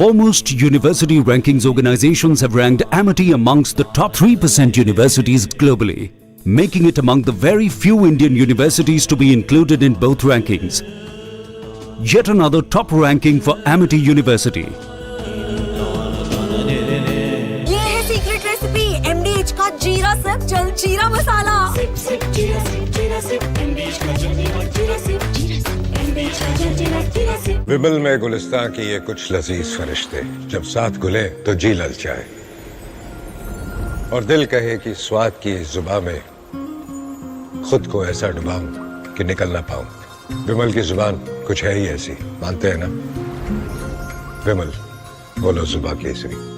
Foremost university rankings organizations have ranked Amity amongst the top 3% universities globally, making it among the very few Indian universities to be included in both rankings. Yet another top ranking for Amity University. ये है secret recipe MDH का जीरा SIP जल जीरा मसाला। SIP SIP जीरा SIP MDH का जल जीरा सिप MDH का जल जीरा सिप। विमल में गुलिस्तां की ये कुछ लजीज फरिश्ते जब साथ घुले तो जी ललचाए और दिल कहे कि स्वाद की इस जुबान में खुद को ऐसा डुबाऊं कि निकल ना पाऊं। विमल की जुबान कुछ है ही ऐसी, मानते हैं ना? विमल, बोलो जुबान केसरी।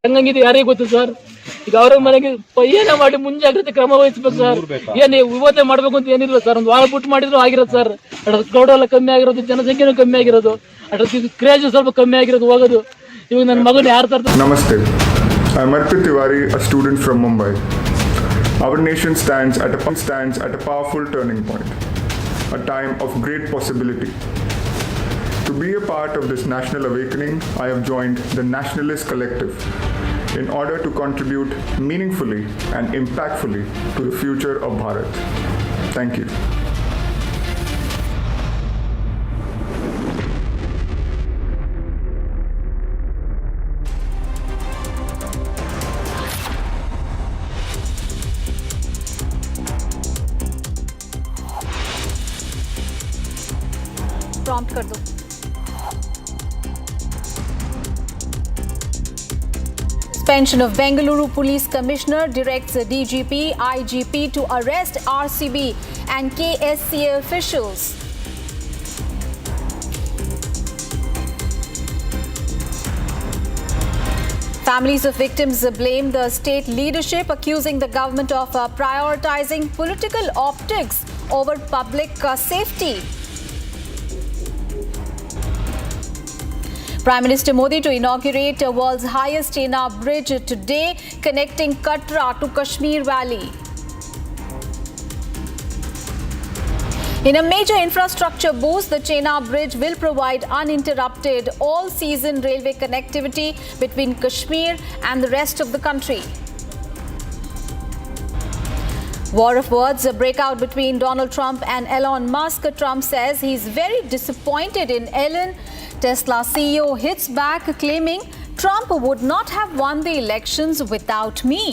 ಹಂಗಂಗಿದೆ ಯಾರಿಗೆ ಗೊತ್ತು ಸರ್. ಈಗ ಅವ್ರ ಮನೆಗೆ ಏನೇ ಮಾಡಿ ಮುಂಜಾಗ್ರತೆ ಕ್ರಮ ವಹಿಸ್ಬೇಕು ಸರ್. ಏನ್ ಇವತ್ತೇ ಮಾಡ್ಬೇಕು ಅಂತ ಏನಿಲ್ಲ ಸರ್. ಒಂದು ವಾರ ಬಿಟ್ಟು ಮಾಡಿದ್ರು ಆಗಿರೋದು ಸರ್. ಕ್ರೌಡ್ ಎಲ್ಲ ಕಮ್ಮಿ ಆಗಿರೋದು, ಜನಸಂಖ್ಯೆನೂ ಕಮ್ಮಿ ಆಗಿರೋದು, ಕ್ರೇಜ್ ಸ್ವಲ್ಪ ಕಮ್ಮಿ ಆಗಿರೋದು ಹೋಗೋದು. ಇವಾಗ ನನ್ನ ಮಗನ ಯಾರು ತರ್ತಾರೆ? Namaste. I'm Arpit Tiwari, a student from Mumbai. Our nation stands at a powerful turning point, a time of great possibility. To be a part of this national awakening, I have joined the Nationalist Collective in order to contribute meaningfully and impactfully to the future of Bharat. Thank you. Prompt कर दो। Suspension of Bengaluru Police Commissioner directs DGP, IGP to arrest RCB and KSCA officials. Families of victims blame the state leadership, accusing the government of prioritizing political optics over public safety. Prime Minister Modi to inaugurate the world's highest Chenab bridge today, connecting Katra to Kashmir Valley. In a major infrastructure boost, the Chenab bridge will provide uninterrupted all-season railway connectivity between Kashmir and the rest of the country. War of words break out between Donald Trump and Elon Musk. Trump says he's very disappointed in Elon. Tesla CEO hits back, claiming Trump would not have won the elections without me.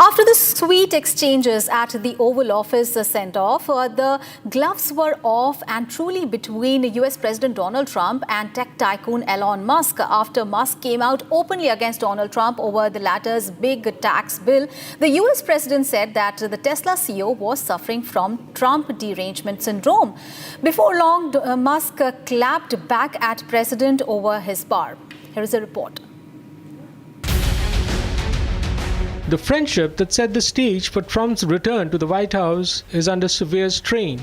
After the Sweet exchanges at the Oval Office sent off. The gloves were off and truly between US President Donald Trump and tech tycoon Elon Musk after Musk came out openly against Donald Trump over the latter's big tax bill. The US President said that the Tesla CEO was suffering from Trump derangement syndrome. Before long, Musk clapped back at President over his bar. Here is a report. The friendship that set the stage for Trump's return to the White House is under severe strain.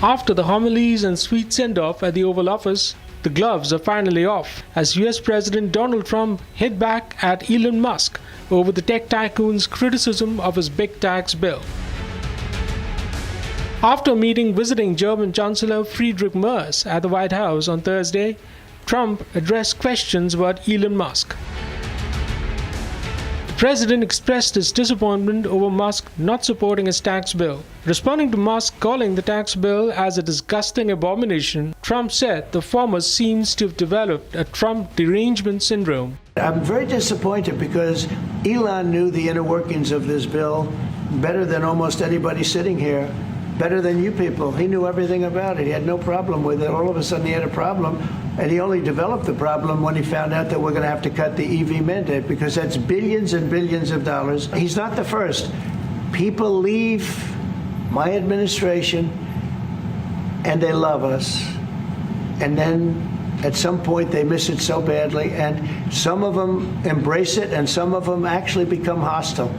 After the homilies and sweet send-off at the Oval Office, the gloves are finally off as US President Donald Trump hit back at Elon Musk over the tech tycoon's criticism of his big tax bill. After meeting visiting German Chancellor Friedrich Merz at the White House on Thursday, Trump addressed questions about Elon Musk. The president expressed his disappointment over Musk not supporting his tax bill. Responding to Musk calling the tax bill as a disgusting abomination, Trump said the former seems to have developed a Trump derangement syndrome. I'm very disappointed because Elon knew the inner workings of this bill better than almost anybody sitting here, better than you people. He knew everything about it. He had no problem with it. All of a sudden he had a problem, and he only developed the problem when he found out that we're going to have to cut the EV mandate because that's billions and billions of dollars. He's not the first. People leave my administration and they love us, and then at some point they miss it so badly, and some of them embrace it and some of them actually become hostile.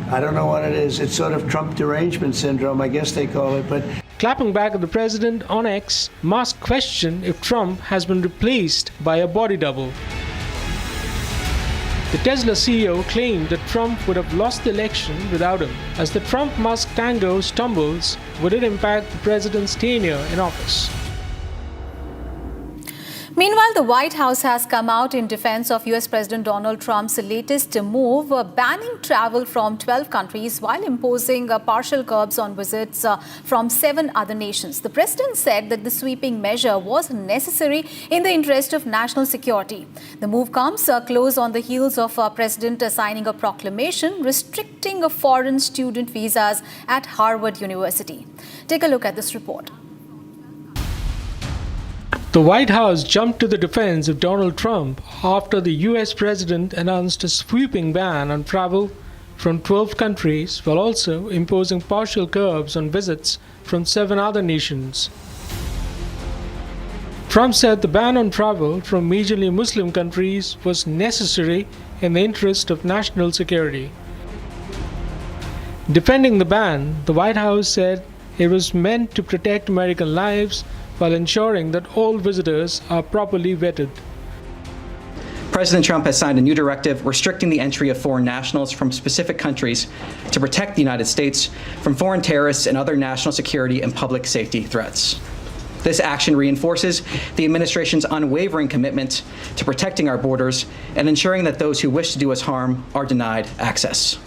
I don't know what it is. It's sort of Trump derangement syndrome, I guess they call it. But clapping back at the president on X, Musk questioned if Trump has been replaced by a body double. The Tesla CEO claimed that Trump would have lost the election without him. As the Trump-Musk tango stumbles, would it impact the president's tenure in office? Meanwhile, the White House has come out in defense of US President Donald Trump's latest move, banning travel from 12 countries while imposing partial curbs on visits from 7 other nations. The president said that the sweeping measure was necessary in the interest of national security. The move comes close on the heels of President signing a proclamation restricting foreign student visas at Harvard University. Take a look at this report. The White House jumped to the defense of Donald Trump after the US president announced a sweeping ban on travel from 12 countries while also imposing partial curbs on visits from 7 other nations. Trump said the ban on travel from majorly Muslim countries was necessary in the interest of national security. Defending the ban, the White House said it was meant to protect American lives while ensuring that all visitors are properly vetted. President Trump has signed a new directive restricting the entry of foreign nationals from specific countries to protect the United States from foreign terrorists and other national security and public safety threats. This action reinforces the administration's unwavering commitment to protecting our borders and ensuring that those who wish to do us harm are denied access.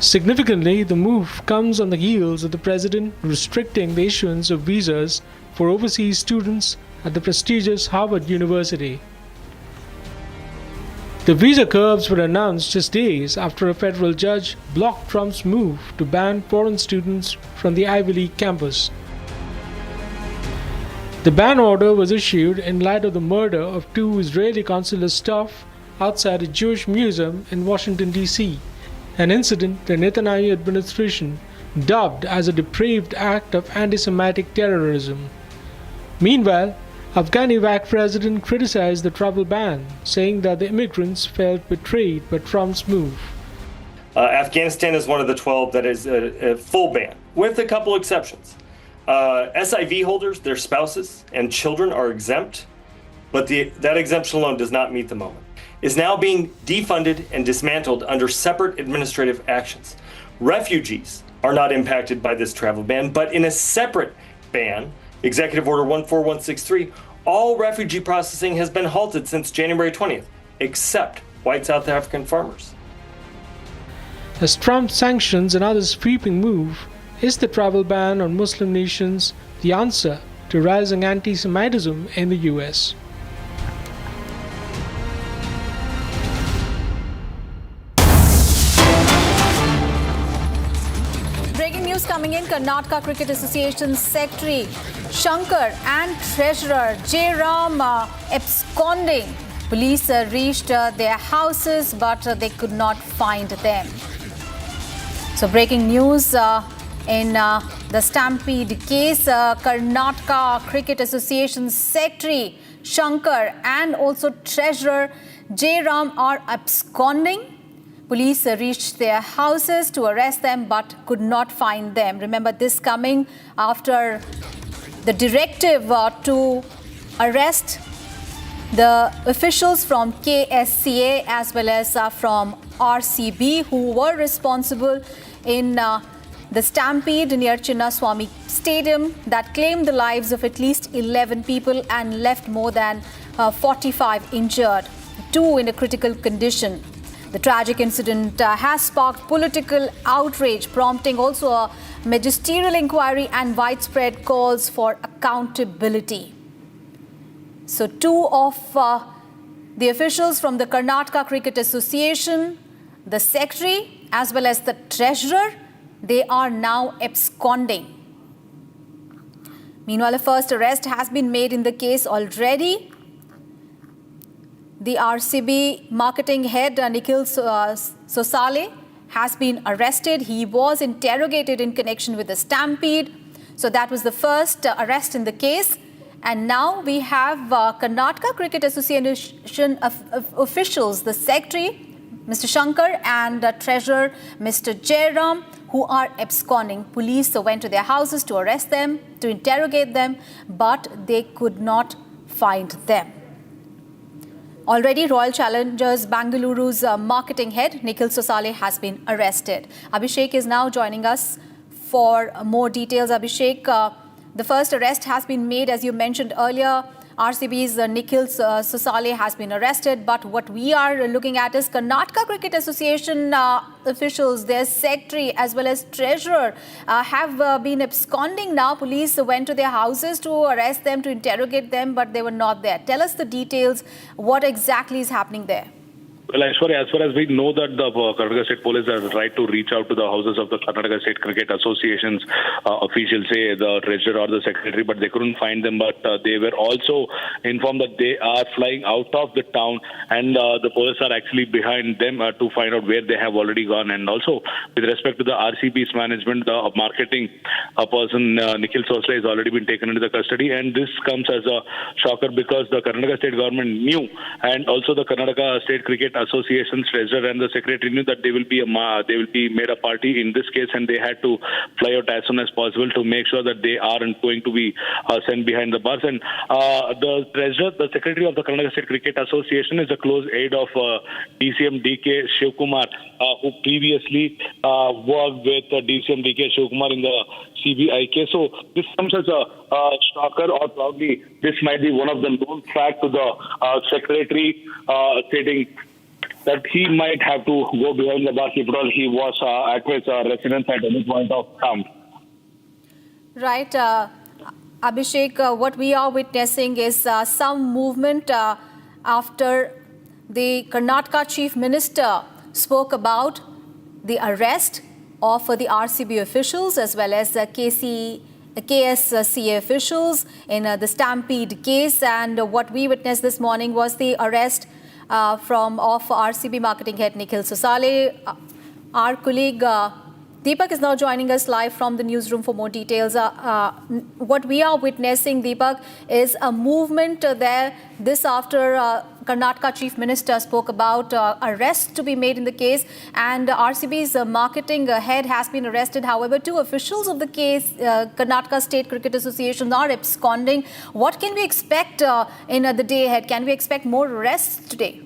Significantly, the move comes on the heels of the president restricting the issuance of visas for overseas students at the prestigious Harvard University. The visa curbs were announced just days after a federal judge blocked Trump's move to ban foreign students from the Ivy League campus. The ban order was issued in light of the murder of 2 Israeli consular staff outside a Jewish museum in Washington, D.C., an incident the Netanyahu administration dubbed as a depraved act of anti-Semitic terrorism. Meanwhile, Afghani-backed president criticized the travel ban, saying that the immigrants felt betrayed by Trump's move. Afghanistan is one of the 12 that is a full ban, with a couple exceptions. SIV holders, their spouses, and children are exempt, but that exemption alone does not meet the moment. Is now being defunded and dismantled under separate administrative actions. Refugees are not impacted by this travel ban, but in a separate ban, Executive Order 14163, all refugee processing has been halted since January 20th, except white South African farmers. As Trump sanctions another sweeping move, is the travel ban on Muslim nations the answer to rising anti-Semitism in the US? news coming in. Karnataka Cricket Association Secretary Shankar and Treasurer J. Ram absconding. Police reached their houses, but they could not find them. So breaking news in the Stampede case, Karnataka Cricket Association Secretary Shankar and also Treasurer J. Ram are absconding. Police reached their houses to arrest them but could not find them. Remember, this coming after the directive to arrest the officials from KSCA as well as from RCB who were responsible in the stampede near Chinnaswamy Stadium that claimed the lives of at least 11 people and left more than 45 injured, 2 in a critical condition. The tragic incident has sparked political outrage, prompting also a magisterial inquiry and widespread calls for accountability. So 2 of the officials from the Karnataka Cricket Association, the secretary as well as the treasurer, they are now absconding. Meanwhile, a first arrest has been made in the case already. The RCB marketing head, Nikhil Sosale, has been arrested. He was interrogated in connection with the stampede. So that was the first arrest in the case. And now we have Karnataka Cricket Association officials, the secretary, Mr. Shankar, and treasurer, Mr. Jairam, who are absconding. Police went to their houses to arrest them, to interrogate them, but they could not find them. Already, Royal Challengers Bengaluru's marketing head, Nikhil Sosale, has been arrested. Abhishek is now joining us for more details. Abhishek, the first arrest has been made, as you mentioned earlier. RCB's Nikhil Sosale has been arrested. But what we are looking at is Karnataka Cricket Association officials, their secretary as well as treasurer have been absconding now. Police went to their houses to arrest them, to interrogate them, but they were not there. Tell us the details. What exactly is happening there? Well, as far as we know that the Karnataka State Police have tried to reach out to the houses of the Karnataka State Cricket Association's officials, say the treasurer or the secretary, but they couldn't find them. But they were also informed that they are flying out of the town, and the police are actually behind them to find out where they have already gone. And also, with respect to the RCB's management, the marketing person, Nikhil Sosale, has already been taken into the custody. And this comes as a shocker because the Karnataka State government knew, and also the Karnataka State Cricket Association's treasurer and the secretary knew that they will be made a party in this case, and they had to fly out as soon as possible to make sure that they aren't going to be sent behind the bars. And the treasurer, the secretary of the Karnataka State Cricket Association, is a close aide of DCM DK Shivkumar, who previously worked with DCM DK Shivkumar in the CBI case. So this comes as a shocker, or probably this might be one of the known facts to the secretary, stating that he might have to go behind the bars if he was at his residence at any point of time. Right. Abhishek, what we are witnessing is some movement after the Karnataka Chief Minister spoke about the arrest of the RCB officials as well as KSCA officials in the Stampede case. And what we witnessed this morning was the arrest of RCB marketing head Nikhil Sosale. Our colleague Deepak is now joining us live from the newsroom for more details. What we are witnessing, Deepak, is a movement there. This after Karnataka Chief Minister spoke about arrests to be made in the case, and RCB's marketing head has been arrested. However, 2 officials of the case, Karnataka State Cricket Association, are absconding. What can we expect in the day ahead? Can we expect more arrests today?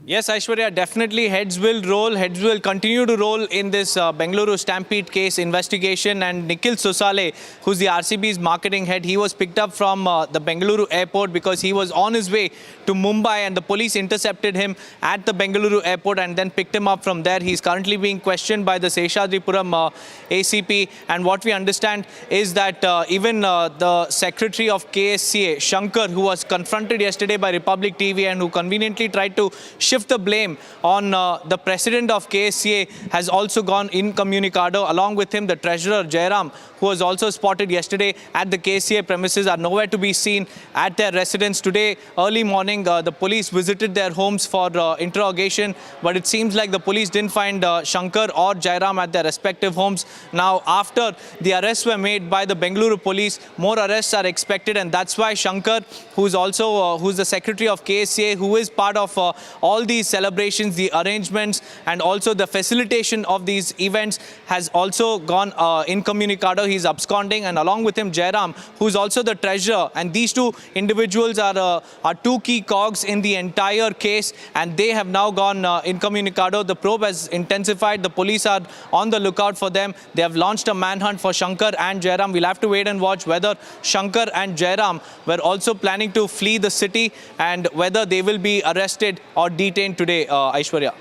Yes, Aishwarya, definitely heads will roll. Heads will continue to roll in this Bengaluru Stampede case investigation. And Nikhil Sosale, who's the RCB's marketing head, he was picked up from the Bengaluru airport because he was on his way to Mumbai, and the police intercepted him at the Bengaluru airport and then picked him up from there. He's currently being questioned by the Seshadripuram ACP. And what we understand is that even the secretary of KSCA, Shankar, who was confronted yesterday by Republic TV and who conveniently tried to shift shift the blame on the president of KSCA has also gone incommunicado. Along with him, the treasurer Jairam, who was also spotted yesterday at the KSCA premises, are nowhere to be seen at their residence. Today, early morning, the police visited their homes for interrogation, but it seems like the police didn't find Shankar or Jairam at their respective homes. Now, after the arrests were made by the Bengaluru police, more arrests are expected, and that's why Shankar, who's the secretary of KSCA, who is part of all these celebrations, the arrangements, and also the facilitation of these events, has also gone incommunicado. He's absconding, and along with him, Jairam, who's also the treasurer. And these two individuals are two key cogs in the entire case, and they have now gone incommunicado. The probe has intensified. The police are on the lookout for them. They have launched a manhunt for Shankar and Jairam. We'll have to wait and watch whether Shankar and Jairam were also planning to flee the city and whether they will be arrested or detained today, Aishwarya.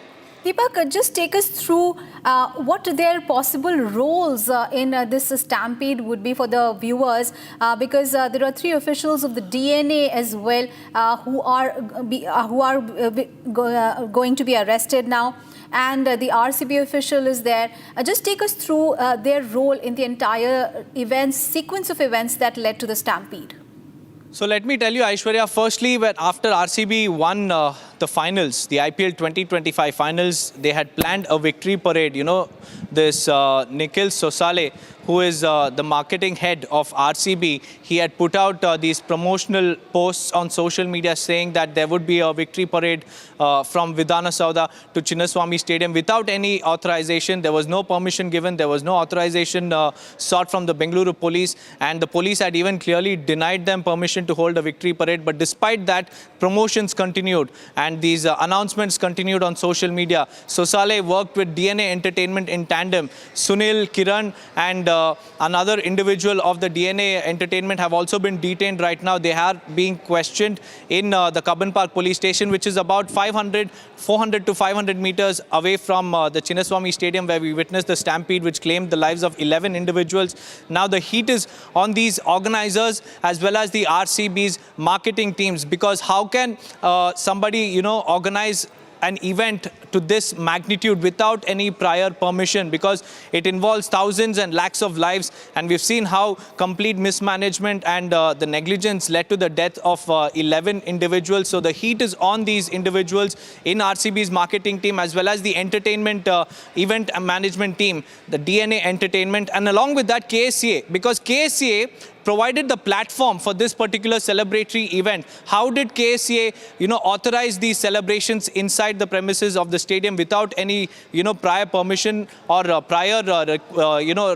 Deepak, just take us through what their possible roles in this stampede would be for the viewers, because there are three officials of the DNA as well who are going to be arrested now, and the RCB official is there. Just take us through their role in the entire sequence of events that led to the stampede. So let me tell you, Aishwarya, firstly, after RCB won the finals, the IPL 2025 finals, they had planned a victory parade. You know, this Nikhil Sosale, who is the marketing head of RCB, he had put out these promotional posts on social media saying that there would be a victory parade from Vidhana Soudha to Chinnaswamy Stadium without any authorization. There was no permission given. There was no authorization sought from the Bengaluru police, and the police had even clearly denied them permission to hold a victory parade. But despite that, promotions continued and these announcements continued on social media. Sosale worked with DNA Entertainment in tandem. Sunil, Kiran, and another individual of the DNA Entertainment have also been detained right now. They are being questioned in the Cubbon Park police station, which is about 400 to 500 meters away from the Chinnaswamy Stadium, where we witnessed the stampede which claimed the lives of 11 individuals. Now the heat is on these organizers as well as the RCB's marketing teams, because how can somebody, organize an event to this magnitude without any prior permission, because it involves thousands and lakhs of lives, and we've seen how complete mismanagement and the negligence led to the death of 11 individuals. So the heat is on these individuals in RCB's marketing team as well as the entertainment event management team, the DNA Entertainment, and along with that KSCA, because KSCA provided the platform for this particular celebratory event. How did KSCA, authorize these celebrations inside the premises of the stadium without any, prior permission or prior,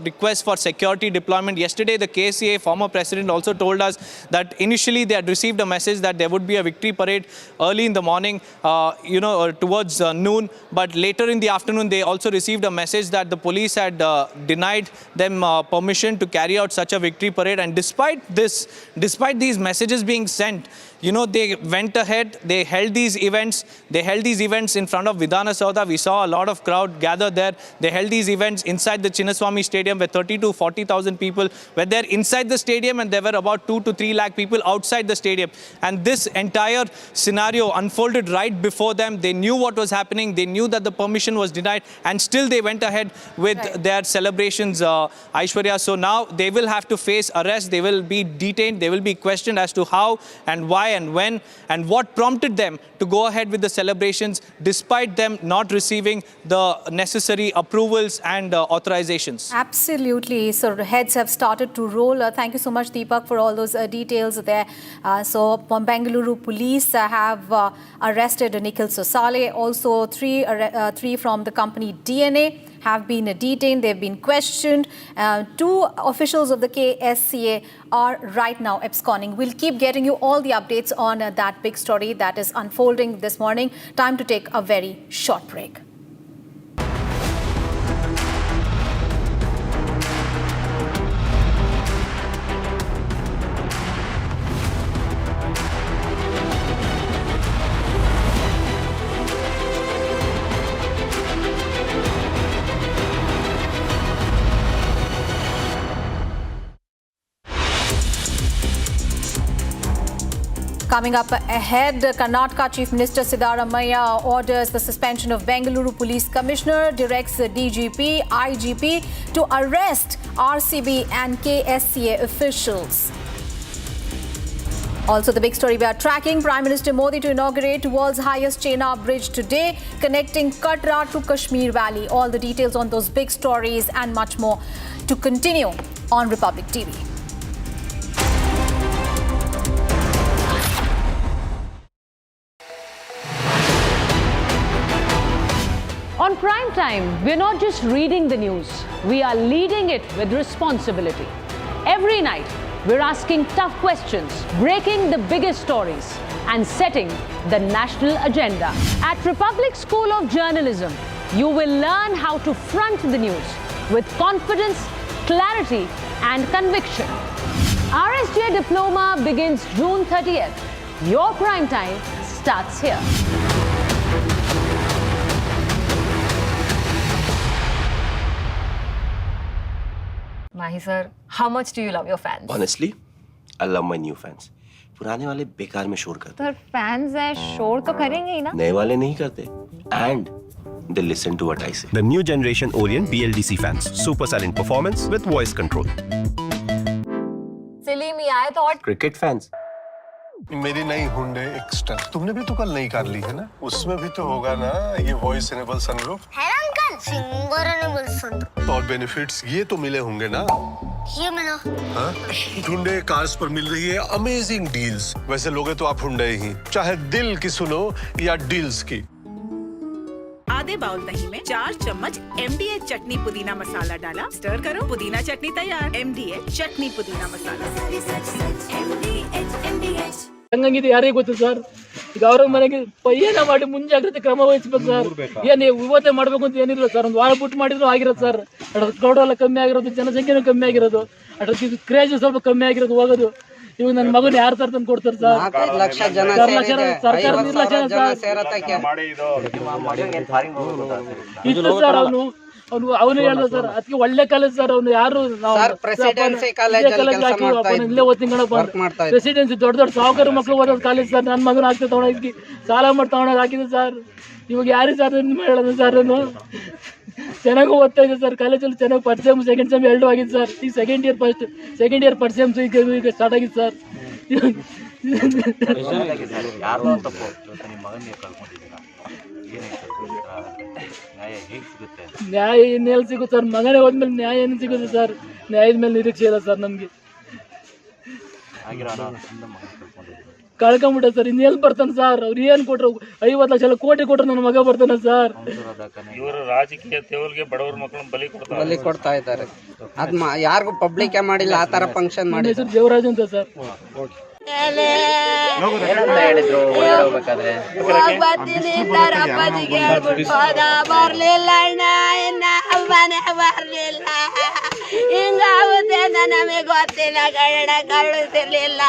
request for security deployment? Yesterday, the KSCA former president also told us that initially they had received a message that there would be a victory parade early in the morning, towards noon. But later in the afternoon, they also received a message that the police had denied them permission to carry out such a victory parade. And despite these messages being sent, they went ahead, they held these events. They held these events in front of Vidhana Soudha. We saw a lot of crowd gathered there. They held these events inside the Chinnaswamy Stadium, where 30 to 40,000 people were there inside the stadium, and there were about 2 to 3 lakh people outside the stadium. And this entire scenario unfolded right before them. They knew what was happening. They knew that the permission was denied, and still they went ahead with their celebrations, Aishwarya. So now they will have to face arrest. They will be detained. They will be questioned as to how and why and when and what prompted them to go ahead with the celebrations despite them not receiving the necessary approvals and authorizations. Absolutely. So heads have started to roll. Thank you so much, Deepak, for all those details there. So Bengaluru police have arrested Nikhil Sosale. Also, three from the company DNA have been detained. They've been questioned. 2 officials of the KSCA are right now absconding. We'll keep getting you all the updates on that big story that is unfolding this morning. Time to take a very short break. Coming up ahead, Karnataka Chief Minister Siddaramaiah orders the suspension of Bengaluru Police Commissioner, directs DGP, IGP to arrest RCB and KSCA officials. Also, the big story we are tracking, Prime Minister Modi to inaugurate world's highest Chenab bridge today, connecting Katra to Kashmir Valley. All the details on those big stories and much more to continue on Republic TV. On Prime Time, we're not just reading the news, we are leading it with responsibility. Every night, we're asking tough questions, breaking the biggest stories, and setting the national agenda. At Republic School of Journalism, you will learn how to front the news with confidence, clarity, and conviction. RSJ Diploma begins June 30th. Your Prime Time starts here. Mahi sir, how much do you love your fans? Honestly, I love my new fans. पुराने वाले बेकार में शोर करते Sir, fans हैं, शोर तो करेंगे ही ना? नए वाले नहीं करते. And they listen to what I say. The new generation Orient BLDC fans. Super silent performance with voice control. Silly me, I thought. Cricket fans. मेरी नई हुंडई एक्स्ट्रा तुमने भी तो कल नई कार ली है ना, उसमें भी तो होगा ना ये वॉइस इनेबल सनरूफ है ना अंकल, सिंगर इनेबल सनरूफ और बेनिफिट्स ये तो मिले होंगे ना, ये मिला हाँ? हुंडई कार्स पर मिल रही है अमेजिंग डील्स। वैसे लोगे तो आप हुंडई ही, चाहे दिल की सुनो या डील्स की। आधे बाउल दही में 4 चम्मच MDH चटनी पुदीना मसाला डाला, स्टर करो, पुदीना चटनी तैयार। MDH चटनी पुदीना मसाला। ಹಂಗಂಗಿದೆ ಯಾರಿಗೆ ಗೊತ್ತು ಸರ್. ಈಗ ಅವ್ರ ಮನೆಗೆ ಏನ ಮಾಡಿ ಮುಂಜಾಗ್ರತೆ ಕ್ರಮ ವಹಿಸ್ಬೇಕು ಸರ್. ಏನ್ ಇವತ್ತೇ ಮಾಡ್ಬೇಕು ಅಂತ ಏನಿಲ್ಲ ಸರ್. ಒಂದು ವಾರ ಬಿಟ್ಟು ಮಾಡಿದ್ರು ಆಗಿರೋದು ಸರ್. ಕ್ರೌಡ್ ಎಲ್ಲ ಕಮ್ಮಿ ಆಗಿರೋದು, ಜನಸಂಖ್ಯೆನೂ ಕಮ್ಮಿ ಆಗಿರೋದು, ಅದ್ರ ಕ್ರೇಜ್ ಸ್ವಲ್ಪ ಕಮ್ಮಿ ಆಗಿರೋದು ಹೋಗೋದು. ಇವಾಗ ನನ್ನ ಮಗನ ಯಾರು ತರ ತಂದು ಕೊಡ್ತಾರೆ ಸರ್? ಸರ್ಕಾರ ನಿರ್ಲಕ್ಷ್ಯ ಸರ್. ಅವನು ಹೇಳ್ದ ಸರ್, ಅದಕ್ಕೆ ಒಳ್ಳೆ ಕಾಲೇಜ್ ಸರ್. ಅವ್ನು ಯಾರು ಇಲ್ಲೇ ಓದ್ತಿಂಗಣಪ್ಪ, ಪ್ರೆಸಿಡೆನ್ಸಿ ದೊಡ್ಡ ದೊಡ್ಡ ಸಾಹುಕಾರ ಮಕ್ಕಳು ಓದೋದು ಕಾಲೇಜ್ ಸರ್. ನನ್ನ ಮಗನ ಆಗ್ತದೆ ತಗೊಂಡೋಗಿ ಸಾಲ ಮಾಡಿ ತಗೊಂಡೋಗಿ ಹಾಕಿದೆ ಸರ್. ಇವಾಗ ಯಾರಿಗೆ ಸರ್ ಹೇಳೋದು ಸರ್? ಚೆನ್ನಾಗಿ ಓದ್ತಾ ಇದೆ ಸರ್, ಕಾಲೇಜಲ್ಲಿ ಚೆನ್ನಾಗಿ ಫಸ್ಟ್ ಸೆಮ್ ಸೆಕೆಂಡ್ ಸೆಮ್ ಎರಡು ಆಗಿದೆ ಸರ್. ಈಗ ಸೆಕೆಂಡ್ ಇಯರ್ ಫಸ್ಟ್ ಸೆಮ್ ಈಗ ಸ್ಟಾರ್ಟ್ ಆಗಿದೆ ಸರ್. ನ್ಯಾಯ ಇನ್ನೆಲ್ಲಿ ಸಿಗುತ್ತೆ ಸರ್? ಮಗನೇ ಹೋದ್ಮೇಲೆ ನ್ಯಾಯ ಏನು ಸಿಗುತ್ತೆ ಸರ್? ನ್ಯಾಯದ ಮೇಲೆ ನಿರೀಕ್ಷೆ ಇಲ್ಲ ಸರ್ ನಮ್ಗೆ. ಕಳ್ಕೊಂಬಿಟ್ಟ ಸರ್. ಇನ್ನೆಲ್ಲಿ ಬರ್ತಾನೆ ಸರ್? ಅವ್ರು ಏನ್ ಕೊಟ್ರು? 50 ಲಕ್ಷ ಕೋಟಿ ಕೊಟ್ರು ನನ್ನ ಮಗ ಬರ್ತಾನೆ ಸರ್. ಇವರು ರಾಜಕೀಯ ತೇವಲ್ಗೆ ಬಡವರ ಮಕ್ಕಳನ್ನ ಬಲಿ ಕೊಡ್ತಾ ಇದ್ದಾರೆ. ಅದ್ ಯಾರಿಗೂ ಪಬ್ಲಿಕ್ ಮಾಡಿಲ್ಲ ಆ ತರ ಫಂಕ್ಷನ್ ಮಾಡಿ. ಹೆಸರು ದೇವರಾಜ್ ಅಂತ ಸರ್. ಬರ್ತೀನಿ ಸರ್, ಅಪ್ಪಾಜಿಗೆ ಹೇಳ್ಬಿಟ್ಟು ಹೋದ, ಬರ್ಲಿಲ್ಲ ಅಣ್ಣ, ಇನ್ನ ಮನೆ ಬರ್ಲಿಲ್ಲ. ಹಿಂಗಾಗುತ್ತೆ ಅಂತ ನಮಗೆ ಗೊತ್ತಿಲ್ಲ ಕನ್ನಡ, ಕಳಿಸಿರ್ಲಿಲ್ಲ.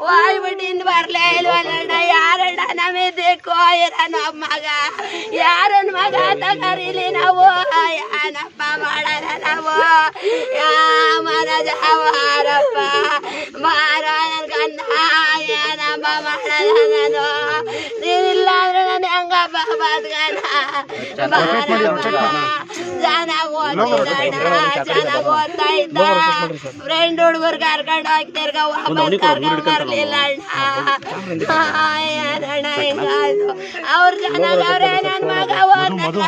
ಹೋಗ್ಬಿಟ್ಟಿಂದ ಬರ್ಲೇ ಇಲ್ವಲ್ಲ ಯಾರಣ್ಣ ನಮಿದ್ದಕ್ಕೋ ಇರನ ಮಗ, ಯಾರನ್ ಮಗ ಅಂತ ಕರೀಲಿ ನಾವು, ಏನಪ್ಪ ಮಾಡೋಣ ನಾವು? ಮನ ಜಾವಾರಪ್ಪ ಮಾರ ನನ್ ಏನಪ್ಪ ಮಾಡೋಣ ನಾನು? ನೀವಿಲ್ಲ ಅಂದ್ರೆ ನಾನು ಹೆಂಗಪ್ಪ ಬದ್ಗಣ? ಚೆನ್ನಾಗಿ ಓದ್ತಿದ್ದಣ್ಣ, ಚೆನ್ನಾಗಿ ಓದ್ತಾ ಇದ್ದ. ಫ್ರೆಂಡ್ ಹುಡುಗರು ಕರ್ಕೊಂಡು ಹೋಗ್ತಿರ್ಗ ವಾಪಸ್ ಕರ್ಕೊಂಡ್ ಬರ್ಲಿಲ್ಲ ಅಣ್ಣ. ಏನಣ್ಣ ಹಿಂಗಾಯ್ತು? ಅವ್ರು ಚೆನ್ನಾಗವ್ರೆ, ನನ್ ಮಗ ಓದ್ನಲ್ಲ,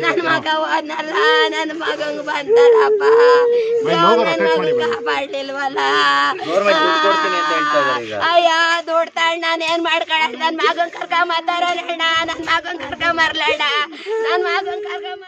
ನನ್ ಮಗ ಓದ್ನಲ್ಲ, ನನ್ ಮಗಂಗ್ ಬಂತಲ್ಲಪ್ಪ. ನನ್ ಮಗ ಕಾಪಾಡ್ಲಿಲ್ವಲ್ಲ. ಅಯ್ಯ ದುಡ್ಡು ತಣ್ಣ, ನಾನು ಏನ್ ಮಾಡ್ಕೊಳ? ನನ್ ಮಗನ್ ಕರ್ಕೊಂಬತ್ತಾರಣ್ಣ, ನನ್ ಮಗನ್ ಕರ್ಕೊಂಬರ್ಲಣ್ಣ, ನನ್ ಮಗನ್ ಕರ್ಕೊಂಬ.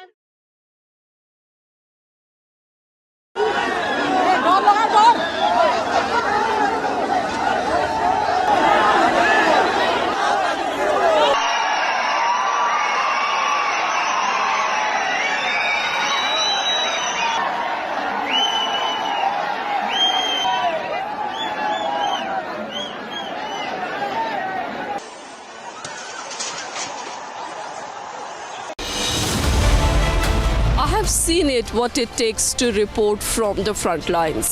Seen it, what it takes to report from the front lines.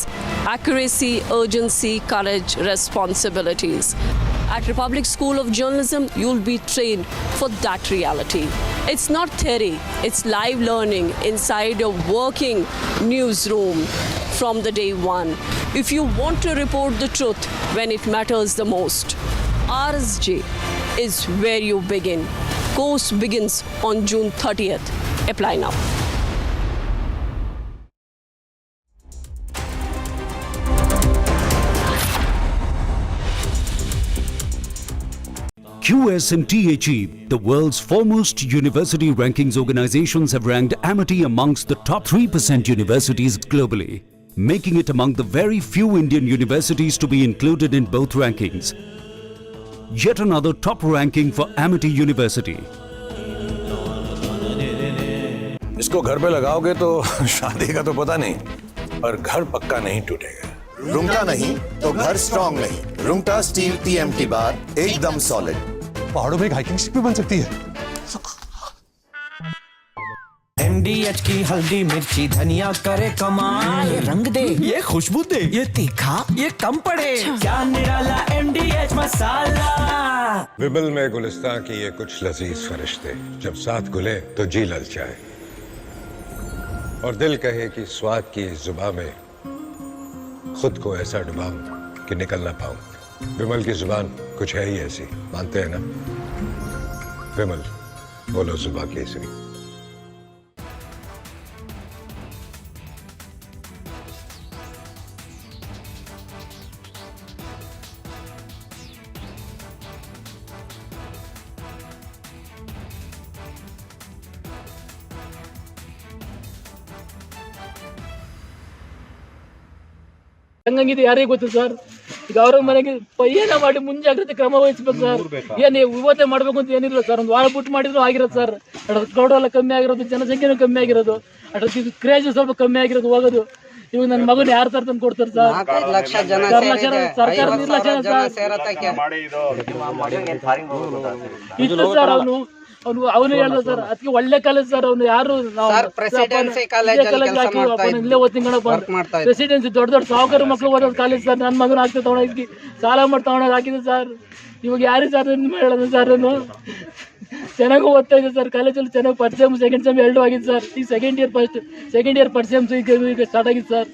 Accuracy, urgency, courage, responsibilities. At Republic School of Journalism, you'll be trained for that reality. It's not theory, it's live learning inside a working newsroom from the day one. If you want to report the truth when it matters the most, RSJ is where you begin. Course begins on June 30th. Apply now. QSMTHE, the world's foremost university rankings organizations, have ranked Amity amongst the top 3% universities globally, making it among the very few Indian universities to be included in both rankings. Yet another top ranking for Amity University. इसको घर पे लगाओगे तो शादी का तो पता नहीं, पर घर पक्का नहीं टूटेगा। रुंगटा नहीं तो घर स्ट्रॉन्ग नहीं। रुंगटा स्टील TMT बार एकदम सॉलिड। पहाड़ों में एक हाइकिंग स्टिक भी बन सकती है। MDH की हल्दी मिर्ची धनिया करे कमाल, ये रंग दे, ये खुशबू दे, ये तीखा, ये कम पड़े, क्या निराला MDH मसाला। विमल में गुलिस्तां की ये कुछ लजीज फरिश्ते जब साथ घुले तो जी ललचाए और दिल कहे कि स्वाद की इस जुबान में खुद को ऐसा डुबाऊं कि निकल ना पाऊं। विमल की जुबान कुछ है ही ऐसी, मानते हैं ना? विमल, बोलो जुबान केसरी। ಹಂಗಂಗಿದೆ ಯಾರಿಗೆ ಗೊತ್ತು ಸರ್. ಈಗ ಅವ್ರ ಮನೆಗೆ ಏನ ಮಾಡಿ ಮುಂಜಾಗ್ರತೆ ಕ್ರಮ ವಹಿಸ್ಬೇಕು ಸರ್. ಏನ್ ಇವತ್ತೇ ಮಾಡ್ಬೇಕು ಅಂತ ಏನಿಲ್ಲ ಸರ್. ಒಂದು ವಾರ ಬಿಟ್ಟು ಮಾಡಿದ್ರು ಆಗಿರೋದು ಸರ್. ಕ್ರೌಡ್ ಎಲ್ಲ ಕಮ್ಮಿ ಆಗಿರೋದು, ಜನಸಂಖ್ಯೆನೂ ಕಮ್ಮಿ ಆಗಿರೋದು, ಕ್ರೇಜ್ ಸ್ವಲ್ಪ ಕಮ್ಮಿ ಆಗಿರೋದು ಹೋಗೋದು. ಇವಾಗ ನನ್ನ ಮಗನ ಯಾರು ತರ ತಂದು ಕೊಡ್ತಾರೆ ಸರ್? 4 ಲಕ್ಷ ಜನ ಸರ್ಕಾರ ನಿರ್ಲಕ್ಷ್ಯ ಸರ್. ಅವನು ಹೇಳ್ದ ಸರ್, ಅದಕ್ಕೆ ಒಳ್ಳೆ ಕಾಲೇಜ್ ಸರ್. ಅವನು ಯಾರು ಪ್ರೆಸಿಡೆನ್ಸಿ ಕಾಲೇಜ್ ಇಲ್ಲೇ ಓದ್ತಿಂಗಣಪ್ಪ. ಪ್ರೆಸಿಡೆನ್ಸಿ ದೊಡ್ಡ ದೊಡ್ಡ ಸಾಹುಕಾರ ಮಕ್ಕಳು ಓದೋದು ಕಾಲೇಜ್ ಸರ್. ನನ್ನ ಮಗನ ಆಗ್ತದೆ ತಗೊಂಡೋಗಿ ಸಾಲ ಮಾಡಿ ತಗೊಂಡೋಗಿ ಹಾಕಿದೆ ಸರ್. ಇವಾಗ ಯಾರಿಗೆ ಸರ್ ಹೇಳೋದು ಸರ್? ಅವನು ಚೆನ್ನಾಗಿ ಓದ್ತಾ ಇದೆ ಸರ್. ಕಾಲೇಜಲ್ಲಿ ಚೆನ್ನಾಗಿ ಫಸ್ಟ್ ಸೆಮ್ ಸೆಕೆಂಡ್ ಸೆಮ್ 2 ಆಗಿದೆ ಸರ್. ಈಗ ಸೆಕೆಂಡ್ ಇಯರ್ ಫಸ್ಟ್ ಸೆಮ್ ಈಗ ಸ್ಟಾರ್ಟ್ ಆಗಿದೆ ಸರ್.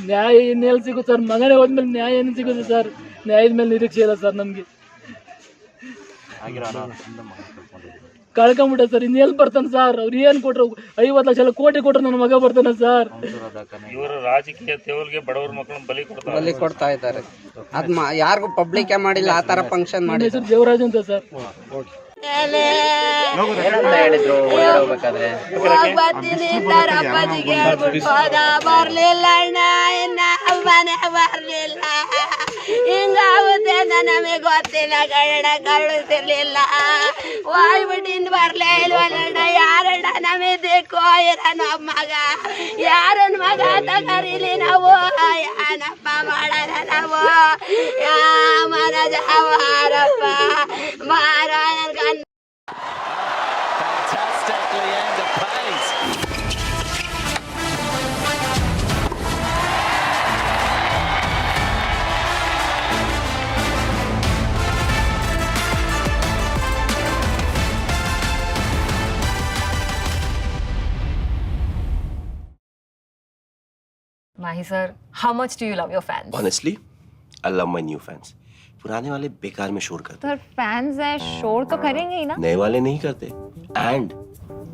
ನ್ಯಾಯ ಇನ್ನೆಲ್ಲಿ ಸಿಗುತ್ತೆ ಸರ್? ಮಗನೇ ಹೋದ್ಮೇಲೆ ನ್ಯಾಯ ಏನು ಸಿಗುತ್ತೆ ಸರ್? ನ್ಯಾಯದ ಮೇಲೆ ನಿರೀಕ್ಷೆ ಇಲ್ಲ ಸರ್ ನಮ್ಗೆ. ಕಳ್ಕೊಂಬಿಟ್ಟ ಸರ್. ಇನ್ನೆಲ್ಲಿ ಬರ್ತಾನೆ ಸರ್? ಅವ್ರು ಏನ್ ಕೊಟ್ರು? 50 ಲಕ್ಷ ಕೋಟಿ ಕೊಟ್ರು ನನ್ನ ಮಗ ಬರ್ತಾನೆ ಸರ್. ಇವರು ರಾಜಕೀಯ ತೇವಲ್ಗೆ ಬಡವರ ಮಕ್ಕಳನ್ನ ಬಲಿ ಕೊಡ್ತಾ ಇದ್ದಾರೆ. ಅದ್ ಯಾರಿಗೂ ಪಬ್ಲಿಕ್ ಮಾಡಿಲ್ಲ, ಆ ತರ ಫಂಕ್ಷನ್ ಮಾಡಿ. ಹೆಸರು ದೇವರಾಜ್ ಅಂತ ಸರ್. ಬರ್ತೀನಿ ಅಪ್ಪಾಜಿಗೆ ಹೋದ, ಬರ್ಲಿಲ್ಲ ಅಣ್ಣ, ಇನ್ನ ಮನೆ ಬರ್ಲಿಲ್ಲ. ಹಿಂಗಾಗುತ್ತೆ ನಮಗೆ ಗೊತ್ತಿಲ್ಲ ಕನ್ನಡ, ಕಳಿಸಿರ್ಲಿಲ್ಲ. ಹೋಗ್ಬಿಟ್ಟಿನ್ ಬರ್ಲೇ ಇಲ್ವಲ್ಲ. ಯಾರಣ್ಣ ನಮಿದ್ದಕ್ಕೋ ಇರನ ಮಗ, ಯಾರನ್ ಮಗ ತಗರಿಲಿ ನಾವು, ಏನಪ್ಪ ಮಾಡೋಣ ನಾವು? ಮನ ಜಾವಾರಪ್ಪ ಮಾರ ನನ್ Mahi sir, how much do you love your fans? Honestly, I love my new fans. पुराने वाले बेकार में शोर करते सर फैंस है, शोर तो करेंगे ही ना. नए वाले नहीं करते and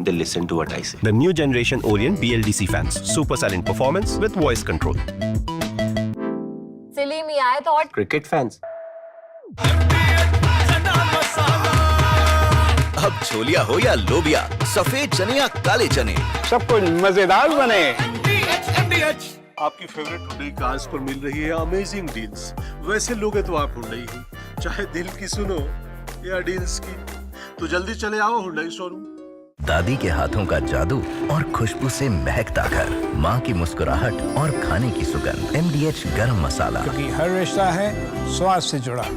they listen to what I say. The new generation Orient BLDC fans. Super silent performance with voice control. Silly me, I thought. Cricket fans. अब छोलिया हो या लोबिया, सफेद चने या काले चने, सब कुछ मजेदार बने। आपकी फेवरेट हुंडई कार्स पर मिल रही है अमेजिंग डील्स। वैसे लोगे तो आप हुंडई ही, चाहे दिल की सुनो या डील्स की, तो जल्दी चले आओ हुंडई शोरूम। दादी के हाथों का जादू और खुशबू से महकता घर, माँ की मुस्कुराहट और खाने की सुगंध। MDH गरम मसाला, क्योंकि हर रिश्ता है स्वाद से जुड़ा।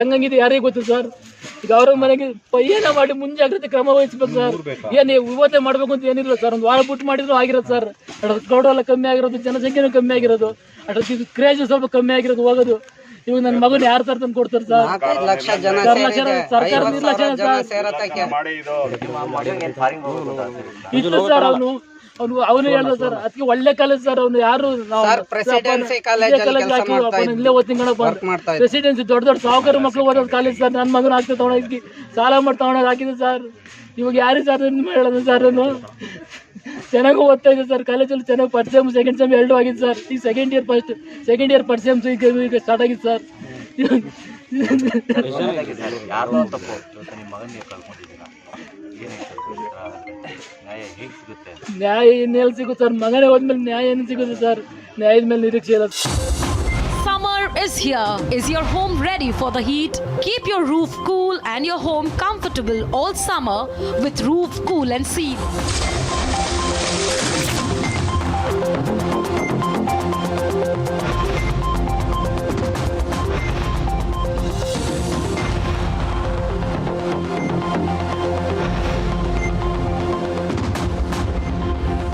ಹಂಗಂಗಿದೆ ಯಾರಿಗೆ ಗೊತ್ತು ಸರ್. ಈಗ ಅವ್ರ ಮನೆಗೆ ಏನೋ ಮಾಡಿ ಮುಂಜಾಗ್ರತೆ ಕ್ರಮ ವಹಿಸ್ಬೇಕು ಸರ್. ಏನು ಇವತ್ತೇ ಮಾಡ್ಬೇಕು ಅಂತ ಏನಿಲ್ಲ ಸರ್. ಒಂದು ವಾರ ಬಿಟ್ಟು ಮಾಡಿದ್ರು ಆಗಿರೋದು ಸರ್. ಕ್ರೌಡ್ ಎಲ್ಲ ಕಮ್ಮಿ ಆಗಿರೋದು, ಜನಸಂಖ್ಯೆನೂ ಕಮ್ಮಿ ಆಗಿರೋದು, ಕ್ರೇಜ್ ಸ್ವಲ್ಪ ಕಮ್ಮಿ ಆಗಿರೋದು ಹೋಗೋದು. ಇವಾಗ ನನ್ನ ಮಗನ ಯಾರು ತರ ತಂದು ಕೊಡ್ತಾರೆ ಸರ್? ಸರ್ಕಾರ ನಿರ್ಲಕ್ಷ್ಯ ಇಷ್ಟು ಸರ್. ಅವನು ಹೇಳ್ದ ಸರ್, ಅದಕ್ಕೆ ಒಳ್ಳೆ ಕಾಲೇಜ್ ಸರ್. ಅವನು ಯಾರು ಇಲ್ಲೇ ಓದ್ತಿಂಗಪ್ಪ. ಪ್ರೆಸಿಡೆನ್ಸಿ ದೊಡ್ಡ ದೊಡ್ಡ ಸಾಹುಕಾರ ಮಕ್ಕಳು ಓದೋದು ಕಾಲೇಜ್ ಸರ್. ನನ್ನ ಮಗನ ಆಗ್ತದೆ ತಗೊಂಡೋಗಿ ಸಾಲ ಮಾಡಿ ತಗೊಂಡೋಗಿ ಹಾಕಿದೆ ಸರ್. ಇವಾಗ ಯಾರಿಗೆ ಸರ್ ಹೇಳೋದು ಸರ್? ಅವನು ಚೆನ್ನಾಗಿ ಓದ್ತಾ ಇದೆ ಸರ್. ಕಾಲೇಜಲ್ಲಿ ಚೆನ್ನಾಗಿ ಫಸ್ಟ್ ಸೆಮ್ ಸೆಕೆಂಡ್ ಸೆಮ್ ಎರಡು ಆಗಿದೆ ಸರ್. ಈಗ ಸೆಕೆಂಡ್ ಇಯರ್ ಫಸ್ಟ್ ಸೆಮ್ ಈಗ ಸ್ಟಾರ್ಟ್ ಆಗಿದೆ ಸರ್. ನ್ಯಾಯ ಇನ್ನೆಲ್ಲಿ ಸಿಗುತ್ತೆ ಸರ್? ಮಗನೇ ಹೋದ್ಮೇಲೆ ನ್ಯಾಯ ಏನು ಸಿಗುತ್ತೆ ಸರ್? ನ್ಯಾಯದ ಮೇಲೆ ನಿರೀಕ್ಷೆ ಇಲ್ಲ. Summer is here. Is your home ready for the heat? Keep your roof cool and your home comfortable all summer with Roof Cool and Seal.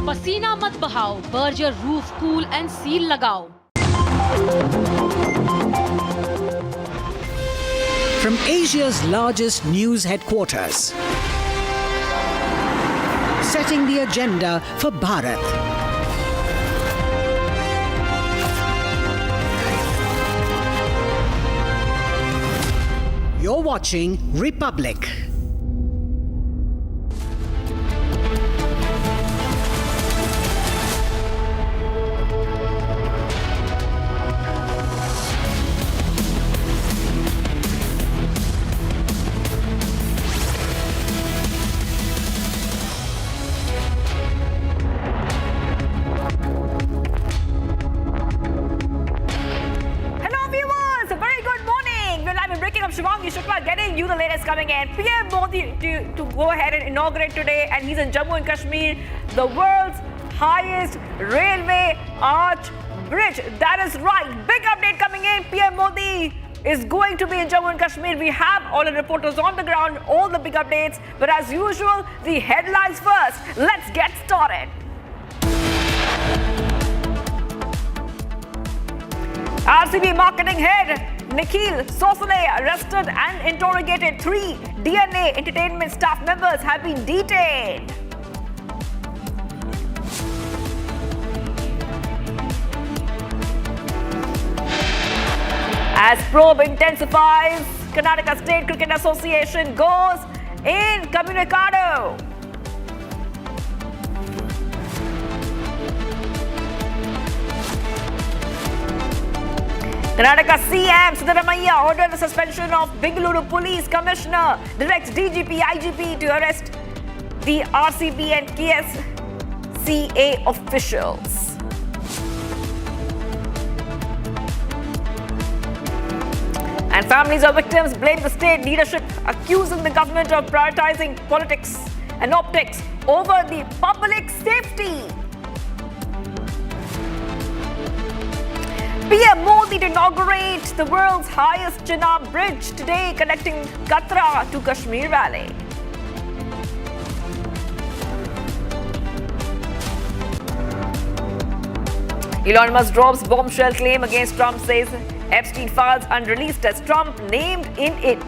पसीना मत बहाओ, Berger roof cool and seal लगाओ. From Asia's largest news headquarters, setting the agenda for Bharat. You're watching Republic. Getting you the latest coming in. PM Modi to go ahead and inaugurate today, and he's in Jammu and Kashmir, the world's highest railway arch bridge. That is right. Big update coming in. PM Modi is going to be in Jammu and Kashmir. We have all the reporters on the ground, all the big updates. But as usual, the headlines first. Let's get started. RCB marketing head Nikhil Sosale arrested and interrogated. 3 DNA entertainment staff members have been detained. As probe intensifies, Karnataka State Cricket Association goes incommunicado. Karnataka CM Siddaramaiah ordered the suspension of Bengaluru Police Commissioner, directs DGP, IGP to arrest the RCB and KSCA officials. And families of victims blame the state leadership, accusing the government of prioritizing politics and optics over the public safety. PM Modi to inaugurate the world's highest Chenab bridge today, connecting Katra to Kashmir Valley. Elon Musk drops bombshell claim against Trump, says Epstein files unreleased as Trump named in it.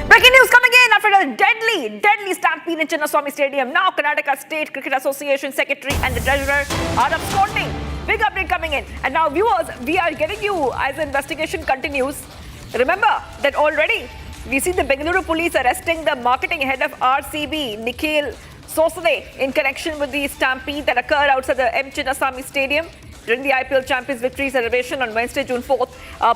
Breaking news coming in after a deadly stampede in Chinnaswamy Stadium. Now Karnataka State Cricket Association Secretary and the Treasurer are absconding. Big update coming in. And now viewers, we are getting you as the investigation continues. Remember that already we see the Bengaluru police arresting the marketing head of RCB, Nikhil Sosale, in connection with the stampede that occurred outside the Chinnaswamy Stadium during the IPL Champions victory celebration on Wednesday, June 4th.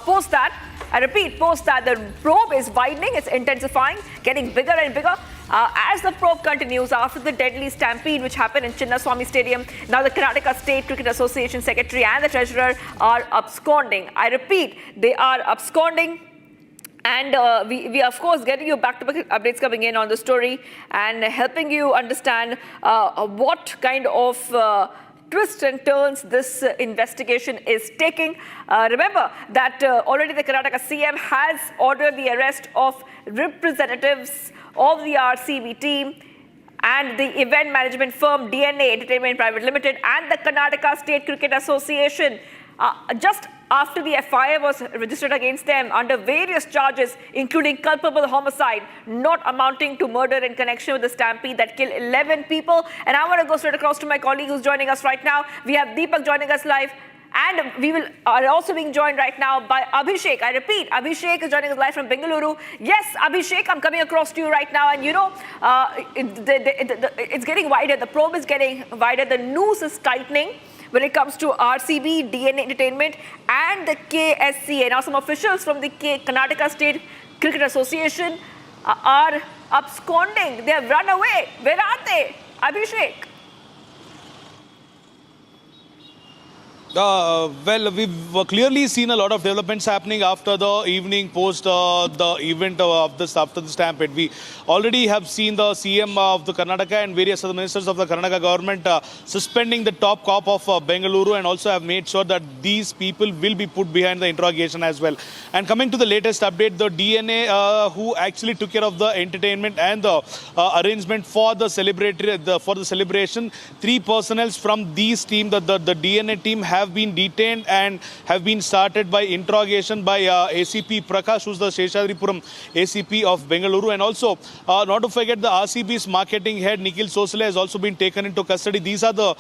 Post that, the probe is widening, it's intensifying, getting bigger and bigger. As the probe continues after the deadly stampede which happened in Chinnaswamy Stadium, now the Karnataka State Cricket Association Secretary and the Treasurer are absconding. I repeat, they are absconding. And we of course getting you back-to-back updates coming in on the story and helping you understand what kind of twists and turns this investigation is taking. Remember that already the Karnataka CM has ordered the arrest of representatives of the RCB team and the event management firm DNA Entertainment Private Limited and the Karnataka State Cricket Association. Just after the FIR was registered against them under various charges, including culpable homicide, not amounting to murder in connection with the stampede that killed 11 people. And I want to go straight across to my colleague who's joining us right now. We have Deepak joining us live. And we are also being joined right now by Abhishek. I repeat, Abhishek is joining us live from Bengaluru. Yes, Abhishek, I'm coming across to you right now. And you know, it's getting wider. The probe is getting wider. The noose is tightening when it comes to RCB, DNA Entertainment and the KSCA. Now, some officials from the Karnataka State Cricket Association are absconding. They have run away. Where are they? Abhishek. Well, we've clearly seen a lot of developments happening after the evening post the event of this after the stampede. We already have seen the CM of the Karnataka and various other ministers of the Karnataka government suspending the top cop of Bengaluru and also have made sure that these people will be put behind the interrogation as well. And coming to the latest update, the DNA who actually took care of the entertainment and the arrangement for the celebration, 3 personnel from these team, the DNA team have been detained and have been started by interrogation by ACP Prakash, who's the Seshadripuram ACP of Bengaluru. And also, not to forget, the RCB's marketing head, Nikhil Sosale, has also been taken into custody. These are the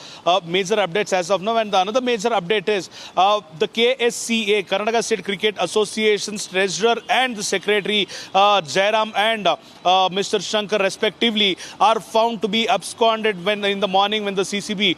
major updates as of now. And another major update is the KSCA, Karnataka State Cricket Association's treasurer and the secretary, Jairam and Mr. Shankar, respectively, are found to be absconded when in the morning when the CCB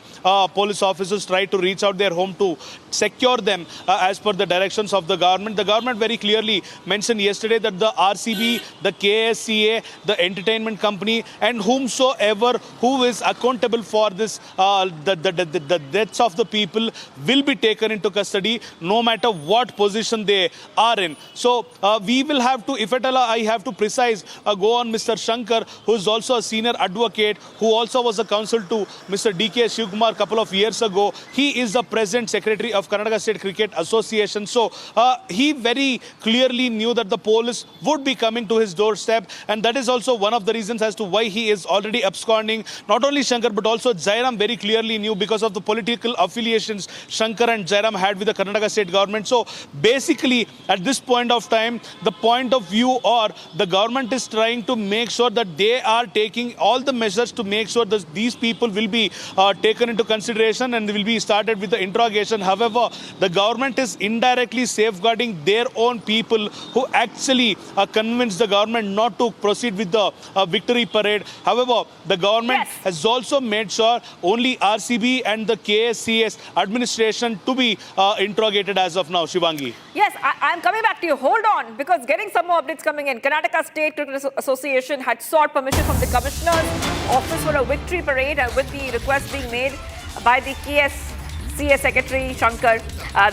police officers tried to reach out their home to secure them as per the directions of the government. The government very clearly mentioned yesterday that the RCB, the KSCA, the entertainment company and whomsoever who is accountable for this, the deaths of the people will be taken into custody no matter what position they are in. So we will have to, if at all I have to precise, go on Mr. Shankar, who is also a senior advocate, who also was a counsel to Mr. DK Shivkumar a couple of years ago. He is the present secretary of Karnataka State Cricket Association. So he very clearly knew that the police would be coming to his doorstep, and that is also one of the reasons as to why he is already absconding. Not only Shankar but also Jairam very clearly knew because of the political affiliations Shankar and Jairam had with the Karnataka State government. So basically at this point of time, the point of view or the government is trying to make sure that they are taking all the measures to make sure that these people will be taken into consideration and will be started with the interrogation. However, the government is indirectly safeguarding their own people who actually convinced the government not to proceed with the victory parade. However, the government has also made sure only RCB and the KSCS administration to be interrogated as of now. Shivangi. Yes, I'm coming back to you. Hold on, because getting some more updates coming in. Karnataka State Cricket Association had sought permission from the Commissioner's Office for a victory parade with the request being made by the KSCA Secretary Shankar.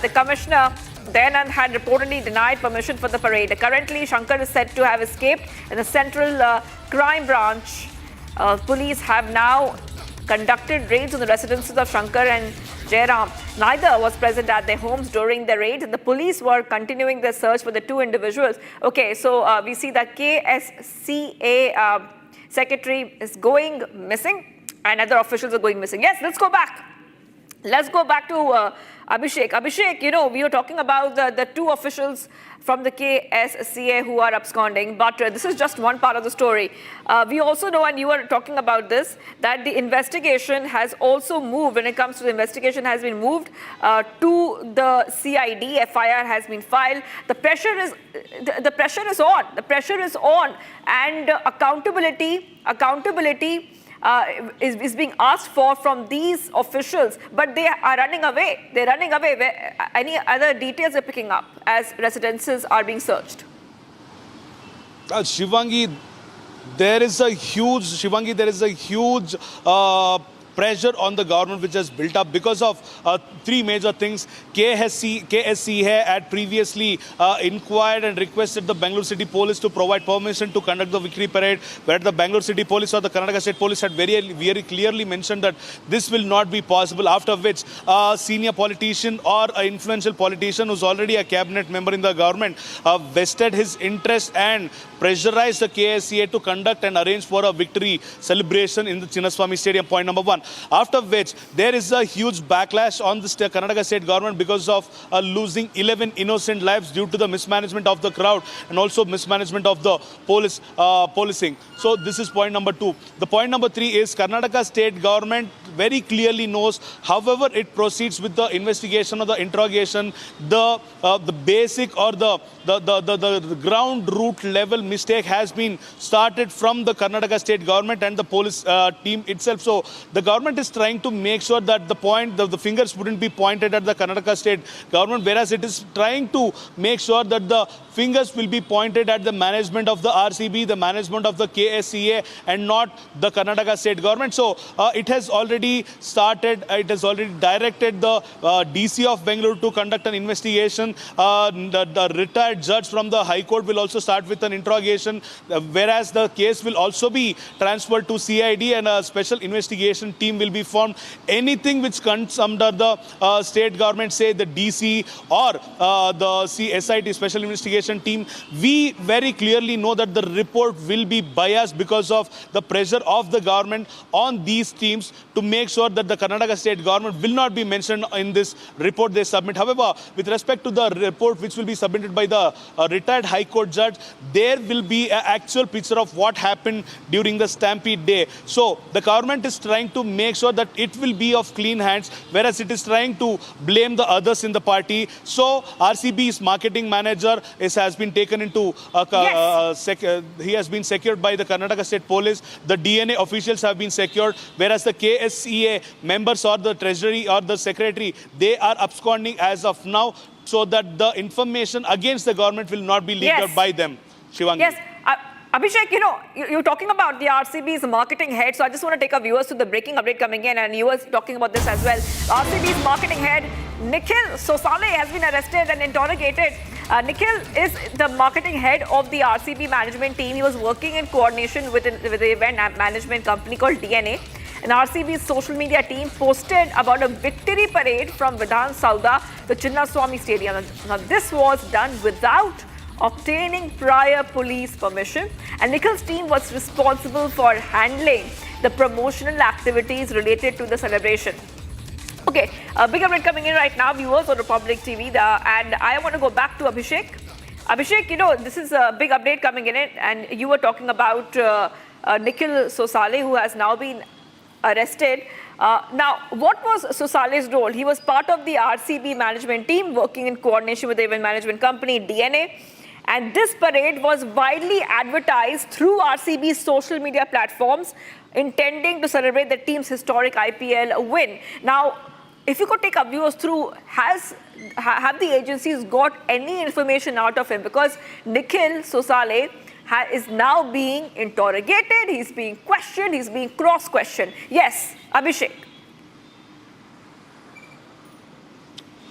The Commissioner then had reportedly denied permission for the parade. Currently, Shankar is said to have escaped in the Central Crime Branch. Police have now conducted raids on the residences of Shankar and Jairam. Neither was present at their homes during the raid. The police were continuing their search for the 2 individuals. Okay, so we see that KSCA secretary is going missing and other officials are going missing. Yes, let's go back. Let's go back to Abhishek. Abhishek, you know, we were talking about the 2 officials from the KSCA who are absconding, but this is just one part of the story. We also know, and you were talking about this, that the investigation has also moved. When it comes to the investigation, has been moved to the CID. FIR has been filed. The pressure is on. The pressure is on, and accountability is being asked for from these officials, but they are running away. They're running away. Any other details are picking up as residences are being searched? Shivangi, there is a huge, Shivangi, there is a huge pressure on the government which has built up because of three major things. KSCA had previously inquired and requested the Bengaluru City Police to provide permission to conduct the victory parade, where the Bengaluru City Police or the Karnataka State Police had very clearly mentioned that this will not be possible, after which a senior politician or an influential politician who's already a cabinet member in the government vested his interest and pressurized the KSCA to conduct and arrange for a victory celebration in the Chinnaswamy Stadium, point number one. After which, there is a huge backlash on the Karnataka state government because of losing 11 innocent lives due to the mismanagement of the crowd and also mismanagement of the policing. So this is point number two. The point number three is Karnataka state government very clearly knows, however it proceeds with the investigation or the interrogation, the basic or the ground root level mistake has been started from the Karnataka state government and the police team itself. So the government is trying to make sure that the fingers wouldn't be pointed at the Karnataka state government, whereas it is trying to make sure that the fingers will be pointed at the management of the RCB, the management of the KSCA, and not the Karnataka state government. So it has already started, it has already directed the DC of Bengaluru to conduct an investigation. The retired judge from the High Court will also start with an interrogation, whereas the case will also be transferred to CID and a special investigation team will be formed. Anything which comes under the state government, say the DC or the SIT, special investigation team, we very clearly know that the report will be biased because of the pressure of the government on these teams to make sure that the Karnataka state government will not be mentioned in this report they submit. However, with respect to the report which will be submitted by the retired High Court judge, there will be an actual picture of what happened during the Stampede day. So the government is trying to make sure that it will be of clean hands, whereas it is trying to blame the others in the party. So RCB's marketing manager has been taken into, he has been secured by the Karnataka State Police. The DNA officials have been secured, whereas the KSCA members or the treasury or the secretary, they are absconding as of now, so that the information against the government will not be leaked out by them. Shivangi. Yes. Abhishek, you're talking about the RCB's marketing head, so I just want to take our viewers to the breaking update coming in, and you were talking about this as well. RCB's marketing head, Nikhil Sosale, has been arrested and interrogated. Nikhil is the marketing head of the RCB management team. He was working in coordination with the event management company called DNA. An RCB's social media team posted about a victory parade from Vidhana Soudha to Chinnaswamy Stadium. Now, this was done without obtaining prior police permission, and Nikhil's team was responsible for handling the promotional activities related to the celebration. Okay, a big update coming in right now, viewers on Republic TV, and I want to go back to Abhishek. Abhishek, this is a big update coming in, and you were talking about Nikhil Sosale, who has now been arrested. Now, what was Sosale's role? He was part of the RCB management team working in coordination with the event management company DNA. And this parade was widely advertised through RCB's social media platforms, intending to celebrate the team's historic IPL win. Now, if you could take our viewers through, have the agencies got any information out of him? Because Nikhil Sosale is now being interrogated, he's being questioned, he's being cross-questioned. Yes, Abhishek.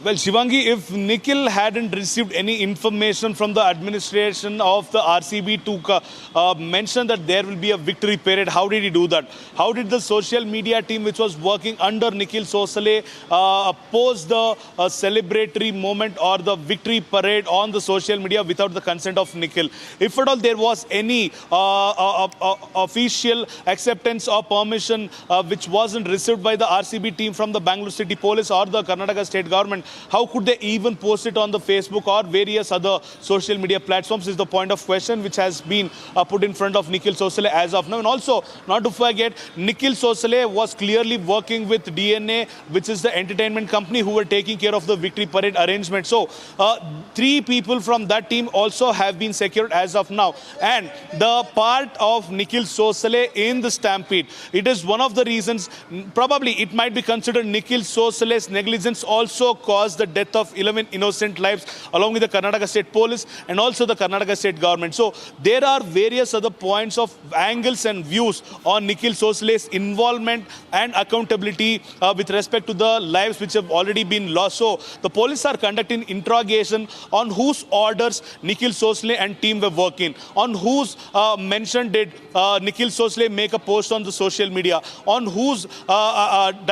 Well, Shivangi, if Nikhil hadn't received any information from the administration of the RCB to mention that there will be a victory parade, how did he do that? How did the social media team, which was working under Nikhil Sosale, post the celebratory moment or the victory parade on the social media without the consent of Nikhil? If at all there was any official acceptance or permission which wasn't received by the RCB team from the Bengaluru City Police or the Karnataka State Government, how could they even post it on the Facebook or various other social media platforms is the point of question which has been put in front of Nikhil Sosale as of now. And also, not to forget, Nikhil Sosale was clearly working with DNA, which is the entertainment company who were taking care of the victory parade arrangement. So, 3 people from that team also have been secured as of now. And the part of Nikhil Sosale in the Stampede, it is one of the reasons, probably it might be considered Nikhil Sosale's negligence also caused caused the death of 11 innocent lives, along with the Karnataka State Police and also the Karnataka State Government. So there are various other points of angles and views on Nikhil Sosale's involvement and accountability with respect to the lives which have already been lost. So the police are conducting interrogation on whose orders Nikhil Sosale and team were working, on whose mention did Nikhil Sosale make a post on the social media, on whose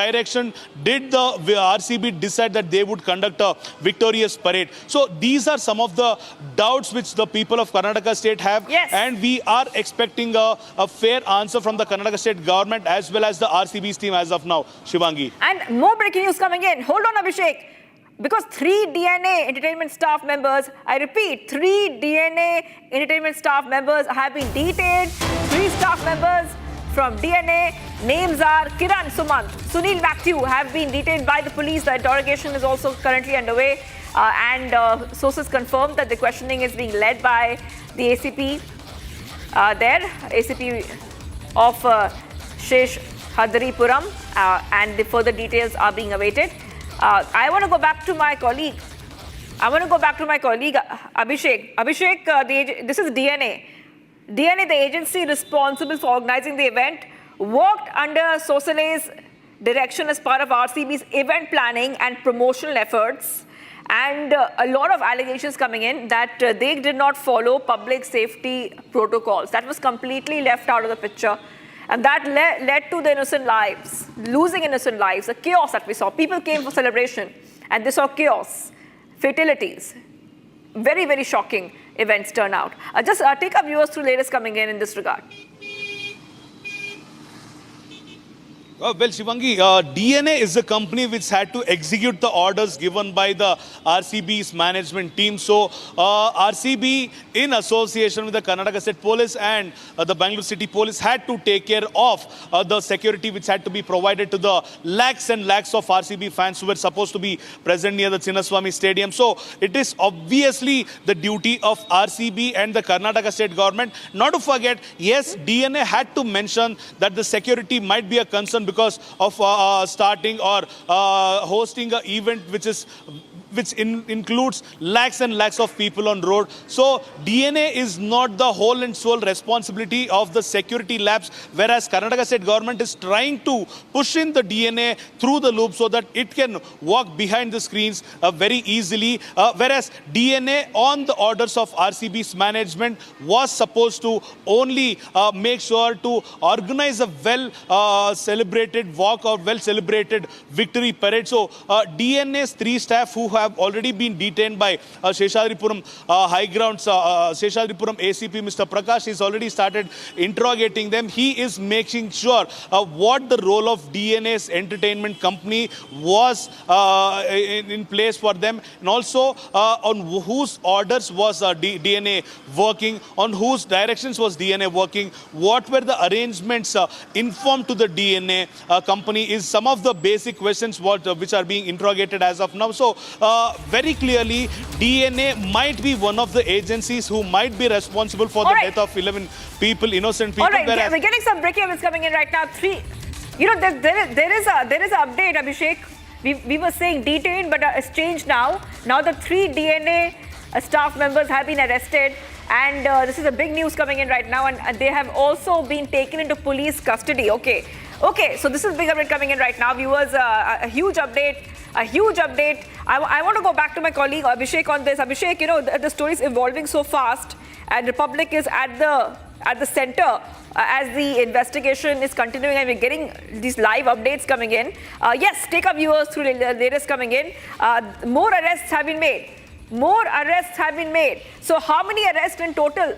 direction did the RCB decide that they would conduct a victorious parade. So these are some of the doubts which the people of Karnataka State have, and we are expecting a fair answer from the Karnataka State government as well as the RCB's team as of now. Shivangi. And more breaking news coming in. Hold on, Abhishek. Because 3 DNA entertainment staff members, I repeat, 3 DNA entertainment staff members have been detained. 3 staff members from DNA, names are Kiran Sumant, Sunil Matthew, have been detained by the police. The interrogation is also currently underway. And sources confirmed that the questioning is being led by the ACP ACP of Shesh Hadripuram, and the further details are being awaited. I want to go back to my colleague. Abhishek. Abhishek, this is DNA. DNA, the agency responsible for organizing the event, worked under Sosale's direction as part of RCB's event planning and promotional efforts. And a lot of allegations coming in that they did not follow public safety protocols. That was completely left out of the picture. And that led to the innocent lives, losing innocent lives, the chaos that we saw. People came for celebration and they saw chaos, fatalities. Very, very shocking events turn out. Just take our viewers through latest coming in this regard. Well, Shivangi, DNA is the company which had to execute the orders given by the RCB's management team. So, RCB, in association with the Karnataka State Police and the Bengaluru City Police, had to take care of the security which had to be provided to the lakhs and lakhs of RCB fans who were supposed to be present near the Chinnaswamy Stadium. So, it is obviously the duty of RCB and the Karnataka State government not to forget, yes, DNA had to mention that the security might be a concern because of starting or hosting an event which includes lakhs and lakhs of people on road. So DNA is not the whole and sole responsibility of the security labs, whereas Karnataka State government is trying to push in the DNA through the loop so that it can walk behind the screens very easily, whereas DNA on the orders of RCB's management was supposed to only make sure to organize a well-celebrated walk or well-celebrated victory parade. So DNA's 3 staff who have already been detained by Seshadripuram High Grounds, Seshadripuram ACP, Mr. Prakash, has already started interrogating them. He is making sure what the role of DNA's entertainment company was in place for them, and also on whose orders was DNA working, on whose directions was DNA working, what were the arrangements informed to the DNA company is some of the basic questions which are being interrogated as of now. So very clearly, DNA might be one of the agencies who might be responsible for the death of 11 people, innocent people. All right, we're getting some breaking news coming in right now. There is an update, Abhishek. We were saying detained, but it's changed now. Now the 3 DNA staff members have been arrested, and this is a big news coming in right now, and they have also been taken into police custody. Okay, so this is big update coming in right now. Viewers, a huge update. I want to go back to my colleague Abhishek on this. Abhishek, the story is evolving so fast, and the public is at the center as the investigation is continuing, and we're getting these live updates coming in. Yes, take our viewers through the latest coming in. More arrests have been made. So how many arrests in total?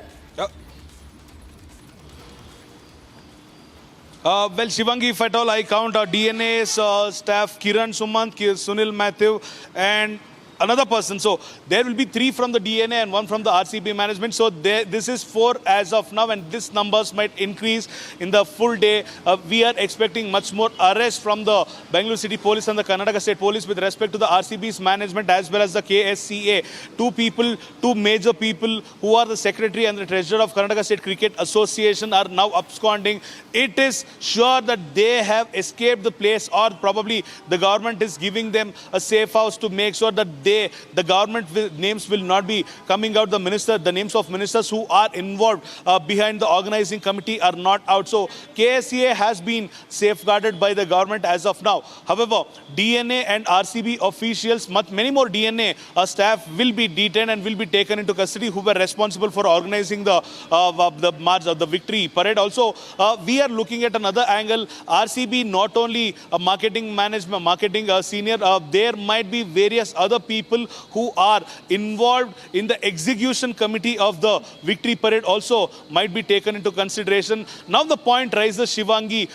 Well, Shivangi, if at all I count DNA's staff, Kiran Sumant, Sunil Matthew, and another person. So there will be 3 from the DNA and 1 from the RCB management. So this is 4 as of now, and this numbers might increase in the full day. We are expecting much more arrests from the Bengaluru City Police and the Karnataka State Police with respect to the RCB's management as well as the KSCA. 2 major people who are the secretary and the treasurer of Karnataka State Cricket Association are now absconding. It is sure that they have escaped the place, or probably the government is giving them a safe house to make sure that the government names will not be coming out. The names of ministers who are involved behind the organizing committee are not out. So KSCA has been safeguarded by the government as of now. However, DNA and RCB officials, many more DNA staff will be detained and will be taken into custody who were responsible for organizing the march of the victory parade. Also, we are looking at another angle. RCB not only a marketing senior, there might be various other people who are involved in the execution committee of the victory parade also might be taken into consideration. Now the point rises, Shivangi,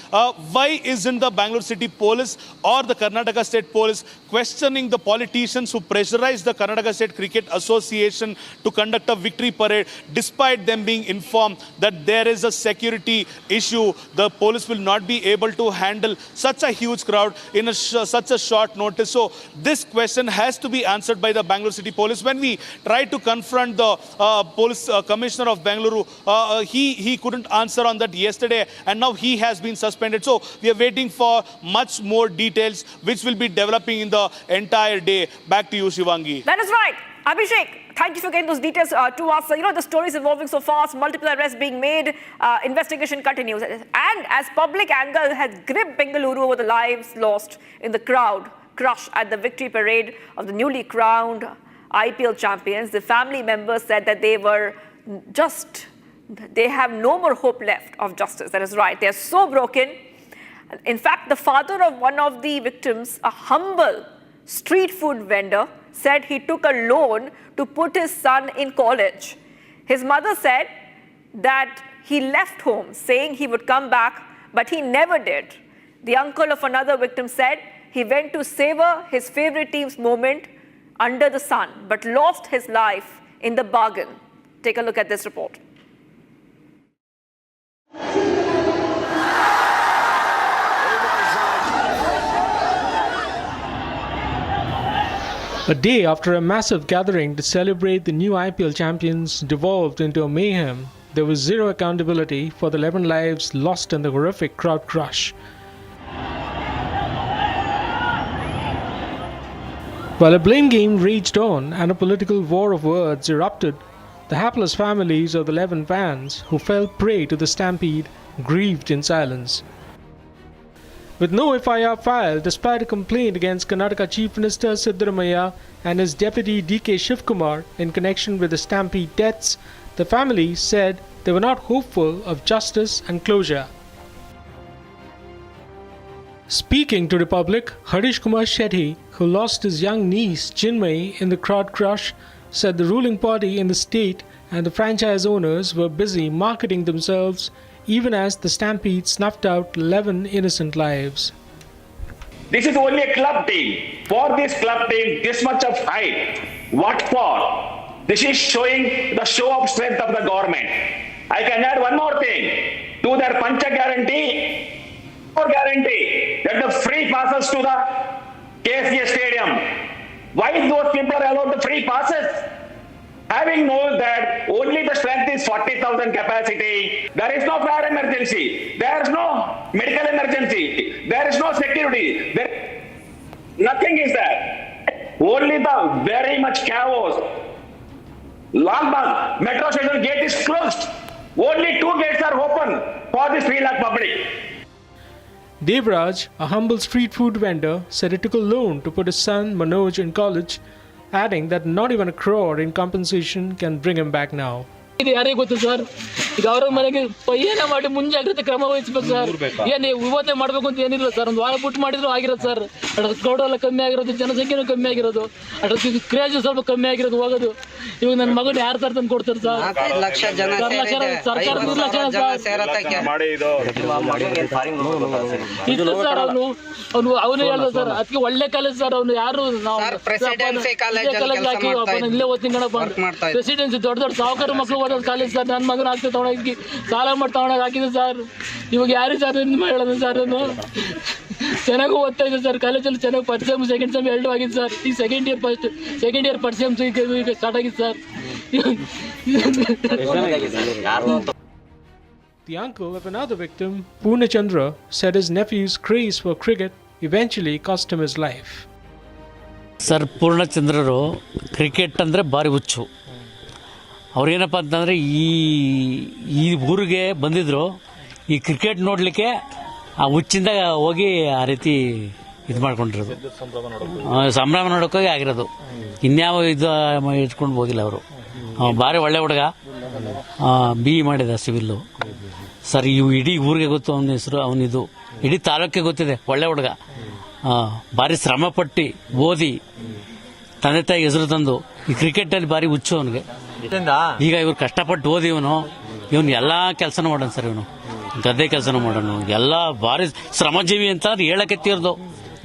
why isn't the Bengaluru City Police or the Karnataka State Police questioning the politicians who pressurized the Karnataka State Cricket Association to conduct a victory parade, despite them being informed that there is a security issue? The police will not be able to handle such a huge crowd in such a short notice. So this question has to be answered by the Bengaluru City Police. When we tried to confront the police commissioner of Bengaluru, he couldn't answer on that yesterday, and now he has been suspended. So we are waiting for much more details which will be developing in the entire day. Back to you, Shivangi. That is right. Abhishek, thank you for getting those details to us. The story is evolving so fast, multiple arrests being made, investigation continues. And as public anger has gripped Bengaluru over the lives lost in the crowd crush at the victory parade of the newly crowned IPL champions, the family members said that they have no more hope left of justice. That is right. They are so broken. In fact, the father of one of the victims, a humble street food vendor, said he took a loan to put his son in college. His mother said that he left home saying he would come back, but he never did. The uncle of another victim said he went to savor his favorite team's moment under the sun, but lost his life in the bargain. Take a look at this report. A day after a massive gathering to celebrate the new IPL champions devolved into a mayhem, there was zero accountability for the 11 lives lost in the horrific crowd crush. While a blame game raged on and a political war of words erupted, the hapless families of the 11 fans who fell prey to the stampede grieved in silence. With no FIR filed despite a complaint against Karnataka Chief Minister Siddaramaiah and his deputy DK Shivkumar in connection with the stampede deaths, the families said they were not hopeful of justice and closure. Speaking to Republic, Harish Kumar Shetty, who lost his young niece Chinmayi in the crowd crush, said the ruling party in the state and the franchise owners were busy marketing themselves even as the stampede snuffed out 11 innocent lives. This is only a club team. For this club team, this much of height. What for? This is showing the show of strength of the government. I can add one more thing. To their Pancha guarantee, or guarantee that the free passes to the KSCA Stadium. Why those people are allowed the free passes? Having known that only the strength is 40,000 capacity, there is no fire emergency, there is no medical emergency, there is no security, nothing is there. Only the very much chaos. Lalbagh metro station gate is closed. Only 2 gates are open for the 3 lakh public. Devraj, a humble street food vendor, said he took a loan to put his son Manoj in college, adding that not even a crore in compensation can bring him back now. ಇದು ಯಾರಿಗೆ ಗೊತ್ತು sir. ಈಗ ಅವ್ರ ಮನೆಗೆ ಏನ ಮಾಡಿ ಮುಂಜಾಗ್ರತೆ ಕ್ರಮ ವಹಿಸ್ಬೇಕು ಸರ್. ಏನ್ ಇವತ್ತೇ ಮಾಡ್ಬೇಕು ಅಂತ ಏನಿಲ್ಲ ಸರ್. ಒಂದು ವಾರ ಬಿಟ್ಟು ಮಾಡಿದ್ರು ಆಗಿರೋದು ಸರ್. ಕ್ರೌಡ್ ಎಲ್ಲ ಕಮ್ಮಿ ಆಗಿರೋದು, ಜನಸಂಖ್ಯೆನೂ ಕಮ್ಮಿ ಆಗಿರೋದು, ಕ್ರೇಜ್ ಸ್ವಲ್ಪ ಕಮ್ಮಿ ಆಗಿರೋದು ಹೋಗೋದು. ಇವಾಗ ನನ್ನ ಮಗನ ಯಾರು ತರ ತಂದು ಕೊಡ್ತಾರೆ ಸರ್. ಸರ್ಕಾರ ನಿರ್ಲಕ್ಷ್ಯ ಇತ್ತು ಸರ್. ಅವನು ಹೇಳ್ದ ಸರ್, ಅದಕ್ಕೆ ಒಳ್ಳೆ ಕಾಲೇಜ್ ಸರ್. ಅವನು ಯಾರು ಇಲ್ಲೇ ಓದ್ತೀನಿ ಕಣಪ್ಪ. ಪ್ರೆಸಿಡೆನ್ಸಿ ದೊಡ್ಡ ದೊಡ್ಡ ಸಾಹುಕಾರ ಮಕ್ಕಳು ಓದೋದು ಕಾಲೇಜ್ ಸರ್. ನನ್ನ ಮಗನ ಆಗ್ತದೆ ತಗೊಂಡೋಗಿ ಸಾಲ ಮಾಡಿ ತಗೊಂಡೋಗಿ ಹಾಕಿದೆ ಸರ್. ಇವಾಗ ಯಾರು ಸರ್ ಹೇಳೋದು ಸರ್. ನಾನು ಚೆನ್ನಾಗೂ ಓದ್ತಾ ಇದ್ದೆ ಸರ್. ಕಾಲೇಜಲ್ಲಿ ಚೆನ್ನಾಗಿ ಫಸ್ಟ್ ಸೆಮ್ ಸೆಕೆಂಡ್ ಸೆಮ್ ಎರಡು ಆಗಿದೆ ಸರ್. ಈಗ ಸೆಕೆಂಡ್ ಇಯರ್ ಫಸ್ಟ್ ಸೆಮ್ ಈಗ ಸ್ಟಾರ್ಟ್ ಆಗಿದೆ sir. The uncle of another victim, Purnachandra, said his nephew's craze for cricket eventually cost him his life. Sir, ಪೂರ್ಣಚಂದ್ರರು ಕ್ರಿಕೆಟ್ ಅಂದರೆ ಭಾರಿ ಹುಚ್ಚು. ಅವ್ರೇನಪ್ಪ ಅಂತಂದರೆ ಈ ಊರಿಗೆ ಬಂದಿದ್ದರು ಈ ಕ್ರಿಕೆಟ್ ನೋಡಲಿಕ್ಕೆ. ಆ ಹುಚ್ಚಿಂದ ಹೋಗಿ ಆ ರೀತಿ ಇದು ಮಾಡ್ಕೊಂಡಿರೋದು, ಸಂಭ್ರಮ ನೋಡೋಕ್ಕೋಗಿ ಆಗಿರೋದು. ಇನ್ಯಾವ ಇದು ಇಟ್ಕೊಂಡು ಹೋಗಿಲ್ಲ ಅವರು. ಭಾರಿ ಒಳ್ಳೆ ಹುಡುಗ, BE ಮಾಡಿದ ಸಿವಿಲ್ಲು ಸರ್. ಇವು ಇಡೀ ಊರಿಗೆ ಗೊತ್ತು ಅವನ ಹೆಸರು, ಅವನಿದು ಇಡೀ ತಾಲೂಕಿಗೆ ಗೊತ್ತಿದೆ. ಒಳ್ಳೆ ಹುಡುಗ, ಭಾರಿ ಶ್ರಮಪಟ್ಟು ಓದಿ ತಂದೆ ತಾಯಿ ಹೆಸರು ತಂದು ಈ ಕ್ರಿಕೆಟಲ್ಲಿ ಭಾರಿ ಹುಚ್ಚು ಅವನಿಗೆ. ಈಗ ಇವ್ರು ಕಷ್ಟಪಟ್ಟು ಓದಿ ಇವನು ಎಲ್ಲ ಕೆಲಸನೂ ಮಾಡೋಣ ಸರ್. ಇವನು ಗದ್ದೆ ಕೆಲಸನೂ ಮಾಡೋಣ, ಎಲ್ಲ ಭಾರಿ ಶ್ರಮಜೀವಿ ಅಂತ ಹೇಳಕ್ಕೆ ತೀರ್ದು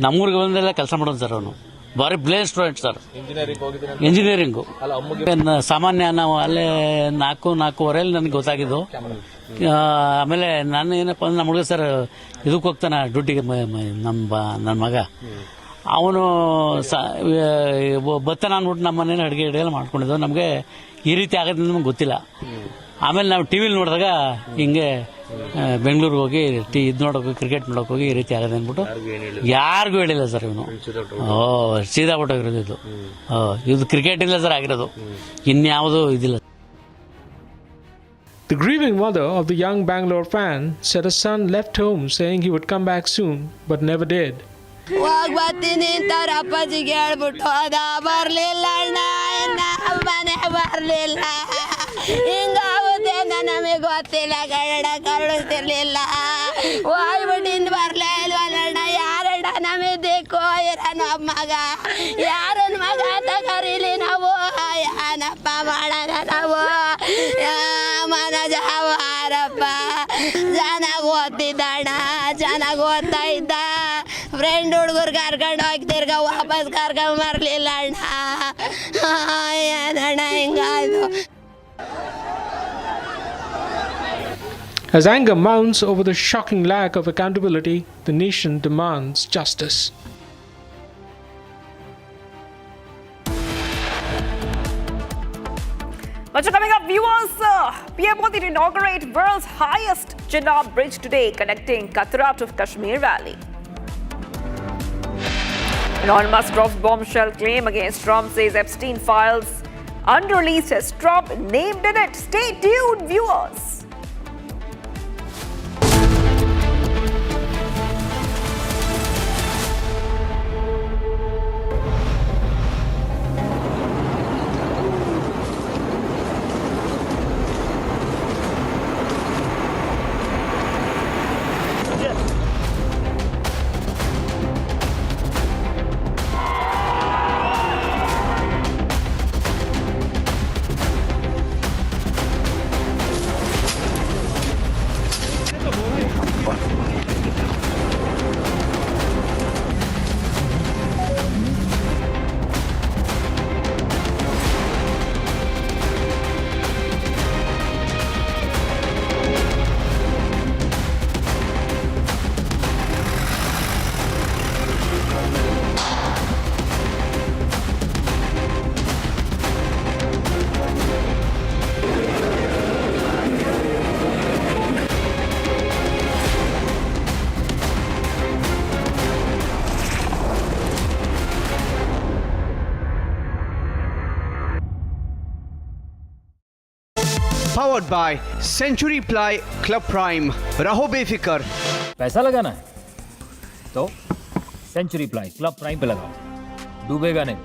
ನಮ್ಮೂರಿಗೆ ಬಂದೆಲ್ಲ ಕೆಲಸ ಮಾಡೋದು ಸರ್. ಅವನು ಭಾರಿ ಬ್ಲೇನ್ ಸ್ಟೂಡೆಂಟ್ ಸರ್. ಇಂಜಿನಿಯರಿಂಗು ಸಾಮಾನ್ಯ ನಾವು ಅಲ್ಲೇ 4:45 ನನಗೆ ಗೊತ್ತಾಗಿದ್ದು. ಆಮೇಲೆ ನಾನು ಏನಪ್ಪ ಅಂದ್ರೆ ನಮ್ಮ ಹುಡುಗ ಸರ್ ಇದಕ್ಕೆ ಹೋಗ್ತಾನೆ ಡ್ಯೂಟಿಗೆ. ನನ್ನ ಮಗ ಅವನು ಬರ್ತಾನೆ ಅಂದ್ಬಿಟ್ಟು ನಮ್ಮ ಮನೇಲಿ ಅಡುಗೆ ಎಲ್ಲ ಮಾಡ್ಕೊಂಡಿದ್ದು. ನಮಗೆ ಈ ರೀತಿ ಆಗೋದು ನಮ್ಗೆ ಗೊತ್ತಿಲ್ಲ. ಆಮೇಲೆ ನಾವು ಟಿವಿಲಿ ನೋಡಿದಾಗ ಹಿಂಗೆ ಬೆಂಗಳೂರಿಗೆ ಹೋಗಿ ಇದು ನೋಡೋಕೆ, ಕ್ರಿಕೆಟ್ ನೋಡೋಕೆ ಹೋಗಿ ಈ ರೀತಿ ಆಗೋದು ಅಂದ್ಬಿಟ್ಟು ಯಾರಿಗೂ ಹೇಳಿಲ್ಲ ಸರ್. ಇವನು ಸೀದಾ ಬಿಟ್ಟೋಗಿರೋದು ಇದು. ಇದು ಕ್ರಿಕೆಟ್ ಇಲ್ಲ ಸರ್ ಆಗಿರೋದು, ಇನ್ಯಾವುದೂ ಇದಿಲ್ಲ. The grieving mother of the young Bangalore fan said her son left home saying he would come back soon, but never did. ಹೋಗ್ಬತ್ತೀನಿ ಅಂತಾರೆ ಅಪ್ಪಾಜಿಗೆ ಹೇಳ್ಬಿಟ್ಟು ಹೋದ. ಬರ್ಲಿಲ್ಲ ಅಣ್ಣ, ಮನೆ ಬರ್ಲಿಲ್ಲ. ಹಿಂಗಾಗುತ್ತೆ ನಮಗೆ ಗೊತ್ತಿಲ್ಲ, ಕಳಿಸ್ತಿರ್ಲಿಲ್ಲ. ಹೋಗ್ಬಿಟ್ಟಿಂದ ಬರ್ಲೇ ಇಲ್ವಲ್ಲಣ್ಣ. ಯಾರಣ್ಣ ನಮಗೆ ದಿಕ್ಕು ಇರೋಣ ಮಗ? ಯಾರನ್ನ ಮಗ ಅಂತ ಕರೀಲಿ ನಾವು? ಏನಪ್ಪ ಮಾಡೋಣ ನಾವು? ಮನಜಾವಾರಪ್ಪ ಚೆನ್ನಾಗಿ ಓದ್ತಿದ್ದಣ್ಣ, ಚೆನ್ನಾಗಿ ಓದ್ತಾ ಇದ್ದ. ಫ್ರೆಂಡ್ ಹುಡುಗರು ಕರ್ಕೊಂಡು ಹೋಗಿ ತಿರ್ಗ ವಾಪಸ್ ಕರ್ಕೊಂಡು ಬರಲಿಲ್ಲ ಅಣ್ಣ. ಏನಣ್ಣ ಹಿಂಗಾಯ್ತು? As anger mounts over the shocking lack of accountability, the nation demands justice. Much coming up, viewers. PM Modi to inaugurate world's highest Chenab bridge today, connecting Katra to Kashmir Valley. Elon Musk drops bombshell claim against Trump, says Epstein files unreleased as Trump named in it. Stay tuned, viewers. Powered by Century Ply Club Prime. रहो बेफिक्र। पैसा लगाना है तो century ply club prime पे लगाओ। डूबेगा नहीं,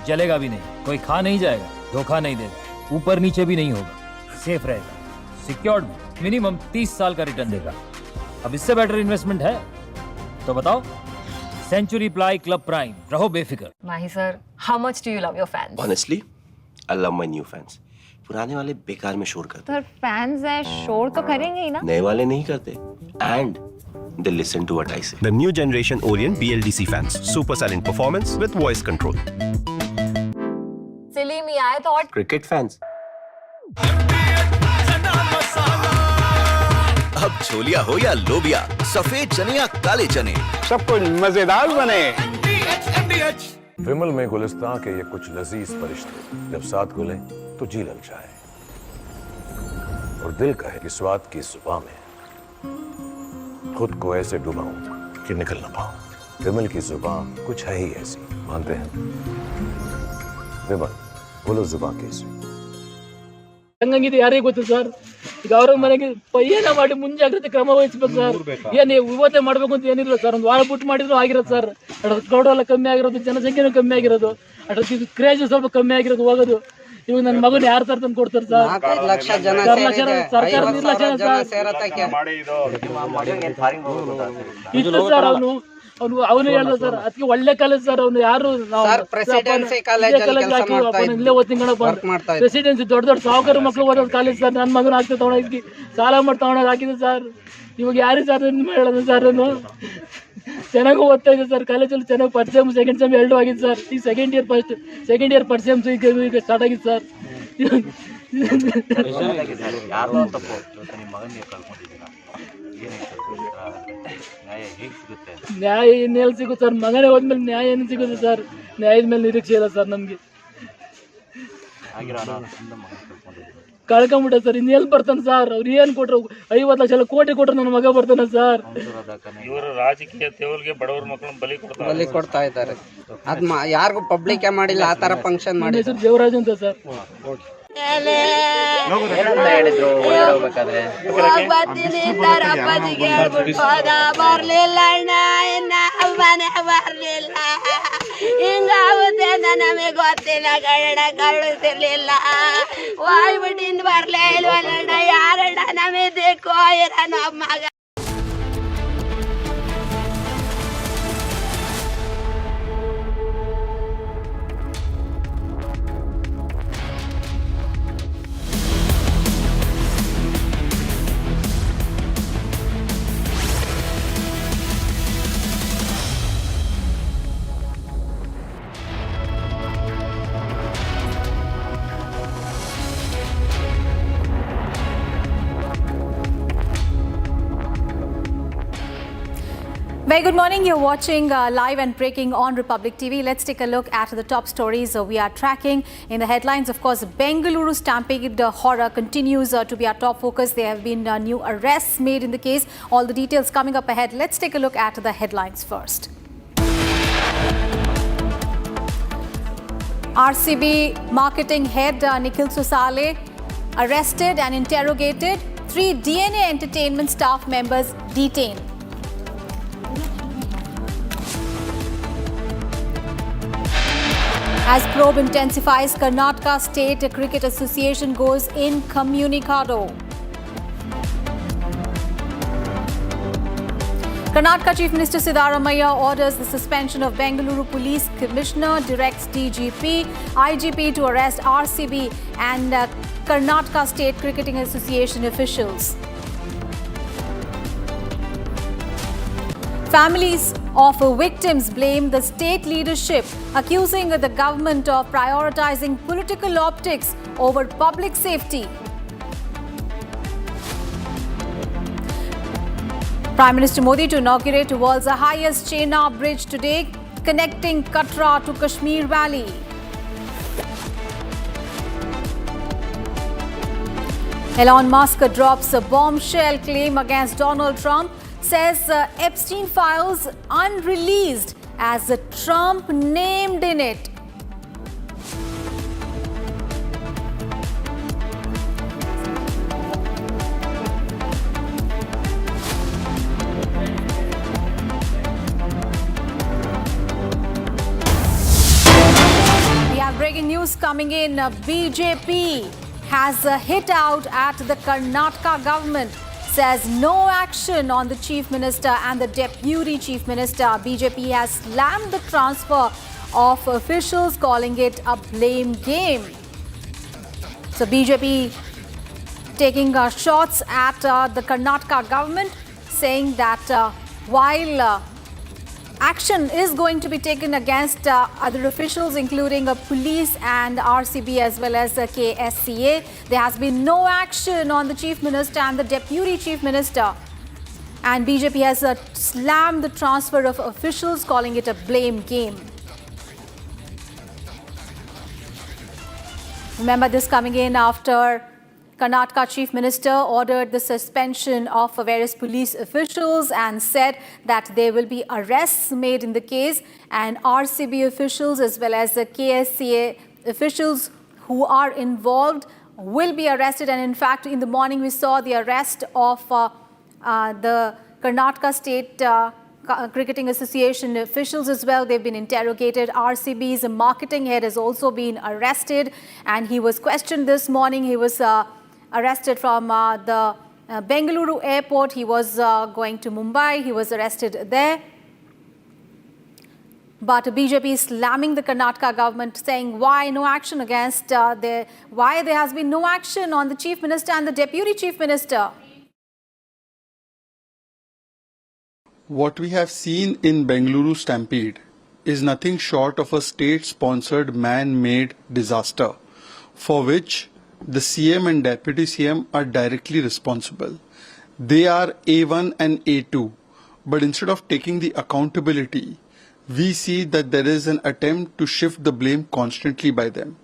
जलेगा भी नहीं, कोई खा नहीं जाएगा, धोखा नहीं देगा, ऊपर नीचे भी नहीं होगा। सेफ रहेगा, सिक्योर्ड मिनिमम 30 साल का रिटर्न देगा। अब इससे बेटर इन्वेस्टमेंट है तो बताओ। सेंचुरी प्लाई क्लब प्राइम, रहो बेफिक्र। Mahi sir, how much do you love your fans? Honestly, I love my new fans. पुराने वाले बेकार में शोर करते सर फैंस हैं, शोर तो करेंगे ही ना। नए वाले नहीं करते and they listen to what I say. The new generation Orient BLDC fans. Super silent performance with voice control. सिली में आए तो और Cricket fans. अब छोलिया हो या लोबिया, सफेद चने या काले चने, सब कुछ मजेदार बने। विमल में गुलिस्तां के ये कुछ लजीज फरिश्ते जब साथ घुले तो जी ललचाए और दिल कहे कि स्वाद की जुबां में खुद को ऐसे डुबाऊं कि निकल ना पाऊं। विमल की जुबां कुछ है ही ऐसी, मानते हैं? विमल बोलो जुबां कैसी? ಹಂಗಂಗಿದೆ ಯಾರಿಗೆ ಗೊತ್ತು ಸರ್. ಈಗ ಅವ್ರ ಮನೆಗೆ ಏನ ಮಾಡಿ ಮುಂಜಾಗ್ರತೆ ಕ್ರಮ ವಹಿಸ್ಬೇಕು ಸರ್. ಏನ್ ಇವತ್ತೇ ಮಾಡ್ಬೇಕು ಅಂತ ಏನಿಲ್ಲ ಸರ್. ಒಂದು ವಾರ ಬಿಟ್ಟು ಮಾಡಿದ್ರು ಆಗಿರೋದು ಸರ್. ಕ್ರೌಡ್ ಎಲ್ಲ ಕಮ್ಮಿ ಆಗಿರೋದು, ಜನಸಂಖ್ಯೆನೂ ಕಮ್ಮಿ ಆಗಿರೋದು, ಅದ್ರ ಕ್ರೇಜ್ ಸ್ವಲ್ಪ ಕಮ್ಮಿ ಆಗಿರೋದು ಹೋಗೋದು. ಇವಾಗ ನನ್ನ ಮಗನ ಯಾರು ತರ ತಂದು ಕೊಡ್ತಾರೆ ಸರ್? ಸರ್ಕಾರ ನಿರ್ಲಕ್ಷ್ಯ ಸರ್. ಅವನು ಹೇಳ್ದ ಸರ್, ಅದಕ್ಕೆ ಒಳ್ಳೆ ಕಾಲೇಜ್ ಸರ್. ಅವನು ಯಾರು ಇಲ್ಲೇ ಓದ್ತಿಂಗಣಪ್ಪ. ಪ್ರೆಸಿಡೆನ್ಸಿ ದೊಡ್ಡ ದೊಡ್ಡ ಸಾಹುಕಾರ ಮಕ್ಕಳು ಓದೋದು ಕಾಲೇಜ್ ಸರ್. ನನ್ನ ಮಗನ ಆಗ್ತದೆ ತಗೊಂಡೋಗಿ ಸಾಲ ಮಾಡಿ ತಗೊಂಡೋಗಿ ಹಾಕಿದೆ ಸರ್. ಇವಾಗ ಯಾರಿಗೆ ಸರ್ ಹೇಳೋದು ಸರ್? ಅವನು ಚೆನ್ನಾಗಿ ಓದ್ತಾ ಇದೆ ಸರ್. ಕಾಲೇಜಲ್ಲಿ ಚೆನ್ನಾಗಿ ಫಸ್ಟ್ ಸೆಮ್ ಸೆಕೆಂಡ್ ಸೆಮ್ ಎರಡೂ ಆಗಿದೆ ಸರ್. ಈಗ ಸೆಕೆಂಡ್ ಇಯರ್ ಫಸ್ಟ್ ಸೆಮ್ಸ್ ಈಗ ಸ್ಟಾರ್ಟ್ ಆಗಿದೆ ಸರ್. ನ್ಯಾಯ ಇನ್ನೆಲ್ಲಿ ಸಿಗುತ್ತೆ ಸರ್? ಮಗನೇ ಹೋದ್ಮೇಲೆ ನ್ಯಾಯ ಏನು ಸಿಗುತ್ತೆ ಸರ್? ನ್ಯಾಯದ ಮೇಲೆ ನಿರೀಕ್ಷೆ ಇಲ್ಲ ಸರ್ ನಮ್ಗೆ. ಕಳ್ಕೊಂಬಿಟ್ಟ ಸರ್. ಇನ್ನೆಲ್ಲಿ ಬರ್ತಾನೆ ಸರ್? ಅವ್ರು ಏನ್ ಕೊಟ್ರು? 50 ಲಕ್ಷ ಕೋಟಿ ಕೊಟ್ರು ನನ್ನ ಮಗ ಬರ್ತಾನೆ ಸರ್. ಇವರು ರಾಜಕೀಯ ತೇವಲ್ಗೆ ಬಡವರ ಮಕ್ಕಳನ್ನ ಬಲಿ ಕೊಡ್ತಾ ಇದ್ದಾರೆ. ಅದ್ ಯಾರಿಗೂ ಪಬ್ಲಿಕ್ ಮಾಡಿಲ್ಲ ಆ ತರ ಫಂಕ್ಷನ್ ಮಾಡಿ. ಹೆಸರು ದೇವರಾಜ್ ಅಂತ ಸರ್. ಬರ್ತೀನಿ ಸರ್. ಅಪ್ಪಾಜಿಗೆ ಹೇಳ್ಬಿಟ್ಟು ಹೋದ, ಬರ್ಲಿಲ್ಲ ಅಣ್ಣ, ಇನ್ನ ಮನೆ ಬರ್ಲಿಲ್ಲ. ಹಿಂಗಾಗುತ್ತೆ ಅಂತ ನಮಗೆ ಗೊತ್ತಿಲ್ಲ ಕನ್ನಡ, ಕಳಿಸಿರ್ಲಿಲ್ಲ. ಹೋಗ್ಬಿಟ್ಟಿಂದ ಬರ್ಲೇ ಇಲ್ವಲ್ಲ ಯಾರಣ್ಣ ನಮಗೆ ದಿಕ್ಕೋ ಇರ ನಮ್ಮ ಮಗ. Very good morning. You're watching live and breaking on Republic TV. Let's take a look at the top stories we are tracking in the headlines. Of course, Bengaluru Stampede horror continues to be our top focus. There have been new arrests made in the case. All the details coming up ahead. Let's take a look at the headlines first. RCB marketing head Nikhil Sosale arrested and interrogated. 3 DNA Entertainment staff members detained. As probe intensifies, Karnataka State Cricket Association goes incommunicado. Karnataka Chief Minister Siddaramaiah orders the suspension of Bengaluru Police Commissioner, directs DGP, IGP to arrest RCB and Karnataka State Cricketing Association officials. Families of victims blame the state leadership, accusing the government of prioritizing political optics over public safety. Prime Minister Modi to inaugurate the world's highest Chenab bridge today, connecting Katra to Kashmir Valley. Elon Musk drops a bombshell claim against Donald Trump, says Epstein files unreleased as Trump named in it. We have breaking news coming in. BJP has hit out at the Karnataka government, says no action on the Chief Minister and the Deputy Chief Minister. BJP has slammed the transfer of officials, calling it a blame game. So BJP taking shots at the Karnataka government, saying that while action is going to be taken against other officials, including police and RCB as well as KSCA, there has been no action on the Chief Minister and the Deputy Chief Minister. And BJP has slammed the transfer of officials, calling it a blame game. Remember, this coming in after Karnataka Chief Minister ordered the suspension of various police officials and said that there will be arrests made in the case, and RCB officials as well as the KSCA officials who are involved will be arrested. And in fact, in the morning we saw the arrest of the Karnataka State Cricketing Association officials as well. They've been interrogated. RCB's marketing head has also been arrested, and he was questioned this morning. He was arrested from the Bengaluru airport. He was going to Mumbai. He was arrested there. But BJP is slamming the Karnataka government, saying why no action against why there has been no action on the Chief Minister and the Deputy Chief Minister. What we have seen in Bengaluru Stampede is nothing short of a state-sponsored man-made disaster for which the CM and Deputy CM are directly responsible. They are A1 and A2, but instead of taking the accountability, we see that there is an attempt to shift the blame constantly by them.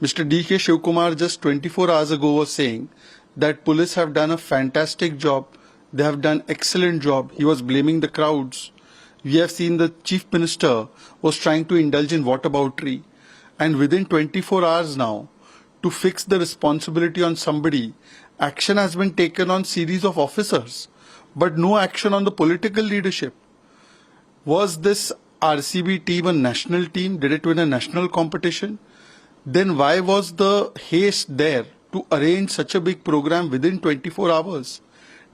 Mr. D.K. Shivkumar just 24 hours ago was saying that police have done a fantastic job. They have done excellent job. He was blaming the crowds. We have seen the Chief Minister was trying to indulge in whataboutery. And within 24 hours now, to fix the responsibility on somebody, action has been taken on series of officers, but no action on the political leadership. Was this RCB team a national team? Did it win a national competition? Then why was the haste there to arrange such a big program within 24 hours?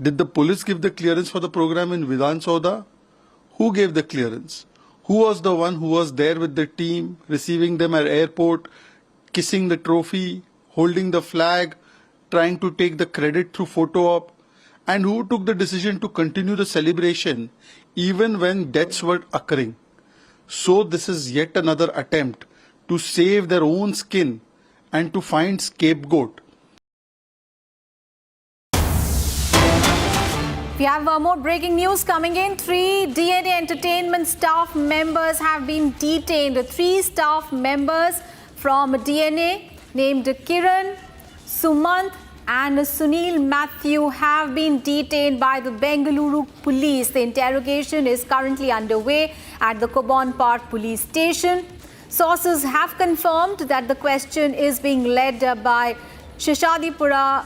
Did the police give the clearance for the program in Vidhana Soudha? Who gave the clearance? Who was the one who was there with the team, receiving them at airport, kissing the trophy, holding the flag, trying to take the credit through photo op? And who took the decision to continue the celebration even when deaths were occurring? So this is yet another attempt to save their own skin and to find scapegoat. We have more breaking news coming in. 3 DNA Entertainment staff members have been detained. 3 staff members from DNA named Kiran, Sumant and Sunil Matthew have been detained by the Bengaluru police. The interrogation is currently underway at the Coburn Park police station. Sources have confirmed that the question is being led by Shishadipura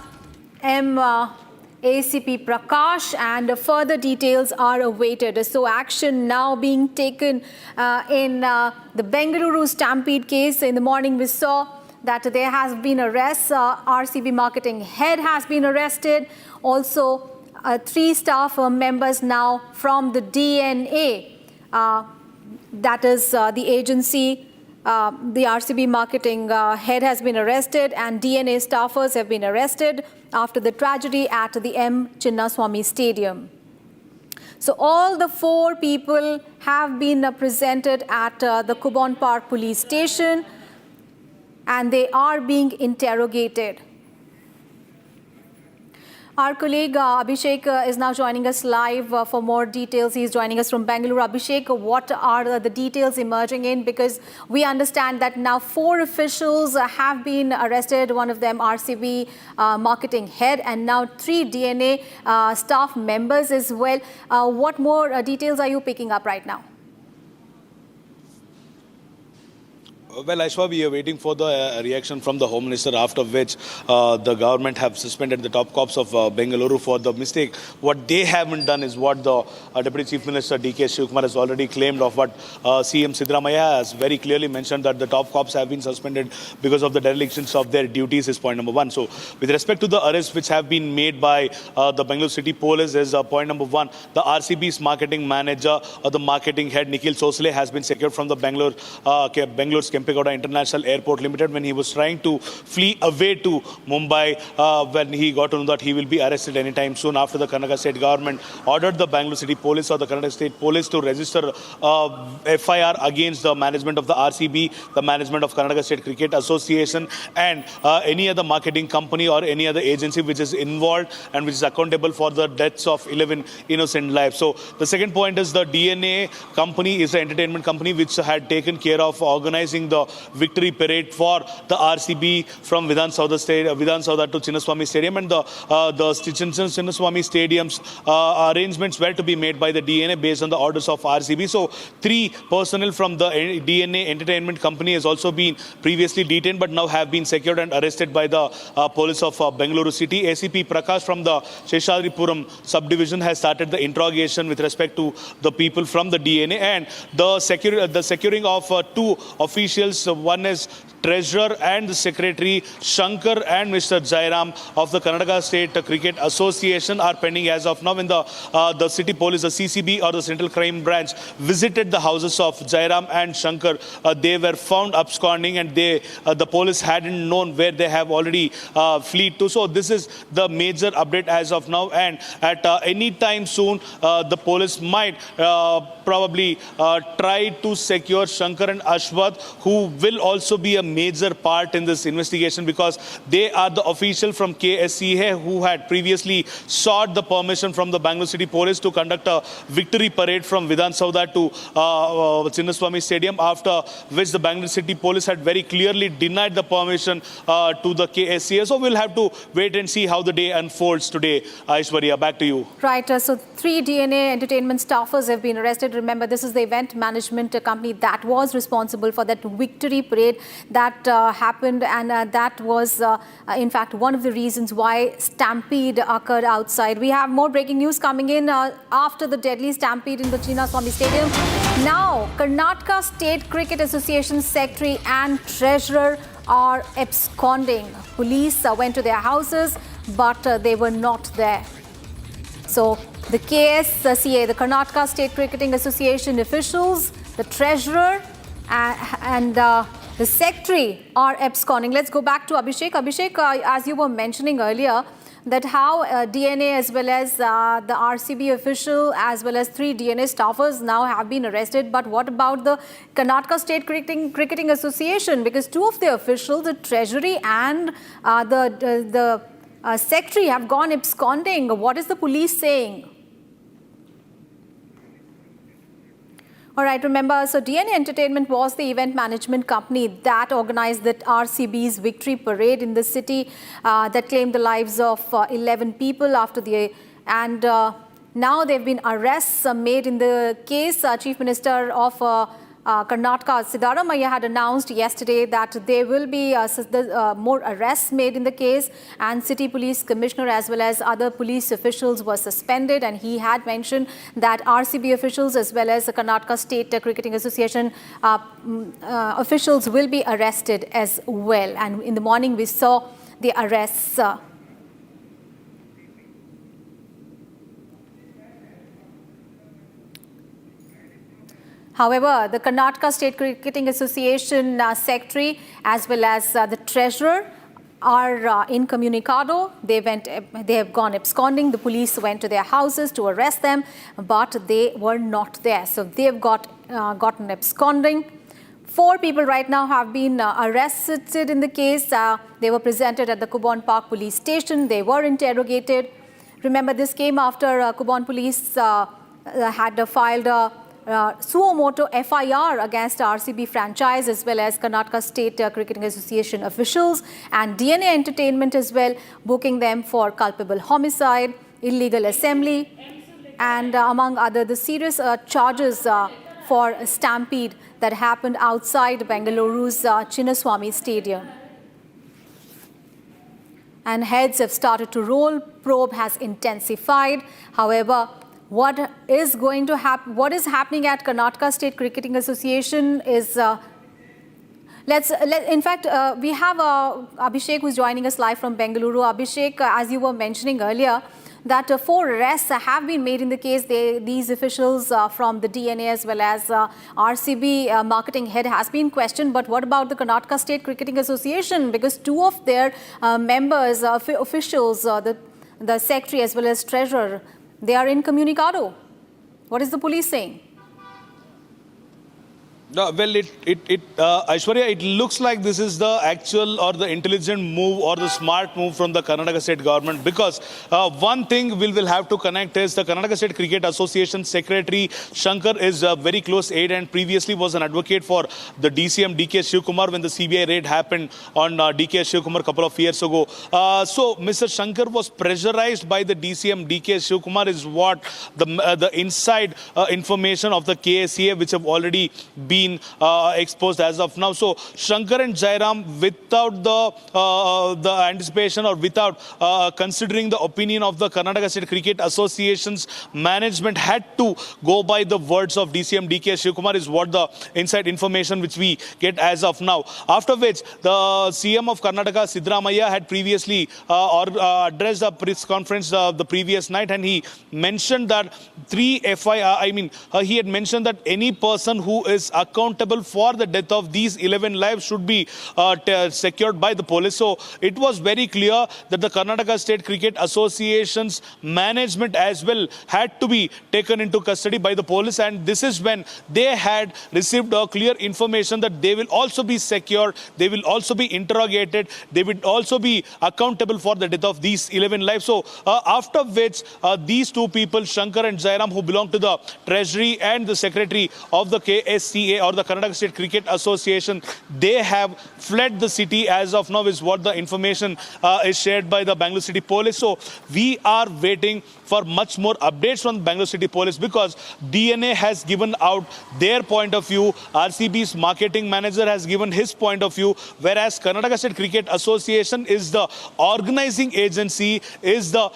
ACP Prakash, and further details are awaited. So action now being taken in the Bengaluru Stampede case. In the morning we saw that there has been arrests. RCB marketing head has been arrested. Also 3 staff members now from the DNA, that is the agency. The RCB marketing head has been arrested, and DNA staffers have been arrested after the tragedy at the M. Chinnaswamy Stadium. So all the 4 people have been presented at the Coburn Park police station, and they are being interrogated. Our colleague Abhishek is now joining us live for more details. He is joining us from Bengaluru. Abhishek, what are the details emerging in? Because we understand that now 4 officials have been arrested, one of them RCB marketing head, and now 3 DNA staff members as well. What more details are you picking up right now? Well, Aishwa, we are waiting for the reaction from the Home Minister, after which the government have suspended the top cops of Bengaluru for the mistake. What they haven't done is what the Deputy Chief Minister D.K. Shivkumar has already claimed, of what CM Siddaramaiah has very clearly mentioned, that the top cops have been suspended because of the derelictions of their duties is point number one. So with respect to the arrests which have been made by the Bengaluru City Police is point number one. The RCB's marketing manager or the marketing head Nikhil Sosale has been secured from the Bengaluru's Kempegowda International Airport Limited when he was trying to flee away to Mumbai, when he got to know that he will be arrested anytime soon, after the Karnataka State Government ordered the Bengaluru City Police or the Karnataka State Police to register FIR against the management of the RCB, the management of Karnataka State Cricket Association, and any other marketing company or any other agency which is involved and which is accountable for the deaths of 11 innocent lives. So the second point is the DNA company is the entertainment company which had taken care of organizing the victory parade for the RCB from Vidhana Soudha to Chinnaswamy Stadium, and the Chinnaswamy Stadium's arrangements were to be made by the DNA based on the orders of RCB. So 3 personnel from the DNA entertainment company has also been previously detained, but now have been secured and arrested by the police of Bengaluru City. ACP Prakash from the Sheshadripuram subdivision has started the interrogation with respect to the people from the DNA, and the securing of 2 officials. One is Treasurer and the Secretary Shankar and Mr. Jairam of the Karnataka State Cricket Association are pending as of now. When the City Police, the CCB or the Central Crime Branch visited the houses of Jairam and Shankar, they were found absconding, and the police hadn't known where they have already fled to. So this is the major update as of now, and at any time soon the police might probably try to secure Shankar and Ashwath, who will also be a major part in this investigation, because they are the official from KSCA who had previously sought the permission from the Bengaluru City Police to conduct a victory parade from Vidhana Soudha to Chinnaswamy Stadium, after which the Bengaluru City Police had very clearly denied the permission to the KSCA. So we'll have to wait and see how the day unfolds today. Aishwarya, back to you. Right, so 3 DNA entertainment staffers have been arrested. Remember, this is the event management company that was responsible for that victory parade that happened, and that was in fact one of the reasons why stampede occurred outside. We have more breaking news coming in after the deadly stampede in the Chinnaswamy Stadium. Now, Karnataka State Cricket Association Secretary and Treasurer are absconding. Police went to their houses, but they were not there. So the KSCA, the Karnataka State Cricketing Association officials, the Treasurer and the Secretary are absconding. Let's go back to Abhishek. Abhishek, as you were mentioning earlier, that how DNA as well as the RCB official as well as 3 DNA staffers now have been arrested. But what about the Karnataka State Cricketing Association? Because 2 of the officials, the Treasury and the Secretary, have gone absconding. What is the police saying? All right, remember, so DNA Entertainment was the event management company that organized that RCB's victory parade in the city that claimed the lives of 11 people after the... And now there have been arrests made in the case. Chief Minister of Karnataka, Siddaramaiah, had announced yesterday that there will be more arrests made in the case, and City Police Commissioner as well as other police officials were suspended, and he had mentioned that RCB officials as well as the Karnataka State Cricketing Association officials will be arrested as well. And in the morning we saw the arrests. However, the Karnataka State Cricketing Association Secretary as well as the Treasurer are incommunicado. They have gone absconding. The police went to their houses to arrest them, but they were not there. So they have gotten absconding. 4 people right now have been arrested in the case. They were presented at the Kubon Park police station. They were interrogated. Remember, this came after Kubon police had filed a suo motu FIR against RCB franchise as well as Karnataka State Cricketing Association officials and DNA Entertainment as well, booking them for culpable homicide, illegal assembly, and among other the serious charges for a stampede that happened outside Bengaluru's Chinnaswamy Stadium. And heads have started to roll. Probe has intensified. However, what is happening at Karnataka State Cricketing Association is in fact, we have Abhishek who's joining us live from Bengaluru. Abhishek, as you were mentioning earlier, that 4 arrests have been made in the case. These officials from the DNA as well as RCB marketing head has been questioned. But what about the Karnataka State Cricketing Association? Because 2 of their members, officials, the secretary as well as treasurer, they are incommunicado. What is the police saying? Well, Aishwarya, it looks like this is the actual or the intelligent move or the smart move from the Karnataka State government, because one thing we will have to connect is the Karnataka State Cricket Association Secretary Shankar is a very close aide and previously was an advocate for the DCM DK Shivkumar when the CBI raid happened on DK Shivkumar a couple of years ago. So Mr. Shankar was pressurized by the DCM DK Shivkumar is what the inside information of the KSCA which have already been exposed as of now. So Shankar and Jairam, without the anticipation or without considering the opinion of the Karnataka State Cricket Association's management, had to go by the words of DCM DK Shivkumar is what the inside information which we get as of now. After which the CM of Karnataka, Siddaramaiah, had previously addressed a press conference the previous night, and he mentioned that he had mentioned that any person who is accountable for the death of these 11 lives should be secured by the police. So it was very clear that the Karnataka State Cricket Association's management as well had to be taken into custody by the police, and this is when they had received a clear information that they will also be secured, they will also be interrogated, they will also be accountable for the death of these 11 lives. So after which these 2 people, Shankar and Jairam, who belong to the Treasury and the Secretary of the KSCA or the Karnataka State Cricket Association, they have fled the city as of now is what the information is shared by the Bengaluru City Police. So we are waiting for much more updates from Bengaluru City Police, because DNA has given out their point of view, RCB's marketing manager has given his point of view, whereas Karnataka State Cricket Association is the organizing agency, is the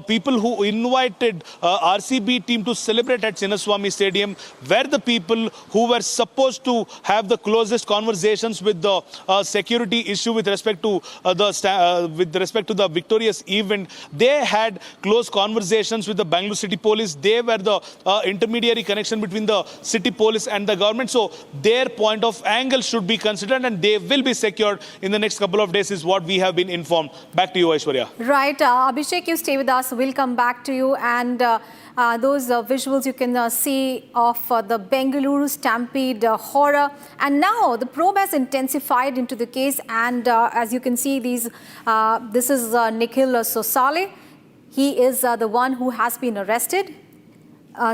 people who invited RCB team to celebrate at Chinnaswamy Stadium, where the people who were supposed to have the closest conversations with the security issue with respect to the victorious event, they had close conversations with the Bengaluru City Police. They were the intermediary connection between the city police and the government. So their point of angle should be considered, and they will be secured in the next couple of days is what we have been informed. Back to you, Aishwarya. Right. Abhishek, you stay with us. We'll come back to you. And those visuals you can see of the Bengaluru Stampede horror. And now the probe has intensified into the case. And as you can see, this is Nikhil Sosale. He is the one who has been arrested.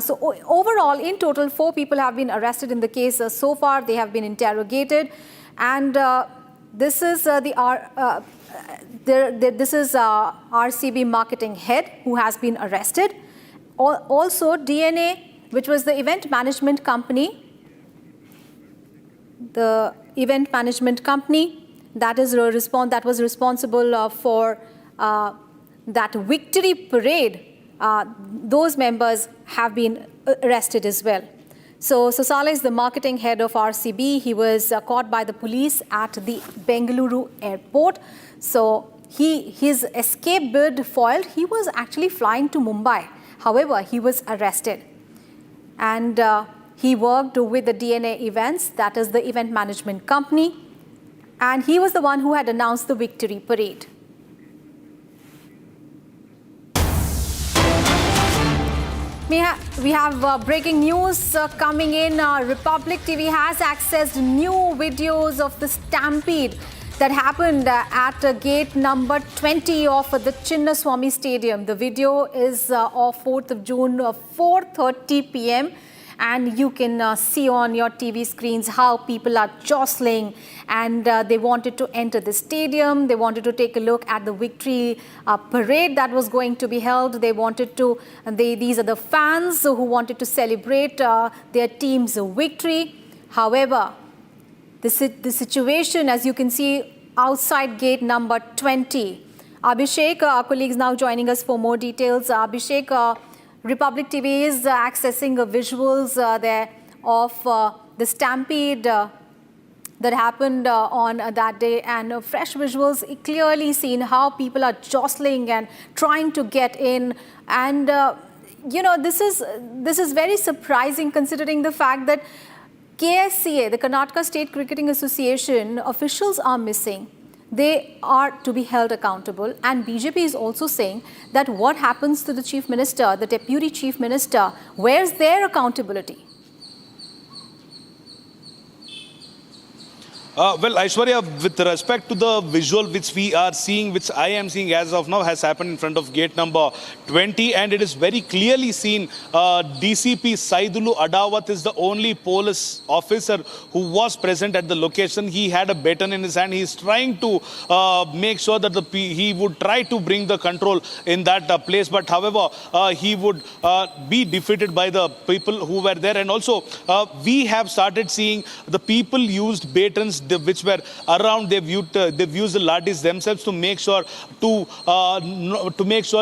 So overall, in total, 4 people have been arrested in the case. So far, they have been interrogated. And this is this is RCB marketing head who has been arrested. Also, DNA, which was the event management company, that was responsible for that victory parade. Those members have been arrested as well. So Sosale is the marketing head of RCB. He was caught by the police at the Bengaluru airport. So his escape bid foiled. He was actually flying to Mumbai. However, he was arrested. And he worked with the DNA Events, that is the event management company. And he was the one who had announced the victory parade. We have breaking news coming in. Republic TV has accessed new videos of the stampede that happened at gate number 20 of the Chinnaswamy Stadium. The video is of 4th of June, 4:30 p.m. and you can see on your TV screens how people are jostling, and they wanted to enter the stadium. They wanted to take a look at the victory parade that was going to be held. They wanted to, these are the fans who wanted to celebrate their team's victory. However, the situation, as you can see outside gate number 20. Abhishek, our colleague, is now joining us for more details. Abhishek, Republic TV is accessing visuals there of the stampede that happened on that day, and fresh visuals clearly seen how people are jostling and trying to get in. And you know, this is very surprising considering the fact that KSCA, the Karnataka State Cricketing Association, officials are missing. They are to be held accountable, and BJP is also saying that what happens to the Chief Minister, the Deputy Chief Minister, where's their accountability? Well, Aishwarya, with respect to the visual which we are seeing, which I am seeing as of now, has happened in front of gate number 20, and it is very clearly seen DCP Saidulu Adawat is the only police officer who was present at the location. He had a baton in his hand. He is trying to make sure that he would try to bring the control in that place, but however, he would be defeated by the people who were there. And also, we have started seeing the people used batons which were around. They've used the ladis themselves to make sure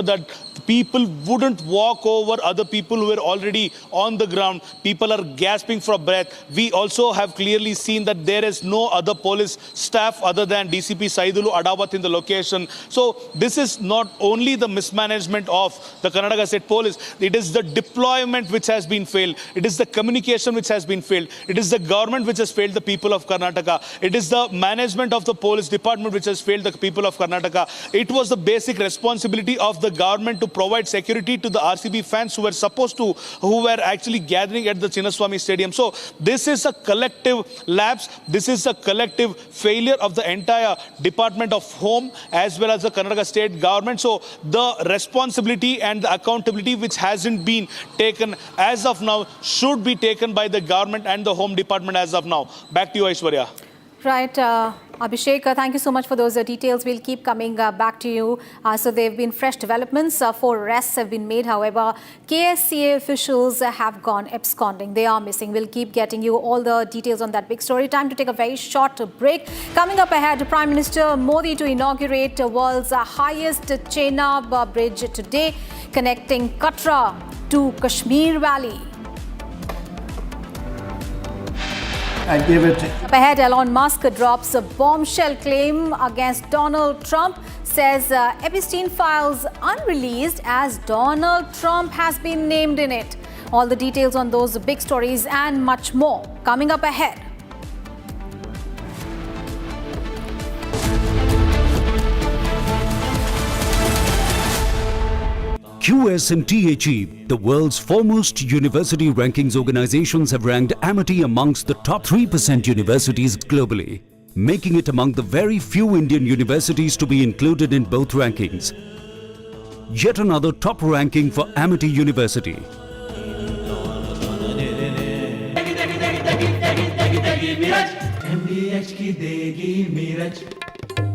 that people wouldn't walk over other people who were already on the ground. People are gasping for breath. We also have clearly seen that there is no other police staff other than DCP Saidulu Adawat in the location. So this is not only the mismanagement of the Karnataka State Police, it is the deployment which has been failed. It is the communication which has been failed. It is the government which has failed the people of Karnataka. It is the management of the police department which has failed the people of Karnataka. It was the basic responsibility of the government to provide security to the RCB fans who were actually gathering at the Chinnaswamy Stadium. So this is a collective lapse. This is a collective failure of the entire Department of Home as well as the Karnataka State government. So the responsibility and the accountability which hasn't been taken as of now should be taken by the government and the Home Department as of now. Back to you, Aishwarya. Right, Abhishek, thank you so much for those details. We'll keep coming back to you. So there have been fresh developments. 4 arrests have been made. However, KSCA officials have gone absconding. They are missing. We'll keep getting you all the details on that big story. Time to take a very short break. Coming up ahead, Prime Minister Modi to inaugurate the world's highest Chenab bridge today, connecting Katra to Kashmir Valley. I give it. Up ahead, Elon Musk drops a bombshell claim against Donald Trump, says Epstein files unreleased as Donald Trump has been named in it. All the details on those big stories and much more coming up ahead. QSMTHE, the world's foremost university rankings organizations, have ranked Amity amongst the top 3% universities globally, making it among the very few Indian universities to be included in both rankings. Yet another top ranking for Amity University.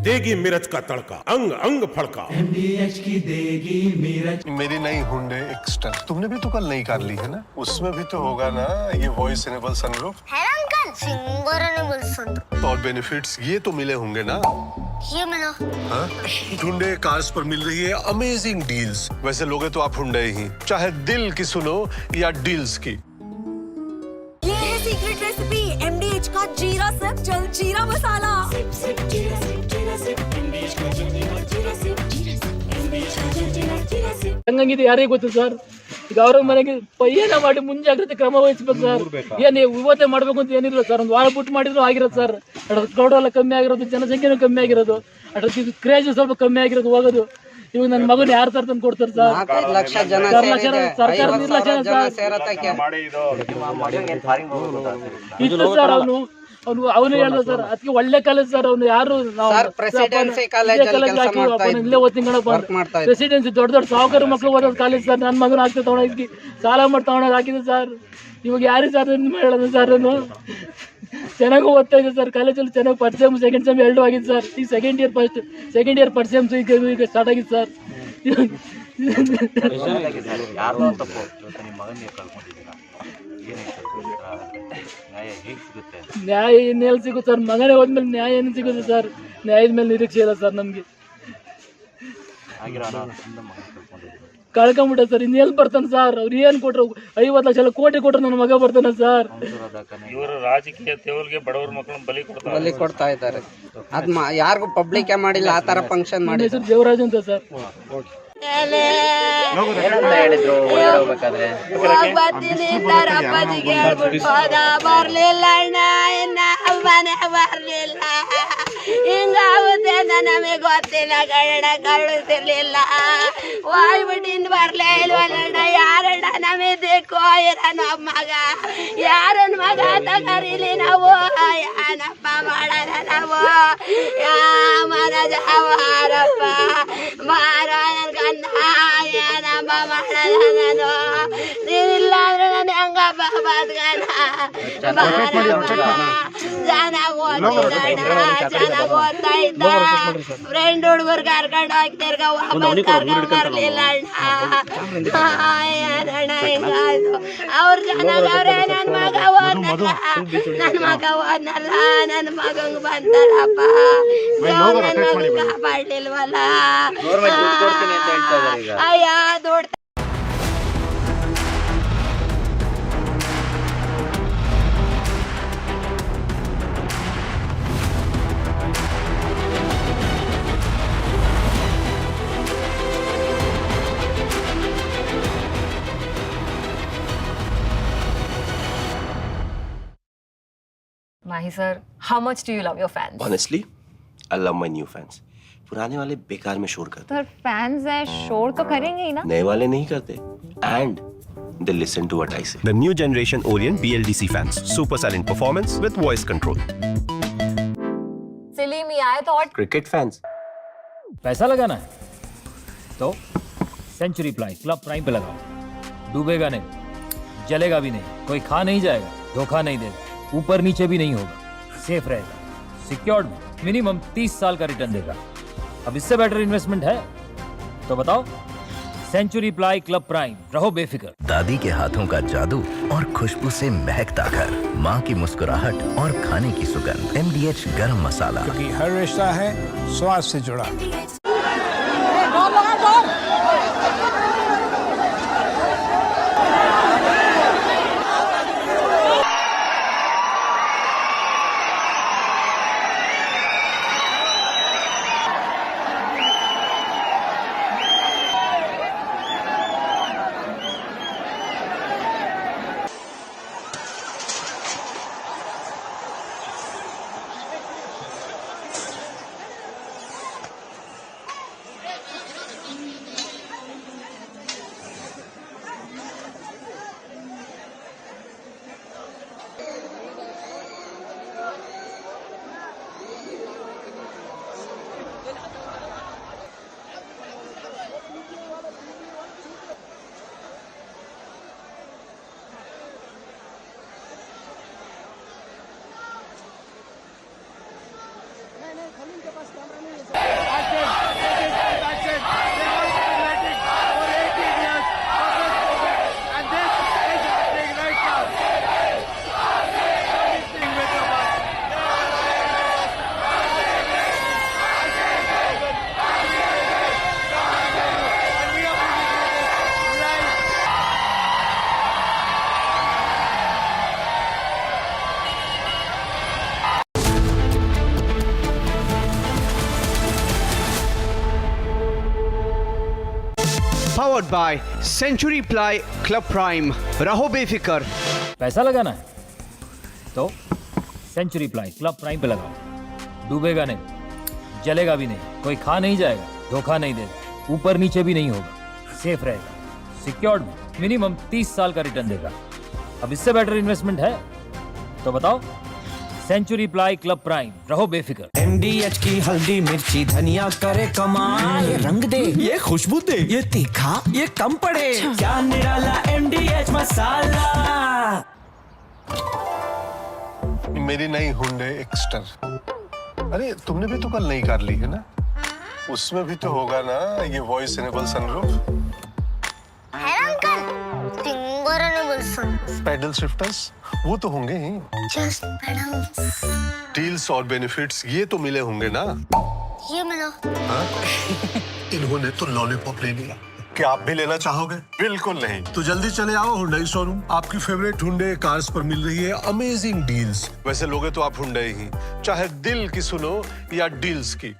देगी मिर्च का तड़का, अंग अंग फड़का। MDH की देगी मिर्च। मेरी नई हुंडई एक्स्ट्रा तुमने भी तो कल नई कार ली है ना, उसमें भी तो होगा ना ये वॉइस इनेबल सनरूफ है ना अंकल, सिंगर इनेबल सनरूफ। और बेनिफिट्स ये तो मिले होंगे ना। ये मिला। हाँ, हुंडई कार्स पर मिल रही है अमेजिंग डील्स। वैसे लोगे तो आप हुंडई ही, चाहे दिल की सुनो या डील्स की। ये है सीक्रेट रेसिपी MDH का जीरा सिप जलजीरा मसाला। ಹಂಗಂಗಿದೆ ಯಾರಿಗೆ ಗೊತ್ತು ಸರ್. ಈಗ ಅವ್ರ ಮನೆಗೆ ಏನ ಮಾಡಿ ಮುಂಜಾಗ್ರತೆ ಕ್ರಮ ವಹಿಸ್ಬೇಕು ಸರ್. ಏನ್ ಇವತ್ತೇ ಮಾಡ್ಬೇಕು ಅಂತ ಏನಿಲ್ಲ ಸರ್. ಒಂದು ವಾರ ಬಿಟ್ಟು ಮಾಡಿದ್ರು ಆಗಿರೋದು ಸರ್. ಕ್ರೌಡ್ ಎಲ್ಲ ಕಮ್ಮಿ ಆಗಿರೋದು, ಜನಸಂಖ್ಯೆನೂ ಕಮ್ಮಿ ಆಗಿರೋದು, ಕ್ರೇಜ್ ಸ್ವಲ್ಪ ಕಮ್ಮಿ ಆಗಿರೋದು ಹೋಗೋದು. ಇವಾಗ ನನ್ನ ಮಗನ ಯಾರು ತರ ತಂದು ಕೊಡ್ತಾರೆ ಸರ್? 5 ಲಕ್ಷ ಜನ ಸರ್ಕಾರ ನಿರ್ಲಕ್ಷ್ಯ ಸರ್. ಇಷ್ಟು ಸರ್ ಅವನು ಅವನು ಹೇಳ್ದ ಸರ್ ಅದಕ್ಕೆ ಒಳ್ಳೆ ಕಾಲೇಜ್ ಸರ್ ಅವ್ನು ಯಾರು ಪ್ರೆಸಿಡೆನ್ಸಿ ಕಾಲೇಜಲ್ಲಿ ಕೆಲಸ ಮಾಡ್ತಾ ಇಲ್ಲೇ ಓದ್ತೀನಿ ಪ್ರೆಸಿಡೆನ್ಸಿ ದೊಡ್ಡ ಸಾಹುಕಾರ ಮಕ್ಕಳು ಓದೋದು ಕಾಲೇಜ್ ಸರ್ ನನ್ನ ಮಗನ ಆಗ್ತದೆ ತಗೊಂಡೋಗಿ ಸಾಲ ಮಾಡಿ ತಗೊಂಡೋಗಿ ಹಾಕಿದೆ ಸರ್ ಇವಾಗ ಯಾರಿಗೆ ಸರ್ ಹೇಳೋದು ಸರ್ ಅವನು ಚೆನ್ನಾಗಿ ಓದ್ತಾ ಇದೆ ಸರ್ ಕಾಲೇಜಲ್ಲಿ ಚೆನ್ನಾಗಿ ಫಸ್ಟ್ ಸೆಮ್ ಸೆಕೆಂಡ್ ಸೆಮ್ ಎರಡು ಆಗಿದೆ ಸರ್ ಈಗ ಸೆಕೆಂಡ್ ಇಯರ್ ಫಸ್ಟ್ ಸೆಮ್ಸ್ ಈಗ ಸ್ಟಾರ್ಟ್ ಆಗಿದೆ ಸರ್ ನ್ಯಾಯ ಇನ್ನೆಲ್ಲಿ ಸಿಗುತ್ತೆ ಸರ್ ಮಗನೇ ಹೋದ್ಮೇಲೆ ನ್ಯಾಯ ಏನು ಸಿಗುತ್ತೆ ಸರ್ ನ್ಯಾಯದ ಮೇಲೆ ನಿರೀಕ್ಷೆ ಇಲ್ಲ ಸರ್ ನಮ್ಗೆ ಕಳ್ಕೊಂಬಿಟ್ಟ ಸರ್ ಇನ್ನೆಲ್ಲಿ ಬರ್ತಾನೆ ಸರ್ ಅವ್ರು ಏನ್ ಕೊಟ್ರು 50 ಲಕ್ಷ ಕೋಟಿ ಕೊಟ್ರು ನನ್ನ ಮಗ ಬರ್ತಾನೆ ಸರ್ ಇವರು ರಾಜಕೀಯ ತೇವಲ್ಗೆ ಬಡವರ ಮಕ್ಕಳನ್ನ ಬಲಿ ಕೊಡ್ತಾ ಇದ್ದಾರೆ ಅದ್ ಯಾರಿಗೂ ಪಬ್ಲಿಕ್ ಮಾಡಿಲ್ಲ ಆ ತರ ಫಂಕ್ಷನ್ ಮಾಡಿ ಹೆಸರು ದೇವರಾಜ್ ಅಂತ ಸರ್ ಬರ್ತೀನಿ ಅಪ್ಪಾಜಿಗೆ ಬರ್ಲಿಲ್ಲ ಅಣ್ಣ ಇನ್ನ ಮನೆ ಬರ್ಲಿಲ್ಲ ಹಿಂಗಾಗುತ್ತೆ ನಮಗೆ ಗೊತ್ತಿಲ್ಲ ಕನ್ನಡ ಕಳಿಸಿರ್ಲಿಲ್ಲ ಹೋಗ್ಬಿಟ್ಟಿನ್ ಬರ್ಲೇ ಇಲ್ವಲ್ಲ ಯಾರಣ್ಣ ನಮಿದಕ್ಕೋ ಇರನ ಮಗ ಯಾರನ್ ಮಗ ಅಂತ ಕರೀಲಿ ನಾವು ಏನಪ್ಪ ಮಾಡೋಣ ನಾವು ಮನಜಾರಪ್ಪ ಬಾರ ನನ್ ಏನಪ್ಪ ಮಾಡೋಣ ನಾನು ನೀನಿಲ್ಲ ಅಂದ್ರೆ ನಾನು ಹೆಂಗಪ್ಪ ಬದ್ಗಣ ಚೆನ್ನಾಗಿ ಚೆನ್ನಾಗಿ ಓದ್ತಾ ಇದ್ದ ಫ್ರೆಂಡ್ ಹುಡುಗರು ಕರ್ಕೊಂಡು ಹೋಗ್ತಿರ್ಗ ವಾಪಸ್ ಕರ್ಕೊಂಡ್ ಬರ್ಲಿಲ್ಲ ಅಣ್ಣ ಹಿಂಗಾಯ್ತು ಅವ್ರು ಚೆನ್ನಾಗವ್ರೆ ನನ್ ಮಗ ಓದ್ನಲ್ಲ ನನ್ ಮಗಂಗ್ ಬಂತಾರಪ್ಪ ಕಾಪಾಡ್ಲಿಲ್ವಲ್ಲ ಅಯ್ಯ ದುಡ್ಡು Mahi sir, how much do you love your fans? Honestly, I love my new fans. पुराने वाले बेकार में शोर करते सर फैंस हैं शोर तो करेंगे ही ना नए वाले नहीं करते and they listen to what I say. The new generation Orient BLDC fans. Super silent performance with voice control. सिली में आए तो और Cricket fans. पैसा लगाना है तो सेंचुरी प्लाई क्लब प्राइम पे लगाओ डूबेगा नहीं जलेगा भी नहीं कोई खा नहीं जाएगा धोखा नहीं देगा ऊपर नीचे भी नहीं होगा सेफ रहेगा सिक्योर्ड मिनिमम 30 साल का रिटर्न देगा अब इससे बेटर इन्वेस्टमेंट है तो बताओ सेंचुरी प्लाई क्लब प्राइम रहो बेफिक्र दादी के हाथों का जादू और खुशबू से महकता घर माँ की मुस्कुराहट और खाने की सुगंध MDH गरम मसाला क्योंकि हर रिश्ता है स्वाद से जुड़ा Powered by Century Ply Club Prime. रहो बेफिक्र पैसा लगाना है तो सेंचुरी प्लाई क्लब प्राइम पे लगाओ डूबेगा नहीं जलेगा भी नहीं कोई खा नहीं जाएगा धोखा नहीं देगा ऊपर नीचे भी नहीं होगा सेफ रहेगा सिक्योर्ड मिनिमम 30 साल का रिटर्न देगा अब इससे बेटर इन्वेस्टमेंट है तो बताओ सेंचुरी प्लाई क्लब प्राइम, रहो बेफिक्र। MDH की हल्दी मिर्ची धनिया करे कमाल, ये रंग दे, ये खुशबू दे, ये तीखा, ये कम पड़े, क्या निराला MDH मसाला। मेरी नई हुंडई एक्स्टर। अरे तुमने भी तो कल नई कार ली है ना, उसमें भी तो होगा ना ये वॉइस इनेबल सनरूफ। है uncle, finger enable sunroof. Paddle shifters वो तो होंगे ही। Just paddles. डील्स और बेनिफिट्स ये तो मिले होंगे ना। ये मिला। हाँ? इन्होंने तो लॉलीपॉप ले लिया। क्या आप भी लेना चाहोगे? बिल्कुल नहीं। तो जल्दी चले आओ हुंडई शोरूम। आपकी फेवरेट हुंडई कार्स पर मिल रही है अमेजिंग डील्स। वैसे लोगे तो आप हुंडई ही, चाहे दिल की सुनो या डील्स की।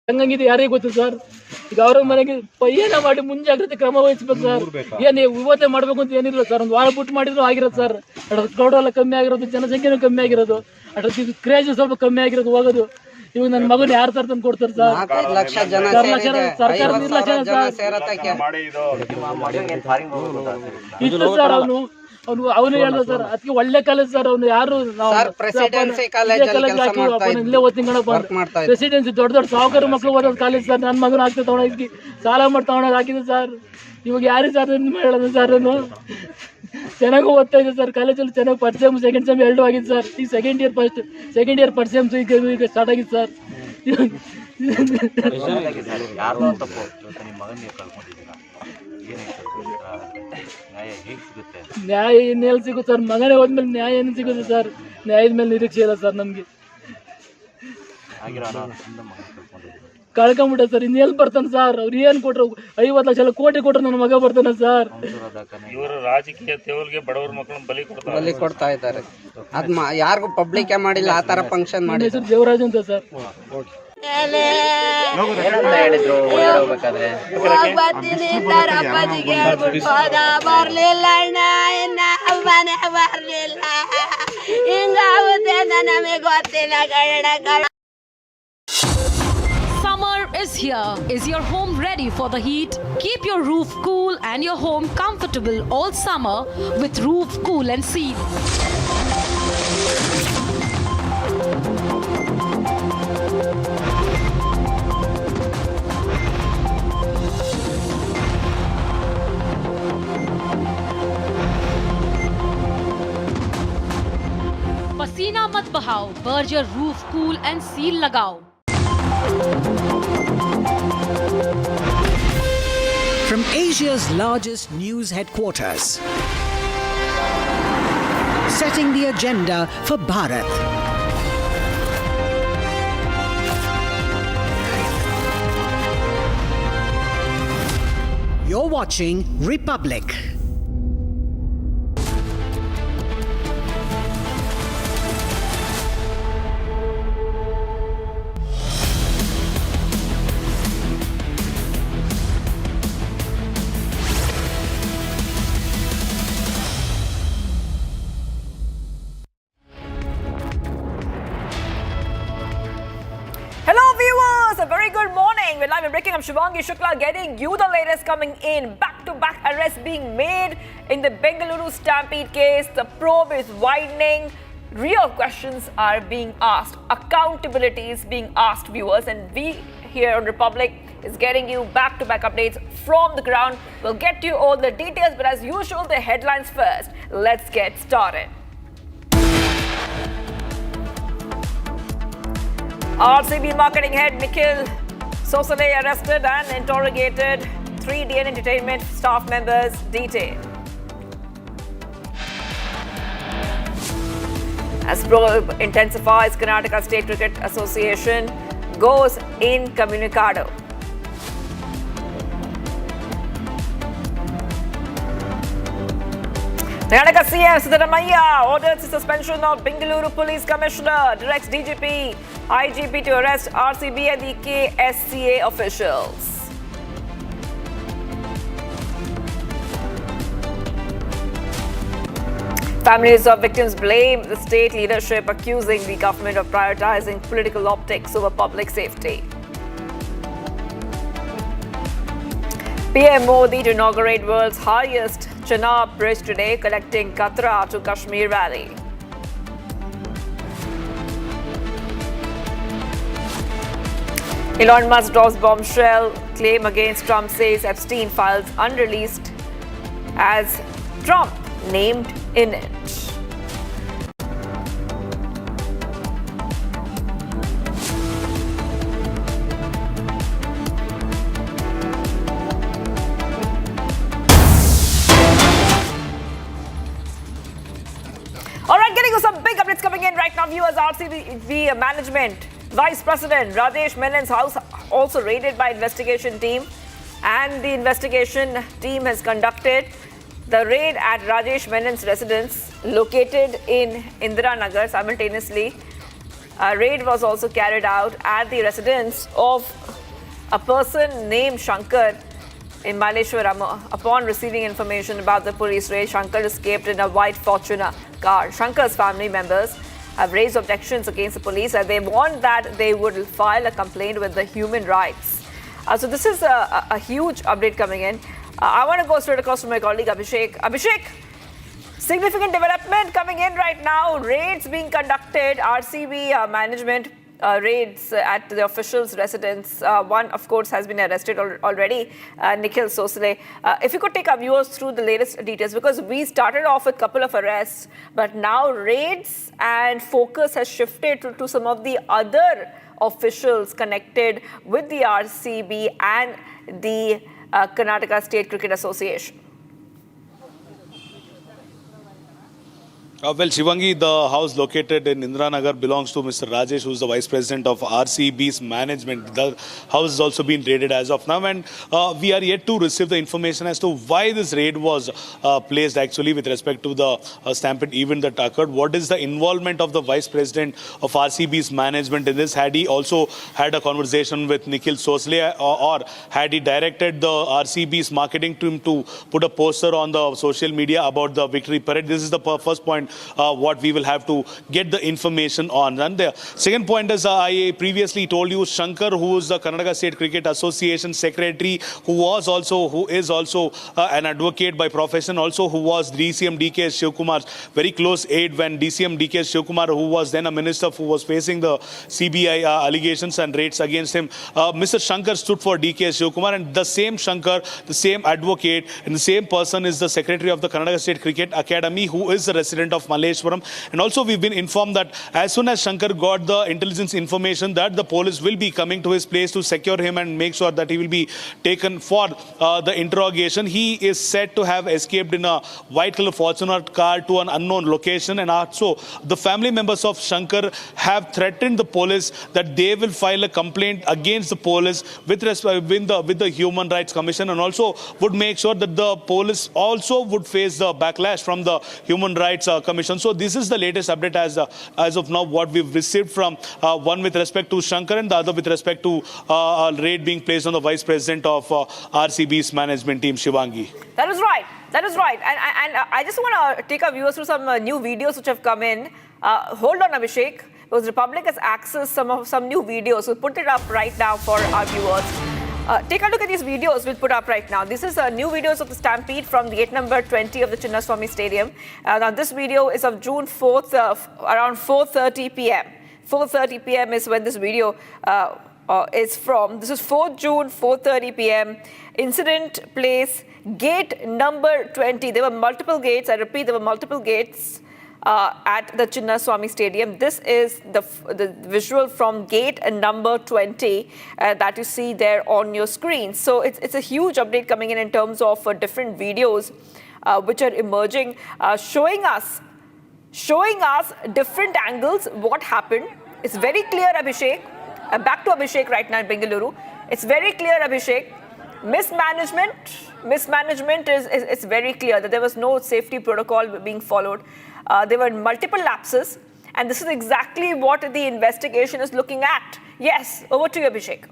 ಹಂಗಂಗಿದೆ ಯಾರಿಗೆ ಗೊತ್ತು ಸರ್. ಈಗ ಅವ್ರ ಮನೆಗೆ ಏನ ಮಾಡಿ ಮುಂಜಾಗ್ರತೆ ಕ್ರಮ ವಹಿಸ್ಬೇಕು ಸರ್. ಏನ್ ಇವತ್ತೇ ಮಾಡ್ಬೇಕು ಅಂತ ಏನಿಲ್ಲ ಸರ್. ಒಂದು ವಾರ ಬಿಟ್ಟು ಮಾಡಿದ್ರು ಆಗಿರೋದು ಸರ್. ಕ್ರೌಡ್ ಎಲ್ಲ ಕಮ್ಮಿ ಆಗಿರೋದು, ಜನಸಂಖ್ಯೆನೂ ಕಮ್ಮಿ ಆಗಿರೋದು, ಅದ್ರ ಕ್ರೇಜ್ ಸ್ವಲ್ಪ ಕಮ್ಮಿ ಆಗಿರೋದು ಹೋಗೋದು. ಇವಾಗ ನನ್ನ ಮಗನ ಯಾರು ತರ ತಂದು ಕೊಡ್ತಾರೆ ಸರ್? 4 ಲಕ್ಷ ಜನ ಸರ್ಕಾರ ನಿರ್ಲಕ್ಷ್ಯ ಇತ್ತು ಸರ್. ಅವನು ಹೇಳ್ದ ಸರ್, ಅದಕ್ಕೆ ಒಳ್ಳೆ ಕಾಲೇಜ್ ಸರ್. ಅವನು ಯಾರು ಪ್ರೆಸಿಡೆನ್ಸಿ ಕಾಲೇಜ್ ಇಲ್ಲೇ ಓದ್ತೀನಿ ಪ್ರೆಸಿಡೆನ್ಸಿ ದೊಡ್ಡ ದೊಡ್ಡ ಸಾಹುಕಾರ ಮಕ್ಕಳು ಓದೋದು ಕಾಲೇಜ್ ಸರ್. ನನ್ನ ಮಗನ ಆಗ್ತದೆ ತಗೊಂಡೋಗಿ ಸಾಲ ಮಾಡಿ ತಗೊಂಡೋಗಿ ಹಾಕಿದೆ ಸರ್. ಇವಾಗ ಯಾರಿಗೆ ಸರ್ ಹೇಳೋದು ಸರ್? ಅವನು ಚೆನ್ನಾಗಿ ಓದ್ತಾ ಇದೆ ಸರ್. ಕಾಲೇಜಲ್ಲಿ ಚೆನ್ನಾಗಿ ಫಸ್ಟ್ ಸೆಮ್ ಸೆಕೆಂಡ್ ಸೆಮ್ 2 ಆಗಿದೆ ಸರ್. ಈಗ ಸೆಕೆಂಡ್ ಇಯರ್ ಫಸ್ಟ್ ಸೆಮ್ ಈಗ ಸ್ಟಾರ್ಟ್ ಆಗಿದೆ ಸರ್. ನ್ಯಾಯ ಇನ್ನೆಲ್ಲಿ ಸಿಗುತ್ತೆ ಸರ್? ಮಗನೇ ಹೋದ್ಮೇಲೆ ನ್ಯಾಯ ಏನು ಸಿಗುತ್ತೆ ಸರ್? ನ್ಯಾಯದ ಮೇಲೆ ನಿರೀಕ್ಷೆ ಇಲ್ಲ ಸರ್ ನಮ್ಗೆ. ಕಳ್ಕೊಂಬಿಟ್ಟ ಸರ್. ಇನ್ನೆಲ್ಲಿ ಬರ್ತಾನೆ ಸರ್? ಅವ್ರು ಏನ್ ಕೊಟ್ರು? 50 ಲಕ್ಷ ಕೋಟಿ ಕೊಟ್ರು ನನ್ನ ಮಗ ಬರ್ತಾನೆ ಸರ್. ಇವರು ರಾಜಕೀಯ ತೇವಲ್ಗೆ ಬಡವರ ಮಕ್ಕಳನ್ನ ಬಲಿ ಕೊಡ್ತಾ ಇದ್ದಾರೆ. ಅದ್ ಯಾರಿಗೂ ಪಬ್ಲಿಕ್ ಮಾಡಿಲ್ಲ ಆ ತರ ಫಂಕ್ಷನ್ ಮಾಡಿ. ಹೆಸರು ದೇವರಾಜ್ ಅಂತ ಸರ್. ಬರ್ಲಿಲ್ಲ ಮನೆ ಬರ್ಲಿಲ್ಲ. ಹಿಂಗಾಗುತ್ತೆ ನಮಗೆ ಗೊತ್ತಿಲ್ಲ Kannada. Summer is here. Is your home ready for the heat? Keep your roof cool and your home comfortable all summer with Roof Cool and Seal. पसीना मत बहाओ, Berger roof cool and seal लगाओ. From Asia's largest news headquarters, setting the agenda for Bharat. You're watching Republic. We're live and breaking. I'm Shivangi Shukla getting you the latest coming in. Back-to-back arrests being made in the Bengaluru Stampede case. The probe is widening. Real questions are being asked. Accountability is being asked, viewers. And we here on Republic is getting you back-to-back updates from the ground. We'll get you all the details, but as usual, the headlines first. Let's get started. RCB marketing head Nikhil Sosale arrested and interrogated. 3 DN Entertainment staff members detained. As probe intensifies, Karnataka State Cricket Association goes incommunicado. Karnataka CM Siddaramaiah orders the suspension of Bengaluru Police Commissioner, directs DGP, IGP to arrest RCB and the KSCA officials. Families of victims blame the state leadership, accusing the government of prioritizing political optics over public safety. PM Modi to inaugurate world's highest Chenab Bridge today, connecting Katra to Kashmir Valley. Elon Musk drops bombshell claim against Trump, says Epstein files unreleased as Trump named in it. All right, getting you some big updates coming in right now, viewers. RCB management Vice President Rajesh Menon's house also raided by investigation team, and the investigation team has conducted the raid at Rajesh Menon's residence located in Indiranagar. Simultaneously, a raid was also carried out at the residence of a person named Shankar in Malleshwaram. Upon receiving information about the police raid, Shankar escaped in a white Fortuner car. Shankar's family members have raised objections against the police, and they want that they would file a complaint with the human rights. So this is a huge update coming in. I want to go straight across to my colleague Abhishek. Abhishek, significant development coming in right now. Raids being conducted, RCB management raids at the officials' residence. One, of course, has been arrested already, Nikhil Sosale. If you could take our viewers through the latest details, because we started off with a couple of arrests, but now raids and focus has shifted to some of the other officials connected with the RCB and the Karnataka State Cricket Association. Well, Shivangi, the house located in Indiranagar belongs to Mr. Rajesh, who is the Vice President of RCB's management. The house has also been raided as of now, and we are yet to receive the information as to why this raid was placed actually with respect to the Stampede event that occurred. What is the involvement of the Vice President of RCB's management in this? Had he also had a conversation with Nikhil Sosale, or had he directed the RCB's marketing team to put a poster on the social media about the victory parade? This is the first point what we will have to get the information on. And the second point is, I previously told you, Shankar, who is the Karnataka State Cricket Association secretary, who is also an advocate by profession, also who was DCM DK Shivkumar's very close aide when DCM DK Shivkumar, who was then a minister, who was facing the CBI allegations and raids against him. Mr. Shankar stood for DK Shivkumar, and the same Shankar, the same advocate, and the same person is the secretary of the Karnataka State Cricket Academy, who is the resident of Malleshwaram. And also we've been informed that as soon as Shankar got the intelligence information that the police will be coming to his place to secure him and make sure that he will be taken for the interrogation, he is said to have escaped in a white color Fortuner car to an unknown location. And also the family members of Shankar have threatened the police that they will file a complaint against the police with the Human Rights Commission, and also would make sure that the police also would face the backlash from the Human Rights Commission. So this is the latest update as of now, what we've received from one with respect to Shankar and the other with respect to a raid being placed on the Vice President of RCB's management team, Shivangi. That is right. That is right. And I just want to take our viewers through some new videos which have come in. Hold on, Abhishek, because Republic has accessed some new videos. So put it up right now for our viewers. Take a look at these videos we'll put up right now. This is new videos of the stampede from the gate number 20 of the Chinnaswamy Stadium. Now this video is of June 4th, around 4:30 p.m. 4:30 p.m. is when this video is from. This is 4th June, 4:30 p.m. Incident place, gate number 20. There were multiple gates. I repeat, there were multiple gates at the Chinnaswamy Stadium. This is the visual from gate number 20 that you see there on your screen. So it's a huge update coming in terms of different videos which are emerging, showing us different angles, what happened. It's very clear, Abhishek. Back to Abhishek right now in Bengaluru. It's very clear, Abhishek. Mismanagement is very clear that there was no safety protocol being followed. There were multiple lapses, and this is exactly what the investigation is looking at. Yes, over to you, Abhishek.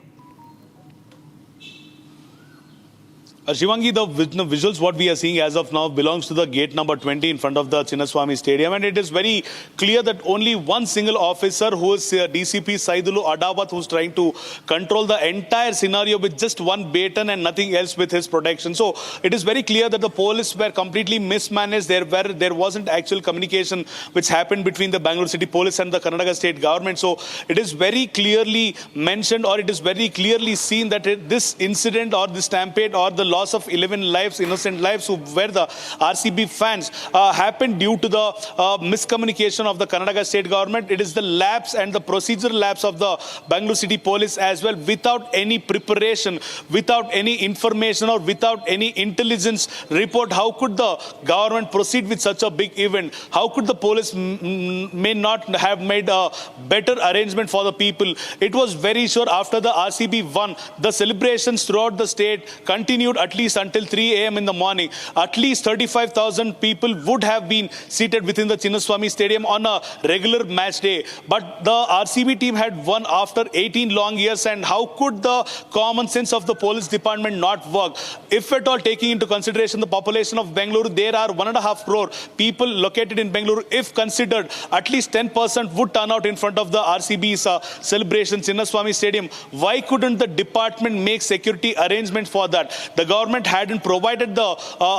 Shivangi, the visuals what we are seeing as of now belongs to the gate number 20 in front of the Chinnaswamy Stadium, and it is very clear that only one single officer, who is DCP Saidulu Adawat, who's trying to control the entire scenario with just one baton and nothing else with his protection. So it is very clear that the police were completely mismanaged. There wasn't actual communication which happened between the Bengaluru City Police and the Karnataka State Government. So it is very clearly mentioned, or it is very clearly seen that this incident or the stampede or the loss of 11 lives, innocent lives who were the RCB fans, happened due to the miscommunication of the Karnataka State Government. It is the lapse and the procedural lapse of the Bengaluru City Police as well, without any preparation, without any information or without any intelligence report. How could the government proceed with such a big event? How could the police may not have made a better arrangement for the people? It was very sure after the RCB won, the celebrations throughout the state continued at least until 3 a.m. in the morning. At least 35,000 people would have been seated within the Chinnaswamy Stadium on a regular match day. But the RCB team had won after 18 long years, and how could the common sense of the police department not work? If at all taking into consideration the population of Bengaluru, there are 1.5 crore people located in Bengaluru. If considered, at least 10% would turn out in front of the RCB's celebration, Chinnaswamy Stadium. Why couldn't the department make security arrangements for that? The government hadn't provided the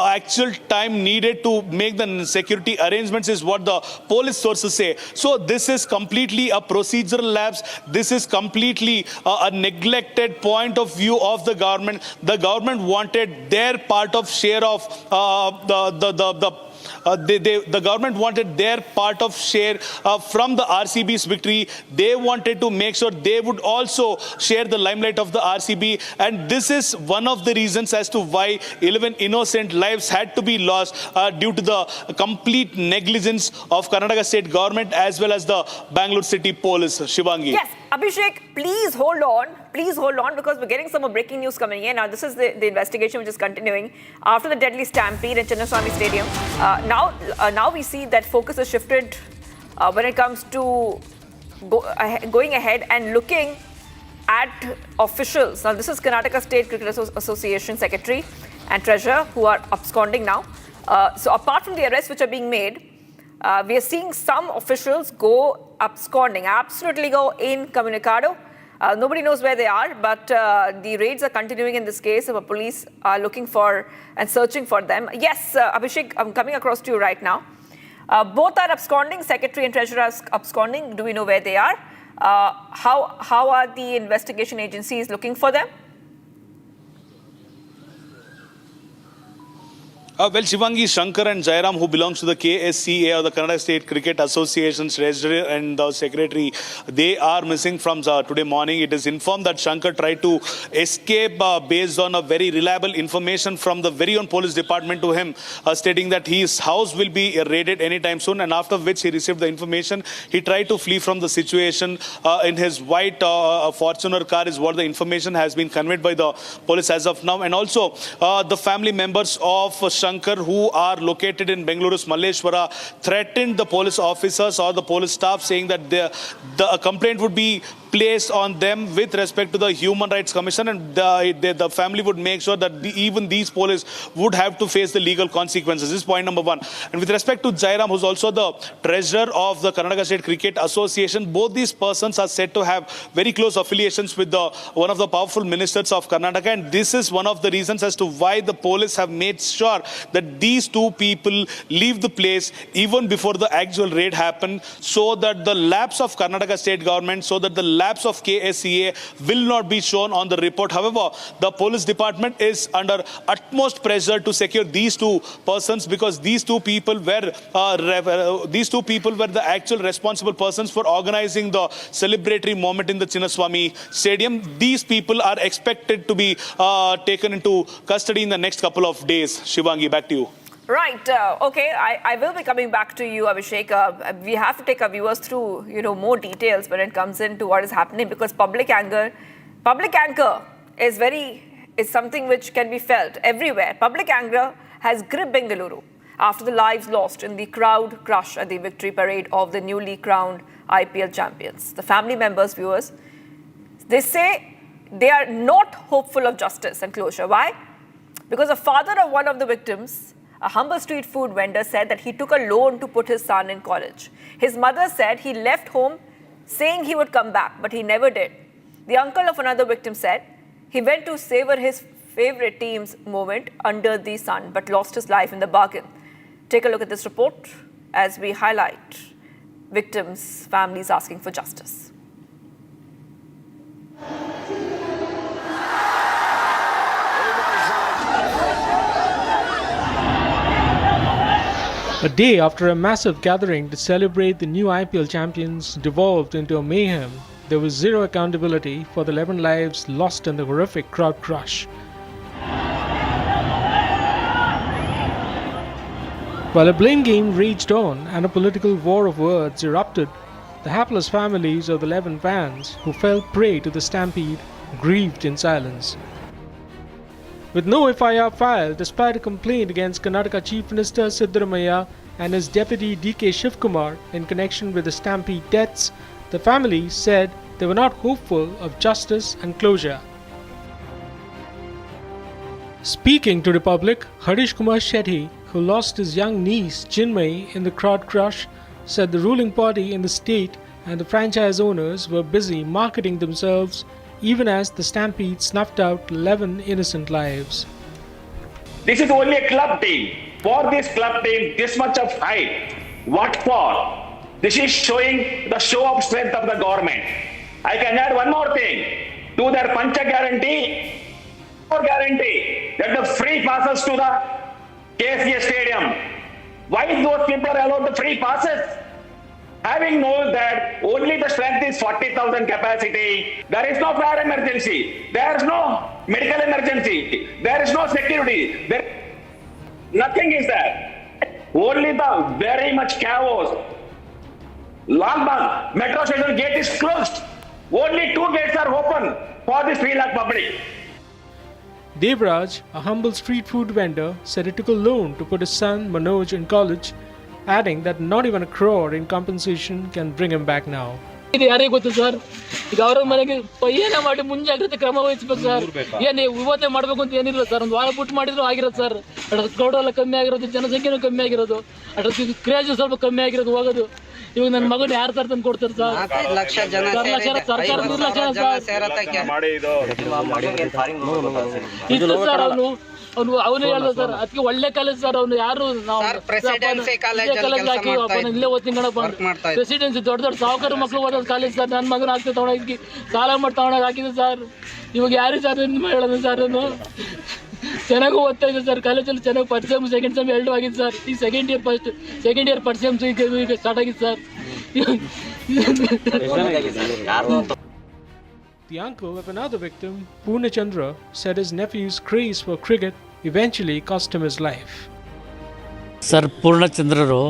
actual time needed to make the security arrangements, is what the police sources say. So this is completely a procedural lapse. This is completely a neglected point of view of the government. The government wanted their part of share of the government wanted their part of share from the RCB's victory. They wanted to make sure they would also share the limelight of the RCB, and this is one of the reasons as to why 11 innocent lives had to be lost due to the complete negligence of Karnataka State Government as well as the Bengaluru City Police. Shivangi. Yes, Abhishek, please hold on, because we're getting some more breaking news coming in. Now, this is the investigation which is continuing after the deadly stampede in Chinnaswamy Stadium. Now we see that focus has shifted when it comes to going ahead and looking at officials. Now, this is Karnataka State Cricket Association Secretary and Treasurer who are absconding now. So apart from the arrests which are being made, we are seeing some officials go absconding, absolutely go incommunicado. Nobody knows where they are, but the raids are continuing in this case. The police are looking for and searching for them. Yes, Abhishek, I'm coming across to you right now. Both are absconding, Secretary and Treasurer are absconding. Do we know where they are? How are the investigation agencies looking for them? Well, Shivangi, Shankar and Jairam, who belongs to the KSCA or the Karnataka State Cricket Association's treasurer and the secretary, they are missing from today morning. It is informed that Shankar tried to escape based on a very reliable information from the very own police department to him, stating that his house will be raided anytime soon, and after which he received the information. He tried to flee from the situation in his white Fortuner car, is what the information has been conveyed by the police as of now. And also the family members of Shankar Shankar, who are located in Bengaluru's Malleshwara, threatened the police officers or the police staff, saying that the complaint would be placed on them with respect to the Human Rights Commission, and the family would make sure that even these police would have to face the legal consequences. This is point number one. And with respect to Jairam, who's also the treasurer of the Karnataka State Cricket Association, both these persons are said to have very close affiliations with one of the powerful ministers of Karnataka, and this is one of the reasons as to why the police have made sure that these two people leave the place even before the actual raid happened, so that the lapse of Karnataka state government, so that the lapse of KSCA will not be shown on the report. However, the police department is under utmost pressure to secure these two persons, because these two people were the actual responsible persons for organizing the celebratory moment in the Chinnaswamy Stadium. These people are expected to be taken into custody in the next couple of days. Shivangi, back to you. Right. Okay. I will be coming back to you, Abhishek. We have to take our viewers through, more details when it comes into what is happening, because public anger is something which can be felt everywhere. Public anger has gripped Bengaluru after the lives lost in the crowd crush at the victory parade of the newly crowned IPL champions. The family members, viewers, they say they are not hopeful of justice and closure. Why? Because the father of one of the victims, a humble street food vendor, said that he took a loan to put his son in college. His mother said he left home saying he would come back, but he never did. The uncle of another victim said he went to savor his favorite team's moment under the sun, but lost his life in the bargain. Take a look at this report as we highlight victims' families asking for justice. A day after a massive gathering to celebrate the new IPL champions devolved into a mayhem, there was zero accountability for the 11 lives lost in the horrific crowd crush. While a blame game raged on and a political war of words erupted, the hapless families of the 11 fans who fell prey to the stampede grieved in silence. With no FIR filed despite a complaint against Karnataka Chief Minister Siddaramaiah and his deputy DK Shivkumar in connection with the stampede deaths, the family said they were not hopeful of justice and closure. Speaking to the public, Harish Kumar Shetty, who lost his young niece Chinmay in the crowd crush, said the ruling party in the state and the franchise owners were busy marketing themselves even as the stampede snuffed out 11 innocent lives. This is only a club team. For this club team, this much of hype. What for? This is showing the show of strength of the government. I can add one more thing. To their Pancha guarantee, or guarantee that the free passes to the KSCA Stadium. Why those people are allowed the free passes? Having known that only the strength is 40,000 capacity, there is no fire emergency, there is no medical emergency, there is no security, nothing is there. Only the very much chaos. Lalbagh metro station gate is closed. Only 2 gates are open for the 3 lakh public. Devraj, a humble street food vendor, said he took a loan to put his son Manoj in college, adding that not even a crore in compensation can bring him back now. ಇದು ಯಾರಿಗೆ ಗೊತ್ತು sir? ಈಗ ಅವ್ರ ಮನೆಗೆ ಏನೇ ಮಾಡಿ ಮುಂಜಾಗ್ರತೆ ಕ್ರಮ ವಹಿಸಬೇಕು ಸರ್. ಏನು ಇವತ್ತೇ ಮಾಡಬೇಕು ಅಂತ ಏನಿಲ್ಲ ಸರ್. ಒಂದು ವಾರ ಬಿಟ್ಟು ಮಾಡಿದ್ರು ಆಗಿರೋದು ಸರ್. ಕ್ರೌಡ್ ಎಲ್ಲ ಕಮ್ಮಿ ಆಗಿರೋದು, ಜನಸಂಖ್ಯೆನೂ ಕಮ್ಮಿ ಆಗಿರೋದು, ಅದ್ರ ಕ್ರೇಜ್ ಸ್ವಲ್ಪ ಕಮ್ಮಿ ಆಗಿರೋದು ಹೋಗೋದು. ಇವಾಗ ನನ್ನ ಮಗನ ಯಾರು ತರ ತಂದು ಕೊಡ್ತಾರೆ ಸರ್? ಸರ್ಕಾರ ನಿರ್ಲಕ್ಷ್ಯ ಸರ್. ಅವನು ಹೇಳ್ದ ಸರ್, ಅದಕ್ಕೆ ಒಳ್ಳೆ ಕಾಲೇಜ್ ಸರ್. ಅವನು ಯಾರು ಇಲ್ಲೇ ಓದ್ತೀನಿ ಕಣಪ್ಪ. ಪ್ರೆಸಿಡೆನ್ಸಿ ದೊಡ್ಡ ದೊಡ್ಡ ಸಾಹುಕಾರ ಮಕ್ಕಳು ಓದೋದು ಕಾಲೇಜ್ ಸರ್. ನನ್ನ ಮಗನ ಆಗ್ತದೆ ತಗೊಂಡೋಗಿ ಸಾಲ ಮಾಡಿ ತಗೊಂಡಾಗ ಹಾಕಿದೆ ಸರ್. ಇವಾಗ ಯಾರು ಸರ್ ಹೇಳೋದು ಸರ್? ಅವನು ಚೆನ್ನಾಗೂ ಓದ್ತಾ ಇದೆ ಸರ್. ಕಾಲೇಜಲ್ಲಿ ಚೆನ್ನಾಗಿ ಫಸ್ಟ್ ಸೆಮ್ ಸೆಕೆಂಡ್ ಸೆಮ್ 2 ಆಗಿದೆ ಸರ್. ಈ ಸೆಕೆಂಡ್ ಇಯರ್ ಫಸ್ಟ್ ಸೆಮ್ ಈಗ ಸ್ಟಾರ್ಟ್ ಆಗಿದೆ sir. The uncle of another victim, Purnachandra, said his nephew's craze for cricket eventually cost him his life. Sir, ಪೂರ್ಣಚಂದ್ರರು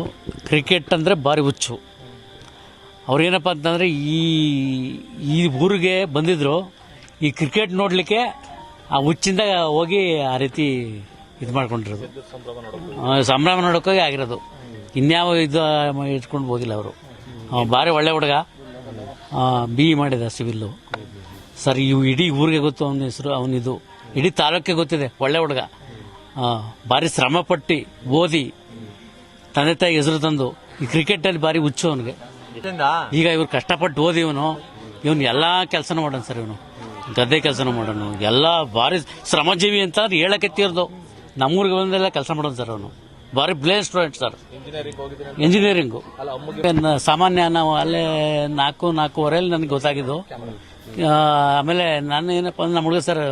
ಕ್ರಿಕೆಟ್ ಅಂದರೆ ಭಾರಿ ಹುಚ್ಚು. ಅವ್ರೇನಪ್ಪ ಅಂತಂದರೆ ಈ ಊರಿಗೆ ಬಂದಿದ್ದರು ಈ ಕ್ರಿಕೆಟ್ ನೋಡಲಿಕ್ಕೆ. ಆ ಹುಚ್ಚಿಂದ ಹೋಗಿ ಆ ರೀತಿ ಇದು ಮಾಡ್ಕೊಂಡಿರೋದು. ಸಂಭ್ರಮ ನೋಡೋಕ್ಕೋಗಿ ಆಗಿರೋದು. ಇನ್ಯಾವ ಇದು ಇಟ್ಕೊಂಡು ಹೋಗಿಲ್ಲ ಅವರು. ಭಾರಿ ಒಳ್ಳೆ ಹುಡುಗ, BE ಮಾಡಿದ ಸಿವಿಲ್ಲು ಸರ್. ಇವು ಇಡೀ ಊರಿಗೆ ಗೊತ್ತು ಅವನ ಹೆಸರು, ಅವನಿದು ಇಡೀ ತಾಲೂಕಿಗೆ ಗೊತ್ತಿದೆ. ಒಳ್ಳೆ ಹುಡುಗ, ಭಾರಿ ಶ್ರಮಪಟ್ಟು ಓದಿ ತಂದೆ ತಾಯಿ ಹೆಸರು ತಂದು ಈ ಕ್ರಿಕೆಟಲ್ಲಿ ಭಾರಿ ಹುಚ್ಚು ಅವನಿಗೆ. ಈಗ ಇವ್ರು ಕಷ್ಟಪಟ್ಟು ಓದಿ ಇವನು ಎಲ್ಲ ಕೆಲಸನೂ ಮಾಡೋಣ ಸರ್. ಇವನು ಗದ್ದೆ ಕೆಲಸನೂ ಮಾಡೋಣ, ಎಲ್ಲ ಭಾರಿ ಶ್ರಮಜೀವಿ ಅಂತ ಹೇಳಕ್ಕೆ ತೀರ್ದು ನಮ್ಮೂರಿಗೆ ಬಂದೆಲ್ಲ ಕೆಲಸ ಮಾಡೋಣ ಸರ್. ಅವನು ಭಾರಿ ಬ್ಲೇನ್ ಸ್ಟೂಡೆಂಟ್ ಸರ್, ಇಂಜಿನಿಯರಿಂಗು. ಸಾಮಾನ್ಯ ನಾವು ಅಲ್ಲೇ 4:30 ನನಗೆ ಗೊತ್ತಾಗಿದ್ದು. ಆಮೇಲೆ ನಾನು ಏನಪ್ಪ ಅಂದ್ರೆ ನಮ್ಮ ಹುಡುಗ ಸರ್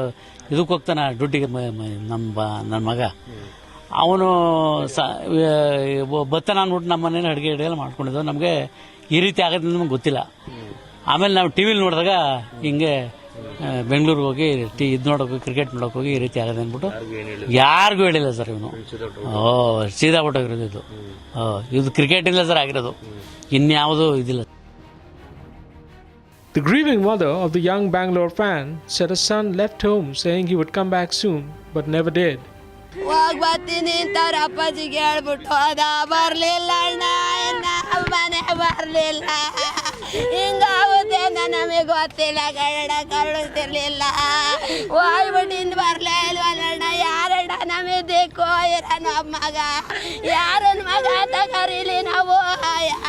ಇದಕ್ಕೆ ಹೋಗ್ತಾನೆ ಡ್ಯೂಟಿಗೆ, ನನ್ನ ಮಗ ಅವನು ಬರ್ತಾನ ಅಂದ್ಬಿಟ್ಟು ನಮ್ಮ ಮನೇಲಿ ಅಡುಗೆ ಎಲ್ಲ ಮಾಡ್ಕೊಂಡಿದ್ದು. ನಮಗೆ ಈ ರೀತಿ ಆಗೋದ್ರಿಂದ ನಮ್ಗೆ ಗೊತ್ತಿಲ್ಲ. ಆಮೇಲೆ ನಾವು ಟಿವಿಲಿ ನೋಡಿದಾಗ ಹಿಂಗೆ ಬೆಂಗಳೂರಿಗೆ ಹೋಗಿ ಇದು ನೋಡೋಕೆ, ಕ್ರಿಕೆಟ್ ನೋಡೋಕೆ ಹೋಗಿ ಈ ರೀತಿ ಆಗೋದು ಅಂದ್ಬಿಟ್ಟು ಯಾರಿಗೂ ಹೇಳಿಲ್ಲ ಸರ್. ಇವನು ಸೀದಾ ಬಿಟ್ಟೋಗಿರೋದು ಇದು. ಇದು ಕ್ರಿಕೆಟ್ ಇಲ್ಲ ಸರ್ ಆಗಿರೋದು, ಇನ್ಯಾವುದೂ ಇದಿಲ್ಲ. The grieving mother of the young Bangalore fan said her son left home saying he would come back soon, but never did. ಹೋಗಿ ಬರ್ತೀನಿ ಅಂತವ್ರ ಅಪ್ಪಾಜಿಗೆ ಹೇಳ್ಬಿಟ್ಟು ಹೋದ, ಬರ್ಲಿಲ್ಲ ಅಣ್ಣ, ಮನೆ ಬರ್ಲಿಲ್ಲ. ಹಿಂಗಾಗುತ್ತೆ ನಮಗೆ ಗೊತ್ತಿಲ್ಲ, ಕನ್ನಡ ಕಳಿಸ್ತಿರ್ಲಿಲ್ಲ. ಹೋಗ್ಬಿಟ್ಟಿಂದ ಬರ್ಲೇ ಇಲ್ವಲ್ಲಣ್ಣ. ಯಾರಣ್ಣ ನಮಗೆ ದಿಕ್ಕು ಇರೋನು ಮಗ, ಯಾರನ್ನ ಮಗ ಅಂತ ಕರೀಲಿ ನಾವು,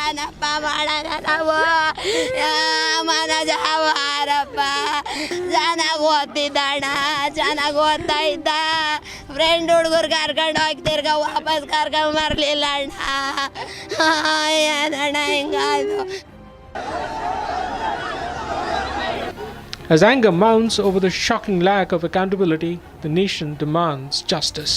ಏನಪ್ಪ ಮಾಡೋಣ ನಾವು. ಮನಜ ಹಾರಪ್ಪ ಚೆನ್ನಾಗಿ ಓದ್ತಿದ್ದಣ್ಣ, ಚೆನ್ನಾಗಿ ಓದ್ತಾ ಇದ್ದ. ಫ್ರೆಂಡ್ ಹುಡುಗರು ಕರ್ಕೊಂಡು ಹೋಗಿ ತಿರ್ಗ ವಾಪಸ್ ಕರ್ಕೊಂಡು ಬರಲಿಲ್ಲ ಅಣ್ಣ. ಏನಣ್ಣ ಹಿಂಗಾಯ್ತು. As anger mounts over the shocking lack of accountability, the nation demands justice.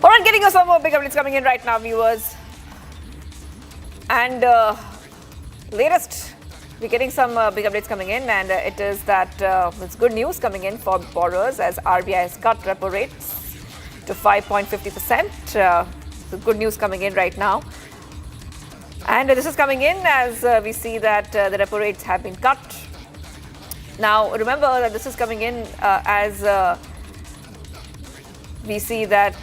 All right, getting us some more big updates coming in right now, viewers. And latest, we're getting some big updates coming in, and it is that it's good news coming in for borrowers as RBI has cut repo rates to 5.50%. The good news coming in right now. And this is coming in as we see that the repo rates have been cut. Now, remember that this is coming in as we see that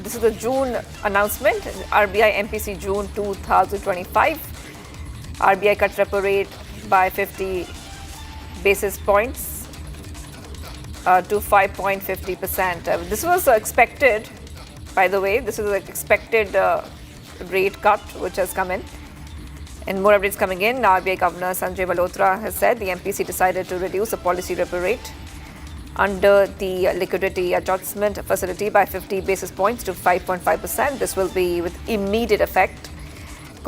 this is the June announcement, RBI MPC June 2025. RBI cut repo rate by 50 basis points to 5.50%. This was expected, by the way. This is an expected rate cut which has come in. And more updates coming in. RBI Governor Sanjay Malhotra has said the MPC decided to reduce the policy repo rate under the liquidity adjustment facility by 50 basis points to 5.5%. This will be with immediate effect.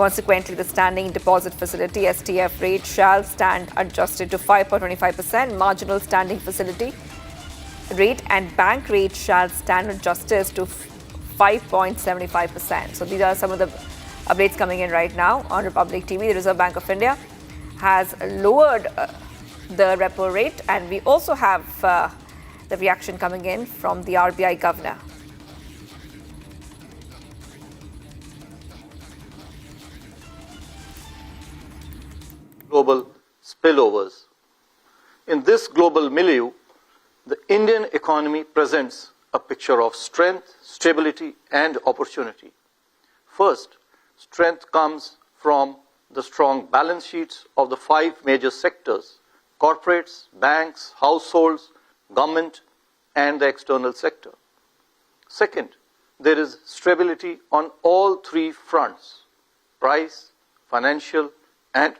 Consequently, the standing deposit facility STF rate shall stand adjusted to 5.25%. Marginal standing facility rate and bank rate shall stand adjusted to 5.75%. So these are some of the updates coming in right now on Republic TV. The Reserve Bank of India has lowered the repo rate, and we also have the reaction coming in from the RBI governor. Global spillovers. In this global milieu, the Indian economy presents a picture of strength, stability, and opportunity. First, strength comes from the strong balance sheets of the 5 major sectors: corporates, banks, households, government, and the external sector. Second, there is stability on all 3 fronts: price, financial, and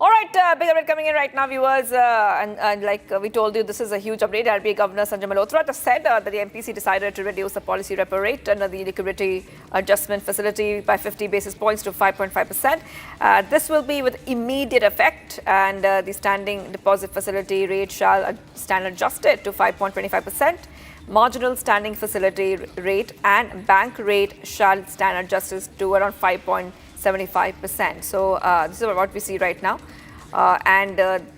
All right, big update coming in right now, viewers. And like we told you, this is a huge update. RBI Governor Sanjay Malhotra just said that the MPC decided to reduce the policy repo rate under the liquidity adjustment facility by 50 basis points to 5.5%. This will be with immediate effect, and the standing deposit facility rate shall stand adjusted to 5.25%. Marginal standing facility rate and bank rate shall stand adjusted to around 5.75%. 75%. So this is what we see right now.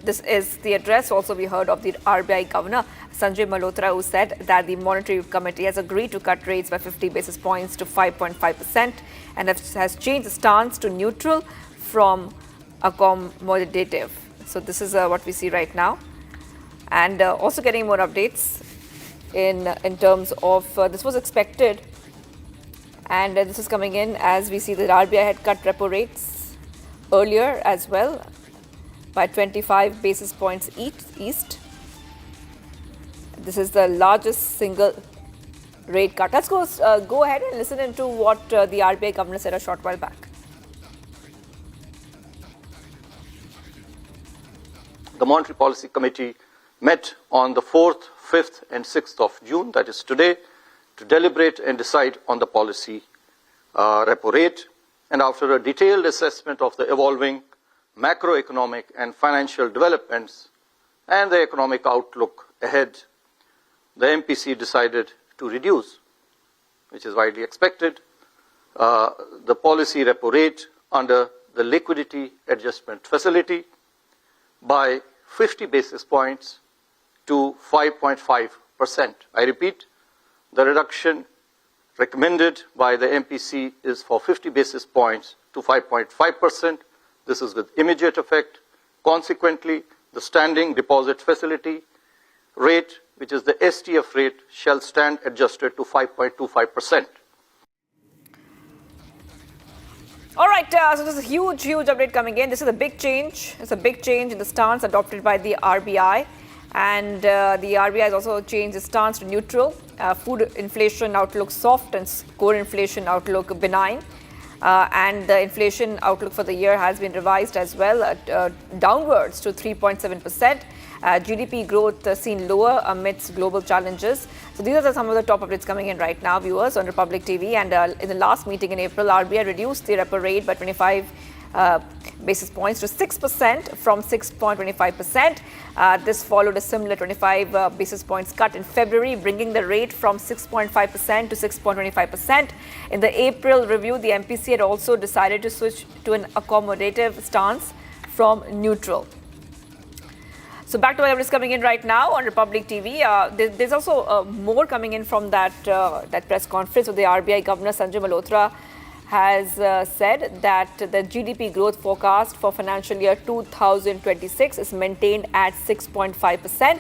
This is the address also we heard of the RBI Governor Sanjay Malhotra, who said that the Monetary Committee has agreed to cut rates by 50 basis points to 5.5% and has changed the stance to neutral from accommodative. So this is what we see right now. And also getting more updates in terms of this was expected, and this is coming in as we see that RBI had cut repo rates earlier as well by 25 basis points east. This is the largest single rate cut. Let's go ahead and listen into what the RBI governor said a short while back. The Monetary Policy Committee met on the 4th, 5th and 6th of June, that is today, to deliberate and decide on the policy repo rate. And after a detailed assessment of the evolving macroeconomic and financial developments and the economic outlook ahead, the MPC decided to reduce, which is widely expected, the policy repo rate under the liquidity adjustment facility by 50 basis points to 5.5%. I repeat, the reduction recommended by the MPC is for 50 basis points to 5.5%. This is with immediate effect. Consequently, the standing deposit facility rate, which is the STF rate, shall stand adjusted to 5.25%. All right, so this is a huge update coming in. This is a big change. It's a big change in the stance adopted by the RBI. And the RBI has also changed its stance to neutral. Food inflation outlook soft and core inflation outlook benign. And the inflation outlook for the year has been revised as well downwards to 3.7%. GDP growth seen lower amidst global challenges. So these are some of the top updates coming in right now, viewers, on Republic TV. And in the last meeting in April, RBI reduced the repo rate by 25 basis points to 6% from 6.25%. This followed a similar 25 basis points cut in February, bringing the rate from 6.5% to 6.25%. In the April review, the MPC had also decided to switch to an accommodative stance from neutral. So back to what is coming in right now on Republic TV. There's also more coming in from that press conference. So the RBI Governor Sanjay Malhotra has said that the GDP growth forecast for financial year 2026 is maintained at 6.5%.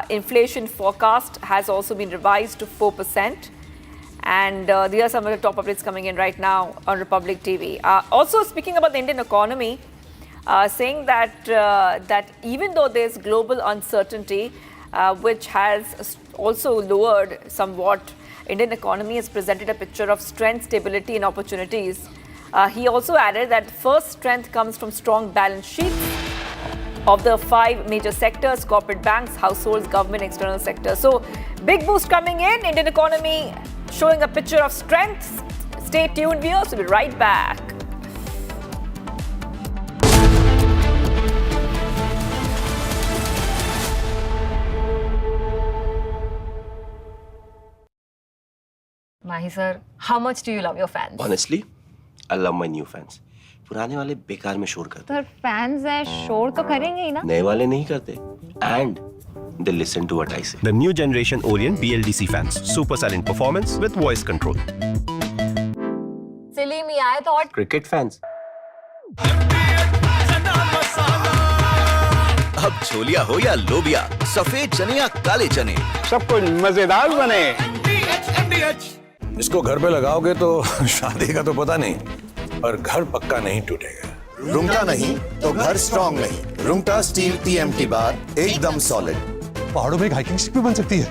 Inflation forecast has also been revised to 4%. And these are some of the top updates coming in right now on Republic TV. Also speaking about the Indian economy, saying that even though there's global uncertainty, which has also lowered somewhat, Indian economy has presented a picture of strength, stability and opportunities. He also added that first strength comes from strong balance sheets of the 5 major sectors: corporate banks, households, government, external sector. So big boost coming in, Indian economy showing a picture of strength. Stay tuned, viewers. We'll be right back. Mahi sir, how much do you love your fans? Honestly, I love my new fans. पुराने वाले बेकार में शोर करते sir fans हैं, शोर तो करेंगे ही ना. नए वाले नहीं करते. And they listen to what I say. The new generation Orient BLDC fans. Super silent performance with voice control. Silly me आए तो और Cricket fans. अब छोलिया हो या लोबिया, सफेद चने या काले चने, सब कुछ मजेदार बने. इसको घर पे लगाओगे तो शादी का तो पता नहीं, पर घर पक्का नहीं टूटेगा. रुंगटा नहीं तो घर स्ट्रॉन्ग नहीं. रुंगटा स्टील TMT बार एकदम सॉलिड. पहाड़ों में हाइकिंग स्टिक भी बन सकती है.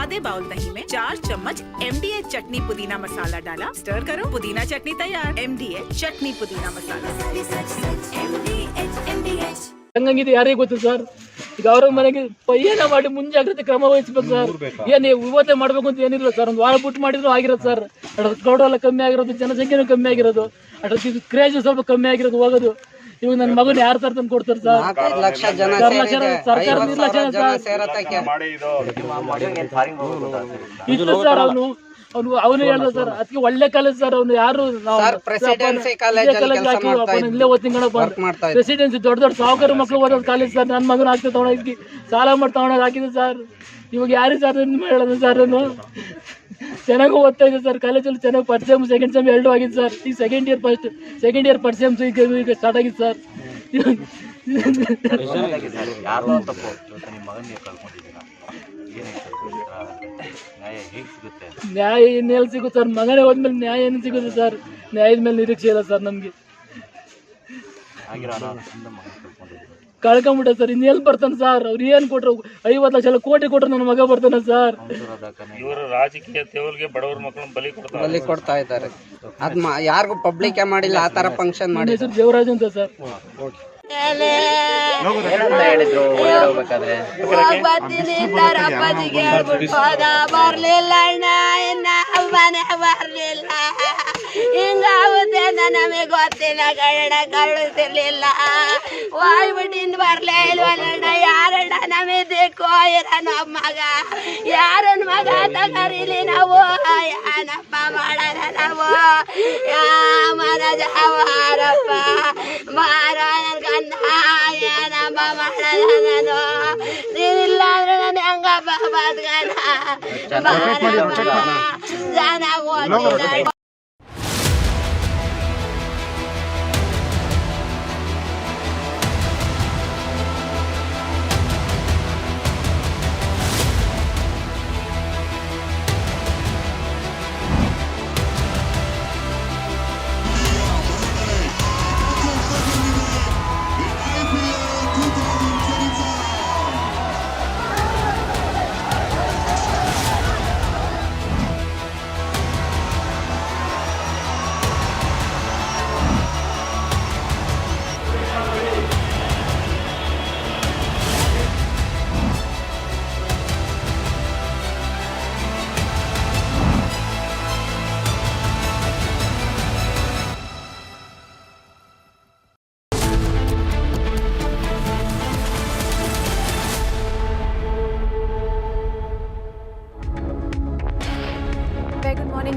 आधे बाउल दही में 4 चम्मच MDH चटनी पुदीना मसाला डाला, स्टर करो, पुदीना चटनी तैयार. MDH चटनी पुदीना मसाला. ಹಂಗಂಗಿದೆ ಯಾರಿಗೆ ಗೊತ್ತು ಸರ್. ಈಗ ಅವ್ರ ಮನೆಗೆ ಏನ ಮಾಡಿ ಮುಂಜಾಗ್ರತೆ ಕ್ರಮ ವಹಿಸ್ಬೇಕು ಸರ್. ಏನ್ ಇವತ್ತೇ ಮಾಡ್ಬೇಕು ಅಂತ ಏನಿಲ್ಲ ಸರ್. ಒಂದು ವಾರ ಬಿಟ್ಟು ಮಾಡಿದ್ರು ಆಗಿರೋದು ಸರ್. ಕ್ರೌಡ್ ಎಲ್ಲ ಕಮ್ಮಿ ಆಗಿರೋದು, ಜನಸಂಖ್ಯೆನೂ ಕಮ್ಮಿ ಆಗಿರೋದು, ಅದ್ರ ಕ್ರೇಜ್ ಸ್ವಲ್ಪ ಕಮ್ಮಿ ಆಗಿರೋದು ಹೋಗೋದು. ಇವಾಗ ನನ್ನ ಮಗನ ಯಾರು ತರ ತಂದು ಕೊಡ್ತಾರೆ ಸರ್. 4 ಲಕ್ಷ ಜನ ಸರ್ಕಾರ ನಿರ್ಲಕ್ಷ್ಯ ಸರ್. ಇಷ್ಟು ಸರ್ ಅವನು ಅವನು ಹೇಳ್ದ ಸರ್ ಅದಕ್ಕೆ ಒಳ್ಳೆ ಕಾಲೇಜ್ ಸರ್ ಅವ್ನು ಯಾರು ಪ್ರೆಸಿಡೆನ್ಸಿ ಕಾಲೇಜಲ್ಲಿ ಕೆಲಸ ಮಾಡ್ತಾ ಇಲ್ಲೇ ಓದ್ತಿಂಗಣಪ್ಪ ಪ್ರೆಸಿಡೆನ್ಸಿ ದೊಡ್ಡ ದೊಡ್ಡ ಸಾಹುಕಾರ ಮಕ್ಕಳು ಓದೋದು ಕಾಲೇಜ್ ಸರ್. ನನ್ನ ಮಗನ ಆಗ್ತದೆ ತಗೊಂಡೋಗಿ ಸಾಲ ಮಾಡಿ ತಗೊಂಡೋಗಿ ಹಾಕಿದೆ ಸರ್. ಇವಾಗ ಯಾರಿಗೆ ಸರ್ ಹೇಳೋದು ಸರ್ ನಾನು ಚೆನ್ನಾಗಿ ಓದ್ತಾ ಇದ್ದೆ ಸರ್ ಕಾಲೇಜಲ್ಲಿ ಚೆನ್ನಾಗಿ ಫಸ್ಟ್ ಸೆಮ್ ಸೆಕೆಂಡ್ ಸೆಮ್ ಎರಡು ಆಗಿದೆ ಸರ್. ಈಗ ಸೆಕೆಂಡ್ ಇಯರ್ ಫಸ್ಟ್ ಸೆಮ್ ಈಗ ಸ್ಟಾರ್ಟ್ ಆಗಿದೆ ಸರ್. ನ್ಯಾಯ ಇನ್ನೆಲ್ಲಿ ಸಿಗುತ್ತೆ ಸರ್? ಮಗನೇ ಹೋದ್ಮೇಲೆ ನ್ಯಾಯ ಏನು ಸಿಗುತ್ತೆ ಸರ್? ನ್ಯಾಯದ ಮೇಲೆ ನಿರೀಕ್ಷೆ ಇಲ್ಲ ಸರ್ ನಮ್ಗೆ. ಕಳ್ಕೊಂಬಿಟ್ಟ ಸರ್. ಇನ್ನೆಲ್ಲಿ ಬರ್ತಾನೆ ಸರ್? ಅವ್ರು ಏನ್ ಕೊಟ್ರು 50 ಲಕ್ಷ ಕೋಟಿ ಕೊಟ್ರು ನನ್ನ ಮಗ ಬರ್ತಾನೆ ಸರ್. ಇವರು ರಾಜಕೀಯ ತೇವಲ್ಗೆ ಬಡವರ ಮಕ್ಕಳನ್ನ ಬಲಿ ಕೊಡ್ತಾ ಇದ್ದಾರೆ. ಅದ್ ಯಾರಿಗೂ ಪಬ್ಲಿಕ್ ಮಾಡಿಲ್ಲ ಆ ತರ ಫಂಕ್ಷನ್ ಮಾಡಿ. ಹೆಸರು ದೇವರಾಜ್ ಅಂತ ಸರ್. ಬರ್ತೀನಿ ಅಪ್ಪಾಜಿಗೆ ಹೇಳ್ಬಿಟ್ಟು ಹೋದ. ಬರ್ಲಿಲ್ಲ ಅಣ್ಣ, ಇನ್ನ ಮನೆ ಬರ್ಲಿಲ್ಲ. ಹಿಂಗಾಗುತ್ತೆ ಅಂತ ನಮಗೆ ಗೊತ್ತಿಲ್ಲ ಕನ್ನಡ ಕಳಿಸಿರ್ಲಿಲ್ಲ. ಹೋಗ್ಬಿಟ್ಟಿಂದ ಬರ್ಲೇ ಇಲ್ವಲ್ಲ. ಯಾರಣ್ಣ ನಮಿದ್ದಕ್ಕೋ ಇರೋಣ ಮಗ, ಯಾರನ್ ಮಗ ಅಂತ ಕರೀಲಿ ನಾವು. ಏನಪ್ಪ ಮಾಡೋಣ ನಾವು? ಮನ ಜಾವಾರಪ್ಪ ಮಾರೋ ನನ್ಗನ್ನ ಏನಪ್ಪ ಮಾಡೋಣ ನಾನು? ನೀವಿಲ್ಲ ಅಂದ್ರೆ ನಾನು ಹೆಂಗಪ್ಪ ಬದ್ಗಣ? ಜನ ಓದಿಲ್ಲ.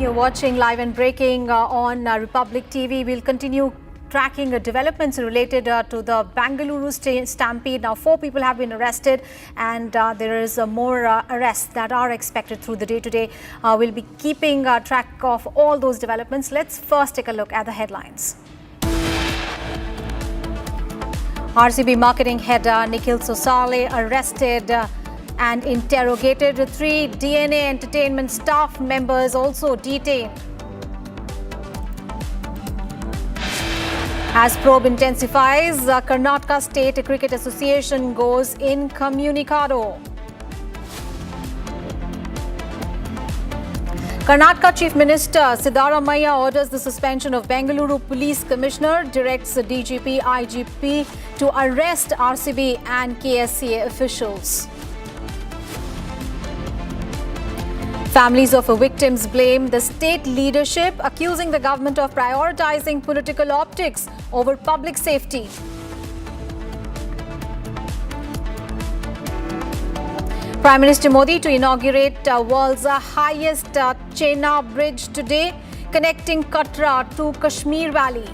You're watching Live and Breaking on Republic TV. We'll continue tracking developments related to the Bengaluru Stampede. Now, 4 people have been arrested, and there is more arrests that are expected through the day today. We'll be keeping track of all those developments. Let's first take a look at the headlines. RCB marketing head Nikhil Sosale arrested and interrogated. 3 DNA Entertainment staff members also detained. As probe intensifies, Karnataka State Cricket Association goes incommunicado. Karnataka Chief Minister Siddaramaiah orders the suspension of Bengaluru Police Commissioner, directs the DGP, IGP to arrest RCB and KSCA officials. Families of victims blame the state leadership, accusing the government of prioritizing political optics over public safety. Prime Minister Modi to inaugurate world's highest Chenab bridge today, connecting Katra to Kashmir Valley.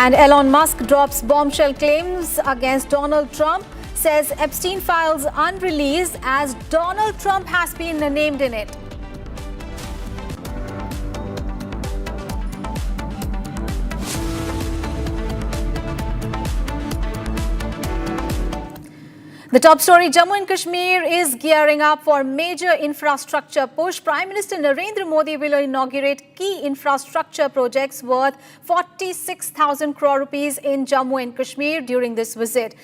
And Elon Musk drops bombshell claims against Donald Trump, says Epstein files unreleased as Donald Trump has been named in it. The top story, Jammu and Kashmir is gearing up for major infrastructure push. Prime Minister Narendra Modi will inaugurate key infrastructure projects worth 46,000 crore rupees in Jammu and Kashmir during this visit.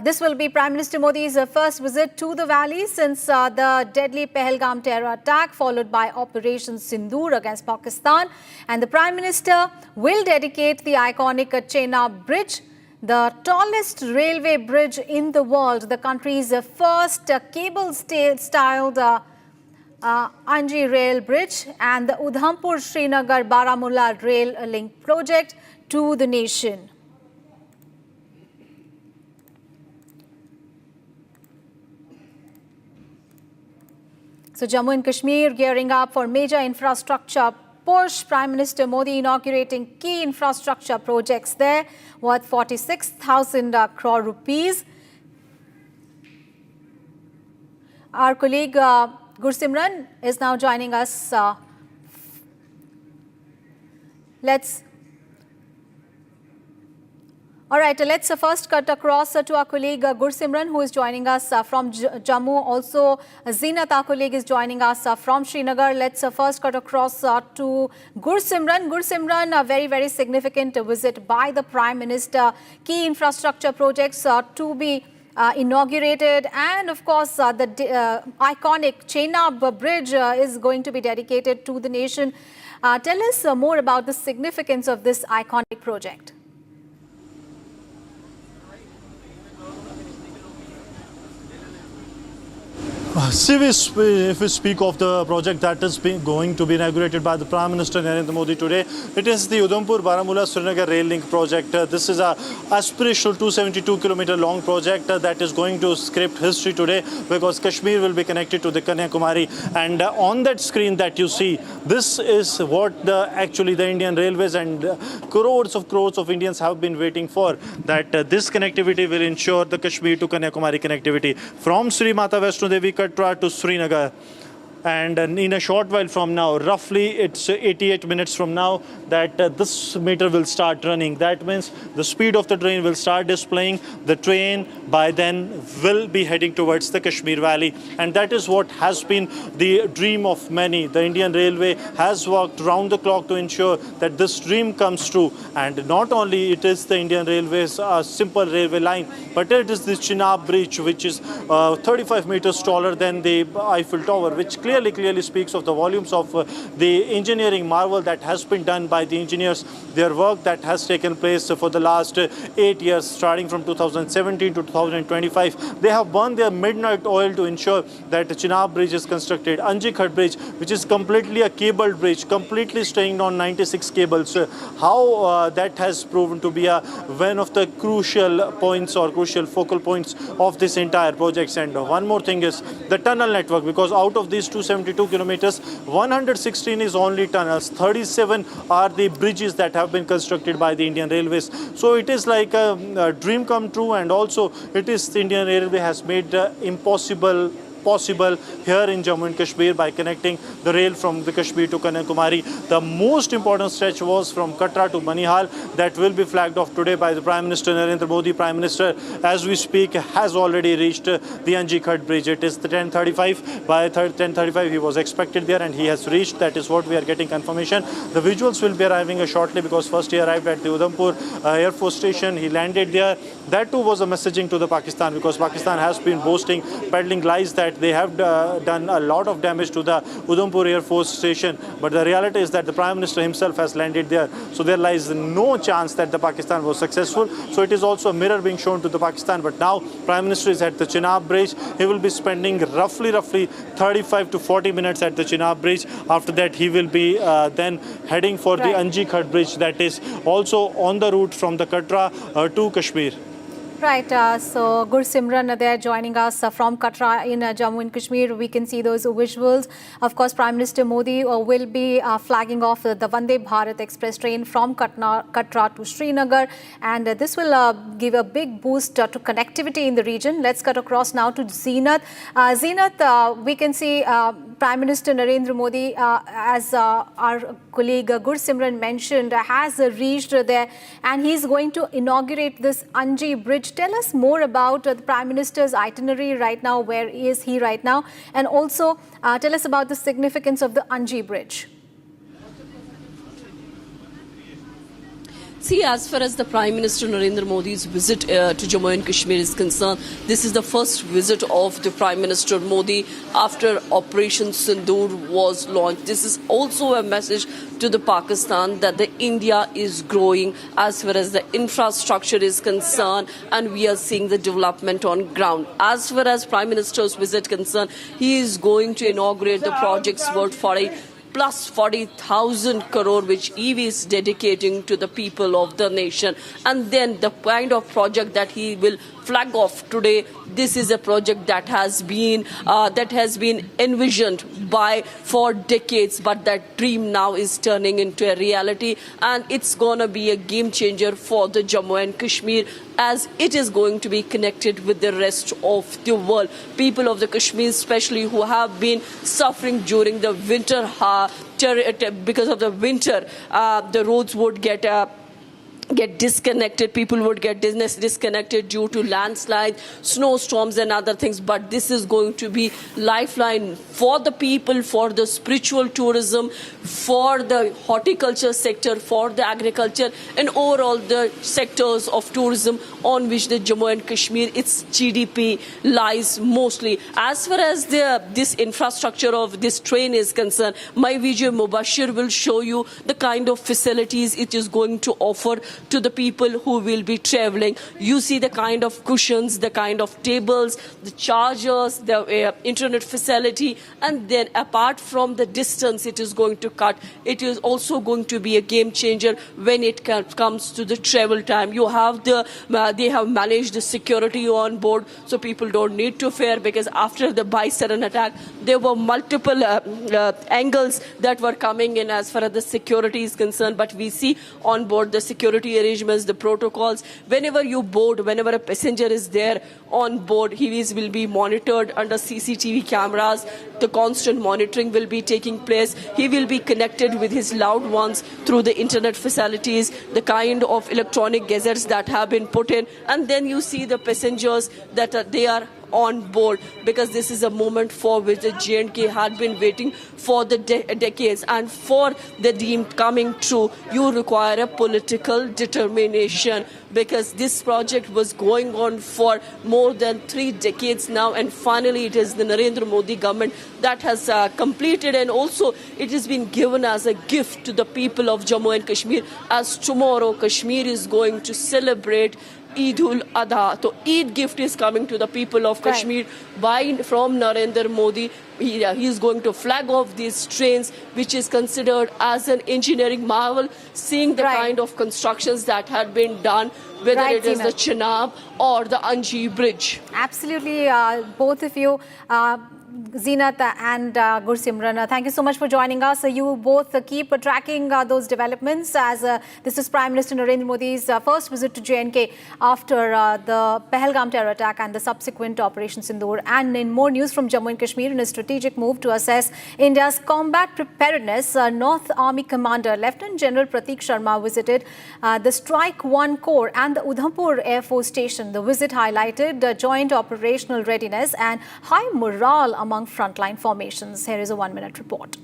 This will be Prime Minister Modi's first visit to the valley since the deadly Pahalgam terror attack, followed by Operation Sindoor against Pakistan. And the Prime Minister will dedicate the iconic Chenab Bridge, the tallest railway bridge in the world, the country's first cable-styled Anji Rail Bridge, and the Udhampur-Srinagar-Baramulla Rail Link project to the nation. So Jammu and Kashmir gearing up for major infrastructure push. Prime Minister Modi inaugurating key infrastructure projects there worth 46,000 crore rupees. Our colleague Gursimran is now joining us. Let's first cut across to our colleague Gursimran, who is joining us from Jammu. Also, Zeenat, our colleague, is joining us from Srinagar. Let's first cut across to Gursimran. Gursimran, a very, very significant visit by the Prime Minister. Key infrastructure projects to be inaugurated, and of course the iconic Chenab Bridge is going to be dedicated to the nation. Tell us more about the significance of this iconic project. If we speak of the project that is going to be inaugurated by the Prime Minister Narendra Modi today, it is the Udhampur-Baramulla-Srinagar rail link project. This is a aspirational 272-kilometer long project that is going to script history today, because Kashmir will be connected to the Kanyakumari. And on that screen that you see, this is what actually the Indian Railways and crores of Indians have been waiting for, that this connectivity will ensure the Kashmir to Kanyakumari connectivity from Sri Mata Vaishno Devi Katra to Srinagar. And in a short while from now, roughly it's 88 minutes from now, that this meter will start running. That means the speed of the train will start displaying. The train by then will be heading towards the Kashmir Valley. And that is what has been the dream of many. The Indian Railway has worked round the clock to ensure that this dream comes true. And not only it is the Indian Railways simple railway line, but it is the Chenab Bridge, which is 35 meters taller than the Eiffel Tower, which clearly speaks of the volumes of the engineering marvel that has been done by the engineers, their work that has taken place for the last 8 years, starting from 2017 to 2025. They have burned their midnight oil to ensure that the Chenab Bridge is constructed. Anji Khat Bridge, which is completely a cabled bridge, completely staying on 96 cables. How that has proven to be one of the crucial points or crucial focal points of this entire project. And one more thing is the tunnel network, because out of these 272 kilometers, 116 is only tunnels, 37 are the bridges that have been constructed by the Indian Railways. So it is like a dream come true, and also it is the Indian Railway has made impossible possible here in Jammu and Kashmir by connecting the rail from the Kashmir to Kanyakumari. The most important stretch was from Katra to Banihal, that will be flagged off today by the Prime Minister Narendra Modi. Prime Minister, as we speak, has already reached the Anji Khat Bridge. It is the 10:35. By 10:35 he was expected there, and he has reached. That is what we are getting confirmation. The visuals will be arriving shortly, because first he arrived at the Udhampur Air Force Station. He landed there. That too was a messaging to the Pakistan, because Pakistan has been boasting, peddling lies that they have done a lot of damage to the Udhampur Air Force Station. But the reality is that the Prime Minister himself has landed there. So there lies no chance that the Pakistan was successful. So it is also a mirror being shown to the Pakistan. But now Prime Minister is at the Chenab Bridge. He will be spending roughly 35 to 40 minutes at the Chenab Bridge. After that he will be then heading for the Anji Khat Bridge, that is also on the route from the Katra to Kashmir. Right, so Gursimran there joining us from Katra in Jammu and Kashmir. We can see those visuals. Of course, Prime Minister Modi will be flagging off the Vande Bharat Express train from Katra to Srinagar, and this will give a big boost to connectivity in the region. Let's cut across now to Zeenat. Zeenat, we can see Prime Minister Narendra Modi, as our colleague Gursimran mentioned, has reached there, and he's going to inaugurate this Anji Bridge. Tell us more about the Prime Minister's itinerary right now. Where is he right now? And also tell us about the significance of the Anji Bridge. See, as far as the Prime Minister Narendra Modi's visit to Jammu and Kashmir is concerned, this is the first visit of the Prime Minister Modi after Operation Sindoor was launched. This is also a message to the Pakistan that the India is growing as far as the infrastructure is concerned, and we are seeing the development on ground. As far as Prime Minister's visit concerned, he is going to inaugurate the projects worth plus 40,000 crore, which he is dedicating to the people of the nation. And then the kind of project that he will flag off today. This is a project that has been envisioned for decades, but that dream now is turning into a reality, and it's gonna be a game changer for the Jammu and Kashmir, as it is going to be connected with the rest of the world. People of the Kashmir, especially who have been suffering during the winter, because of the winter, the roads would get disconnected, people would get disconnected due to landslides, snowstorms and other things, but this is going to be lifeline for the people, for the spiritual tourism, for the horticulture sector, for the agriculture, and overall the sectors of tourism on which the Jammu and Kashmir, its GDP lies mostly. As far as this infrastructure of this train is concerned, my video Mubashir will show you the kind of facilities it is going to offer to the people who will be traveling. You see the kind of cushions, the kind of tables, the chargers, the internet facility, and then apart from the distance it is going to cut, it is also going to be a game changer when it comes to the travel time. You have they have managed the security on board, so people don't need to fear, because after the by-sudden attack, there were multiple angles that were coming in as far as the security is concerned, but we see on board the security arrangements, the protocols. Whenever you board, whenever a passenger is there on board, he will be monitored under CCTV cameras. The constant monitoring will be taking place. He will be connected with his loved ones through the internet facilities, the kind of electronic gadgets that have been put in, and then you see the passengers that they are on board, because this is a moment for which the J&K had been waiting for the decades, and for the dream coming true, you require a political determination, because this project was going on for more than 3 decades now, and finally it is the Narendra Modi government that has completed, and also it has been given as a gift to the people of Jammu and Kashmir, as tomorrow Kashmir is going to celebrate Eid-ul-Adha. So Eid gift is coming to the people of Kashmir from Narendra Modi. He is going to flag off these trains, which is considered as an engineering marvel, seeing the kind of constructions that had been done, whether it is the Chenab or the Anji Bridge. Absolutely, both of you. Zeenat and Gursimran, thank you so much for joining us. You both keep tracking those developments, as this is Prime Minister Narendra Modi's first visit to J&K after the Pahalgam terror attack and the subsequent Operation Sindoor. And in more news from Jammu and Kashmir, in a strategic move to assess India's combat preparedness, North Army Commander Lieutenant General Prateek Sharma visited the Strike 1 Corps and the Udhampur Air Force Station. The visit highlighted joint operational readiness and high morale among frontline formations. Here is a 1-minute report.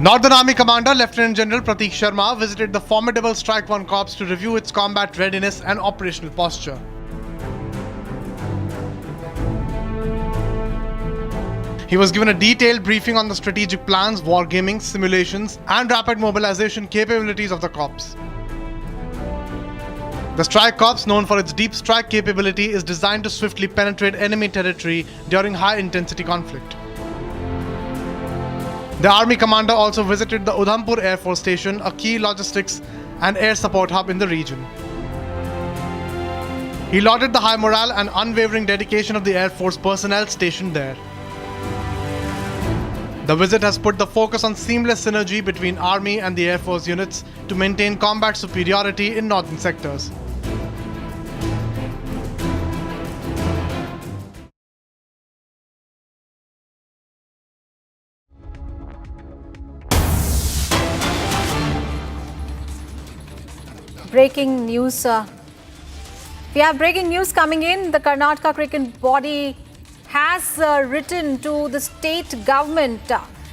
Northern Army Commander Lieutenant General Prateek Sharma visited the formidable Strike 1 Corps to review its combat readiness and operational posture. He was given a detailed briefing on the strategic plans, wargaming, simulations, and rapid mobilization capabilities of the corps. The Strike Corps, known for its deep strike capability, is designed to swiftly penetrate enemy territory during high-intensity conflict. The Army commander also visited the Udhampur Air Force Station, a key logistics and air support hub in the region. He lauded the high morale and unwavering dedication of the Air Force personnel stationed there. The visit has put the focus on seamless synergy between Army and the Air Force units to maintain combat superiority in northern sectors. Breaking news. We have breaking news coming in. The Karnataka cricket body has written to the state government.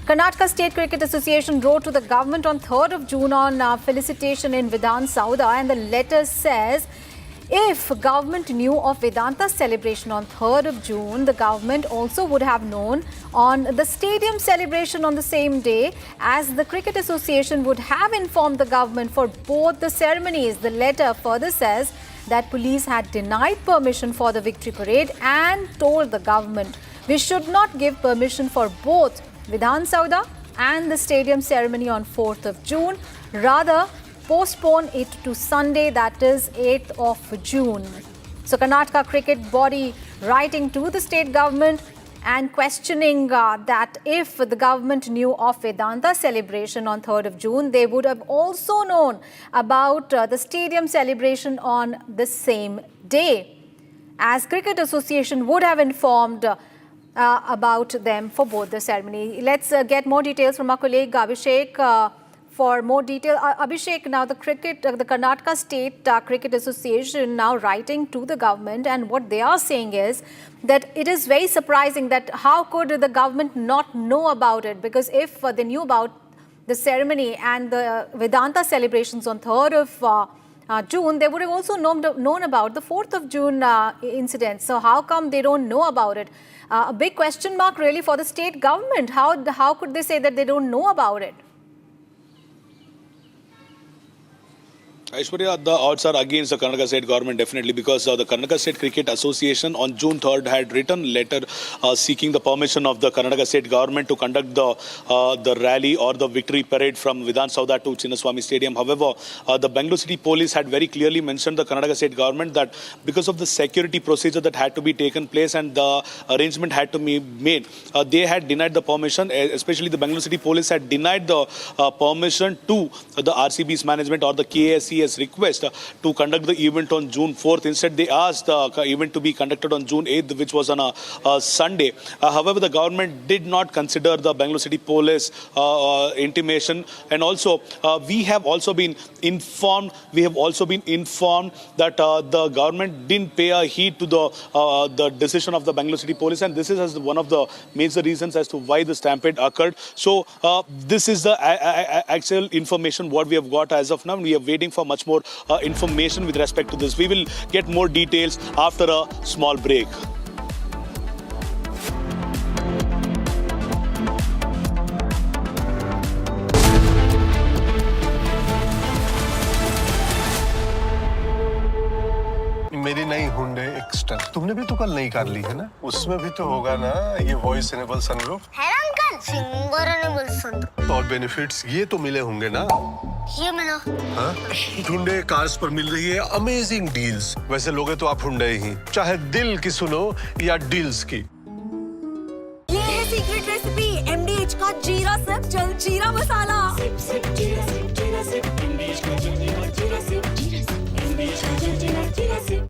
Karnataka State Cricket Association wrote to the government on 3rd of June on felicitation in Vidhana Soudha, and the letter says, if government knew of Vedanta's celebration on 3rd of June, the government also would have known on the stadium celebration on the same day, as the Cricket Association would have informed the government for both the ceremonies. The letter further says that police had denied permission for the victory parade and told the government, we should not give permission for both Vidhana Soudha and the stadium ceremony on 4th of June. Rather, postpone it to Sunday, that is 8th of June. So Karnataka cricket body writing to the state government and questioning that if the government knew of Vedanta celebration on 3rd of June, they would have also known about the stadium celebration on the same day, as Cricket Association would have informed about them for both the ceremony. Let's get more details from our colleague Abhishek. For more detail, Abhishek, now the Karnataka State Cricket Association now writing to the government, and what they are saying is that it is very surprising that how could the government not know about it, because if they knew about the ceremony and the Vedanta celebrations on 3rd of June, they would have also known about the 4th of June incident. So how come they don't know about it? A big question mark really for the state government. How could they say that they don't know about it? Aishwarya, the odds are against the Karnataka State government, definitely, because the Karnataka State Cricket Association on June 3rd had written a letter seeking the permission of the Karnataka State government to conduct the rally or the victory parade from Vidhana Soudha to Chinnaswamy Stadium. However, the Bengaluru City Police had very clearly mentioned the Karnataka State government that because of the security procedure that had to be taken place and the arrangement had to be made, they had denied the permission, especially the Bengaluru City Police had denied the permission to the RCB's management or the KSCA request to conduct the event on June 4th. Instead, they asked the event to be conducted on June 8th, which was on a Sunday. However, the government did not consider the Bengaluru City Police intimation, and also we have also been informed that the government didn't pay a heed to the decision of the Bengaluru City Police, and this is as one of the major reasons as to why the stampede occurred. So this is the actual information what we have got as of now. We are waiting for much more information with respect to this. We will get more details after a small break. मेरी नई Hyundai extra तुमने भी तो कल नई car ली है ना, उसमें भी तो होगा ना ये वॉइस इनेबल सनरूफ है ना अंकल, सिंगर इनेबल सनरूफ। और बेनिफिट्स ये तो मिले होंगे ना? ये मिला। हाँ? हुंडई कार्स पर मिल रही है अमेजिंग डील्स। वैसे लोगे तो आप हुंडई ही, चाहे दिल की सुनो या डील्स की। ये है सीक्रेट रेसिपी MDH का जीरा सिप जल जीरा मसाला। सिप सिप जीरा सिप जीरा सिप MDH का जल जीरा सिप MDH का जल जीरा सिप।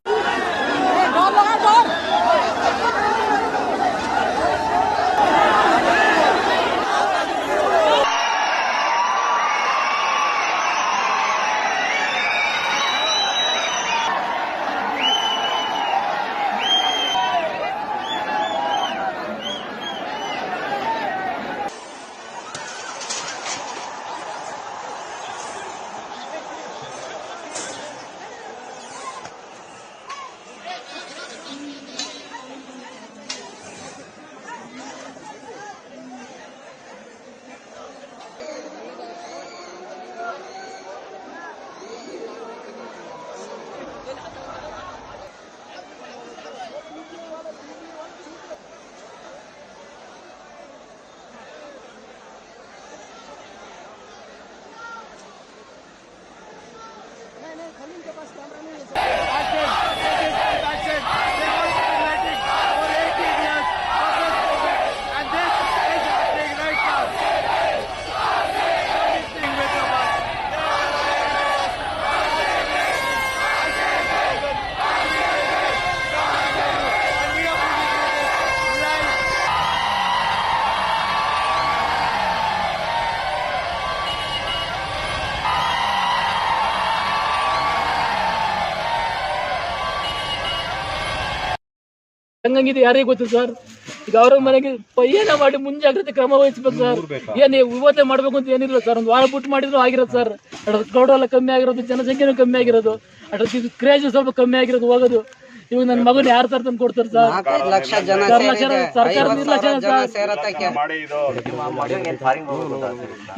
ಹಂಗಂಗಿದೆ ಯಾರಿಗೆ ಗೊತ್ತು ಸರ್. ಈಗ ಅವ್ರ ಮನೆಗೆ ಏನ ಮಾಡಿ ಮುಂಜಾಗ್ರತೆ ಕ್ರಮ ವಹಿಸ್ಬೇಕು ಸರ್. ಏನ್ ಇವತ್ತೇ ಮಾಡ್ಬೇಕು ಅಂತ ಏನಿಲ್ಲ ಸರ್, ಒಂದು ವಾರ ಬಿಟ್ಟು ಮಾಡಿದ್ರು ಆಗಿರೋದು ಸರ್. ಕ್ರೌಡ್ ಎಲ್ಲ ಕಮ್ಮಿ ಆಗಿರೋದು, ಜನಸಂಖ್ಯೆನೂ ಕಮ್ಮಿ ಆಗಿರೋದು, ಕ್ರೇಜ್ ಸ್ವಲ್ಪ ಕಮ್ಮಿ ಆಗಿರೋದು ಹೋಗೋದು. ಇವಾಗ ನನ್ನ ಮಗನ ಯಾರು ತರ ತಂದು ಕೊಡ್ತಾರೆ ಸರ್? 5 ಲಕ್ಷ ಜನ ಸರ್ಕಾರ ನಿರ್ಲಕ್ಷ್ಯ ಸರ್.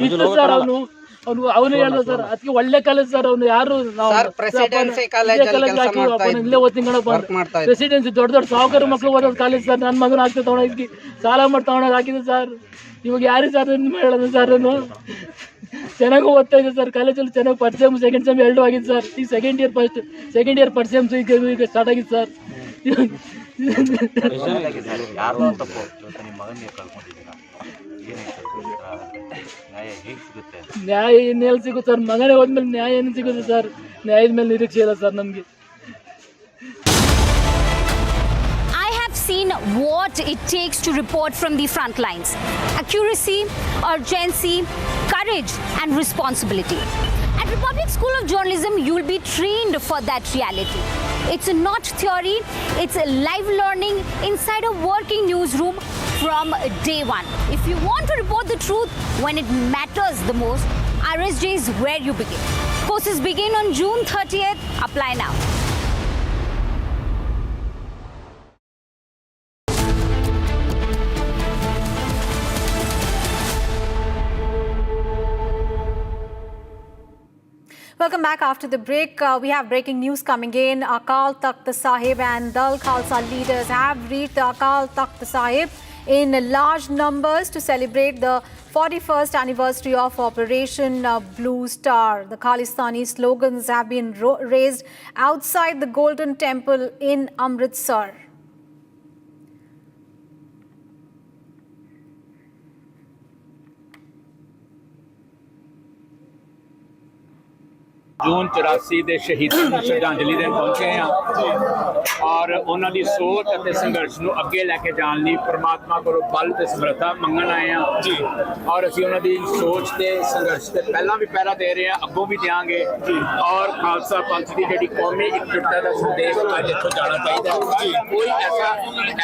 ಇಷ್ಟು ಸರ್ ಅವನು ಅವನು ಹೇಳ್ದ ಸರ್ ಅದಕ್ಕೆ ಒಳ್ಳೆ ಕಾಲೇಜ್ ಸರ್ ಅವ್ನು ಯಾರು ಇಲ್ಲೇ ಓದ್ತೀನಿ ಪ್ರೆಸಿಡೆನ್ಸಿ ದೊಡ್ಡ ಸಾವುಕಾರ ಮಕ್ಕಳು ಓದೋದು ಕಾಲೇಜ್ ಸರ್. ನನ್ನ ಮಗನ ಆಗ್ತದೆ ತಗೊಂಡೋಗಿ ಸಾಲ ಮಾಡಿ ತಗೊಂಡೋಗಿ ಹಾಕಿದೆ ಸರ್. ಇವಾಗ ಯಾರಿಗೆ ಸರ್ ಹೇಳೋದು ಸರ್ ನಾನು ಚೆನ್ನಾಗಿ ಓದ್ತಾ ಇದ್ದೆ ಸರ್ ಕಾಲೇಜಲ್ಲಿ ಚೆನ್ನಾಗಿ ಫಸ್ಟ್ ಸೆಮ್ ಸೆಕೆಂಡ್ ಸೆಮ್ ಎರಡು ಆಗಿದೆ ಸರ್. ಈಗ ಸೆಕೆಂಡ್ ಇಯರ್ ಫಸ್ಟ್ ಸೆಮ್ ಈಗ ಸ್ಟಾರ್ಟ್ ಆಗಿದೆ ಸರ್. ನ್ಯಾಯ ಇನ್ನೆಲ್ಲಿ ಸಿಗುತ್ತೆ ಸರ್? ಮಗನೇ ಹೋದ್ಮೇಲೆ ನ್ಯಾಯ ಏನು ಸಿಗುತ್ತೆ ಸರ್? ನ್ಯಾಯದ ಮೇಲೆ ನಿರೀಕ್ಷೆ ಇಲ್ಲ ಸರ್ ನಮಗೆ. Seen what it takes to report from the front lines. Accuracy, urgency, courage and responsibility. At Republic School of Journalism, you will be trained for that reality. It's not theory, it's a live learning inside a working newsroom from day one. If you want to report the truth when it matters the most, RSJ is where you begin. Courses begin on June 30th. Apply now. Welcome back after the break. We have breaking news coming in. Akal Takht Sahib and Dal Khalsa leaders have reached the Akal Takht Sahib in large numbers to celebrate the 41st anniversary of Operation Blue Star. The Khalistani slogans have been raised outside the Golden Temple in Amritsar. जून 84 ਦੇ ਸ਼ਹੀਦਾਂ ਨੂੰ ਸ਼ਰਧਾਂਜਲੀ ਦੇਣ ਪਹੁੰਚੇ ਹਾਂ ਔਰ ਉਹਨਾਂ ਦੀ ਸੋਚ ਅਤੇ ਸੰਘਰਸ਼ ਨੂੰ ਅੱਗੇ ਲੈ ਕੇ ਜਾਣ ਲਈ ਪ੍ਰਮਾਤਮਾ ਕੋਲੋਂ ਬਲ ਤੇ ਸਮਰੱਥਾ ਮੰਗਣ ਆਏ ਹਾਂ ਜੀ ਔਰ ਅਸੀਂ ਉਹਨਾਂ ਦੀ ਸੋਚ ਤੇ ਸੰਘਰਸ਼ ਤੇ ਪਹਿਲਾਂ ਵੀ ਪਹਿਰਾ ਦੇ ਰਹੇ ਹਾਂ, ਅੱਗੋਂ ਵੀ ਦੇਵਾਂਗੇ ਔਰ ਖਾਲਸਾ ਪੰਥ ਦੀ ਜਿਹੜੀ ਕੌਮੀ ਇਕਜੁੱਟਤਾ ਦਾ ਸੰਦੇਸ਼ ਅੱਜ ਇੱਥੋਂ ਜਾਣਾ ਚਾਹੀਦਾ ਜੀ। ਕੋਈ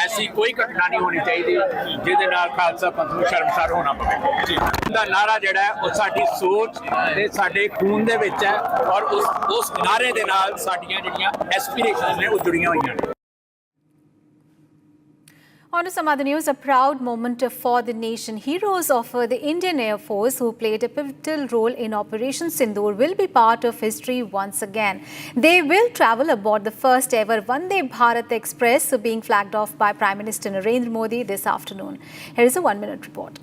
ਐਸੀ ਕੋਈ ਘਟਨਾ ਨਹੀਂ ਹੋਣੀ ਚਾਹੀਦੀ ਜਿਹਦੇ ਨਾਲ ਖਾਲਸਾ ਪੰਥ ਨੂੰ ਸ਼ਰਮਸਾਰ ਹੋਣਾ ਪਵੇ ਜੀ। ਦਾ ਨਾਰਾ ਜਿਹੜਾ ਹੈ ਉਹ ਸਾਡੀ ਸੋਚ ਤੇ ਸਾਡੇ ਖੂਨ ਦੇ ਵਿੱਚ ਹੈ ਔਰ ਉਸ ਨਾਰੇ ਦੇ ਨਾਲ ਸਾਡੀਆਂ ਜਿਹੜੀਆਂ ਐਸਪੀਰੇਸ਼ਨਸ ਨੇ ਉਹ ਜੁੜੀਆਂ ਹੋਈਆਂ ਨੇ। On to some other news, a proud moment for the nation. Heroes of the Indian Air Force who played a pivotal role in Operation Sindoor will be part of history once again. They will travel aboard the first ever Vande Bharat Express being flagged off by Prime Minister Narendra Modi this afternoon. Here is a 1-minute report.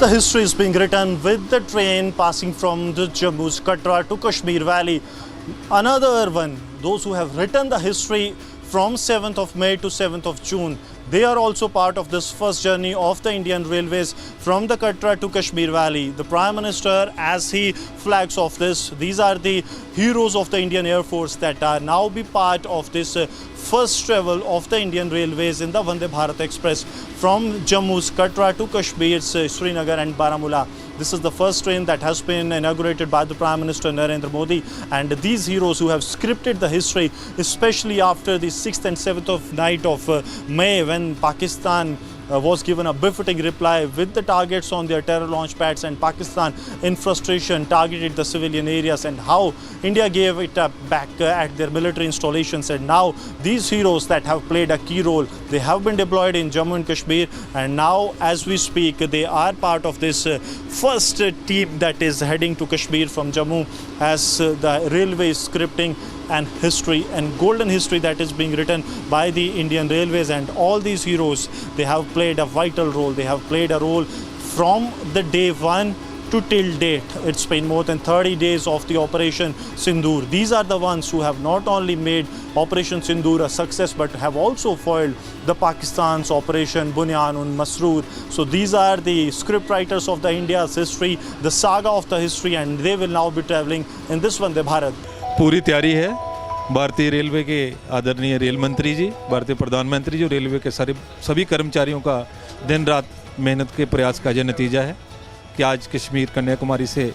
The history is being written with the train passing from the Jammu's Katra to Kashmir Valley. Another one, those who have written the history from 7th of May to 7th of June. They are also part of this first journey of the Indian Railways from the Katra to Kashmir Valley. The Prime Minister, as he flags off this, these are the heroes of the Indian Air Force that are now be part of this first travel of the Indian Railways in the Vande Bharat Express from Jammu's Katra to Kashmir's Srinagar and Baramulla. This is the first train that has been inaugurated by the Prime Minister Narendra Modi, and these heroes who have scripted the history, especially after the 6th and 7th of night of May, when Pakistan was given a befitting reply with the targets on their terror launch pads, and Pakistan in frustration targeted the civilian areas, and how India gave it back at their military installations. And now these heroes that have played a key role, they have been deployed in Jammu and Kashmir, and now as we speak they are part of this first team that is heading to Kashmir from Jammu as the railway scripting and history and golden history that is being written by the Indian Railways. And all these heroes, they have played a vital role. They have played a role from the day one to till date. It's been more than 30 days of the Operation Sindoor. These are the ones who have not only made Operation Sindoor a success but have also foiled the Pakistan's Operation Bunyan and Masroor. So these are the script writers of the India's history, the saga of the history, and they will now be travelling in this Vande Bharat. पूरी तैयारी है। भारतीय railway के आदरणीय rail मंत्री जी, भारतीय प्रधानमंत्री जी, railway के सभी कर्मचारियों का दिन रात मेहनत के प्रयास का यह नतीजा है कि आज कश्मीर कन्याकुमारी से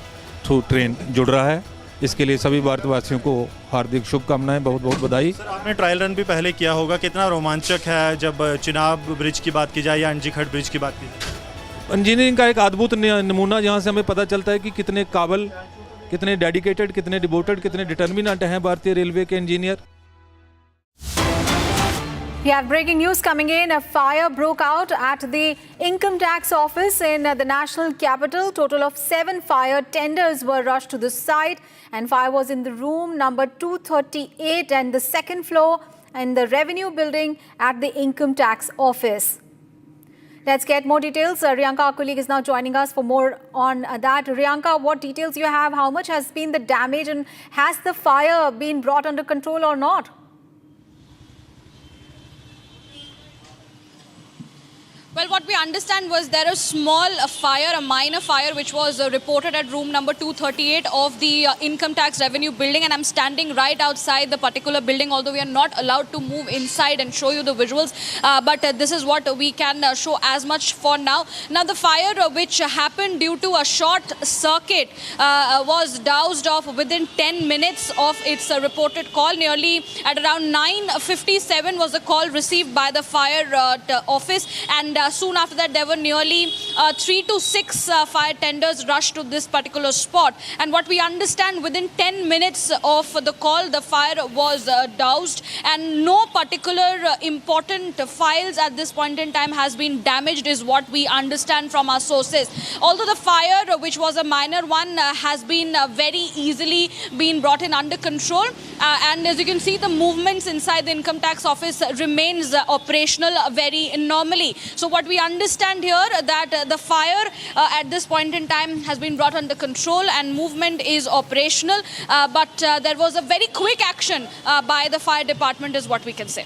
थ्रू ट्रेन जुड़ रहा है। इसके लिए सभी भारतवासियों को हार्दिक शुभकामनाएं, बहुत बहुत बधाई। सर, आपने ट्रायल रन भी पहले किया होगा, कितना रोमांचक है जब चिनाब ब्रिज की बात की जाए या अंजीखट ब्रिज की बात की जाए? इंजीनियरिंग का एक अद्भुत नमूना जहाँ से हमें पता चलता है कि कितने काबिल, कितने डेडिकेटेड, कितने डिवोटेड, कितने डिटर्मिनेंट हैं भारतीय रेलवे के engineer. We have breaking news coming in. A fire broke out at the income tax office in the national capital. Total of 7 fire tenders were rushed to the site, and fire was in the room number 238 and the second floor in the revenue building at the income tax office. Let's get more details. Riyanka, our colleague, is now joining us for more on that. Riyanka, what details you have? How much has been the damage, and has the fire been brought under control or not? Well, what we understand was there a small fire, a minor fire, which was reported at room number 238 of the income tax revenue building, and I'm standing right outside the particular building, although we are not allowed to move inside and show you the visuals, but this is what we can show as much for now. Now, the fire which happened due to a short circuit was doused off within 10 minutes of its reported call. Nearly at around 9:57 was the call received by the fire office, and soon after that, there were nearly 3 to 6 fire tenders rushed to this particular spot. And what we understand, within 10 minutes of the call, the fire was doused, and no particular important files at this point in time has been damaged, is what we understand from our sources. Although the fire, which was a minor one, has been very easily been brought in under control. And as you can see, the movements inside the income tax office remains operational very normally. So what we understand here, that the fire at this point in time has been brought under control and movement is operational, but there was a very quick action by the fire department, is what we can say.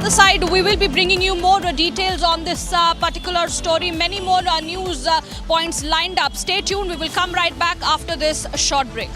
The side, we will be bringing you more details on this particular story. Many more news points lined up. Stay tuned. We will come right back after this short break.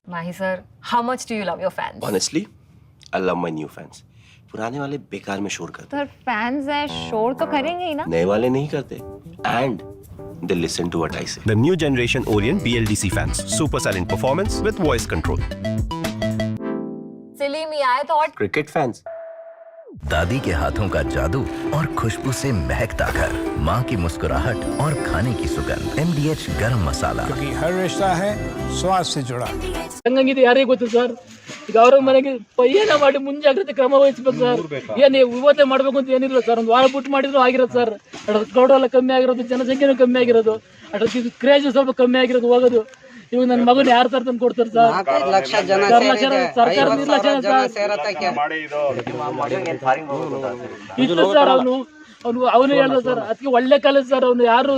Mahi sir, how much do you love your fans? Honestly, I love my new fans. पुराने वाले बेकार में शोर करते sir fans हैं, शोर तो करेंगे ही ना. नए वाले नहीं करते. And they listen to what I say. The new generation Orient BLDC fans. Super silent performance with voice control. Silly me, आए तो और Cricket fans. दादी के हाथों का जादू और खुशबू से महकता घर, माँ की मुस्कुराहट और खाने की सुगंध. MDH गरम मसाला, क्योंकि हर रिश्ता है स्वाद से जुड़ा. ಹಂಗಂಗಿದೆ ಯಾರಿಗೆ ಗೊತ್ತು ಸರ್. ಈಗ ಅವ್ರ ಮನೆಗೆ ಏನ ಮಾಡಿ ಮುಂಜಾಗ್ರತೆ ಕ್ರಮ ವಹಿಸ್ಬೇಕು ಸರ್. ಏನ್ ಇವತ್ತೇ ಮಾಡ್ಬೇಕು ಅಂತ ಏನಿಲ್ಲ ಸರ್. ಒಂದು ವಾರ ಬಿಟ್ಟು ಮಾಡಿದ್ರು ಆಗಿರೋದು ಸರ್. ಕ್ರೌಡ್ ಎಲ್ಲ ಕಮ್ಮಿ ಆಗಿರೋದು, ಜನಸಂಖ್ಯೆನೂ ಕಮ್ಮಿ ಆಗಿರೋದು, ಅದ್ರ ಕ್ರೇಜ್ ಸ್ವಲ್ಪ ಕಮ್ಮಿ ಆಗಿರೋದು ಹೋಗೋದು. ಇವಾಗ ನನ್ನ ಮಗನ ಯಾರು ತರ ತಂದು ಕೊಡ್ತಾರೆ ಸರ್. ಸರ್ಕಾರ ನಿರ್ಲಕ್ಷ್ಯ ಸರ್. ಅವನು ಹೇಳಿದ ಸರ್, ಅದಕ್ಕೆ ಒಳ್ಳೆ ಕಾಲೇಜ್ ಸರ್. ಅವನು ಯಾರು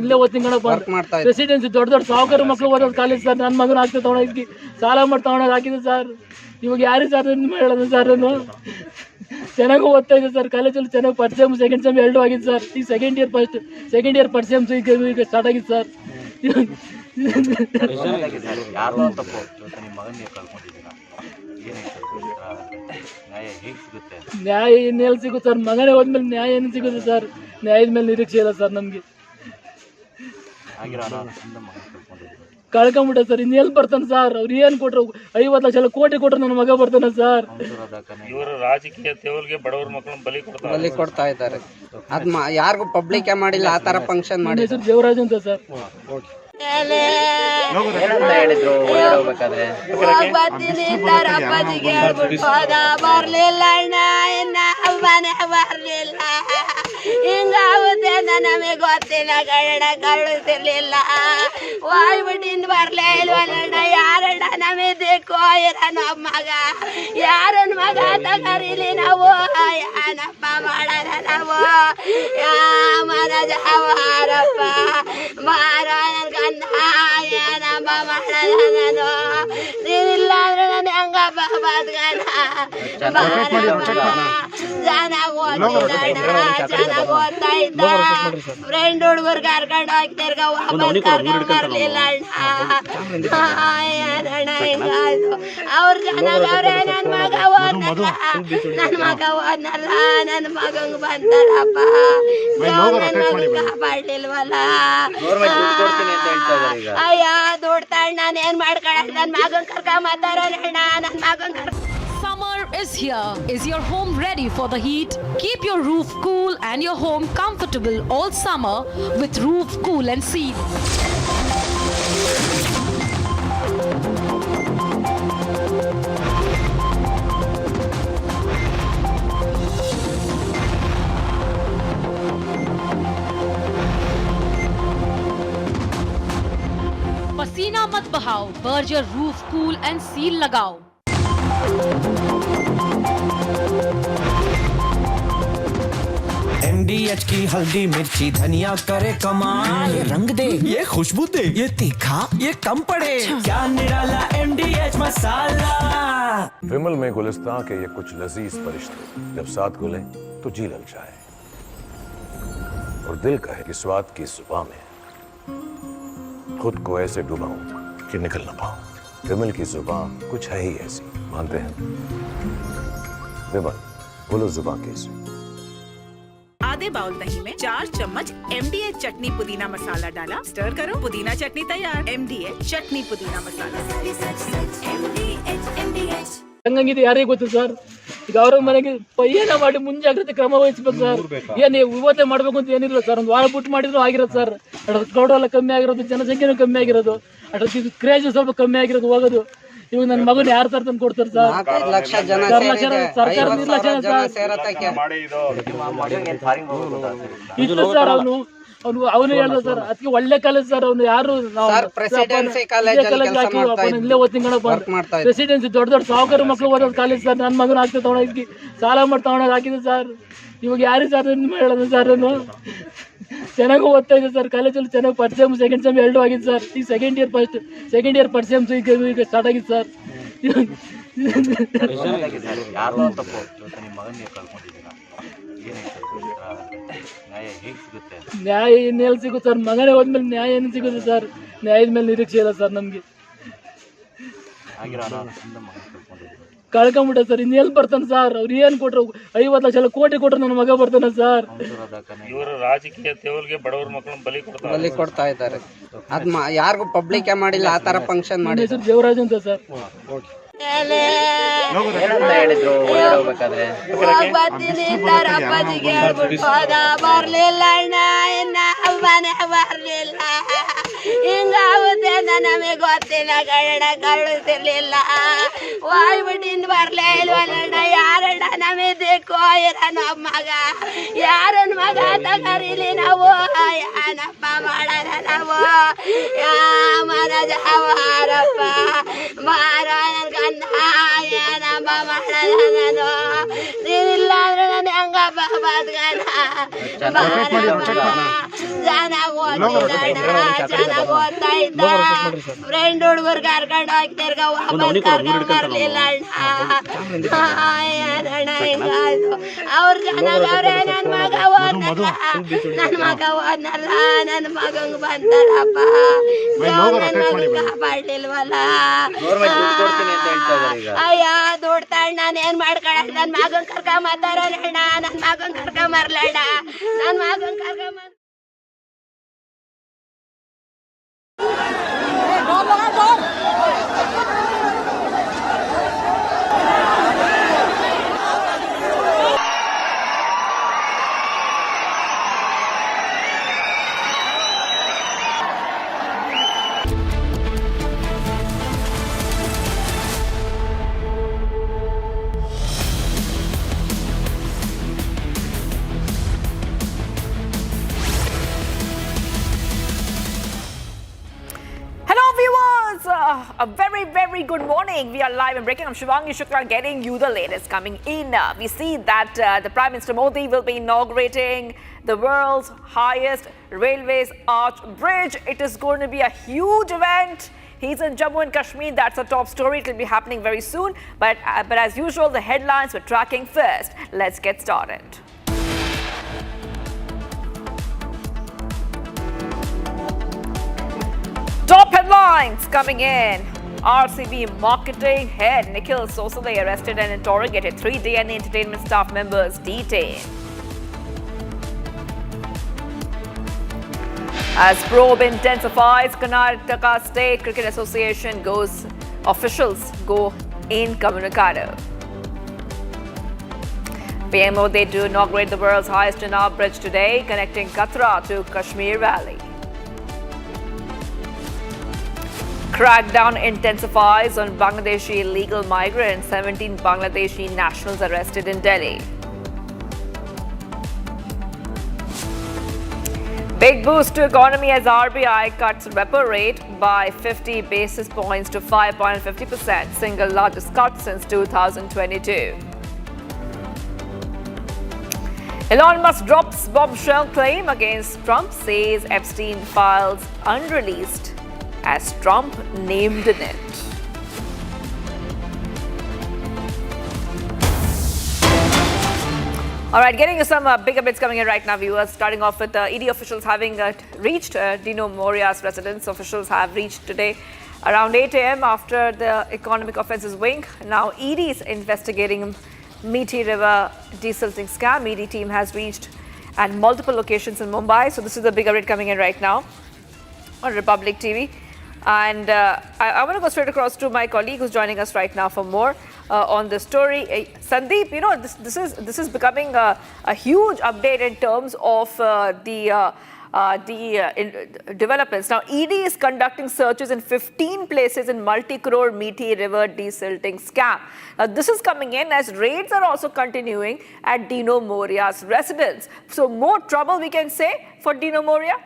ಇಲ್ಲೇ ಓದ್ತಿಂಗಣಪ್ಪ. ಪ್ರೆಸಿಡೆನ್ಸಿ ದೊಡ್ಡ ದೊಡ್ಡ ಸಾಹುಕಾರ ಮಕ್ಕಳು ಓದೋದು ಕಾಲೇಜ್ ಸರ್. ನನ್ನ ಮಗನ ಆಗ್ತದೆ ತಗೊಂಡೋಗಿ ಸಾಲ ಮಾಡಿ ತಗೊಂಡೋಗಿ ಹಾಕಿದೆ ಸರ್. ಇವಾಗ ಯಾರಿಗೆ ಸರ್ ಹೇಳೋದು ಸರ್. ನಾನು ಚೆನ್ನಾಗಿ ಓದ್ತಾ ಇದೆ ಸರ್. ಕಾಲೇಜಲ್ಲಿ ಚೆನ್ನಾಗಿ ಫಸ್ಟ್ ಸೆಮ್ ಸೆಕೆಂಡ್ ಸೆಮ್ ಎರಡೂ ಆಗಿದೆ ಸರ್. ಈಗ ಸೆಕೆಂಡ್ ಇಯರ್ ಫಸ್ಟ್ ಸೆಮ್ಸ್ ಈಗ ಸ್ಟಾರ್ಟ್ ಆಗಿದೆ ಸರ್. ನ್ಯಾಯ ಇನ್ನೆಲ್ಲಿ ಸಿಗುತ್ತೆ ಸರ್. ಮಗನೇ ಹೋದ್ಮೇಲೆ ನ್ಯಾಯ ಏನು ಸಿಗುತ್ತೆ ಸರ್. ನ್ಯಾಯದ ಮೇಲೆ ನಿರೀಕ್ಷೆ ಇಲ್ಲ ಸರ್ ನಮ್ಗೆ. ಕಳ್ಕೊಂಬಿಟ್ಟ ಸರ್. ಇನ್ನೆಲ್ಲಿ ಬರ್ತಾನೆ ಸರ್. ಅವ್ರು ಏನ್ ಕೊಟ್ರು, 50 ಲಕ್ಷ ಕೋಟಿ ಕೊಟ್ರು ನನ್ನ ಮಗ ಬರ್ತಾನೆ ಸರ್. ಇವರು ರಾಜಕೀಯ ತೇವಲ್ಗೆ ಬಡವರ ಮಕ್ಕಳನ್ನ ಬಲಿ ಕೊಡ್ತಾ ಇದ್ದಾರೆ. ಅದ್ ಯಾರಿಗೂ ಪಬ್ಲಿಕ್ ಮಾಡಿಲ್ಲ ಆ ತರ ಫಂಕ್ಷನ್ ಮಾಡಿ. ಹೆಸರು ದೇವರಾಜ್ ಅಂತ ಸರ್. ಬರ್ತೀನಿ ಸರ್. ಅಪ್ಪಾಜಿಗೆ ಹೇಳ್ಬಿಟ್ಟು ಹೋದ. ಬರ್ಲಿಲ್ಲ ಅಣ್ಣ, ಇನ್ನ ಮನೆ ಬರ್ಲಿಲ್ಲ. ಹಿಂಗಾಗುತ್ತೆ ಅಂತ ನಮಗೆ ಗೊತ್ತಿಲ್ಲ. ಕನ್ನಡ ಕಳಿಸಿರ್ಲಿಲ್ಲ. ಹೋಗ್ಬಿಟ್ಟಿಂದ ಬರ್ಲೇ ಇಲ್ವಲ್ಲ. ಯಾರಣ್ಣ ನಮಿದ್ದಕ್ಕೋ ಇರ ನಮ್ಮ ಮಗ. ಯಾರನ್ ಮಗ ಅಂತ ಕರೀಲಿ ನಾವು. ಏನಪ್ಪ ಮಾಡೋಣ ನಾವು. ಮನ ಜಾವಾರಪ್ಪ ಮಾರ ನನ್ ಏನಪ್ಪ ಮಾಡೋಣ ನಾನು. ನೀವಿಲ್ಲ ಅಂದ್ರೆ ನಾನು ಹೆಂಗಪ್ಪ ಬದ್ಗಣ. ಚೆನ್ನಾಗ್ ಚೆನ್ನಾಗ್ ಓದ್ತಾ ಇದ್ದ ಫ್ರೆಂಡ್ ಹುಡುಗರು ಕರ್ಕೊಂಡು ಹೋಗ್ತಿರ್ಗ ವಾಪಸ್ ಕರ್ಕೊಂಡ್ ಬರ್ಲಿಲ್ಲ ಅಣ್ಣ ಹಿಂಗಾಯ್ತು ಅವ್ರು ಚೆನ್ನಾಗವ್ರೆ ನನ್ ಮಗ ಓದ್ನಲ್ಲ ನನ್ ಮಗಂಗ್ ಬಂತಲ್ಲಪ್ಪ ನನ್ ಮಗ ಕಾಪಾಡ್ಲಿಲ್ವಲ್ಲ ಅಯ್ಯ ದುಡ್ಡು ತಣ್ಣ ನಾನು ಏನ್ ಮಾಡ್ಕೊಳಕ್ ನನ್ ಮಗನ್ ಕರ್ಕೊಂಬತ್ತಾರಣ್ಣ ನನ್ ಮಗನ್ Summer is here. Is your home ready for the heat? Keep your roof cool and your home comfortable all summer with Roof Cool and Seal. पसीना मत बहाओ, Berger roof cool and seal लगाओ। MDH की हल्दी मिर्ची धनिया करे कमाल, ये रंग दे, ये खुशबू दे, ये तीखा, ये कम पड़े, क्या निराला MDH मसाला। विमल में गुलिस्तां के ये कुछ लजीज फरिश्ते जब साथ घुले तो जी ललचाए और दिल कहे कि स्वाद की जुबान में खुद को ऐसे डुबाऊं कि निकल ना पाऊं। विमल की जुबान कुछ है ही ऐसी, मानते हैं? विमल बोलो जुबान कैसी। आधे बाउल दही में 4 चम्मच MDH चटनी पुदीना मसाला डाला, स्टर करो, पुदीना चटनी तैयार। MDH चटनी पुदीना मसाला। ಹಂಗಂಗಿದೆ ಯಾರಿಗೆ ಗೊತ್ತು ಸರ್. ಈಗ ಅವ್ರ ಮನೆಗೆ ಏನ ಮಾಡಿ ಮುಂಜಾಗ್ರತೆ ಕ್ರಮ ವಹಿಸ್ಬೇಕು ಸರ್. ಏನ್ ಇವತ್ತೇ ಮಾಡ್ಬೇಕು ಅಂತ ಏನಿಲ್ಲ ಸರ್. ಒಂದು ವಾರ ಬಿಟ್ಟು ಮಾಡಿದ್ರು ಆಗಿರೋದು ಸರ್. ಕ್ರೌಡ್ ಎಲ್ಲ ಕಮ್ಮಿ ಆಗಿರೋದು, ಜನಸಂಖ್ಯೆನೂ ಕಮ್ಮಿ ಆಗಿರೋದು, ಅದ್ರ ಕ್ರೇಜ್ ಸ್ವಲ್ಪ ಕಮ್ಮಿ ಆಗಿರೋದು ಹೋಗೋದು. ಇವಾಗ ನನ್ನ ಮಗನ ಯಾರು ತರ ತಂದು ಕೊಡ್ತಾರೆ ಸರ್? ಸರ್ಕಾರ ನಿರ್ಲಕ್ಷ್ಯ ಸರ್. ಅವನು ಹೇಳ್ದ ಸರ್, ಅದಕ್ಕೆ ಒಳ್ಳೆ ಕಾಲೇಜ್ ಸರ್. ಅವ್ನು ಯಾರು ಇಲ್ಲೇ ಓದ್ತಿಂಗಣಪ್ಪ, ಪ್ರೆಸಿಡೆನ್ಸಿ ದೊಡ್ಡ ದೊಡ್ಡ ಸಾಹುಕಾರ ಮಕ್ಕಳು ಓದೋದು ಕಾಲೇಜ್ ಸರ್. ನನ್ನ ಮಗನ ಆಗ್ತದೆ ತಗೊಂಡೋಗಿ ಸಾಲ ಮಾಡಿ ತಗೊಂಡೋಗಿ ಹಾಕಿದೆ ಸರ್. ಇವಾಗ ಯಾರಿಗೆ ಸರ್ ಹೇಳೋದು ಸರ್? ಚೆನ್ನಾಗಿ ಓದ್ತಾ ಇದೆ ಸರ್ ಕಾಲೇಜಲ್ಲಿ, ಚೆನ್ನಾಗಿ ಫಸ್ಟ್ ಸೆಮ್ ಸೆಕೆಂಡ್ ಸೆಮ್ 2 ಆಗಿದೆ ಸರ್. ಈಗ ಸೆಕೆಂಡ್ ಇಯರ್ ಫಸ್ಟ್ ಸೆಮ್ಸ್ ಈಗ ಸ್ಟಾರ್ಟ್ ಆಗಿದೆ ಸರ್. ನ್ಯಾಯ ಇನ್ನೆಲ್ಲಿ ಸಿಗುತ್ತೆ ಸರ್? ಮಗನೇ ಹೋದ್ಮೇಲೆ ನ್ಯಾಯ ಏನು ಸಿಗುತ್ತೆ ಸರ್? ನ್ಯಾಯದ ಮೇಲೆ ನಿರೀಕ್ಷೆ ಇಲ್ಲ ಸರ್ ನಮ್ಗೆ. ಕಳ್ಕೊಂಬಿಟ್ಟ ಸರ್. ಇನ್ನೆಲ್ಲಿ ಬರ್ತಾನೆ ಸರ್? ಅವ್ರು ಏನ್ ಕೊಟ್ರು? 50 ಲಕ್ಷ ಕೋಟಿ ಕೊಟ್ರು ನನ್ನ ಮಗ ಬರ್ತಾನೆ ಸರ್. ಇವರು ರಾಜಕೀಯ ತೇವಲ್ಗೆ ಬಡವರ ಮಕ್ಕಳನ್ನ ಬಲಿ ಕೊಡ್ತಾ ಇದ್ದಾರೆ. ಅದ್ ಯಾರಿಗೂ ಪಬ್ಲಿಕ್ ಮಾಡಿಲ್ಲ ಆ ತರ ಫಂಕ್ಷನ್ ಮಾಡಿ. ಹೆಸರು ದೇವರಾಜ್ ಅಂತ ಸರ್. ಬರ್ತೀನಿ ಸರ್, ಅಪ್ಪಾಜಿಗೆ ಹೇಳ್ಬಿಟ್ಟು ಹೋದ. ಬರ್ಲಿಲ್ಲ ಅಣ್ಣ, ಇನ್ನ ಮನೆ ಬರ್ಲಿಲ್ಲ. ಹಿಂಗಾಗುತ್ತೆ ಅಂತ ನಮಗೆ ಗೊತ್ತಿಲ್ಲ ಕನ್ನಡ, ಕಳಿಸಿರ್ಲಿಲ್ಲ. ಹೋಗ್ಬಿಟ್ಟಿಂದ ಬರ್ಲೇ ಇಲ್ವಲ್ಲ. ಯಾರಣ್ಣ ನಮಿದ್ದಕ್ಕೋ ಇರನ ಮಗ, ಯಾರನ್ ಮಗ ಅಂತ ಕರೀಲಿ ನಾವು? ಏನಪ್ಪ ಮಾಡೋಣ ನಾವು? ಮನ ಜಾವಾರಪ್ಪ ಮಾರ ನನ್ ಗಂಡ, ಏನಪ್ಪ ಮಾಡೋಣ ನಾನು? ನೀವಿಲ್ಲ ಅಂದ್ರೆ ನಾನು ಹೆಂಗಪ್ಪ ಬದ್ಗಣ? ಚೆನ್ನಾಗ್ ಓದ್ತಿದ್ದಣ್ಣ, ಚೆನ್ನಾಗ್ ಓದ್ತಾ ಇದ್ದ ಫ್ರೆಂಡ್ ಹುಡುಗರು ಕರ್ಕೊಂಡು ಹೋಗ್ತಿರ್ಗ ವಾಪಸ್ ಕರ್ಕೊಂಡ್ ಬರ್ಲಿಲ್ಲ ಅಣ್ಣ ಹಿಂಗಾಯ್ತು. ಅವ್ರು ಚೆನ್ನಾಗವ್ರೆ ನನ್ ಮಗ ಓದ್ನಲ್ಲ ನನ್ ಮಗಂಗ್ ಬಂತಲ್ಲಪ್ಪ ನನ್ ಮಗನ್ ಕಾಪಾಡ್ಲಿಲ್ವಲ್ಲ. ಅಯ್ಯ ದುಡ್ಡು ತಣ್ಣ ನಾನು ಏನ್ ಮಾಡ್ಕೊಳಕ್ ನನ್ ಮಗನ್ ಕರ್ಕೊಂಬತ್ತಾರಣ್ಣ ನನ್ ಮಗನ್ ಕರ್ಕೊಂಬರ್ಲಣ್ಣ ನನ್ ಮಗನ್ ಕರ್ಕೊಂಬ. A very good morning. We are live and breaking. I'm Shivangi Shukla getting you the latest coming in. We see that the Prime Minister Modi will be inaugurating the world's highest railways arch bridge. It is going to be a huge event. He's in Jammu and Kashmir. That's a top story. It will be happening very soon. But as usual, the headlines we're tracking first. Let's get started. Top headlines coming in. RCB marketing head Nikhil Sosale arrested and interrogated. 3 DNA entertainment staff members detained. As probe intensifies, Karnataka State Cricket Association officials go incommunicado. PM Modi to inaugurate the world's highest Chenab bridge today, connecting Katra to Kashmir Valley. Crackdown intensifies on Bangladeshi illegal migrants. 17 Bangladeshi nationals arrested in Delhi. Big boost to economy as RBI cuts repo rate by 50 basis points to 5.50%, single largest cut since 2022. Elon Musk drops bombshell claim against Trump, says Epstein files unreleased as Trump named in it. All right, getting you some bigger bits coming in right now, viewers. Starting off with ED officials having reached Dino Moria's residence. Officials have reached today around 8 a.m. after the economic offences wing. Now ED is investigating Amity River desilting scam. ED team has reached at multiple locations in Mumbai. So this is the bigger bit coming in right now on Republic TV. And I want to go straight across to my colleague who's joining us right now for more on the story. Sandeep, you know, this is becoming a huge update in terms of the developments. Now, ED is conducting searches in 15 places in multi-crore Amity River desilting scam. Now, this is coming in as raids are also continuing at Dino Moria's residence. So, more trouble we can say for Dino Moria?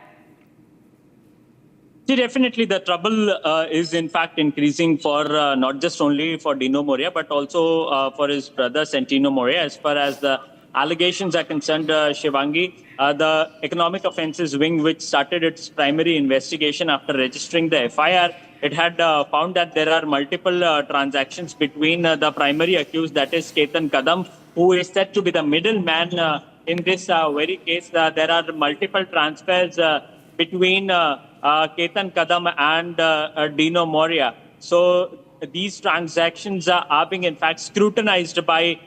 Definitely, the trouble is in fact increasing for not just only for Dino Moria, but also for his brother Santino Moria. As far as the allegations are concerned, Shivangi, the Economic Offences Wing, which started its primary investigation after registering the FIR, it had found that there are multiple transactions between the primary accused, that is Ketan Kadam, who is said to be the middleman in this very case. There are multiple transfers between Ketan Kadam and Dino Moria. So these transactions are being in fact scrutinized by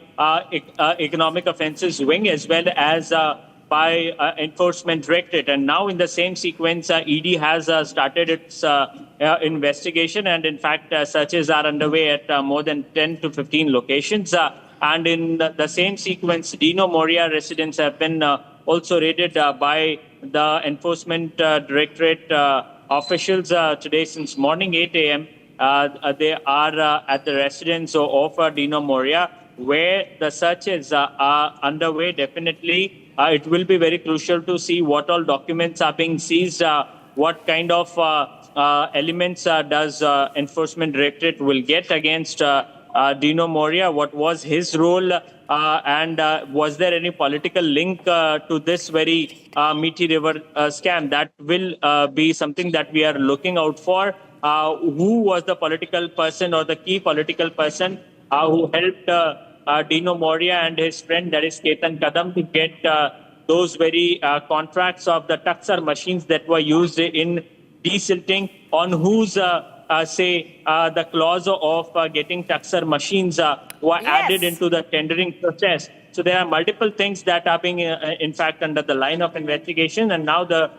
Economic Offences Wing as well as by Enforcement Directorate. And now in the same sequence, ED has started its investigation, and in fact searches are underway at more than 10 to 15 locations. And in the same sequence, Dino Moria residents have been also raided by the Enforcement Directorate officials today since morning 8 a.m. They are at the residence of Dino Moria, where the searches are underway. Definitely, it will be very crucial to see what all documents are being seized, what kind of elements does Enforcement Directorate will get against Dino Moria, what was his role, and was there any political link to this very Amity River scam? That will be something that we are looking out for. Who was the political person or the key political person who helped Dino Moria and his friend, that is Ketan Kadam, to get those very contracts of the Tuxer machines that were used in desilting, on whose the clause of getting Tuxer machines were added into the tendering process. So there are multiple things that are being, in fact, under the line of investigation, and now the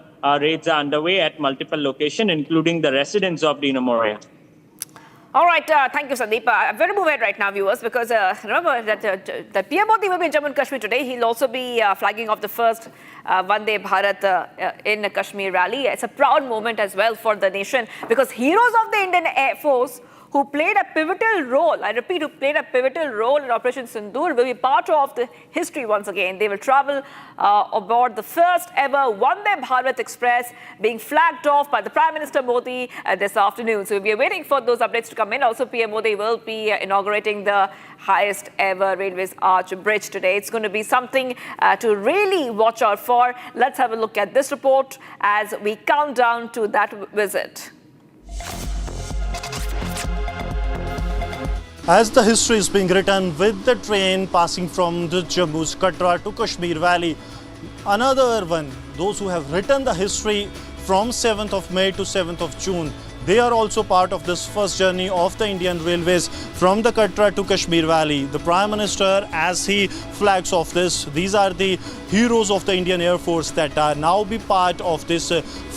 raids are underway at multiple locations, including the residence of Dino Moria. All right, thank you, Sandeep. I'm very moved right now, viewers, because remember that PM Modi will be in Jammu and Kashmir today. He'll also be flagging off the first Vande Bharat in Kashmir rally. It's a proud moment as well for the nation, because heroes of the Indian Air Force who played a pivotal role, I repeat, who played a pivotal role in Operation Sindoor will be part of the history once again. They will travel aboard the first ever Vande Bharat Express being flagged off by the Prime Minister Modi this afternoon. So we are waiting for those updates to come in. Also, PM Modi will be inaugurating the highest ever railways arch bridge today. It's going to be something to really watch out for. Let's have a look at this report as we count down to that visit. as the history is being written with the train passing from the Jammu's Katra to Kashmir Valley. Another one, those who have written the history from 7th of May to 7th of June, they are also part of this first journey of the Indian Railways from the Katra to Kashmir Valley. The Prime Minister, as he flags off this, these are the heroes of the Indian Air Force that are now be part of this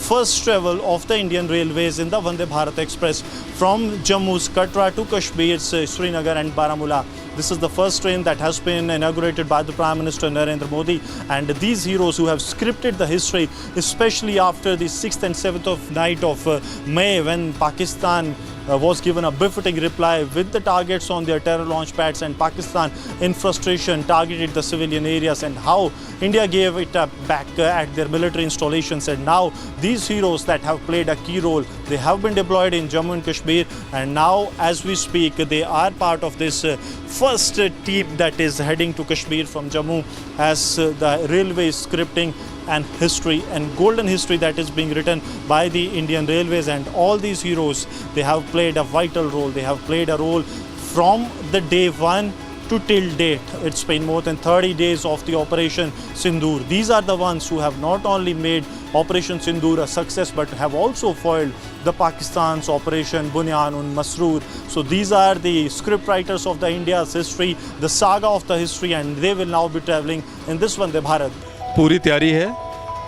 first travel of the Indian Railways in the Vande Bharat Express from Jammu's Katra to Kashmir's Srinagar and Baramulla. This is the first train that has been inaugurated by the Prime Minister Narendra Modi, and these heroes who have scripted the history, especially after the 6th and 7th of night of May, when Pakistan was given a befitting reply with the targets on their terror launch pads, and Pakistan in frustration targeted the civilian areas, and how India gave it back at their military installations. And now these heroes that have played a key role, they have been deployed in Jammu and Kashmir, and now as we speak they are part of this first team that is heading to Kashmir from Jammu, as the railway is scripting and history and golden history that is being written by the Indian Railways. And all these heroes, they have played a vital role. They have played a role from the day one to till date. It's been more than 30 days of the Operation Sindoor. These are the ones who have not only made Operation Sindoor a success, but have also foiled the Pakistan's Operation Bunyan Masroor. So these are the script writers of the India's history, the saga of the history, and they will now be traveling in this Vande Bharat. पूरी तैयारी है।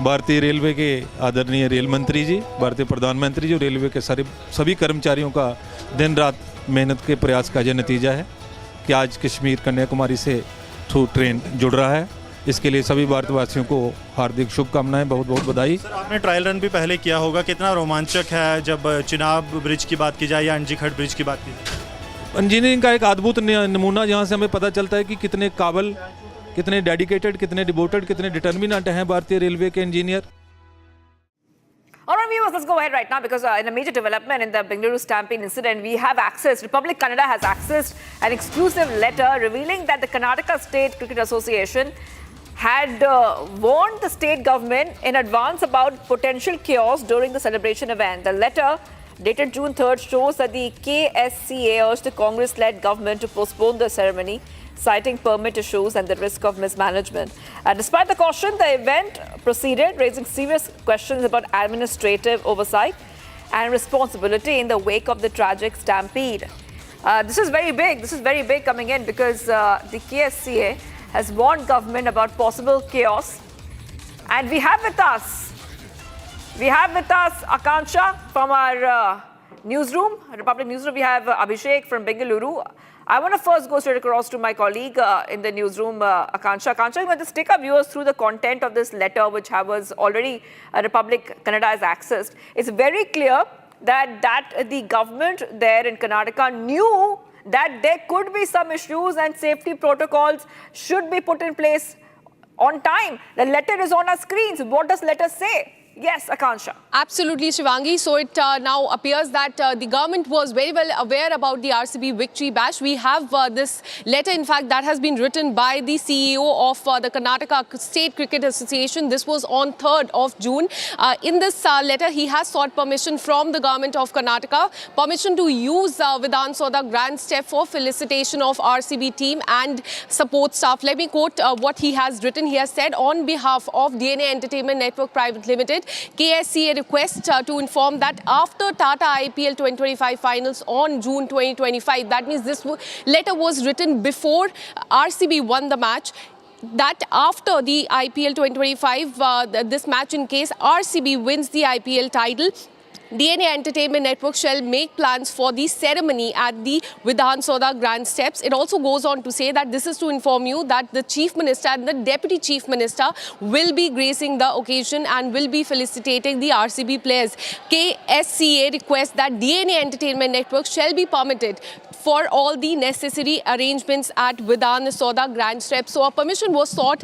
भारतीय railway के आदरणीय rail मंत्री जी, भारतीय प्रधानमंत्री जी, railway के सभी कर्मचारियों का दिन रात मेहनत के प्रयास का यह नतीजा है कि आज कश्मीर कन्याकुमारी से थ्रू ट्रेन जुड़ रहा है। इसके लिए सभी भारतवासियों को हार्दिक शुभकामनाएं, बहुत बहुत बधाई। सर, आपने ट्रायल रन भी पहले किया होगा, कितना रोमांचक है जब चिनाब ब्रिज की बात की जाए या अंजीखट ब्रिज की बात की जाए? इंजीनियरिंग का एक अद्भुत नमूना, जहाँ से हमें पता चलता है कि कितने काबिल, कितने डेडिकेटेड, कितने डिवोटेड, कितने डिटर्मिनेंट हैं भारतीय रेलवे के engineer. All right, viewers, let's go ahead right now, because in a major development in the Bengaluru Stampede incident, we have access, Republic Kannada has accessed an exclusive letter revealing that the Karnataka State Cricket Association had warned the state government in advance about potential chaos during the celebration event. The letter, dated June 3rd, shows that the KSCA urged the Congress-led government to postpone the ceremony, citing permit issues and the risk of mismanagement. Despite the caution, the event proceeded, raising serious questions about administrative oversight and responsibility in the wake of the tragic stampede. This is very big. This is very big coming in, because the KSCA has warned government about possible chaos. And we have with us Akansha from our newsroom, Republic newsroom. We have Abhishek from Bengaluru. I want to first go straight across to my colleague in the newsroom, Akansha. Akansha, you want to just take our viewers through the content of this letter, which was already Republic Kannada has accessed. It's very clear that the government there in Karnataka knew that there could be some issues and safety protocols should be put in place on time. The letter is on our screens. What does letter say? Yes, Akansha. Absolutely, Shivangi. So it now appears that the government was very well aware about the RCB victory bash. We have this letter, in fact, that has been written by the CEO of the Karnataka State Cricket Association. This was on 3rd of June. In this letter, he has sought permission from the government of Karnataka, permission to use Vidhana Soudha grand step for felicitation of RCB team and support staff. Let me quote what he has written. He has said, on behalf of DNA Entertainment Network Private Limited, KSCA requests to inform that after Tata IPL 2025 finals on June 2025, that means this letter was written before RCB won the match, that after the IPL 2025, this match, in case RCB wins the IPL title, DNA Entertainment Network shall make plans for the ceremony at the Vidhana Soudha Grand Steps. It also goes on to say that this is to inform you that the Chief Minister and the Deputy Chief Minister will be gracing the occasion and will be felicitating the RCB players. KSCA requests that DNA Entertainment Network shall be permitted for all the necessary arrangements at Vidhana Soudha Grand Steps. So a permission was sought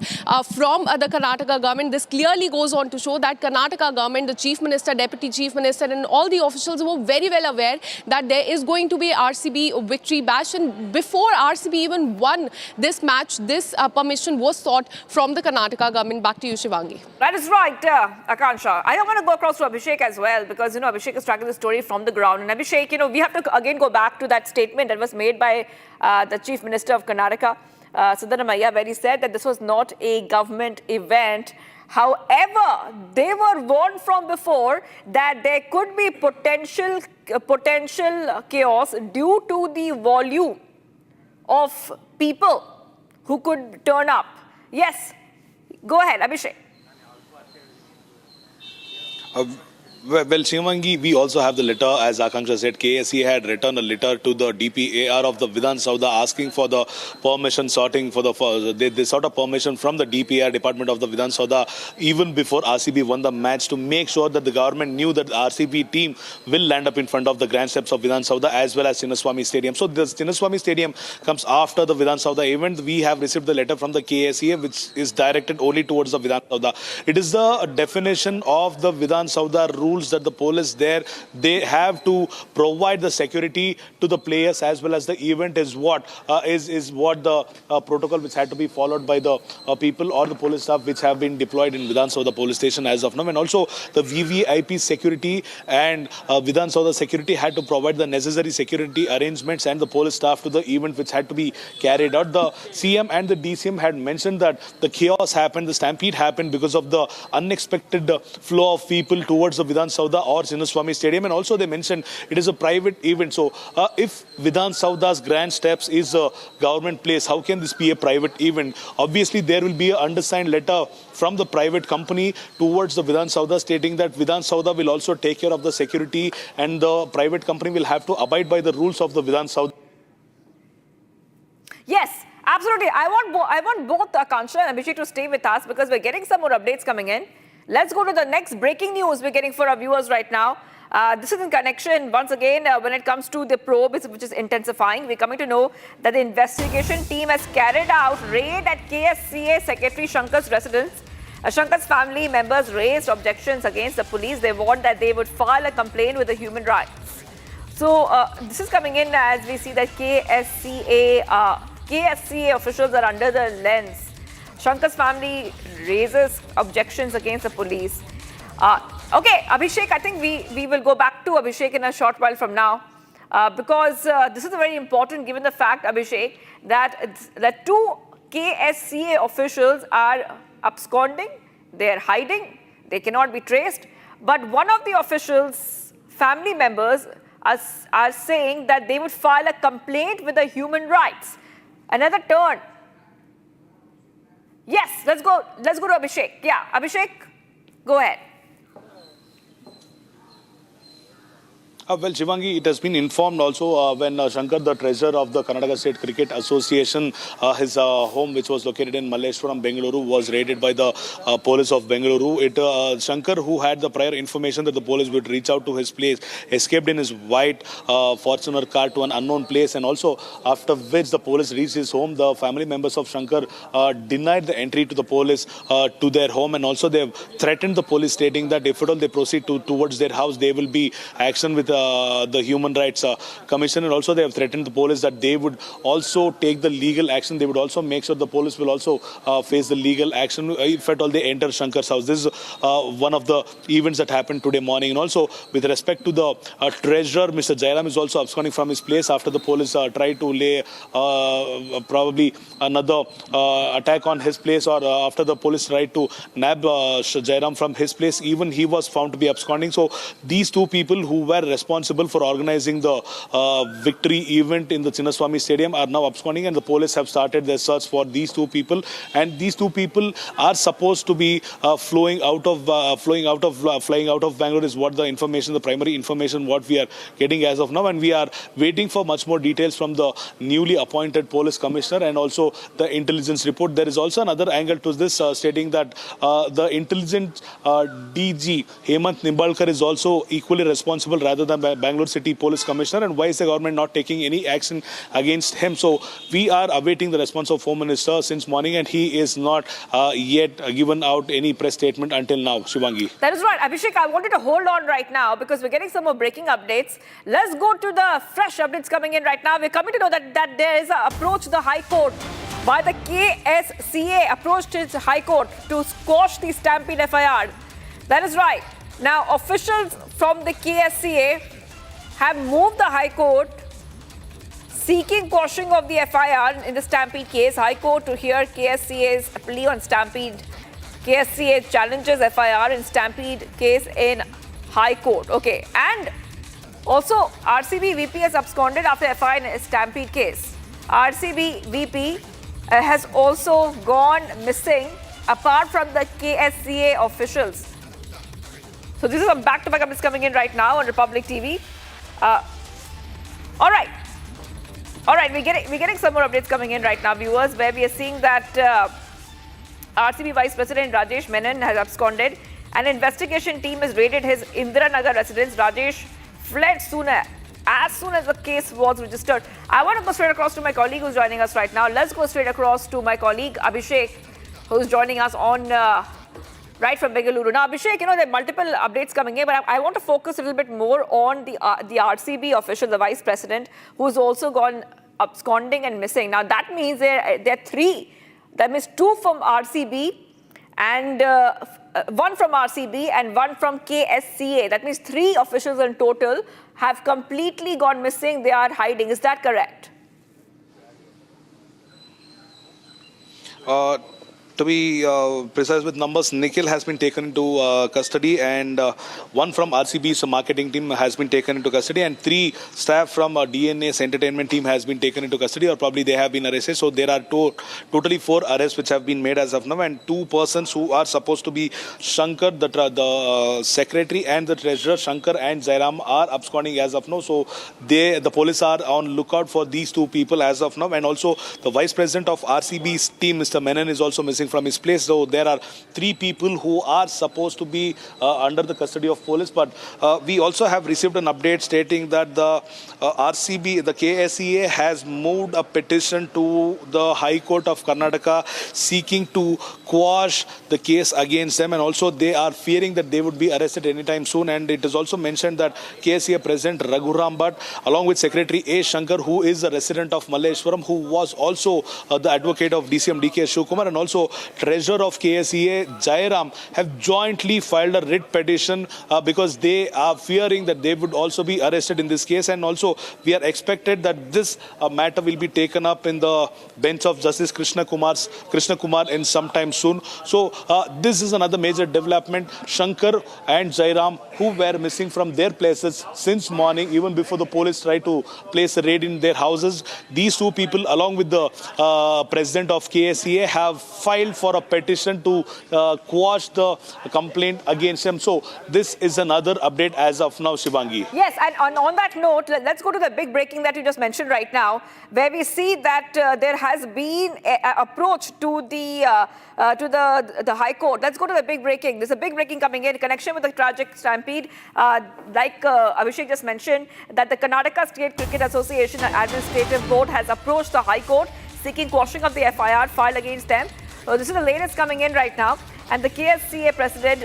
from the Karnataka government. This clearly goes on to show that Karnataka government, the Chief Minister, Deputy Chief Minister and all the officials were very well aware that there is going to be RCB victory bash, and before RCB even won this match, this permission was sought from the Karnataka government. Back to you, Shivangi. That is right, Akansha. I want to go across to Abhishek as well, because, Abhishek is tracking the story from the ground. And Abhishek, we have to again go back to that statement that was made by the Chief Minister of Karnataka, Siddaramaiah, where he said that this was not a government event. However, they were warned from before that there could be potential chaos due to the volume of people who could turn up. Yes, go ahead, Abhishek. Well, Shivangi, we also have the letter, as Akanksha said. KSCA had written a letter to the DPAR of the Vidhana Soudha asking for the permission sorting they sought a permission from the DPAR department of the Vidhana Soudha even before RCB won the match, to make sure that the government knew that the RCB team will land up in front of the grand steps of Vidhana Soudha as well as Chinnaswamy Stadium. So this Chinnaswamy Stadium comes after the Vidhana Soudha event. We have received the letter from the KSCA, which is directed only towards the Vidhana Soudha. It is the definition of the Vidhana Soudha rule that the police there, they have to provide the security to the players as well as the event is what the protocol which had to be followed by the people or the police staff which have been deployed in Vidhana Soudha police station as of now. And also the VVIP security and Vidhana Soudha security had to provide the necessary security arrangements and the police staff to the event which had to be carried out. The CM and the DCM had mentioned that the chaos happened, the stampede happened because of the unexpected flow of people towards the Vidhana Soudha or Chinnaswamy Stadium, and also they mentioned it is a private event. So if Vidhana Soudha's grand steps is a government place, how can this be a private event? Obviously there will be an undersigned letter from the private company towards the Vidhana Soudha stating that Vidhana Soudha will also take care of the security and the private company will have to abide by the rules of the Vidhana Soudha. Yes, absolutely. I want both Akansha and Abhishek to stay with us because we're getting some more updates coming in. Let's go to the next breaking news we're getting for our viewers right now. This is in connection, once again, when it comes to the probe, which is intensifying. We're coming to know that the investigation team has carried out raid at KSCA Secretary Shankar's residence. Shankar's family members raised objections against the police. They warned that they would file a complaint with the human rights. So this is coming in as we see that KSCA officials are under the lens. Shankar's family raises objections against the police. Okay, Abhishek, I think we will go back to Abhishek in a short while from now because this is very important given the fact, Abhishek, that two KSCA officials are absconding, they are hiding, they cannot be traced. But one of the officials' family members are saying that they would file a complaint with the human rights. Another turn. Yes, let's go to Abhishek. Yeah, Abhishek, go ahead. Well, Shivangi, it has been informed also when Shankar, the treasurer of the Karnataka State Cricket Association, his home, which was located in Malleshwaram, Bengaluru, was raided by the police of Bengaluru. Shankar, who had the prior information that the police would reach out to his place, escaped in his white Fortuner car to an unknown place, and also after which the police reached his home, the family members of Shankar denied the entry to the police to their home, and also they have threatened the police, stating that if at all they proceed towards their house, there will be action with the Human Rights Commission, and also they have threatened the police that they would also take the legal action. They would also make sure the police will also face the legal action if at all they enter Shankar's house. This is one of the events that happened today morning. And also with respect to the treasurer, Mr. Jairam is also absconding from his place after the police tried to lay probably another attack on his place, or after the police tried to nab Jairam from his place, even he was found to be absconding. So these two people who were responsible for organizing the victory event in the Chinnaswamy Stadium are now absconding, and the police have started their search for these two people. And these two people are supposed to be flying out of Bangalore is what the information, the primary information what we are getting as of now, and we are waiting for much more details from the newly appointed police commissioner and also the intelligence report. There is also another angle to this, stating that the intelligence DG Hemant Nimbalkar is also equally responsible rather than the Bangalore City Police Commissioner, and why is the government not taking any action against him? So we are awaiting the response of Home Minister since morning, and he is not yet given out any press statement until now. Shivangi. That is right. Abhishek, I wanted to hold on right now because we're getting some more breaking updates. Let's go to the fresh updates coming in right now. We're coming to know that there is an approach to the High Court by the KSCA, approached its High Court to squash the Stampede FIR. That is right. Now, officials from the KSCA have moved the High Court seeking quashing of the FIR in the Stampede case. High Court to hear KSCA's plea on Stampede. KSCA challenges FIR in Stampede case in High Court. Okay, and also RCB VP has absconded after FIR in Stampede case. RCB VP has also gone missing apart from the KSCA officials. So this is a back-to-back updates coming in right now on Republic TV. All right, we're getting some more updates coming in right now, viewers, where we are seeing that RCB Vice President Rajesh Menon has absconded. An investigation team has raided his Indiranagar residence. Rajesh fled as soon as the case was registered. I want to go straight across to my colleague who's joining us right now. Let's go straight across to my colleague Abhishek, who's joining us on right from Bengaluru. Now, Abhishek, there are multiple updates coming in, but I want to focus a little bit more on the RCB official, the vice president, who's also gone absconding and missing. Now, that means there are three. That means two from RCB and one from RCB and one from KSCA. That means three officials in total have completely gone missing. They are hiding. Is that correct? To be precise with numbers, Nikhil has been taken into custody, and one from RCB's marketing team has been taken into custody, and three staff from DNA's entertainment team has been taken into custody, or probably they have been arrested. So there are totally 4 arrests which have been made as of now, and 2 persons who are supposed to be Shankar, the secretary, and the treasurer. Shankar and Jairam are absconding as of now. So the police are on lookout for these 2 people as of now, and also the vice president of RCB's team, Mr. Menon, is also missing from his place. So there are 3 people who are supposed to be under the custody of police. But we also have received an update stating that the RCB, the KSCA, has moved a petition to the High Court of Karnataka seeking to quash the case against them, and also they are fearing that they would be arrested anytime soon. And it is also mentioned that KSCA President Raghuram Bhatt, along with Secretary A. Shankar, who is a resident of Malleshwaram, who was also the advocate of DCM DK Shivkumar, and also treasurer of KSCA Jairam, have jointly filed a writ petition because they are fearing that they would also be arrested in this case. And also we are expected that this matter will be taken up in the bench of Justice Krishna Kumar in some time soon. So this is another major development. Shankar and Jairam, who were missing from their places since morning, even before the police tried to place a raid in their houses, these 2 people, along with the president of KSCA, have filed for a petition to quash the complaint against him. So this is another update as of now, Shivangi. Yes, and on that note, let's go to the big breaking that you just mentioned right now, where we see that there has been an approach to the High Court. Let's go to the big breaking. There's a big breaking coming in connection with the tragic stampede. Like Abhishek just mentioned, that the Karnataka State Cricket Association Administrative Board has approached the High Court seeking quashing of the FIR filed against them. This is the latest coming in right now. And the KSCA President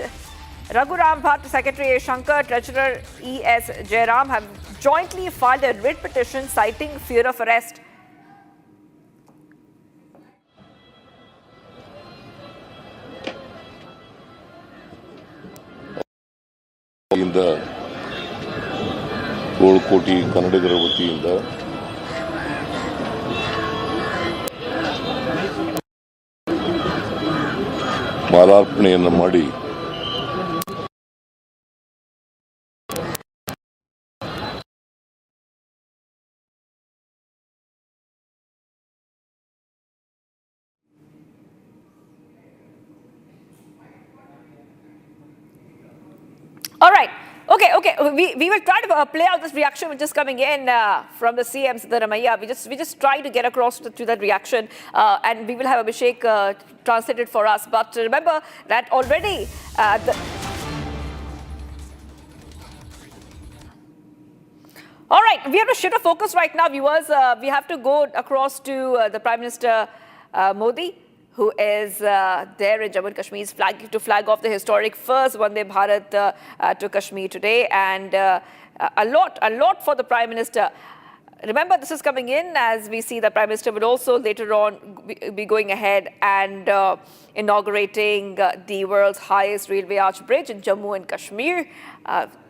Raghuram Bhatt, Secretary A. Shankar, Treasurer E.S. Jairam have jointly filed a writ petition citing fear of arrest. ಕೋಟಿ ಕನ್ನಡಿಗರ ವತಿಯಿಂದ ಮಾಲಾರ್ಪಣೆಯನ್ನು ಮಾಡಿ All right. Okay. We will try to play out this reaction which is coming in from the CM Siddaramaiah. We just try to get across to that reaction, and we will have Abhishek translate it for us. But remember that already All right, we have to shift our focus right now, viewers. We have to go across to the Prime Minister Modi, who is there in Jammu and Kashmir's flag to flag off the historic first Vande Bharat to Kashmir today, and a lot for the Prime Minister. Remember, this is coming in as we see the Prime Minister will also later on be going ahead and inaugurating the world's highest railway arch bridge in Jammu and Kashmir.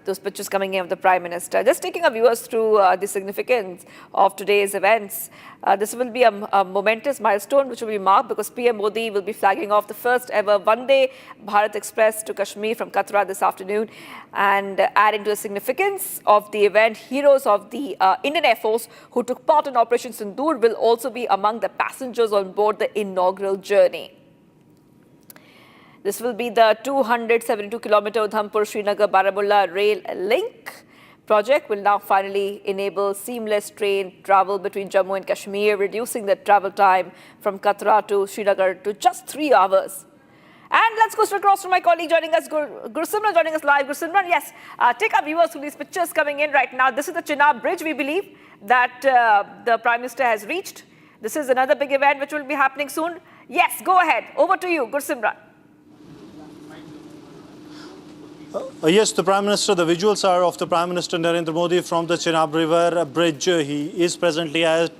Those pictures coming in of the Prime Minister. Just taking our viewers through the significance of today's events. This will be a momentous milestone which will be marked because PM Modi will be flagging off the first ever Vande Bharat Express to Kashmir from Katra this afternoon. And adding to the significance of the event, heroes of the Indian Air Force who took part in Operation Sindoor will also be among the passengers on board the inaugural journey. This will be the 272-kilometer Udhampur-Srinagar-Baramulla rail link. Project will now finally enable seamless train travel between Jammu and Kashmir, reducing the travel time from Katra to Srinagar to just 3 hours. And let's go straight across to my colleague joining us, Gursimran, joining us live. Gursimran, yes, take our viewers through these pictures coming in right now. This is the Chenab Bridge, we believe, that the Prime Minister has reached. This is another big event which will be happening soon. Yes, go ahead. Over to you, Gursimran. Yes, the Prime Minister, the visuals are of the Prime Minister Narendra Modi from the Chenab River Bridge. He is presently at,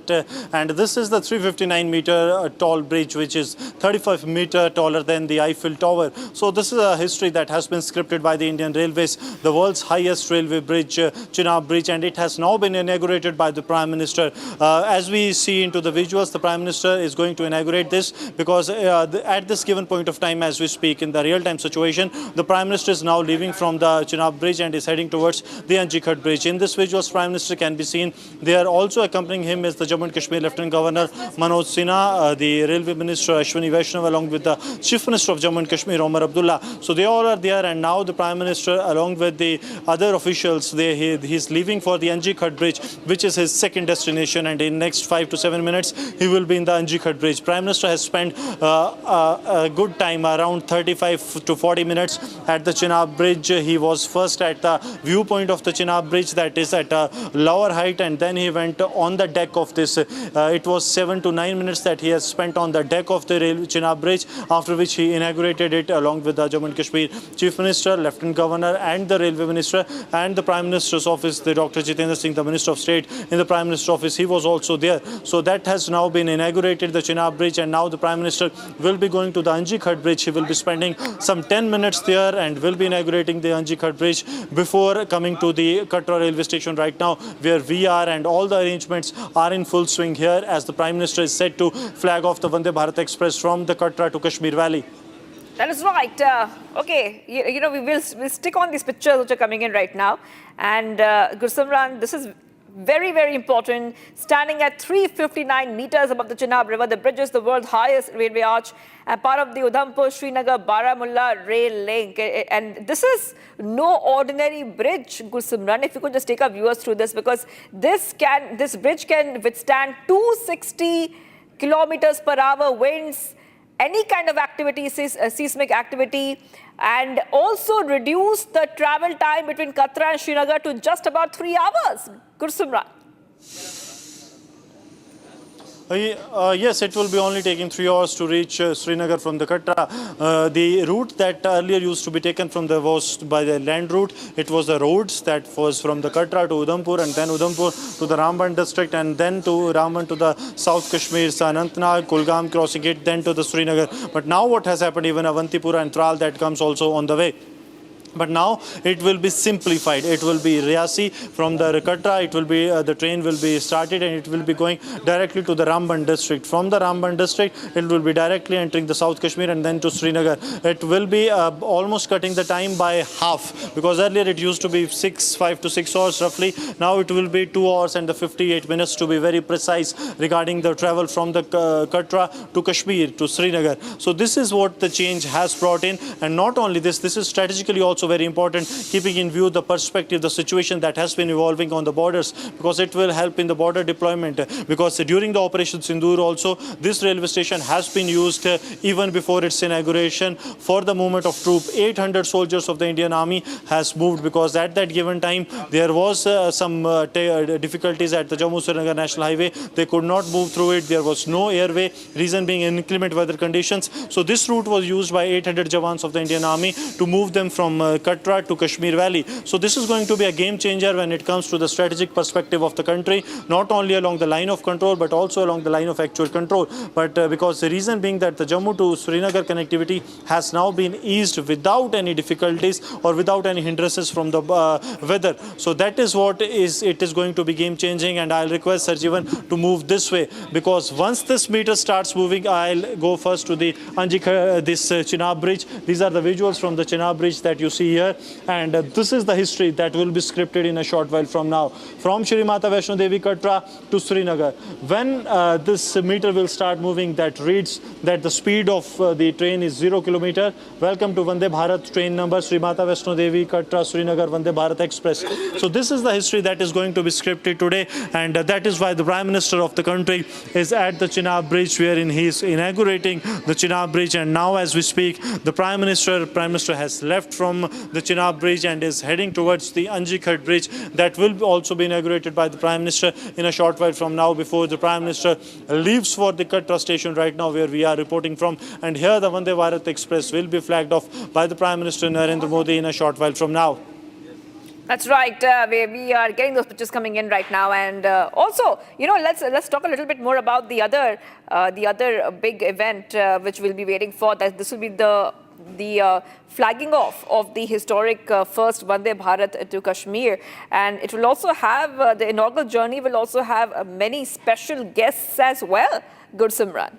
and this is the 359-meter tall bridge, which is 35 meter taller than the Eiffel Tower. So this is a history that has been scripted by the Indian Railways, the world's highest railway bridge, Chenab Bridge, and it has now been inaugurated by the Prime Minister. As we see into the visuals, the Prime Minister is going to inaugurate this because at this given point of time, as we speak in the real-time situation, the Prime Minister is now leaving from the Chenab Bridge and is heading towards the Anjikhat Bridge. In this visuals, Prime Minister can be seen. They are also accompanying him is the Jammu and Kashmir Lieutenant Governor Manoj Sinha, the Railway Minister Ashwini Vaishnav, along with the Chief Minister of Jammu and Kashmir Omar Abdullah. So they all are there, and now the Prime Minister along with the other officials, he's leaving for the Anjikhat Bridge, which is his second destination, and in next 5 to 7 minutes he will be in the Anjikhat Bridge. Prime Minister has spent a good time, around 35 to 40 minutes at the Chenab Bridge. He was first at the viewpoint of the Chenab Bridge, that is at a lower height, and then he went on the deck of this. It was 7 to 9 minutes that he has spent on the deck of the Chenab Bridge, after which he inaugurated it along with the Jammu and Kashmir Chief Minister, Lieutenant Governor and the Railway Minister, and the Prime Minister's office, the Dr. Jitendra Singh, the Minister of State in the Prime Minister's office, he was also there. So that has now been inaugurated, the Chenab Bridge, and now the Prime Minister will be going to the Anjikhat Bridge. He will be spending some 10 minutes there and will be inaugurating the Anjikhat Bridge before coming to the Katra railway station right now, where we are, and all the arrangements are in full swing here as the Prime Minister is set to flag off the Vande Bharat Express from the Katra to Kashmir Valley. That is right. Okay, you know, we'll stick on these pictures which are coming in right now. And Gursimran, this is very, very important. Standing at 359 meters above the Chenab River, the bridge is the world's highest railway arch and part of the Udhampur-Srinagar-Baramulla rail link. And this is no ordinary bridge, Gursimran. If you could just take our viewers through this, because this bridge can withstand 260 kilometers per hour winds, any kind of activity, seismic activity, and also reduce the travel time between Katra and Srinagar to just about 3 hours. Gursimran. Yes, it will be only taking 3 hours to reach Srinagar from the Katra. The route that earlier used to be taken from was by the land route. It was the roads that was from the Katra to Udhampur, and then Udhampur to the Ramban district, and then to Ramban to the South Kashmir, Anantnag, Kulgam crossing it, then to the Srinagar. But now what has happened, even Avantipura and Tral, that comes also on the way. But now it will be simplified. It will be Riasi from the Katra. It will be the train will be started and it will be going directly to the Ramban district. From the Ramban district, it will be directly entering the South Kashmir and then to Srinagar. It will be almost cutting the time by half, because earlier it used to be 5 to 6 hours roughly. Now it will be 2 hours and 58 minutes to be very precise regarding the travel from the Katra to Kashmir to Srinagar. So this is what the change has brought in, and not only this, this is strategically also also very important, keeping in view the perspective, the situation that has been evolving on the borders, because it will help in the border deployment. Because during the Operation Sindoor also, this railway station has been used even before its inauguration for the movement of troops. 800 soldiers of the Indian Army has moved, because at that given time there was some difficulties at the Jammu-Srinagar National Highway. They could not move through it. There was no airway, reason being inclement weather conditions. So this route was used by 800 Jawans of the Indian Army to move them from Katra to Kashmir Valley. So this is going to be a game changer when it comes to the strategic perspective of the country, not only along the line of control but also along the line of actual control. But because the reason being that the Jammu to Srinagar connectivity has now been eased without any difficulties or without any hindrances from the weather. So that is what it is going to be game changing, and I'll request Sarjivan to move this way, because once this meter starts moving, I'll go first to the this Chenab Bridge. These are the visuals from the Chenab Bridge that you see here, and this is the history that will be scripted in a short while from now. From Shri Mata Vaishno Devi Katra to Srinagar, when this meter will start moving, that reads that the speed of the train is 0 kilometer. Welcome to Vande Bharat train number Shri Mata Vaishno Devi Katra Srinagar Vande Bharat Express. So this is the history that is going to be scripted today, and that is why the Prime Minister of the country is at the Chenab Bridge, wherein he is inaugurating the Chenab Bridge. And now as we speak, the Prime Minister has left from the Chenab Bridge and is heading towards the Anjikhat Bridge that will also be inaugurated by the Prime Minister in a short while from now, before the Prime Minister leaves for the Katra station right now where we are reporting from. And here the Vande Bharat Express will be flagged off by the Prime Minister Narendra Modi in a short while from now. That's right. We are getting those pictures coming in right now, and also, let's talk a little bit more about the other big event which we'll be waiting for. That this will be the flagging off of the historic first Vande Bharat to Kashmir, and it will also have the inaugural journey will also have many special guests as well. Good, Simran.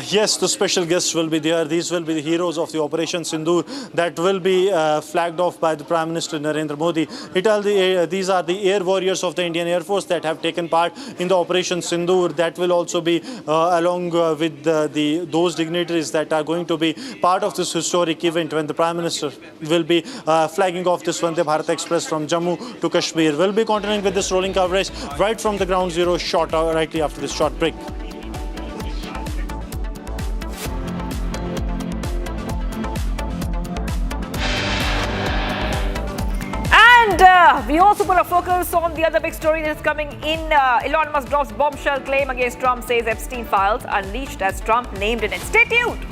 Yes, the special guests will be there. These will be the heroes of the Operation Sindoor that will be flagged off by the Prime Minister Narendra Modi. These are the air warriors of the Indian Air Force that have taken part in the Operation Sindoor. That will also be along with those dignitaries that are going to be part of this historic event when the Prime Minister will be flagging off this Vande Bharat Express from Jammu to Kashmir. We'll be continuing with this rolling coverage right from the ground zero rightly after this short break. We also put a focus on the other big story that's coming in. Elon Musk drops bombshell claim against Trump, says Epstein files unleashed as Trump named in it. Stay tuned.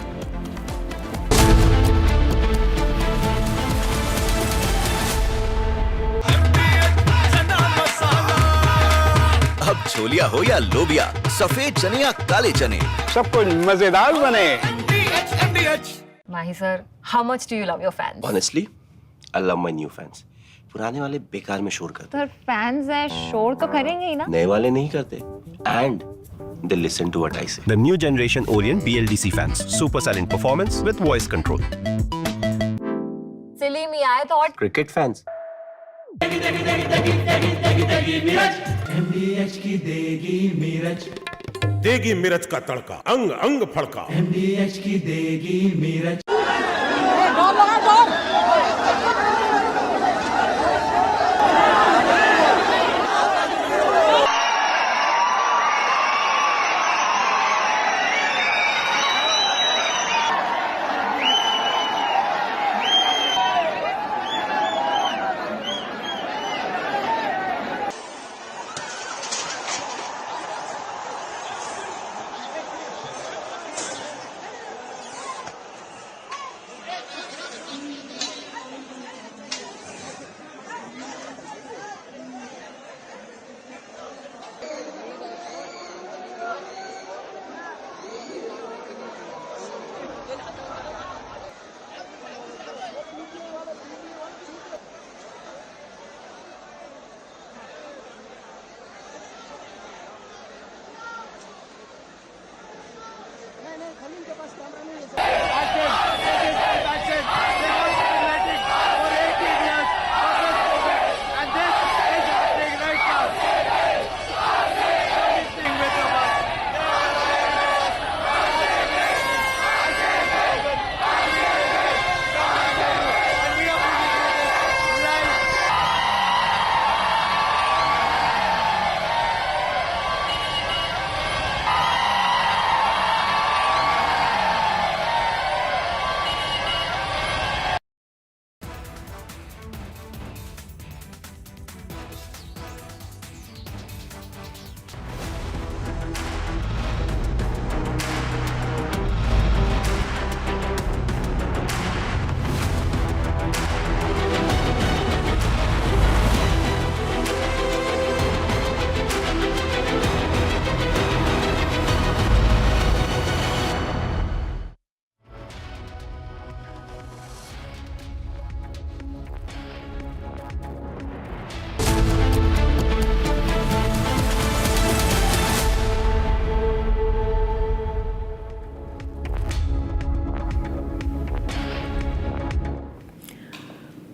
अब छोलिया हो या लोबिया, सफेद चने या काले चने, सब कुछ मजेदार बने। Mahi sir, how much do you love your fans? Honestly, I love my new fans. पुराने वाले बेकार में शोर करते सर फैंस है शोर तो करेंगे ही ना नए वाले नहीं करते and they listen to what I say. The new generation Orient BLDC fans. Super silent performance with voice control. Silly me, I thought Cricket fans. MDH की देगी मिर्च, देगी मिर्च का तड़का, अंग अंग फड़का। MDH की देगी मिर्च।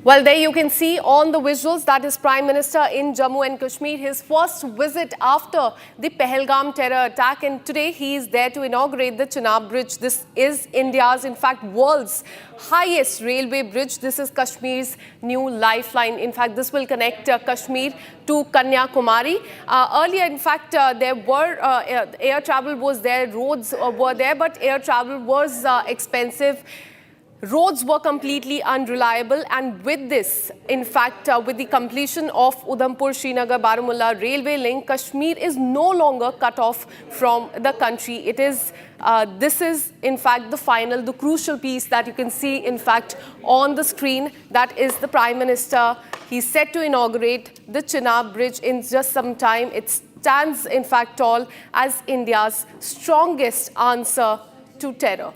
Well, there you can see on the visuals that is Prime Minister in Jammu and Kashmir, his first visit after the Pahalgam terror attack, and today he is there to inaugurate the Chenab Bridge. This is India's, in fact, world's highest railway bridge. This is Kashmir's new lifeline. In fact, this will connect Kashmir to Kanyakumari. Earlier, in fact, there were air travel was there, roads were there, but air travel was expensive. Roads were completely unreliable, and with this, in fact, with the completion of Udhampur-Srinagar-Baramulla railway link, Kashmir is no longer cut off from the country. It is, this is, in fact, the final, the crucial piece that you can see, in fact, on the screen. That is the Prime Minister. He's set to inaugurate the Chenab Bridge in just some time. It stands, in fact, tall as India's strongest answer to terror.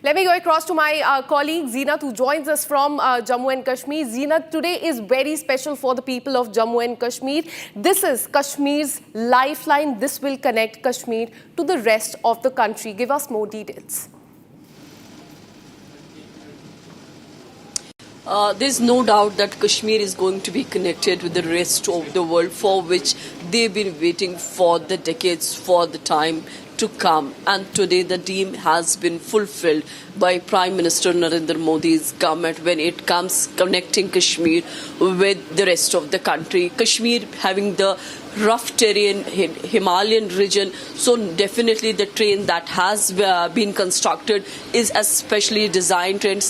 Let me go across to my colleague Zeenat, who joins us from Jammu and Kashmir. Zeenat, today is very special for the people of Jammu and Kashmir. This is Kashmir's lifeline. This will connect Kashmir to the rest of the country. Give us more details. There's no doubt that Kashmir is going to be connected with the rest of the world, for which they've been waiting for the decades, for the time to come. And today the dream has been fulfilled by Prime Minister Narendra Modi's government when it comes connecting Kashmir with the rest of the country. Kashmir having the rough terrain, Himalayan region, so definitely the train that has been constructed is especially designed and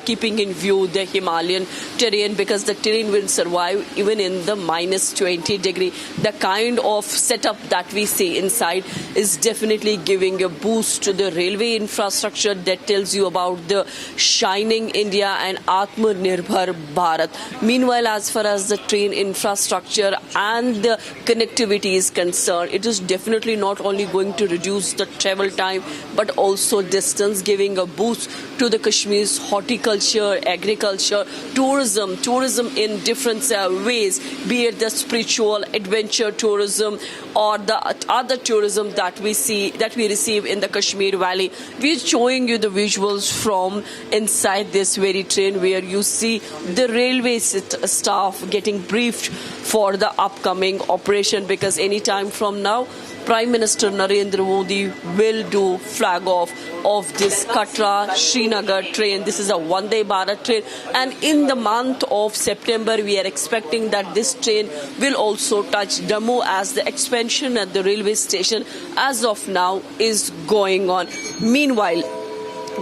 keeping in view the Himalayan terrain, because the terrain will survive even in the -20-degree. The kind of setup that we see inside is definitely giving a boost to the railway infrastructure that tells you about the shining India and Atmanirbhar Bharat. Meanwhile, as far as the train infrastructure and the connectivity is concerned, it is definitely not only going to reduce the travel time but also distance, giving a boost to the Kashmir's horticulture, agriculture, tourism in different ways, be it the spiritual adventure tourism or the other tourism that we receive in the Kashmir Valley. We're showing you the visuals from inside this very train, where you see the railway staff getting briefed for the upcoming operation, because any time from now Prime Minister Narendra Modi will do flag off of this Katra-Srinagar train. This is a Vande Bharat train, and in the month of September we are expecting that this train will also touch Jammu, as the expansion at the railway station as of now is going on. Meanwhile,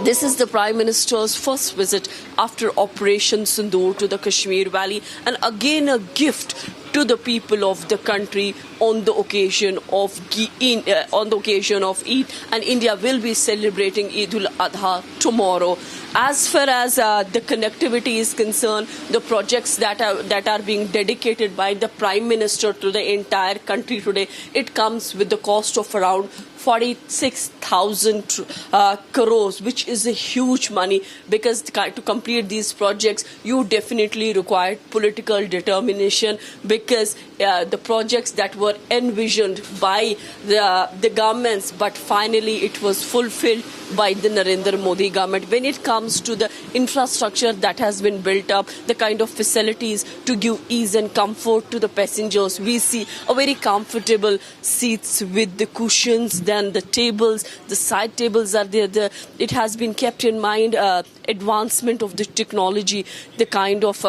this is the Prime Minister's first visit after Operation Sindoor to the Kashmir Valley, and again a gift to the people of the country on the occasion of Eid, and India will be celebrating Eid al-Adha tomorrow. As far as the connectivity is concerned, the projects that are being dedicated by the Prime Minister to the entire country today, it comes with the cost of around 46,000 crores, which is a huge money, because to complete these projects you definitely require political determination, because the projects that were envisioned by the governments, but finally it was fulfilled by the Narendra Modi government. When it comes to the infrastructure that has been built up, the kind of facilities to give ease and comfort to the passengers, we see a very comfortable seats with the cushions, then the tables, the side tables are there. It has been kept in mind advancement of the technology, the kind of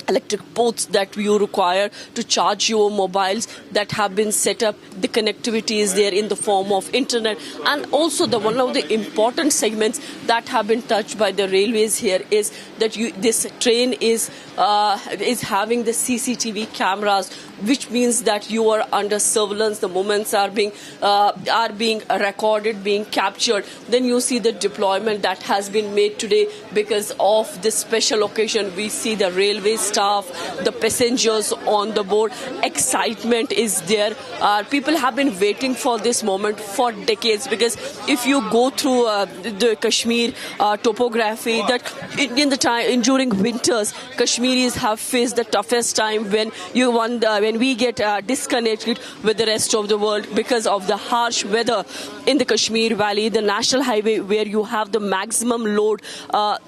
electric ports that you require to charge your mobiles that have been set up. The connectivity is there in the form of internet, and also one of the important segments that have been touched by the railways here is that this train is having the CCTV cameras, which means that you are under surveillance. The moments are being recorded, being captured. Then you see the deployment that has been made today because of this special occasion. We see the railway staff staff, the passengers on the board. Excitement is there. People have been waiting for this moment for decades, because if you go through the Kashmir topography, that during winters, Kashmiris have faced the toughest time when we get disconnected with the rest of the world because of the harsh weather in the Kashmir Valley, the national highway where you have the maximum load.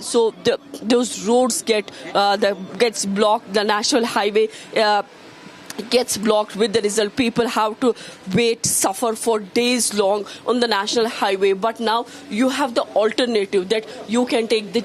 So those roads gets blocked. The national highway gets blocked, with the result people have to wait, suffer for days long on the national highway. But now you have the alternative that you can take the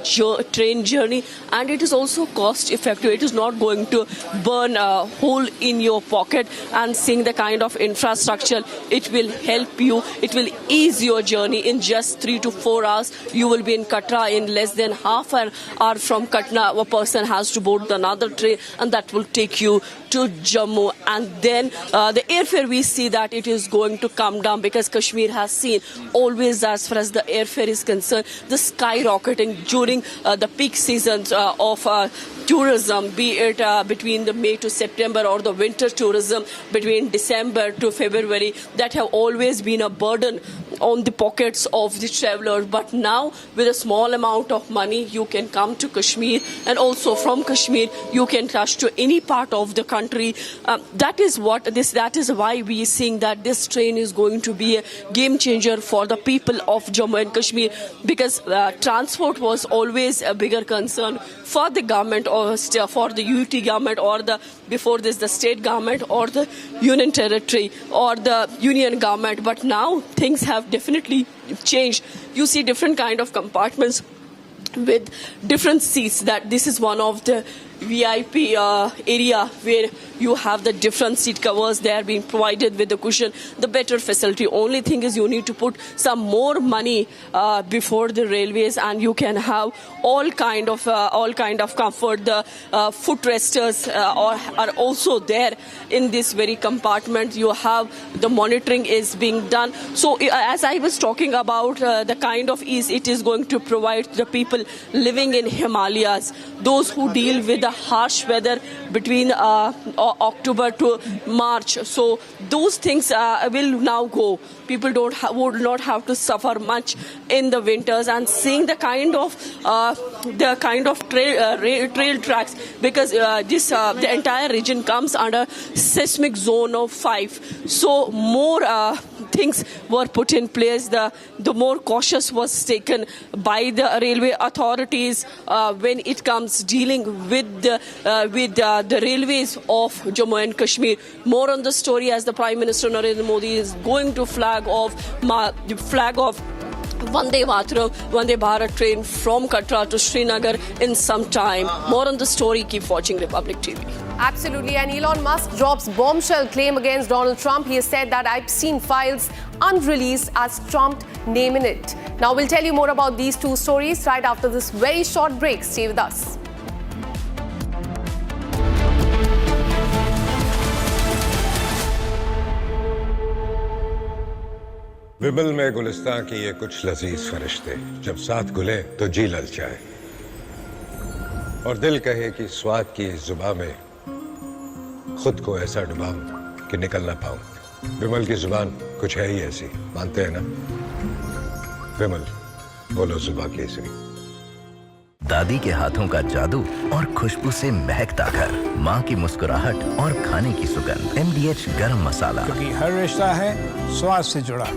train journey, and it is also cost effective. It is not going to burn a hole in your pocket. And seeing the kind of infrastructure, it will help you, it will ease your journey. In just 3 to 4 hours you will be in Katra. In less than half an hour from Katra, a person has to board another train, and that will take you to Jammu. And then the airfare, we see that it is going to come down, because Kashmir has seen always, as far as the airfare is concerned, the skyrocketing during the peak seasons of tourism, be it between the May to September, or the winter tourism between December to February, that have always been a burden on the pockets of the travelers. But now, with a small amount of money, you can come to Kashmir, and also from Kashmir you can rush to any part of the country. That is why we are seeing that this train is going to be a game changer for the people of Jammu and Kashmir, because transport was always a bigger concern for the government, or for the UT government, or before this the state government, or the union territory, or the union government. But now things have definitely changed. You see different kind of compartments with different seats. That this is one of the VIP area where you have the different seat covers. They are being provided with the cushion, the better facility. Only thing is you need to put some more money before the railways, and you can have all kind of comfort. The footresters are also there in this very compartment. You have the monitoring is being done. So as I was talking about the kind of ease it is going to provide the people living in Himalayas, those who deal with the harsh weather between October to March. So those things will now go. People would not have to suffer much in the winters. And seeing the kind of trail tracks, because the entire region comes under seismic zone of 5. So more things were put in place. The more cautious was taken by the railway authorities when it comes dealing with the railways of Jammu and Kashmir. More on the story as the Prime Minister Narendra Modi is going to flag off Vande Bharat train from Katra to Srinagar in some time. More on the story. Keep watching Republic TV. Absolutely. And Elon Musk drops bombshell claim against Donald Trump. He has said that Epstein files unreleased as trumped name in it. Now we'll tell you more about these two stories right after this very short break. Stay with us. विमल में गुलिस्तां की ये कुछ लजीज फरिश्ते जब साथ घुले तो जी ललचाए और दिल कहे कि स्वाद की इस जुबां में खुद को ऐसा डुबाऊं कि निकल ना पाऊं। विमल की जुबान कुछ है ही ऐसी, मानते हैं ना? विमल, बोलो जुबां केसरी। दादी के हाथों का जादू और खुशबू से महकता घर, माँ की मुस्कुराहट और खाने की सुगंध। MDH गरम मसाला, क्योंकि हर रिश्ता है स्वाद से जुड़ा।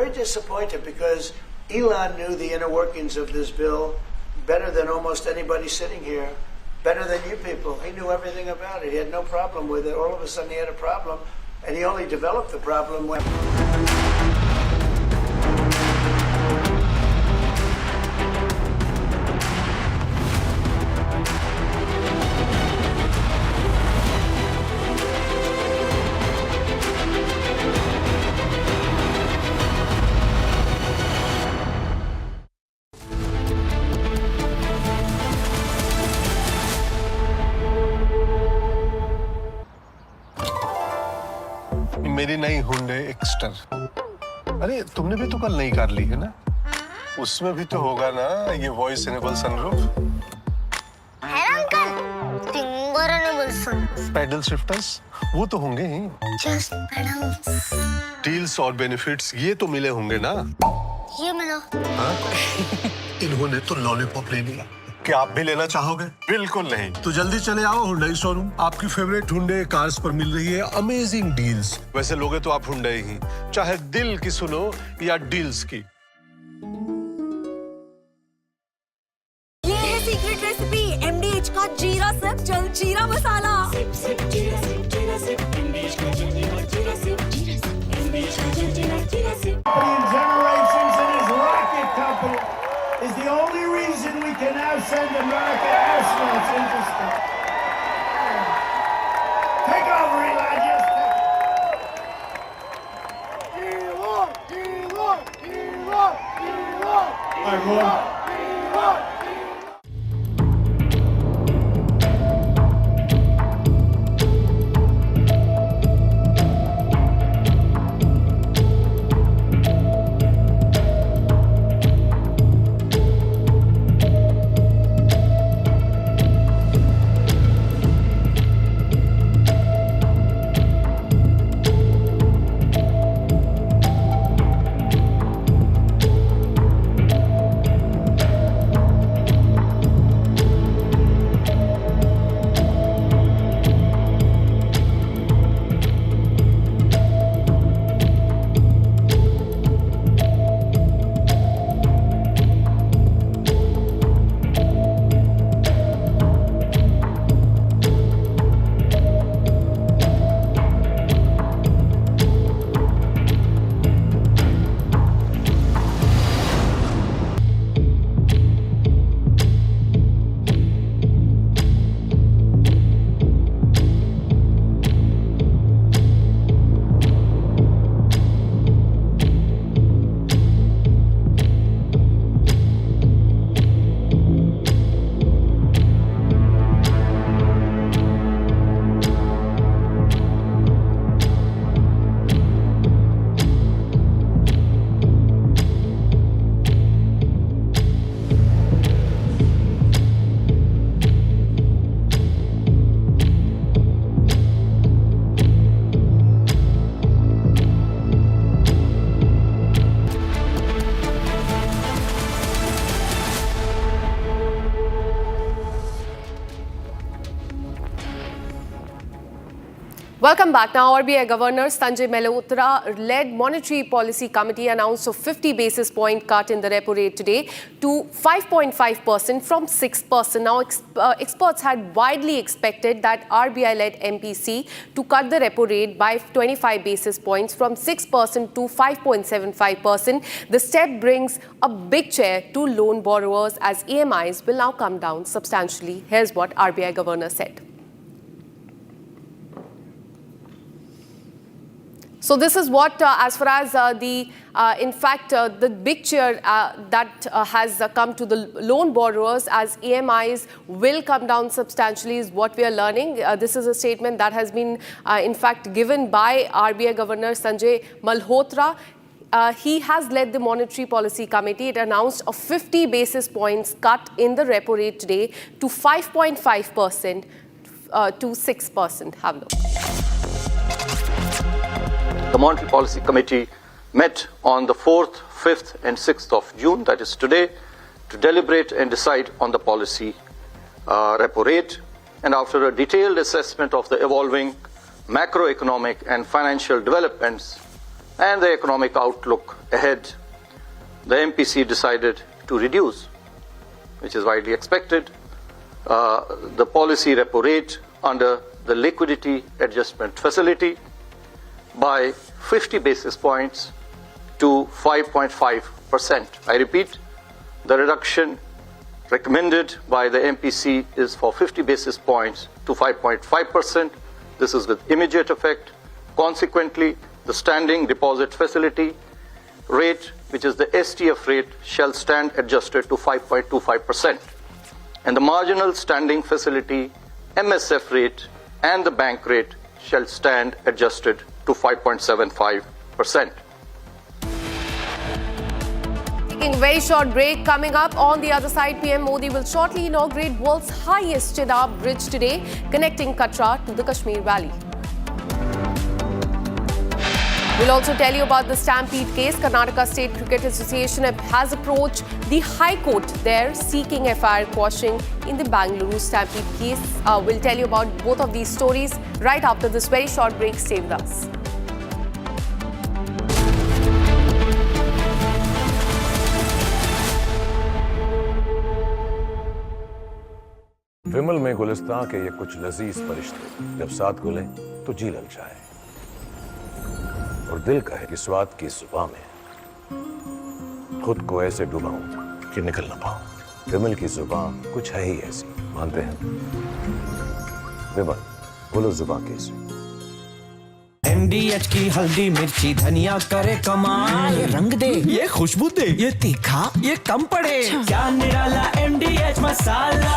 very disappointed because Elon knew the inner workings of this bill better than almost anybody sitting here, better than you people. He knew everything about it. He had no problem with it. All of a sudden he had a problem, and he only developed the problem when... मेरी नई Hyundai Exter. अरे तुमने भी तो कल नई car ली है ना? उसमें भी तो होगा ना ये वॉइस इनेबल सनरूफ? है uncle, finger enable sunroof. Paddle shifters वो तो होंगे ही। Just paddles. डील्स और बेनिफिट्स ये तो मिले होंगे ना? ये मिला। हाँ? इन्होंने तो लॉलीपॉप ले लिया। क्या आप भी लेना चाहोगे? बिल्कुल नहीं। तो जल्दी चले आओ हुंडई शोरूम। आपकी फेवरेट हुंडई कार्स पर मिल रही है अमेजिंग डील्स। वैसे लोगे तो आप हुंडई ही, चाहे दिल की सुनो या डील्स की। ये है सीक्रेट रेसिपी MDH का जीरा सिप जल जीरा मसाला। सिप सिप जीरा सिप जीरा सिप MDH का जल जीरा सिप जीरा सिप MDH का जल जीरा SIP. Generations in his rocket company is the only reason we can now send America astronauts into space. Take over, Eli. Just take Elon. Welcome back. Now, RBI Governor Sanjay Malhotra-led Monetary Policy Committee announced a 50 basis point cut in the repo rate today to 5.5% from 6%. Now, experts had widely expected that RBI-led MPC to cut the repo rate by 25 basis points from 6% to 5.75%. The step brings a big cheer to loan borrowers as EMIs will now come down substantially. Here's what RBI Governor said. So this is what, as far as the big cheer that has come to the loan borrowers as EMIs will come down substantially is what we are learning. This is a statement that has been, in fact, given by RBI Governor Sanjay Malhotra. He has led the Monetary Policy Committee. It announced a 50 basis points cut in the repo rate today to 5.5% to 6%. Have a look. The Monetary Policy Committee met on the 4th, 5th and 6th of June, that is today, to deliberate and decide on the policy repo rate. And after a detailed assessment of the evolving macroeconomic and financial developments, and the economic outlook ahead, the MPC decided to reduce, which is widely expected, the policy repo rate under the liquidity adjustment facility by 50 basis points to 5.5%. I repeat, the reduction recommended by the MPC is for 50 basis points to 5.5%. This is with immediate effect. Consequently, the standing deposit facility rate, which is the STF rate, shall stand adjusted to 5.25%. And the marginal standing facility MSF rate and the bank rate shall stand adjusted to 5.75%. Taking a very short break. Coming up on the other side, PM Modi will shortly inaugurate world's highest Chenab bridge today, connecting Katra to the Kashmir Valley. We'll also tell you about the Stampede case. Karnataka State Cricket Association has approached the High Court there seeking FIR quashing in the Bengaluru Stampede case. We'll tell you about both of these stories right after this very short break. Stay with us. विमल में गुलिस्तां के ये कुछ लजीज फरिश्ते जब साथ घुले तो जी ललचाए और दिल कहे कि स्वाद की जुबान में खुद को ऐसे डुबाऊं कि निकल ना पाऊं। विमल की जुबान कुछ है ही ऐसी, मानते हैं? विमल, बोलो जुबान कैसी? MDH की हल्दी मिर्ची धनिया करे कमाल, ये रंग दे, ये खुशबू दे, ये तीखा, ये कम पड़े, क्या निराला MDH मसाला।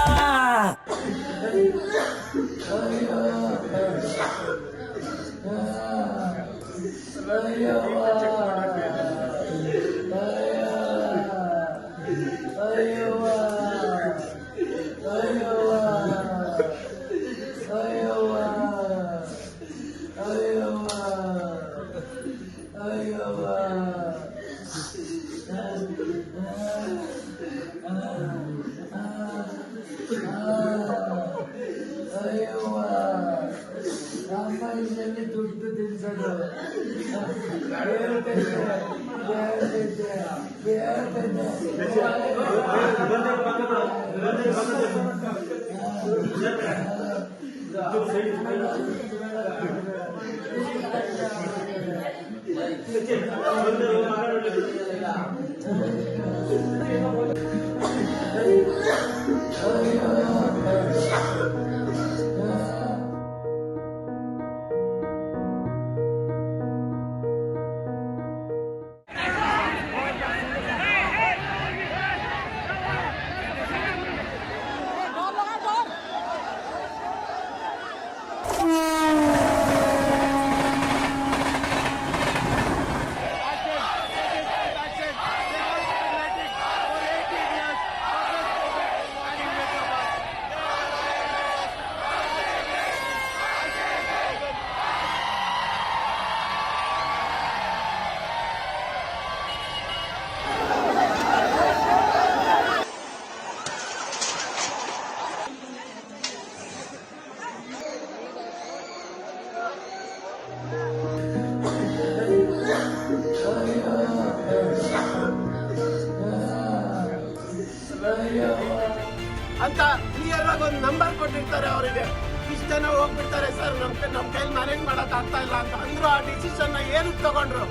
ಅಂತ ಕ್ಲಿಯರ್ ಆಗಿ ಒಂದು ನಂಬರ್ ಕೊಟ್ಟಿರ್ತಾರೆ ಅವರಿಗೆ, ಇಷ್ಟು ಜನ ಹೋಗ್ಬಿಡ್ತಾರೆ ಸರ್, ನಮ್ಮ ಕೈಲಿ ಮ್ಯಾನೇಜ್ ಮಾಡಕ್ ಆಗ್ತಾ ಇಲ್ಲ ಅಂತ ಅಂದ್ರು. ಆ ಡಿಸಿಷನ್ ಏನಕ್ಕೆ ತಗೊಂಡ್ರು?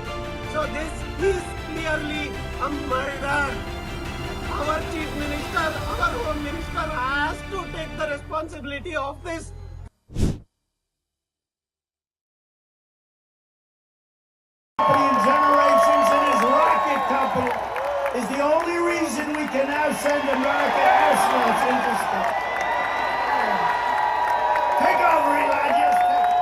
So this is clearly a murder. Our chief minister, our home minister has to take the responsibility of this. Generations in his rocket company is the only reason we can now send American astronauts into space. Take over, Elon. Yes, Elon.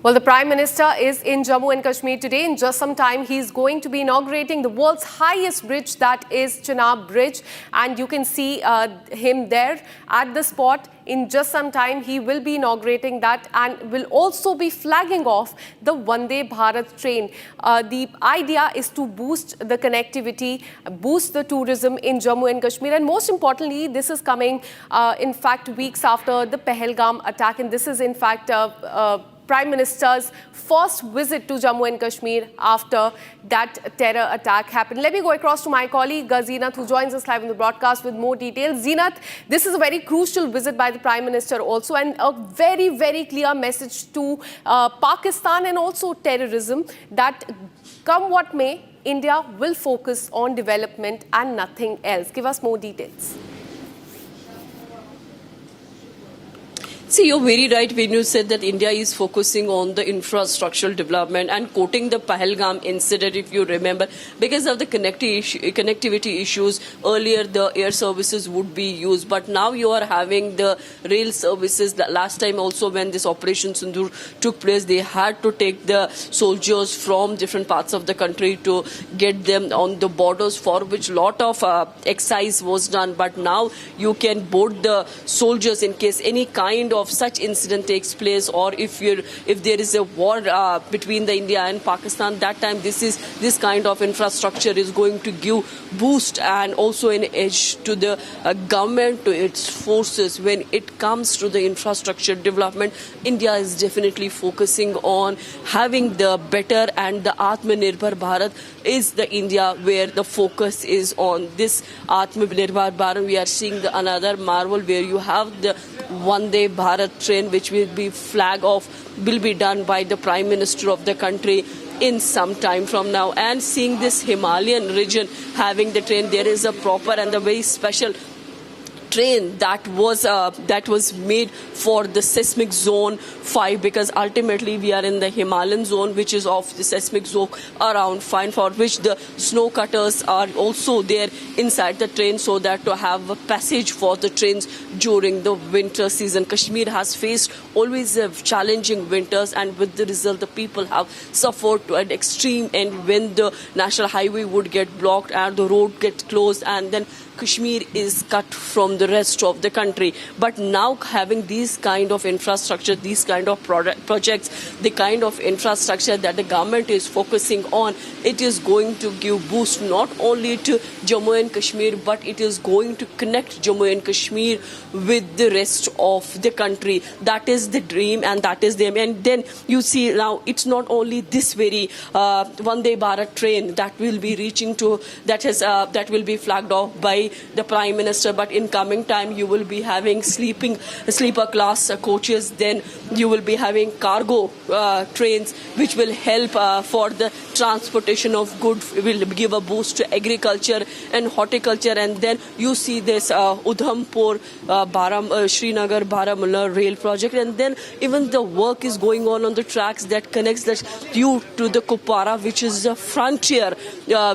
Well, the Prime Minister is in Jammu and Kashmir today. In just some time, he's going to be inaugurating the world's highest bridge, that is Chenab Bridge. And you can see him there at the spot. In just some time, he will be inaugurating that and will also be flagging off the Vande Bharat train. The idea is to boost the connectivity, boost the tourism in Jammu and Kashmir. And most importantly, this is coming, in fact, weeks after the Pahalgam attack. And this is, in fact, Prime Minister's first visit to Jammu and Kashmir after that terror attack happened. Let me go across to my colleague Zeenat, who joins us live in the broadcast with more details. Zeenat, this is a very crucial visit by the Prime Minister also, and a very, very clear message to Pakistan and also terrorism that come what may, India will focus on development and nothing else. Give us more details. See, you're very right when you said that India is focusing on the infrastructural development and quoting the Pahalgam incident, if you remember, because of the connectivity issues. Earlier, the air services would be used, but now you are having the rail services. The last time also when this Operation Sindoor took place, they had to take the soldiers from different parts of the country to get them on the borders, for which lot of exercise was done. But now you can board the soldiers in case any kind of such incident takes place, or if there is a war between the India and Pakistan, that time this kind of infrastructure is going to give boost and also an edge to the government, to its forces. When it comes to the infrastructure development, India is definitely focusing on having the better, and the Atmanirbhar Bharat is the India where the focus is on. This Atmanirbhar Bharat, we are seeing another marvel where you have the Vande Bharat train, which will be flag off, will be done by the Prime Minister of the country in some time from now. And seeing this Himalayan region having the train, there is a proper and a very special train that was made for the seismic zone 5, because ultimately we are in the Himalayan zone, which is of the seismic zone around 5, for which the snow cutters are also there inside the train, so that to have a passage for the trains during the winter season. Kashmir has faced always challenging winters, and with the result the people have suffered to an extreme end when the national highway would get blocked and the road get closed, and then Kashmir is cut from the rest of the country. But now having these kind of infrastructure, these kind of projects, the kind of infrastructure that the government is focusing on, it is going to give boost not only to Jammu and Kashmir, but it is going to connect Jammu and Kashmir with the rest of the country. That is the dream, and that is them. And then you see now it's not only this very Vande Bharat train that will be reaching to, that will be flagged off by the Prime Minister, but in coming time you will be having sleeper class coaches, then you will be having cargo trains which will help for the transportation of goods, will give a boost to agriculture and horticulture. And then you see this Udhampur, Srinagar, Baramulla rail project, and then even the work is going on the tracks that connects you to the Kupwara, which is the frontier,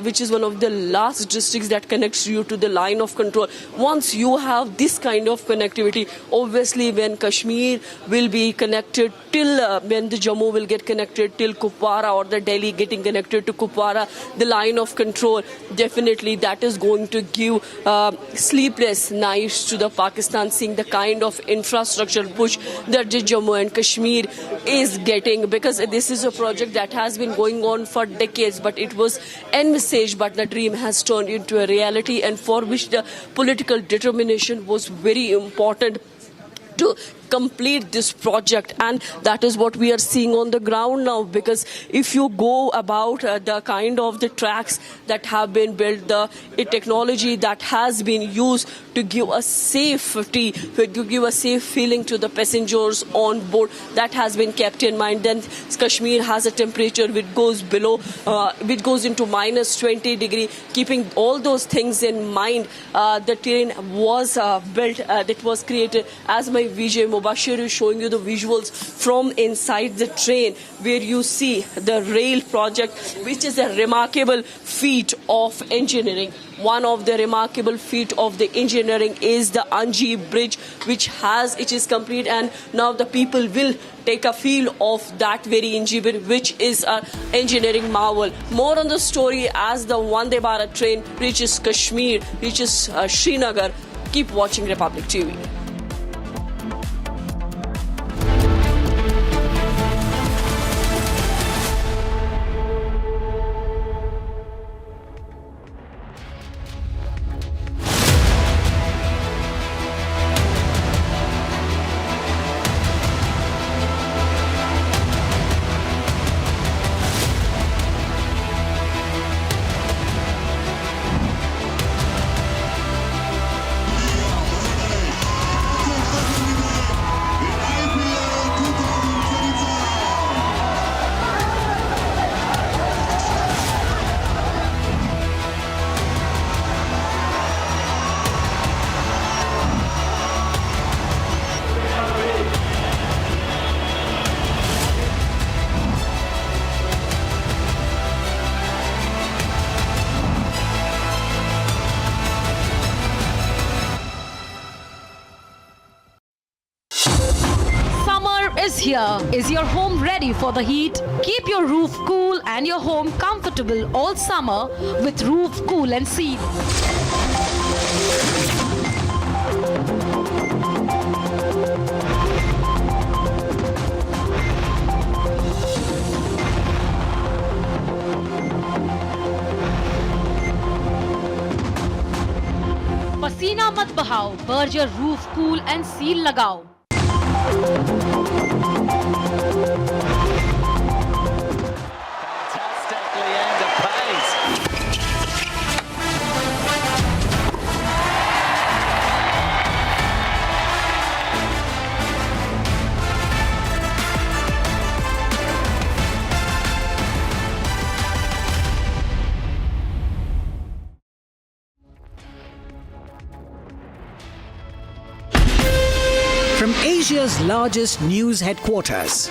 which is one of the last districts that connects you to the line of control. Once you have this kind of connectivity, obviously when Kashmir will be connected till when the Jammu will get connected till Kupwara, or the Delhi getting connected to Kupwara, the line of control, definitely that is going to give sleepless nights to the Pakistan, seeing the kind of infrastructure push that the Jammu and Kashmir is getting, because this is a project that has been going on for decades, but it was envisaged, but the dream has turned into a reality, and for which the political determination was very important to complete this project. And that is what we are seeing on the ground now, because if you go about the kind of the tracks that have been built, the technology that has been used to give a safety, to give a safe feeling to the passengers on board, that has been kept in mind. Then Kashmir has a temperature which goes below, which goes into minus 20 degree. Keeping all those things in mind, the train was built, that was created, as my colleague Vijay Mubashir is showing you the visuals from inside the train, where you see the rail project, which is a remarkable feat of engineering. One of the remarkable feat of the engineering is the Anji Bridge, which is complete, and now the people will take a feel of that very Anji Bridge, which is an engineering marvel. More on the story as the Vande Bharat train reaches Kashmir, reaches Srinagar. Keep watching Republic TV. Here. Is your home ready for the heat? Keep your roof cool and your home comfortable all summer with Roof Cool and Seal. पसीना मत बहाओ, Berger roof cool and seal लगाओ। From Asia's largest news headquarters,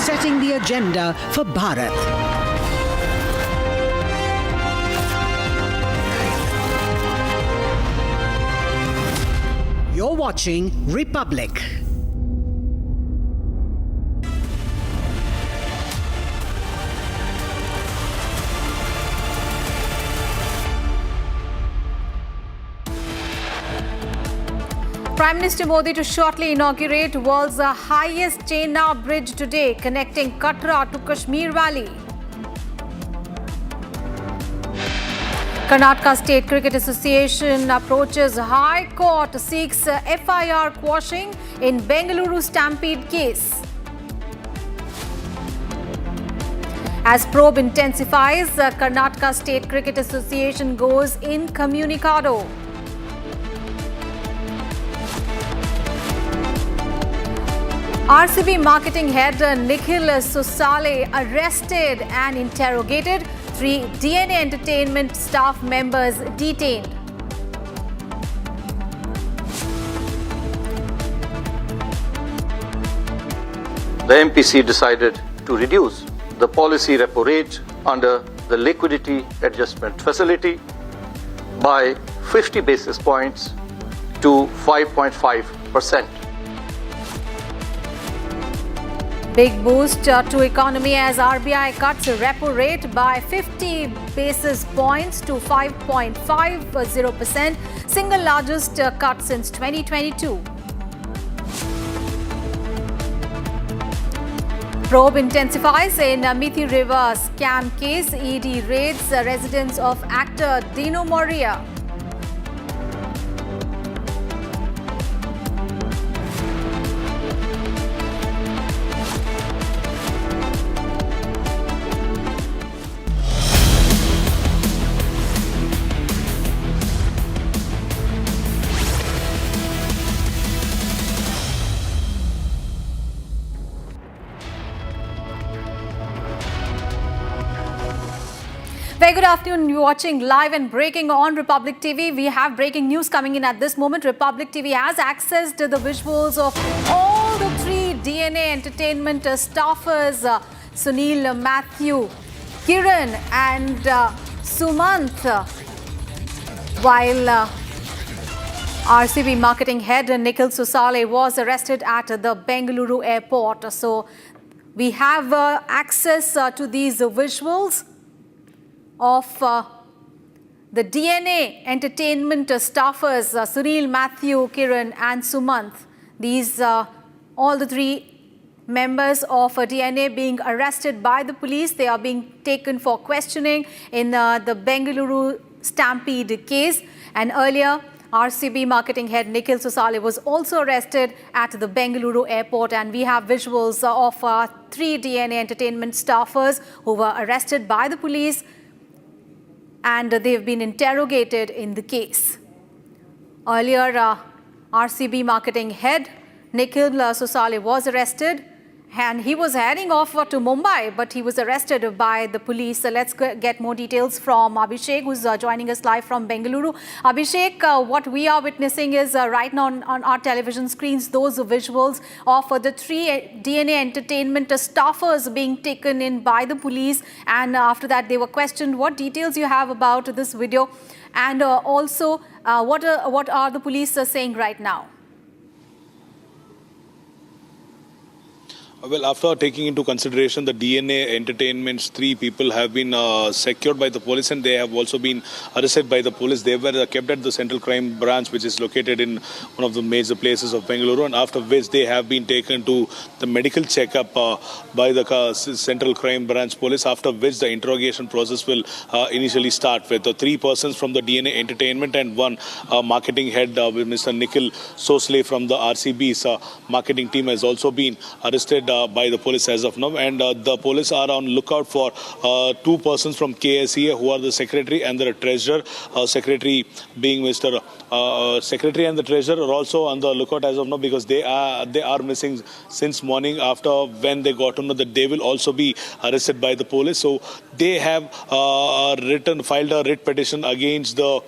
setting the agenda for Bharat. You're watching Republic. Prime Minister Modi to shortly inaugurate world's highest Chennai bridge today, connecting Katra to Kashmir Valley. Karnataka State Cricket Association approaches High Court, seeks FIR quashing in Bengaluru Stampede case. As probe intensifies, Karnataka State Cricket Association goes incommunicado. RCB marketing head Nikhil Sosale arrested and interrogated. 3 DNA Entertainment staff members detained. The MPC decided to reduce the policy repo rate under the liquidity adjustment facility by 50 basis points to 5.5%. Big boost to economy as RBI cuts repo rate by 50 basis points to 5.50%, single largest cut since 2022. Probe intensifies in Amity scam case. ED raids residence of actor Dino Moria. Very good afternoon. You're watching live and breaking on Republic TV. We have breaking news coming in at this moment. Republic TV has accessed the visuals of all the 3 DNA Entertainment staffers, Sunil, Matthew, Kiran and Sumant, while RCB marketing head Nikhil Sosale was arrested at the Bengaluru airport. So we have access to these visuals of the DNA Entertainment staffers, Sunil, Matthew, Kiran and Sumant. These all the 3 members of DNA being arrested by the police. They are being taken for questioning in the Bengaluru Stampede case. And earlier, RCB marketing head Nikhil Sosale was also arrested at the Bengaluru airport, and we have visuals of 3 DNA Entertainment staffers who were arrested by the police, and they've been interrogated in the case. Earlier, RCB marketing head Nikhil Sosale was arrested, and he was heading off to Mumbai, but he was arrested by the police. So let's get more details from Abhishek, who's joining us live from Bengaluru. Abhishek, what we are witnessing is right now on our television screens, those visuals of the 3 DNA Entertainment staffers being taken in by the police, and after that they were questioned. What details you have about this video, and also what are the police saying right now? Well, after taking into consideration the DNA Entertainment's 3 people have been secured by the police, and they have also been arrested by the police. They were kept at the Central Crime Branch, which is located in one of the major places of Bengaluru, and after which they have been taken to the medical checkup by the Central Crime Branch police, after which the interrogation process will initially start with 3 persons from the DNA Entertainment and 1 marketing head with Mr. Nikhil Sosale from the RCB's marketing team has also been arrested by the police as of now, and the police are on lookout for 2 persons from KSCA who are the secretary and the treasurer. Secretary being Mr. Secretary and the treasurer are also on the lookout as of now, because they are missing since morning after when they got to know that they will also be arrested by the police. So they have filed a writ petition against the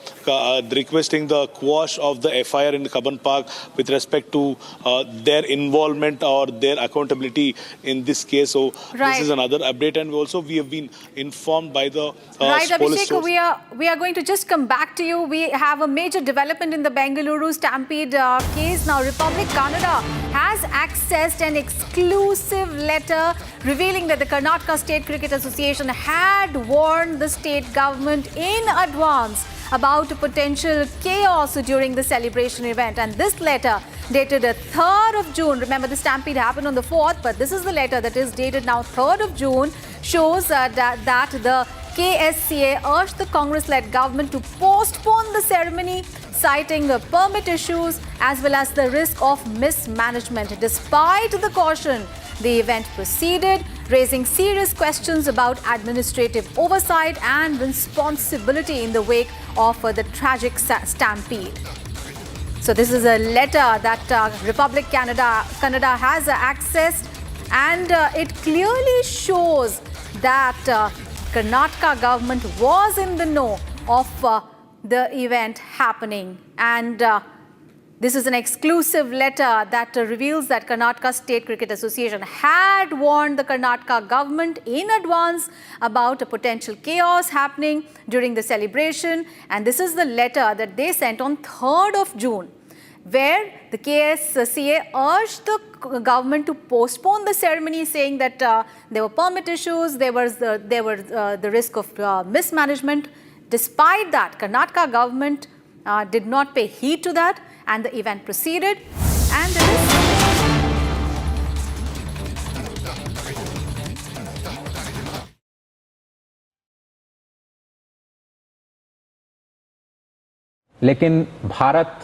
requesting the quash of the FIR in Kaban Park with respect to their involvement or their accountability in this case. So this is another update, and also we have been informed by the police Abhishek, source. we are going to just come back to you. We have a major development in the Bengaluru Stampede case. Now, Republic Canada has accessed an exclusive letter revealing that the Karnataka State Cricket Association had warned the state government in advance about potential chaos during the celebration event. And this letter, dated 3rd of June, remember the Stampede happened on the 4th, but this is the letter that is dated now 3rd of June, shows that the KSCA urged the Congress-led government to postpone the ceremony, citing the permit issues as well as the risk of mismanagement. Despite the caution, the event proceeded, raising serious questions about administrative oversight and responsibility in the wake of the tragic stampede. So this is a letter that Republic Canada has accessed, and it clearly shows that Karnataka government was in the know of the event happening, and this is an exclusive letter that reveals that Karnataka State Cricket Association had warned the Karnataka government in advance about a potential chaos happening during the celebration. And this is the letter that they sent on 3rd of June, where the KSCA urged the government to postpone the ceremony, saying that there were permit issues, there was the risk of mismanagement. Despite that, Karnataka government did not pay heed to that, and the event proceeded. And there is लेकिन भारत,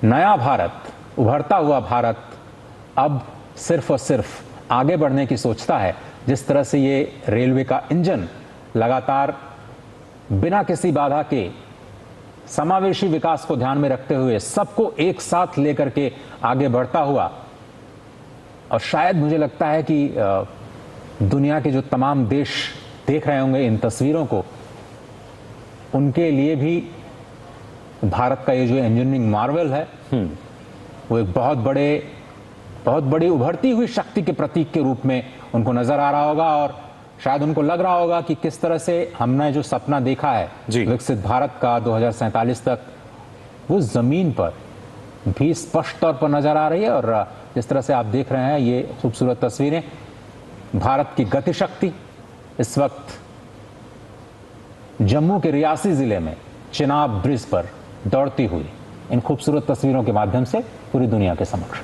नया भारत, उभरता हुआ भारत अब सिर्फ और सिर्फ आगे बढ़ने की सोचता है। जिस तरह से ये रेलवे का इंजन लगातार बिना किसी बाधा के समावेशी विकास को ध्यान में रखते हुए सबको एक साथ लेकर के आगे बढ़ता हुआ, और शायद मुझे लगता है कि दुनिया के जो तमाम देश देख रहे होंगे इन तस्वीरों को, उनके लिए भी भारत का ये जो इंजीनियरिंग मार्वल है वो एक बहुत बड़ी उभरती हुई शक्ति के प्रतीक के रूप में उनको नजर आ रहा होगा और शायद उनको लग रहा होगा कि किस तरह से हमने जो सपना देखा है विकसित भारत का 2047 तक वो जमीन पर भी स्पष्ट तौर पर नजर आ रही है। और जिस तरह से आप देख रहे हैं ये खूबसूरत तस्वीरें, भारत की गतिशक्ति इस वक्त जम्मू के रियासी जिले में चिनाब ब्रिज पर दौड़ती हुई इन खूबसूरत तस्वीरों के माध्यम से पूरी दुनिया के समक्ष।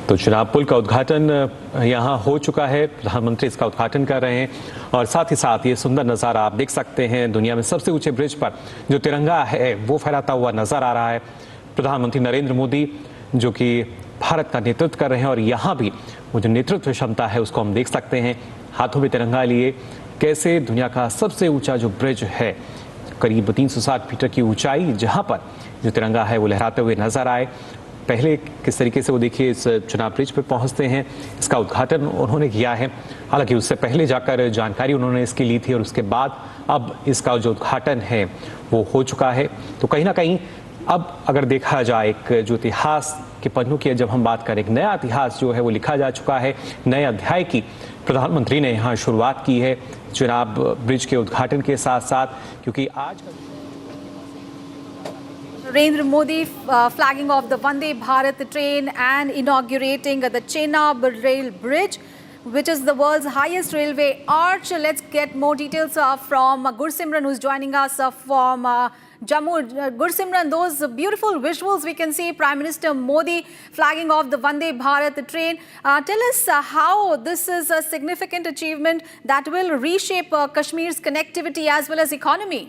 तो चिनाब पुल का उद्घाटन यहाँ हो चुका है, प्रधानमंत्री इसका उद्घाटन कर रहे हैं और साथ ही साथ ये सुंदर नज़ारा आप देख सकते हैं, दुनिया में सबसे ऊंचे ब्रिज पर जो तिरंगा है वो फहराता हुआ नजर आ रहा है। प्रधानमंत्री नरेंद्र मोदी जो कि भारत का नेतृत्व कर रहे हैं और यहाँ भी वो जो नेतृत्व क्षमता है उसको हम देख सकते हैं, हाथों में तिरंगा लिए कैसे दुनिया का सबसे ऊंचा जो ब्रिज है करीब 360 मीटर की ऊंचाई, जहाँ पर जो तिरंगा है वो लहराते हुए नजर आए। पहले किस तरीके से वो देखिए इस चिनाब ब्रिज पे पहुंचते हैं, इसका उद्घाटन उन्होंने किया है, हालांकि उससे पहले जाकर जानकारी उन्होंने इसकी ली थी और उसके बाद अब इसका जो उद्घाटन है वो हो चुका है। तो कहीं ना कहीं अब अगर देखा जाए एक जो इतिहास के पन्नों की जब हम बात करें, एक नया इतिहास जो है वो लिखा जा चुका है, नए अध्याय की प्रधानमंत्री ने यहाँ शुरुआत की है चिनाब ब्रिज के उद्घाटन के साथ साथ, क्योंकि आज Narendra Modi flagging off the Vande Bharat train and inaugurating the Chenab Rail Bridge, which is the world's highest railway arch. Let's get more details from Gursimran, who's joining us from Jammu. Gursimran, those beautiful visuals we can see Prime Minister Modi flagging off the Vande Bharat train. Tell us how this is a significant achievement that will reshape Kashmir's connectivity as well as economy.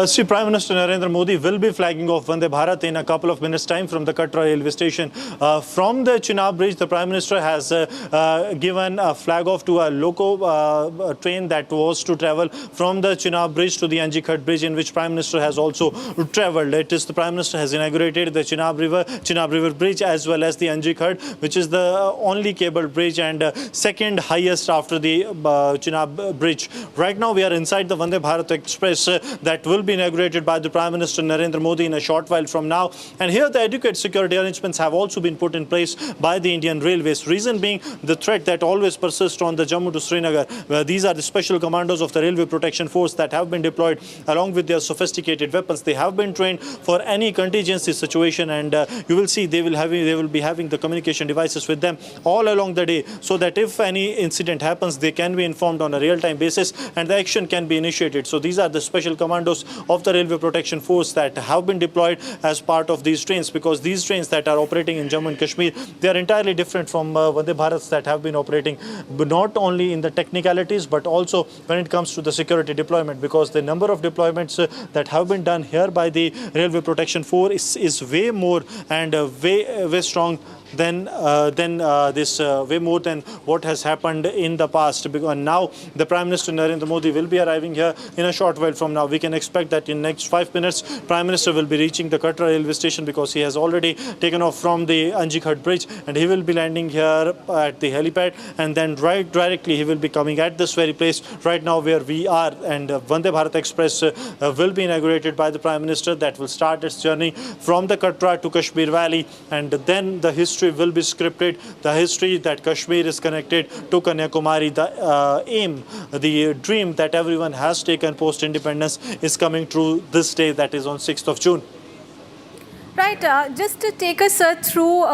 See, Prime Minister Narendra Modi will be flagging off Vande Bharat in a couple of minutes' time from the Katra railway station. From the Chenab bridge, the Prime Minister has given a flag off to a loco train that was to travel from the Chenab bridge to the Anjikhat bridge, in which Prime Minister has also travelled. It is the Prime Minister has inaugurated the Chenab River bridge as well as the Anjikhat, which is the only cable bridge and second highest after the Chenab bridge. Right now, we are inside the Vande Bharat Express that will be inaugurated by the Prime Minister Narendra Modi in a short while from now. And here the adequate security arrangements have also been put in place by the Indian Railways. Reason being the threat that always persists on the Jammu to Srinagar, where these are the special commandos of the Railway Protection Force that have been deployed along with their sophisticated weapons. They have been trained for any contingency situation, and you will see they will be having the communication devices with them all along the day, so that if any incident happens, they can be informed on a real-time basis and the action can be initiated. So these are the special commandos of the Railway Protection Force that have been deployed as part of these trains, because these trains that are operating in Jammu and Kashmir, they are entirely different from Vande Bharats that have been operating, but not only in the technicalities but also when it comes to the security deployment, because the number of deployments that have been done here by the Railway Protection Force is way more and way strong than way more than what has happened in the past. Because now the Prime Minister Narendra Modi will be arriving here in a short while from now. We can expect that in next 5 minutes Prime Minister will be reaching the Katra railway station, because he has already taken off from the Anjikhat bridge and he will be landing here at the helipad, and then directly he will be coming at this very place right now where we are. And Vande Bharat Express will be inaugurated by the Prime Minister, that will start its journey from the Katra to Kashmir Valley, and then the history will be scripted, the history that Kashmir is connected to Kanyakumari. The aim, the dream that everyone has taken post-independence is coming true this day, that is on 6th of June. Right, just to take us through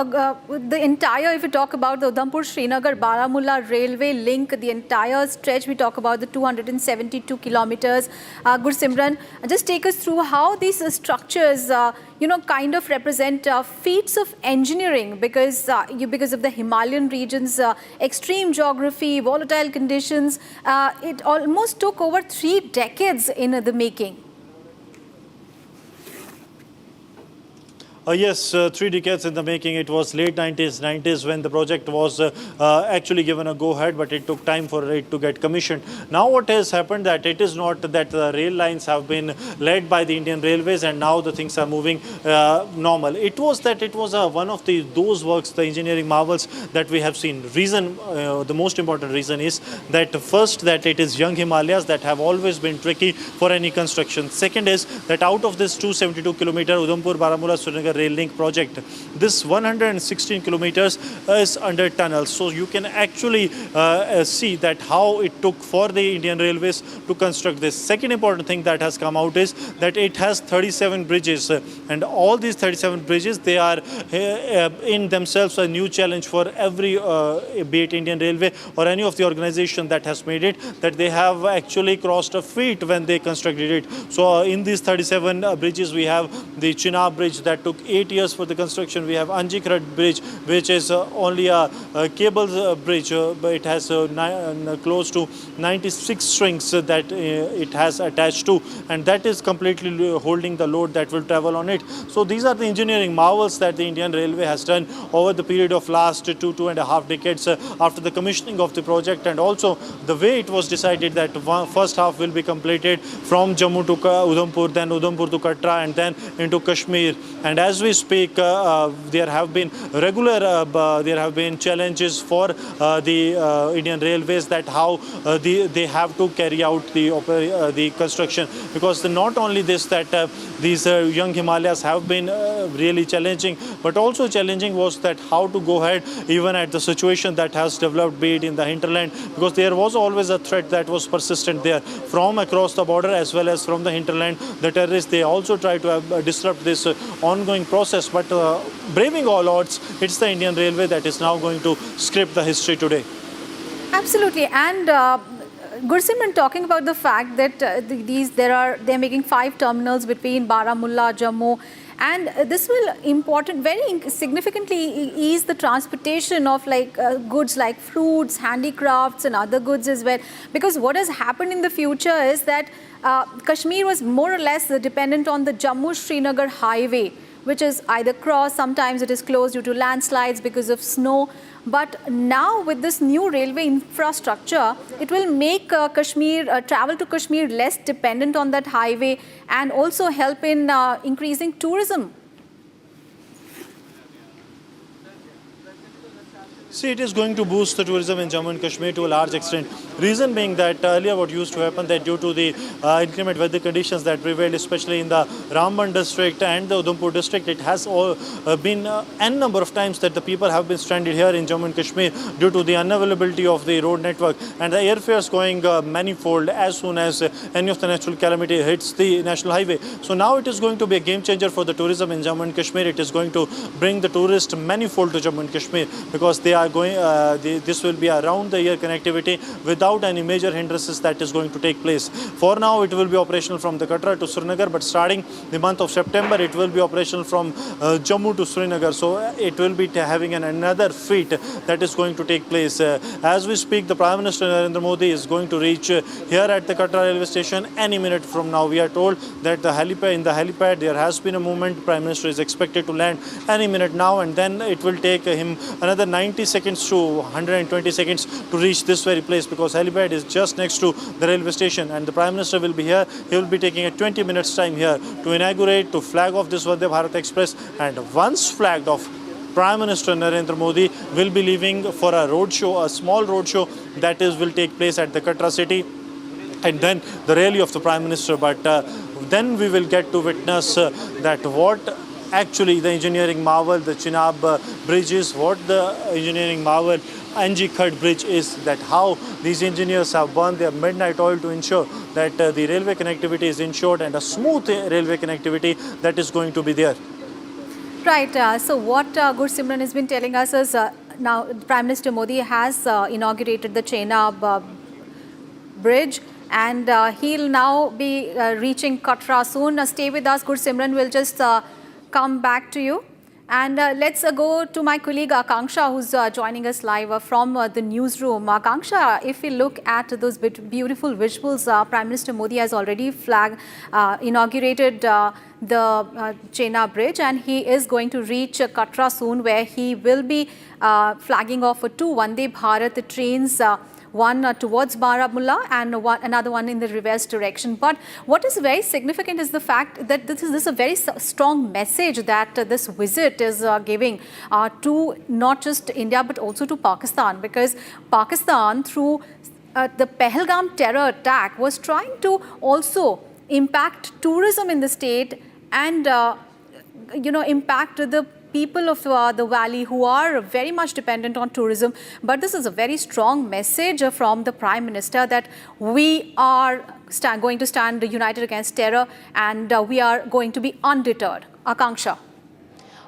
the entire, if we talk about the Udhampur-Srinagar-Baramulla railway link, the entire stretch, we talk about the 272 kilometers. Gursimran, just take us through how these structures, kind of represent feats of engineering, because of the Himalayan regions, extreme geography, volatile conditions. It almost took over 3 decades in the making. Yes, 3 decades in the making. It was late 90s when the project was actually given a go-ahead, but it took time for it to get commissioned. Now what has happened that it is not that the rail lines have been led by the Indian Railways and now the things are moving normal. It was that it was one of those works, the engineering marvels that we have seen. Reason, the most important reason is that first that it is young Himalayas that have always been tricky for any construction. Second is that out of this 272 kilometer Udhampur Baramulla Srinagar rail link project, this 116 kilometers is under tunnels. So you can actually see that how it took for the Indian Railways to construct this. Second important thing that has come out is that it has 37 bridges, and all these 37 bridges, they are in themselves a new challenge for every be it Indian Railway or any of the organization that has made it, that they have actually crossed a feat when they constructed it. So in these 37 bridges, we have the Chinab bridge that took 8 years for the construction. We have Anjikrat bridge, which is only a cable bridge, but it has close to 96 strings that it has attached to, and that is completely holding the load that will travel on it. So these are the engineering marvels that the Indian Railway has done over the period of last 2.5 decades after the commissioning of the project, and also the way it was decided that first half will be completed from Jammu to Udhampur, then Udhampur to Katra, and then into Kashmir. And as we speak, there have been challenges for the Indian Railways that how they have to carry out the construction, because not only this that these young Himalayas have been really challenging, but also challenging was that how to go ahead even at the situation that has developed, be it in the hinterland, because there was always a threat that was persistent there from across the border as well as from the hinterland. The terrorists, they also try to disrupt this ongoing process, but braving all odds, it's the Indian Railway that is now going to script the history today. Absolutely. And Gursimran, talking about the fact that they're making 5 terminals between Baramulla, Jammu, and this will very significantly ease the transportation of goods like fruits, handicrafts and other goods as well. Because what has happened in the future is that Kashmir was more or less dependent on the Jammu-Srinagar highway, which is either crossed, sometimes it is closed due to landslides because of snow. But now with this new railway infrastructure, it will make travel to Kashmir less dependent on that highway and also help in increasing tourism. See, it is going to boost the tourism in Jammu and Kashmir to a large extent. Reason being that earlier what used to happen that due to the inclement weather conditions that prevailed, especially in the Ramban district and the Udhampur district, it has been n number of times that the people have been stranded here in Jammu and Kashmir due to the unavailability of the road network and the airfares going manifold as soon as any of the natural calamity hits the national highway. So now it is going to be a game changer for the tourism in Jammu and Kashmir. It is going to bring the tourist manifold to Jammu and Kashmir, because they are going. This will be a round-the-year connectivity without any major hindrances that is going to take place. For now, it will be operational from the Katra to Srinagar, but starting the month of September, it will be operational from Jammu to Srinagar. So it will be having another feat that is going to take place. As we speak, the Prime Minister Narendra Modi is going to reach here at the Katra railway station any minute from now. We are told that in the helipad there has been a movement. Prime Minister is expected to land any minute now, and then it will take him another 90 seconds to 120 seconds to reach this very place, because helipad is just next to the railway station, and the Prime Minister will be here. He will be taking a 20 minutes time here to inaugurate, to flag off this Vande Bharat Express, and once flagged off, Prime Minister Narendra Modi will be leaving for a roadshow, a small roadshow that will take place at the Katra city, and then the rally of the Prime Minister. But then we will get to witness that what actually the engineering marvel, the Chinab bridge is, what the engineering marvel Anjikhat bridge is, that how these engineers have burned their midnight oil to ensure that the railway connectivity is ensured and a smooth railway connectivity that is going to be there. Right. So what Gursimran has been telling us is now Prime Minister Modi has inaugurated the Chinab bridge, and he'll now be reaching Katra soon. Stay with us, Gursimran. We'll just come back to you. And let's go to my colleague Akanksha, who's joining us live from the newsroom. Akanksha, if we look at those beautiful visuals, Prime Minister Modi has already inaugurated the Chena Bridge, and he is going to reach Katra soon, where he will be flagging off 2 Vande Bharat trains, one towards Baramulla and another one in the reverse direction. But what is very significant is the fact that this is a very strong message that this visit is giving to not just India but also to Pakistan, because Pakistan, through the Pahalgam terror attack, was trying to also impact tourism in the state and impact the people of the valley who are very much dependent on tourism. But this is a very strong message from the Prime Minister that we are going to stand united against terror, and we are going to be undeterred. Akanksha.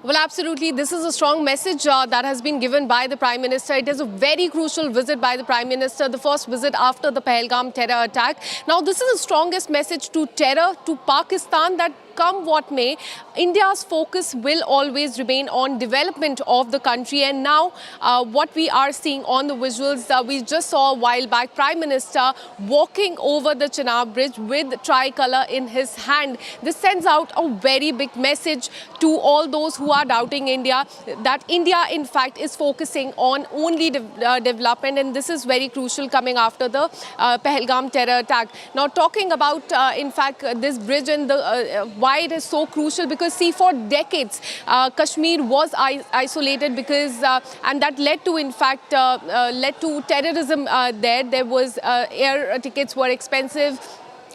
Well, absolutely. This is a strong message that has been given by the Prime Minister. It is a very crucial visit by the Prime Minister, the first visit after the Pahalgam terror attack. Now, this is the strongest message to terror, to Pakistan, that come what may, India's focus will always remain on development of the country. And now what we are seeing on the visuals, we just saw a while back Prime Minister walking over the Chenab Bridge with tricolour in his hand. This sends out a very big message to all those who are doubting India, that India in fact is focusing on only development, and this is very crucial coming after the Pahalgam terror attack. Now, talking about in fact this bridge and the why it is so crucial, because see, for decades Kashmir was isolated because and that led to in fact led to terrorism there. There was air tickets were expensive.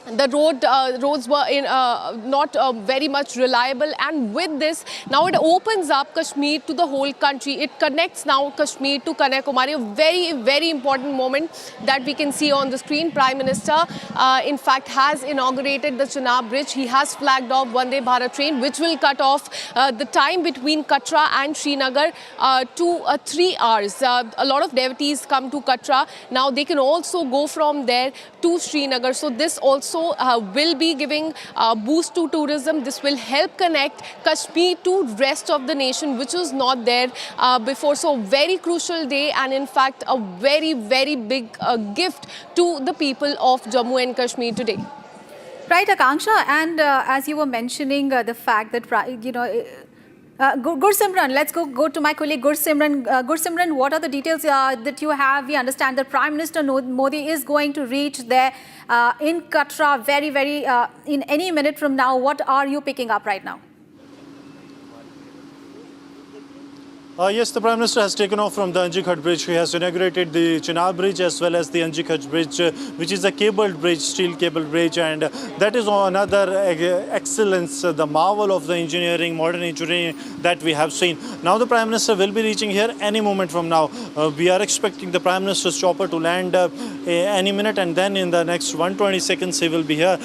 The roads were not very much reliable, and with this now it opens up Kashmir to the whole country. It connects now Kashmir to Kanyakumari, a very, very important moment that we can see on the screen. Prime Minister in fact has inaugurated the Chenab Bridge. He has flagged off Vande Bharat train, which will cut off the time between Katra and Srinagar to 3 hours. A lot of devotees come to Katra. Now they can also go from there to Srinagar. So this also will be giving a boost to tourism. This will help connect Kashmir to rest of the nation, which was not there before. So very crucial day, and in fact a very, very big gift to the people of Jammu and Kashmir today. Right, Akanksha, and as you were mentioning the fact that Gursimran, let's go to my colleague Gursimran. Gursimran, what are the details that you have? We understand that Prime Minister Modi is going to reach there in Katra very, very in any minute from now. What are you picking up right now? Yes, the Prime Minister has taken off from the Anjikhat Bridge. He has inaugurated the Chenab Bridge as well as the Anjikhat Bridge, which is a cabled bridge, steel cable bridge, and that is another excellence, the marvel of the engineering, modern engineering that we have seen. Now the Prime Minister will be reaching here any moment from now. We are expecting the Prime Minister's chopper to land any minute, and then in the next 120 seconds he will be here.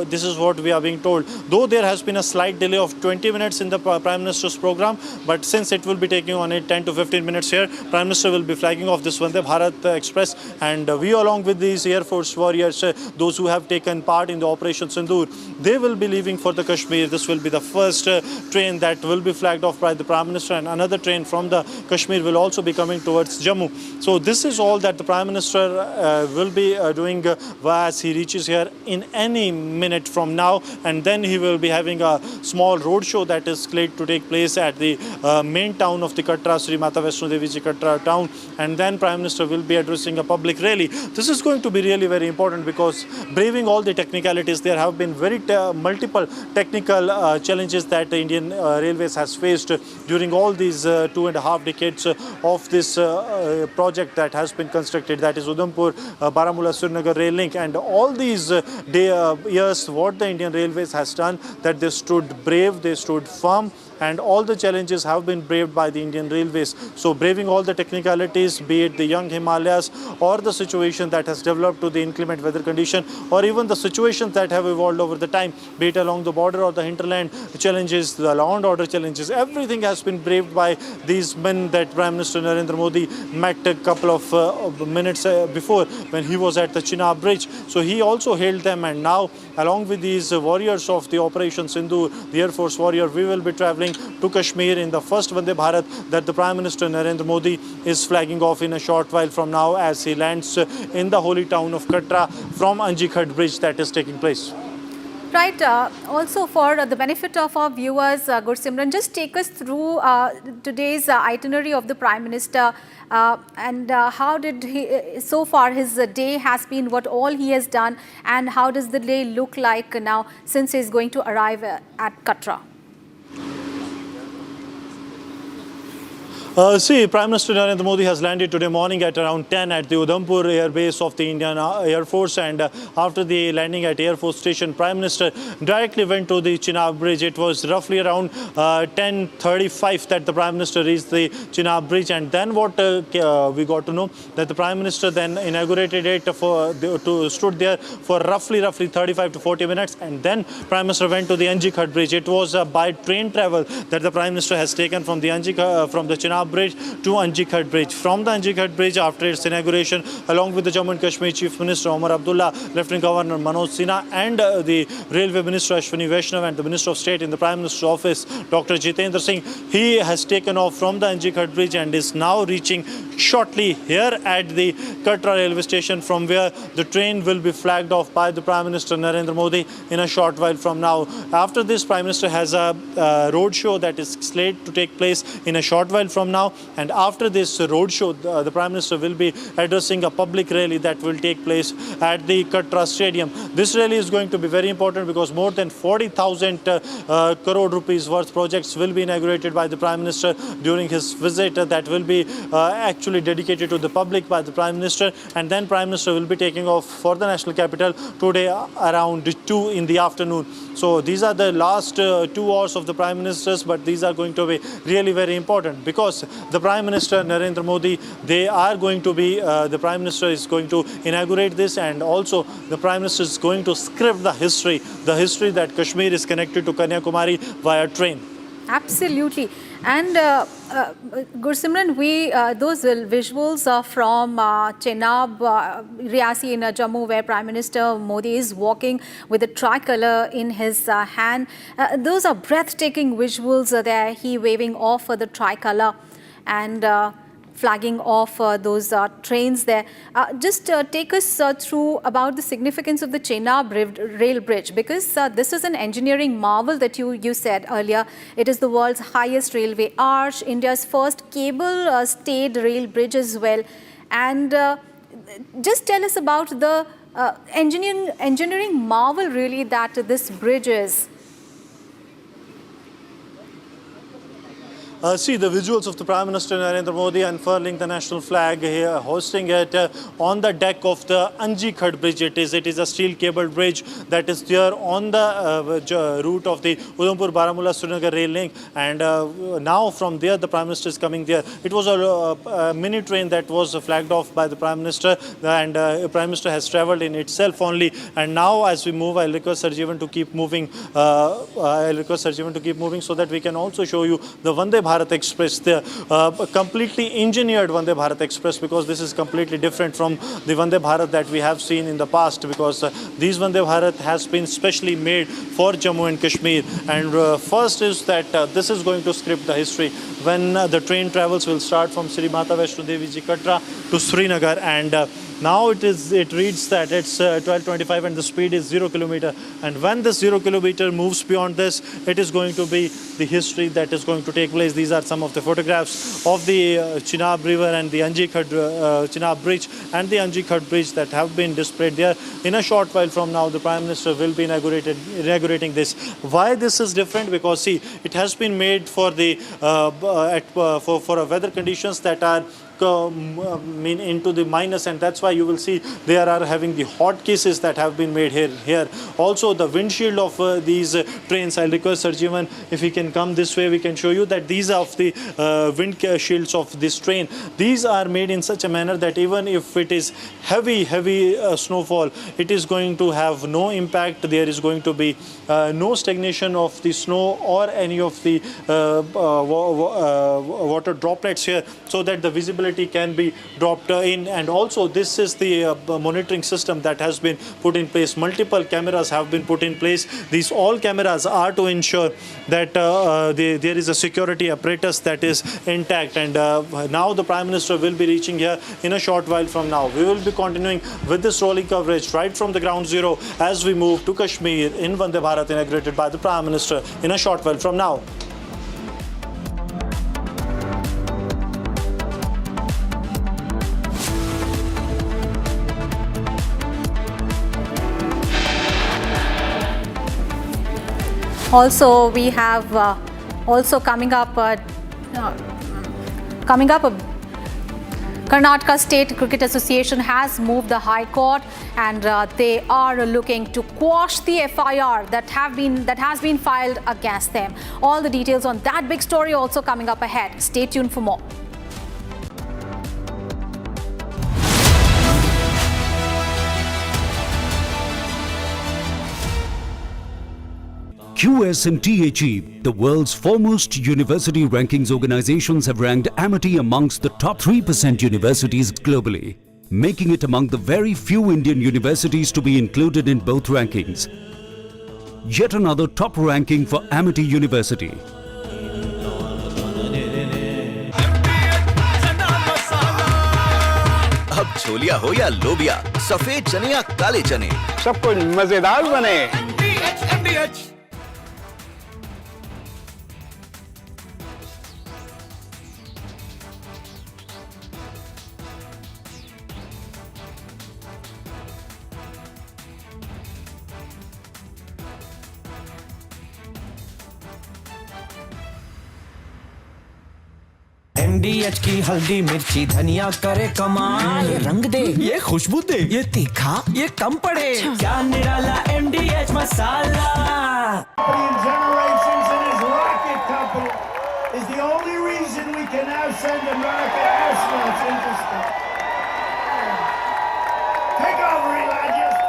This is what we are being told. Though there has been a slight delay of 20 minutes in the Prime Minister's program, but since it will be taking on it 10 to 15 minutes here, Prime Minister will be flagging off this Vande Bharat Express, and we along with these Air Force warriors, those who have taken part in the Operation Sindoor, they will be leaving for the Kashmir. This will be the first train that will be flagged off by the Prime Minister, and another train from the Kashmir will also be coming towards Jammu. So this is all that the Prime Minister will be doing as he reaches here in any minute from now, and then he will be having a small road show that is slated to take place at the main town of the Katra, Sri Mata Vaishno Devi Ji Katra town, and then Prime Minister will be addressing a public rally. This is going to be really very important because braving all the technicalities, there have been very multiple technical challenges that the Indian Railways has faced during all these 2.5 decades of this project that has been constructed, that is Udhampur, Baramulla, Srinagar rail link, and all these years what the Indian Railways has done, that they stood brave, they stood firm, and all the challenges have been braved by the Indian Railways. So braving all the technicalities, be it the young Himalayas or the situation that has developed to the inclement weather condition, or even the situations that have evolved over the time, be it along the border or the hinterland challenges, the law and order challenges, everything has been braved by these men that Prime Minister Narendra Modi met a couple of minutes before when he was at the Chenab Bridge. So he also hailed them, and now along with these warriors of the Operation Sindoor, the Air Force warrior, we will be traveling travelling to Kashmir in the first Vande Bharat that the Prime Minister Narendra Modi is flagging off in a short while from now as he lands in the holy town of Katra from Anjikhat Bridge that is taking place. Right. Also, for the benefit of our viewers, Gursimran, just take us through today's itinerary of the Prime Minister and how did he, so far his day has been, what all he has done, and how does the day look like now since he is going to arrive at Katra? Prime Minister Narendra Modi has landed today morning at around 10 at the Udhampur Air Base of the Indian Air Force, and after the landing at Air Force Station, Prime Minister directly went to the Chenab Bridge. It was roughly around 10:35 that the Prime Minister reached the Chenab Bridge, and then what we got to know that the Prime Minister then inaugurated it stood there for roughly 35 to 40 minutes, and then Prime Minister went to the Anjikhat Bridge. It was by train travel that the Prime Minister has taken from the Chenab Bridge to Anjikhat Bridge. From the Anjikhat Bridge, after its inauguration, along with the Jammu and Kashmir Chief Minister Omar Abdullah, Lieutenant Governor Manoj Sinha, and the Railway Minister Ashwini Vaishnav and the Minister of State in the Prime Minister's office, Dr. Jitendra Singh, he has taken off from the Anjikhat Bridge and is now reaching shortly here at the Katra railway station, from where the train will be flagged off by the Prime Minister Narendra Modi in a short while from now. After this, Prime Minister has a road show that is slated to take place in a short while from now, and after this roadshow, the Prime Minister will be addressing a public rally that will take place at the Katra Stadium. This rally is going to be very important because more than 40,000 crore rupees worth projects will be inaugurated by the Prime Minister during his visit that will be actually dedicated to the public by the Prime Minister, and then Prime Minister will be taking off for the national capital today around 2 in the afternoon. So these are the last 2 hours of the Prime Ministers, but these are going to be really very important because the Prime Minister Narendra Modi, they are going to be, the Prime Minister is going to inaugurate this, and also the Prime Minister is going to script the history that Kashmir is connected to Kanyakumari via train. Absolutely. And Gursimran, those visuals are from Chenab, Riyasi in Jammu, where Prime Minister Modi is walking with a tricolour in his hand. Those are breathtaking visuals there, he waving off the tricolour and flagging off those trains there. Just take us through about the significance of the Chenab rail bridge, because this is an engineering marvel that you said earlier. It is the world's highest railway arch, India's first cable-stayed rail bridge as well. And just tell us about the engineering marvel really that this bridge is. See the visuals of the Prime Minister Narendra Modi unfurling the national flag here, hosting it on the deck of the Anjikhat Bridge. It is a steel cable bridge that is there on the route of the Udhampur-Baramulla Srinagar rail link, and now from there the Prime Minister is coming there. It was a mini train that was flagged off by the Prime Minister, and the Prime Minister has travelled in itself only. And now as we move, I'll request Sir Jeevan to keep moving. So that we can also show you the Vande Bharat Express, the completely engineered Vande Bharat Express, because this is completely different from the Vande Bharat that we have seen in the past, because these Vande Bharat has been specially made for Jammu and Kashmir. And first is that this is going to script the history when the train travels will start from Sri Mata Vaishno Devi Ji Katra to Srinagar, and now it reads that it's 12:25 and the speed is 0 kilometer. And when this 0 kilometer moves beyond this, it is going to be the history that is going to take place. These are some of the photographs of the Chenab River and the Chenab Bridge and the Anjikhat Bridge that have been displayed there. In a short while from now, the Prime Minister will be inaugurating this. Why this is different? Because see, it has been made for the for weather conditions that are into the minus, and that's why you will see they are having the hot cases that have been made here. Also the windshield of these trains, I'll request Sir Jeevan if he can come this way, we can show you that these are of the windshields of this train. These are made in such a manner that even if it is heavy snowfall, it is going to have no impact. There is going to be no stagnation of the snow or any of the water droplets here, so that the visibility probability can be dropped in. And also this is the monitoring system that has been put in place. Multiple cameras have been put in place. These all cameras are to ensure that there is a security apparatus that is intact. And now the Prime Minister will be reaching here in a short while from now. We will be continuing with this rolling coverage right from the ground zero as we move to Kashmir in Vande Bharat inaugurated by the Prime Minister in a short while from now. Also, we have also coming up Karnataka State Cricket Association has moved the High Court, and they are looking to quash the FIR that has been filed against them. All the details on that big story also coming up ahead. Stay tuned for more. QSMTHE, the world's foremost university rankings organizations, have ranked Amity amongst the top 3% universities globally, making it among the very few Indian universities to be included in both rankings. Yet another top ranking for Amity University. अब छोलिया हो या लोबिया, सफेद चने या काले चने, सब कुछ मजेदार बने। MDH की हल्दी मिर्ची धनिया करे कमाल, ये रंग दे, ये खुशबू दे, ये तीखा, ये कम पड़े, क्या निराला MDH masala. Generations in his rocket company is the only reason we can now send America astronauts into space. Take over, Eli. Just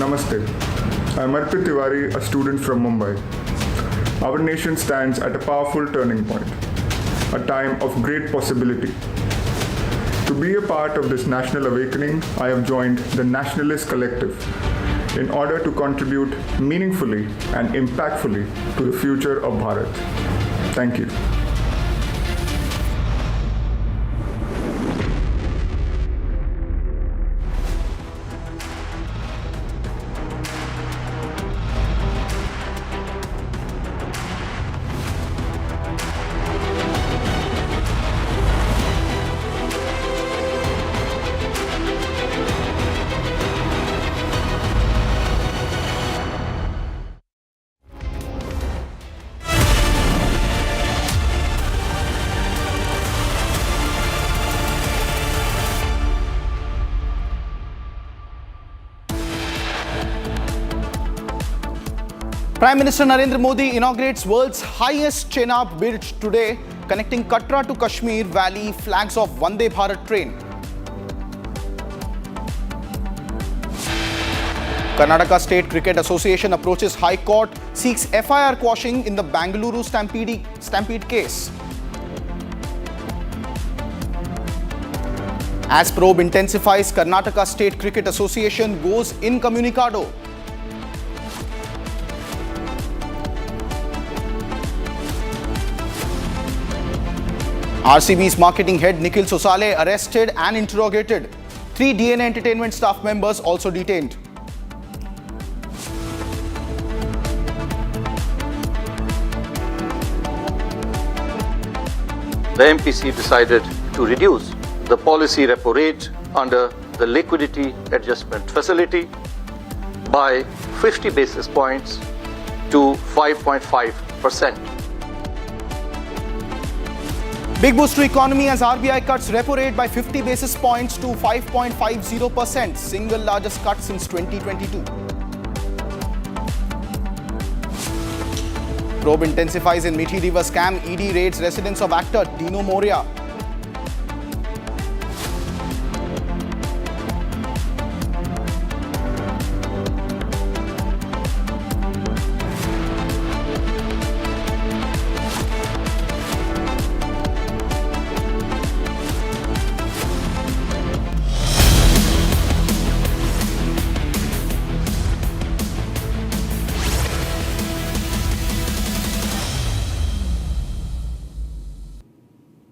Namaste. I am Arpit Tiwari, a student from Mumbai. Our nation stands at a powerful turning point, a time of great possibility. To be a part of this national awakening, I have joined the Nationalist Collective in order to contribute meaningfully and impactfully to the future of Bharat. Thank you. Prime Minister Narendra Modi inaugurates world's highest Chenab bridge today, connecting Katra to Kashmir Valley, flags off Vande Bharat train. Karnataka State Cricket Association approaches High Court, seeks FIR quashing in the Bengaluru Stampede case. As probe intensifies, Karnataka State Cricket Association goes incommunicado. RCB's marketing head Nikhil Sosale arrested and interrogated. 3 DNA Entertainment staff members also detained. the MPC decided to reduce the policy repo rate under the liquidity adjustment facility by 50 basis points to 5.5%. Big boost to economy as RBI cuts repo rate by 50 basis points to 5.50%, single largest cut since 2022. Probe intensifies in Amity River scam. ED raids residence of actor Dino Moria.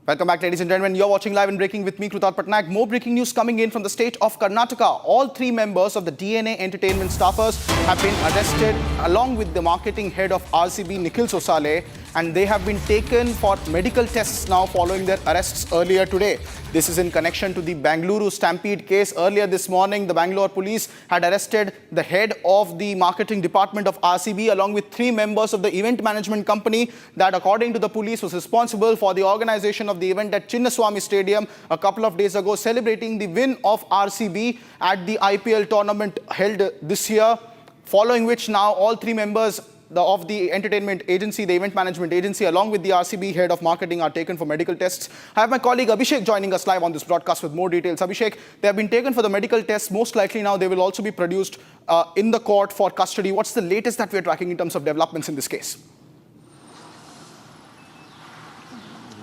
Welcome back, ladies and gentlemen. You're watching Live and Breaking with me, Krutat Patnaik. More breaking news coming in from the state of Karnataka. All three members of the DNA Entertainment staffers have been arrested along with the marketing head of RCB, Nikhil Sosale, and they have been taken for medical tests now following their arrests earlier today. This is in connection to the Bengaluru Stampede case. Earlier this morning, the Bangalore police had arrested the head of the marketing department of RCB along with three members of the event management company that, according to the police, was responsible for the organization of the event at Chinnaswamy Stadium a couple of days ago, celebrating the win of RCB at the IPL tournament held this year, following which now all three members of the entertainment agency, the event management agency, along with the RCB head of marketing are taken for medical tests. I have my colleague Abhishek joining us live on this broadcast with more details. Abhishek, they have been taken for the medical tests. Most likely now they will also be produced in the court for custody. What's the latest that we're tracking in terms of developments in this case?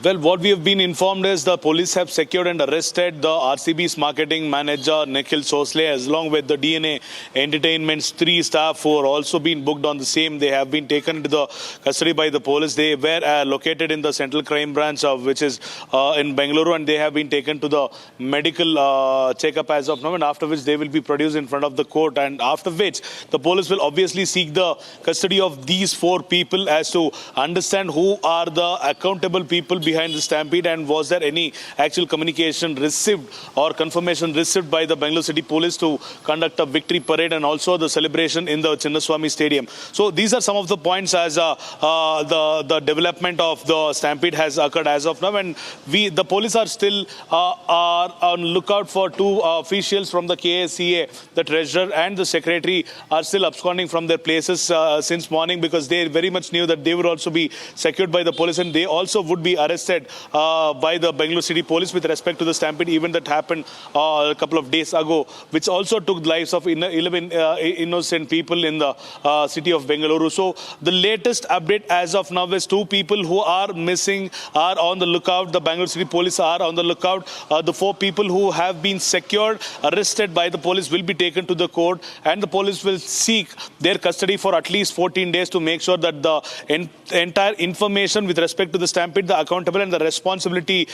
Well, what we have been informed is the police have secured and arrested the RCB's marketing manager Nikhil Sosale, as along with the DNA Entertainment's three staff who are also been booked on the same. They have been taken into the custody by the police. They were located in the Central Crime Branch, which is in Bengaluru, and they have been taken to the medical checkup as of now, and after which they will be produced in front of the court, and after which the police will obviously seek the custody of these four people as to understand who are the accountable people behind the stampede, and was there any actual communication received or confirmation received by the Bengaluru City Police to conduct a victory parade and also the celebration in the Chinnaswamy Stadium. So these are some of the points as the development of the stampede has occurred as of now, and the police are still are on lookout for two officials from the KSCA. The treasurer and the secretary are still absconding from their places since morning, because they very much knew that they would also be secured by the police, and they also would be arrested by the Bengaluru City Police with respect to the stampede event that happened a couple of days ago, which also took the lives of 11 innocent people in the city of Bengaluru. So the latest update as of now is two people who are missing are on the lookout. The Bengaluru City Police are on the lookout. The four people who have been secured, arrested by the police, will be taken to the court, and the police will seek their custody for at least 14 days to make sure that the entire information with respect to the stampede, the accountable and the responsibility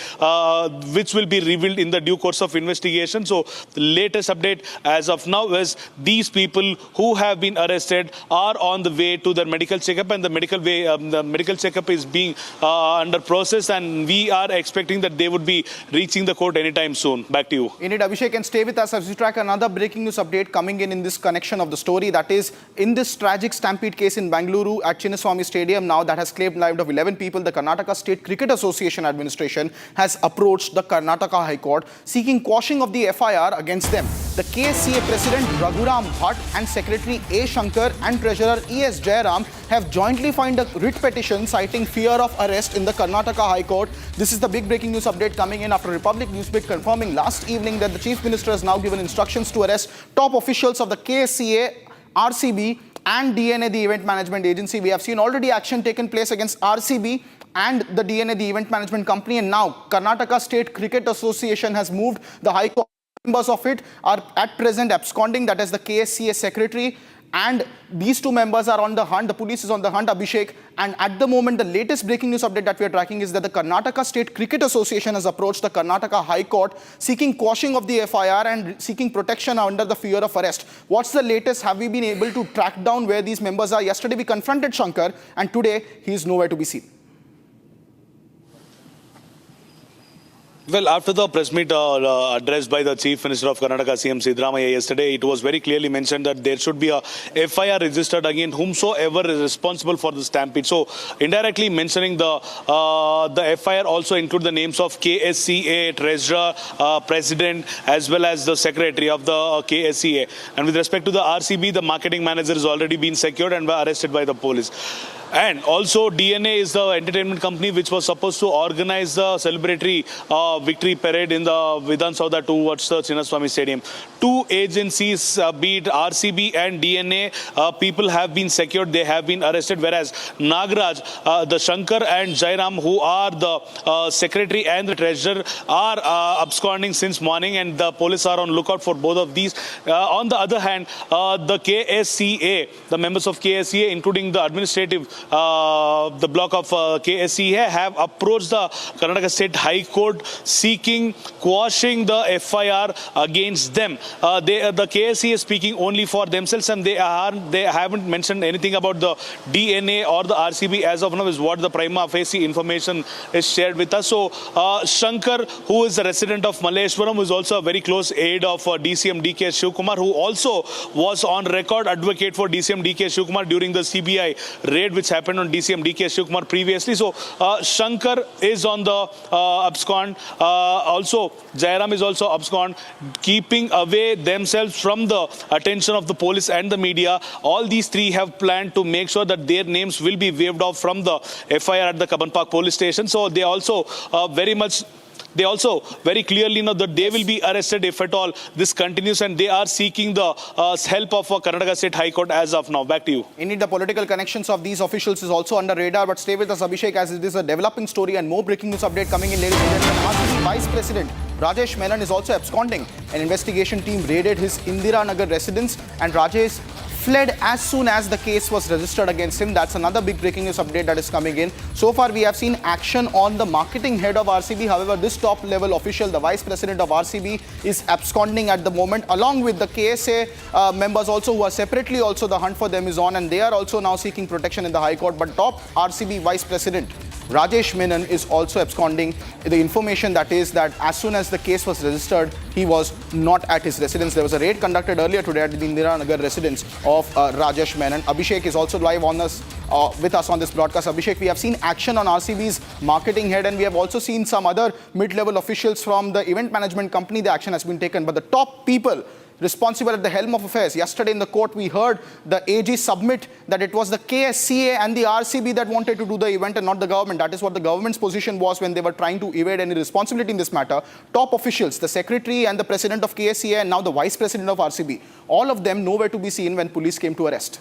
which will be revealed in the due course of investigation. So the latest update as of now is these people who have been arrested are on the way to their medical checkup, and the medical checkup is being under process, and we are expecting that they would be reaching the court anytime soon. Back to you. Indeed, Abhishek, and stay with us as we track another breaking news update coming in this connection of the story. That is, in this tragic stampede case in Bengaluru at Chinnaswamy Stadium now that has claimed lives of 11 people, the Karnataka State Cricket Association administration has approached the Karnataka High Court seeking quashing of the FIR against them. The KSCA President Raghuram Bhatt and Secretary A. Shankar and Treasurer E.S. Jairam have jointly filed a writ petition citing fear of arrest in the Karnataka High Court. This is the big breaking news update coming in after Republic Newsbeat confirming last evening that the Chief Minister has now given instructions to arrest top officials of the KSCA, RCB and DNA, the event management agency. We have seen already action taken place against RCB and the DNA, the event management company, and now Karnataka State Cricket Association has moved. The High Court members of it are at present absconding, that is the KSCA secretary, and these two members are on the hunt. The police is on the hunt, Abhishek, and at the moment the latest breaking news update that we are tracking is that the Karnataka State Cricket Association has approached the Karnataka High Court seeking quashing of the FIR and seeking protection under the fear of arrest. What's the latest? Have we been able to track down where these members are? Yesterday we confronted Shankar, and today he is nowhere to be seen. Well, after the press meet addressed by the Chief Minister of Karnataka, CM Siddaramaiah, yesterday, it was very clearly mentioned that there should be a FIR registered against whomsoever is responsible for the stampede. So, indirectly mentioning the FIR also include the names of KSCA, Treasurer, President, as well as the Secretary of the KSCA. And with respect to the RCB, the marketing manager has already been secured and arrested by the police. And also DNA is the entertainment company which was supposed to organize the celebratory victory parade in the Vidhana Soudha towards the Chinnaswamy Stadium. Two agencies, be it RCB and DNA, people have been secured, they have been arrested, whereas Nagaraj, the Shankar and Jairam, who are the secretary and the treasurer, are absconding since morning, and the police are on lookout for both of these. On the other hand, the KSCA, the members of KSCA, including the administrative, the block of KSCA, have approached the Karnataka State High Court seeking quashing the FIR against them. The KSCA is speaking only for themselves, and they haven't mentioned anything about the DNA or the RCB as of now, is what the prima facie information is shared with us. So Shankar, who is a resident of Malleshwaram, is also a very close aide of DCM DK Shivkumar, who also was on record advocate for DCM DK Shivkumar during the CBI raid which happened on DCM DK Shivkumar previously. So Shankar is on the abscond. Also Jairam is also abscond, keeping away themselves from the attention of the police and the media. All these three have planned to make sure that their names will be waived off from the FIR at the Kaban Park police station. So they also very clearly know that they will be arrested if at all this continues, and they are seeking the help of Karnataka State High Court as of now. Back to you. Indeed, the political connections of these officials is also under radar, but stay with us, Abhishek, as it is a developing story and more breaking news update coming in, ladies and gentlemen. RCB Vice President Rajesh Menon is also absconding. An investigation team raided his Indira Nagar residence, and Rajesh fled as soon as the case was registered against him. That's another big breaking news update that is coming in. So far, we have seen action on the marketing head of RCB. However, this top level official, the vice president of RCB, is absconding at the moment, along with the KSA members also, who are separately also, the hunt for them is on, and they are also now seeking protection in the High Court. But top RCB vice president Rajesh Menon is also absconding. The information that is that as soon as the case was registered, he was not at his residence. There was a raid conducted earlier today at the Indira Nagar residence of Rajesh Menon. Abhishek is also live on us, with us on this broadcast. Abhishek, we have seen action on RCB's marketing head, and we have also seen some other mid-level officials from the event management company. The action has been taken, but the top people responsible at the helm of affairs. Yesterday in the court, we heard the AG submit that it was the KSCA and the RCB that wanted to do the event and not the government. That is what the government's position was when they were trying to evade any responsibility in this matter. Top officials, the secretary and the president of KSCA and now the vice president of RCB, all of them nowhere to be seen when police came to arrest.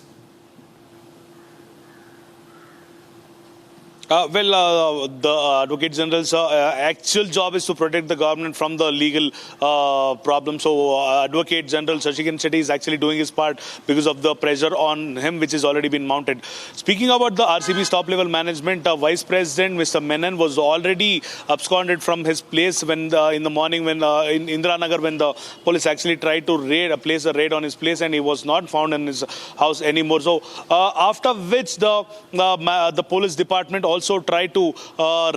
The Advocate General's actual job is to protect the government from the legal problems. So Advocate General Shashikant Shetty is actually doing his part because of the pressure on him which has already been mounted. Speaking about the RCB's top level management, Vice President Mr. Menon was already absconded from his place when in the morning when in Indira Nagar, when the police actually tried to place a raid on his place, and he was not found in his house anymore. So after which the police department also tried to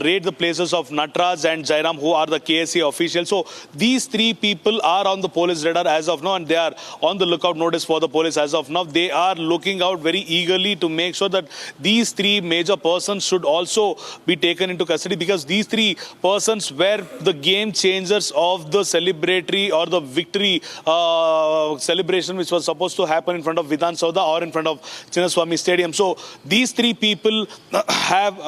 raid the places of Natraj and Jairam, who are the KSCA officials. So these three people are on the police radar as of now, and they are on the lookout notice for the police as of now. They are looking out very eagerly to make sure that these three major persons should also be taken into custody, because these three persons were the game changers of the celebratory or the victory celebration which was supposed to happen in front of Vidhana Soudha or in front of Chinnaswamy Stadium. So these three people have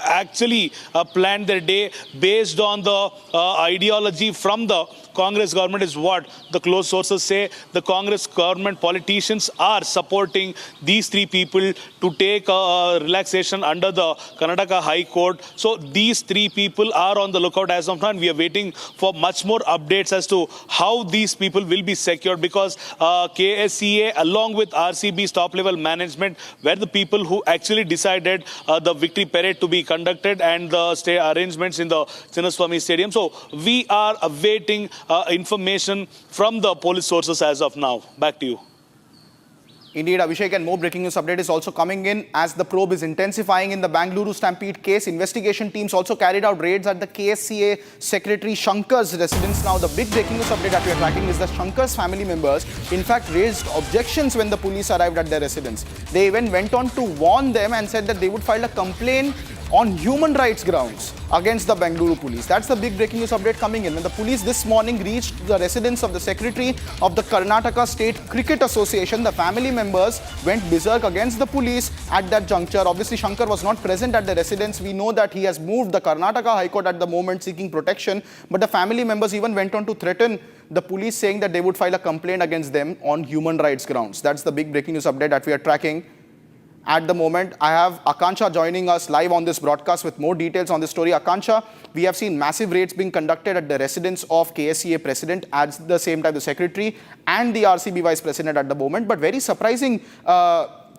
actually planned their day based on the ideology from the Congress government, is what the close sources say. The Congress government politicians are supporting these three people to take a relaxation under the Karnataka High Court. So these three people are on the lookout as of now, and we are waiting for much more updates as to how these people will be secured, because KSCA along with RCB's top level management were the people who actually decided the victory parade to be conducted and the stay arrangements in the Chinnaswamy Stadium. So we are awaiting information from the police sources as of now. Back to you. Indeed, Abhishek, and more breaking news update is also coming in as the probe is intensifying in the Bengaluru Stampede case. Investigation teams also carried out raids at the KSCA Secretary Shankar's residence. Now, the big breaking news update that we are tracking is that Shankar's family members, in fact, raised objections when the police arrived at their residence. They even went on to warn them and said that they would file a complaint on human rights grounds against the Bengaluru police. That's the big breaking news update coming in. When the police this morning reached the residence of the Secretary of the Karnataka State Cricket Association, the family members went berserk against the police at that juncture. Obviously, Shankar was not present at the residence. We know that he has moved the Karnataka High Court at the moment seeking protection. But the family members even went on to threaten the police, saying that they would file a complaint against them on human rights grounds. That's the big breaking news update that we are tracking. At the moment, I have Akansha joining us live on this broadcast with more details on this story. Akansha, we have seen massive raids being conducted at the residence of KSCA President, at the same time the Secretary and the RCB Vice President at the moment. But very surprising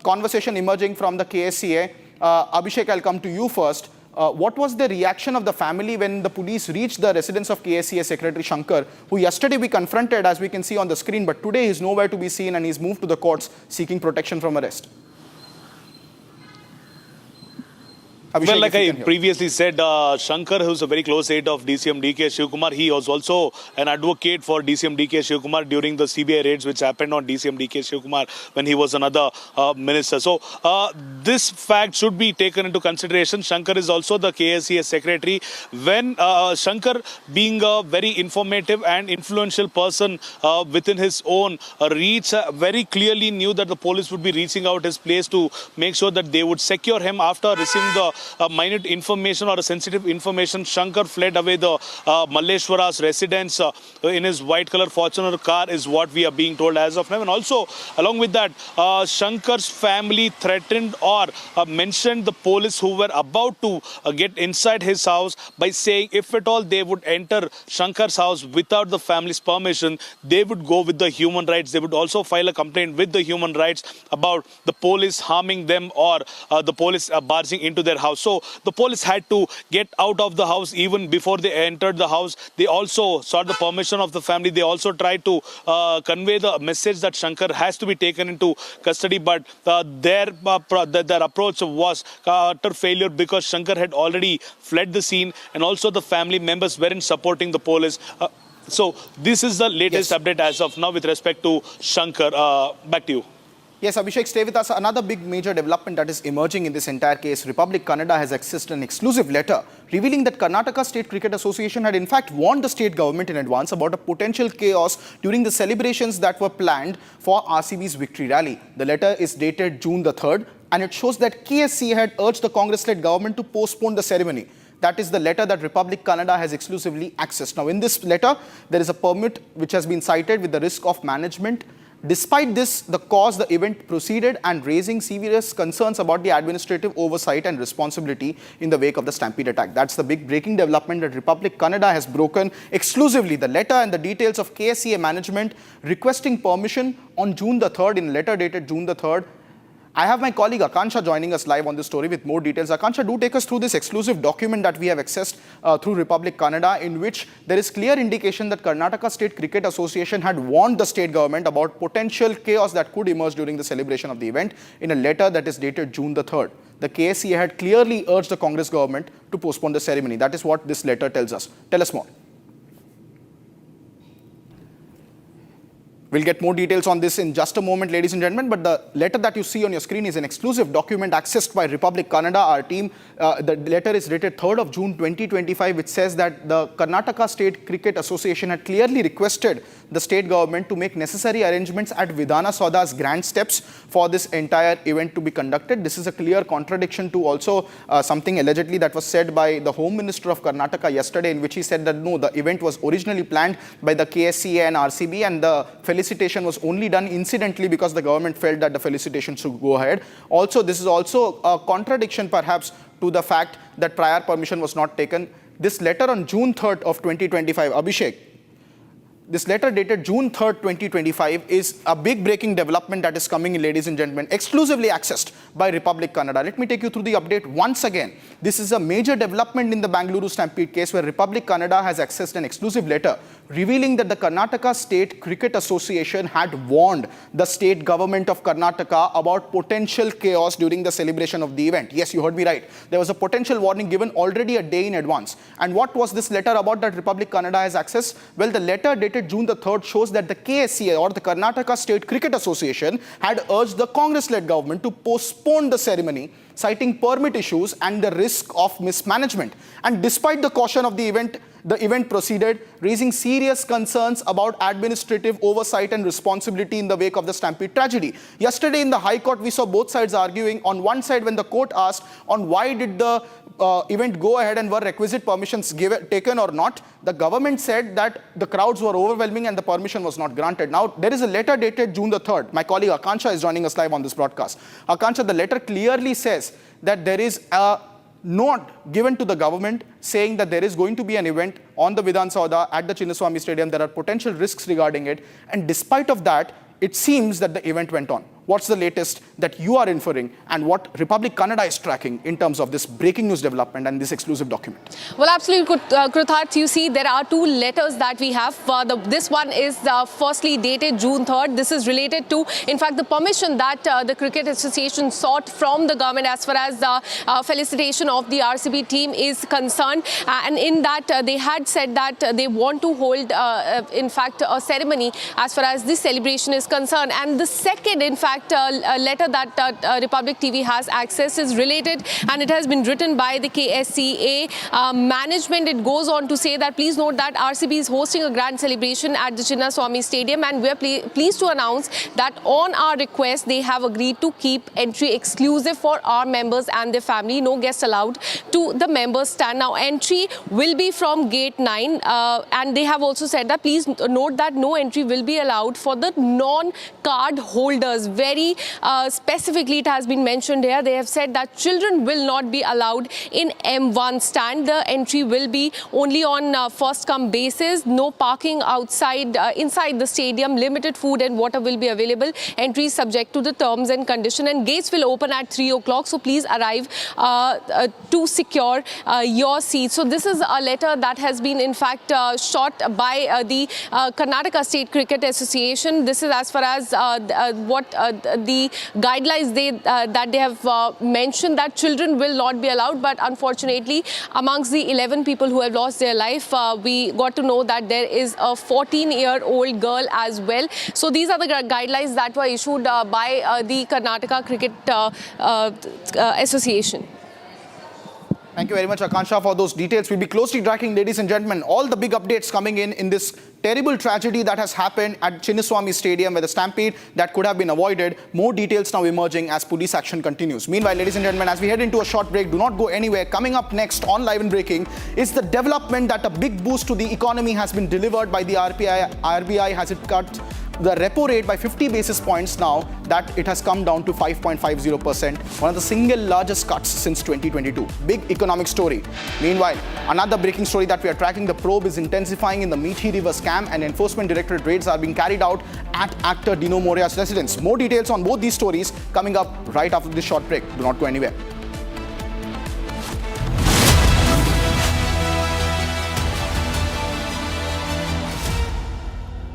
conversation emerging from the KSCA. Abhishek, I'll come to you first. What was the reaction of the family when the police reached the residence of KSCA Secretary Shankar, who yesterday we confronted, as we can see on the screen, but today he's nowhere to be seen and he's moved to the courts seeking protection from arrest? Abhishek, well, like I previously said, Shankar, who's a very close aide of DCM DK Shivkumar, he was also an advocate for DCM DK Shivkumar during the CBI raids which happened on DCM DK Shivkumar when he was another minister. So this fact should be taken into consideration. Shankar is also the KSCA secretary. When Shankar, being a very informative and influential person within his own reach, very clearly knew that the police would be reaching out his place to make sure that they would secure him after receiving the minute information or a sensitive information. Shankar fled away the Malleshwara's residence in his white color Fortuner car is what we are being told as of now. And also, along with that, Shankar's family threatened or mentioned the police who were about to get inside his house by saying if at all they would enter Shankar's house without the family's permission, they would go with the human rights. They would also file a complaint with the human rights about the police harming them or the police barging into their house. So the police had to get out of the house even before they entered the house. They also sought the permission of the family. They also tried to convey the message that Shankar has to be taken into custody, but their approach was utter failure because Shankar had already fled the scene and also the family members weren't supporting the police. So this is the latest update as of now with respect to Shankar. Back to you. Yes, Abhishek, stay with us. Another big major development that is emerging in this entire case. Republic Kannada has accessed an exclusive letter revealing that Karnataka State Cricket Association had in fact warned the state government in advance about a potential chaos during the celebrations that were planned for RCB's victory rally. The letter is dated June the 3rd and it shows that KSCA had urged the Congress-led government to postpone the ceremony. That is the letter that Republic Kannada has exclusively accessed. Now, in this letter, there is a permit which has been cited with the risk of management. Despite this, the event proceeded and raising serious concerns about the administrative oversight and responsibility in the wake of the Stampede attack. That's the big breaking development that Republic Kannada has broken exclusively the letter and the details of KSCA management requesting permission on June the 3rd in a letter dated June the 3rd. I have my colleague Akansha joining us live on this story with more details. Akansha, do take us through this exclusive document that we have accessed through Republic Kannada, in which there is clear indication that Karnataka State Cricket Association had warned the state government about potential chaos that could emerge during the celebration of the event in a letter that is dated June the 3rd. The KSCA had clearly urged the Congress government to postpone the ceremony. That is what this letter tells us. Tell us more. We'll get more details on this in just a moment, ladies and gentlemen, but the letter that you see on your screen is an exclusive document accessed by Republic Kannada, our team. The letter is dated 3rd of June 2025, which says that the Karnataka State Cricket Association had clearly requested the state government to make necessary arrangements at Vidhana Soudha's grand steps for this entire event to be conducted. This is a clear contradiction to also something allegedly that was said by the Home Minister of Karnataka yesterday, in which he said that no, the event was originally planned by the KSCA and RCB and the felicitation was only done incidentally because the government felt that the felicitation should go ahead. Also, this is also a contradiction perhaps to the fact that prior permission was not taken. This letter on June 3rd of 2025, Abhishek, This letter dated June 3rd, 2025 is a big breaking development that is coming in, ladies and gentlemen, exclusively accessed by Republic Kannada. Let me take you through the update once again. This is a major development in the Bengaluru Stampede case where Republic Kannada has accessed an exclusive letter revealing that the Karnataka State Cricket Association had warned the state government of Karnataka about potential chaos during the celebration of the event. Yes, you heard me right. There was a potential warning given already a day in advance. And what was this letter about that Republic Kannada has accessed? Well, the letter dated June the 3rd shows that the KSCA or the Karnataka State Cricket Association had urged the Congress-led government to postpone the ceremony, citing permit issues and the risk of mismanagement. And despite the caution of the event proceeded, raising serious concerns about administrative oversight and responsibility in the wake of the Stampede tragedy. Yesterday in the High Court, we saw both sides arguing. On one side, when the court asked on why did the event go ahead and were requisite permissions taken or not, the government said that the crowds were overwhelming and the permission was not granted. Now, there is a letter dated June the 3rd. My colleague Akansha is joining us live on this broadcast. Akansha, the letter clearly says that there is a note given to the government saying that there is going to be an event on the Vidhana Soudha at the Chinnaswamy Stadium. There are potential risks regarding it. And despite of that, it seems that the event went on. What's the latest that you are inferring and what Republic Kannada is tracking in terms of this breaking news development and this exclusive document? Well, absolutely, Krutharth. You see, there are two letters that we have. This one is firstly dated June 3rd. This is related to, in fact, the permission that the Cricket Association sought from the government as far as the felicitation of the RCB team is concerned. And in that, they had said that they want to hold, in fact, a ceremony as far as this celebration is concerned. And the second, in fact, a letter that Republic TV has access is related, and it has been written by the KSCA management. It goes on to say that please note that RCB is hosting a grand celebration at the Chinnaswamy Stadium, and we are pleased to announce that on our request they have agreed to keep entry exclusive for our members and their family. No guests allowed to the members stand. Now, entry will be from gate 9, and they have also said that please note that no entry will be allowed for the non-card holders. Very specifically, it has been mentioned here. They have said that children will not be allowed in M1 stand. The entry will be only on first-come basis. No parking outside, inside the stadium. Limited food and water will be available. Entry is subject to the terms and condition. And gates will open at 3 o'clock. So please arrive to secure your seat. So this is a letter that has been, in fact, shot by the Karnataka State Cricket Association. This is as far as what the guidelines that they have mentioned, that children will not be allowed. But unfortunately, amongst the 11 people who have lost their life, we got to know that there is a 14-year-old girl as well. So these are the guidelines that were issued by the Karnataka Cricket Association. Thank you very much, Akansha, for those details. We'll be closely tracking, ladies and gentlemen, all the big updates coming in this terrible tragedy that has happened at Chinnaswamy Stadium where the stampede that could have been avoided. More details now emerging as police action continues. Meanwhile, ladies and gentlemen, as we head into a short break, do not go anywhere. Coming up next on Live and Breaking is the development that a big boost to the economy has been delivered by the RBI has it cut the repo rate by 50 basis points now that it has come down to 5.50%, one of the single largest cuts since 2022. Big economic story. Meanwhile, another breaking story that we are tracking, the probe is intensifying in the Methi River scam and enforcement directorate raids are being carried out at actor Dino Moria's residence. More details on both these stories coming up right after this short break. Do not go anywhere.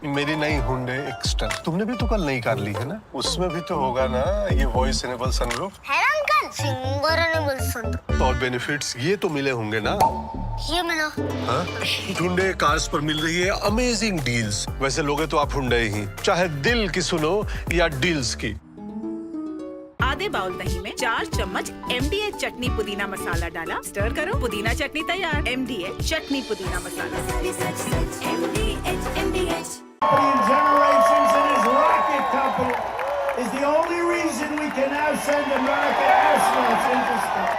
मेरी नई Hyundai extra तुमने भी तो कल नई car ली है ना, उसमें भी तो होगा ना ये वॉइस इनेबल सनरूफ है ना अंकल, सिंगर इनेबल सनरूफ और बेनिफिट्स ये तो मिले होंगे ना। ये मिला। हाँ, हुंडई कार्स पर मिल रही है अमेजिंग डील्स। वैसे लोगे तो आप हुंडई ही, चाहे दिल की सुनो या डील्स की। आधे बाउल दही में 4 चम्मच MDH चटनी पुदीना मसाला डाला, स्टर करो, पुदीना चटनी तैयार। MDH चटनी पुदीना मसाला। MDH generations in his rocket company is the only reason we can now send America astronauts into space.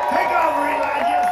Take over, Elijah.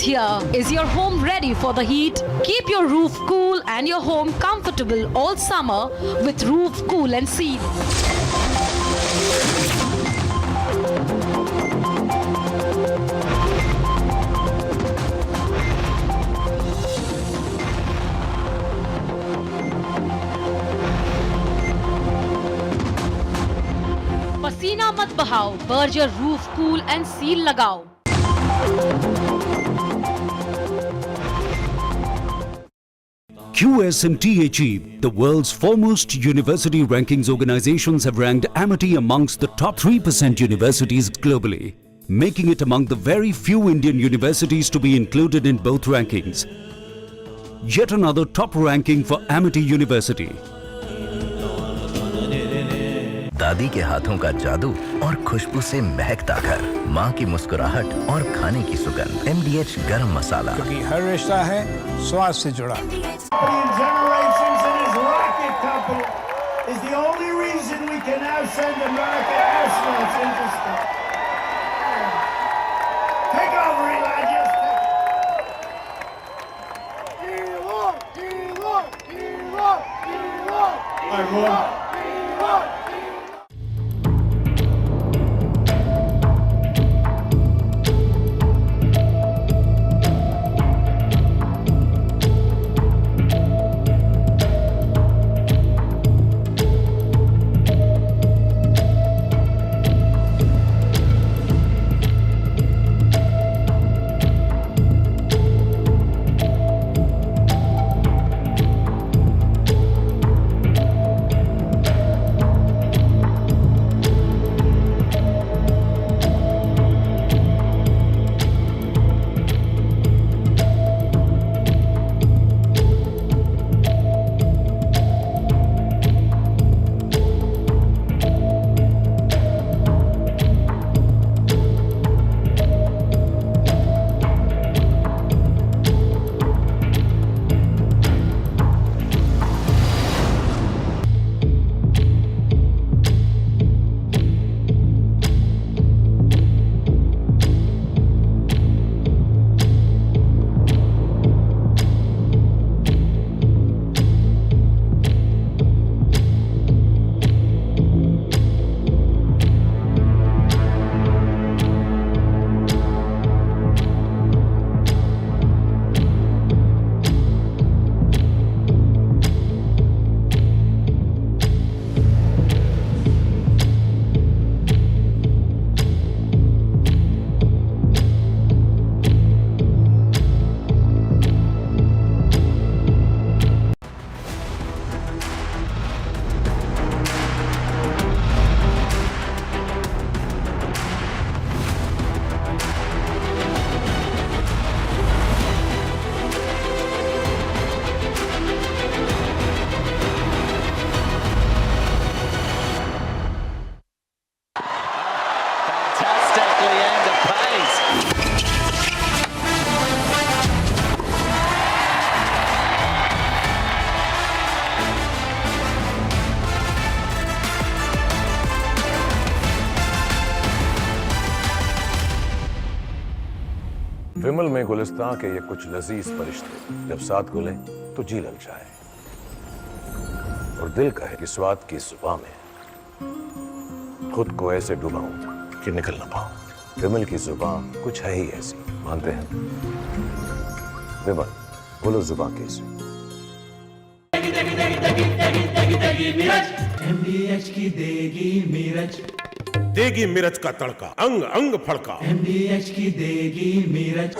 here. Is your home ready for the heat? Keep your roof cool and your home comfortable all summer with Roof Cool and Seal. पसीना मत बहाओ, Berger roof cool and seal लगाओ। QS&THE, the world's foremost university rankings organizations, have ranked Amity amongst the top 3% universities globally, making it among the very few Indian universities to be included in both rankings. Yet another top ranking for Amity University. दादी के हाथों का जादू और खुशबू से महकता घर, माँ की मुस्कुराहट और खाने की सुगंध, MDH गरम मसाला, क्योंकि हर रिश्ता है स्वाद से जुड़ा। Generations in his rocket company is the only reason we can now send American astronauts into space. Take over, Eli. Just विमल में गुलिस्तां के ये कुछ लजीज फरिश्ते जब साथ घुले तो जी लग जाए और दिल कहे कि स्वाद की जुबान में खुद को ऐसे डुबाऊं कि निकल ना पाऊं। विमल की जुबान कुछ है ही ऐसी, मानते हैं? विमल, बोलो जुबान कैसी? MDH की देगी मिर्च, देगी मिर्च का तड़का, अंग अंग फड़का। MDH की देगी मिर्च।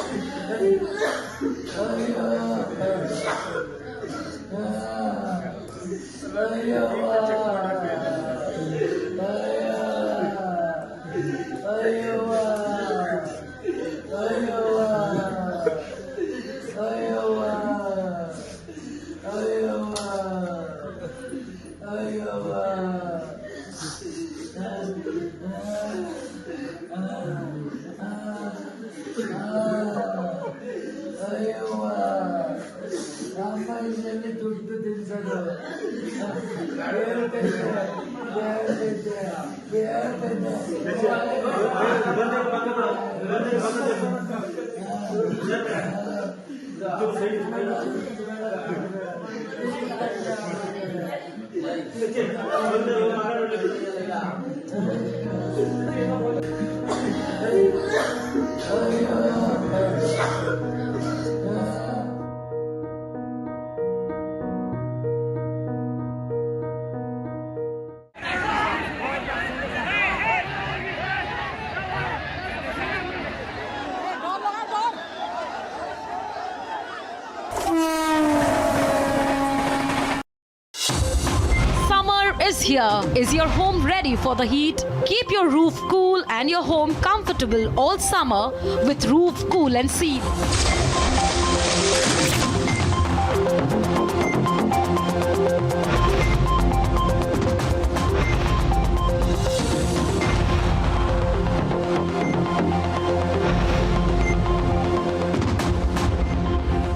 Is here. Is your home ready for the heat? Keep your roof cool and your home comfortable all summer with Roof Cool and Seal.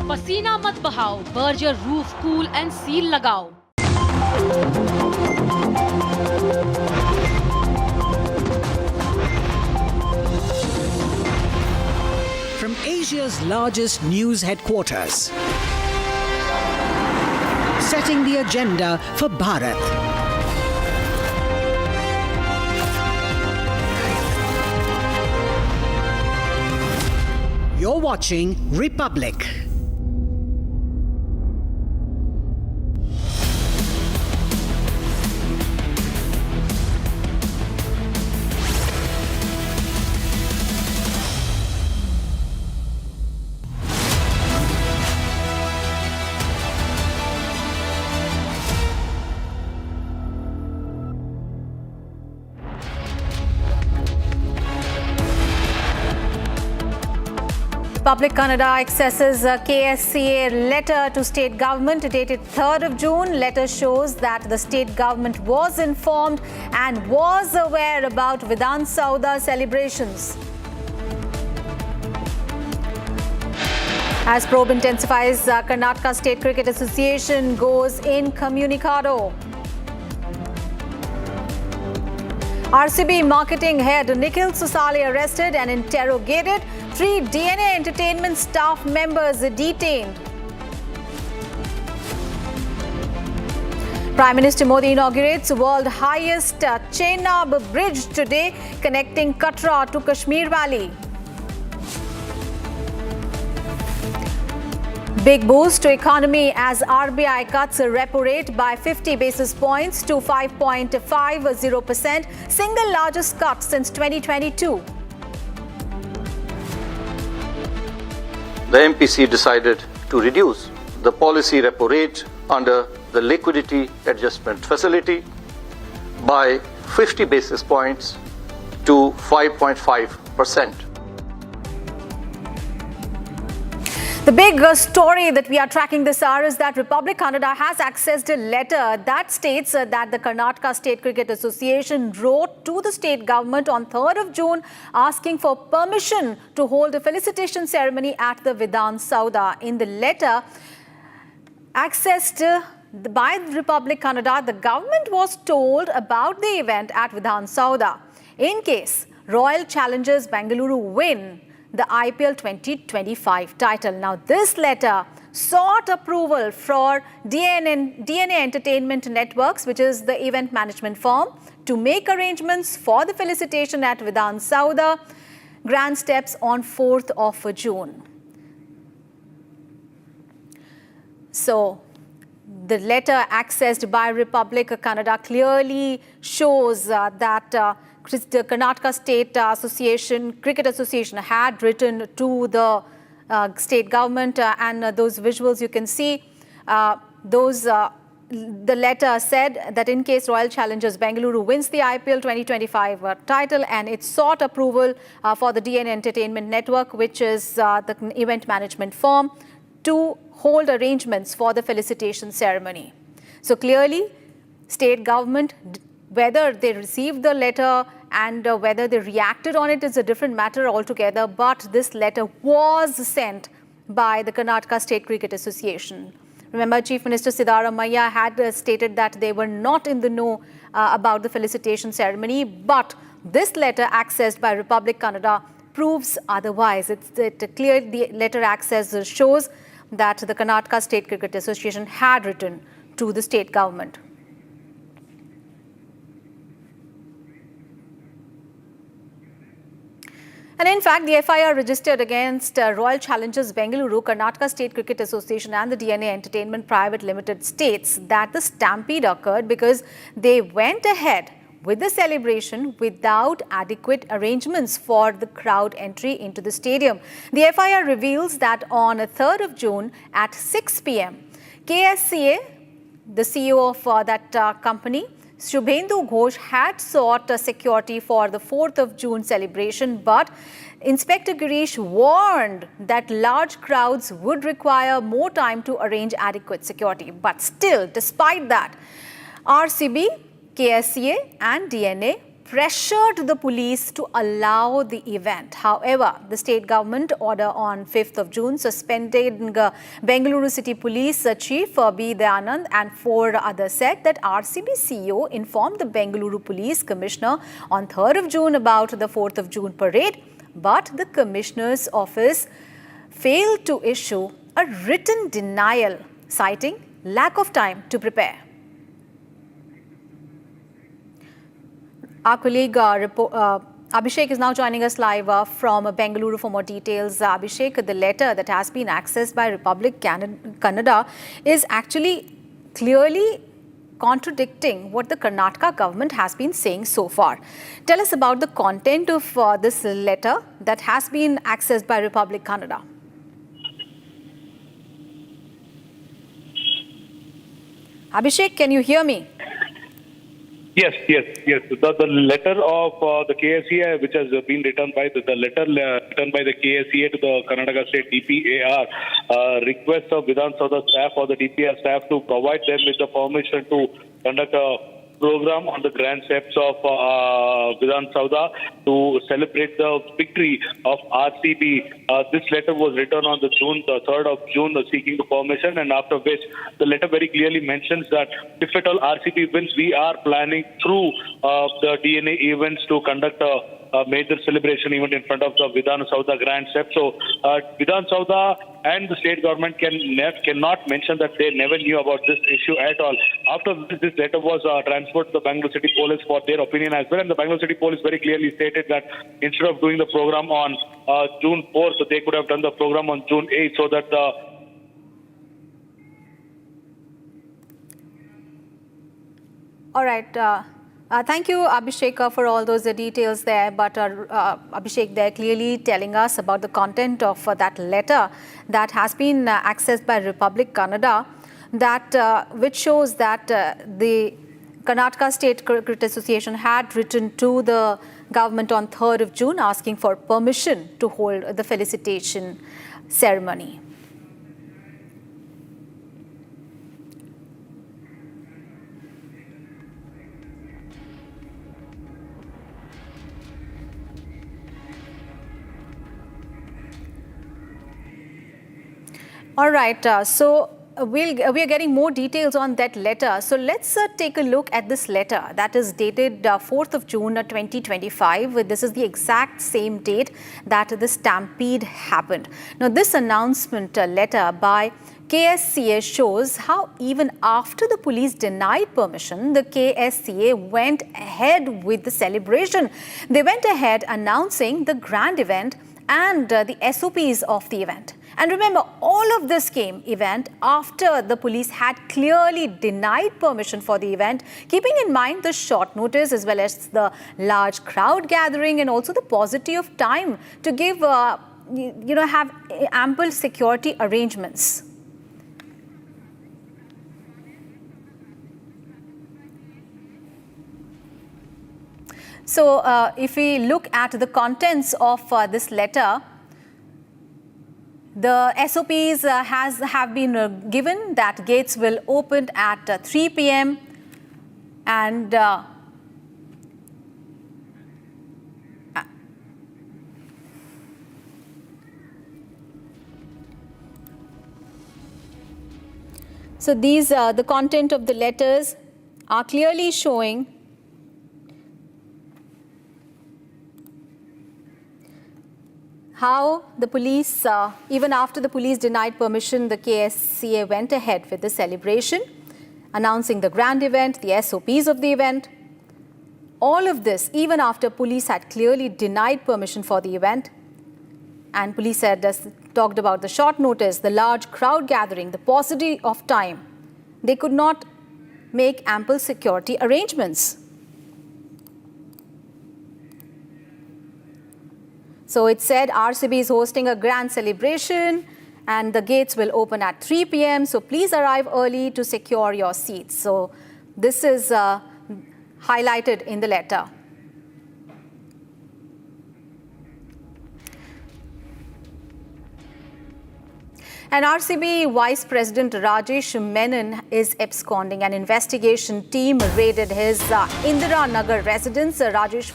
पसीना मत बहाओ, Berger roof cool and seal लगाओ. From Asia's largest news headquarters, setting the agenda for Bharat. You're watching Republic. Republic Canada accesses a KSCA letter to state government dated 3rd of June. Letter shows that the state government was informed and was aware about Vidhana Soudha celebrations. As probe intensifies, Karnataka State Cricket Association goes incommunicado. RCB marketing head Nikhil Sosale arrested and interrogated. 3 DNA Entertainment staff members detained. Prime Minister Modi inaugurates world highest Chenab bridge today, connecting Katra to Kashmir Valley. Big boost to economy as RBI cuts repo rate by 50 basis points to 5.50%, single largest cut since 2022. The MPC decided to reduce the policy repo rate under the liquidity adjustment facility by 50 basis points to 5.5%. The big story that we are tracking this hour is that Republic Canada has accessed a letter that states that the Karnataka State Cricket Association wrote to the state government on 3rd of June asking for permission to hold a felicitation ceremony at the Vidhana Soudha. In the letter accessed by Republic Canada, the government was told about the event at Vidhana Soudha in case Royal Challengers Bengaluru win the IPL 2025 title. Now, this letter sought approval for DNA Entertainment Networks, which is the event management firm, to make arrangements for the felicitation at Vidhana Soudha Grand Steps on 4th of June. So, the letter accessed by Republic Canada clearly shows that the Karnataka State Cricket Association had written to the state government, and those visuals you can see, the letter said that in case Royal Challengers Bengaluru wins the IPL 2025 title, and it sought approval for the DNA Entertainment Network, which is the event management firm, to hold arrangements for the felicitation ceremony. So clearly, state government, whether they received the letter and whether they reacted on it is a different matter altogether, but this letter was sent by the Karnataka State Cricket Association. Remember, Chief Minister Siddaramaiah had stated that they were not in the know about the felicitation ceremony, but this letter accessed by Republic Canada proves otherwise. The letter access shows that the Karnataka State Cricket Association had written to the state government. And in fact, the FIR registered against Royal Challengers Bengaluru, Karnataka State Cricket Association and the DNA Entertainment Private Limited states that the stampede occurred because they went ahead with the celebration without adequate arrangements for the crowd entry into the stadium. The FIR reveals that on 3rd of June at 6 p.m, KSCA, the CEO of that company, Shubhendu Ghosh, had sought security for the 4th of June celebration, but Inspector Girish warned that large crowds would require more time to arrange adequate security. But still, despite that, RCB, KSCA and DNA pressured the police to allow the event. However, the state government order on 5th of June suspended Bengaluru City Police Chief B. Dayanand and 4 others said that RCB CEO informed the Bengaluru Police Commissioner on 3rd of June about the 4th of June parade, but the Commissioner's office failed to issue a written denial, citing lack of time to prepare. Our colleague Abhishek is now joining us live from Bengaluru for more details. Abhishek, the letter that has been accessed by Republic Kannada is actually clearly contradicting what the Karnataka government has been saying so far. Tell us about the content of this letter that has been accessed by Republic Kannada. Abhishek, can you hear me? Yes. The letter of the KSCA, which has been written by the letter written by the KSCA to the Karnataka State DPAR, requests of Vidhana Soudha staff or the DPAR staff to provide them with the permission to conduct a program on the grand steps of Vidhana Soudha to celebrate the victory of RCB. This letter was written on the 3rd of June, seeking the permission, and after which the letter very clearly mentions that if at all RCB wins, we are planning through the DNA events to conduct a major celebration event in front of the Vidhana Soudha grand steps. So Vidhana Soudha and the state government cannot mention that they never knew about this issue at all. After this letter was transferred to the Bengaluru City Police for their opinion as well, and the Bengaluru City Police very clearly stated that instead of doing the program on June 4th, they could have done the program on June 8th, so that All right. Thank you, Abhishek, for all those details there. But Abhishek, they're clearly telling us about the content of that letter that has been accessed by Republic Kannada, which shows that the Karnataka State Cricket Association had written to the government on 3rd of June asking for permission to hold the felicitation ceremony. All right, so we are getting more details on that letter. So let's take a look at this letter that is dated 4th of June 2025. This is the exact same date that the stampede happened. Now, this announcement letter by KSCA shows how even after the police denied permission, the KSCA went ahead with the celebration. They went ahead announcing the grand event and the SOPs of the event. And remember, all of this event after the police had clearly denied permission for the event, keeping in mind the short notice as well as the large crowd gathering and also the paucity of time to give, have ample security arrangements. So if we look at the contents of this letter, the SOPs have been given that gates will open at 3 p.m. and so these the content of the letters are clearly showing how the police, even after the police denied permission, the KSCA went ahead with the celebration, announcing the grand event, the SOPs of the event. All of this, even after police had clearly denied permission for the event. And police had talked about the short notice, the large crowd gathering, the paucity of time. They could not make ample security arrangements. So it said RCB is hosting a grand celebration and the gates will open at 3 p.m. So please arrive early to secure your seats. So this is highlighted in the letter. And RCB Vice President Rajesh Menon is absconding. An investigation team raided his Indira Nagar residence. Rajesh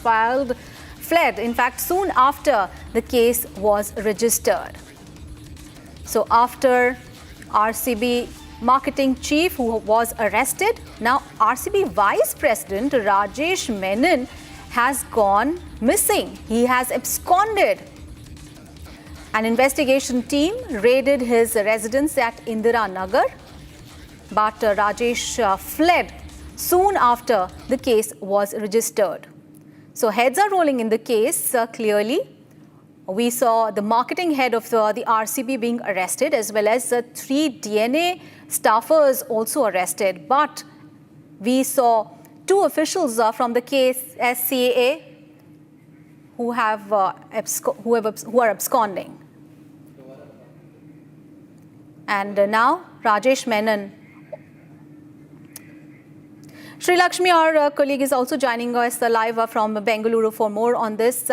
fled, in fact, soon after the case was registered. So after RCB marketing chief who was arrested, now RCB Vice President Rajesh Menon has gone missing. He has absconded. An investigation team raided his residence at Indira Nagar, but Rajesh fled soon after the case was registered. So heads are rolling in the case clearly. We saw the marketing head of the RCB being arrested, as well as 3 DNA staffers also arrested. But we saw 2 officials from the KSCA who are absconding. And now Rajesh Menon. Sri Lakshmi, our colleague, is also joining us live from Bengaluru for more on this.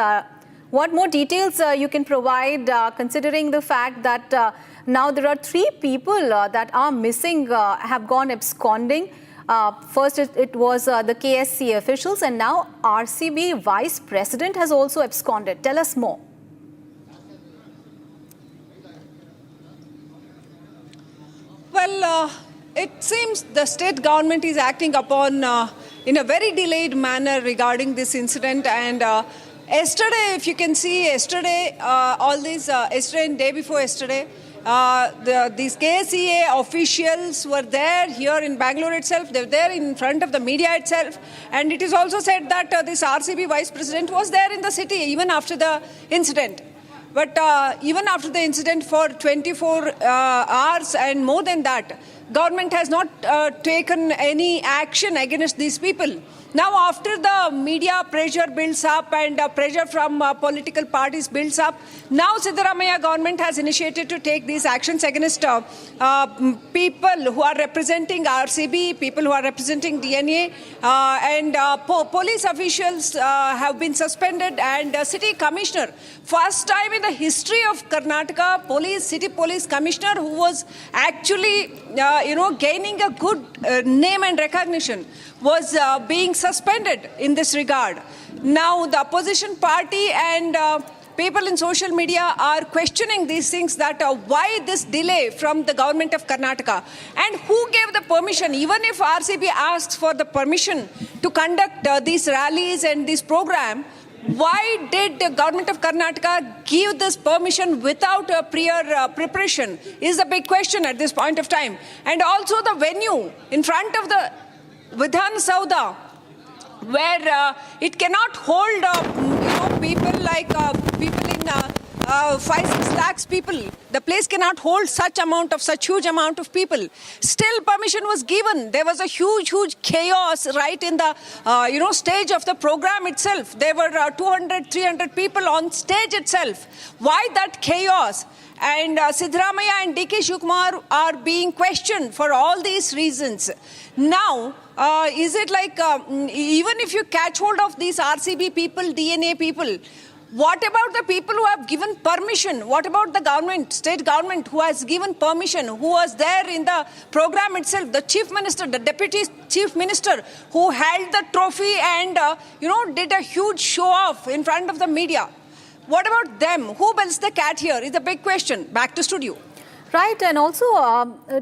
What more details you can provide, considering the fact that now there are 3 people that are missing, have gone absconding. First, it was the KSCA officials, and now RCB Vice President has also absconded. Tell us more. Well, it seems the state government is acting upon in a very delayed manner regarding this incident. And yesterday, if you can see, yesterday, yesterday and day before yesterday, these KSCA officials were there here in Bangalore itself. They were there in front of the media itself. And it is also said that this RCB Vice President was there in the city even after the incident. But even after the incident for 24 hours and more than that, government has not taken any action against these people. Now, after the media pressure builds up and pressure from political parties builds up, now Siddaramaiah government has initiated to take these actions against people who are representing RCB, people who are representing DNA, and police officials have been suspended, and city commissioner, first time in the history of Karnataka, city police commissioner who was actually, gaining a good name and recognition, was being suspended in this regard. Now the opposition party and people in social media are questioning these things, that why this delay from the government of Karnataka, and who gave the permission. Even if RCB asks for the permission to conduct these rallies and this program, why did the government of Karnataka give this permission without a prior preparation is a big question at this point of time. And also the venue in front of the Vidhana Soudha, where it cannot hold people like people in 5-6 lakhs people. The place cannot hold such huge amount of people. Still permission was given. There was a huge chaos right in the stage of the program itself. There were 200-300 people on stage itself. Why that chaos? And Siddaramaiah and DK Shivakumar are being questioned for all these reasons. Now, is it like, even if you catch hold of these RCB people, DNA people, what about the people who have given permission? What about the government, state government, who has given permission, who was there in the program itself, the chief minister, the deputy chief minister, who held the trophy and, did a huge show off in front of the media? What about them? Who builds the cat here is a big question. Back to studio. Right, and also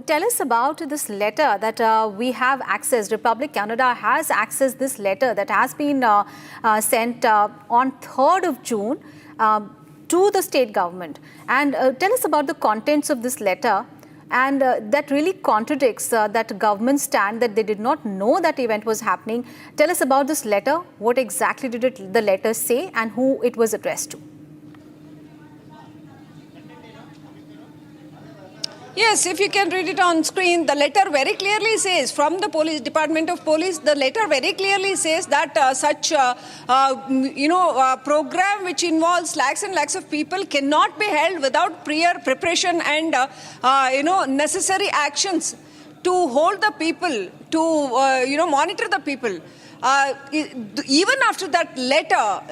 tell us about this letter that we have accessed. Republic Canada has accessed this letter that has been sent on 3rd of June. to the state government. And tell us about the contents of this letter. And that really contradicts that government stand that they did not know that event was happening. Tell us about this letter. What exactly did the letter say and who it was addressed to? Yes, if you can read it on screen, the letter very clearly says from the police department of police, the letter very clearly says that such program which involves lakhs and lakhs of people cannot be held without prior preparation and necessary actions to hold the people, to monitor the people. Even after that letter,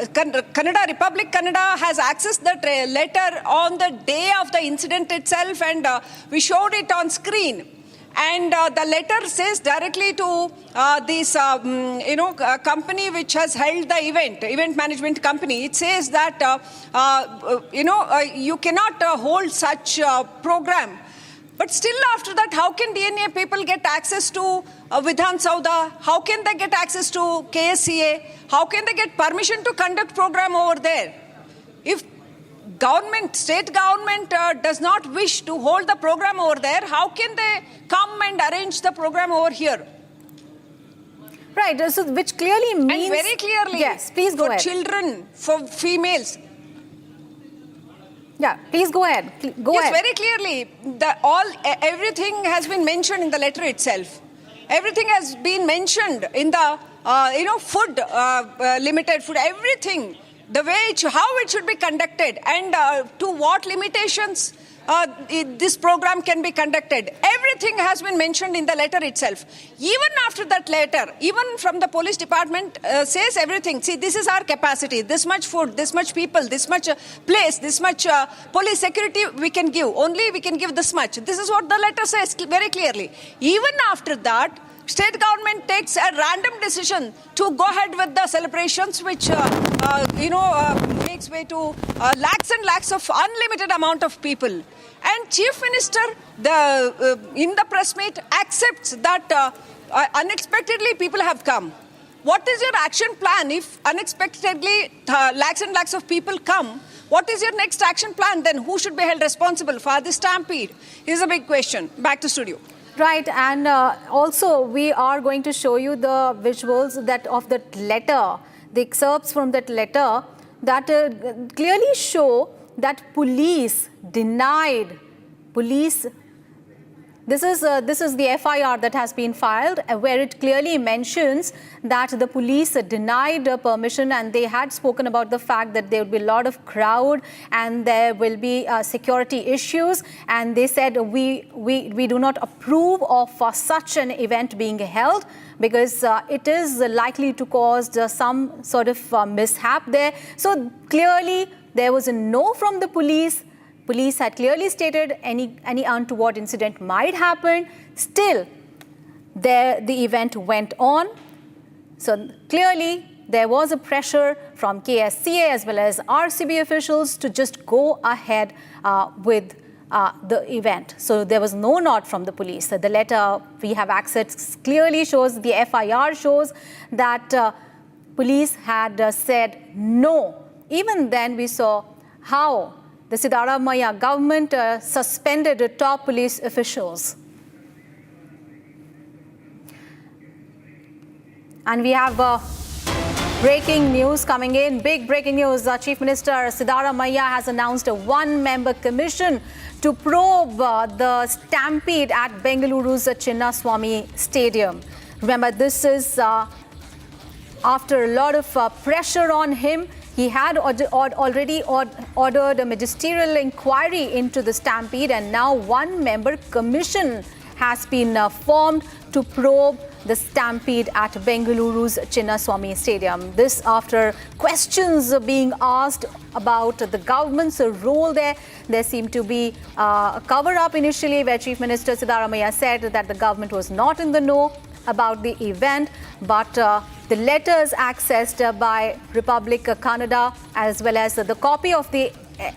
Republic Canada has accessed that letter on the day of the incident itself, and we showed it on screen. And the letter says directly to this company which has held the event management company. It says that you cannot hold such program. But still after that, how can DNA people get access to Vidhana Soudha? How can they get access to KSCA? How can they get permission to conduct program over there? If state government does not wish to hold the program over there, how can they come and arrange the program over here? Right, so which clearly means... And very clearly, yes, please go ahead. For children, for females. Yeah, please go ahead. Go ahead. Yes, very clearly. Everything has been mentioned in the letter itself. Everything has been mentioned in the food, limited food. Everything, the way how it should be conducted, and to what limitations this program can be conducted. Everything has been mentioned in the letter itself. Even after that letter, even from the police department says everything. See, this is our capacity. This much food, this much people, this much place, this much police security we can give. Only we can give this much. This is what the letter says very clearly. Even after that, state government takes a random decision to go ahead with the celebrations, which makes way to lakhs and lakhs of unlimited amount of people. And Chief Minister, in the press meet, accepts that unexpectedly people have come. What is your action plan if unexpectedly lakhs and lakhs of people come? What is your next action plan? Then who should be held responsible for this stampede? Here's a big question. Back to studio. Right, and also we are going to show you the visuals of that letter, the excerpts from that letter that clearly show that police denied. This is the FIR that has been filed, where it clearly mentions that the police denied permission, and they had spoken about the fact that there would be a lot of crowd and there will be security issues, and they said we do not approve of such an event being held because it is likely to cause some sort of mishap there. So clearly there was a no from the police. Police had clearly stated any untoward incident might happen. Still, the event went on. So clearly, there was a pressure from KSCA as well as RCB officials to just go ahead with the event. So there was no nod from the police. The letter we have access clearly shows, the FIR shows that police had said no. Even then, we saw how the Siddaramaiah government suspended top police officials. And we have breaking news coming in. Big breaking news. Chief Minister Siddaramaiah has announced a one-member commission to probe the stampede at Bengaluru's Chinnaswamy Stadium. Remember, this is after a lot of pressure on him. He had already ordered a magisterial inquiry into the stampede, and now one-member commission has been formed to probe the stampede at Bengaluru's Chinnaswamy Stadium. This after questions being asked about the government's role there. There seemed to be a cover-up initially, where Chief Minister Siddaramaiah said that the government was not in the know about the event, but the letters accessed by Republic Canada as well as the copy of the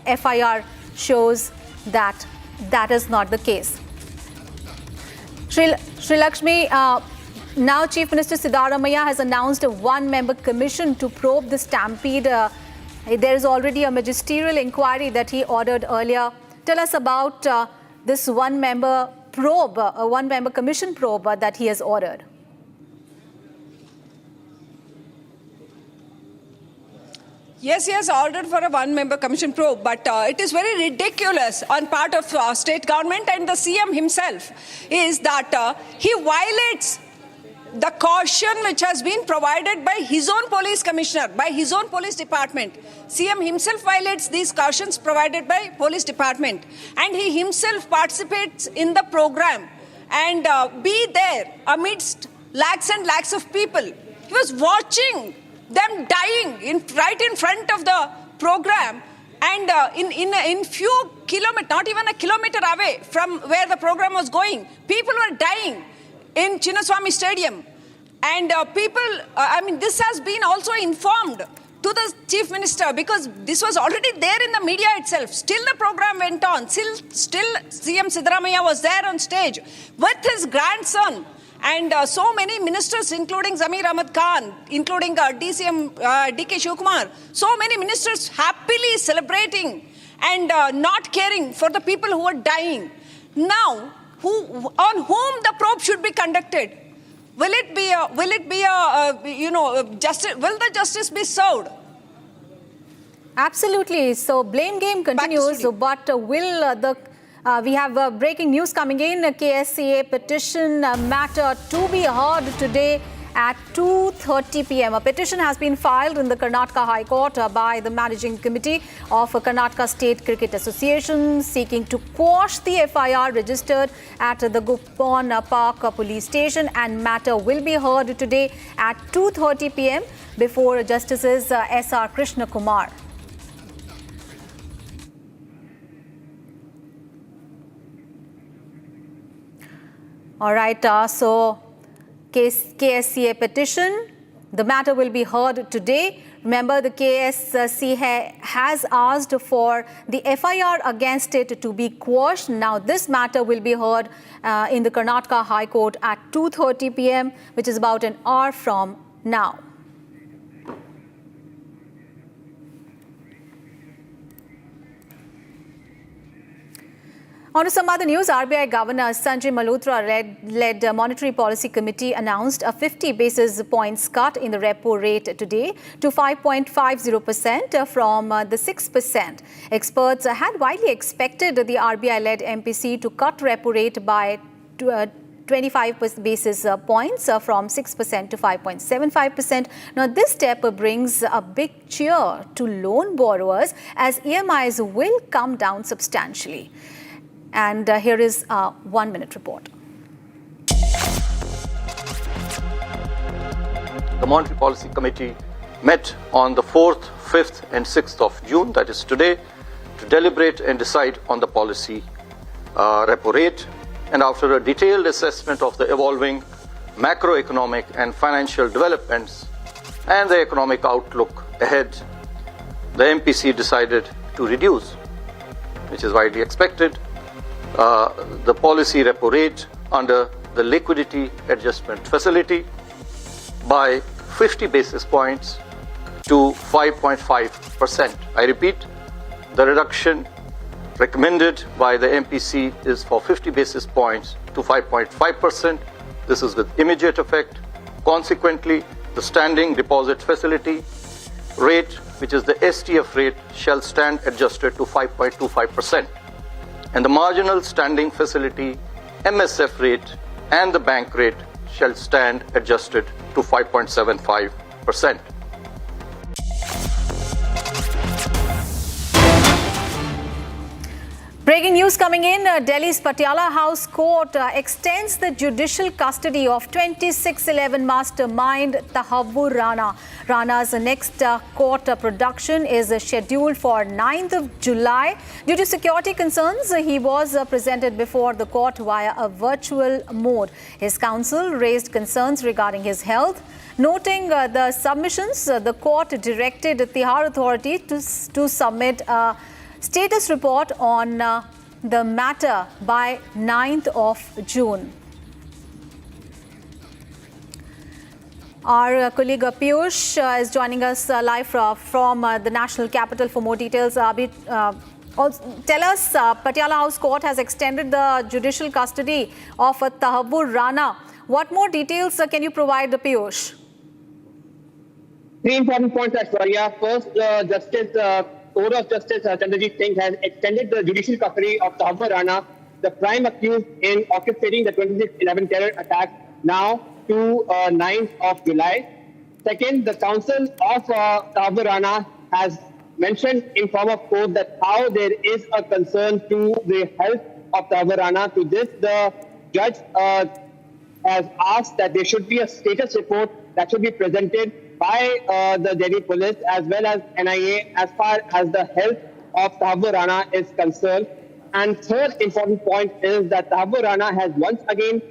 FIR shows that that is not the case. Sri Lakshmi, now Chief Minister Siddaramaiah has announced a one-member commission to probe the stampede. There is already a magisterial inquiry that he ordered earlier. Tell us about this one-member probe, a one-member commission probe that he has ordered. Yes, he has ordered for a one-member commission probe, but it is very ridiculous on part of state government and the CM himself is that he violates the caution which has been provided by his own police commissioner, by his own police department. CM himself violates these cautions provided by police department, and he himself participates in the program and be there amidst lakhs and lakhs of people. He was watching them dying right in front of the program, and in few kilometers, not even a kilometer away from where the program was going, people were dying in Chinnaswamy Stadium. And this has been also informed to the Chief Minister, because this was already there in the media itself. Still the program went on. Still CM Siddaramaiah was there on stage with his grandson. And so many ministers, including Zamir Ahmad Khan, including DCM DK Shivkumar, so many ministers happily celebrating and not caring for the people who are dying. Now, on whom the probe should be conducted? Will the justice be served? Absolutely. So blame game continues, but will we have breaking news coming in. KSCA petition matter to be heard today at 2:30 p.m. A petition has been filed in the Karnataka High Court by the Managing Committee of Karnataka State Cricket Association, seeking to quash the FIR registered at the Gupon Park Police Station, and matter will be heard today at 2:30 p.m. before Justices S.R. Krishna Kumar. All right, so KSCA petition, the matter will be heard today. Remember, the KSCA has asked for the FIR against it to be quashed. Now, this matter will be heard in the Karnataka High Court at 2:30 p.m., which is about an hour from now. On to some other news, RBI Governor Sanjay Malhotra led Monetary Policy Committee announced a 50 basis points cut in the repo rate today to 5.50% from the 6%. Experts had widely expected the RBI-led MPC to cut repo rate by 25 basis points from 6% to 5.75%. Now, this step brings a big cheer to loan borrowers as EMIs will come down substantially. And here is a 1-minute report. The Monetary Policy Committee met on the 4th, 5th and 6th of June, that is today, to deliberate and decide on the policy repo rate. And after a detailed assessment of the evolving macroeconomic and financial developments and the economic outlook ahead, the MPC decided to reduce, which is widely expected, the policy repo rate under the liquidity adjustment facility by 50 basis points to 5.5%. I repeat, the reduction recommended by the MPC is for 50 basis points to 5.5%. This is with immediate effect. Consequently, the standing deposit facility rate, which is the STF rate, shall stand adjusted to 5.25%. And the marginal standing facility MSF rate and the bank rate shall stand adjusted to 5.75%. Breaking news coming in, Delhi's Patiala House Court extends the judicial custody of 2611 mastermind Tahavvur Rana. Rana's next court production is scheduled for 9th of July. Due to security concerns, he was presented before the court via a virtual mode. His counsel raised concerns regarding his health. Noting the submissions, the court directed the Tihar Authority to submit a status report on the matter by 9th of June. Our colleague Piyush is joining us live from the national capital for more details. Tell us, Patiala House Court has extended the judicial custody of Tahabur Rana. What more details can you provide, Piyush? Three important points, Aishwarya. First, Court of Justice Chandrajit Singh has extended the judicial custody of Tahabur Rana, the prime accused in orchestrating the 26/11 terror attack, now to 9th of July. Second, the counsel of Tahabur Rana has mentioned in form of court that how there is a concern to the health of Tahabur Rana. To this, the judge has asked that there should be a status report that should be presented by the Delhi police as well as NIA as far as the health of Tahabur Rana is concerned. And third important point is that Tahabur Rana has once again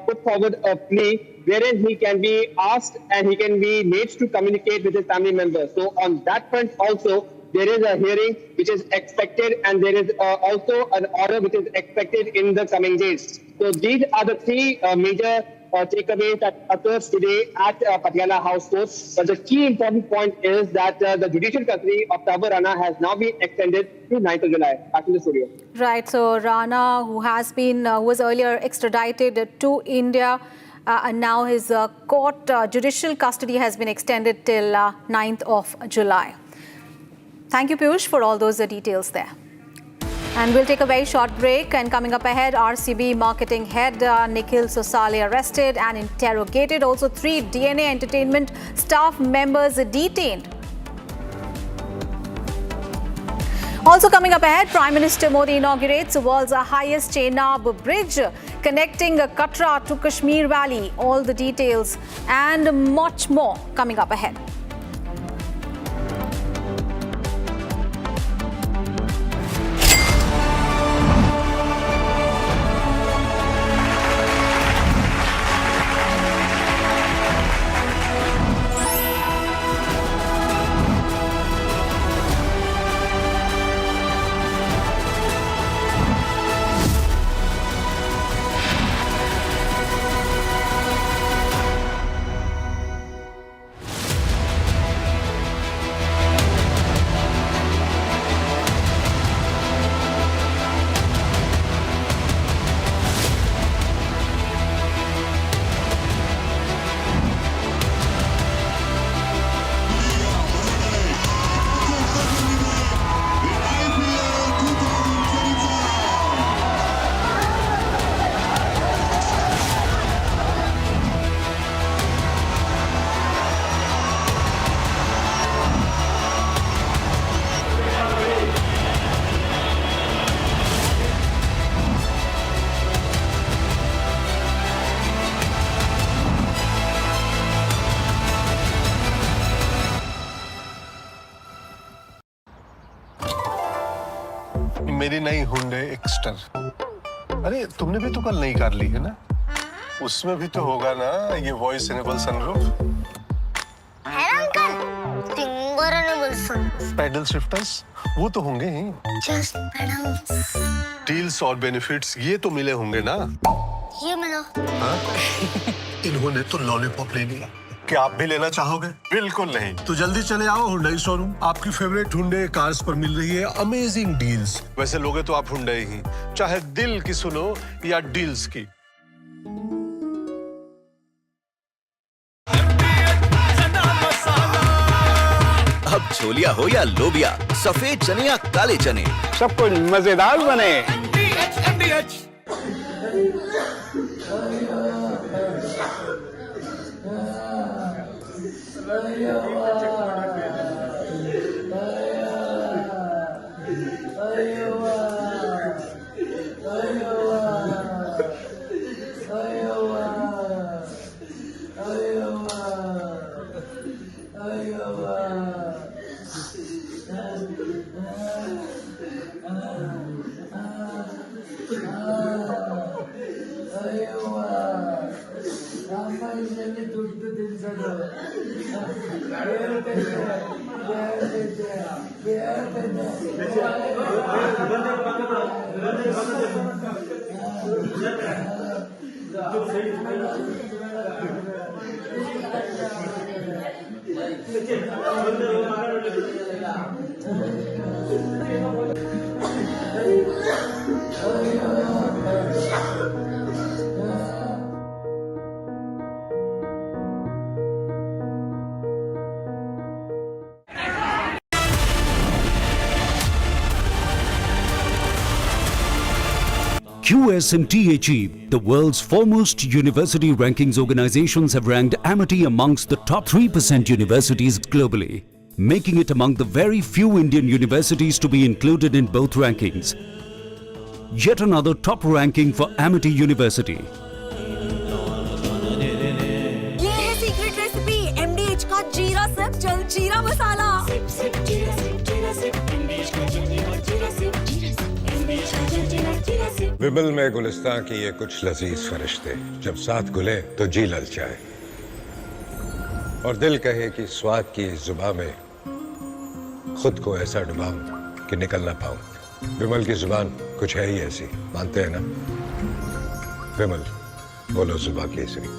put forward a plea wherein he can be asked and he can be made to communicate with his family members. So on that front also, there is a hearing which is expected, and there is also an order which is expected in the coming days. So these are the three major takeaways that occurs today at Patiala House Court. But the key important point is that the judicial custody of Tahabur Rana has now been extended to 9th of July. Back in the studio. Right. So Rana, who was earlier extradited to India, and now his judicial custody has been extended till 9th of July. Thank you, Piyush, for all those details there. And we'll take a very short break. And coming up ahead, RCB marketing head Nikhil Sosale arrested and interrogated. Also, 3 DNA Entertainment staff members detained. Also coming up ahead, Prime Minister Modi inaugurates the world's highest Chenab bridge connecting Katra to Kashmir Valley. All the details and much more coming up ahead. मेरी नई Hyundai Exter. अरे तुमने भी तो कल नई car ली है ना? उसमें भी तो होगा ना ये वॉइस इनेबल सनरूफ? है uncle, finger enable sunroof. Paddle shifters वो तो होंगे ही। Just paddles. डील्स और बेनिफिट्स ये तो मिले होंगे ना? ये मिला। हाँ? इन्होंने तो लॉलीपॉप ले लिया। क्या आप भी लेना चाहोगे? बिल्कुल नहीं। तो जल्दी चले आओ हुंडई शोरूम। आपकी फेवरेट हुंडई कार्स पर मिल रही है अमेजिंग डील्स। वैसे लोगे तो आप हुंडई ही, चाहे दिल की सुनो या डील्स की। अब छोलिया हो या लोबिया, सफेद चने या काले चने, सब कुछ मजेदार बने। QSMTHE, the world's foremost university rankings organizations, have ranked Amity amongst the top 3% universities globally, making it among the very few Indian universities to be included in both rankings. Yet another top ranking for Amity University. ये है secret recipe MDH का जीरा SIP जल जीरा मसाला SIP जीरा SIP MDH का जल जीरा सिप MDH का जल जीरा सिप विमल में गुलिस्तां की ये कुछ लजीज फरिश्ते जब साथ घुले तो जी ललचाए और दिल कहे कि स्वाद की इस जुबान में खुद को ऐसा डुबाऊं कि निकल ना पाऊं। विमल की जुबान कुछ है ही ऐसी, मानते हैं ना? विमल, बोलो जुबां केसरी।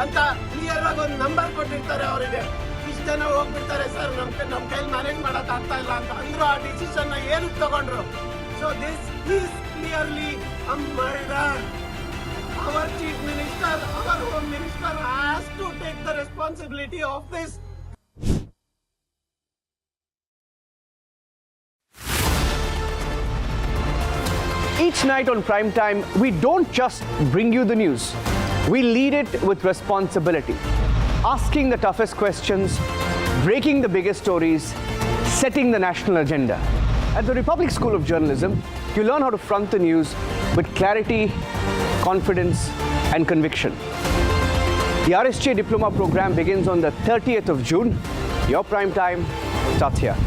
ಅಂತ ಕ್ಲಿಯರ್ ಆಗಿ ಒಂದು ನಂಬರ್ ಕೊಟ್ಟಿರ್ತಾರೆ ಅವರಿಗೆ. ಇಷ್ಟು ಜನ ಹೋಗ್ಬಿಡ್ತಾರೆ ಸರ್, ನಮ್ಮ ಕೈಲಿ ಮ್ಯಾನೇಜ್ ಮಾಡಕ್ ಆಗ್ತಾ ಇಲ್ಲ ಅಂತ ಅಂದ್ರು. ಆ ಡಿಸಿಷನ್ ಏನಕ್ಕೆ ತಗೊಂಡ್ರು? So this is clearly a murder. Our chief minister, our home minister has to take the responsibility of this. Each night on Prime Time, we don't just bring you the news. We lead it with responsibility, asking the toughest questions, breaking the biggest stories, setting the national agenda. At the Republic School of Journalism, you learn how to front the news with clarity, confidence, and conviction. The RCB Diploma program begins on the 30th of June. Your Prime Time starts here.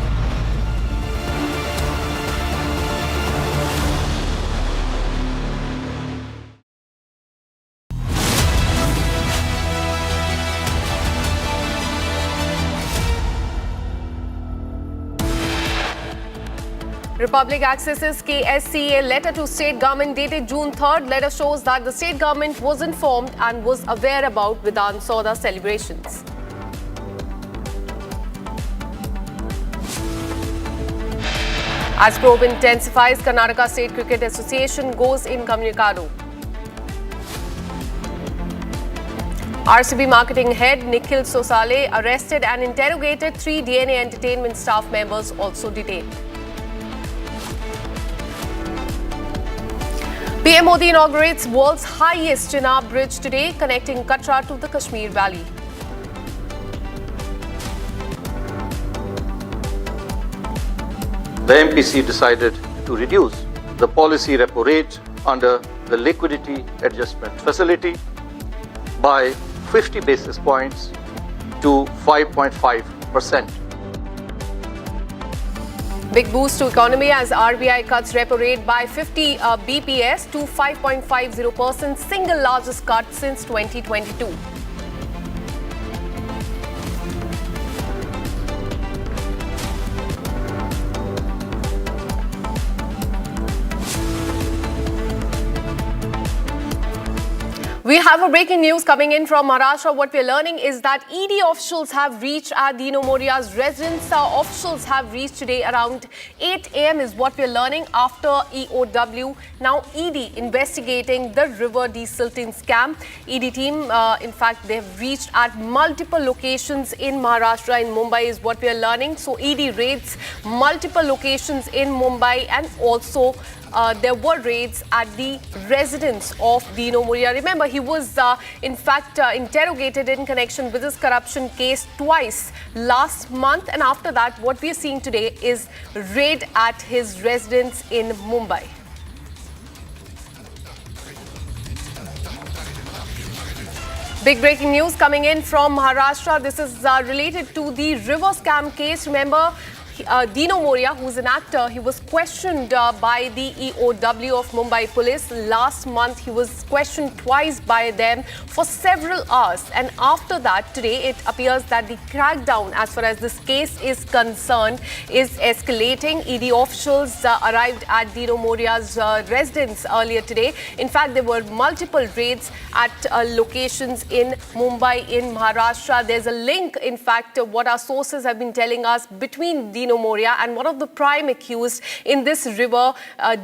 Republic accesses KSCA letter to state government dated June 3rd. Letter shows that the state government was informed and was aware about Vidhana Soudha celebrations. As probe intensifies, Karnataka State Cricket Association goes incommunicado. RCB marketing head Nikhil Sosale arrested and interrogated. 3 DNA Entertainment staff members also detained. PM Modi inaugurates world's highest Chenab bridge today, connecting Katra to the Kashmir Valley. the MPC decided to reduce the policy repo rate under the liquidity adjustment facility by 50 basis points to 5.5%. Big boost to economy as RBI cuts repo rate by 50 BPS to 5.50%, single largest cut since 2022. We have a breaking news coming in from Maharashtra. What we're learning is that ED officials have reached at Dino Moria's residence. Officials have reached today around 8 a.m. is what we're learning after EOW. Now ED investigating the river desilting scam. ED team, in fact, they've reached at multiple locations in Maharashtra, in Mumbai is what we're learning. So ED raids multiple locations in Mumbai, and also there were raids at the residence of Dino Moria. Remember, he was in fact interrogated in connection with his corruption case twice last month, and after that what we are seeing today is raid at his residence in Mumbai. Big breaking news coming in from Maharashtra. This is related to the river scam case. Remember, Dino Moria, who's an actor, he was questioned by the EOW of Mumbai Police. Last month, he was questioned twice by them for several hours. And after that, today, it appears that the crackdown, as far as this case is concerned, is escalating. ED officials arrived at Dino Moria's residence earlier today. In fact, there were multiple raids at locations in Mumbai, in Maharashtra. There's a link, in fact, what our sources have been telling us between Dino Moria and one of the prime accused in this river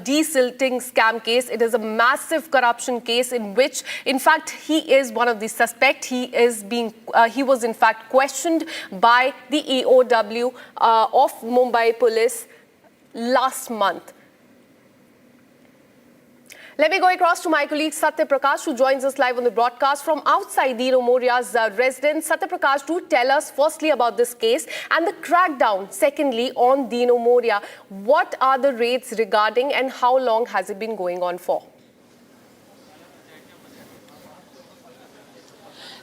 desilting scam case. It is a massive corruption case in which, in fact, he is one of the suspects. He was in fact questioned by the EOW of Mumbai Police last month. Let me go across to my colleague Satya Prakash, who joins us live on the broadcast from outside Dino Moria's residence. Satya Prakash, do tell us firstly about this case and the crackdown, secondly, on Dino Moria. What are the raids regarding and how long has it been going on for?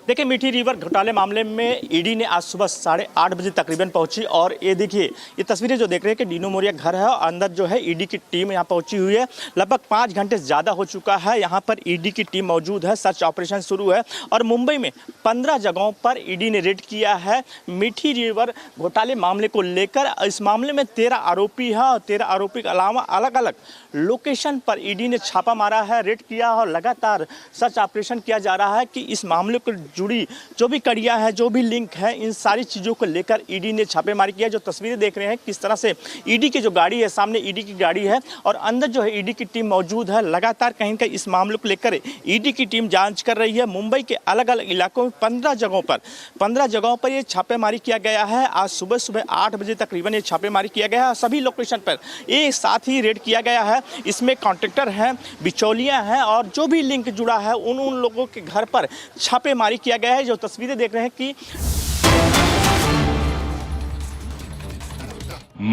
देखिए, मीठी river घोटाले मामले में ED ने आज सुबह 8:30 बजे तकरीबन पहुंची, और ये देखिए, ये तस्वीरें जो देख रहे हैं कि डिनो मोरिया घर है और अंदर जो है ईडी की टीम यहां पहुंची हुई है। लगभग 5 घंटे से ज़्यादा हो चुका है, यहां पर ईडी की टीम मौजूद है, सर्च ऑपरेशन शुरू है। और मुंबई में 15 जगहों पर ईडी ने रेड किया है मीठी रिवर घोटाले मामले को लेकर। इस मामले में 13 आरोपी हैं और 13 आरोपी के अलावा अलग अलग लोकेशन पर ईडी ने छापा मारा है, रेड किया, और लगातार सर्च ऑपरेशन किया जा रहा है कि इस मामले को जुड़ी जो भी कड़ियां हैं, जो भी लिंक है, इन सारी चीज़ों को लेकर ईडी ने छापेमारी किया। जो तस्वीरें देख रहे हैं किस तरह से ईडी की जो गाड़ी है, सामने ईडी की गाड़ी है और अंदर जो है ईडी की टीम मौजूद है। लगातार कहीं कहीं इस मामले को लेकर ईडी की टीम जांच कर रही है। मुंबई के अलग अलग इलाकों में 15 जगहों पर ये छापेमारी किया गया है। आज सुबह 8 बजे तकरीबन ये छापेमारी किया गया है। सभी लोकेशन पर एक साथ ही रेड किया गया है। इसमें कॉन्ट्रैक्टर हैं, बिचौलियां हैं और जो भी लिंक जुड़ा है उन लोगों के घर पर छापेमारी किया गया है। जो तस्वीरें देख रहे हैं कि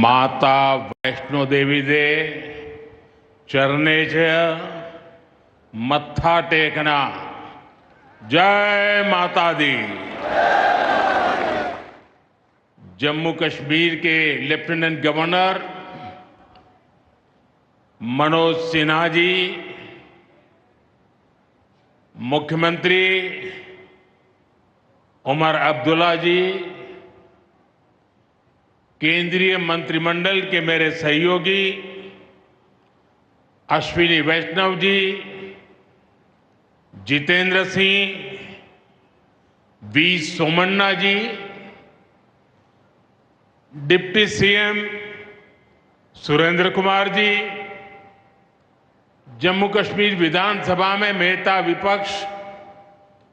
माता वैष्णो देवी दे चरणे च मत्था टेकना। जय माता दी। जम्मू कश्मीर के लेफ्टिनेंट गवर्नर मनोज सिन्हा जी, मुख्यमंत्री उमर अब्दुल्ला जी, केंद्रीय मंत्रिमंडल के मेरे सहयोगी Ashwini Vaishnaw ji, Jitendra Singh, V Somanna ji, deputy CM Surendra Kumar ji, Jammu Kashmir विधानसभा में नेता विपक्ष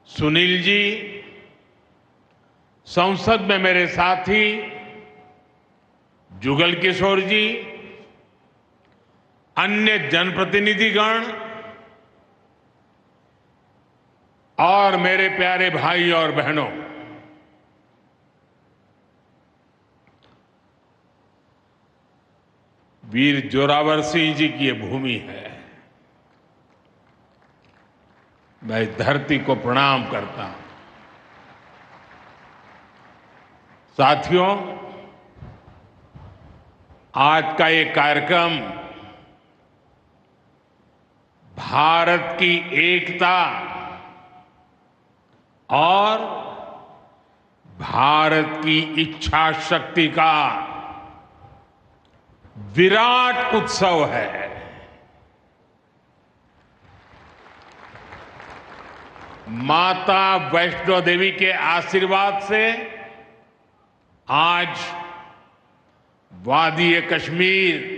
सुनील जी, संसद में मेरे साथी जुगल किशोर जी, अन्य जनप्रतिनिधिगण और मेरे प्यारे भाई और बहनों, वीर जोरावर सिंह जी की ये भूमि है। मैं इस धरती को प्रणाम करता हूं। साथियों, आज का ये कार्यक्रम भारत की एकता और भारत की इच्छा शक्ति का विराट उत्सव है। माता वैष्णो देवी के आशीर्वाद से आज वादी कश्मीर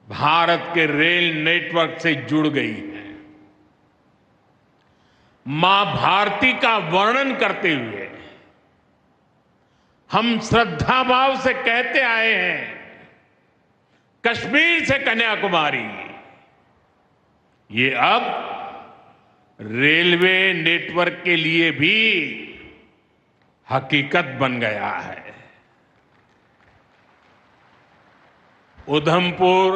भारत के रेल नेटवर्क से जुड़ गई है। मां भारती का वर्णन करते हुए हम श्रद्धा भाव से कहते आए हैं, कश्मीर से कन्याकुमारी, ये अब रेलवे नेटवर्क के लिए भी हकीकत बन गया है। उधमपुर,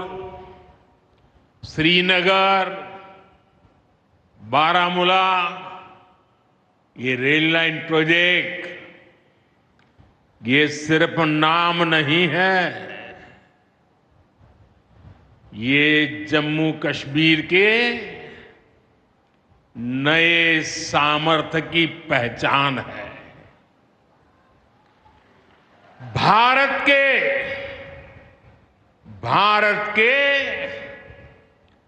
श्रीनगर, बारामूला, ये रेल लाइन प्रोजेक्ट ये सिर्फ नाम नहीं है, ये जम्मू कश्मीर के नए सामर्थ्य की पहचान है। भारत के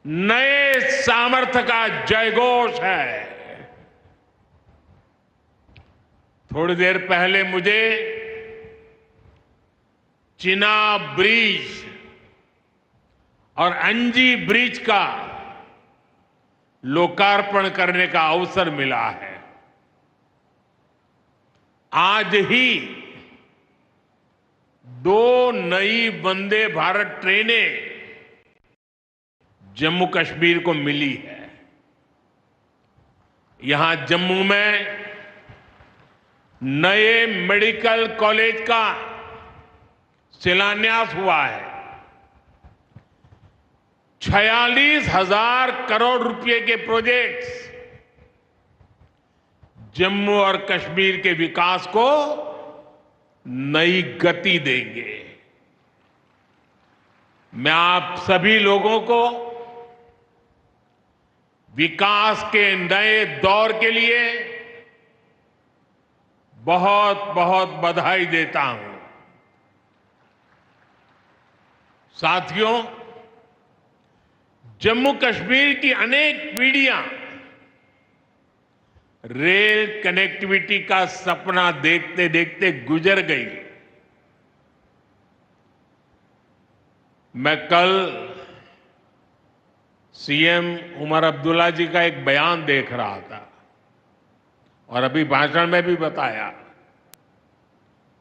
नए सामर्थ्य का जयघोष है। थोड़ी देर पहले मुझे चिना ब्रिज और अंजी ब्रिज का लोकार्पण करने का अवसर मिला है। आज ही 2 नई वंदे भारत ट्रेनें जम्मू कश्मीर को मिली है। यहां जम्मू में नए मेडिकल कॉलेज का शिलान्यास हुआ है। 46,000 करोड़ रुपए के प्रोजेक्ट्स जम्मू और कश्मीर के विकास को नई गति देंगे। मैं आप सभी लोगों को विकास के नए दौर के लिए बहुत बहुत बधाई देता हूं। साथियों, जम्मू कश्मीर की अनेक पीढ़ियां रेल कनेक्टिविटी का सपना देखते देखते गुजर गई। मैं कल सीएम उमर अब्दुल्ला जी का एक बयान देख रहा था और अभी भाषण में भी बताया।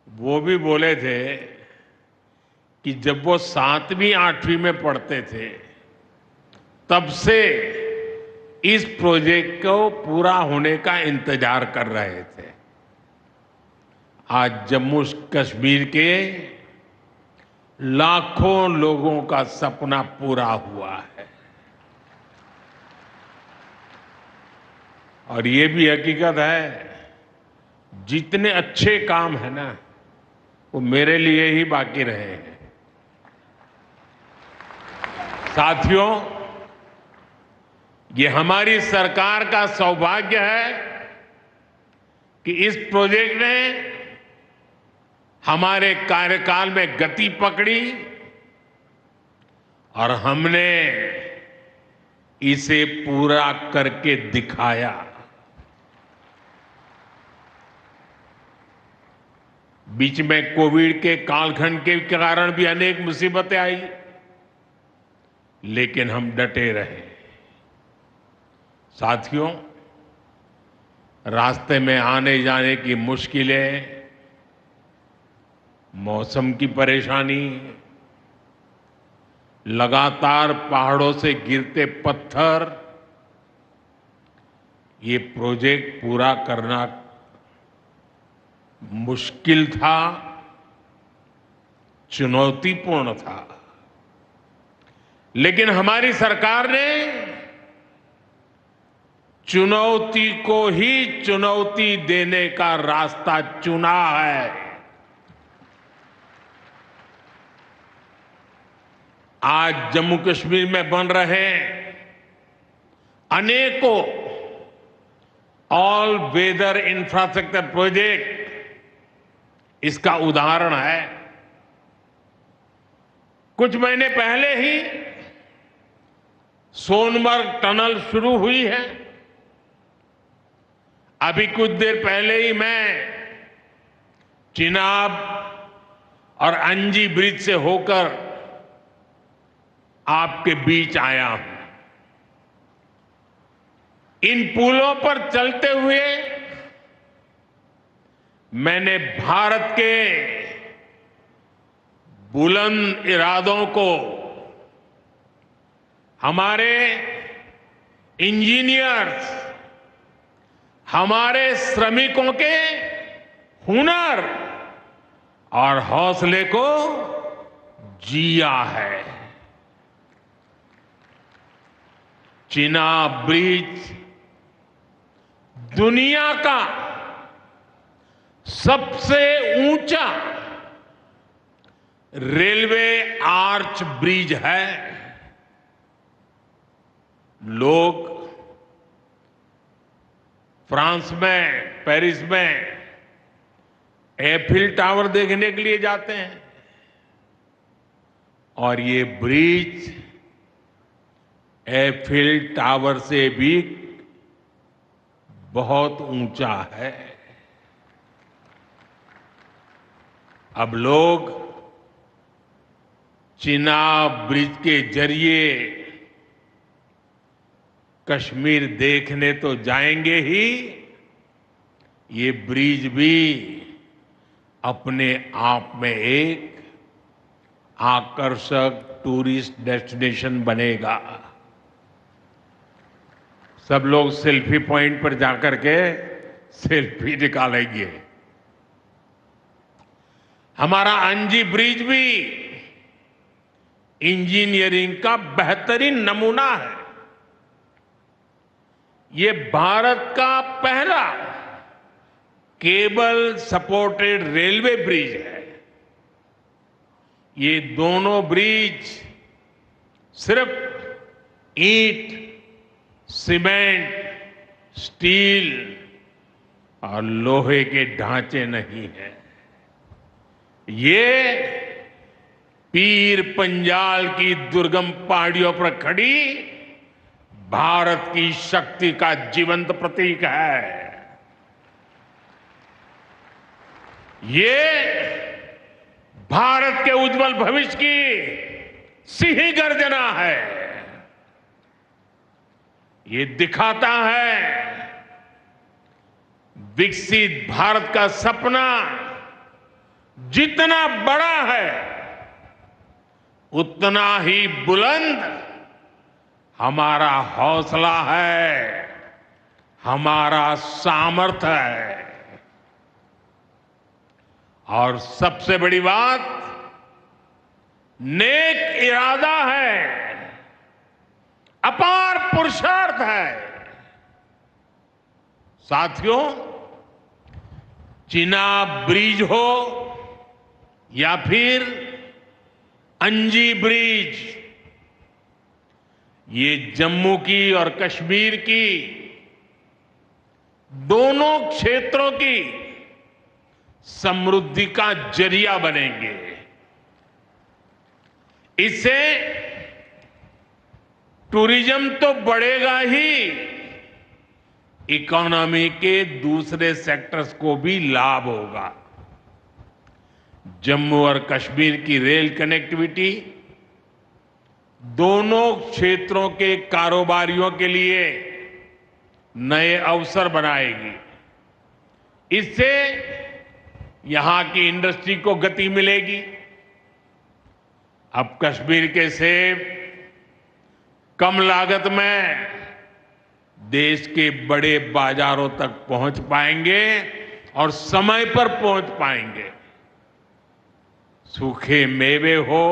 वो भी बोले थे कि जब वो 7वीं 8वीं में पढ़ते थे तब से इस प्रोजेक्ट को पूरा होने का इंतजार कर रहे थे। आज जम्मू कश्मीर के लाखों लोगों का सपना पूरा हुआ है। और ये भी हकीकत है, जितने अच्छे काम है ना वो मेरे लिए ही बाकी रहे हैं। साथियों, ये हमारी सरकार का सौभाग्य है कि इस प्रोजेक्ट ने हमारे कार्यकाल में गति पकड़ी और हमने इसे पूरा करके दिखाया। बीच में कोविड के कालखंड के कारण भी अनेक मुसीबतें आई, लेकिन हम डटे रहे। साथियों, रास्ते में आने जाने की मुश्किलें, मौसम की परेशानी, लगातार पहाड़ों से गिरते पत्थर, ये प्रोजेक्ट पूरा करना मुश्किल था, चुनौतीपूर्ण था। लेकिन हमारी सरकार ने चुनौती को ही चुनौती देने का रास्ता चुना है। आज जम्मू कश्मीर में बन रहे अनेकों ऑल वेदर इंफ्रास्ट्रक्चर प्रोजेक्ट इसका उदाहरण है। कुछ महीने पहले ही सोनमर्ग टनल शुरू हुई है। अभी कुछ देर पहले ही मैं चिनाब और अंजी ब्रिज से होकर आपके बीच आया हूं। इन पुलों पर चलते हुए मैंने भारत के बुलंद इरादों को, हमारे इंजीनियर्स, हमारे श्रमिकों के हुनर और हौसले को जिया है। चिनाब ब्रिज दुनिया का सबसे ऊंचा रेलवे आर्च ब्रिज है। लोग फ्रांस में, पेरिस में एफिल टावर देखने के लिए जाते हैं और ये ब्रिज एफिल टावर से भी बहुत ऊंचा है। अब लोग चिनाब ब्रिज के जरिए कश्मीर देखने तो जाएंगे ही, ये ब्रिज भी अपने आप में एक आकर्षक टूरिस्ट डेस्टिनेशन बनेगा। सब लोग सेल्फी पॉइंट पर जाकर के सेल्फी निकालेंगे। हमारा अंजी ब्रिज भी इंजीनियरिंग का बेहतरीन नमूना है। ये भारत का पहला केबल सपोर्टेड रेलवे ब्रिज है। ये दोनों ब्रिज सिर्फ ईंट, सीमेंट, स्टील और लोहे के ढांचे नहीं हैं। ये पीर पंजाल की दुर्गम पहाड़ियों पर खड़ी भारत की शक्ति का जीवंत प्रतीक है। ये भारत के उज्जवल भविष्य की सिंह गर्जना है। ये दिखाता है विकसित भारत का सपना जितना बड़ा है उतना ही बुलंद हमारा हौसला है, हमारा सामर्थ्य है। और सबसे बड़ी बात, नेक इरादा है, अपार पुरुषार्थ है। साथियों, चिनाब ब्रिज हो या फिर अंजी ब्रिज, ये जम्मू की और कश्मीर की दोनों क्षेत्रों की समृद्धि का जरिया बनेंगे। इससे टूरिज्म तो बढ़ेगा ही, इकोनॉमी के दूसरे सेक्टर्स को भी लाभ होगा। जम्मू और कश्मीर की रेल कनेक्टिविटी दोनों क्षेत्रों के कारोबारियों के लिए नए अवसर बनाएगी। इससे यहां की इंडस्ट्री को गति मिलेगी। अब कश्मीर के सेब कम लागत में देश के बड़े बाजारों तक पहुंच पाएंगे और समय पर पहुंच पाएंगे। सूखे मेवे हो,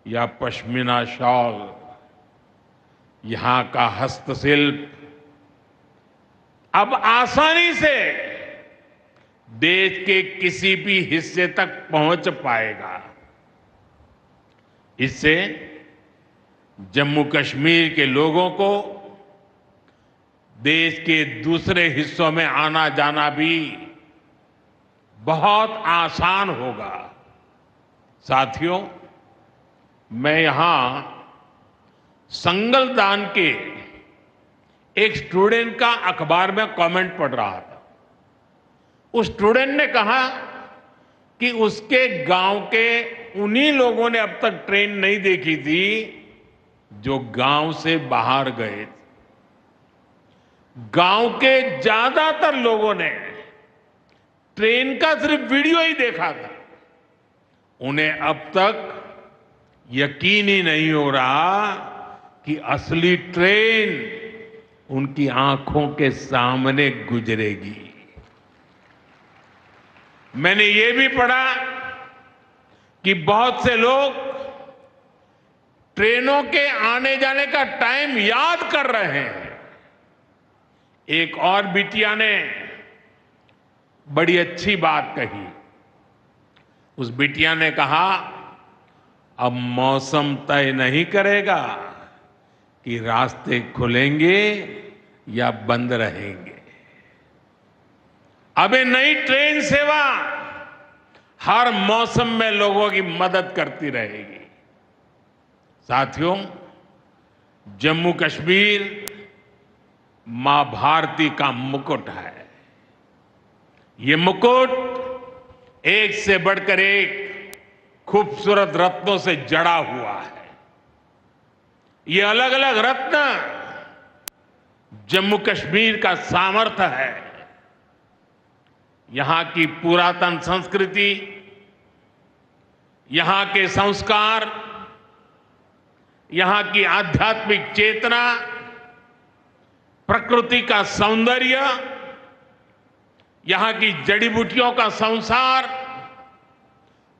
या पश्मीना शॉल, यहां का हस्तशिल्प अब आसानी से देश के किसी भी हिस्से तक पहुंच पाएगा। इससे जम्मू कश्मीर के लोगों को देश के दूसरे हिस्सों में आना जाना भी बहुत आसान होगा। साथियों, मैं यहां संगलदान के एक स्टूडेंट का अखबार में कमेंट पढ़ रहा था। उस स्टूडेंट ने कहा कि उसके गांव के उन्हीं लोगों ने अब तक ट्रेन नहीं देखी थी जो गांव से बाहर गए। गांव के ज्यादातर लोगों ने ट्रेन का सिर्फ वीडियो ही देखा था। उन्हें अब तक यकीन ही नहीं हो रहा कि असली ट्रेन उनकी आंखों के सामने गुजरेगी। मैंने ये भी पढ़ा कि बहुत से लोग ट्रेनों के आने जाने का टाइम याद कर रहे हैं। एक और बिटिया ने बड़ी अच्छी बात कही। उस बिटिया ने कहा, अब मौसम तय नहीं करेगा कि रास्ते खुलेंगे या बंद रहेंगे। अब ये नई ट्रेन सेवा हर मौसम में लोगों की मदद करती रहेगी। साथियों, जम्मू कश्मीर मां भारती का मुकुट है। ये मुकुट एक से बढ़कर एक खूबसूरत रत्नों से जड़ा हुआ है। ये अलग अलग रत्न जम्मू कश्मीर का सामर्थ्य है। यहां की पुरातन संस्कृति, यहां के संस्कार, यहां की आध्यात्मिक चेतना, प्रकृति का सौंदर्य, यहां की जड़ी बूटियों का संसार,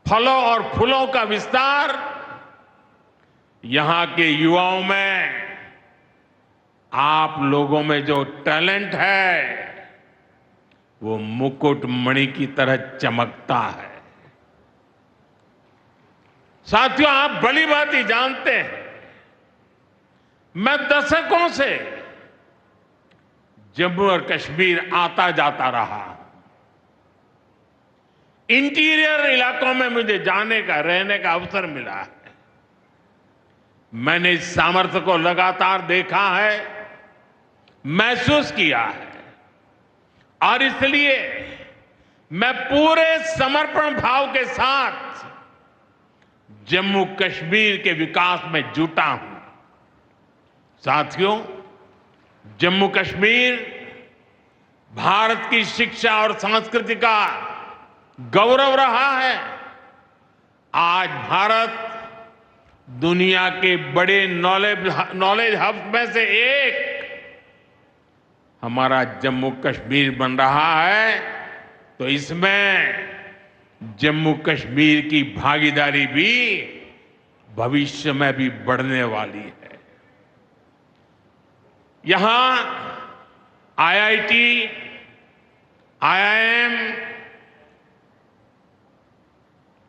फलों और फूलों का विस्तार, यहां के युवाओं में आप लोगों में जो टैलेंट है वो मुकुट मणि की तरह चमकता है। साथियों, आप भली भांति जानते हैं, मैं दशकों से जम्मू और कश्मीर आता जाता रहा। इंटीरियर इलाकों में मुझे जाने का, रहने का अवसर मिला है। मैंने इस सामर्थ्य को लगातार देखा है, महसूस किया है, और इसलिए मैं पूरे समर्पण भाव के साथ जम्मू कश्मीर के विकास में जुटा हूं। साथियों, जम्मू कश्मीर भारत की शिक्षा और संस्कृति का गौरव रहा है। आज भारत दुनिया के बड़े नॉलेज हब में से एक हमारा जम्मू कश्मीर बन रहा है, तो इसमें जम्मू कश्मीर की भागीदारी भी भविष्य में भी बढ़ने वाली है। यहां आईआईटी, आईआईएम,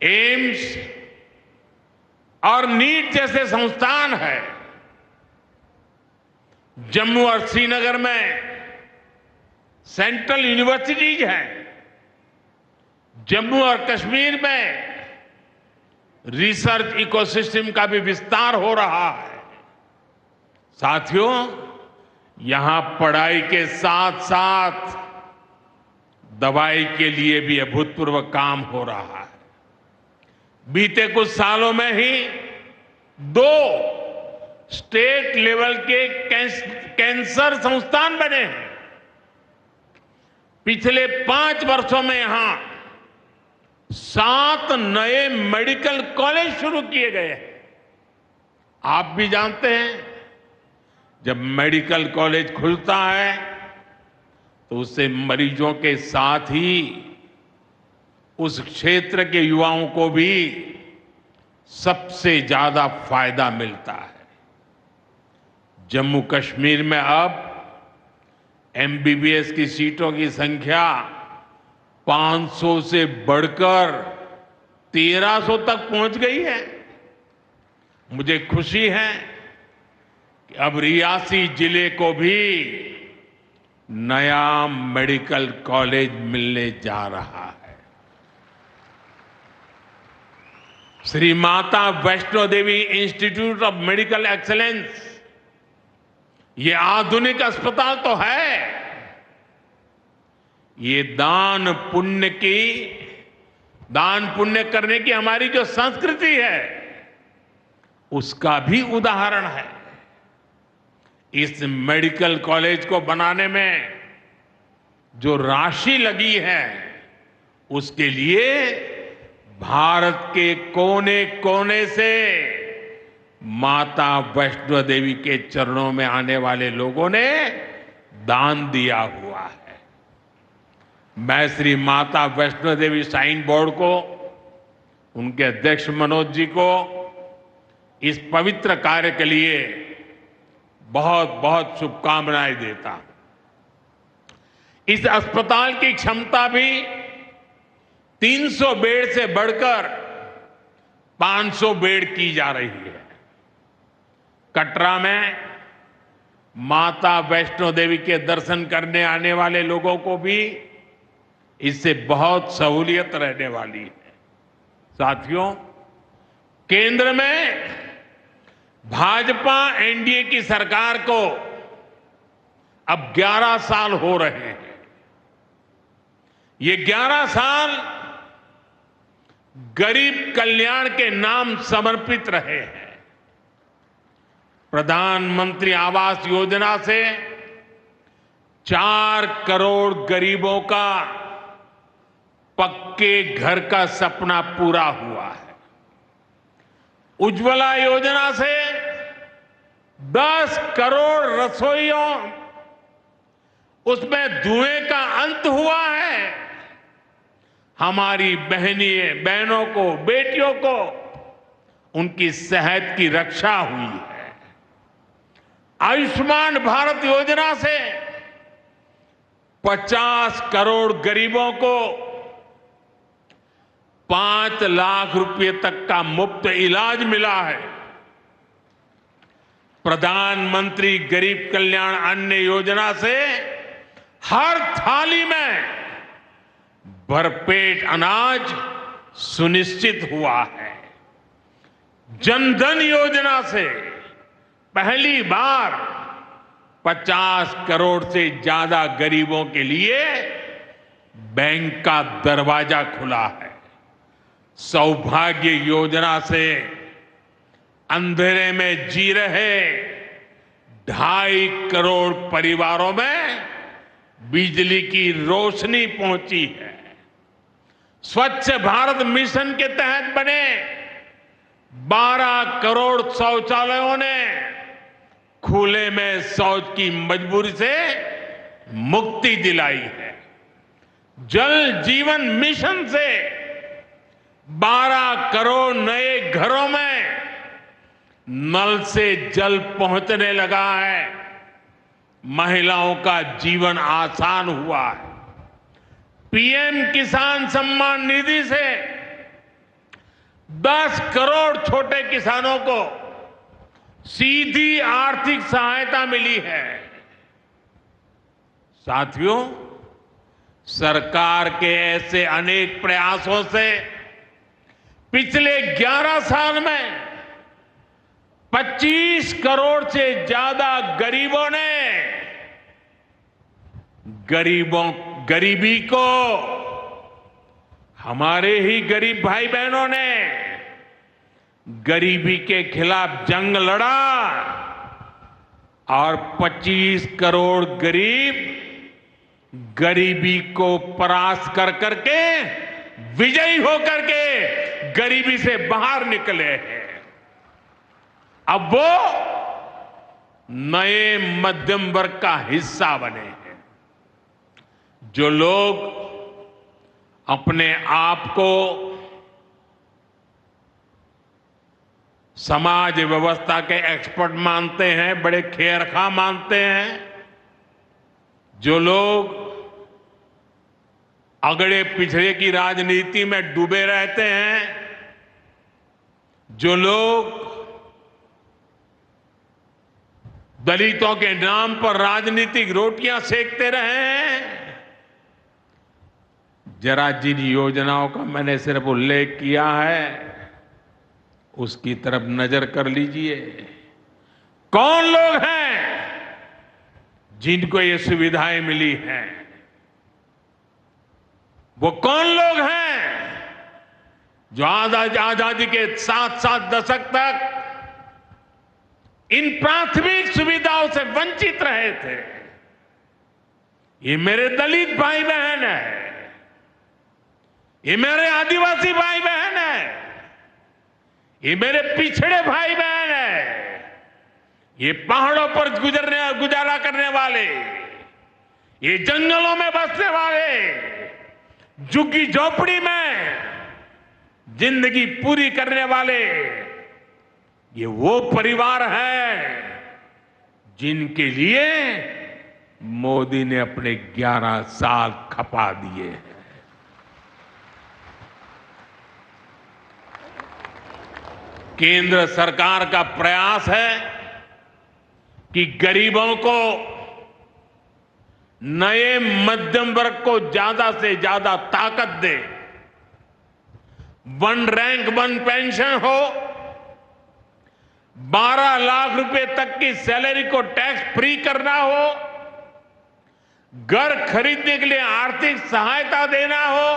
एम्स और नीट जैसे संस्थान है। जम्मू और श्रीनगर में सेंट्रल यूनिवर्सिटीज हैं। जम्मू और कश्मीर में रिसर्च इकोसिस्टम का भी विस्तार हो रहा है। साथियों, यहां पढ़ाई के साथ साथ दवाई के लिए भी अभूतपूर्व काम हो रहा है। बीते कुछ सालों में ही 2 स्टेट लेवल के कैंसर संस्थान बने हैं। पिछले 5 वर्षों में यहां 7 नए मेडिकल कॉलेज शुरू किए गए हैं। आप भी जानते हैं, जब मेडिकल कॉलेज खुलता है तो उससे मरीजों के साथ ही उस क्षेत्र के युवाओं को भी सबसे ज्यादा फायदा मिलता है। जम्मू कश्मीर में अब एमबीबीएस की सीटों की संख्या 500 से बढ़कर 1300 तक पहुंच गई है। मुझे खुशी है कि अब रियासी जिले को भी नया मेडिकल कॉलेज मिलने जा रहा है। Shri Mata Vaishno Devi institute of medical excellence, ये आधुनिक अस्पताल तो है, ये दान पुण्य करने की हमारी जो संस्कृति है उसका भी उदाहरण है। इस मेडिकल कॉलेज को बनाने में जो राशि लगी है उसके लिए भारत के कोने कोने से माता वैष्णो देवी के चरणों में आने वाले लोगों ने दान दिया हुआ है। मैं श्री माता वैष्णो देवी साइन बोर्ड को, उनके अध्यक्ष मनोज जी को इस पवित्र कार्य के लिए बहुत बहुत शुभकामनाएं देता हूं। इस अस्पताल की क्षमता भी 300 बेड से बढ़कर 500 बेड की जा रही है। कटरा में माता वैष्णो देवी के दर्शन करने आने वाले लोगों को भी इससे बहुत सहूलियत रहने वाली है। साथियों, केंद्र में भाजपा एनडीए की सरकार को अब 11 साल हो रहे हैं। ये 11 साल गरीब कल्याण के नाम समर्पित रहे हैं। प्रधानमंत्री आवास योजना से 4 करोड़ गरीबों का पक्के घर का सपना पूरा हुआ है। उज्ज्वला योजना से 10 करोड़ रसोइयों, उसमें धुएं का अंत हुआ है। हमारी बहनों को, बेटियों को उनकी सेहत की रक्षा हुई है। आयुष्मान भारत योजना से 50 करोड़ गरीबों को 5 लाख रुपए तक का मुफ्त इलाज मिला है। प्रधानमंत्री गरीब कल्याण अन्न योजना से हर थाली में भरपेट अनाज सुनिश्चित हुआ है। जनधन योजना से पहली बार 50 करोड़ से ज्यादा गरीबों के लिए बैंक का दरवाजा खुला है। सौभाग्य योजना से अंधेरे में जी रहे 2.5 करोड़ परिवारों में बिजली की रोशनी पहुंची है। स्वच्छ भारत मिशन के तहत बने 12 करोड़ शौचालयों ने खुले में शौच की मजबूरी से मुक्ति दिलाई है। जल जीवन मिशन से 12 करोड़ नए घरों में नल से जल पहुंचने लगा है। महिलाओं का जीवन आसान हुआ है। पीएम किसान सम्मान निधि से 10 करोड़ छोटे किसानों को सीधी आर्थिक सहायता मिली है। साथियों, सरकार के ऐसे अनेक प्रयासों से पिछले 11 साल में 25 करोड़ से ज्यादा गरीबों ने गरीबी को, हमारे ही गरीब भाई बहनों ने गरीबी के खिलाफ जंग लड़ा और 25 करोड़ गरीब गरीबी को परास्त कर करके, विजयी होकर के गरीबी से बाहर निकले हैं। अब वो नए मध्यम वर्ग का हिस्सा बने हैं। जो लोग अपने आप को समाज व्यवस्था के एक्सपर्ट मानते हैं, बड़े खेरखा मानते हैं। जो लोग अगड़े पिछड़े की राजनीति में डूबे रहते हैं, जो लोग दलितों के नाम पर राजनीतिक रोटियां सेकते रहे हैं, जरा जिन योजनाओं का मैंने सिर्फ उल्लेख किया है उसकी तरफ नजर कर लीजिए। कौन लोग हैं जिनको ये सुविधाएं मिली हैं? वो कौन लोग हैं जो आजादी के 7 दशक तक इन प्राथमिक सुविधाओं से वंचित रहे थे? ये मेरे दलित भाई बहन है, ये मेरे आदिवासी भाई बहन है, ये मेरे पिछड़े भाई बहन है, ये पहाड़ों पर गुजारा करने वाले, ये जंगलों में बसने वाले, झुग्गी झोपड़ी में जिंदगी पूरी करने वाले, ये वो परिवार है जिनके लिए मोदी ने अपने 11 साल खपा दिए हैं। केंद्र सरकार का प्रयास है कि गरीबों को, नए मध्यम वर्ग को ज्यादा से ज्यादा ताकत दे। 1 रैंक 1 पेंशन हो, 12 लाख रुपए तक की सैलरी को टैक्स फ्री करना हो, घर खरीदने के लिए आर्थिक सहायता देना हो,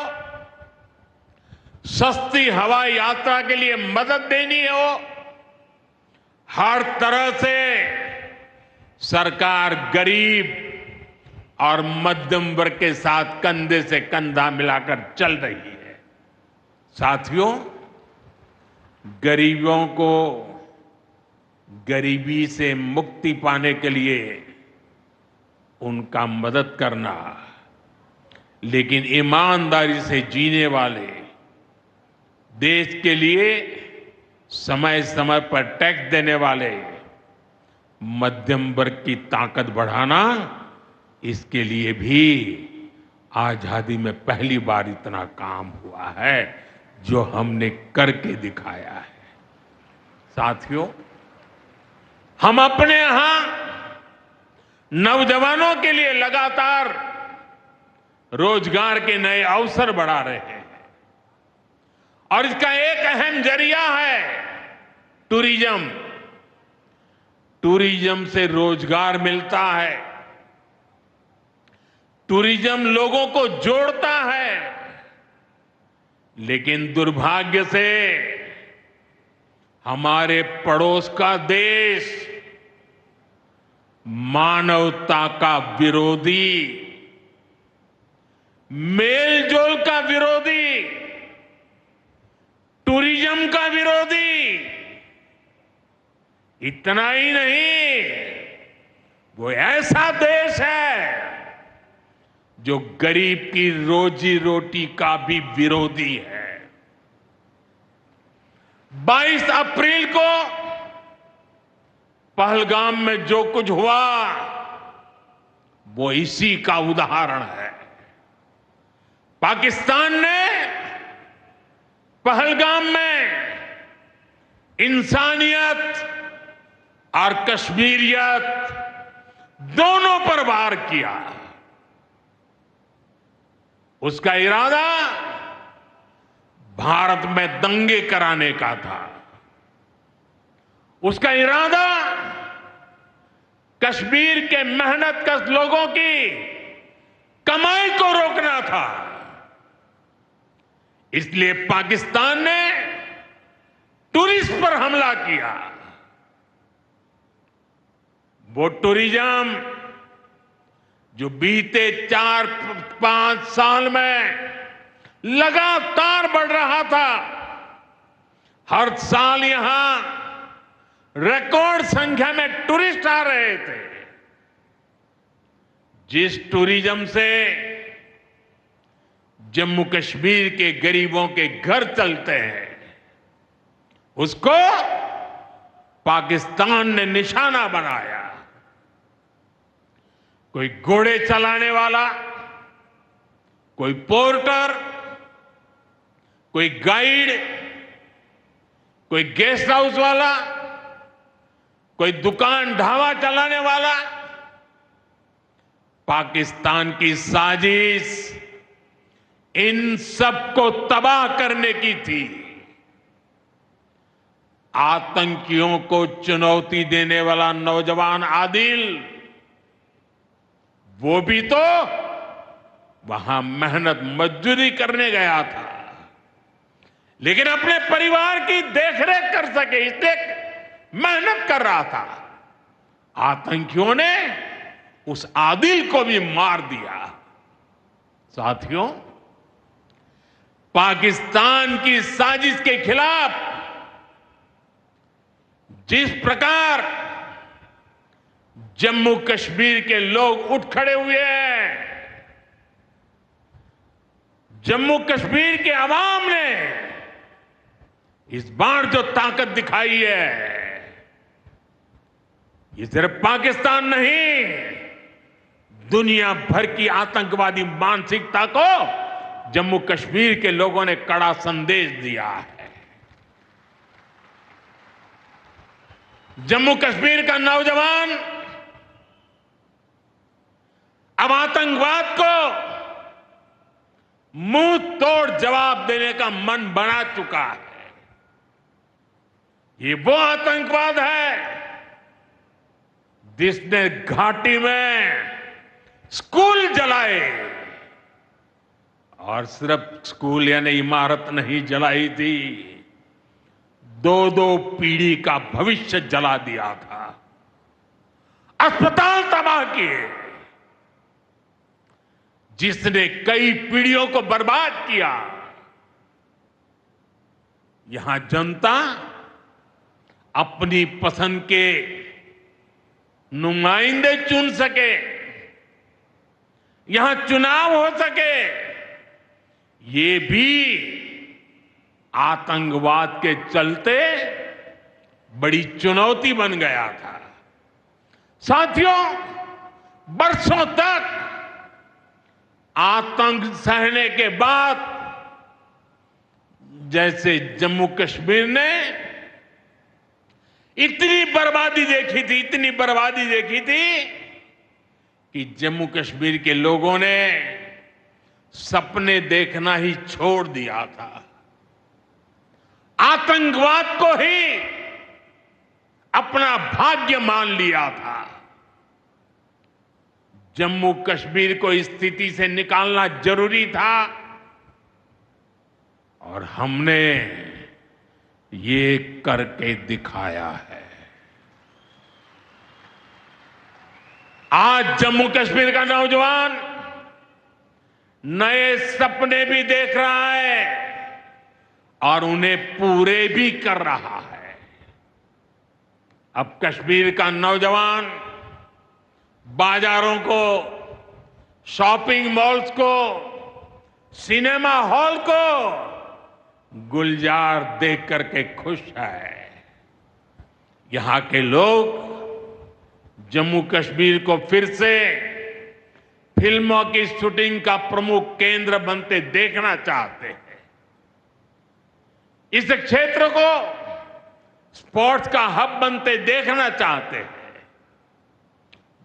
सस्ती हवाई यात्रा के लिए मदद देनी हो, हर तरह से सरकार गरीब और मध्यम वर्ग के साथ कंधे से कंधा मिलाकर चल रही है। साथियों, गरीबों को गरीबी से मुक्ति पाने के लिए उनका मदद करना, लेकिन ईमानदारी से जीने वाले, देश के लिए समय समय पर टैक्स देने वाले मध्यम वर्ग की ताकत बढ़ाना, इसके लिए भी आजादी में पहली बार इतना काम हुआ है जो हमने करके दिखाया है। साथियों, हम अपने यहां नौजवानों के लिए लगातार रोजगार के नए अवसर बढ़ा रहे हैं और इसका एक अहम जरिया है टूरिज्म। टूरिज्म से रोजगार मिलता है, टूरिज्म लोगों को जोड़ता है, लेकिन दुर्भाग्य से हमारे पड़ोस का देश मानवता का विरोधी, मेलजोल का विरोधी, टूरिज्म का विरोधी, इतना ही नहीं, वो ऐसा देश है जो गरीब की रोजी रोटी का भी विरोधी है। 22 अप्रैल को पहलगाम में जो कुछ हुआ वो इसी का उदाहरण है। पाकिस्तान ने पहलगाम में इंसानियत और कश्मीरियत दोनों पर वार किया। उसका इरादा भारत में दंगे कराने का था। उसका इरादा कश्मीर के मेहनतकश लोगों की कमाई को रोकना था। इसलिए पाकिस्तान ने टूरिस्ट पर हमला किया। वो टूरिज्म जो बीते 4-5 साल में लगातार बढ़ रहा था, हर साल यहां रिकॉर्ड संख्या में टूरिस्ट आ रहे थे। जिस टूरिज्म से जम्मू कश्मीर के गरीबों के घर चलते हैं, उसको पाकिस्तान ने निशाना बनाया। कोई घोड़े चलाने वाला, कोई पोर्टर, कोई गाइड, कोई गेस्ट हाउस वाला, कोई दुकान ढाबा चलाने वाला, पाकिस्तान की साजिश इन सबको तबाह करने की थी। आतंकियों को चुनौती देने वाला नौजवान आदिल, वो भी तो वहां मेहनत मजदूरी करने गया था, लेकिन अपने परिवार की देखरेख कर सके इसलिए मेहनत कर रहा था। आतंकियों ने उस आदिल को भी मार दिया। साथियों, पाकिस्तान की साजिश के खिलाफ जिस प्रकार जम्मू कश्मीर के लोग उठ खड़े हुए हैं, जम्मू कश्मीर के अवाम ने इस बार जो ताकत दिखाई है, ये सिर्फ पाकिस्तान नहीं, दुनिया भर की आतंकवादी मानसिकता को जम्मू कश्मीर के लोगों ने कड़ा संदेश दिया है। जम्मू कश्मीर का नौजवान अब आतंकवाद को मुंह तोड़ जवाब देने का मन बना चुका है। ये वो आतंकवाद है जिसने घाटी में स्कूल जलाए, और सिर्फ स्कूल यानी इमारत नहीं जलाई थी, दो पीढ़ी का भविष्य जला दिया था, अस्पताल तबाह किए, जिसने कई पीढ़ियों को बर्बाद किया। यहां जनता अपनी पसंद के नुमाइंदे चुन सके, यहां चुनाव हो सके, ये भी आतंकवाद के चलते बड़ी चुनौती बन गया था। साथियों, बरसों तक आतंक सहने के बाद जैसे जम्मू कश्मीर ने इतनी बर्बादी देखी थी कि जम्मू कश्मीर के लोगों ने सपने देखना ही छोड़ दिया था, आतंकवाद को ही अपना भाग्य मान लिया था। जम्मू कश्मीर को इस स्थिति से निकालना जरूरी था, और हमने ये करके दिखाया है। आज जम्मू कश्मीर का नौजवान नए सपने भी देख रहा है और उन्हें पूरे भी कर रहा है। अब कश्मीर का नौजवान बाजारों को, शॉपिंग मॉल्स को, सिनेमा हॉल को गुलजार देख करके खुश है। यहां के लोग जम्मू कश्मीर को फिर से फिल्मों की शूटिंग का प्रमुख केंद्र बनते देखना चाहते हैं। इस क्षेत्र को स्पोर्ट्स का हब बनते देखना चाहते हैं।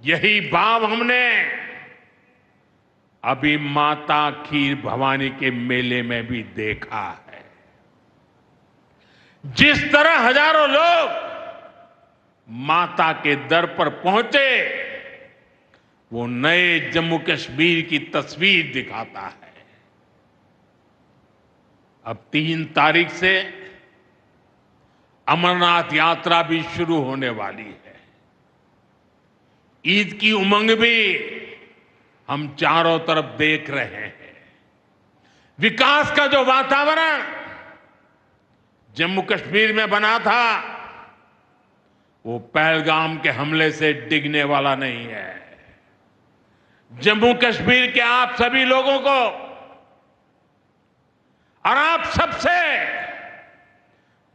यही भाव हमने अभी माता खीर भवानी के मेले में भी देखा है। जिस तरह हजारों लोग माता के दर पर पहुंचे, वो नए जम्मू कश्मीर की तस्वीर दिखाता है। अब 3 तारीख से अमरनाथ यात्रा भी शुरू होने वाली है। ईद की उमंग भी हम चारों तरफ देख रहे हैं। विकास का जो वातावरण जम्मू कश्मीर में बना था, वो पहलगाम के हमले से डिगने वाला नहीं है। जम्मू कश्मीर के आप सभी लोगों को और आप सबसे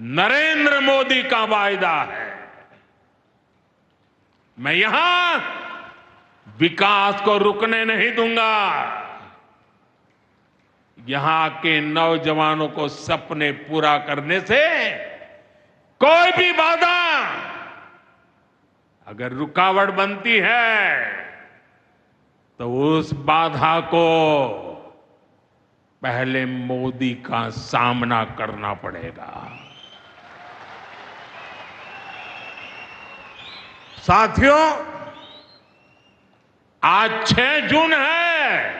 नरेंद्र मोदी का वायदा है मैं यहां विकास को रुकने नहीं दूंगा। यहां के नौजवानों को सपने पूरा करने से कोई भी बाधा अगर रुकावट बनती है तो उस बाधा को पहले मोदी का सामना करना पड़ेगा। साथियों, आज 6 जून है।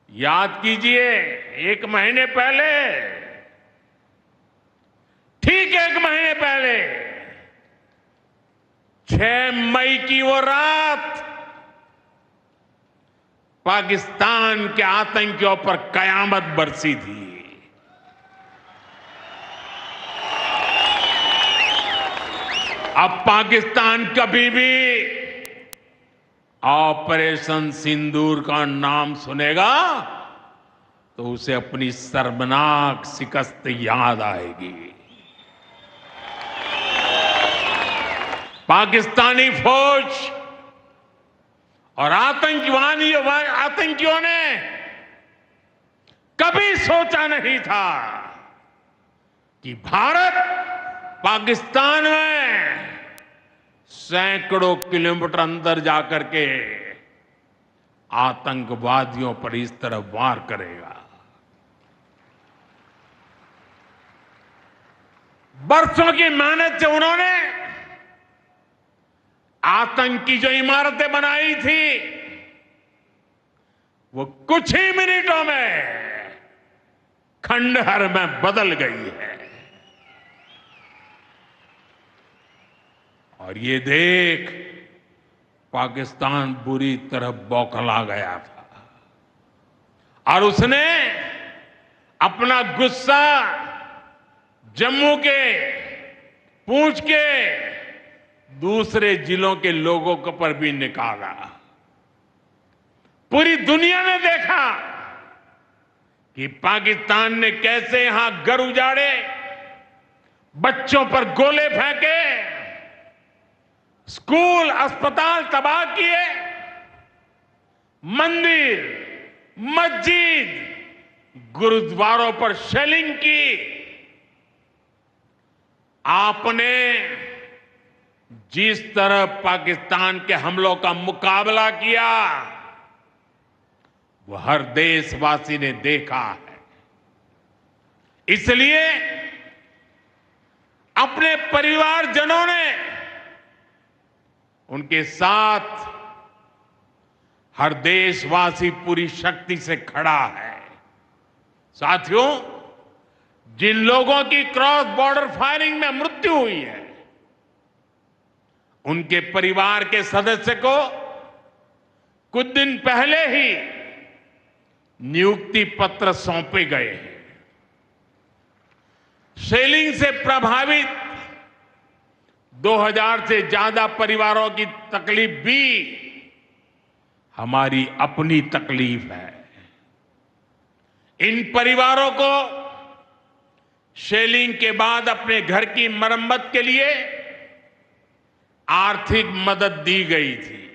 याद कीजिए, 1 महीने पहले, ठीक 1 महीने पहले 6 मई की वो रात पाकिस्तान के आतंकियों पर कयामत बरसी थी। अब पाकिस्तान कभी भी ऑपरेशन सिंदूर का नाम सुनेगा तो उसे अपनी शर्मनाक शिकस्त याद आएगी। पाकिस्तानी फौज और आतंकियों ने कभी सोचा नहीं था कि भारत पाकिस्तान में सैकड़ों किलोमीटर अंदर जाकर के आतंकवादियों पर इस तरह वार करेगा। बरसों की मेहनत से उन्होंने आतंकी जो इमारतें बनाई थी वो कुछ ही मिनटों में खंडहर में बदल गई है। और ये देख पाकिस्तान बुरी तरह बौखला गया था और उसने अपना गुस्सा जम्मू के, पूंछ के दूसरे जिलों के लोगों के पर भी निकाला। पूरी दुनिया ने देखा कि पाकिस्तान ने कैसे यहां घर उजाड़े, बच्चों पर गोले फेंके, स्कूल अस्पताल तबाह किए, मंदिर, मस्जिद, गुरुद्वारों पर शेलिंग की। आपने जिस तरह पाकिस्तान के हमलों का मुकाबला किया वो हर देशवासी ने देखा है। इसलिए अपने परिवारजनों ने उनके साथ हर देशवासी पूरी शक्ति से खड़ा है। साथियों, जिन लोगों की क्रॉस बॉर्डर फायरिंग में मृत्यु हुई है उनके परिवार के सदस्य को कुछ दिन पहले ही नियुक्ति पत्र सौंपे गए हैं। शेलिंग से प्रभावित 2000 से ज्यादा परिवारों की तकलीफ भी हमारी अपनी तकलीफ है। इन परिवारों को शेलिंग के बाद अपने घर की मरम्मत के लिए आर्थिक मदद दी गई थी।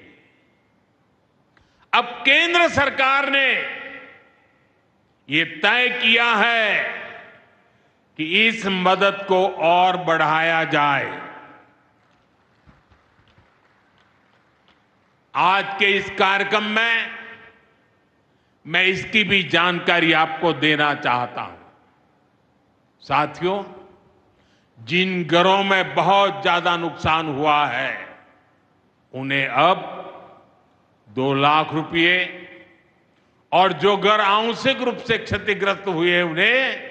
अब केंद्र सरकार ने ये तय किया है कि इस मदद को और बढ़ाया जाए। आज के इस कार्यक्रम में मैं इसकी भी जानकारी आपको देना चाहता हूं। साथियों, जिन घरों में बहुत ज्यादा नुकसान हुआ है उन्हें अब 2 लाख रुपए और जो घर आंशिक रूप से क्षतिग्रस्त हुए उन्हें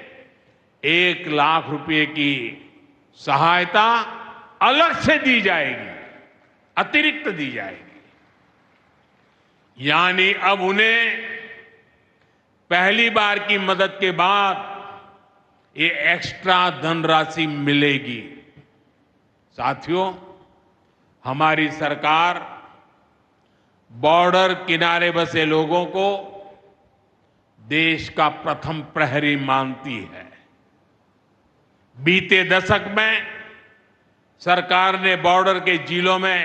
1 लाख रुपए की सहायता अलग से दी जाएगी, अतिरिक्त दी जाएगी। यानी अब उन्हें पहली बार की मदद के बाद ये एक्स्ट्रा धनराशि मिलेगी। साथियों, हमारी सरकार बॉर्डर किनारे बसे लोगों को देश का प्रथम प्रहरी मानती है। बीते दशक में सरकार ने बॉर्डर के जिलों में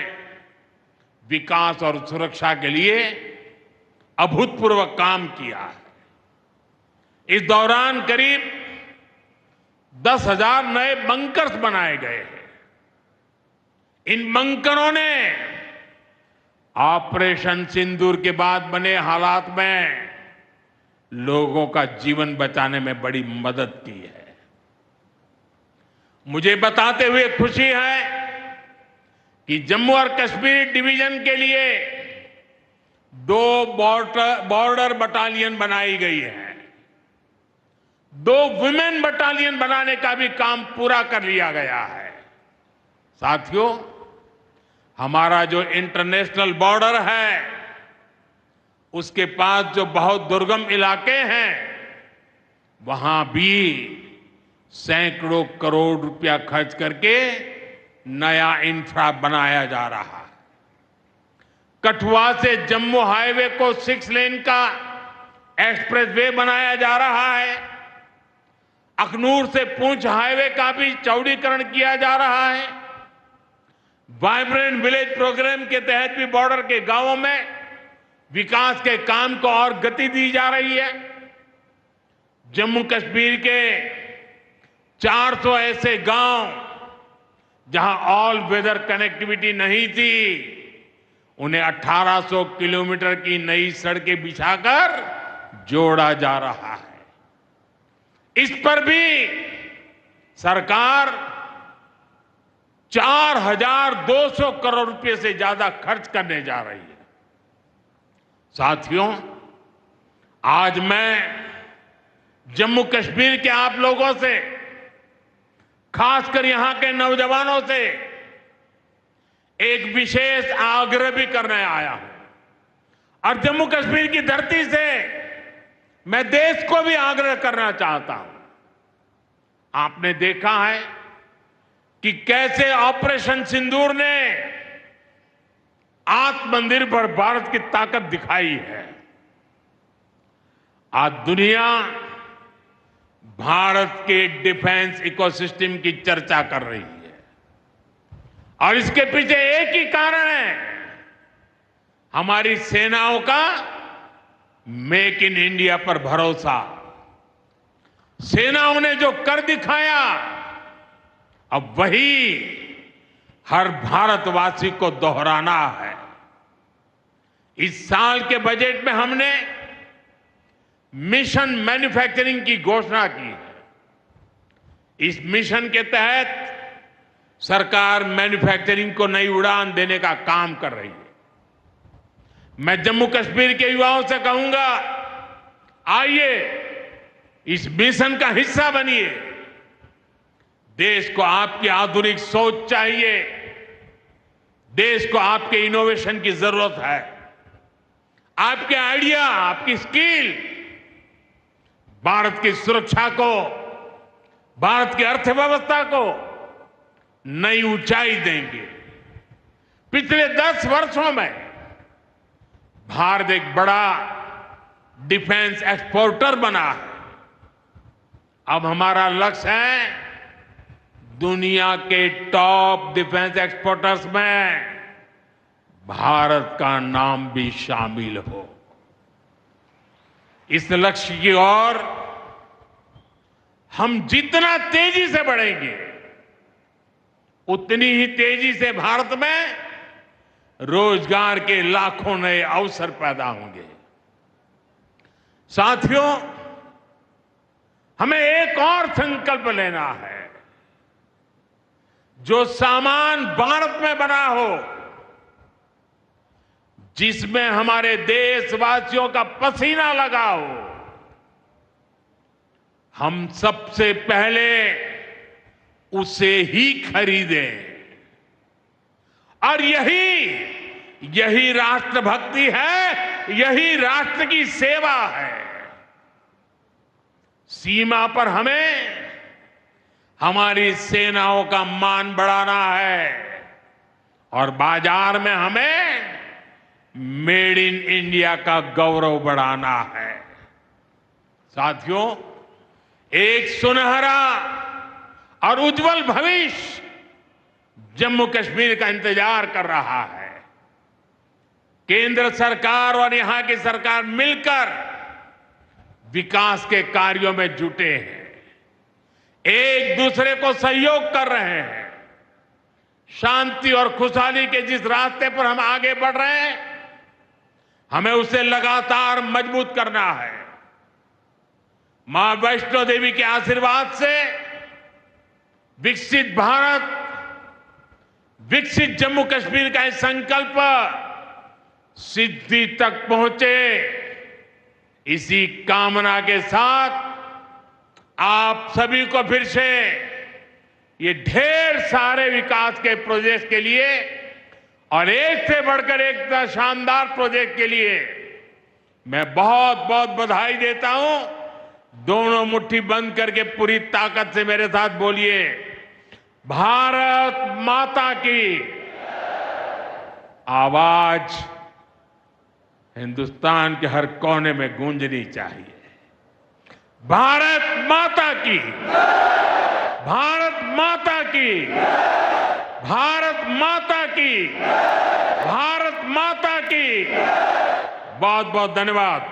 विकास और सुरक्षा के लिए अभूतपूर्व काम किया है। इस दौरान करीब 10,000 नए बंकर्स बनाए गए हैं। इन बंकरों ने ऑपरेशन सिंदूर के बाद बने हालात में लोगों का जीवन बचाने में बड़ी मदद की है। मुझे बताते हुए खुशी है कि जम्मू और कश्मीर डिवीजन के लिए 2 बॉर्डर बटालियन बनाई गई है। 2 वुमेन बटालियन बनाने का भी काम पूरा कर लिया गया है। साथियों, हमारा जो इंटरनेशनल बॉर्डर है, उसके पास जो बहुत दुर्गम इलाके हैं, वहां भी सैकड़ों करोड़ रुपया खर्च करके नया इंफ्रा बनाया जा रहा है। कठुआ से जम्मू हाईवे को 6 लेन का एक्सप्रेसवे बनाया जा रहा है। अखनूर से पुंछ हाईवे का भी चौड़ीकरण किया जा रहा है। वाइब्रेंट विलेज प्रोग्राम के तहत भी बॉर्डर के गांवों में विकास के काम को और गति दी जा रही है। जम्मू कश्मीर के 400 ऐसे गांव जहां ऑल वेदर कनेक्टिविटी नहीं थी, उन्हें 1800 किलोमीटर की नई सड़कें बिछाकर जोड़ा जा रहा है। इस पर भी सरकार 4,200 करोड़ रुपए से ज्यादा खर्च करने जा रही है। साथियों, आज मैं जम्मू कश्मीर के आप लोगों से, खासकर यहां के नौजवानों से एक विशेष आग्रह भी करने आया हूं। और जम्मू कश्मीर की धरती से मैं देश को भी आग्रह करना चाहता हूं। आपने देखा है कि कैसे ऑपरेशन सिंदूर ने आत्मनिर्भर भारत की ताकत दिखाई है। आज दुनिया भारत के डिफेंस इकोसिस्टम की चर्चा कर रही है और इसके पीछे एक ही कारण है, हमारी सेनाओं का मेक इन इंडिया पर भरोसा। सेनाओं ने जो कर दिखाया, अब वही हर भारतवासी को दोहराना है। इस साल के बजट में हमने मिशन मैन्युफैक्चरिंग की घोषणा की है। इस मिशन के तहत सरकार मैन्युफैक्चरिंग को नई उड़ान देने का काम कर रही है। मैं जम्मू कश्मीर के युवाओं से कहूंगा, आइए इस मिशन का हिस्सा बनिए। देश को आपकी आधुनिक सोच चाहिए, देश को आपके इनोवेशन की जरूरत है। आपके आइडिया, आपकी स्किल भारत की सुरक्षा को, भारत की अर्थव्यवस्था को नई ऊंचाई देंगे। पिछले 10 वर्षों में भारत एक बड़ा डिफेंस एक्सपोर्टर बना है। अब हमारा लक्ष्य है दुनिया के टॉप डिफेंस एक्सपोर्टर्स में भारत का नाम भी शामिल हो। इस लक्ष्य की ओर हम जितना तेजी से बढ़ेंगे, उतनी ही तेजी से भारत में रोजगार के लाखों नए अवसर पैदा होंगे। साथियों, हमें एक और संकल्प लेना है। जो सामान भारत में बना हो, जिसमें हमारे देशवासियों का पसीना लगा हो, हम सबसे पहले उसे ही खरीदें। और यही राष्ट्रभक्ति है, यही राष्ट्र की सेवा है। सीमा पर हमें हमारी सेनाओं का मान बढ़ाना है और बाजार में हमें मेड इन इंडिया का गौरव बढ़ाना है। साथियों, एक सुनहरा और उज्जवल भविष्य जम्मू कश्मीर का इंतजार कर रहा है। केंद्र सरकार और यहां की सरकार मिलकर विकास के कार्यों में जुटे हैं, एक दूसरे को सहयोग कर रहे हैं। शांति और खुशहाली के जिस रास्ते पर हम आगे बढ़ रहे हैं, हमें उसे लगातार मजबूत करना है। मां वैष्णो देवी के आशीर्वाद से विकसित भारत, विकसित जम्मू कश्मीर का यह संकल्प सिद्धि तक पहुंचे, इसी कामना के साथ आप सभी को फिर से ये ढेर सारे विकास के प्रोजेक्ट के लिए और एक से बढ़कर एक शानदार प्रोजेक्ट के लिए मैं बहुत बहुत बधाई देता हूं। दोनों मुट्ठी बंद करके पूरी ताकत से मेरे साथ बोलिए, भारत माता की। आवाज हिंदुस्तान के हर कोने में गूंजनी चाहिए। भारत माता की, भारत माता की, भारत माता की, भारत माता की। बहुत बहुत धन्यवाद।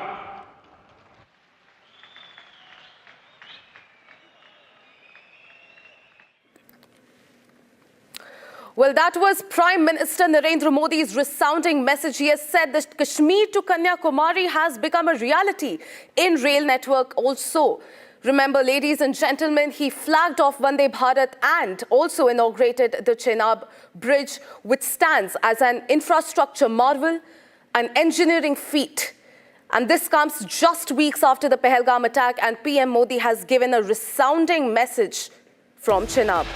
Well, that was Prime Minister Narendra Modi's resounding message. He has said that Kashmir to Kanyakumari has become a reality in rail network also. Remember, ladies and gentlemen, he flagged off Vande Bharat and also inaugurated the Chenab Bridge, which stands as an infrastructure marvel, an engineering feat. And this comes just weeks after the Pahalgam attack, and PM Modi has given a resounding message from Chenab.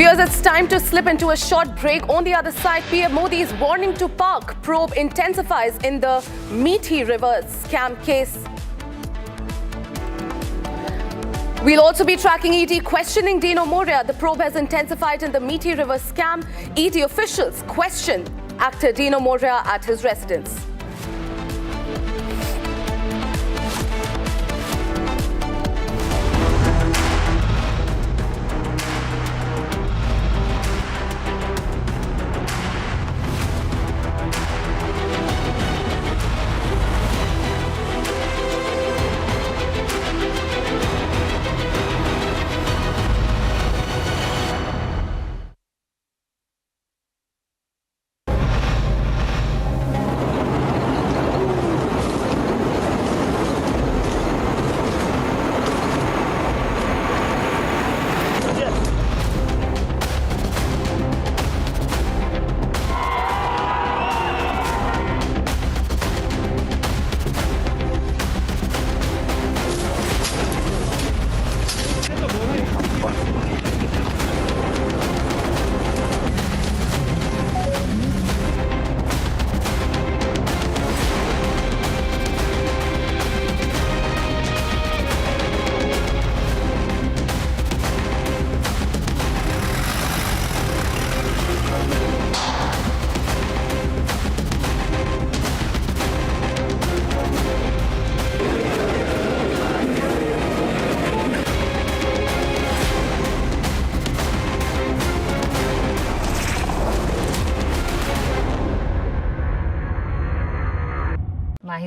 Viewers, it's time to slip into a short break. On the other side, PM Modi's warning to Pak probe intensifies in the Methi River scam case. We'll also be tracking ED questioning Dino Moria. The probe has intensified in the Methi River scam. ED officials question actor Dino Moria at his residence.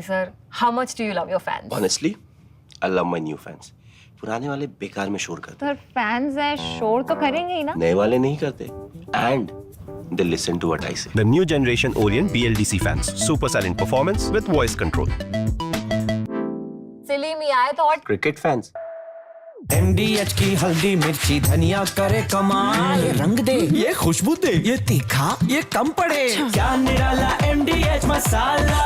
Sir, how much do you love your fans? Honestly, I love my new fans. पुराने वाले बेकार में शोर करते Sir, fans हैं शोर तो करेंगे ही ना? नए वाले नहीं करते. And they listen to what I say. The new generation Orient BLDC fans. Super silent performance with voice control. Silly me आए तो और Cricket fans. MDH की हल्दी मिर्ची धनिया करे कमाल, ये रंग दे, ये खुशबू दे, ये तीखा, ये कम पड़े, क्या निराला MDH masala.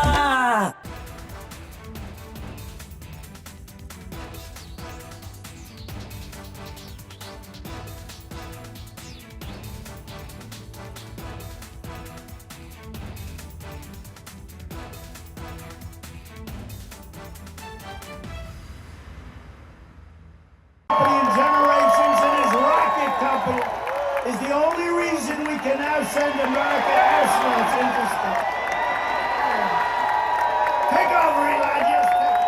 Generations in his rocket company is the only reason we can now send American astronauts into space. Take over, Eli. Just take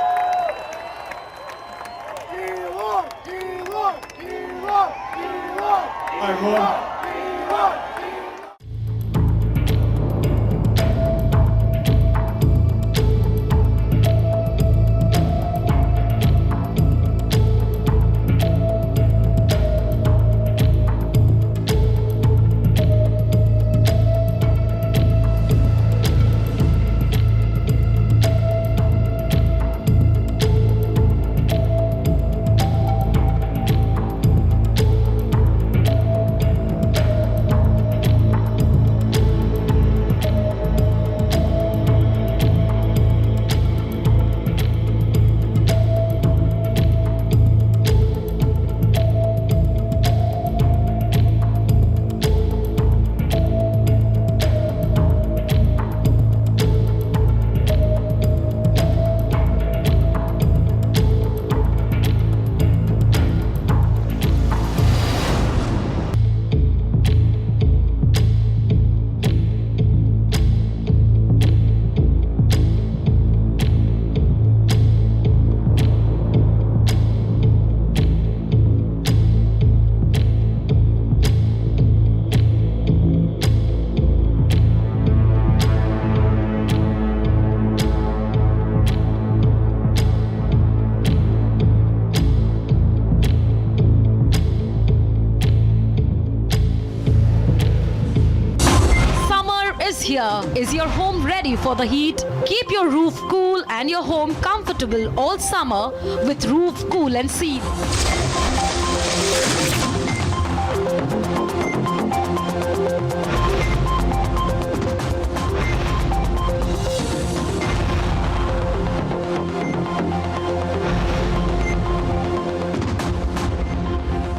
Here. Is your home ready for the heat? Keep your roof cool and your home comfortable all summer with Roof Cool and Seal.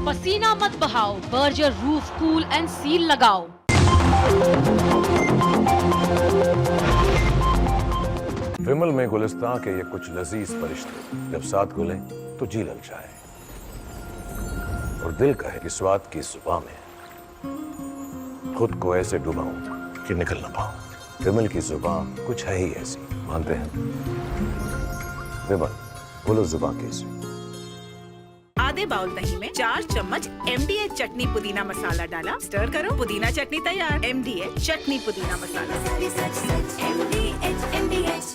पसीना मत बहाओ, Berger roof cool and seal लगाओ। विमल में गुलिस्तां के ये कुछ लजीज फरिश्ते जब साथ घुले तो जी ललचाए और दिल कहे कि स्वाद की जुबान में खुद को ऐसे डुबाऊं कि निकल ना पाऊं। विमल की जुबान कुछ है ही ऐसी, मानते हैं? विमल, बोलो जुबान कैसी? आधे बाउल दही में 4 चम्मच MDH चटनी पुदीना मसाला डाला, स्टर करो, पुदीना चटनी तैयार। MDH चटनी पुदीना मसाला। MDH।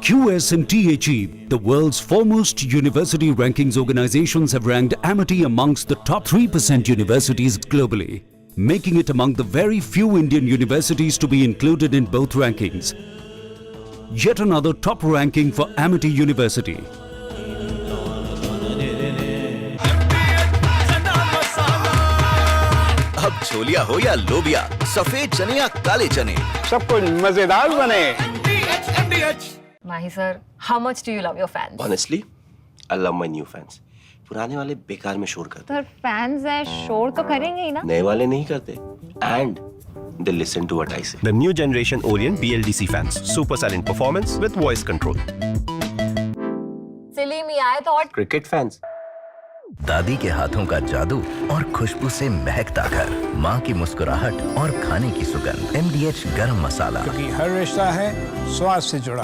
QS&THE, the world's foremost university rankings organizations, have ranked Amity amongst the top 3% universities globally, making it among the very few Indian universities to be included in both rankings. Yet another top ranking for Amity University. अब छोलिया हो या लोबिया, सफेद चने या काले चने, सब कुछ मजेदार बने। Mahi sir, how much do you love your fans? Honestly, I love my new fans. पुराने वाले बेकार में शोर करते। सर फैंस है, शोर तो करेंगे ही ना। नए वाले नहीं करते। And they listen to what I say. The new generation Orient BLDC fans, super silent performance with voice control. Silly me, I thought. Cricket fans. दादी के हाथों का जादू और खुशबू से महकता घर, माँ की मुस्कुराहट और खाने की सुगंध। MDH गरम मसाला, क्योंकि हर रिश्ता है स्वाद से जुड़ा।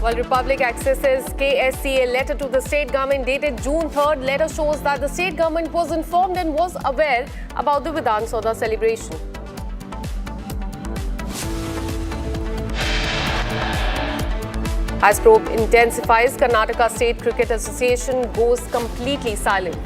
While Republic accesses KSCA letter to the state government dated June 3rd, letter shows that the state government was informed and was aware about the Vidhana Soudha celebration. As probe intensifies, Karnataka State Cricket Association goes completely silent.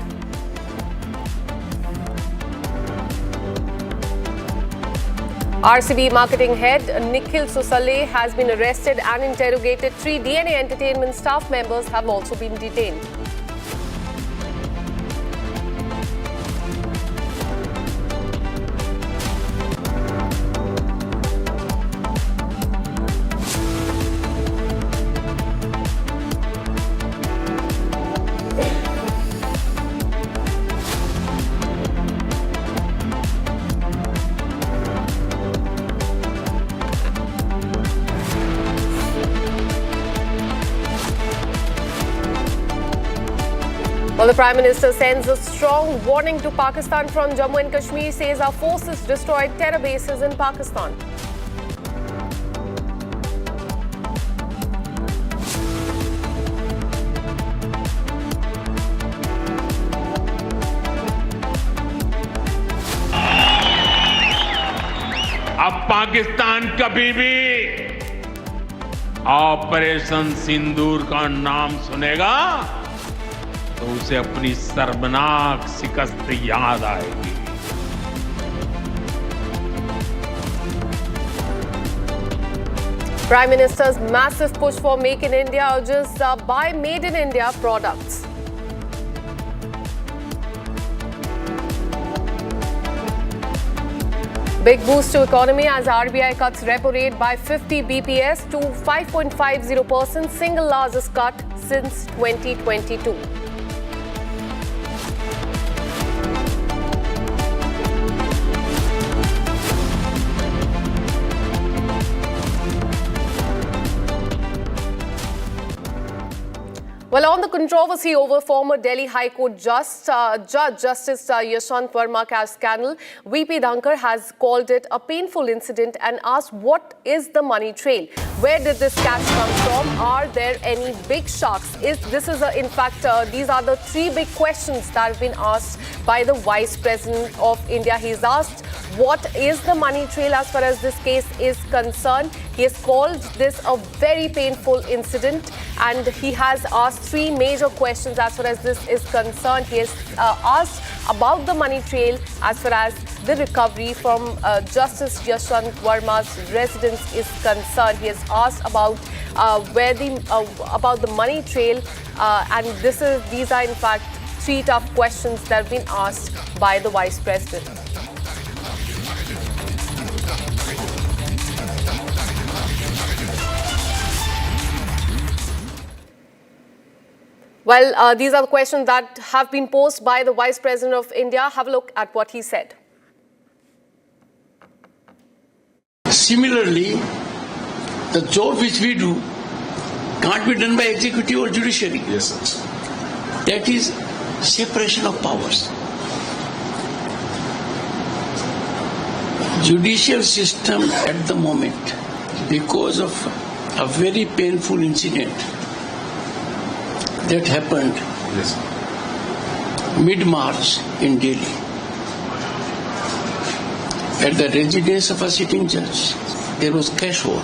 RCB marketing head Nikhil Sosale has been arrested and interrogated. 3 DNA Entertainment staff members have also been detained. Well, the Prime Minister sends a strong warning to Pakistan from Jammu and Kashmir, says our forces destroyed terror bases in Pakistan. अब पाकिस्तान कभी भी operation सिंदूर का नाम सुनेगा तो उसे अपनी शर्मनाक शिकस्त याद आएगी। Prime Minister's massive push for Make in India urges buy Made in India products. Big boost to economy as RBI cuts repo rate by 50 BPS to 5.50%, single largest cut since 2022. Well, on the controversy over former Delhi High Court Judge Justice Yashwant Verma cash scandal, VP Dhankar has called it a painful incident and asked what is the money trail? Where did this cash come from? Are there any big sharks? In fact, these are the three big questions that have been asked by the Vice President of India. He's asked what is the money trail as far as this case is concerned. He has called this a very painful incident and he has asked three major questions as far as this is concerned. He has asked about the money trail as far as the recovery from Justice Yashwant Verma's residence is concerned. He has asked about about the money trail, and these are in fact three tough questions that have been asked by the Vice President. Well, these are the questions that have been posed by the Vice President of India. Have a look at what he said. Similarly, the job which we do can't be done by executive or judiciary. Yes, sir. That is separation of powers. Judicial system at the moment, because of a very painful incident that happened mid-March in Delhi at the residence of a sitting judge. There was cash war,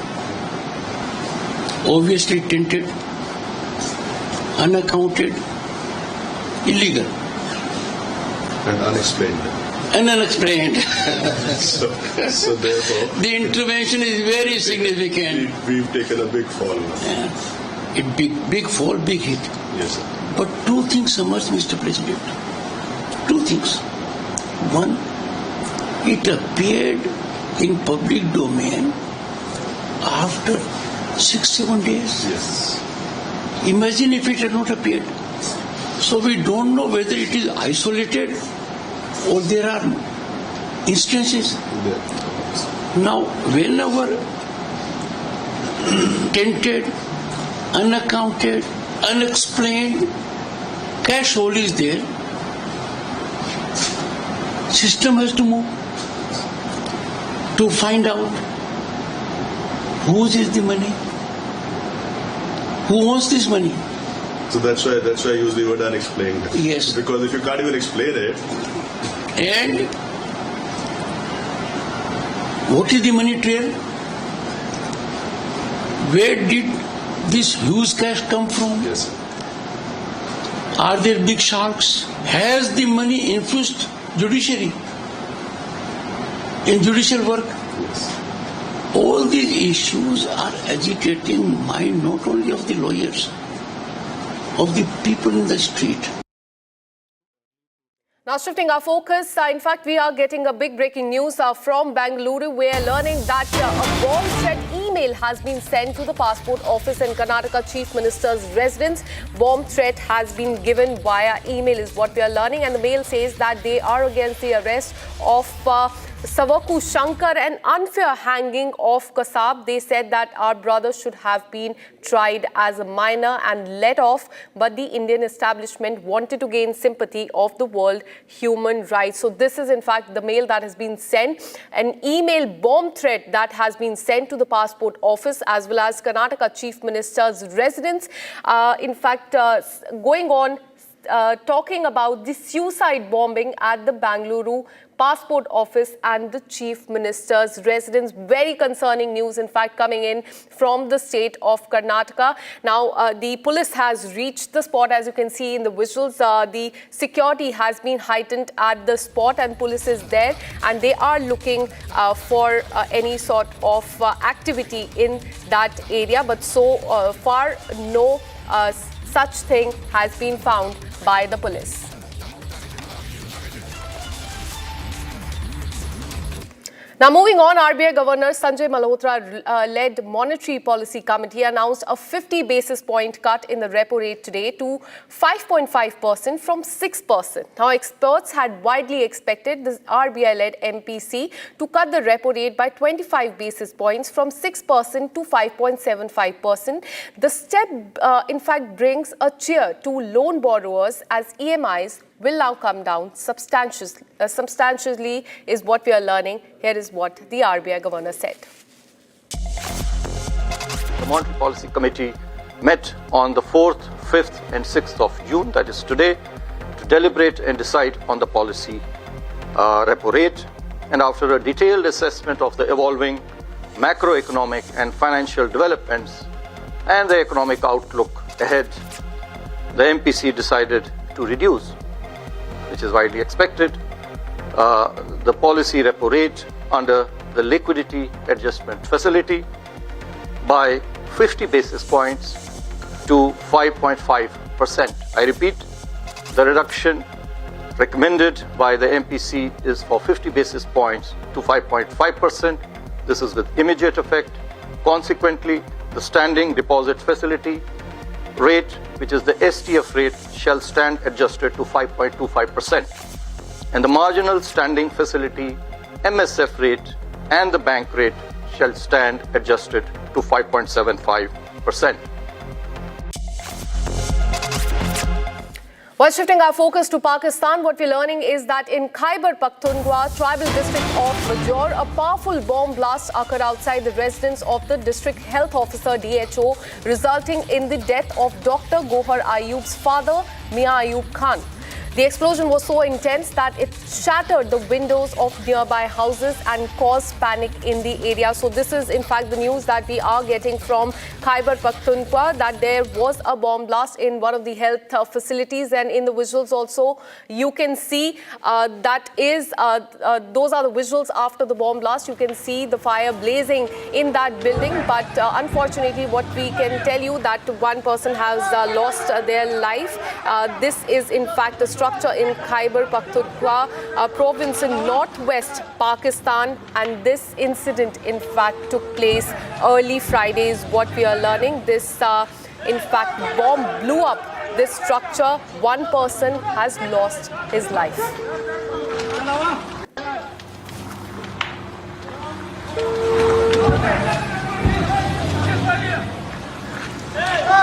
obviously tainted, unaccounted, illegal and unexplained. So therefore, the intervention is very significant. We've taken a big fall now. Big fall, big hit. Yes, sir. But two things emerged, Mr. President. Two things. One, it appeared in public domain after 6-7 days. Yes. Imagine if it had not appeared. So we don't know whether it is isolated or there are instances. Now, whenever tainted, unaccounted, unexplained cash hole is there, system has to move to find out whose is the money, who owns this money. So that's why I use the word unexplained. Yes. Because if you can't even explain it. And what is the money trail? Where did this huge cash come from? Yes. Are there big sharks? Has the money influenced judiciary in judicial work? Yes. All these issues are agitating mind not only of the lawyers, of the people in the street. Now shifting our focus, in fact, we are getting a big breaking news from Bengaluru. We are learning that a bomb threat email has been sent to the passport office in Karnataka Chief Minister's residence. Bomb threat has been given via email is what we are learning, and the mail says that they are against the arrest of Savaku Shankar and unfair hanging of Kasab. They said that our brother should have been tried as a minor and let off, but the Indian establishment wanted to gain sympathy of the world human rights. So this is in fact the mail that has been sent, an email bomb threat that has been sent to the passport office as well as Karnataka Chief Minister's residence. In fact, going on talking about the suicide bombing at the Bengaluru passport office and the Chief Minister's residence. Very concerning news, in fact, coming in from the state of Karnataka. Now, the police has reached the spot, as you can see in the visuals. The security has been heightened at the spot and police is there and they are looking for any sort of activity in that area. But so far, no such thing has been found by the police. Now, moving on, RBI Governor Sanjay Malhotra-led Monetary Policy Committee announced a 50 basis point cut in the repo rate today to 5.5% from 6%. Now, experts had widely expected the RBI-led MPC to cut the repo rate by 25 basis points from 6% to 5.75%. The step, in fact, brings a cheer to loan borrowers as EMIs will now come down substantially is what we are learning. Here is what the RBI Governor said. The Monetary Policy Committee met on the 4th, 5th and 6th of June, that is today, to deliberate and decide on the policy repo rate. And after a detailed assessment of the evolving macroeconomic and financial developments and the economic outlook ahead, the MPC decided to reduce, which is widely expected, the policy repo rate under the liquidity adjustment facility by 50 basis points to 5.5%. I repeat, the reduction recommended by the MPC is for 50 basis points to 5.5%. This is with immediate effect. Consequently, the standing deposit facility rate, which is the STF rate, shall stand adjusted to 5.25%. And the marginal standing facility MSF rate and the bank rate shall stand adjusted to 5.75%. While shifting our focus to Pakistan, what we're learning is that in Khyber Pakhtunkhwa, tribal district of Bajaur, a powerful bomb blast occurred outside the residence of the district health officer DHO, resulting in the death of Dr. Gohar Ayub's father, Mia Ayub Khan. The explosion was so intense that it shattered the windows of nearby houses and caused panic in the area. So this is in fact the news that we are getting from Khyber Pakhtunkhwa, that there was a bomb blast in one of the health facilities, and in the visuals also you can see that is those are the visuals after the bomb blast. You can see the fire blazing in that building, but unfortunately what we can tell you that one person has lost their life. This is in fact a structure in Khyber Pakhtunkhwa province in northwest Pakistan, and this incident in fact took place early Friday is what we are learning. This in fact bomb blew up this structure. One person has lost his life.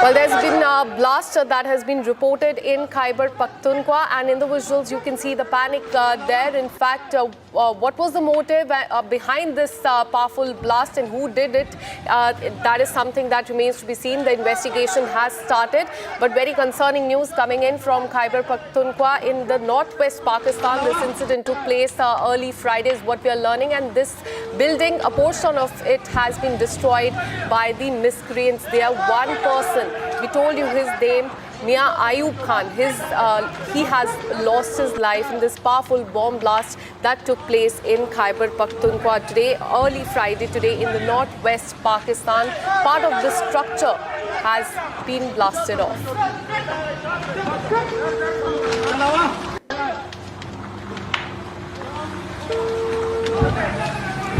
Well, there's been a blast that has been reported in Khyber Pakhtunkhwa, and in the visuals you can see the panic there. In fact, what was the motive behind this powerful blast and who did it? That is something that remains to be seen. The investigation has started, but very concerning news coming in from Khyber Pakhtunkhwa in the northwest Pakistan. This incident took place early Friday is what we are learning, and this building, a portion of it has been destroyed by the miscreants. There, one person, we told you his name, Mia Ayub Khan, he has lost his life in this powerful bomb blast that took place in Khyber Pakhtunkhwa today, early Friday today in the northwest Pakistan. Part of the structure has been blasted off.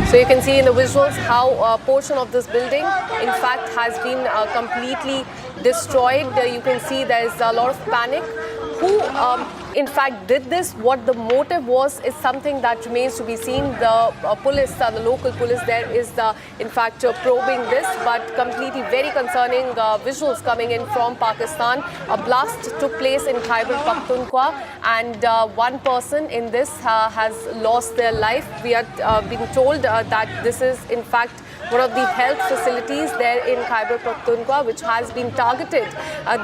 So you can see in the visuals how a portion of this building in fact has been completely destroyed. You can see there is a lot of panic. Who in fact did this, what the motive was, is something that remains to be seen. The police, the local police there is in fact probing this, but completely very concerning visuals coming in from Pakistan. A blast took place in Khyber Pakhtunkhwa, and one person in this has lost their life. We are being told that this is in fact one of the health facilities there in Khyber Pakhtunkhwa, which has been targeted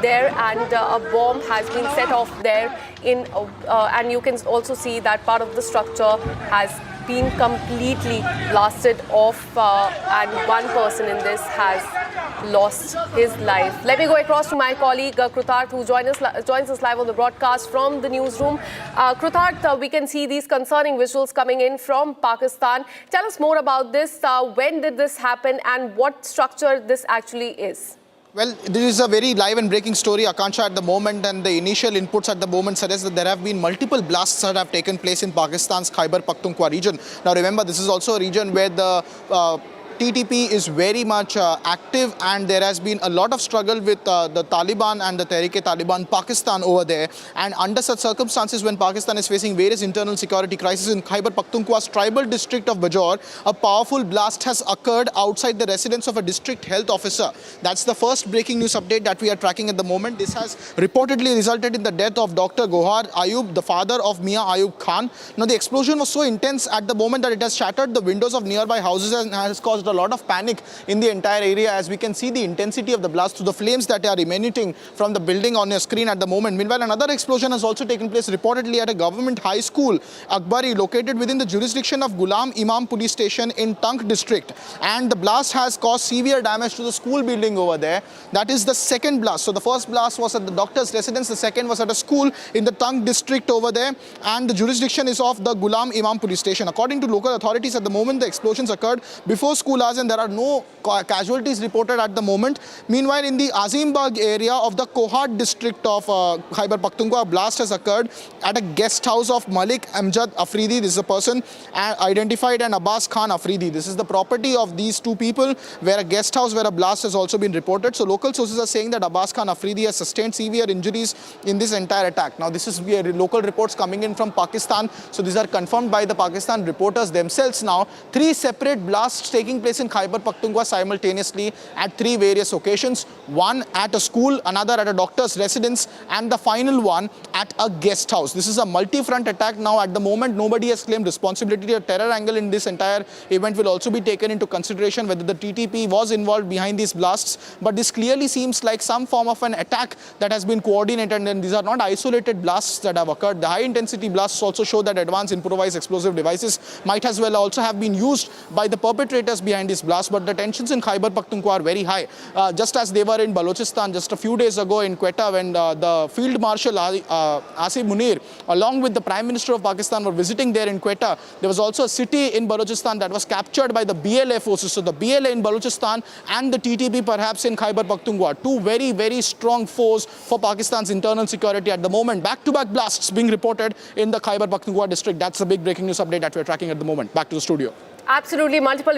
there, and a bomb has been set off there and you can also see that part of the structure has been completely blasted off, and one person in this has lost his life. Let me go across to my colleague Krutarth, who joins us live on the broadcast from the newsroom. Krutarth, we can see these concerning visuals coming in from Pakistan. Tell us more about this. When did this happen and what structure this actually is? Well, this is a very live and breaking story, Akansha, at the moment, and the initial inputs at the moment suggest that there have been multiple blasts that have taken place in Pakistan's Khyber Pakhtunkhwa region. Now remember, this is also a region where the TTP is very much active, and there has been a lot of struggle with the Taliban and the Tehrik-e-Taliban Pakistan over there. And under such circumstances, when Pakistan is facing various internal security crises in Khyber Pakhtunkhwa's tribal district of Bajaur, a powerful blast has occurred outside the residence of a district health officer. That's the first breaking news update that we are tracking at the moment. This has reportedly resulted in the death of Dr. Gohar Ayub, the father of Mia Ayub Khan. Now, the explosion was so intense at the moment that it has shattered the windows of nearby houses and has caused a lot of panic in the entire area, as we can see the intensity of the blast through the flames that are emanating from the building on your screen at the moment. Meanwhile, another explosion has also taken place reportedly at a government high school, Akbari, located within the jurisdiction of Ghulam Imam Police Station in Tank district. And the blast has caused severe damage to the school building over there. That is the second blast. So the first blast was at the doctor's residence, the second was at a school in the Tank district over there, and the jurisdiction is of the Ghulam Imam Police Station. According to local authorities, at the moment the explosions occurred before school hours, and there are no casualties reported at the moment. Meanwhile, in the Azimbagh area of the Kohat district of Khyber Pakhtunkhwa, a blast has occurred at a guest house of Malik Amjad Afridi. This is a person identified, and Abbas Khan Afridi. This is the property of these two people, where a guest house where a blast has also been reported. So local sources are saying that Abbas Khan Afridi has sustained severe injuries in this entire attack. Now, this is local reports coming in from Pakistan. So these are confirmed by the Pakistan reporters themselves now. 3 separate blasts taking place in Khyber Pakhtunkhwa simultaneously at 3 various occasions. One at a school, another at a doctor's residence, and the final one at a guest house. This is a multi-front attack. Now, at the moment, nobody has claimed responsibility. A terror angle in this entire event will also be taken into consideration, whether the TTP was involved behind these blasts. But this clearly seems like some form of an attack that has been coordinated, and these are not isolated blasts that have occurred. The high-intensity blasts also show that advanced improvised explosive devices might as well also have been used by the perpetrators behind this blast. But the tensions in Khyber Pakhtunkhwa are very high, just as they were in Balochistan just a few days ago in Quetta, when the Field Marshal Asif Munir, along with the Prime Minister of Pakistan, were visiting there in Quetta. There was also a city in Balochistan that was captured by the BLA forces. So the BLA in Balochistan and the TTP perhaps in Khyber Pakhtunkhwa, two very, very strong foes for Pakistan's internal security at the moment. Back-to-back blasts being reported in the Khyber Pakhtunkhwa district. That's the big breaking news update that we're tracking at the moment. Back to the studio. Absolutely, multiple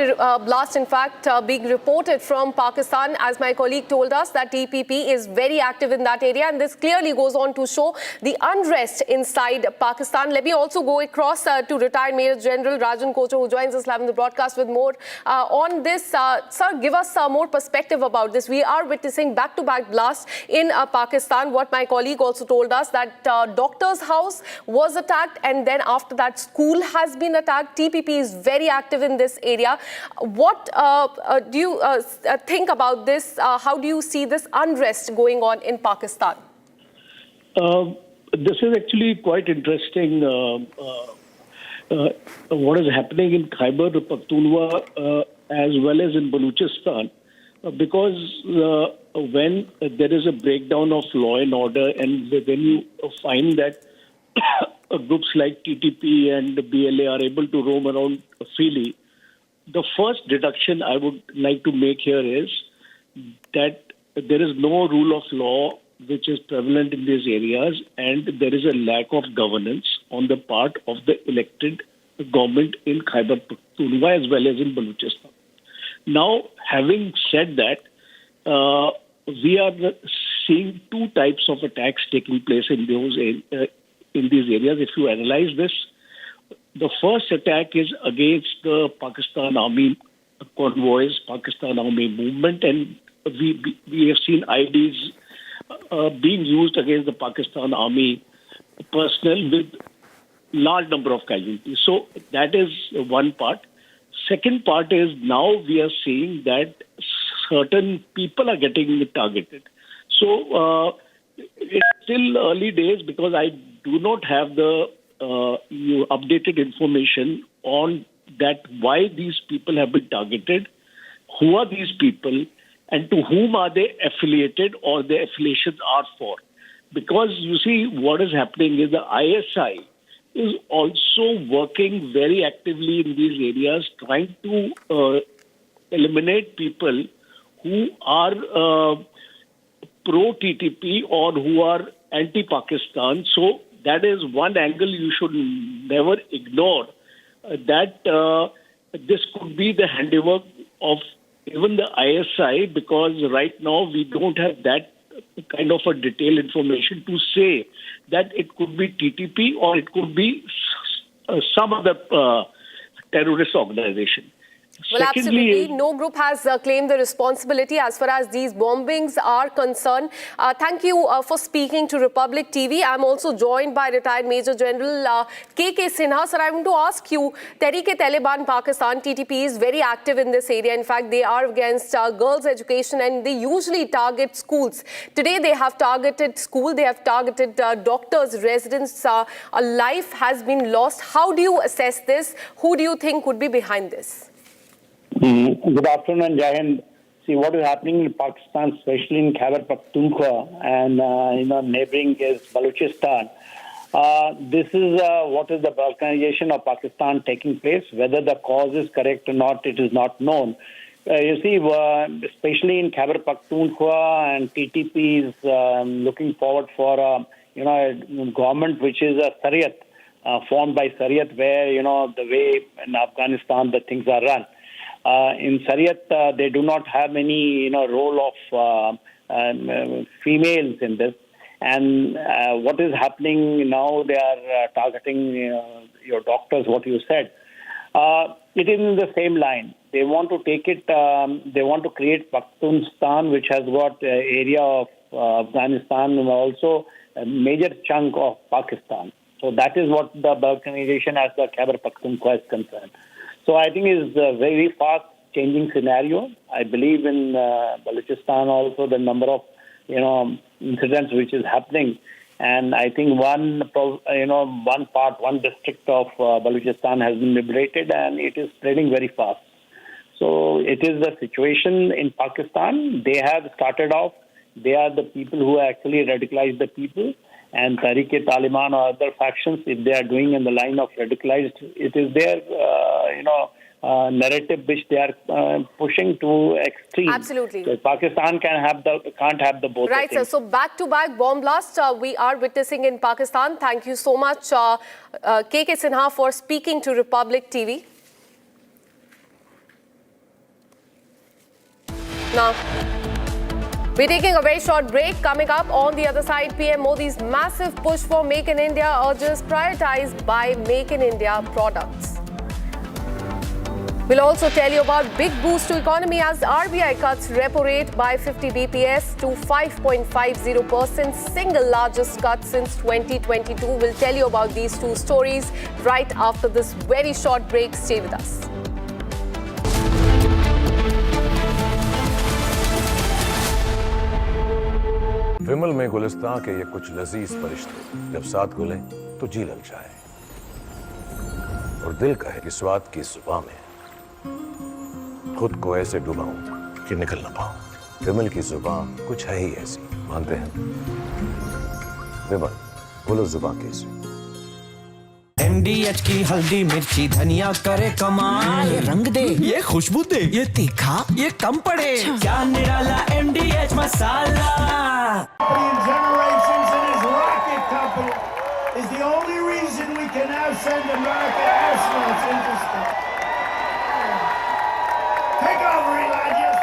blasts, in fact, being reported from Pakistan. As my colleague told us, that TPP is very active in that area, and this clearly goes on to show the unrest inside Pakistan. Let me also go across to retired Major General Rajan Kocho, who joins us live in the broadcast with more on this. Sir, give us more perspective about this. We are witnessing back-to-back blasts in Pakistan. What my colleague also told us, that doctor's house was attacked, and then after that, school has been attacked. TPP is very active in this area. What do you think about this? How do you see this unrest going on in Pakistan? This is actually quite interesting. What is happening in Khyber Pakhtunkhwa as well as in Balochistan, because when there is a breakdown of law and order, and when you find that groups like TTP and BLA are able to roam around freely, the first deduction I would like to make here is that there is no rule of law which is prevalent in these areas, and there is a lack of governance on the part of the elected government in Khyber Pakhtunkhwa as well as in Balochistan. Now, having said that, we are seeing 2 types of attacks taking place in these areas. If you analyze this, the first attack is against the Pakistan Army convoys, Pakistan Army movement, and we have seen IDs being used against the Pakistan Army personnel with large number of casualties. So that is one part. Second part is now we are seeing that certain people are getting targeted. So it's still early days, because I do not have the updated information on that, why these people have been targeted, who are these people, and to whom are they affiliated or their affiliations are for. Because you see, what is happening is the ISI is also working very actively in these areas, trying to eliminate people who are pro-TTP or who are anti-Pakistan. So that is one angle you should never ignore, that this could be the handiwork of even the ISI, because right now we don't have that kind of a detailed information to say that it could be TTP or it could be some other terrorist organization. Well, Secondly, absolutely. No group has claimed the responsibility as far as these bombings are concerned. Thank you for speaking to Republic TV. I'm also joined by retired Major General KK Sinha. Sir, I want to ask you, Tehreek-e-Taliban Pakistan, TTP, is very active in this area. In fact, they are against girls' education and they usually target schools. Today, they have targeted school. They have targeted doctors, residents. A life has been lost. How do you assess this? Who do you think would be behind this? Good afternoon, Jai Hind. See what is happening in Pakistan, especially in Khyber Pakhtunkhwa and neighboring is Balochistan. This is what is the balkanization of Pakistan taking place. Whether the cause is correct or not, it is not known. You see, especially in Khyber Pakhtunkhwa and TTP is looking forward for a government which is a Shariat, formed by Shariat, where the way in Afghanistan the things are run. In Shariat, they do not have any role of females in this. And what is happening now, they are targeting your doctors, what you said. It is in the same line. They want to take it, they want to create Pakhtunstan, which has got area of Afghanistan and also a major chunk of Pakistan. So that is what the balkanization as the Khyber Pakhtunkhwa is concerned. So I think it's a very fast changing scenario. I believe in Balochistan also the number of incidents which is happening, and I think one district of Balochistan has been liberated, and it is spreading very fast. So it is the situation in Pakistan. They have started off. They are the people who actually radicalize the people. And Tehreek-e-Taliban or other factions, if they are doing in the line of radicalized, it is their, narrative which they are pushing to extreme. Absolutely. So Pakistan can't have the both. Right, sir. So back-to-back bomb blasts we are witnessing in Pakistan. Thank you so much, KK Sinha, for speaking to Republic TV. Now, we're taking a very short break. Coming up on the other side, PM Modi's massive push for Make in India urges prioritize buy Make in India products. We'll also tell you about big boost to economy as RBI cuts repo rate by 50 BPS to 5.50%, single largest cut since 2022. We'll tell you about these two stories right after this very short break. Stay with us. विमल में गुलिस्तां के ये कुछ लजीज फरिश्ते जब साथ घुलें तो जी लग जाए और दिल कहे कि स्वाद की जुबान में खुद को ऐसे डुबाऊं कि निकल ना पाऊं। विमल की जुबान कुछ है ही ऐसी, मानते हैं? विमल, बोलो जुबान कैसी? MDH की हल्दी मिर्ची धनिया करे कमाल, ये रंग दे, ये खुशबू दे, ये तीखा, ये कम पड़े, क्या निराला MDH masala. Generations in his rocket company is the only reason we can now send America astronauts into space. Take over, Elijah.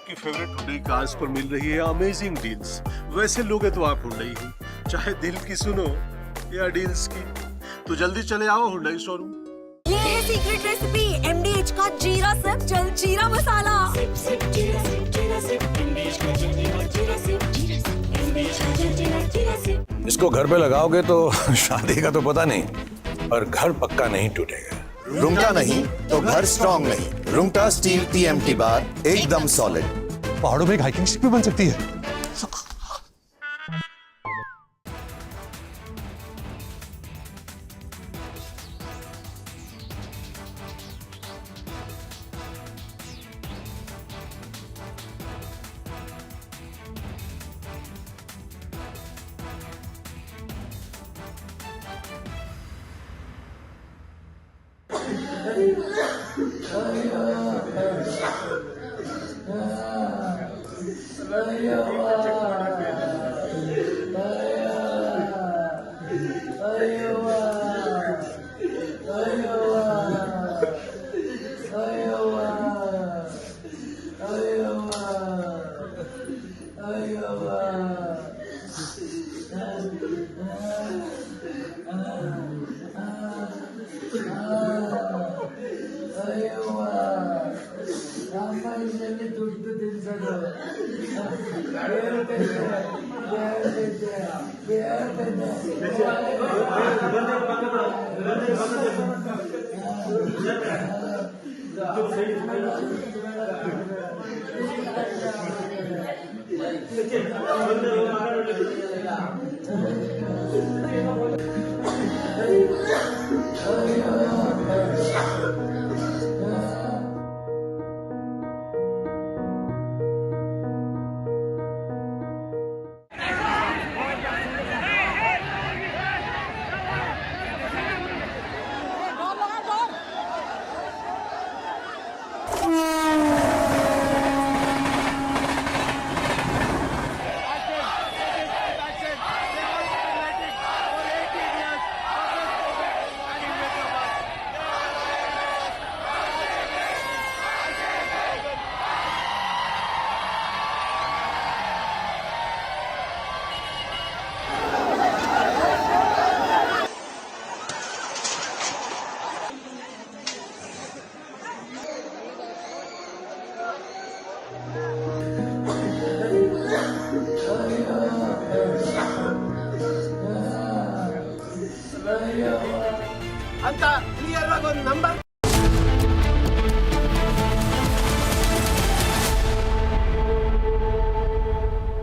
आपकी फेवरेट हुंडई कार्स पर मिल रही है अमेजिंग डील्स। वैसे लोगे तो आप हुंडई ही, चाहे दिल की सुनो या डील्स की, तो जल्दी चले आओ हुंडई शोरूम। ये है सीक्रेट रेसिपी MDH का जीरा सिप जल जीरा मसाला। सिप सिप जीरा सिप MDH का जल जीरा सिप MDH का जल जीरा सिप। इसको घर पे लगाओगे तो शादी का तो पता नहीं, पर घर पक्का नहीं टूटेगा। रुंगटा नहीं तो घर स्ट्रॉन्ग नहीं। रुंगटा स्टील TMT बार एकदम सॉलिड। पहाड़ों में हाइकिंग शिप भी बन सकती है।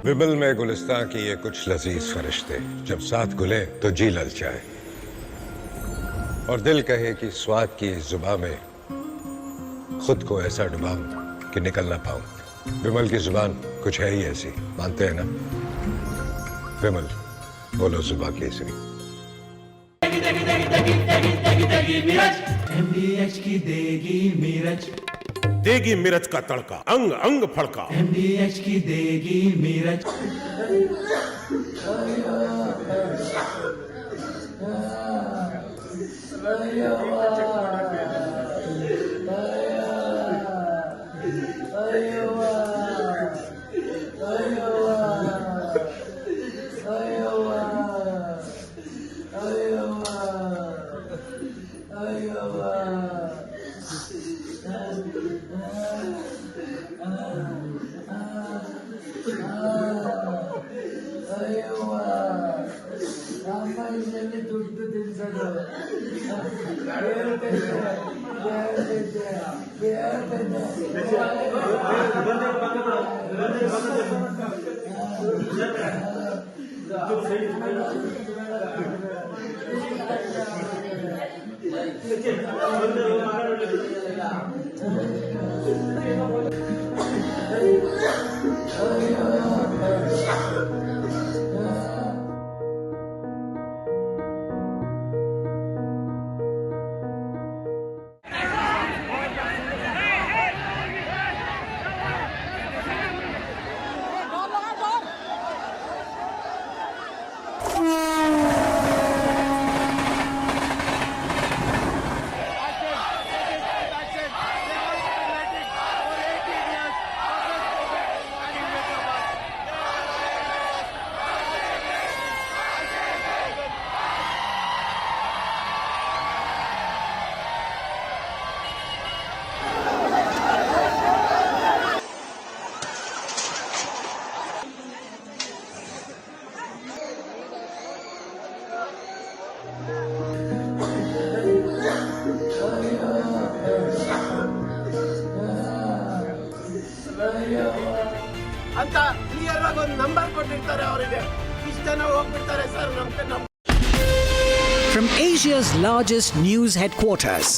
विमल में गुलिस्तां की ये कुछ लजीज फरिश्ते जब साथ घुले तो जी ललचाए और दिल कहे कि स्वाद की जुबान में खुद को ऐसा डुबाऊं कि निकल ना पाऊं। विमल की जुबान कुछ है ही ऐसी, मानते हैं ना? विमल बोलो जुबान केसरी। MDH की देगी मिर्च, देगी मिर्च का तड़का, अंग अंग फड़का। MDH की देगी मिर्च। ಅಂತ ಕ್ಲಿಯರ್ ಆಗಿ ಒಂದು ನಂಬರ್ ಕೊಟ್ಟಿರ್ತಾರೆ ಅವರಿಗೆ ಇಷ್ಟು ಜನ ಹೋಗ್ಬಿಡ್ತಾರೆ ಸರ್ ನಮ್ಗೆ From Asia's largest news headquarters,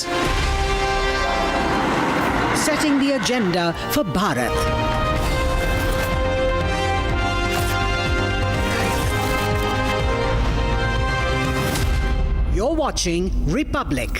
setting the agenda for Bharat. You're watching Republic.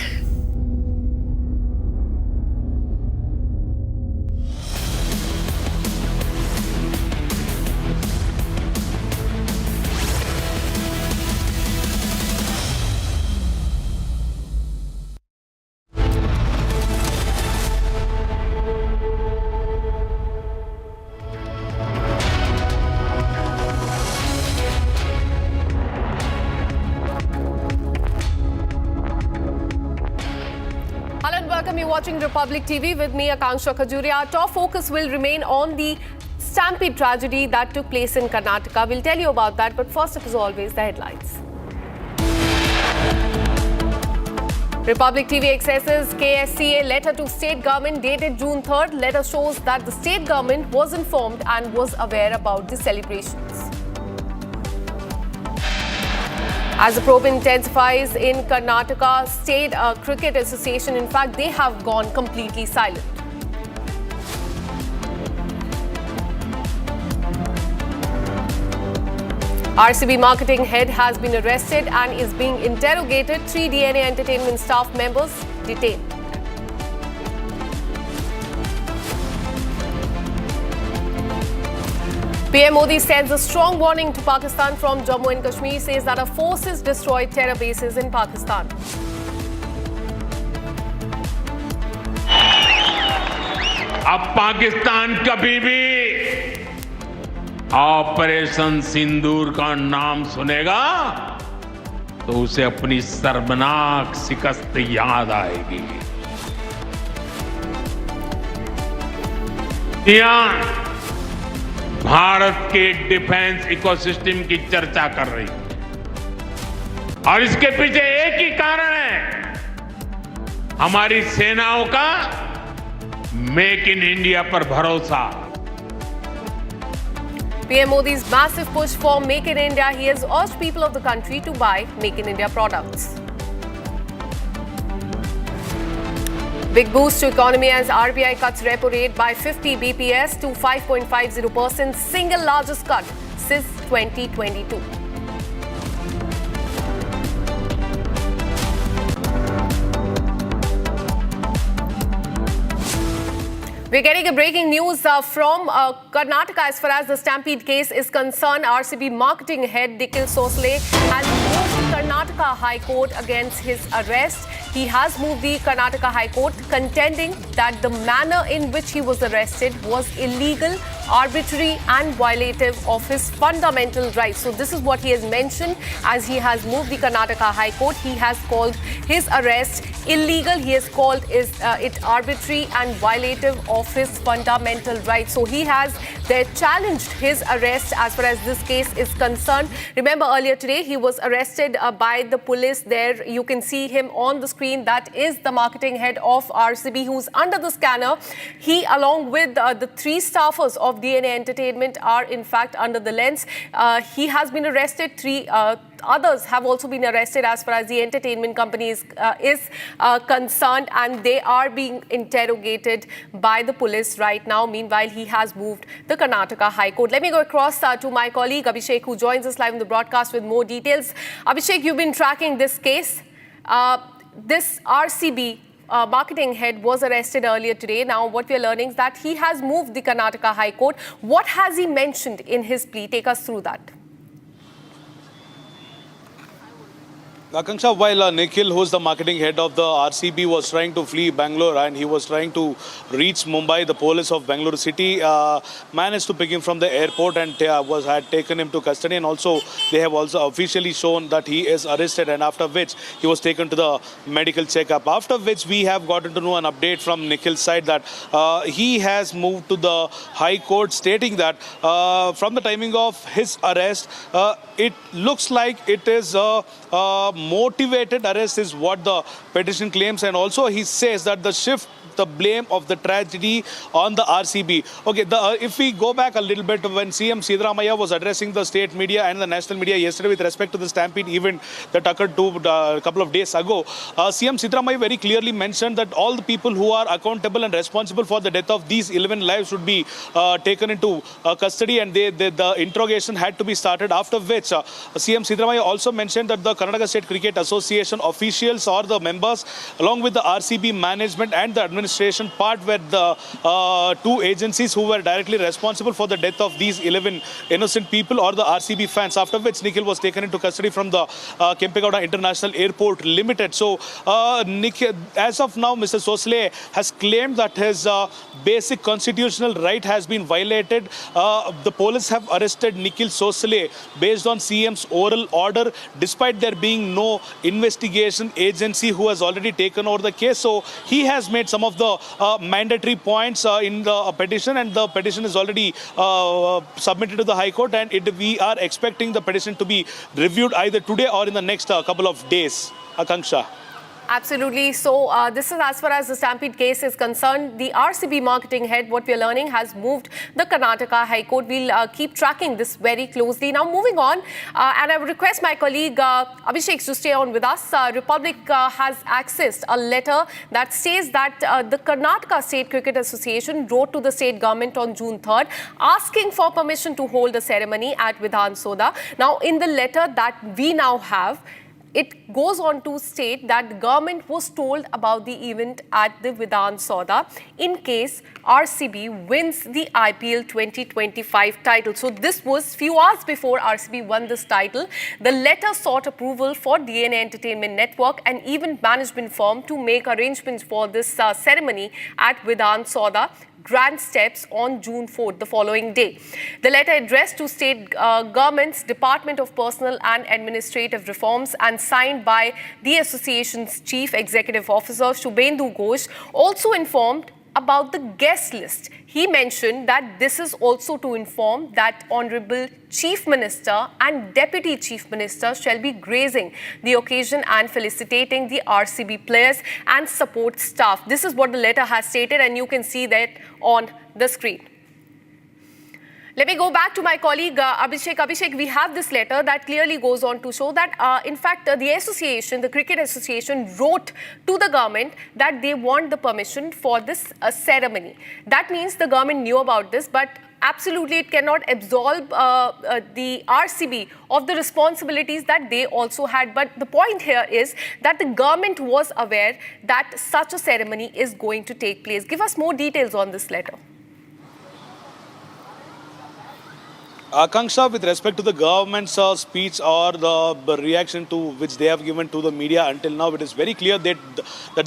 You're watching Republic TV with me, Akanksha Khajuria. Our top focus will remain on the Stampede tragedy that took place in Karnataka. We'll tell you about that, but first, as always, the headlines. Republic TV accesses KSCA letter to state government dated June 3rd. Letter shows that the state government was informed and was aware about the celebrations. As the probe intensifies in Karnataka State Cricket Association, in fact, they have gone completely silent. RCB marketing head has been arrested and is being interrogated. 3 DNA Entertainment staff members detained. PM Modi sends a strong warning to Pakistan from Jammu and Kashmir, says that our forces destroyed terror bases in Pakistan. अब पाकिस्तान कभी भी operation सिंदूर का नाम सुनेगा तो उसे अपनी शर्मनाक शिकस्त याद आएगी। भारत के डिफेंस इकोसिस्टम की चर्चा कर रही है और इसके पीछे एक ही कारण है, हमारी सेनाओं का मेक इन इंडिया पर भरोसा। PM Modi's massive push for Make in India. He has urged people of the country to buy Make in India products. Big boost to economy as RBI cuts repo rate by 50 BPS to 5.50%, single largest cut since 2022. We're getting a breaking news from Karnataka as far as the Stampede case is concerned. RCB marketing head Nikhil Sosale has moved Karnataka High Court against his arrest. He has moved the Karnataka High Court, contending that the manner in which he was arrested was illegal, arbitrary and violative of his fundamental rights. So this is what he has mentioned as he has moved the Karnataka High Court. He has called his arrest illegal. He has called it arbitrary and violative of his fundamental rights. So he has challenged his arrest as far as this case is concerned. Remember earlier today he was arrested by the police. There you can see him on the screen. That is the marketing head of RCB who's under the scanner. He, along with the 3 staffers of DNA Entertainment, are in fact under the lens. He has been arrested. 3 others have also been arrested as far as the entertainment company is concerned, and they are being interrogated by the police right now. Meanwhile, he has moved the Karnataka High Court. Let me go across to my colleague Abhishek, who joins us live in the broadcast with more details. Abhishek, you've been tracking this case. This RCB marketing head was arrested earlier today. Now, what we are learning is that he has moved the Karnataka High Court. What has he mentioned in his plea? Take us through that. Akanksha, while Nikhil, who is the marketing head of the RCB, was trying to flee Bangalore and he was trying to reach Mumbai, the police of Bengaluru city managed to pick him from the airport and had taken him to custody. And also, they have also officially shown that he is arrested, and after which he was taken to the medical checkup. After which we have gotten to know an update from Nikhil's side that he has moved to the High Court, stating that from the timing of his arrest, it looks like it is motivated arrest is what the petition claims, and also he says that the blame of the tragedy on the RCB. Okay, if we go back a little bit, when CM Siddaramaiah was addressing the state media and the national media yesterday with respect to the Stampede event that occurred a couple of days ago, CM Siddaramaiah very clearly mentioned that all the people who are accountable and responsible for the death of these 11 lives should be taken into custody, and the interrogation had to be started, after which CM Siddaramaiah also mentioned that the Karnataka State Cricket Association officials or the members, along with the RCB management and the administration part, were the two agencies who were directly responsible for the death of these 11 innocent people or the RCB fans, after which Nikhil was taken into custody from the Kempegowda International Airport Limited. So Nikhil, as of now, Mr. Sosale has claimed that his basic constitutional right has been violated. The police have arrested Nikhil Sosale based on CM's oral order, despite there being no investigation agency who has already taken over the case. So he has made some of the mandatory points in the petition, and the petition is already submitted to the High Court, and we are expecting the petition to be reviewed either today or in the next couple of days. Akanksha. Absolutely. So this is as far as the Stampede case is concerned. The RCB marketing head, what we are learning, has moved the Karnataka High Court. We'll keep tracking this very closely. Now moving on, and I would request my colleague Abhishek to stay on with us. Republic has accessed a letter that says that the Karnataka State Cricket Association wrote to the state government on June 3rd asking for permission to hold a ceremony at Vidhana Soudha. Now in the letter that we now have, it goes on to state that the government was told about the event at the Vidhana Soudha in case RCB wins the IPL 2025 title. So this was few hours before RCB won this title. The letter sought approval for DNA Entertainment Network and event management firm to make arrangements for this ceremony at Vidhana Soudha grand steps on June 4th, the following day. The letter addressed to state government's Department of Personal and Administrative Reforms and signed by the association's Chief Executive Officer, Shubhendu Ghosh, also informed about the guest list. He mentioned that this is also to inform that Honorable Chief Minister and Deputy Chief Minister shall be gracing the occasion and felicitating the RCB players and support staff. This is what the letter has stated, and you can see that on the screen. Let me go back to my colleague Abhishek. Abhishek, we have this letter that clearly goes on to show that, in fact, the association, the Cricket Association, wrote to the government that they want the permission for this ceremony. That means the government knew about this, but absolutely it cannot absolve the RCB of the responsibilities that they also had. But the point here is that the government was aware that such a ceremony is going to take place. Give us more details on this letter. Akanksha, with respect to the government's speech or the reaction to which they have given to the media until now, it is very clear that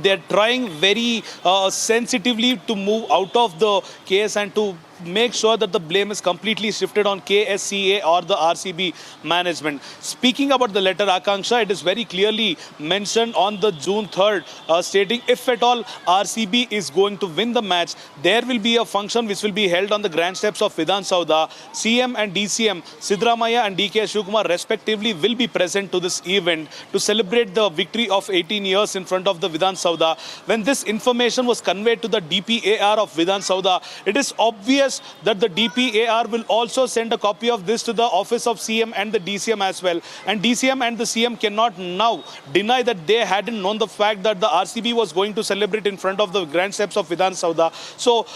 they are trying very sensitively to move out of the case and to make sure that the blame is completely shifted on KSCA or the RCB management. Speaking about the letter, Akanksha, it is very clearly mentioned on the June 3rd stating if at all RCB is going to win the match, there will be a function which will be held on the grand steps of Vidhana Soudha. CM and DCM, Siddaramaiah and DK Shivakumar respectively will be present to this event to celebrate the victory of 18 years in front of the Vidhana Soudha. When this information was conveyed to the DPAR of Vidhana Soudha, it is obvious that the DPAR will also send a copy of this to the office of CM and the DCM as well. And DCM and the CM cannot now deny that they hadn't known the fact that the RCB was going to celebrate in front of the grand steps of Vidhana Soudha. So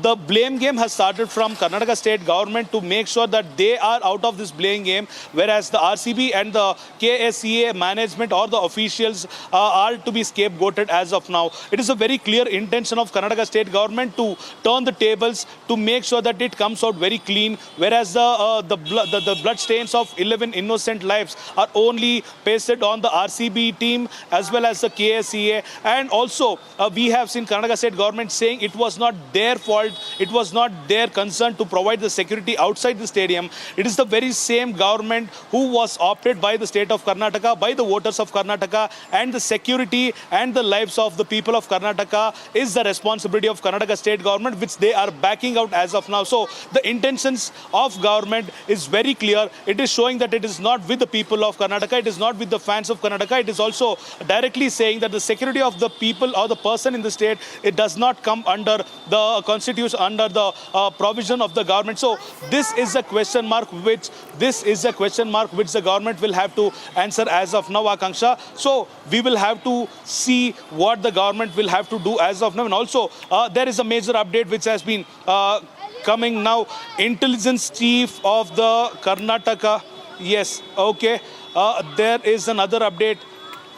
the blame game has started from Karnataka state government to make sure that they are out of this blame game, whereas the RCB and the KSCA management or the officials are to be scapegoated as of now. It is a very clear intention of Karnataka state government to turn the tables to make sure that it comes out very clean, whereas the blood stains of 11 innocent lives are only pasted on the RCB team as well as the KSCA. And also we have seen Karnataka state government saying it was not their fault, it was not their concern to provide the security outside the stadium. It is the very same government who was opted by the state of Karnataka, by the voters of Karnataka, and the security and the lives of the people of Karnataka is the responsibility of Karnataka state government, which they are backing out as as of now. So the intentions of government is very clear. It is showing that it is not with the people of Karnataka, it is not with the fans of Karnataka. It is also directly saying that the security of the people or the person in the state, it does not come under the constitution, under the provision of the government. So this is a question mark which the government will have to answer as of now, Akanksha. So we will have to see what the government will have to do as of now. And also there is a major update which has been coming now. Intelligence chief of the Karnataka. Yes, okay. There is another update.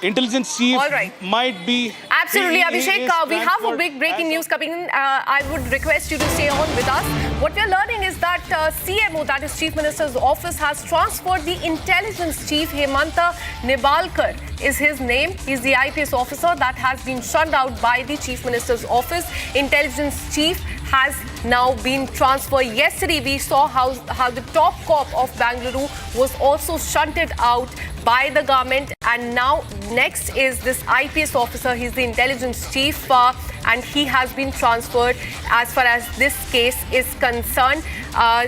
Intelligence chief might be... Absolutely, Abhishek. We have a big breaking news coming in. I would request you to stay on with us. What we're learning is that CMO, that is Chief Minister's Office, has transferred the intelligence chief. Hemanta Nibalkar is his name. He's the IPS officer that has been shunned out by the Chief Minister's Office. Intelligence chief has now been transferred. Yesterday, we saw how the top cop of Bengaluru was also shunted out by the government, and now next is this IPS officer. He's the intelligence chief, and he has been transferred as far as this case is concerned.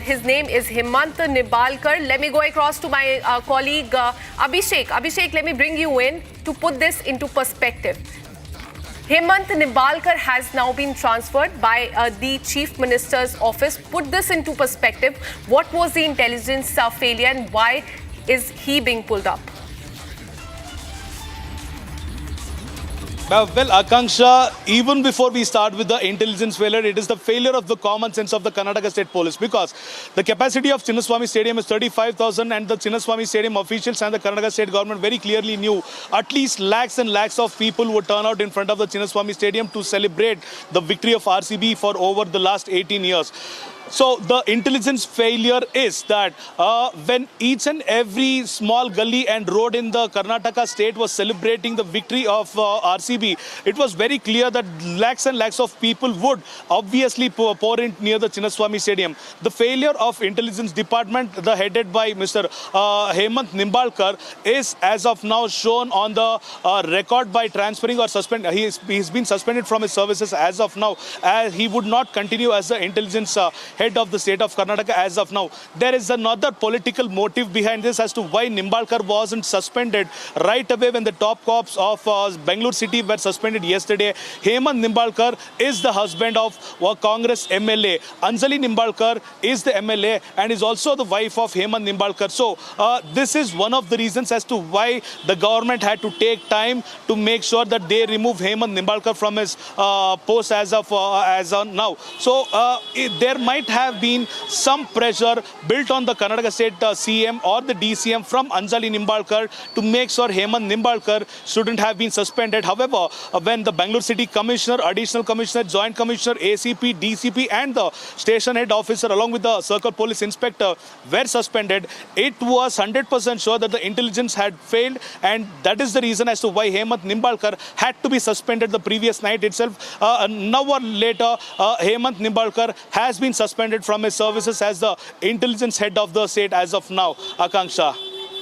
His name is Hemanta Nibalkar. Let me go across to my colleague Abhishek. Abhishek, let me bring you in to put this into perspective. Hemanta Nibalkar has now been transferred by the Chief Minister's Office. Put this into perspective. What was the intelligence failure and why is he being pulled up? Well, Akanksha, even before we start with the intelligence failure, it is the failure of the common sense of the Karnataka State Police, because the capacity of Chinnaswamy Stadium is 35,000 and the Chinnaswamy Stadium officials and the Karnataka State government very clearly knew at least lakhs and lakhs of people would turn out in front of the Chinnaswamy Stadium to celebrate the victory of RCB for over the last 18 years. So the intelligence failure is that when each and every small gully and road in the Karnataka state was celebrating the victory of RCB, it was very clear that lakhs and lakhs of people would obviously pour in near the Chinnaswamy Stadium. The failure of intelligence department, headed by Mr. Hemanta Nibalkar, is as of now shown on the record by transferring or suspending. He's been suspended from his services as of now, as he would not continue as the intelligence head of the state of Karnataka as of now. There is another political motive behind this as to why Nibalkar wasn't suspended right away when the top cops of Bengaluru city were suspended yesterday. Hemanta Nibalkar is the husband of Congress MLA. Anjali Nibalkar is the MLA and is also the wife of Hemanta Nibalkar. So this is one of the reasons as to why the government had to take time to make sure that they remove Hemanta Nibalkar from his post as of now. So there might have been some pressure built on the Karnataka State CM or the DCM from Anjali Nibalkar to make sure Hemanta Nibalkar shouldn't have been suspended. However, when the Bengaluru City Commissioner, Additional Commissioner, Joint Commissioner, ACP, DCP and the Station Head Officer along with the Circle Police Inspector were suspended, it was 100% sure that the intelligence had failed, and that is the reason as to why Hemanta Nibalkar had to be suspended the previous night itself. An hour later, Hemanta Nibalkar has been suspended from his services as the intelligence head of the state as of now. Akanksha.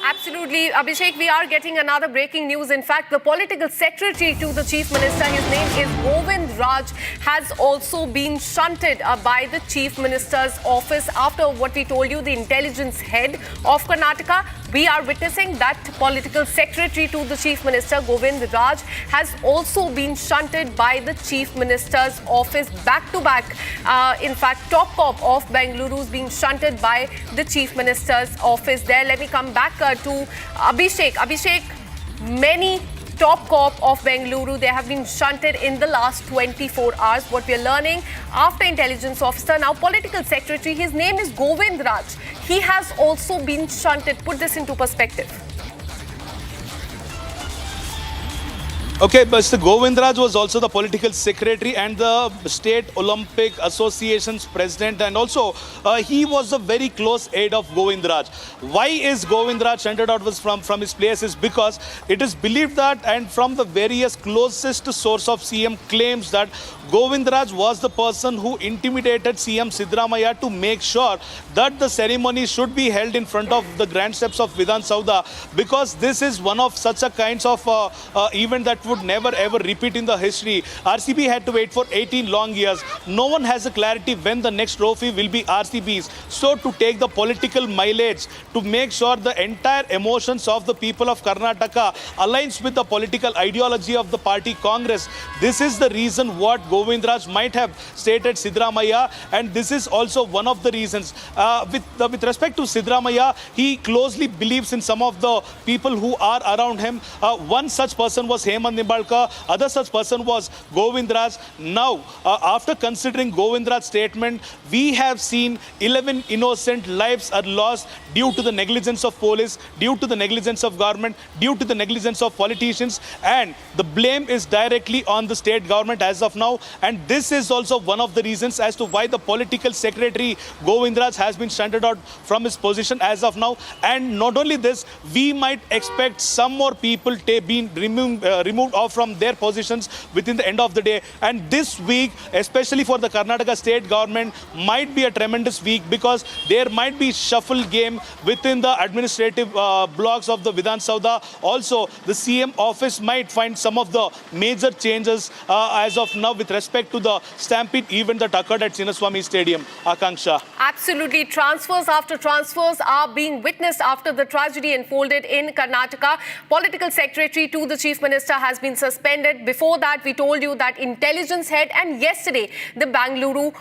Absolutely. Abhishek, we are getting another breaking news. In fact, the political secretary to the Chief Minister, his name is Govind Raj, has also been shunted by the Chief Minister's Office after what we told you, the intelligence head of Karnataka. We are witnessing that political secretary to the Chief Minister, Govind Raj, has also been shunted by the Chief Minister's Office back to back. In fact, top cop of Bengaluru is being shunted by the Chief Minister's Office there. Let me come back to Abhishek. Abhishek, many top cop of Bengaluru, they have been shunted in the last 24 hours. What we are learning after intelligence officer, now political secretary, his name is Govind Raj. He has also been shunted. Put this into perspective. Okay, Mr. Govindraj was also the political secretary and the State Olympic Association's president, and also he was a very close aide of Govindraj. Why is Govindraj shunted out from his place is because it is believed that, and from the various closest source of CM claims that Govindraj was the person who intimidated CM Siddaramaiah to make sure that the ceremony should be held in front of the grand steps of Vidhana Soudha, because this is one of such a kinds of event that would would never ever repeat in the history. RCB had to wait for 18 long years. No one has a clarity when the next trophy will be RCB's. So to take the political mileage, to make sure the entire emotions of the people of Karnataka aligns with the political ideology of the party Congress, this is the reason what Govindraj might have stated Sidramaya, and this is also one of the reasons. With respect to Sidramaya, he closely believes in some of the people who are around him. One such person was Hemant Nimbalkar, other such person was Govindraj. Now, after considering Govindraj's statement, we have seen 11 innocent lives are lost due to the negligence of police, due to the negligence of government, due to the negligence of politicians, and the blame is directly on the state government as of now. And this is also one of the reasons as to why the political secretary Govindraj has been shunted out from his position as of now. And not only this, we might expect some more people being removed off from their positions within the end of the day. And this week, especially for the Karnataka state government, might be a tremendous week because there might be shuffle game within the administrative blocks of the Vidhana Soudha. Also, the CM office might find some of the major changes as of now with respect to the Stampede event that occurred at Chinnaswamy Stadium. Akanksha. Absolutely. Transfers after transfers are being witnessed after the tragedy unfolded in Karnataka. Political secretary to the chief minister has been suspended. Before that, we told you that intelligence head, and yesterday the Bengaluru,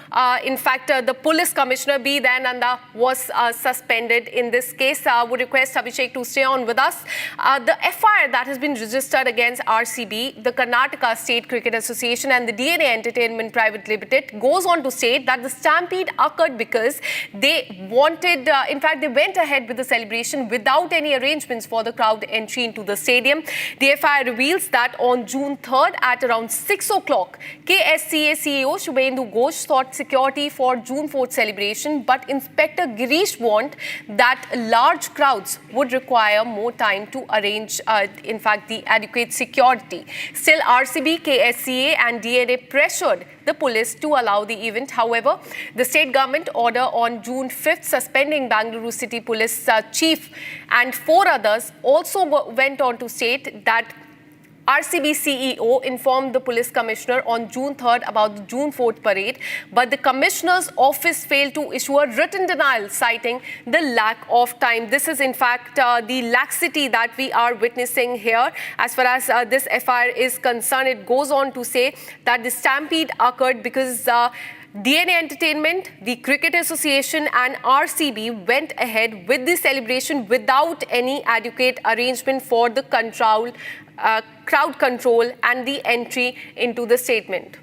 in fact, the police commissioner B. Dayananda was suspended in this case. Would request Abhishek to stay on with us. The FIR that has been registered against RCB, the Karnataka State Cricket Association and the DNA Entertainment Private Limited goes on to state that the stampede occurred because they wanted, in fact, they went ahead with the celebration without any arrangements for the crowd entry into the stadium. The FIR reveals that on June 3rd at around 6 o'clock, KSCA CEO Shubhendu Ghosh sought security for June 4th celebration, but Inspector Girish warned that large crowds would require more time to arrange, in fact, the adequate security. Still, RCB, KSCA and DNA pressured the police to allow the event. However, the state government order on June 5th suspending Bengaluru City Police Chief and 4 others also went on to state that RCB CEO informed the police commissioner on June 3rd about the June 4th parade, but the commissioner's office failed to issue a written denial citing the lack of time. This is in fact the laxity that we are witnessing here. As far as this FIR is concerned, it goes on to say that the stampede occurred because DNA Entertainment, the Cricket Association and RCB went ahead with the celebration without any adequate arrangement for the crowd control and the entry into the statement.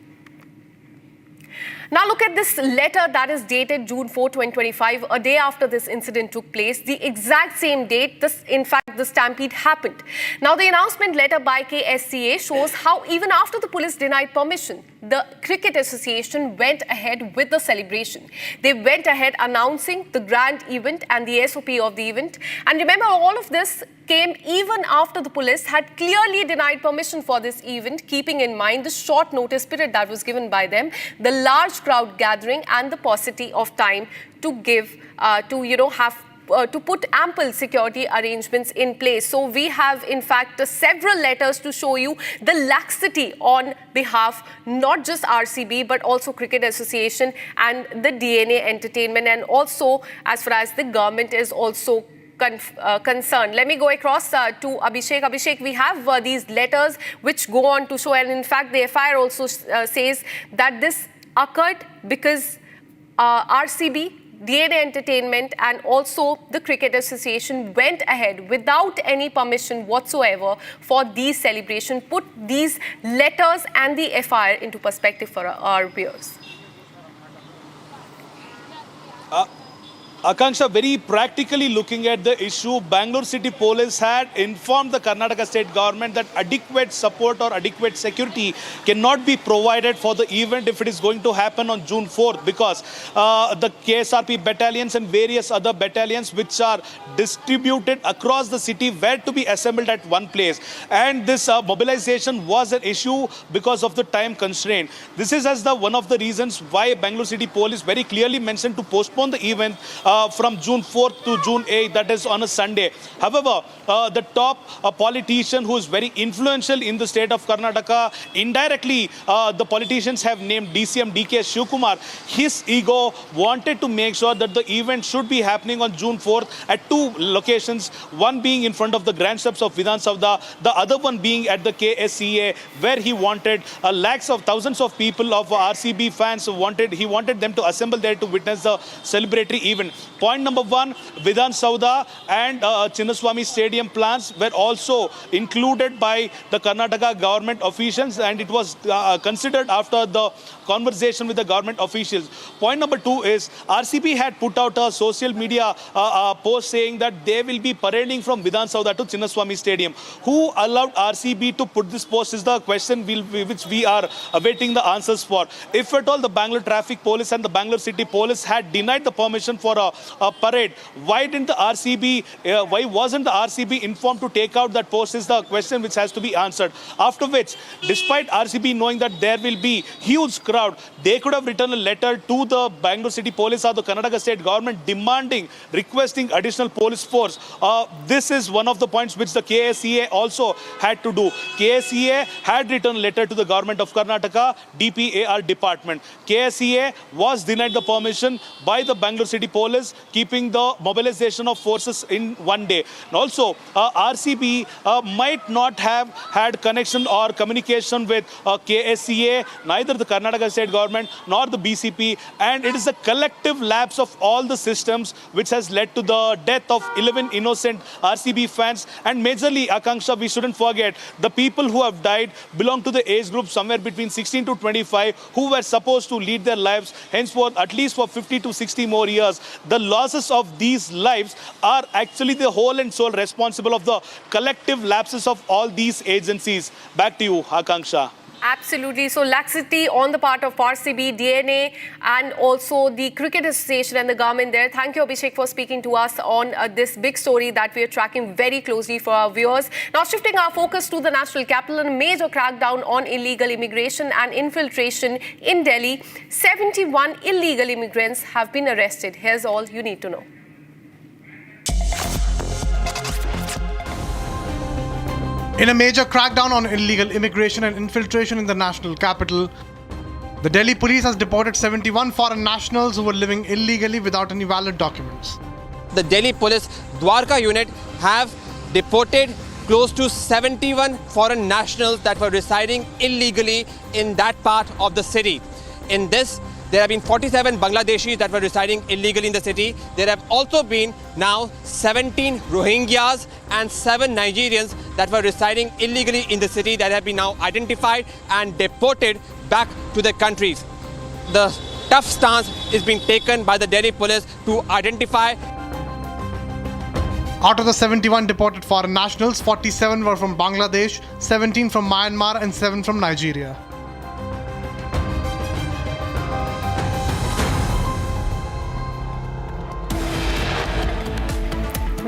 Now look at this letter that is dated June 4, 2025, a day after this incident took place. The exact same date, in fact, the stampede happened. Now the announcement letter by KSCA shows how even after the police denied permission, the Cricket Association went ahead with the celebration. They went ahead announcing the grand event and the SOP of the event. And remember, all of this came even after the police had clearly denied permission for this event, keeping in mind the short notice period that was given by them, the large crowd gathering and the paucity of time to give, to put ample security arrangements in place. So we have, in fact, several letters to show you the laxity on behalf, not just RCB, but also Cricket Association and the DNA Entertainment, and also as far as the government is also concerned. Let me go across to Abhishek. Abhishek, we have these letters which go on to show, and in fact, the FIR also says that this occurred because RCB, DNA Entertainment and also the Cricket Association went ahead without any permission whatsoever for these celebrations. Put these letters and the FIR into perspective for our viewers. Akanksha, very practically looking at the issue, Bangalore City Police had informed the Karnataka state government that adequate support or adequate security cannot be provided for the event if it is going to happen on June 4th, because the KSRP battalions and various other battalions which are distributed across the city were to be assembled at one place. And this mobilization was an issue because of the time constraint. This is as one of the reasons why Bangalore City Police very clearly mentioned to postpone the event from June 4th to June 8th, that is on a Sunday. However, the top politician who is very influential in the state of Karnataka, indirectly the politicians have named DCM DK Shivkumar. His ego wanted to make sure that the event should be happening on June 4th at two locations, one being in front of the grand steps of Vidhana Soudha, the other one being at the KSCA, where he wanted lakhs of thousands of people of RCB fans he wanted them to assemble there to witness the celebratory event. Point number one, Vidhana Soudha and Chinnaswamy Stadium plans were also included by the Karnataka government officials, and it was considered after the conversation with the government officials. Point number two is RCB had put out a social media post saying that they will be parading from Vidhana Soudha to Chinnaswamy Stadium. Who allowed RCB to put this post is the question which we are awaiting the answers for. If at all the Bangalore Traffic Police and the Bangalore City Police had denied the permission for a parade, why wasn't the RCB informed to take out that post is the question which has to be answered. After which, despite RCB knowing that there will be huge crowd, they could have written a letter to the Bangalore City Police or the Karnataka State Government requesting additional police force. This is one of the points which the KSCA also had to do. KSCA had written a letter to the government of Karnataka, DPAR department. KSCA was denied the permission by the Bangalore City Police, keeping the mobilization of forces in one day. And also, RCB might not have had connection or communication with KSCA, neither the Karnataka State Government nor the BCP, and it is a collective lapse of all the systems which has led to the death of 11 innocent RCB fans. And majorly, Akanksha, we shouldn't forget, the people who have died belong to the age group somewhere between 16 to 25, who were supposed to lead their lives henceforth at least for 50 to 60 more years. The losses of these lives are actually the whole and sole responsible of the collective lapses of all these agencies. Back to you, Akanksha. Absolutely. So laxity on the part of RCB, DNA, and also the Cricket Association and the government there. Thank you, Abhishek, for speaking to us on this big story that we are tracking very closely for our viewers. Now shifting our focus to the national capital, a major crackdown on illegal immigration and infiltration in Delhi. 71 illegal immigrants have been arrested. Here's all you need to know. In a major crackdown on illegal immigration and infiltration in the national capital, the Delhi police has deported 71 foreign nationals who were living illegally without any valid documents. The Delhi police Dwarka unit have deported close to 71 foreign nationals that were residing illegally in that part of the city. In this, there have been 47 Bangladeshis that were residing illegally in the city. There have also been now 17 Rohingyas and 7 Nigerians that were residing illegally in the city that have been now identified and deported back to their countries. The tough stance is being taken by the Delhi police to identify. Out of the 71 deported foreign nationals, 47 were from Bangladesh, 17 from Myanmar and 7 from Nigeria.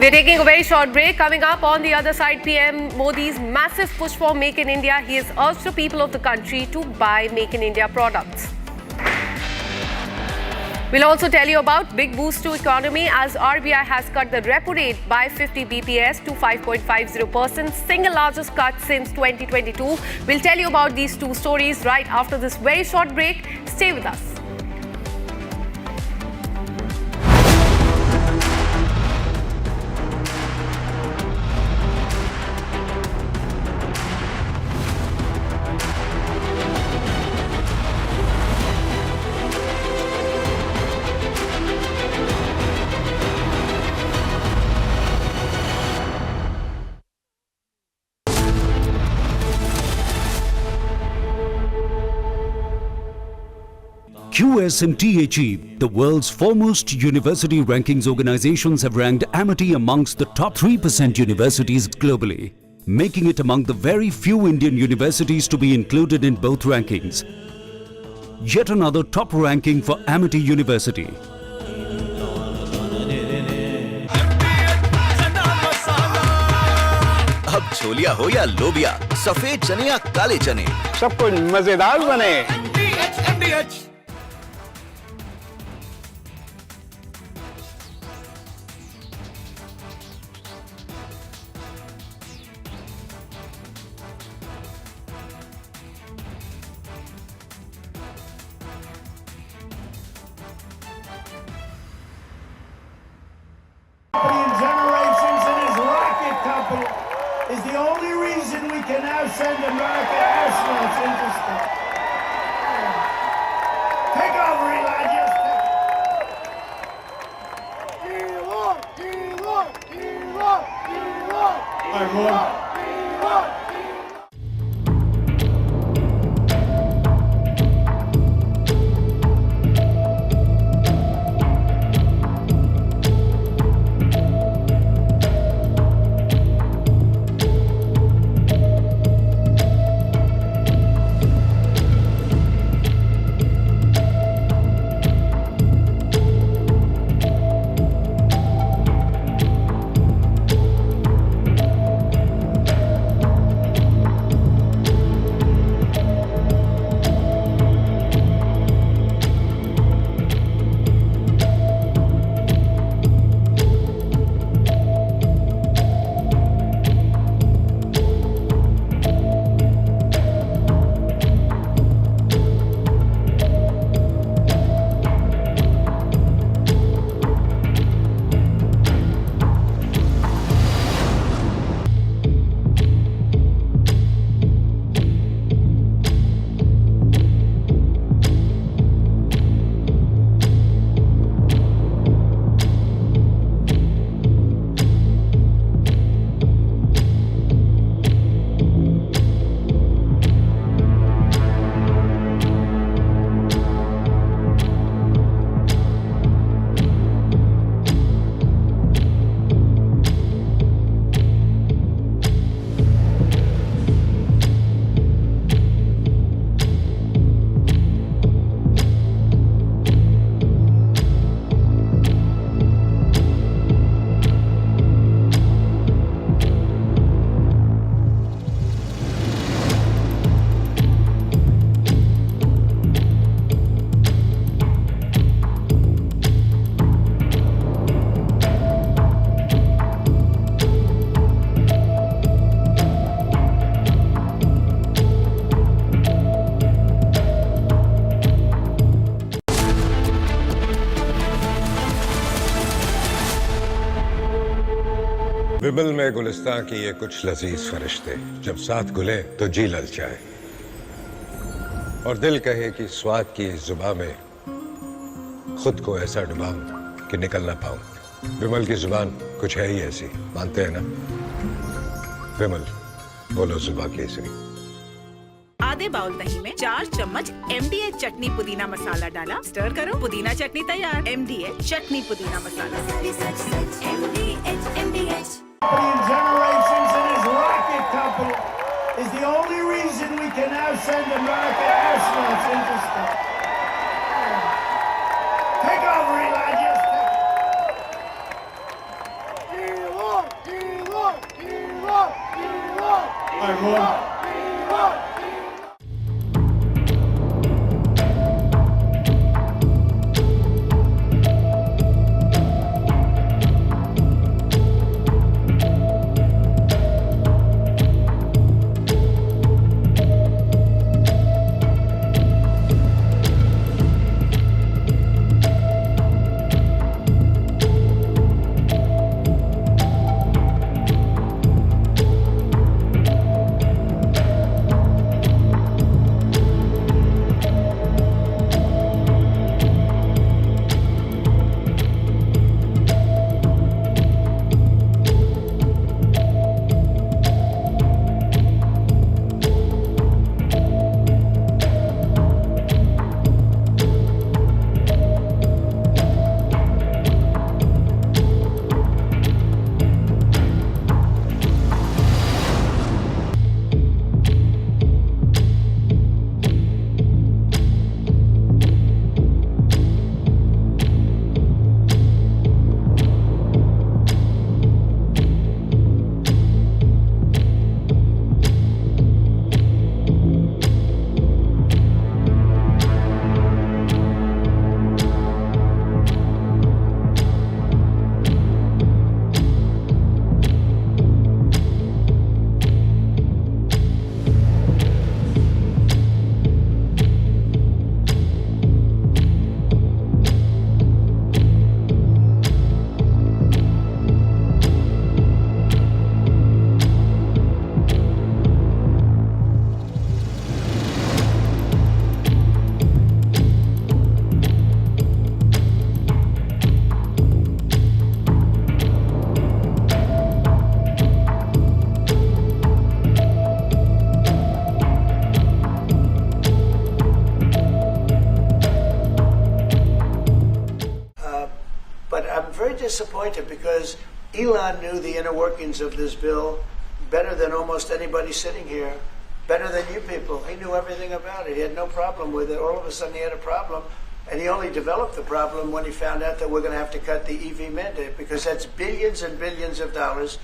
We're taking a very short break. Coming up on the other side, PM Modi's massive push for Make in India. He has urged the people of the country to buy Make in India products. We'll also tell you about big boost to economy as RBI has cut the repo rate by 50 BPS to 5.50%, single largest cut since 2022. We'll tell you about these two stories right after this very short break. Stay with us. QSMTHE, the world's foremost university rankings organizations, have ranked Amity amongst the top 3% universities globally, making it among the very few Indian universities to be included in both rankings. Yet another top ranking for Amity University. अब छोलिया हो या लोबिया, सफेद चने या काले चने, सब कुछ मजेदार बने। is the only reason we can now send America astronauts into space. Take over, Elon. Just विमल में गुलिस्तां की ये कुछ लजीज फरिश्ते जब साथ घुले तो जी ललचाए और दिल कहे कि स्वाद की इस जुबान में खुद को ऐसा डुबाऊं कि निकल ना पाऊं। विमल की जुबान कुछ है ही ऐसी, मानते हैं ना? विमल, बोलो जुबान केसरी। आधे बाउल दही में 4 चम्मच MDH चटनी पुदीना मसाला डाला, स्टर करो, पुदीना चटनी तैयार। MDH चटनी पुदीना मसाला। generations in his rocket company is the only reason we can now send America astronauts into space. Take over, Elon. Just disappointed because Elon knew the inner workings of this bill better than almost anybody sitting here, better than you people. He knew everything about it. He had no problem with it. All of a sudden he had a problem, and he only developed the problem when he found out that we're going to have to cut the EV mandate, because that's billions and billions of dollars.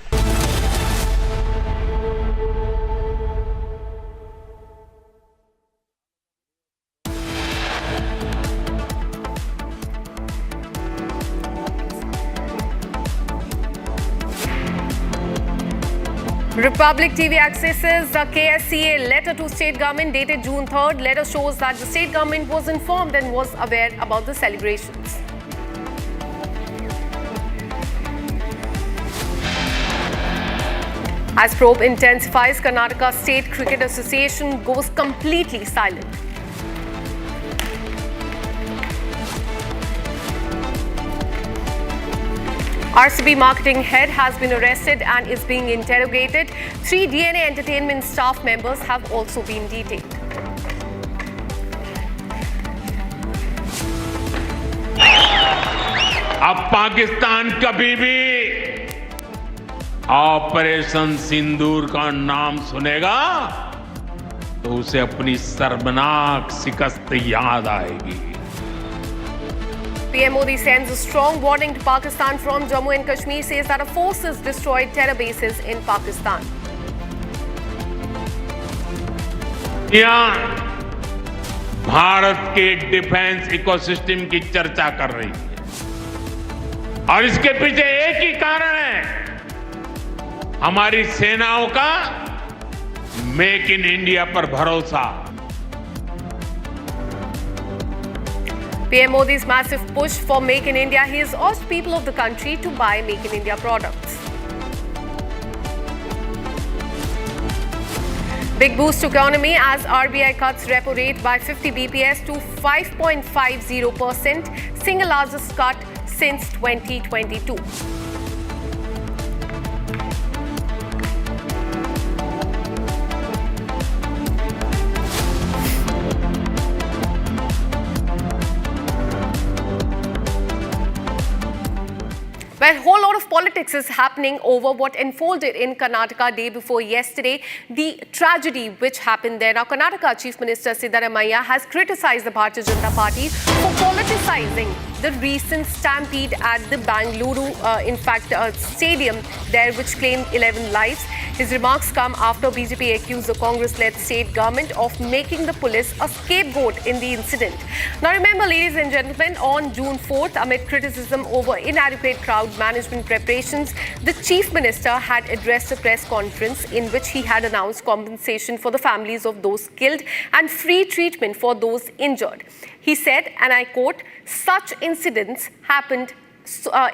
Republic TV accesses the KSCA letter to state government dated June 3rd. Letter shows that the state government was informed and was aware about the celebrations. As probe intensifies, Karnataka State Cricket Association goes completely silent. RCB marketing head has been arrested and is being interrogated. 3 DNA Entertainment staff members have also been detained. अब पाकिस्तान कभी भी operation सिंदूर का नाम सुनेगा तो उसे अपनी शर्मनाक शिकस्त याद आएगी. PM Modi sends a strong warning to Pakistan from Jammu and Kashmir, says that our forces destroyed terror bases in Pakistan. यहाँ भारत के डिफेंस इकोसिस्टम की चर्चा कर रही है और इसके पीछे एक ही कारण है, हमारी सेनाओं का मेक इन इंडिया पर भरोसा. PM Modi's massive push for Make in India. He has urged people of the country to buy Make in India products. Big boost to economy as RBI cuts repo rate by 50 BPS to 5.50%, single largest cut since 2022. Well, a whole lot of politics is happening over what unfolded in Karnataka day before yesterday, the tragedy which happened there. Now, Karnataka Chief Minister Siddaramaiah has criticized the Bharatiya Janata Party for politicizing the recent stampede at the Bengaluru, stadium there, which claimed 11 lives. His remarks come after BJP accused the Congress-led state government of making the police a scapegoat in the incident. Now, remember, ladies and gentlemen, on June 4th, amid criticism over inadequate crowd management preparations, the Chief Minister had addressed a press conference in which he had announced compensation for the families of those killed and free treatment for those injured. He said, and I quote, "Such incidents happened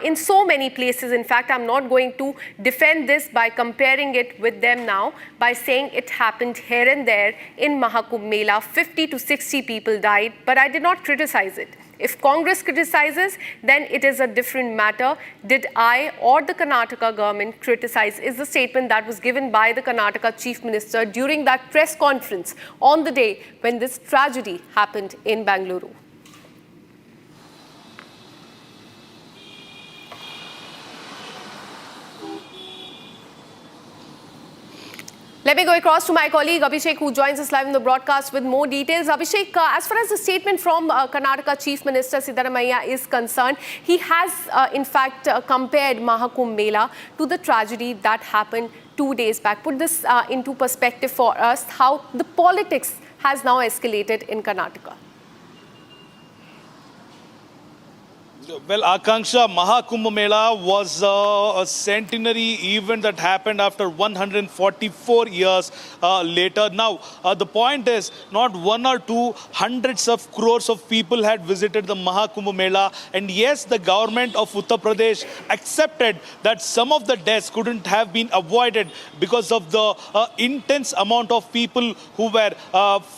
in so many places. In fact, I'm not going to defend this by comparing it with them now, by saying it happened here and there in Mahakumbh Mela. 50 to 60 people died, but I did not criticize it. If Congress criticizes, then it is a different matter. Did I or the Karnataka government criticize?" is the statement that was given by the Karnataka Chief Minister during that press conference on the day when this tragedy happened in Bengaluru. Let me go across to my colleague Abhishek, who joins us live in the broadcast with more details. Abhishek, as far as the statement from Karnataka Chief Minister Siddaramaiah is concerned, he has compared Mahakumbh Mela to the tragedy that happened 2 days back. Put this into perspective for us, how the politics has now escalated in Karnataka. Well, Akanksha, Mahakumbh Mela was a centenary event that happened after 144 years later. Now, the point is, not one or two, hundreds of crores of people had visited the Mahakumbh Mela. And yes, the government of Uttar Pradesh accepted that some of the deaths couldn't have been avoided because of the intense amount of people who were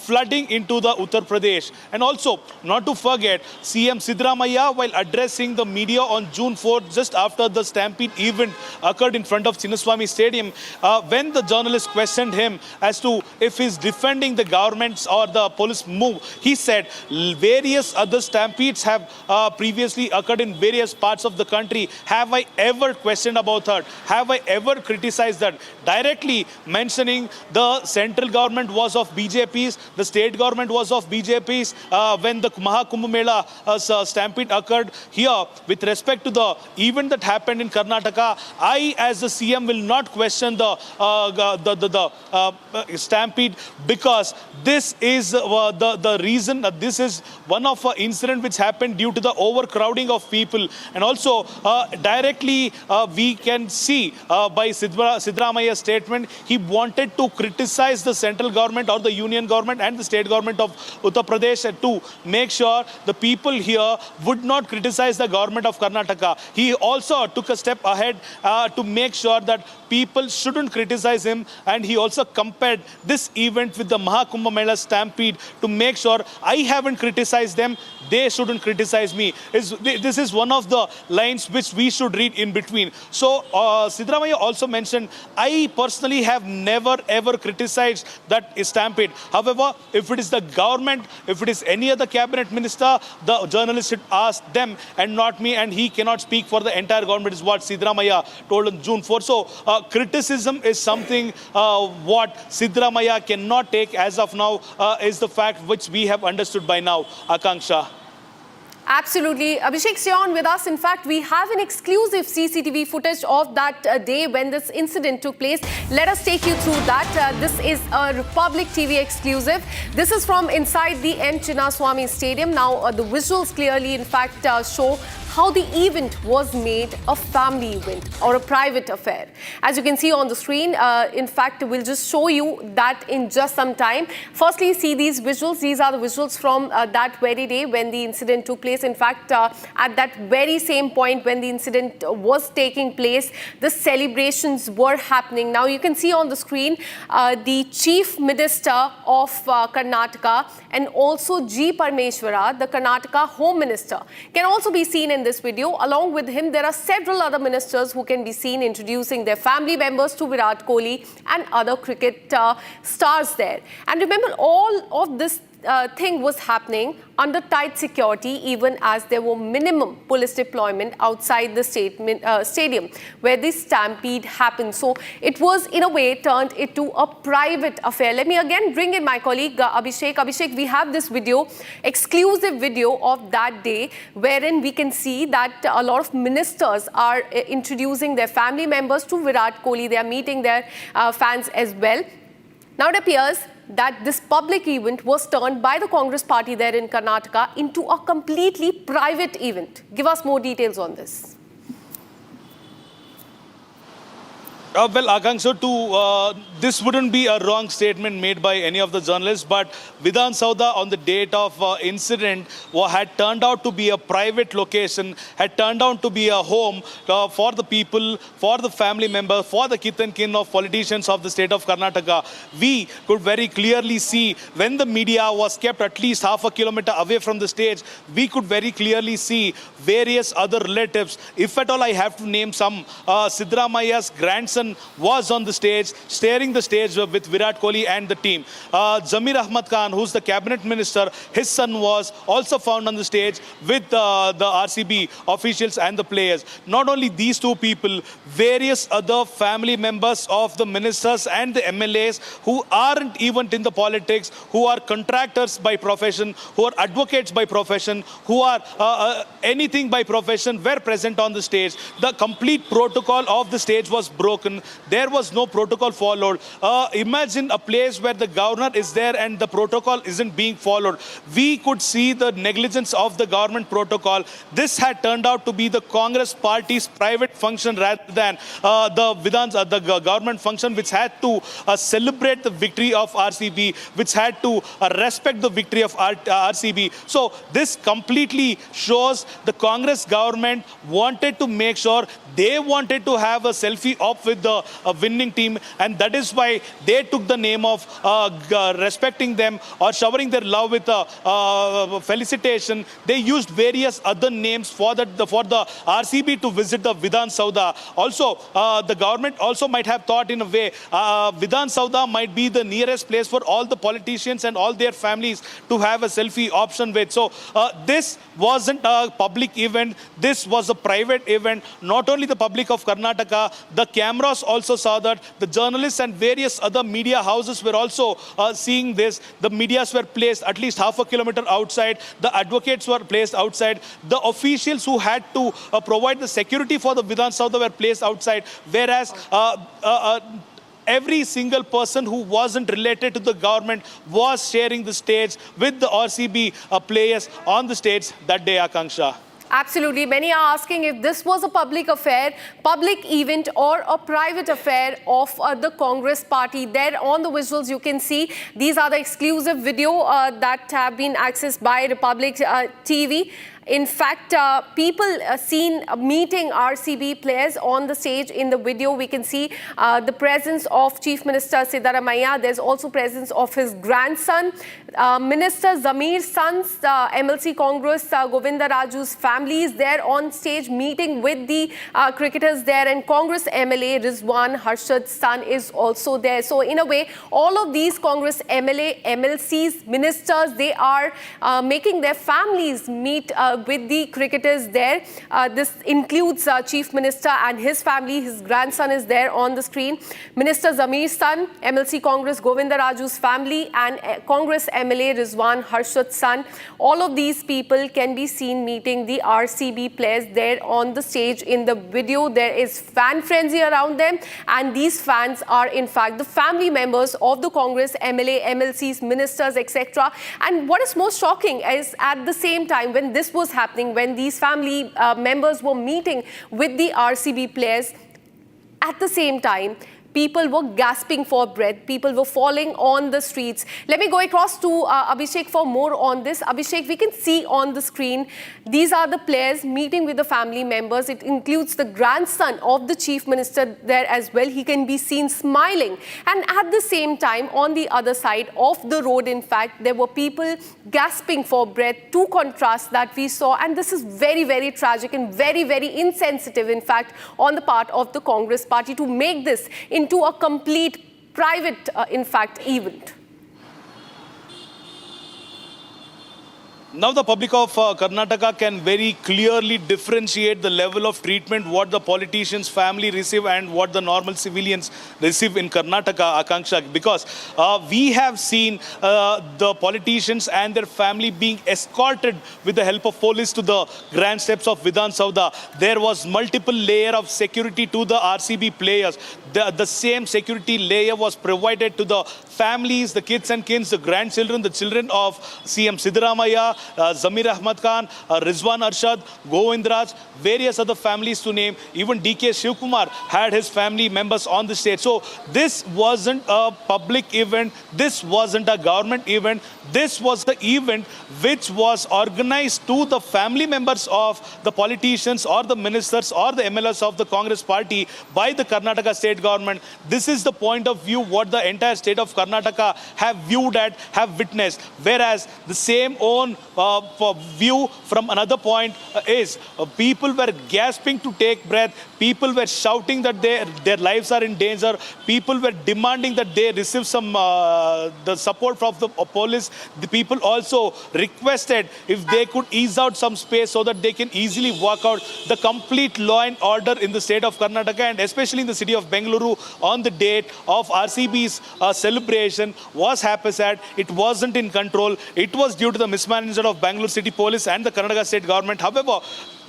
flooding into the Uttar Pradesh. And also, not to forget, CM Siddaramaiah, while addressing addressing the media on June 4th, just after the Stampede event occurred in front of Chinnaswamy Stadium, when the journalist questioned him as to if he's defending the government's or the police move, he said various other stampedes have previously occurred in various parts of the country. Have I ever questioned about that? Have I ever criticized that? Directly mentioning the central government was of BJP's, the state government was of BJP's. When the Mahakumbh Mela stampede occurred here, with respect to the event that happened in Karnataka, I as the CM will not question the stampede, because this is the reason that this is one of incident which happened due to the overcrowding of people. And also directly we can see by Siddaramaya's statement, he wanted to criticize the central government or the union government and the state government of Uttar Pradesh to make sure the people here would not criticize the government of Karnataka. He also took a step ahead to make sure that people shouldn't criticize him, and he also compared this event with the Mahakumbh Mela Stampede to make sure I haven't criticized them, they shouldn't criticize me. This is one of the lines which we should read in between. So Siddaramaiah also mentioned, I personally have never ever criticized that stampede. However, if it is the government, if it is any other cabinet minister, the journalist should ask them and not me, and he cannot speak for the entire government, is what Siddaramaiah told on June 4. So criticism is something what Siddaramaiah cannot take as of now, is the fact which we have understood by now. Akanksha. Absolutely. Abhishek, stay on with us. In fact, we have an exclusive CCTV footage of that day when this incident took place. Let us take you through that. This is a Republic TV exclusive. This is from inside the Chinnaswamy Stadium. Now, the visuals clearly, in fact, show how the event was made a family event or a private affair. As you can see on the screen, in fact, we'll just show you that in just some time. Firstly, see these visuals. These are the visuals from that very day when the incident took place. In fact, at that very same point when the incident was taking place, the celebrations were happening. Now, you can see on the screen the Chief Minister of Karnataka and also G. Parmeshwara, the Karnataka Home Minister, can also be seen in this video. Along with him, there are several other ministers who can be seen introducing their family members to Virat Kohli and other cricket stars there. And remember, all of this thing was happening under tight security, even as there were minimum police deployment outside the stadium where this stampede happened. So it was, in a way, turned into a private affair. Let me again bring in my colleague Abhishek. Abhishek, we have this video, exclusive video of that day, wherein we can see that a lot of ministers are introducing their family members to Virat Kohli. They are meeting their fans as well. Now it appears that this public event was turned by the Congress party there in Karnataka into a completely private event. Give us more details on this. Well, Akanksha, this wouldn't be a wrong statement made by any of the journalists, but Vidhana Soudha on the date of incident had turned out to be a private location, had turned out to be a home for the people, for the family members, for the kith and kin of politicians of the state of Karnataka. We could very clearly see when the media was kept at least half a kilometer away from the stage, we could very clearly see various other relatives. If at all I have to name some, Siddaramaiah's grandson was on the stage, steering the stage with Virat Kohli and the team. Zamir Ahmad Khan, who's the cabinet minister, his son was also found on the stage with the RCB officials and the players. Not only these two people, various other family members of the ministers and the MLAs who aren't even in the politics, who are contractors by profession, who are advocates by profession, who are anything by profession, were present on the stage. The complete protocol of the stage was broken. There was no protocol followed. Imagine a place where the governor is there and the protocol isn't being followed. We could see the negligence of the government protocol. This had turned out to be the Congress party's private function rather than the government function, which had to celebrate the victory of RCB, which had to respect the victory of RCB. So this completely shows the Congress government wanted to make sure they wanted to have a selfie op with the winning team, and that is why they took the name of respecting them or showering their love with felicitation. They used various other names for the RCB to visit the Vidhana Soudha. Also, the government also might have thought in a way Vidhana Soudha might be the nearest place for all the politicians and all their families to have a selfie option with. So this wasn't a public event. This was a private event. Not only the public of Karnataka, the cameras also saw that. The journalists and various other media houses were also seeing this. The medias were placed at least half a kilometer outside. The advocates were placed outside. The officials who had to provide the security for the Vidhana Soudha were placed outside. Whereas every single person who wasn't related to the government was sharing the stage with the RCB players on the stage that day, Akanksha. Absolutely. Many are asking if this was a public affair, public event or a private affair of the Congress party. There on the visuals you can see these are the exclusive video that have been accessed by Republic TV. In fact, people seen meeting RCB players on the stage. In the video, we can see the presence of Chief Minister Siddaramaiah. There's also presence of his grandson, Minister Zamir's sons, MLC Congress, Govinda Raju's family is there on stage meeting with the cricketers there, and Congress MLA Rizwan Harshad's son is also there. So in a way, all of these Congress MLA, MLCs, ministers, they are making their families meet with the cricketers there. This includes Chief Minister and his family. His grandson is there on the screen. Minister Zamir's son, MLC Congress Govinda Raju's family, and Congress MLA Rizwan Harshad's son. All of these people can be seen meeting the RCB players there on the stage. In the video, there is fan frenzy around them, and these fans are in fact the family members of the Congress MLA, MLCs, ministers, etc. And what is most shocking is at the same time when this was happening, when these family members were meeting with the RCB players, at the same time, people were gasping for breath. People were falling on the streets. Let me go across to Abhishek for more on this. Abhishek, we can see on the screen, these are the players meeting with the family members. It includes the grandson of the Chief Minister there as well. He can be seen smiling. And at the same time, on the other side of the road, in fact, there were people gasping for breath. Two contrasts that we saw. And this is very, very tragic and very, very insensitive, in fact, on the part of the Congress party to make this into a complete private, in fact, event. Now the public of Karnataka can very clearly differentiate the level of treatment what the politicians' family receive and what the normal civilians receive in Karnataka, Akanksha, because we have seen the politicians and their family being escorted with the help of police to the grand steps of Vidhana Soudha. There was multiple layer of security to the RCB players. The same security layer was provided to the families, the kids and kins, the grandchildren, the children of CM Siddaramaiah, Zamir Ahmad Khan, Rizwan Arshad, Govindraj, various other families to name. Even DK Shivkumar had his family members on the stage. So this wasn't a public event. This wasn't a government event. This was the event which was organized to the family members of the politicians or the ministers or the MLAs of the Congress party by the Karnataka state government. This is the point of view what the entire state of Karnataka have viewed at, have witnessed. Whereas the same own view from another point is people were gasping to take breath. People were shouting that their lives are in danger. People were demanding that they receive some the support from the police. The people also requested if they could ease out some space so that they can easily walk out. The complete law and order in the state of Karnataka and especially in the city of Bengaluru on the date of RCB's celebration was haphazard. It wasn't in control. It was due to the mismanagement of Bengaluru City Police and the Karnataka state government. However,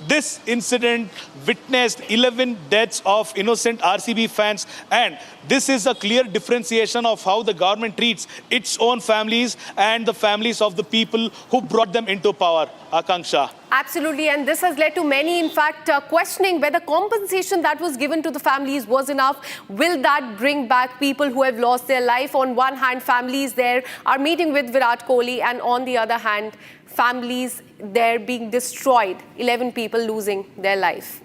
this incident witnessed 11 deaths of innocent RCB fans, and this is a clear differentiation of how the government treats its own families and the families of the people who brought them into power. Akanksha. Absolutely, and this has led to many, in fact, questioning whether compensation that was given to the families was enough. Will that bring back people who have lost their life? On one hand, families there are meeting with Virat Kohli, and on the other hand, families there being destroyed, 11 people losing their life.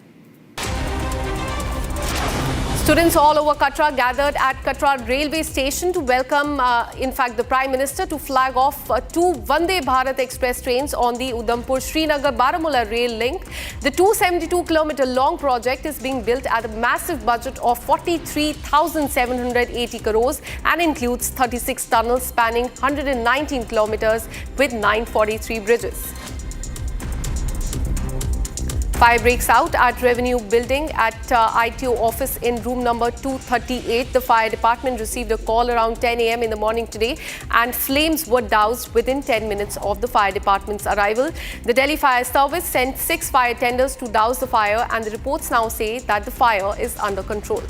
Students all over Katra gathered at Katra railway station to welcome, the Prime Minister to flag off two Vande Bharat Express trains on the Udhampur-Srinagar-Baramulla rail link. The 272-kilometer long project is being built at a massive budget of 43,780 crores and includes 36 tunnels spanning 119 kilometers with 943 bridges. Fire breaks out at Revenue Building at ITO office in room number 238. The fire department received a call around 10 a.m. in the morning today and flames were doused within 10 minutes of the fire department's arrival. The Delhi Fire Service sent 6 fire tenders to douse the fire and the reports now say that the fire is under control.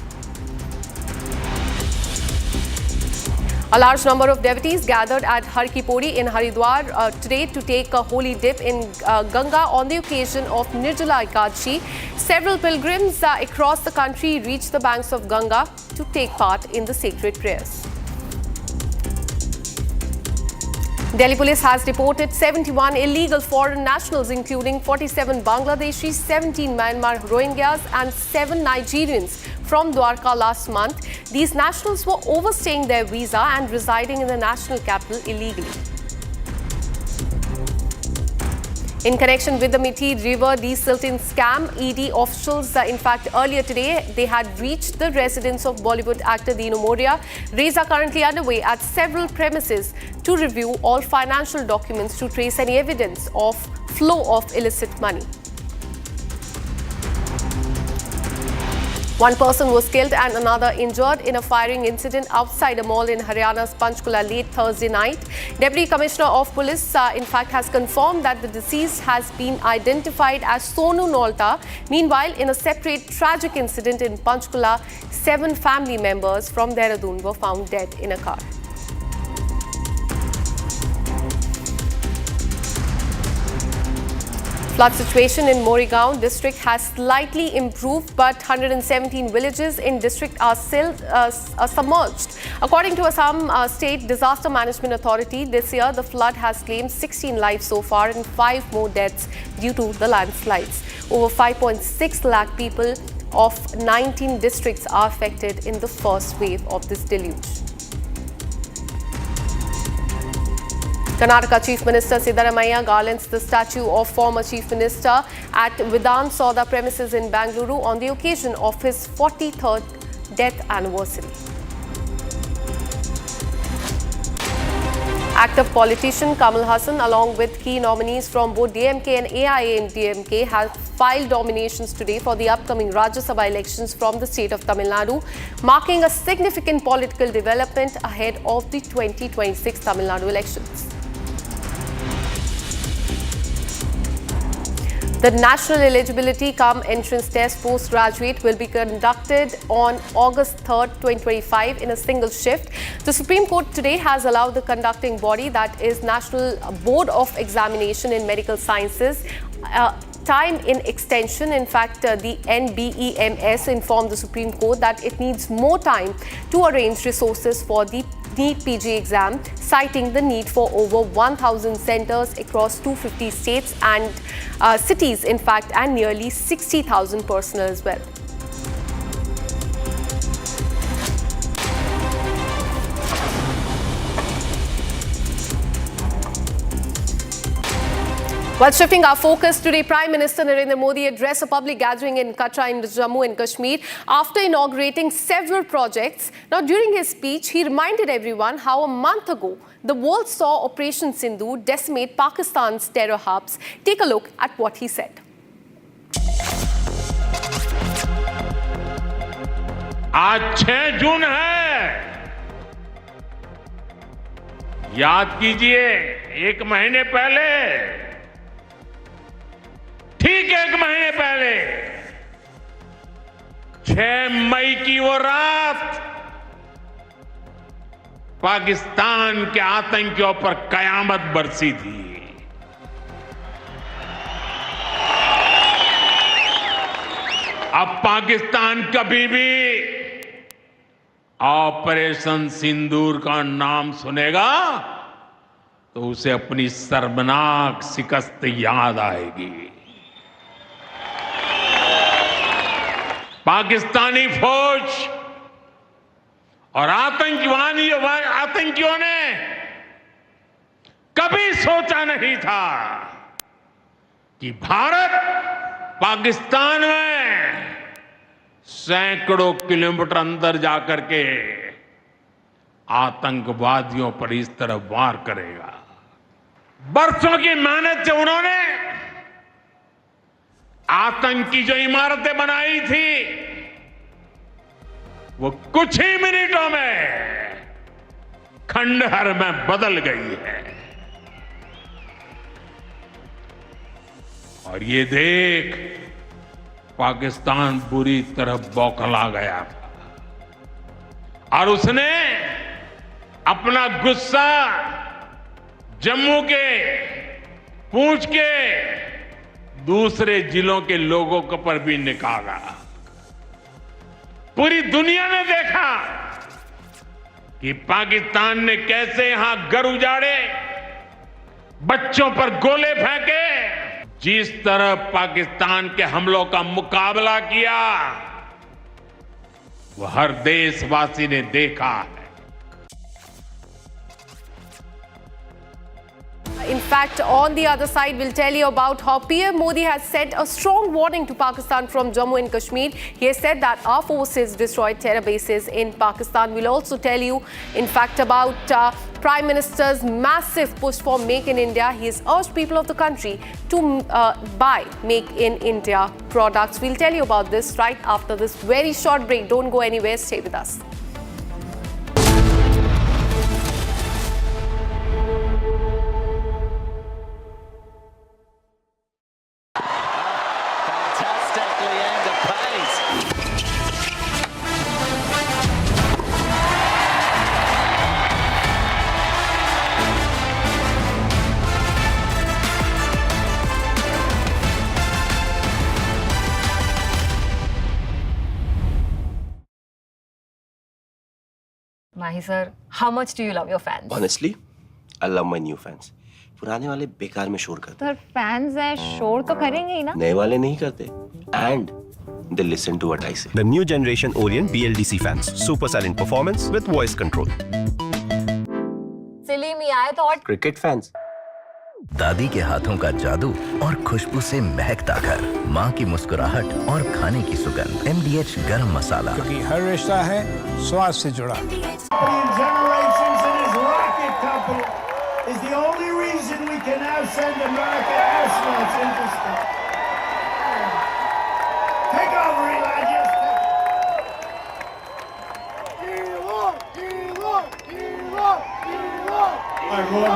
A large number of devotees gathered at Har Ki Pauri in Haridwar today to take a holy dip in Ganga on the occasion of Nirjala Ekadashi. Several pilgrims across the country reached the banks of Ganga to take part in the sacred prayers. Delhi police has deported 71 illegal foreign nationals, including 47 Bangladeshis, 17 Myanmar Rohingyas and 7 Nigerians from Dwarka last month. These nationals were overstaying their visa and residing in the national capital illegally. In connection with the Amity River desilting scam, ED officials, earlier today, they had reached the residence of Bollywood actor Dino Moria. Raids are currently underway at several premises to review all financial documents to trace any evidence of flow of illicit money. One person was killed and another injured in a firing incident outside a mall in Haryana's Panchkula late Thursday night. Deputy Commissioner of Police, has confirmed that the deceased has been identified as Sonu Nolta. Meanwhile, in a separate tragic incident in Panchkula, 7 family members from Dehradun were found dead in a car. Flood situation in Morigaon district has slightly improved, but 117 villages in district are still submerged. According to Assam State Disaster Management Authority, this year the flood has claimed 16 lives so far and 5 more deaths due to the landslides. Over 5.6 lakh people of 19 districts are affected in the first wave of this deluge. Karnataka Chief Minister Siddaramaiah garlands the statue of former Chief Minister at Vidhana Soudha premises in Bengaluru on the occasion of his 43rd death anniversary. Active politician Kamal Hassan, along with key nominees from both DMK and AIAMDMK, have filed nominations today for the upcoming Rajya Sabha elections from the state of Tamil Nadu, marking a significant political development ahead of the 2026 Tamil Nadu elections. The National Eligibility Cum Entrance Test Postgraduate will be conducted on August 3rd, 2025 in a single shift. The Supreme Court today has allowed the conducting body, that is National Board of Examination in Medical Sciences, time in extension. The NBEMS informed the Supreme Court that it needs more time to arrange resources for the NEET PG exam, citing the need for over 1,000 centers across 250 states and cities, and nearly 60,000 personnel as well. While shifting our focus today, Prime Minister Narendra Modi addressed a public gathering in Katra in Jammu and Kashmir after inaugurating several projects. Now, during his speech, he reminded everyone how a month ago, the world saw Operation Sindoor decimate Pakistan's terror hubs. Take a look at what he said. आज 6 जून है, याद कीजिए, 1 महीने पहले, ठीक 1 महीने पहले 6 मई की वो रात पाकिस्तान के आतंकियों पर कयामत बरसी थी। अब पाकिस्तान कभी भी ऑपरेशन सिंदूर का नाम सुनेगा तो उसे अपनी शर्मनाक शिकस्त याद आएगी। पाकिस्तानी फौज और आतंकियों ने कभी सोचा नहीं था कि भारत पाकिस्तान में सैकड़ों किलोमीटर अंदर जाकर के आतंकवादियों पर इस तरह वार करेगा। बरसों की मेहनत से उन्होंने आतंक की जो इमारतें बनाई थी वो कुछ ही मिनटों में खंडहर में बदल गई है। और ये देख पाकिस्तान बुरी तरह बौखला गया था और उसने अपना गुस्सा जम्मू के पूंछ के दूसरे जिलों के लोगों के पर भी निकाला। पूरी दुनिया ने देखा कि पाकिस्तान ने कैसे यहां घर उजाड़े, बच्चों पर गोले फेंके। जिस तरह पाकिस्तान के हमलों का मुकाबला किया वो हर देशवासी ने देखा है। In fact, on the other side, we'll tell you about how PM Modi has sent a strong warning to Pakistan from Jammu and Kashmir. He has said that our forces destroyed terror bases in Pakistan. We'll also tell you, in fact, about Prime Minister's massive push for Make in India. He has urged people of the country to buy Make in India products. We'll tell you about this right after this very short break. Don't go anywhere. Stay with us. Mahi sir, how much do you love your fans? Honestly, I love my new fans. पुराने वाले बेकार में शोर करते sir fans हैं शोर तो करेंगे ही ना नए वाले नहीं करते and they listen to what I say. The new generation Orient BLDC fans. Super silent performance with voice control. सिली में आए तो और Cricket fans. दादी के हाथों का जादू और खुशबू से महकता घर, माँ की मुस्कुराहट और खाने की सुगंध। MDH गरम मसाला, क्योंकि हर रिश्ता है स्वाद से जुड़ा। Generations in his rocket company is the only reason we can now send American astronauts into space. Take over, Elijah. All right, boy.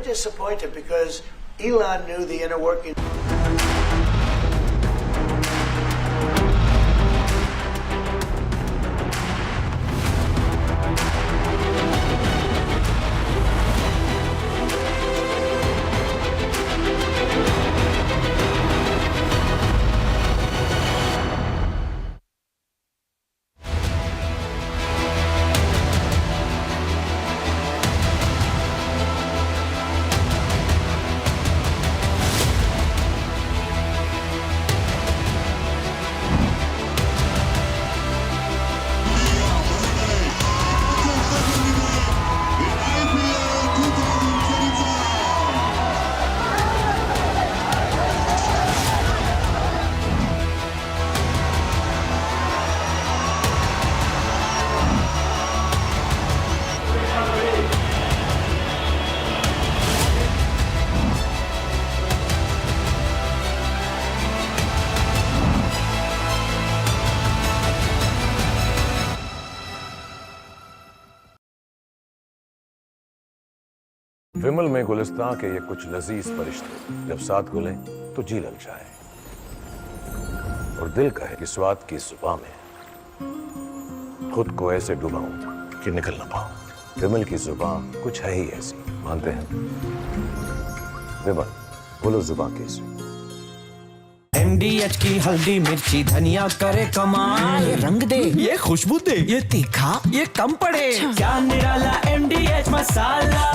disappointed because Elon knew the inner workings. विमल में गुलिस्तां के ये कुछ लजीज फरिश्ते जब साथ घुले तो जी ललचाए और दिल कहे कि स्वाद की जुबां में खुद को ऐसे डुबाऊं कि निकल ना पाऊं। विमल की जुबां कुछ है ही ऐसी, मानते हैं? विमल बोलो जुबां कैसी? MDH की हल्दी मिर्ची धनिया करे कमाल, ये रंग दे, ये खुशबू दे, ये तीखा, ये कम पड़े, क्या निराला MDH मसाला।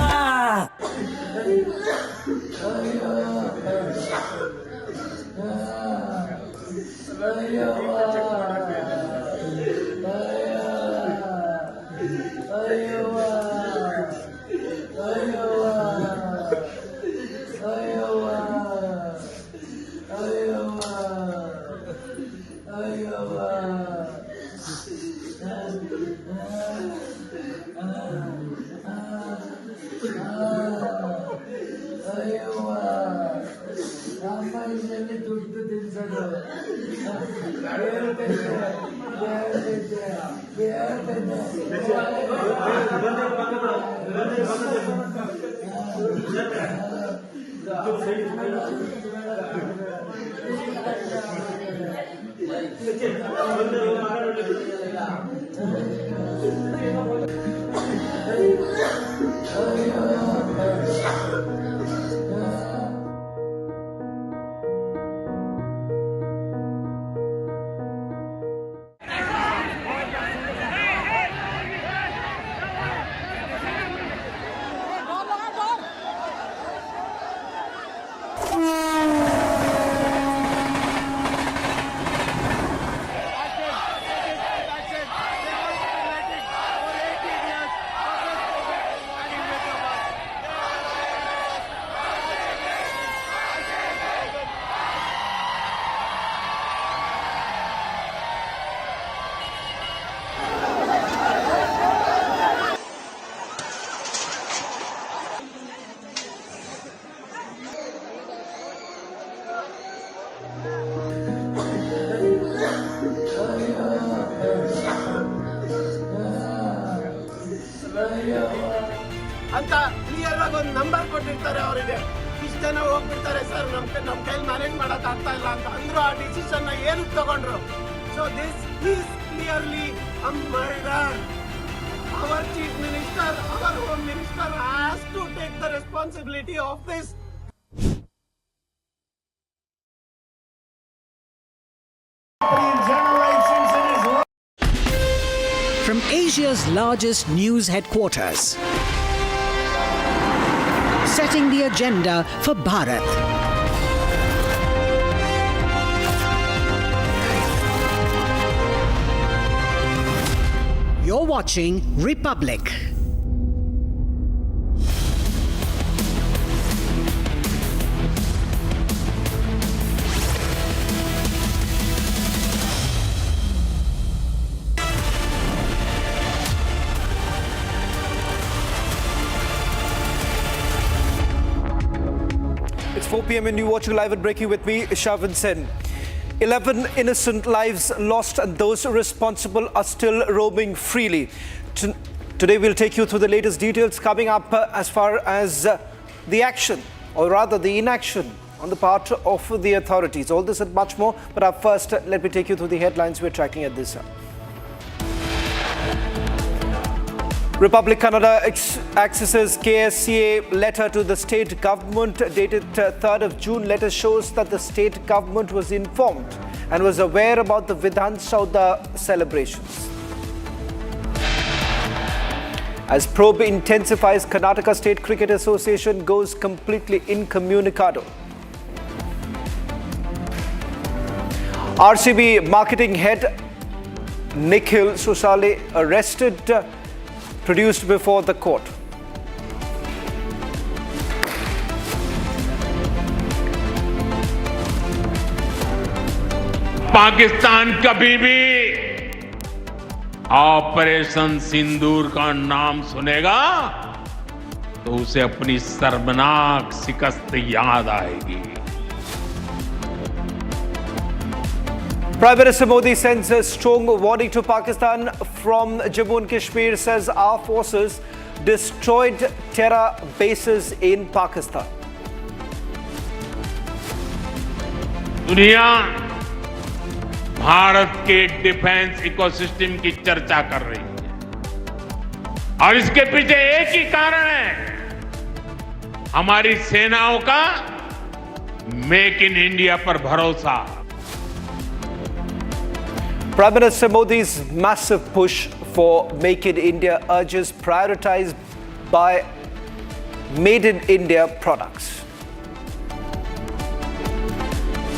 ಅಂತ ಕ್ಲಿಯರ್ ಆಗಿ ಒಂದು ನಂಬರ್ ಕೊಟ್ಟಿರ್ತಾರೆ ಅವರಿಗೆ. ಇಷ್ಟು ಜನ ಹೋಗ್ಬಿಡ್ತಾರೆ ಸರ್, ನಮ್ಮ ಕೈಲಿ ಮ್ಯಾನೇಜ್ ಮಾಡಕ್ ಆಗ್ತಾ ಇಲ್ಲ ಅಂತ ಅಂದ್ರು. ಆ ಡಿಸಿಷನ್ ಏನಕ್ಕೆ ತಗೊಂಡ್ರು? So this is clearly a murder. Our chief minister, our home minister has to take the responsibility of this. From Asia's largest news headquarters, setting the agenda for Bharat. You're watching Republic. It's 4 p.m. and you're watching Live and Breaking with me, Shavin Sen. 11 innocent lives lost and those responsible are still roaming freely. Today we'll take you through the latest details coming up as far as the action, or rather the inaction, on the part of the authorities. All this and much more. But up first, let me take you through the headlines we're tracking at this hour. Republic Kannada accesses KSCA letter to the state government dated 3rd of June. Letter shows that the state government was informed and was aware about the Vidhana Soudha celebrations. As probe intensifies, Karnataka State Cricket Association goes completely incommunicado. RCB marketing head Nikhil Sosale arrested, produced before the court. Pakistan कभी भी operation सिंदूर का नाम सुनेगा तो उसे अपनी शर्मनाक शिकस्त याद आएगी. Prime Minister Modi sends a strong warning to Pakistan from Jammu and Kashmir, says our forces destroyed terror bases in Pakistan. दुनिया भारत के डिफेंस इकोसिस्टम की चर्चा कर रही है और इसके पीछे एक ही कारण है, हमारी सेनाओं का मेक इन इंडिया पर भरोसा. Prime Minister Modi's massive push for Make in India urges prioritized by Made in India products.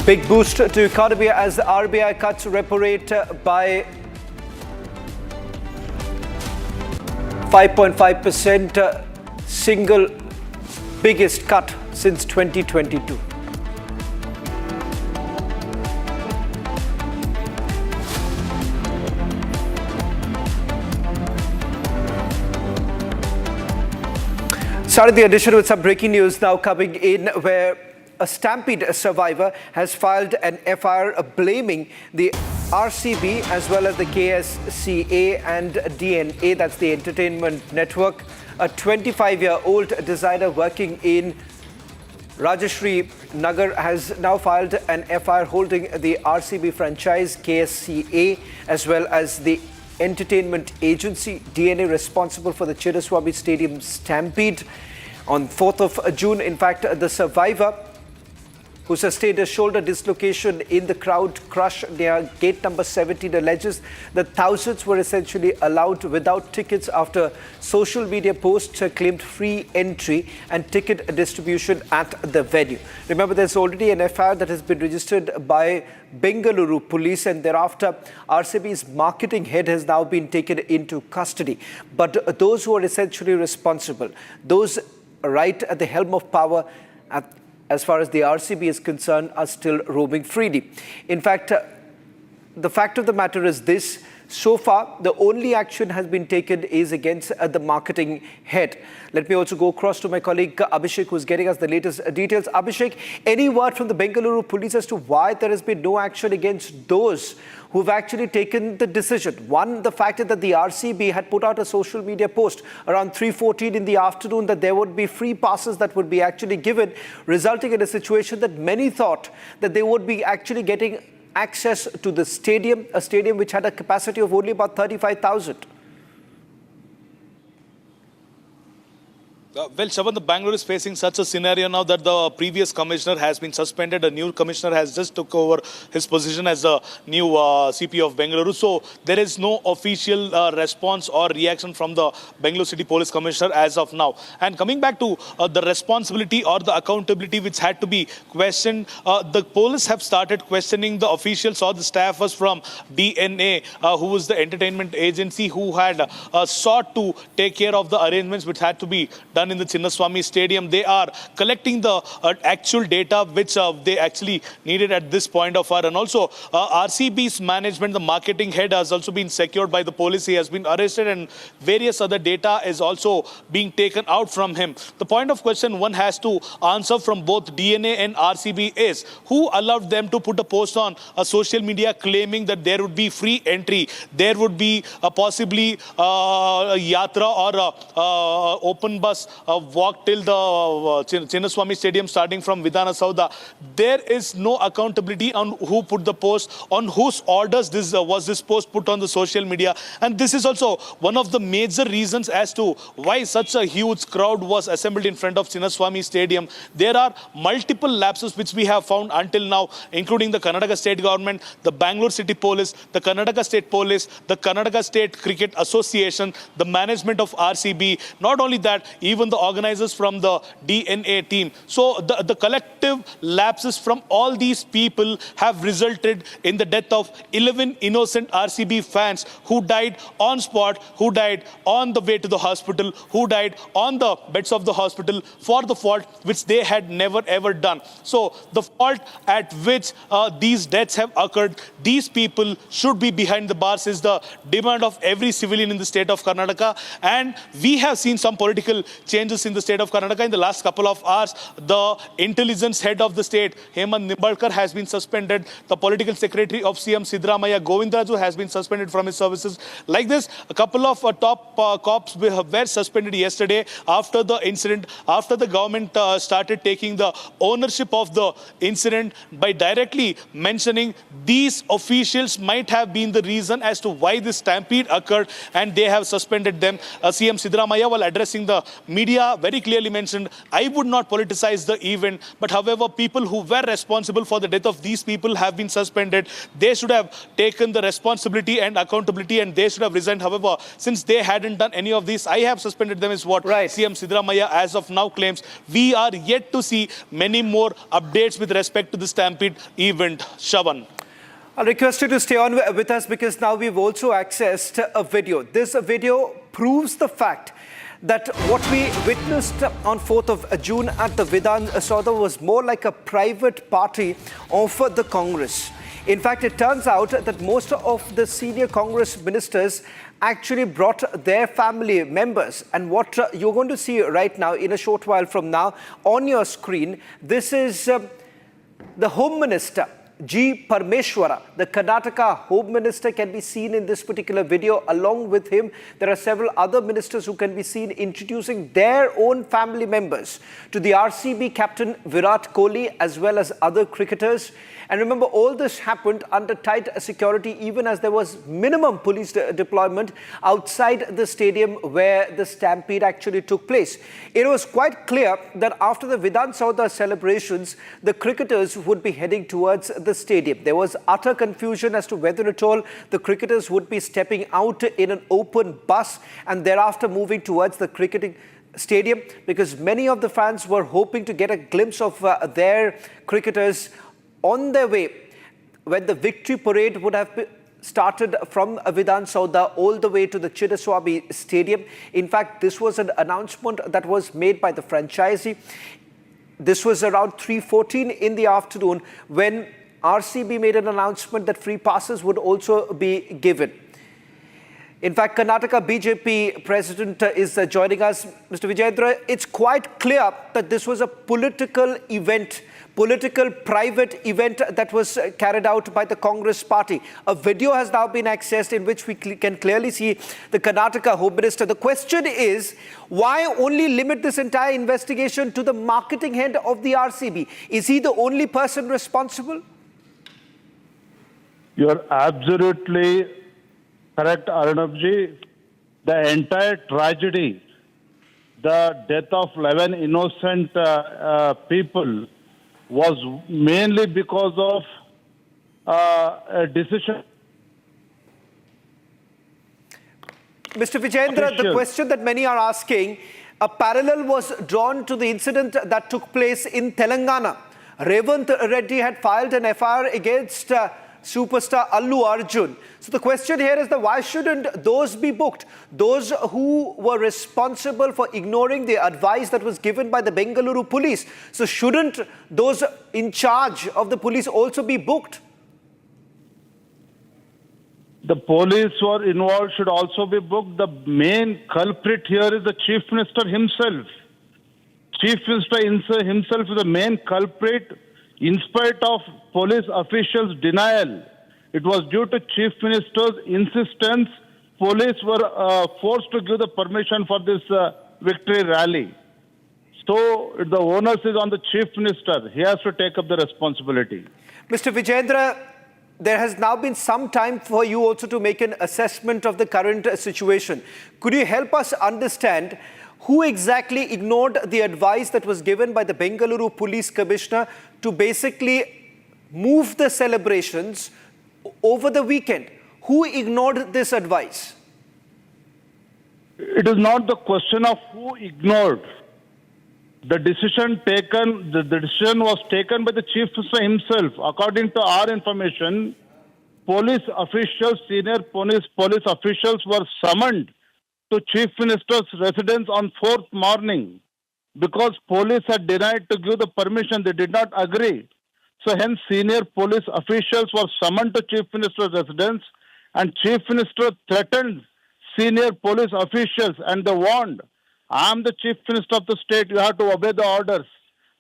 Big boost to economy as the RBI cuts repo rate by 5.5%, single biggest cut since 2022. Started the edition with some breaking news now coming in, where a Stampede survivor has filed an FIR blaming the RCB as well as the KSCA and DNA, that's the entertainment network. A 25-year-old designer working in Rajashri Nagar has now filed an FIR holding the RCB franchise, KSCA, as well as the entertainment agency DNA responsible for the Chinnaswamy Stadium Stampede. On 4th of June, in fact, the survivor, who sustained a shoulder dislocation in the crowd crush near gate number 17, alleges that thousands were essentially allowed without tickets after social media posts claimed free entry and ticket distribution at the venue. Remember, there's already an FIR that has been registered by Bengaluru police, and thereafter RCB's marketing head has now been taken into custody. But those who are essentially responsible, those right at the helm of power as far as the RCB is concerned, are still roaming freely. In fact, the fact of the matter is this: so far, the only action has been taken is against the marketing head. Let me also go across to my colleague Abhishek, who's getting us the latest details. Abhishek, any word from the Bengaluru police as to why there has been no action against those who've actually taken the decision? One, the fact that the RCB had put out a social media post around 3:14 in the afternoon that there would be free passes that would be actually given, resulting in a situation that many thought that they would be actually getting access to the stadium, a stadium which had a capacity of only about 35,000. Well, Shaban, the Bangalore is facing such a scenario now that the previous commissioner has been suspended. A new commissioner has just took over his position as the new CP of Bengaluru. So there is no official response or reaction from the Bengaluru City Police Commissioner as of now. And coming back to the responsibility or the accountability which had to be questioned, the police have started questioning the officials or the staffers from DNA, who was the entertainment agency who had sought to take care of the arrangements which had to be done in the Chinnaswamy Stadium. They are collecting the actual data which they actually needed at this point of hour. And also RCB's management, the marketing head, has also been secured by the police. He has been arrested and various other data is also being taken out from him. The point of question one has to answer from both DNA and RCB is, who allowed them to put a post on social media claiming that there would be free entry, there would be possibly yatra or open bus walk till the Chinnaswamy Stadium starting from Vidhana Soudha. There is no accountability on who put the post, on whose orders this was this post put on the social media. And this is also one of the major reasons as to why such a huge crowd was assembled in front of Chinnaswamy Stadium. There are multiple lapses which we have found until now, including the Karnataka State Government, the Bangalore City Police, the Karnataka State Police, the Karnataka State Cricket Association, the management of RCB. Not only that, even the organizers from the DNA team. So the collective lapses from all these people have resulted in the death of 11 innocent RCB fans who died on spot, who died on the way to the hospital, who died on the beds of the hospital for the fault which they had never ever done. So the fault at which these deaths have occurred, these people should be behind the bars is the demand of every civilian in the state of Karnataka. And we have seen some political changes in the state of Karnataka in the last couple of hours. The intelligence head of the state, Hemant Nimbalkar, has been suspended. The political secretary of CM Siddaramaiah, Govindraju, has been suspended from his services. Like this, a couple of top cops were suspended yesterday after the incident, after the government started taking the ownership of the incident by directly mentioning these officials might have been the reason as to why this stampede occurred, and they have suspended them. CM Siddaramaiah, while addressing the media, very clearly mentioned, I would not politicize the event, but however, people who were responsible for the death of these people have been suspended. They should have taken the responsibility and accountability, and they should have resigned. However, since they hadn't done any of this, I have suspended them, is what CM Siddaramaiah as of now claims. We are yet to see many more updates with respect to the Stampede event. Shavan. I'll request you to stay on with us because now we've also accessed a video. This video proves the fact that what we witnessed on 4th of June at the Vidhana Soudha was more like a private party of the Congress. In fact, it turns out that most of the senior Congress ministers actually brought their family members. And what you're going to see right now, in a short while from now, on your screen, this is the Home Minister, G. Parmeshwara, the Karnataka Home Minister, can be seen in this particular video. Along with him, there are several other ministers who can be seen introducing their own family members to the RCB captain Virat Kohli as well as other cricketers. And remember, all this happened under tight security, even as there was minimum police deployment outside the stadium where the stampede actually took place. It was quite clear that after the Vidhana Soudha celebrations, the cricketers would be heading towards the stadium. There was utter confusion as to whether at all the cricketers would be stepping out in an open bus and thereafter moving towards the cricketing stadium, because many of the fans were hoping to get a glimpse of their cricketers on their way when the victory parade would have started from Vidhana Soudha all the way to the Chinnaswamy Stadium. In fact, this was an announcement that was made by the franchisee. This was around 3:14 in the afternoon when RCB made an announcement that free passes would also be given. In fact, Karnataka BJP President is joining us. Mr. Vijayendra, it's quite clear that this was a political event, political private event that was carried out by the Congress party. A video has now been accessed in which we can clearly see the Karnataka Home Minister. The question is, why only limit this entire investigation to the marketing head of the RCB? Is he the only person responsible? You're absolutely correct, Arnabji. The entire tragedy, the death of 11 innocent people, was mainly because of a decision. Mr. Vijayendra, the question that many are asking, a parallel was drawn to the incident that took place in Telangana. Revant Reddy had filed an FIR against superstar Allu Arjun. So the question here is that why shouldn't those be booked? Those who were responsible for ignoring the advice that was given by the Bengaluru police. So shouldn't those in charge of the police also be booked? The police who are involved should also be booked. The main culprit here is the Chief Minister himself. Chief Minister himself is the main culprit. In spite of police officials' denial, it was due to Chief Minister's insistence, police were forced to give the permission for this victory rally. So the onus is on the Chief Minister. He has to take up the responsibility. Mr. Vijayendra, there has now been some time for you also to make an assessment of the current situation. Could you help us understand who exactly ignored the advice that was given by the Bengaluru Police Commissioner to basically move the celebrations over the weekend? Who ignored this advice? It is not the question of who ignored. The decision was taken by the Chief Minister himself. According to our information, police officials, senior police officials were summoned to Chief Minister's residence on 4th morning because police had denied to give the permission. They did not agree. So hence senior police officials were summoned to Chief Minister's residence, and Chief Minister threatened senior police officials and they warned, I am the Chief Minister of the state, you have to obey the orders.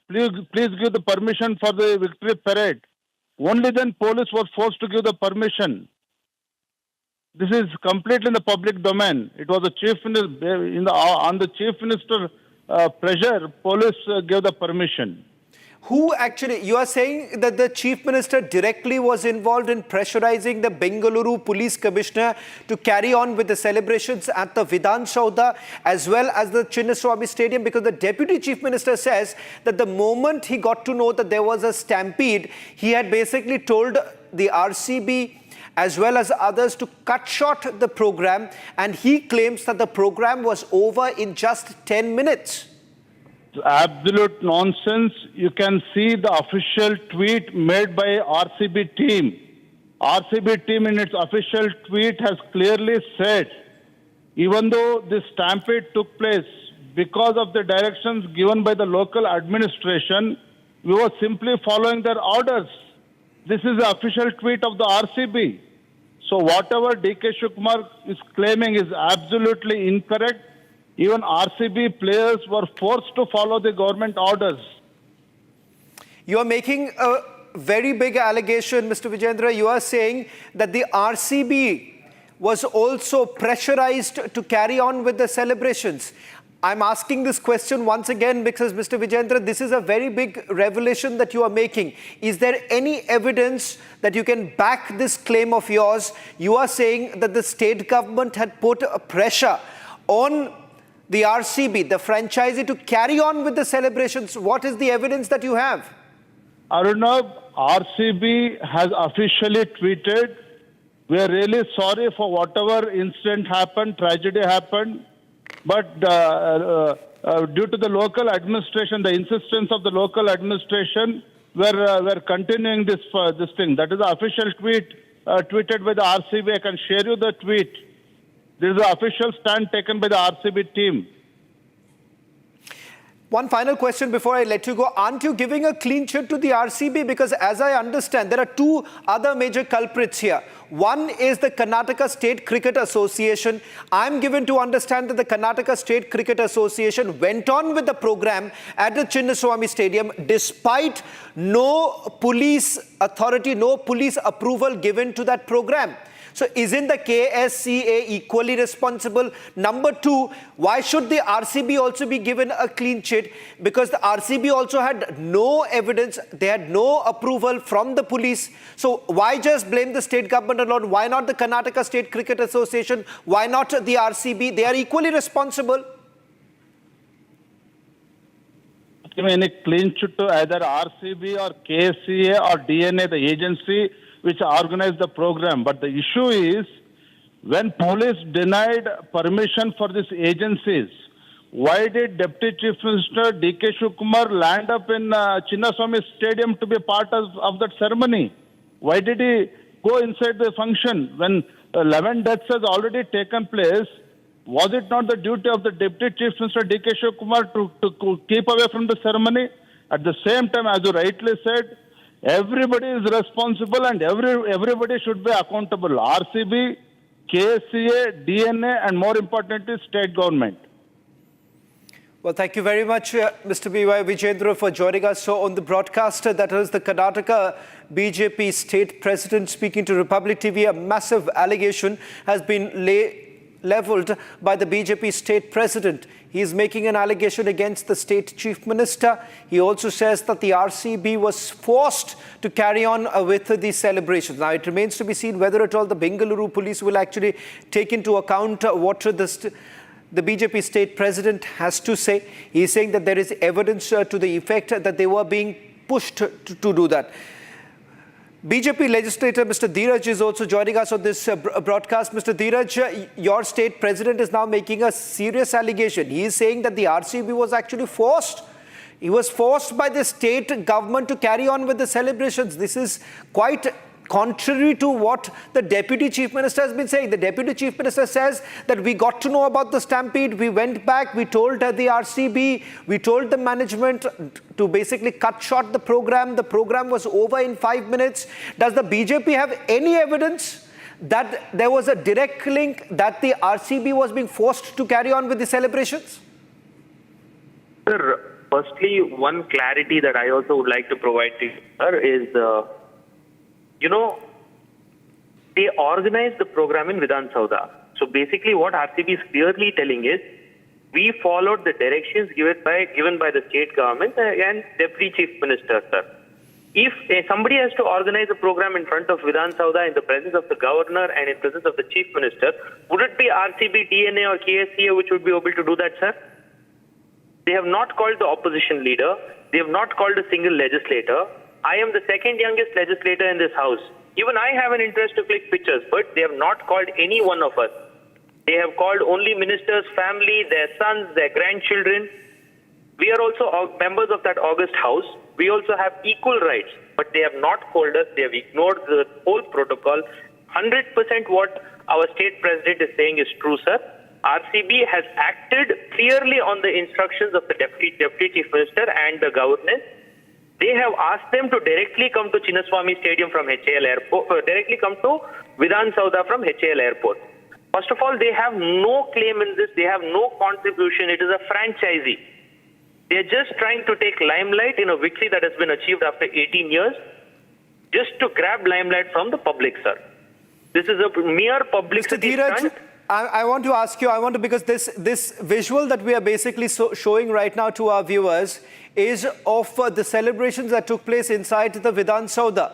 Please give the permission for the victory parade. Only then police were forced to give the permission. This is completely in the public domain. It was the Chief Minister, on the Chief Minister pressure, police gave the permission. Who actually, you are saying that the Chief Minister directly was involved in pressurizing the Bengaluru Police Commissioner to carry on with the celebrations at the Vidhana Soudha as well as the Chinnaswamy Stadium, because the Deputy Chief Minister says that the moment he got to know that there was a stampede, he had basically told the RCB as well as others to cut short the program, and he claims that the program was over in just 10 minutes. Absolute nonsense. You can see the official tweet made by RCB team. RCB team in its official tweet has clearly said, even though this stampede took place because of the directions given by the local administration, we were simply following their orders. This is the official tweet of the RCB. So whatever DK Shivkumar is claiming is absolutely incorrect. Even RCB players were forced to follow the government orders. You are making a very big allegation, Mr. Vijayendra. You are saying that the RCB was also pressurized to carry on with the celebrations. I'm asking this question once again because, Mr. Vijayendra, this is a very big revelation that you are making. Is there any evidence that you can back this claim of yours? You are saying that the state government had put a pressure on the RCB, the franchisee, to carry on with the celebrations. What is the evidence that you have? Arunab, RCB has officially tweeted, we are really sorry for whatever incident happened, tragedy happened, but due to the local administration, the insistence of the local administration, we're continuing this thing. That is the official tweet tweeted by the RCB. I can share you the tweet. This is the official stand taken by the RCB team. One final question before I let you go. Aren't you giving a clean chit to the RCB? Because as I understand, there are two other major culprits here. One is the Karnataka State Cricket Association. I'm given to understand that the Karnataka State Cricket Association went on with the program at the Chinnaswamy Stadium despite no police authority, no police approval given to that program. So isn't the KSCA equally responsible? Number two, why should the RCB also be given a clean chit? Because the RCB also had no evidence, they had no approval from the police. So why just blame the state government alone? Why not the Karnataka State Cricket Association? Why not the RCB? They are equally responsible. Give me any clean chit to either RCB or KSCA or DNA, the agency which organized the program. But the issue is, when police denied permission for these agencies, why did Deputy Chief Minister DK Shivkumar land up in Chinnaswamy Stadium to be part of that ceremony? Why did he go inside the function? When 11 deaths has already taken place, was it not the duty of the Deputy Chief Minister DK Shivkumar to keep away from the ceremony? At the same time, as you rightly said, everybody is responsible and everybody should be accountable. RCB, KSCA, DNA, and more importantly, state government. Well, thank you very much, Mr. B.Y. Vijayendra, for joining us on the broadcast. That was the Karnataka BJP state president speaking to Republic TV. A massive allegation has been leveled by the BJP state president. He is making an allegation against the state chief minister. He also says that the RCB was forced to carry on with the celebrations. Now, it remains to be seen whether at all the Bengaluru police will actually take into account what the BJP state president has to say. He is saying that there is evidence to the effect that they were being pushed to do that. BJP legislator Mr. Dheeraj is also joining us on this broadcast. Mr. Dheeraj, your state president is now making a serious allegation. He is saying that the RCB was actually forced. He was forced by the state government to carry on with the celebrations. This is quite contrary to what the Deputy Chief Minister has been saying. The Deputy Chief Minister says that we got to know about the stampede, we went back, we told the RCB, we told the management to basically cut short the program was over in 5 minutes. Does the BJP have any evidence that there was a direct link that the RCB was being forced to carry on with the celebrations? Sir, firstly, one clarity that I also would like to provide to you, sir, is they organized the program in Vidhana Soudha. So basically what RCB is clearly telling is, we followed the directions given by the state government and Deputy Chief Minister, sir. If somebody has to organize a program in front of Vidhana Soudha in the presence of the governor and in presence of the Chief Minister, would it be RCB, DNA or KSCA which would be able to do that, sir? They have not called the opposition leader. They have not called a single legislator. I am the second youngest legislator in this house. Even I have an interest to click pictures, but they have not called any one of us. They have called only ministers' family, their sons, their grandchildren. We are also members of that august house. We also have equal rights, but they have not called us. They have ignored the whole protocol. 100% what our state president is saying is true, sir. RCB has acted clearly on the instructions of the Deputy Chief Minister and the government. They have asked them to directly come to Chinnaswamy Stadium from HAL Airport, directly come to Vidhana Soudha from HAL Airport. First of all, they have no claim in this. They have no contribution. It is a franchisee. They are just trying to take limelight in a victory that has been achieved after 18 years, just to grab limelight from the public, sir. This is a mere publicity stunt. I want to ask you, because this visual that we are basically showing right now to our viewers is of the celebrations that took place inside the Vidhana Soudha.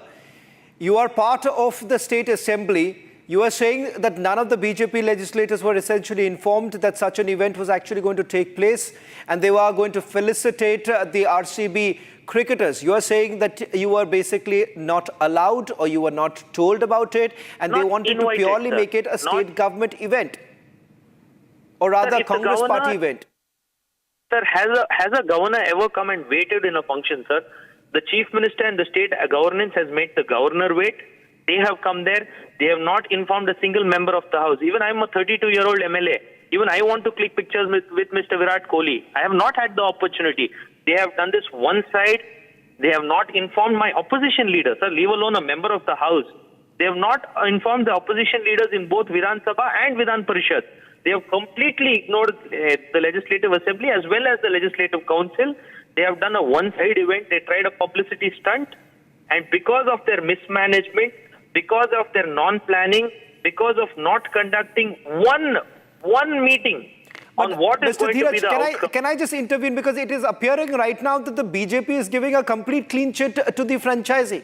You are part of the state assembly. You are saying that none of the BJP legislators were essentially informed that such an event was actually going to take place, and they were going to felicitate the RCB cricketers. You are saying that you were basically not allowed, or you were not told about it, and they wanted to purely make it a state government event, or rather a Congress party event. Sir, has a governor ever come and waited in a function, sir? The Chief Minister and the state governance has made the governor wait. They have come there. They have not informed a single member of the house. Even I am a 32-year-old MLA. Even I want to click pictures with Mr. Virat Kohli. I have not had the opportunity. They have done this one side. They have not informed my opposition leader, sir, leave alone a member of the house. They have not informed the opposition leaders in both Vidhan Sabha and Vidhan Parishad. They have completely ignored the Legislative Assembly as well as the Legislative Council. They have done a one-side event. They tried a publicity stunt. And because of their mismanagement, because of their non-planning, because of not conducting one meeting on what is going to be the outcome. Can I just intervene, because it is appearing right now that the BJP is giving a complete clean sheet to the franchisee.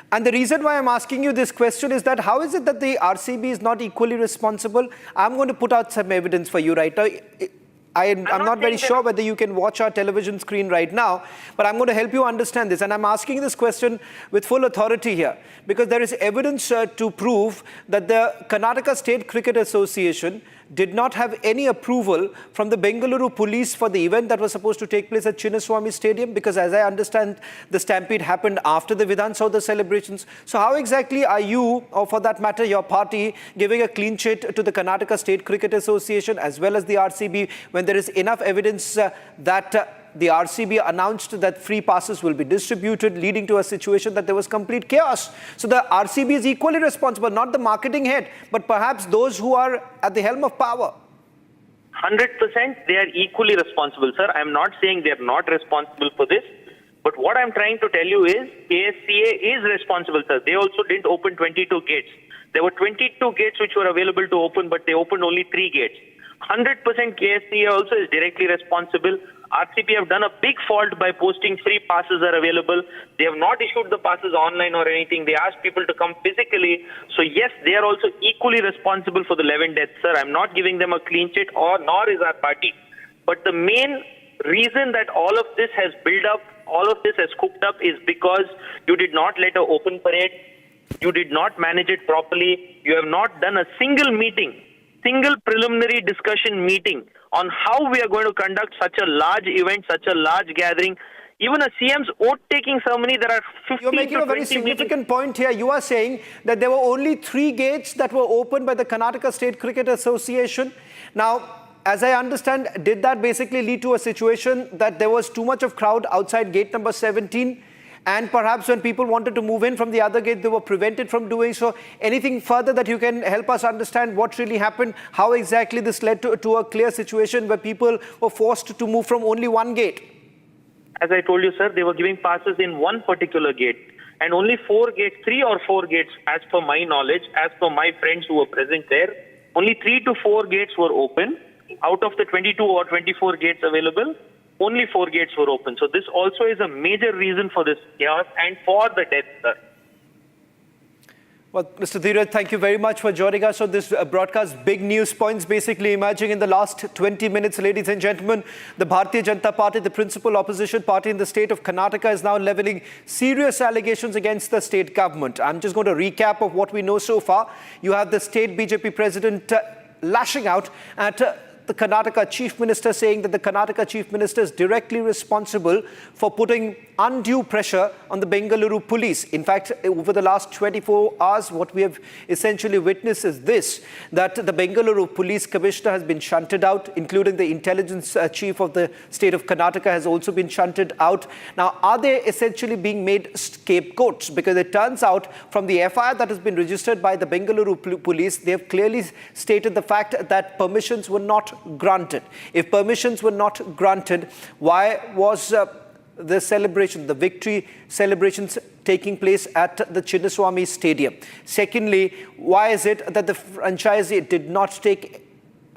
And the reason why I'm asking you this question is that how is it that the RCB is not equally responsible? I'm going to put out some evidence for you right now. I'm not very sure whether you can watch our television screen right now, but I'm going to help you understand this. And I'm asking this question with full authority here, because there is evidence to prove that the Karnataka State Cricket Association did not have any approval from the Bengaluru police for the event that was supposed to take place at Chinnaswamy Stadium, because as I understand, the stampede happened after the Vidhana Soudha celebrations. So how exactly are you, or for that matter your party, giving a clean sheet to the Karnataka State Cricket Association as well as the RCB when there is enough evidence that the RCB announced that free passes will be distributed, leading to a situation that there was complete chaos? So the RCB is equally responsible, not the marketing head, but perhaps those who are at the helm of power. 100% they are equally responsible, sir. I am not saying they are not responsible for this, but what I am trying to tell you is KSCA is responsible, sir. They also didn't open 22 gates. There were 22 gates which were available to open, but they opened only 3 gates. 100% KSCA also is directly responsible. RCB have done a big fault by posting free passes are available. They have not issued the passes online or anything. They asked people to come physically. So yes, they are also equally responsible for the 11 deaths, sir. I'm not giving them a clean sheet, nor is our party. But the main reason that all of this has built up, all of this has cooked up, is because you did not let an open parade. You did not manage it properly. You have not done a single meeting, single preliminary discussion meeting on how we are going to conduct such a large event, such a large gathering. Even a CM's oath-taking ceremony, there are 15 You're making to a very 20 significant meetings. point here. You are saying that there were only 3 gates that were opened by the Karnataka State Cricket Association. Now, as I understand, did that basically lead to a situation that there was too much of crowd outside gate number 17? And perhaps when people wanted to move in from the other gate, they were prevented from doing so. Anything further that you can help us understand what really happened? How exactly this led to a clear situation where people were forced to move from only one gate? As I told you, sir, they were giving passes in one particular gate. And only 4 gates, 3 or 4 gates, as per my knowledge, as per my friends who were present there, only 3 to 4 gates were open. Out of the 22 or 24 gates available, only 4 gates were open. So this also is a major reason for this chaos and for the death, sir. Well, Mr. Dheeraj, thank you very much for joining us on this broadcast. Big news points basically emerging in the last 20 minutes, ladies and gentlemen. The Bharatiya Janata Party, the principal opposition party in the state of Karnataka, is now levelling serious allegations against the state government. I'm just going to recap of what we know so far. You have the state BJP president lashing out at the Karnataka Chief Minister, saying that the Karnataka Chief Minister is directly responsible for putting undue pressure on the Bengaluru police. In fact, over the last 24 hours, what we have essentially witnessed is this, that the Bengaluru police commissioner has been shunted out, including the intelligence chief of the state of Karnataka has also been shunted out. Now, are they essentially being made scapegoats? Because it turns out from the FIR that has been registered by the Bengaluru police, they have clearly stated the fact that permissions were not granted. If permissions were not granted, why was the celebration, the victory celebrations taking place at the Chinnaswamy Stadium? Secondly, why is it that the franchisee did not take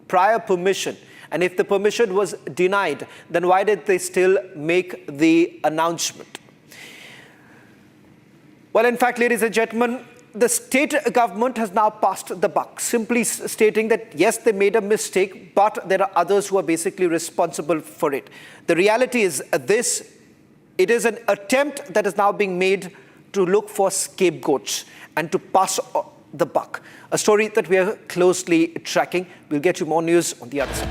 prior permission? And if the permission was denied, then why did they still make the announcement? Well, in fact, ladies and gentlemen, the state government has now passed the buck, simply stating that, yes, they made a mistake, but there are others who are basically responsible for it. The reality is this: it is an attempt that is now being made to look for scapegoats and to pass the buck. A story that we are closely tracking. We'll get you more news on the other side.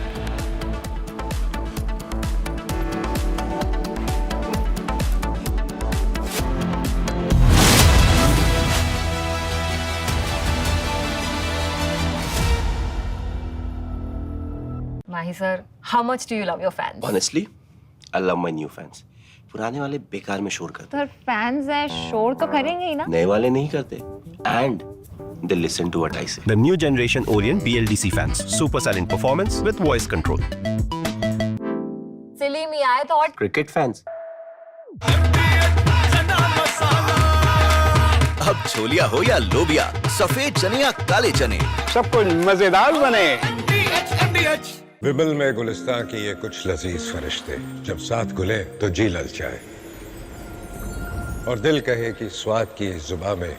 Mahi sir, how much do you love your fans? Honestly, I love my new fans. पुराने वाले बेकार में शोर करते sir fans है शोर तो करेंगे ही ना नए वाले नहीं करते and they listen to what I say. The new generation Orient BLDC fans. Super silent performance with voice control. Silly me, I thought. Cricket fans. अब छोलिया हो या लोबिया, सफेद चने या काले चने, सब कुछ मजेदार बने। विमल में गुलिस्तां की ये कुछ लजीज फरिश्ते जब साथ घुले तो जी ललचाए और दिल कहे कि स्वाद की इस जुबान में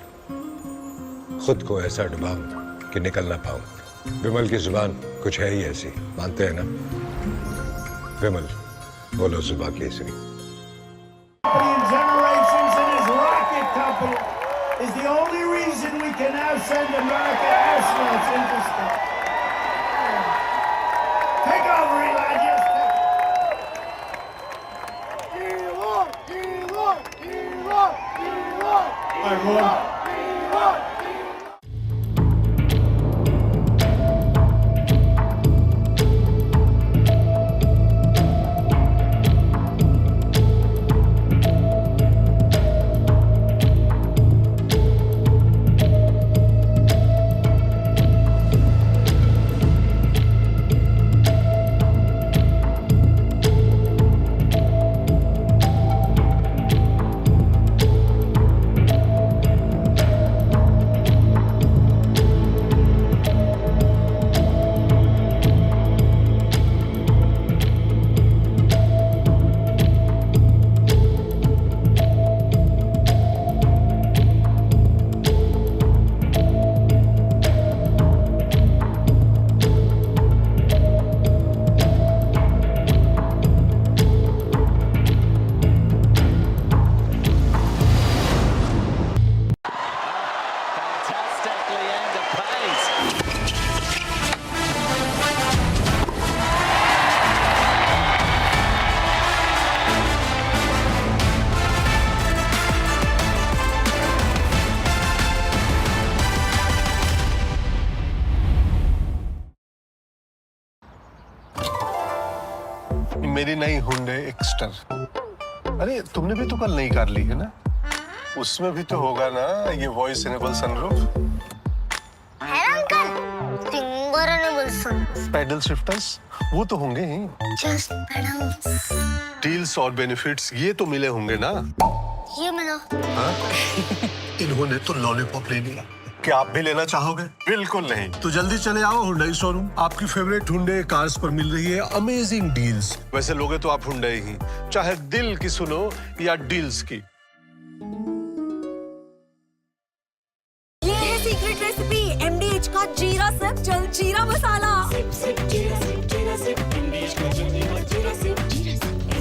खुद को ऐसा डुबाऊं कि निकल ना पाऊं। विमल की जुबान कुछ है ही ऐसी, मानते हैं ना? विमल, बोलो जुबान Kesari. Generations in his rocket company is the only reason we can now send America astronauts into space. Take over, Eli. Just मेरी नई हुंडई एक्स्टर। अरे तुमने भी तो कल नई कार ली है ना? उसमें भी तो होगा ना ये वॉइस इनेबल सनरूफ। है ना uncle? Finger enable sunroof. Paddle shifters वो तो होंगे ही। Just paddles. डील्स और बेनिफिट्स ये तो मिले होंगे ना? ये मिला। हाँ? इन्होंने तो लॉलीपॉप ले लिया। क्या आप भी लेना चाहोगे? बिल्कुल नहीं। तो जल्दी चले आओ हुंडई शोरूम। आपकी फेवरेट हुंडई कार्स पर मिल रही है अमेजिंग डील्स। वैसे लोगे तो आप हुंडई ही, चाहे दिल की सुनो या डील्स की। ये है सीक्रेट रेसिपी MDH का जीरा सिप जल जीरा मसाला। सिप सिप जीरा सिप MDH का जल जीरा सिप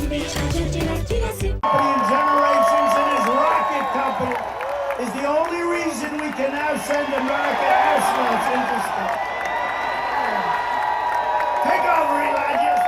MDH का जल जीरा SIP. Generations in his rocket company is the only reason we can now send America astronauts into space. Take over, Eli. Just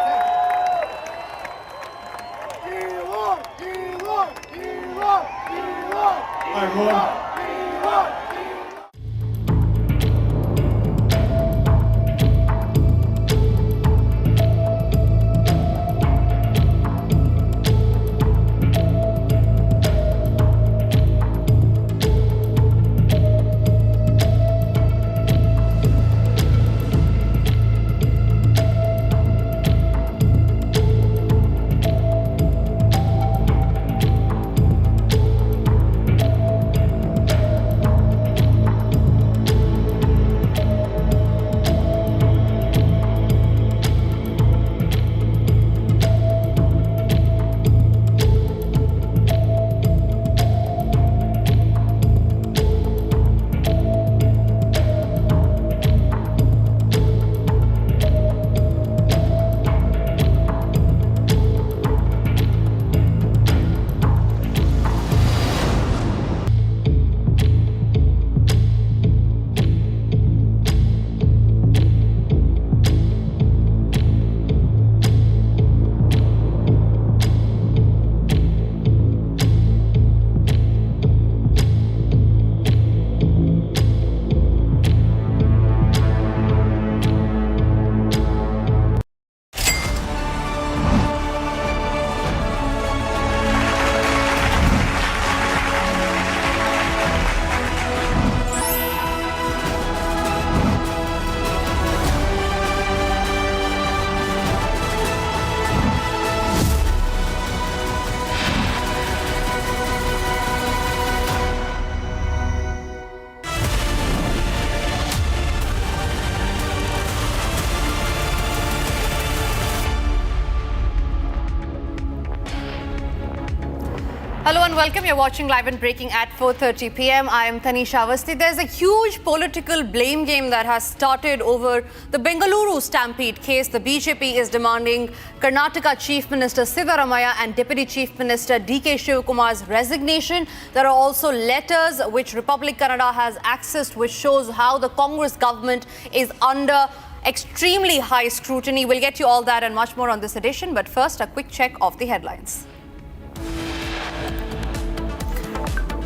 Hello and welcome. You're watching Live and Breaking at 4:30 p.m. I am Tanisha Avasti. There's a huge political blame game that has started over the Bengaluru Stampede case. The BJP is demanding Karnataka Chief Minister Siddaramaiah and Deputy Chief Minister DK Shivakumar's resignation. There are also letters which Republic Kannada has accessed, which shows how the Congress government is under extremely high scrutiny. We'll get you all that and much more on this edition. But first, a quick check of the headlines.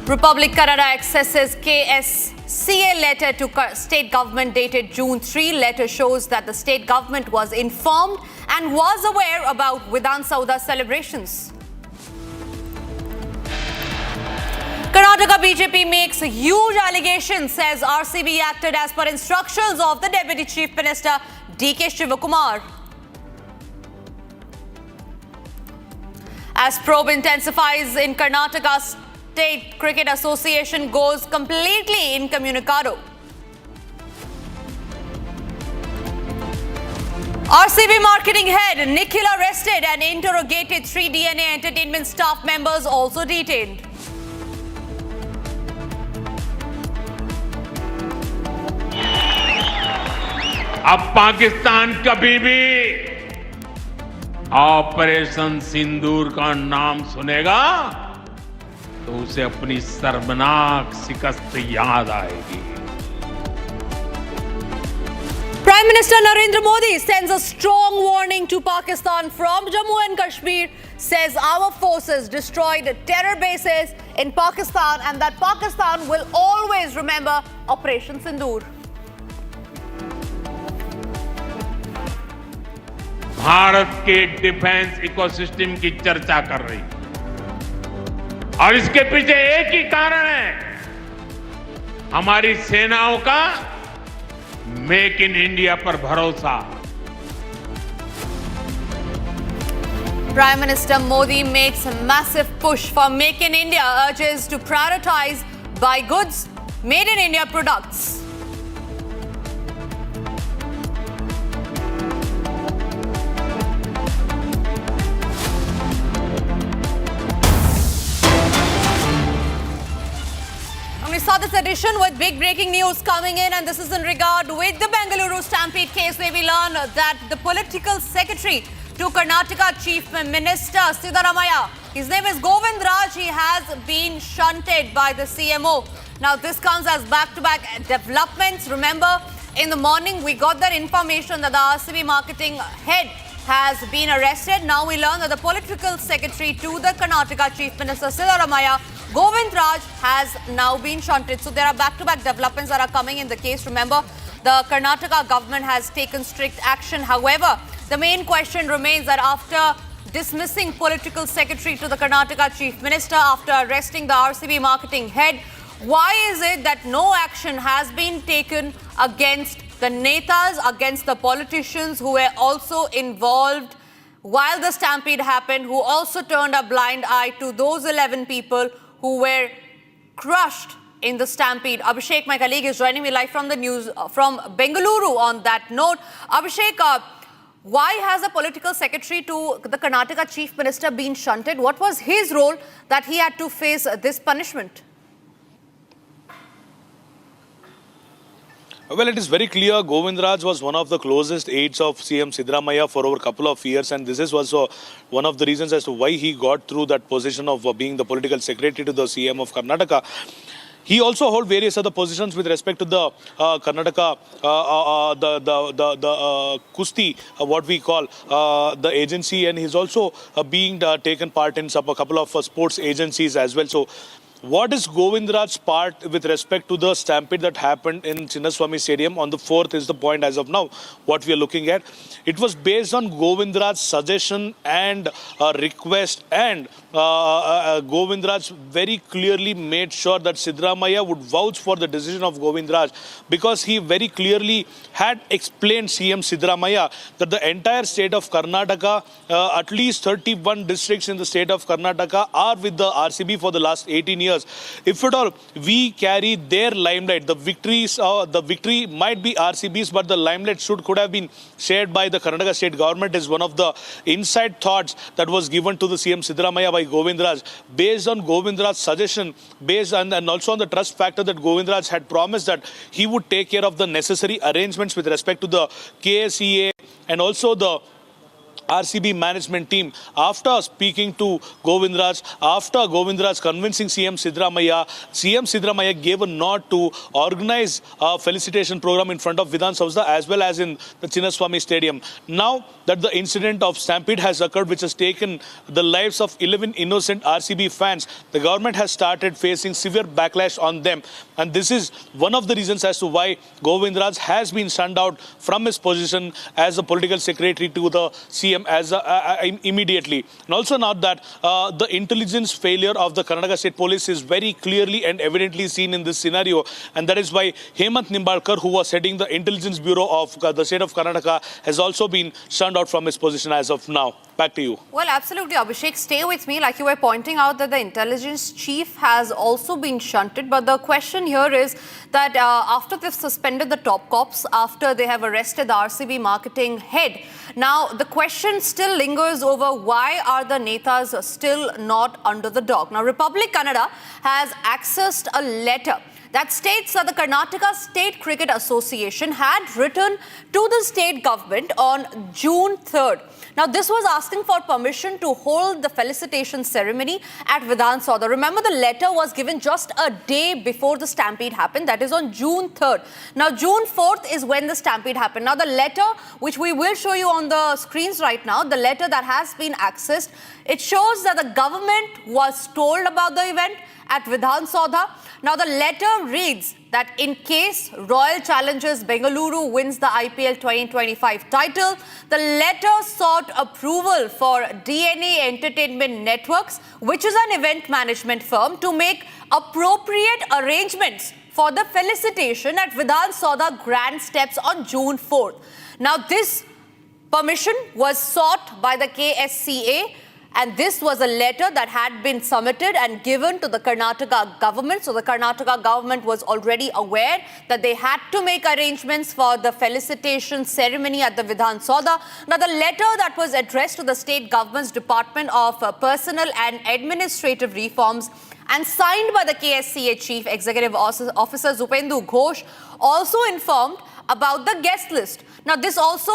Republic Kannada accesses KSCA letter to state government dated June 3. Letter shows that the state government was informed and was aware about Vidhana Soudha celebrations. Karnataka BJP makes huge allegations, says RCB acted as per instructions of the Deputy Chief Minister DK Shivakumar. As probe intensifies in Karnataka, State Cricket Association goes completely incommunicado. RCB marketing head Nikhil arrested and interrogated. 3 DNA Entertainment staff members also detained. अब पाकिस्तान कभी भी operation सिंदूर का नाम सुनेगा तो उसे अपनी शर्मनाक शिकस्त याद आएगी। Minister Narendra Modi sends a strong warning to Pakistan from Jammu and Kashmir, says our forces destroyed terror bases in Pakistan and that Pakistan will always remember Operation Sindoor. Bharat के डिफेंस इकोसिस्टम की चर्चा कर रही और इसके पीछे एक ही कारण है, हमारी सेनाओं का मेक इन इंडिया पर भरोसा। Prime Minister Modi makes a massive push for Make in India, urges to prioritize buy goods made in India products. We saw this edition with big breaking news coming in, and this is in regard with the Bengaluru Stampede case, where we learn that the political secretary to Karnataka Chief Minister Siddaramaiah, his name is Govind Raj, he has been shunted by the CMO. Now this comes as back-to-back developments. Remember, in the morning we got that information that the RCB marketing head has been arrested. Now we learn that the political secretary to the Karnataka Chief Minister Siddaramaiah, Govind Raj, has now been shunted. So there are back-to-back developments that are coming in the case. Remember, the Karnataka government has taken strict action. However, the main question remains that after dismissing political secretary to the Karnataka Chief Minister, after arresting the RCB marketing head, why is it that no action has been taken against the netas, against the politicians who were also involved while the stampede happened, who also turned a blind eye to those 11 people who were crushed in the stampede? Abhishek, my colleague, is joining me live from the news from Bengaluru on that note. Abhishek, why has the political secretary to the Karnataka Chief Minister been shunted? What was his role that he had to face this punishment? Well, it is very clear Govind Raj was one of the closest aides of CM Siddaramaiah for over a couple of years, and this is also one of the reasons as to why he got through that position of being the political secretary to the CM of Karnataka. He also held various other positions with respect to the Karnataka, the Kusti, what we call the agency, and he's also being taken part in a couple of sports agencies as well. So, what is Govind Raj's part with respect to the stampede that happened in Chinnaswamy Stadium on the 4th is the point as of now, what we are looking at. It was based on Govind Raj's suggestion and request, and Govind Raj very clearly made sure that Siddaramaiah would vouch for the decision of Govind Raj, because he very clearly had explained CM Siddaramaiah that the entire state of Karnataka, at least 31 districts in the state of Karnataka are with the RCB for the last 18 years. If at all we carry their limelight, the victory might be RCB's, but the limelight could have been shared by the Karnataka state government, is one of the inside thoughts that was given to the CM Siddaramaiah by Govind Raj, based on Govind Raj's suggestion, based on, and also on the trust factor that Govind Raj had promised that he would take care of the necessary arrangements with respect to the KSCA and also the RCB management team. After speaking to Govind Raj, after Govind Raj convincing CM Siddaramaiah gave a nod to organize a felicitation program in front of Vidhana Soudha as well as in the Chinnaswamy Stadium. Now that the incident of stampede has occurred, which has taken the lives of 11 innocent RCB fans, the government has started facing severe backlash on them. And this is one of the reasons as to why Govind Raj has been shunned out from his position as a political secretary to the CM immediately. And also now that the intelligence failure of the Karnataka State Police is very clearly and evidently seen in this scenario, and that is why Hemant Nimbalkar, who was heading the intelligence bureau of the state of Karnataka, has also been shunned out from his position as of now. Back to you. Well, absolutely, Abhishek. Stay with me. Like you were pointing out that the intelligence chief has also been shunted. But the question here is that after they've suspended the top cops, after they have arrested the RCB marketing head, now the question still lingers over why are the netas still not under the dock. Now, Republic Kannada has accessed a letter that states that the Karnataka State Cricket Association had written to the state government on June 3rd. Now, this was asking for permission to hold the felicitation ceremony at Vidhana Soudha. Remember, the letter was given just a day before the stampede happened, that is on June 3rd. Now, June 4th is when the stampede happened. Now, the letter, which we will show you on the screens right now, the letter that has been accessed, it shows that the government was told about the event at Vidhana Soudha. Now, the letter reads that in case Royal Challengers Bengaluru wins the IPL 2025 title, the letter sought approval for DNA Entertainment Networks, which is an event management firm, to make appropriate arrangements for the felicitation at Vidhana Soudha Grand Steps on June 4th. Now, this permission was sought by the KSCA, and this was a letter that had been submitted and given to the Karnataka government. So the Karnataka government was already aware that they had to make arrangements for the felicitation ceremony at the Vidhana Soudha. Now, the letter that was addressed to the state government's Department of Personnel and Administrative Reforms and signed by the KSCA Chief Executive Officer Zupendu Ghosh also informed about the guest list. Now, this also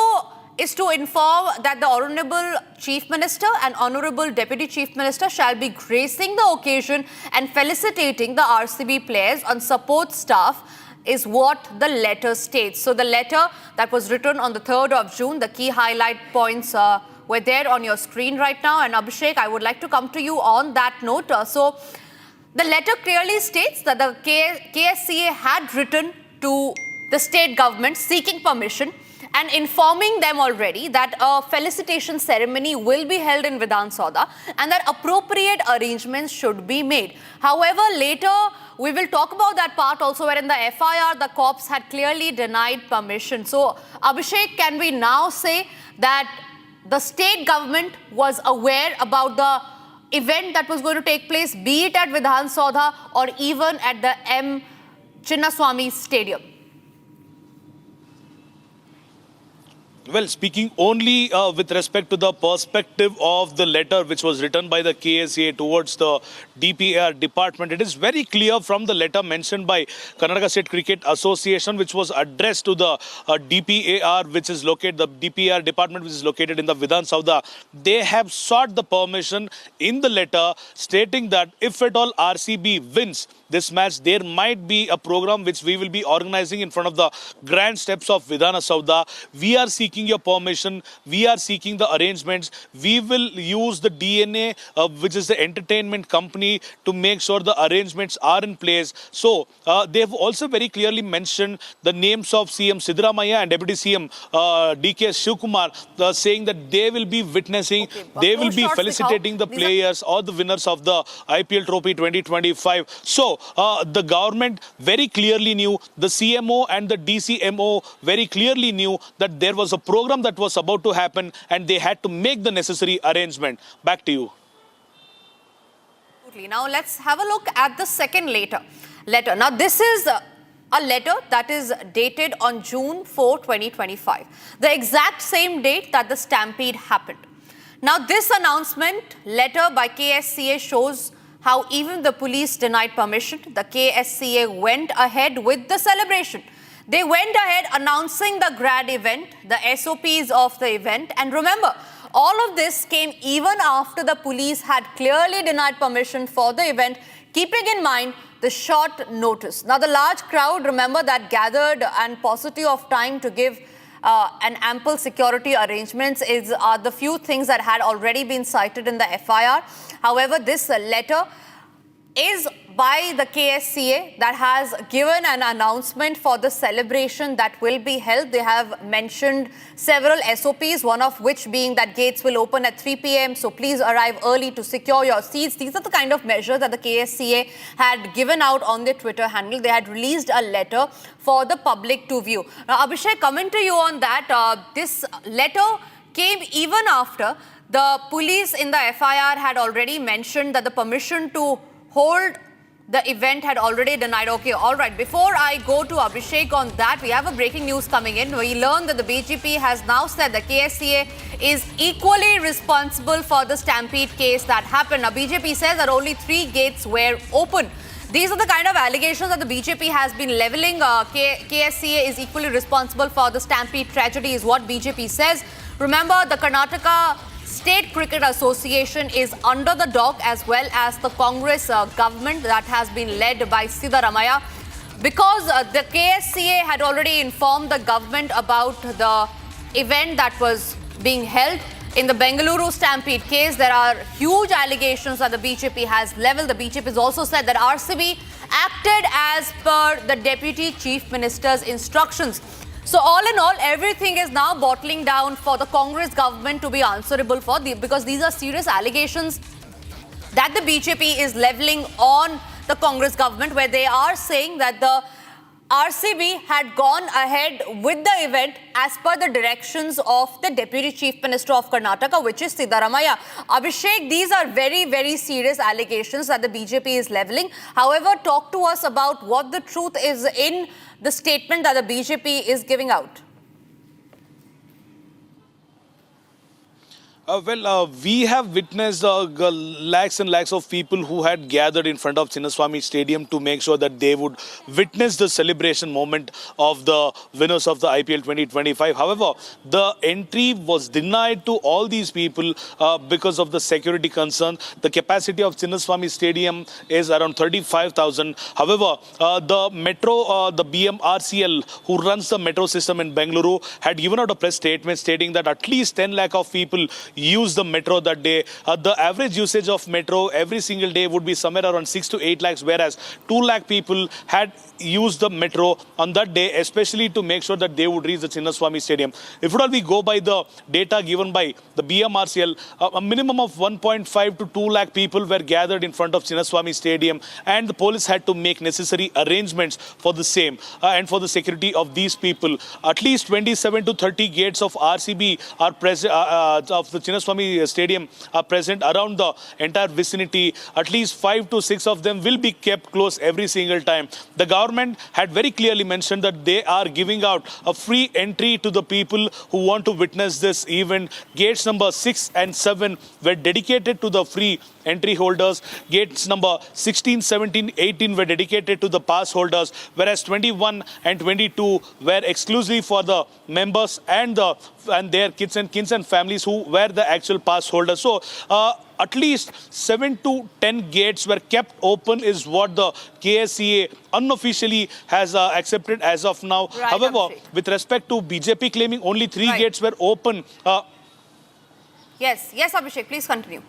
is to inform that the Honourable Chief Minister and Honourable Deputy Chief Minister shall be gracing the occasion and felicitating the RCB players on support staff, is what the letter states. So the letter that was written on the 3rd of June, the key highlight points were there on your screen right now. And Abhishek, I would like to come to you on that note. So the letter clearly states that the KSCA had written to the state government seeking permission and informing them already that a felicitation ceremony will be held in Vidhana Soudha and that appropriate arrangements should be made. However, later we will talk about that part also, where in the FIR the cops had clearly denied permission. So, Abhishek, can we now say that the state government was aware about the event that was going to take place, be it at Vidhana Soudha or even at the Chinnaswamy Stadium? Well, speaking only with respect to the perspective of the letter which was written by the KSCA towards the DPAR department, it is very clear from the letter mentioned by Karnataka State Cricket Association, which was addressed to the DPAR, which is located, the DPAR department which is located in the Vidhana Soudha. They have sought the permission in the letter stating that if at all RCB wins this match, there might be a program which we will be organizing in front of the grand steps of Vidhana Soudha. We are seeking your permission. We are seeking the arrangements. We will use the DNA, which is the entertainment company, to make sure the arrangements are in place. So they have also very clearly mentioned the names of CM Siddaramaiah and Deputy CM DK Shivkumar, saying that they will be witnessing, they will be felicitating the players or the winners of the IPL Trophy 2025. So the government very clearly knew, the CMO and the DCMO very clearly knew that there was a program that was about to happen and they had to make the necessary arrangement. Back to you. Now let's have a look at the second letter. Now this is a letter that is dated on June 4, 2025, the exact same date that the stampede happened. Now this announcement letter by KSCA shows how even the police denied permission. The KSCA went ahead with the celebration. They went ahead announcing the grand event, the SOPs of the event. And remember, all of this came even after the police had clearly denied permission for the event, keeping in mind the short notice. Now, the large crowd, remember, that gathered and paucity of time to give an ample security arrangements is the few things that had already been cited in the FIR. However, this letter is by the KSCA that has given an announcement for the celebration that will be held. They have mentioned several SOPs, one of which being that gates will open at 3 p.m. So please arrive early to secure your seats. These are the kind of measures that the KSCA had given out on their Twitter handle. They had released a letter for the public to view. Now, Abhishek, coming to you on that, this letter came even after the police in the FIR had already mentioned that the permission to hold the event had already denied. Okay, all right. Before I go to Abhishek on that, we have a breaking news coming in. We learned that the BJP has now said the KSCA is equally responsible for the stampede case that happened. Now, BJP says that only 3 gates were open. These are the kind of allegations that the BJP has been levelling. KSCA is equally responsible for the Stampede tragedy, is what BJP says. Remember, the Karnataka State Cricket Association is under the dock, as well as the Congress government that has been led by Siddaramaiah. Because the KSCA had already informed the government about the event that was being held in the Bengaluru Stampede case, there are huge allegations that the BJP has levelled. The BJP has also said that RCB acted as per the Deputy Chief Minister's instructions. So all in all, everything is now bottling down for the Congress government to be answerable for, because these are serious allegations that the BJP is levelling on the Congress government, where they are saying that the RCB had gone ahead with the event as per the directions of the Deputy Chief Minister of Karnataka, which is Siddaramaiah. Abhishek, these are very, very serious allegations that the BJP is levelling. However, talk to us about what the truth is in the statement that the BJP is giving out. We have witnessed lakhs and lakhs of people who had gathered in front of Chinnaswamy Stadium to make sure that they would witness the celebration moment of the winners of the IPL 2025. However, the entry was denied to all these people because of the security concern. The capacity of Chinnaswamy Stadium is around 35,000. However, the metro, the BMRCL, who runs the metro system in Bengaluru, had given out a press statement stating that at least 10 lakh of people use the metro that day. The average usage of metro every single day would be somewhere around 6 to 8 lakhs, whereas 2 lakh people had used the metro on that day, especially to make sure that they would reach the Chinnaswamy Stadium. If at all we go by the data given by the BMRCL, a minimum of 1.5 to 2 lakh people were gathered in front of Chinnaswamy Stadium, and the police had to make necessary arrangements for the same and for the security of these people. At least 27 to 30 gates of RCB are present, of the Chinnaswamy Stadium are present around the entire vicinity. At least 5 to 6 of them will be kept close every single time. The government had very clearly mentioned that they are giving out a free entry to the people who want to witness this event. Gates number 6 and 7 were dedicated to the free entry holders. Gates number 16, 17, 18 were dedicated to the pass holders, whereas 21 and 22 were exclusively for the members and their kids and families who were the actual pass holders. So at least 7 to 10 gates were kept open is what the KSCA unofficially has accepted as of now. Right, however, Abhishek, with respect to BJP claiming only 3 gates were open. Yes, Abhishek, please continue.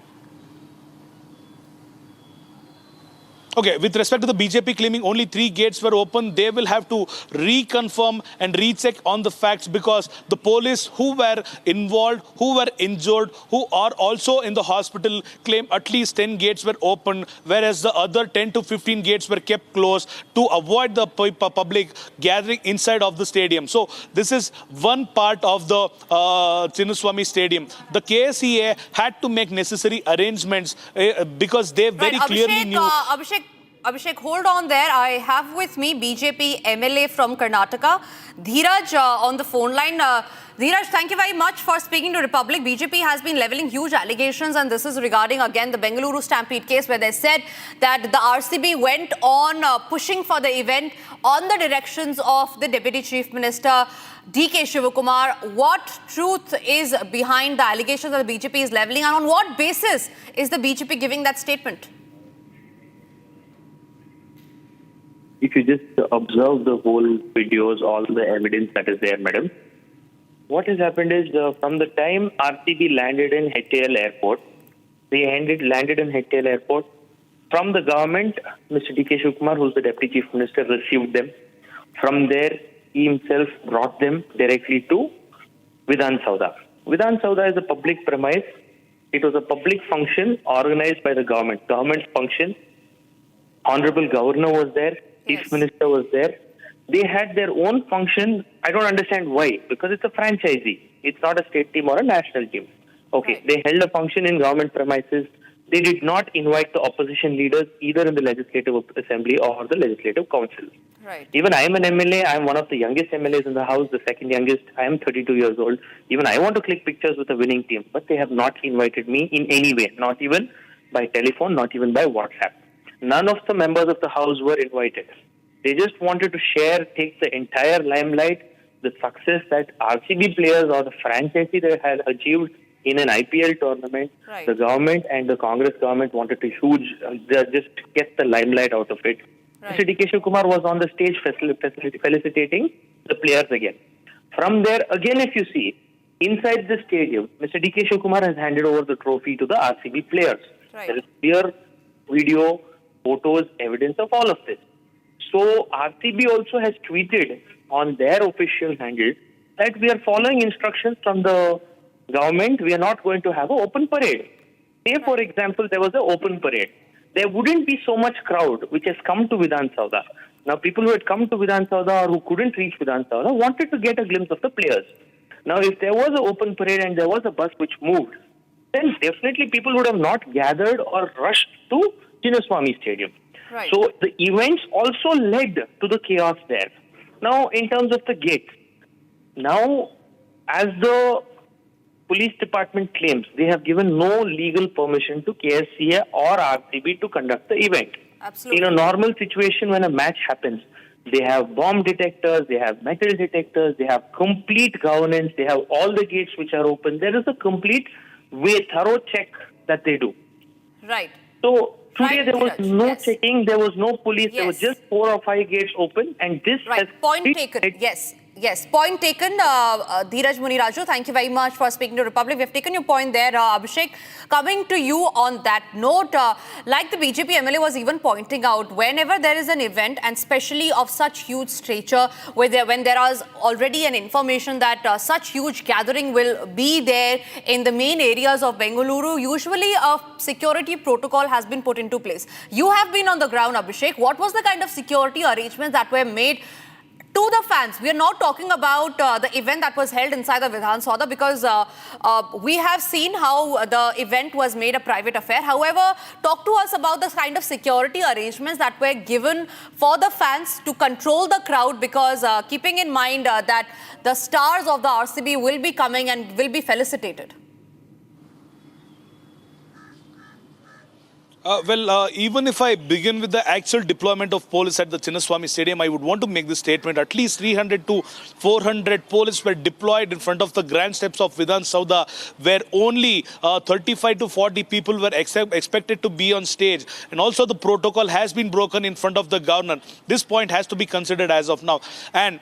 Okay, with respect to the BJP claiming only 3 gates were open, they will have to reconfirm and recheck on the facts, because the police who were involved, who were injured, who are also in the hospital claim at least 10 gates were open, whereas the other 10 to 15 gates were kept closed to avoid the public gathering inside of the stadium. So this is one part of the Chinnaswamy Stadium. The KSCA had to make necessary arrangements because they very clearly knew. Abhishek, hold on there. I have with me BJP MLA from Karnataka, Dheeraj, on the phone line. Dheeraj, thank you very much for speaking to Republic. BJP has been levelling huge allegations, and this is regarding, again, the Bengaluru Stampede case, where they said that the RCB went on pushing for the event on the directions of the Deputy Chief Minister, DK Shivakumar. What truth is behind the allegations that the BJP is levelling, and on what basis is the BJP giving that statement? If you just observe the whole videos, all the evidence that is there, madam, what has happened is from the time RCB landed in HAL airport, they landed in HAL airport. From the government, Mr. DK Shivakumar, who is the Deputy Chief Minister, received them. From there, he himself brought them directly to Vidhana Soudha. Vidhana Soudha is a public premise. It was a public function organized by the government. Government function. Honorable Governor was there. Chief Minister was there. They had their own function. I don't understand why. Because it's a franchisee. It's not a state team or a national team. Okay, they held a function in government premises. They did not invite the opposition leaders either in the Legislative Assembly or the Legislative Council. Right. Even I am an MLA. I am one of the youngest MLAs in the House, the second youngest. I am 32 years old. Even I want to click pictures with the winning team. But they have not invited me in any way. Not even by telephone, not even by WhatsApp. none of the members of the House were invited. They just wanted to take the entire limelight, the success that RCB players or the franchisee they had achieved in an IPL tournament. Right. The government and the Congress government wanted to just get the limelight out of it. Right. Mr. D.K. Shivakumar was on the stage felicitating the players again. From there, again, if you see, inside the stadium, Mr. D.K. Shivakumar has handed over the trophy to the RCB players. Right. There is clear video, photos, evidence of all of this. So RCB also has tweeted on their official handle that we are following instructions from the government. We are not going to have an open parade. Say, for example, there was an open parade. There wouldn't be so much crowd which has come to Vidhana Soudha. Now, people who had come to Vidhana Soudha or who couldn't reach Vidhana Soudha wanted to get a glimpse of the players. Now, if there was an open parade and there was a bus which moved, then definitely people would have not gathered or rushed to Chinnaswamy Stadium. Right. So the events also led to the chaos there. Now, in terms of the gates, now, as the police department claims, they have given no legal permission to KSCA or RCB to conduct the event. Absolutely. In a normal situation, when a match happens, they have bomb detectors, they have metal detectors, they have complete governance, they have all the gates which are open. There is a complete thorough check that they do. Right. So today Right, there was Dheeraj, no yes. checking, there was no police, there Yes. were just 4 or 5 gates open, and this Right. has Point taken. Yes. Yes. Point taken. Dheeraj Muniraju, thank you very much for speaking to Republic. We have taken your point there. Abhishek, coming to you on that note, like the BJP MLA was even pointing out, whenever there is an event, and especially of such huge stature, when there is already an information that such huge gathering will be there in the main areas of Bengaluru, usually a security protocol has been put into place. You have been on the ground, Abhishek. What was the kind of security arrangements that were made to the fans? We are not talking about the event that was held inside the Vidhana Soudha, because we have seen how the event was made a private affair. However, talk to us about the kind of security arrangements that were given for the fans to control the crowd, because keeping in mind that the stars of the RCB will be coming and will be felicitated. Even if I begin with the actual deployment of police at the Chinnaswamy Stadium, I would want to make this statement. At least 300 to 400 police were deployed in front of the grand steps of Vidhana Soudha, where only 35 to 40 people were expected to be on stage. And also the protocol has been broken in front of the governor. This point has to be considered as of now. And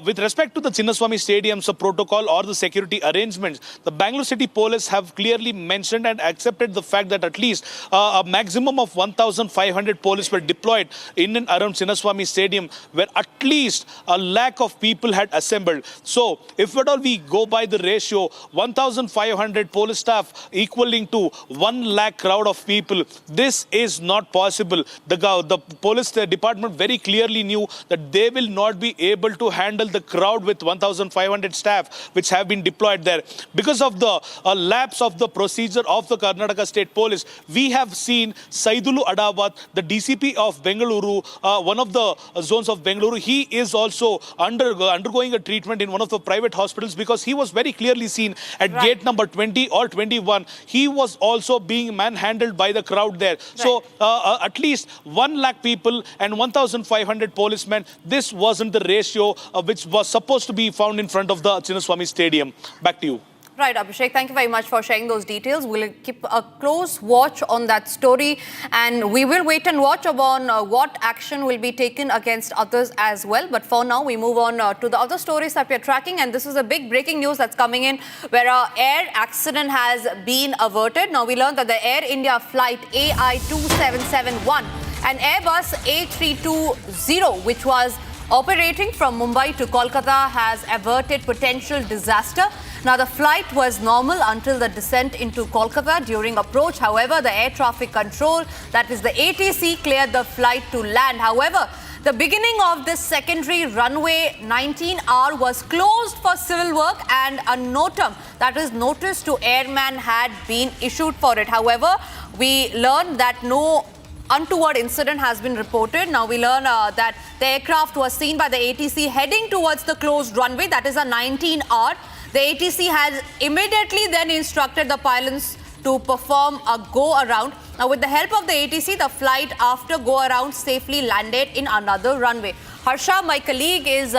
with respect to the Chinnaswamy Stadium's protocol or the security arrangements, the Bangalore City Police have clearly mentioned and accepted the fact that at least a maximum of 1,500 police were deployed in and around Chinnaswamy Stadium, where at least 1 lakh of people had assembled. So, if at all we go by the ratio, 1,500 police staff equaling to 1 lakh crowd of people, this is not possible. The police department very clearly knew that they will not be able to handle the crowd with 1,500 staff which have been deployed there. Because of the lapse of the procedure of the Karnataka State Police, we have seen Saidulu Adawat, the DCP of Bengaluru, one of the zones of Bengaluru. He is also undergoing a treatment in one of the private hospitals, because he was very clearly seen at gate number 20 or 21. He was also being manhandled by the crowd there. So at least 1 lakh people and 1,500 policemen, this wasn't the ratio which was supposed to be found in front of the Chinnaswamy Stadium. Back to you. Right, Abhishek, thank you very much for sharing those details. We'll keep a close watch on that story, and we will wait and watch on what action will be taken against others as well. But for now, we move on to the other stories that we're tracking, and this is a big breaking news that's coming in, where an air accident has been averted. Now, we learned that the Air India flight AI2771, an Airbus A320, which was operating from Mumbai to Kolkata, has averted potential disaster. Now, the flight was normal until the descent into Kolkata. During approach, however, the air traffic control, that is the ATC, cleared the flight to land. However, the beginning of this secondary runway 19R was closed for civil work, and a notum, that is notice to airman, had been issued for it. However, we learned that no untoward incident has been reported. Now we learn that the aircraft was seen by the ATC heading towards the closed runway, that is a 19R. The ATC has immediately then instructed the pilots to perform a go-around. Now, with the help of the ATC, the flight after go-around safely landed in another runway. Harsha, my colleague, is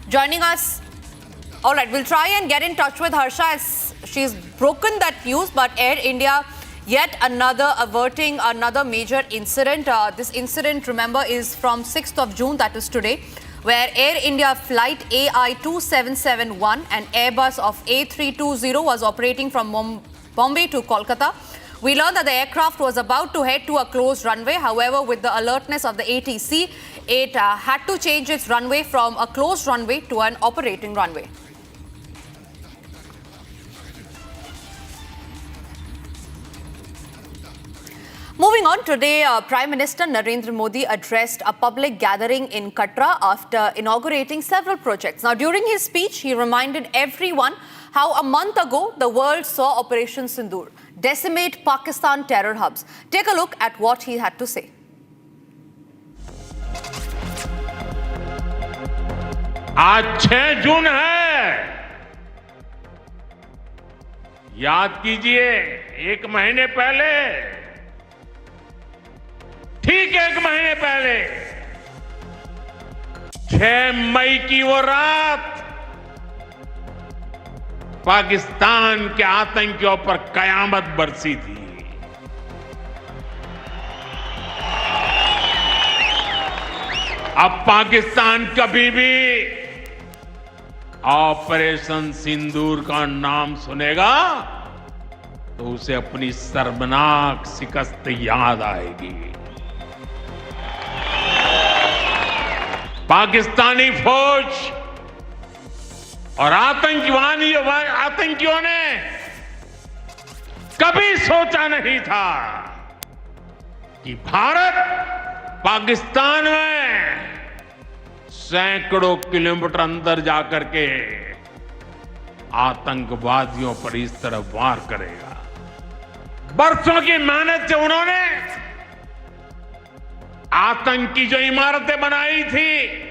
joining us. All right, we'll try and get in touch with Harsha as she's broken that news, but Air India yet averting another major incident. This incident, remember, is from 6th of June, that is today, where Air India flight AI2771 and Airbus of A320 was operating from Bombay to Kolkata. We learned that the aircraft was about to head to a closed runway. However, with the alertness of the ATC, it had to change its runway from a closed runway to an operating runway. Moving on, today Prime Minister Narendra Modi addressed a public gathering in Katra after inaugurating several projects. Now, during his speech, he reminded everyone how a month ago the world saw Operation Sindoor decimate Pakistan terror hubs. Take a look at what he had to say. आज 6 जून है, याद कीजिए, एक महीने पहले, ठीक 1 महीने पहले 6 मई की वो रात पाकिस्तान के आतंकियों पर कयामत बरसी थी। अब पाकिस्तान कभी भी ऑपरेशन सिंदूर का नाम सुनेगा तो उसे अपनी शर्मनाक शिकस्त याद आएगी। पाकिस्तानी फौज और आतंकियों ने कभी सोचा नहीं था कि भारत पाकिस्तान में सैकड़ों किलोमीटर अंदर जाकर के आतंकवादियों पर इस तरह वार करेगा। बरसों की मेहनत से उन्होंने आतंकी जो इमारतें बनाई थी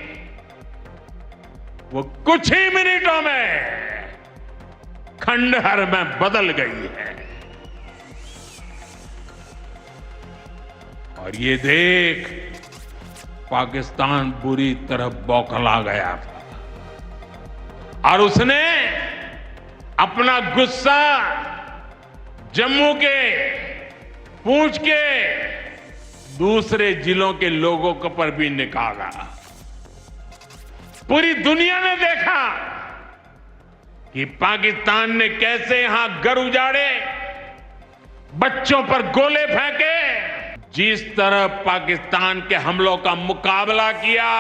वो कुछ ही मिनटों में खंडहर में बदल गई है। और ये देख पाकिस्तान बुरी तरह बौखला गया था और उसने अपना गुस्सा जम्मू के पूंछ के दूसरे जिलों के लोगों के पर भी निकाला। पूरी दुनिया ने देखा कि पाकिस्तान ने कैसे यहां घर उजाड़े, बच्चों पर गोले फेंके। जिस तरह पाकिस्तान के हमलों का मुकाबला किया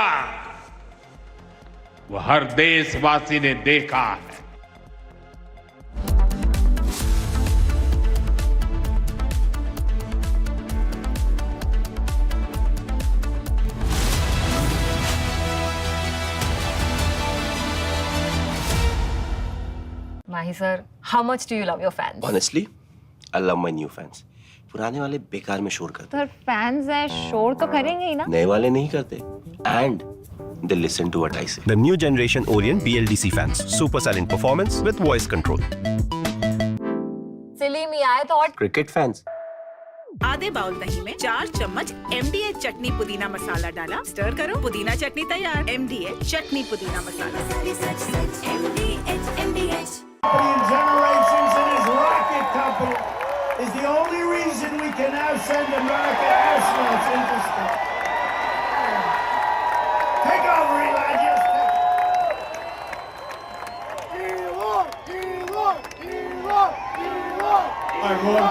वो हर देशवासी ने देखा है। Mahi sir, how much do you love your fans? Honestly, I love my new fans. पुराने वाले बेकार में शोर करते। सर फैंस है, शोर तो करेंगे ही ना। नए वाले नहीं करते। And they listen to what I say. The new generation Orient BLDC fans. Super silent performance with voice control. Silly me, I thought. Cricket fans. आधे बाउल दही में 4 चम्मच MDH चटनी पुदीना मसाला डाला, स्टर करो, पुदीना चटनी तैयार। MDH चटनी पुदीना मसाला। Generations in his rocket company is the only reason we can now send America astronauts into space. Take over, Elijah. All right, boy.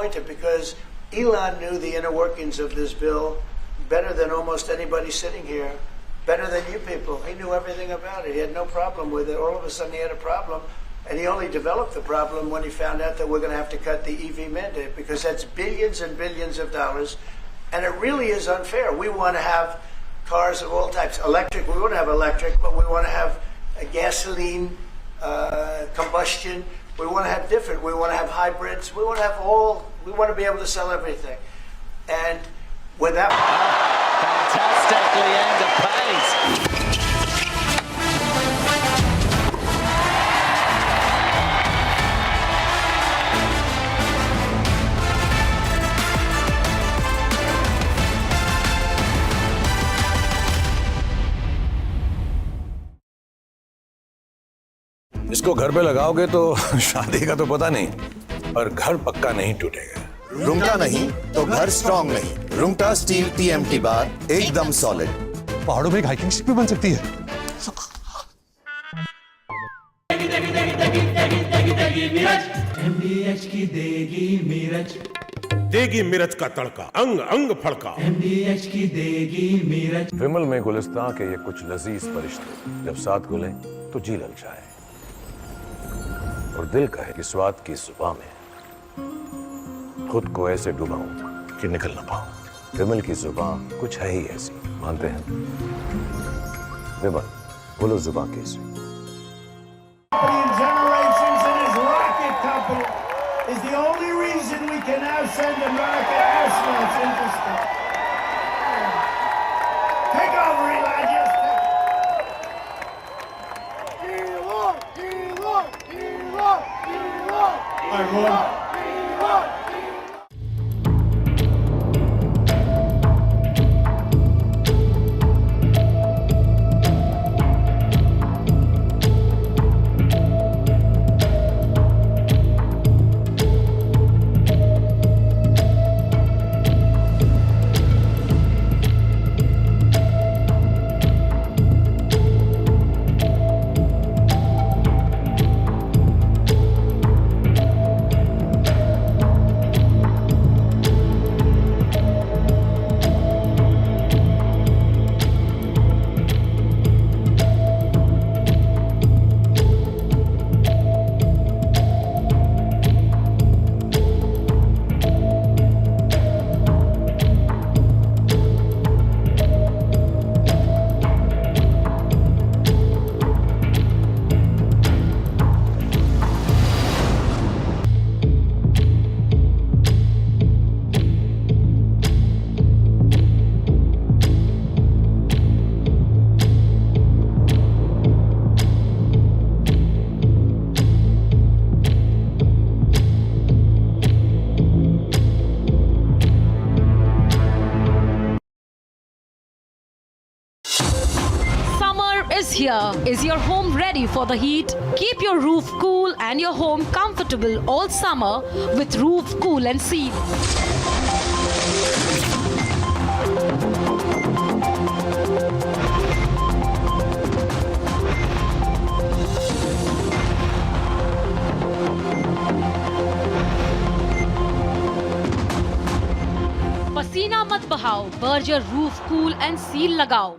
disappointed because Elon knew the inner workings of this bill better than almost anybody sitting here, better than you people. He knew everything about it. He had no problem with it. All of a sudden he had a problem, and he only developed the problem when he found out that we're going to have to cut the EV mandate, because that's billions and billions of dollars, and it really is unfair. We want to have cars of all types. Electric, we want to have electric, but we want to have a gasoline, combustion. We want to have different. We want to have hybrids. We want to have all. We want to be able to sell everything. And without Fantastically end of pace. इसको घर पे लगाओगे तो शादी का तो पता नहीं, पर घर पक्का नहीं टूटेगा। रुंगटा नहीं तो घर स्ट्रॉन्ग नहीं। रुंगटा स्टील TMT बार एकदम सॉलिड। पहाड़ों में एक हाइकिंग स्टिक भी बन सकती है। MDH की देगी मिर्च, देगी मिर्च का तड़का, अंग अंग फड़का। MDH की देगी मिर्च। विमल में गुलिस्तां के ये कुछ लजीज फरिश्ते जब साथ घुले तो जी ललचाए, और दिल कहे कि स्वाद की जुबां में खुद को ऐसे डुबाऊं कि निकल ना पाऊं। विमल की जुबां कुछ है ही ऐसी, मानते हैं? विमल, बोलो जुबां कैसी? Generations in his rocket company is the only reason we can now send American astronauts into space. Take over, Eli. Just Here. Is your home ready for the heat? Keep your roof cool and your home comfortable all summer with Roof Cool and Seal. पसीना मत बहाओ, Berger roof cool and seal लगाओ।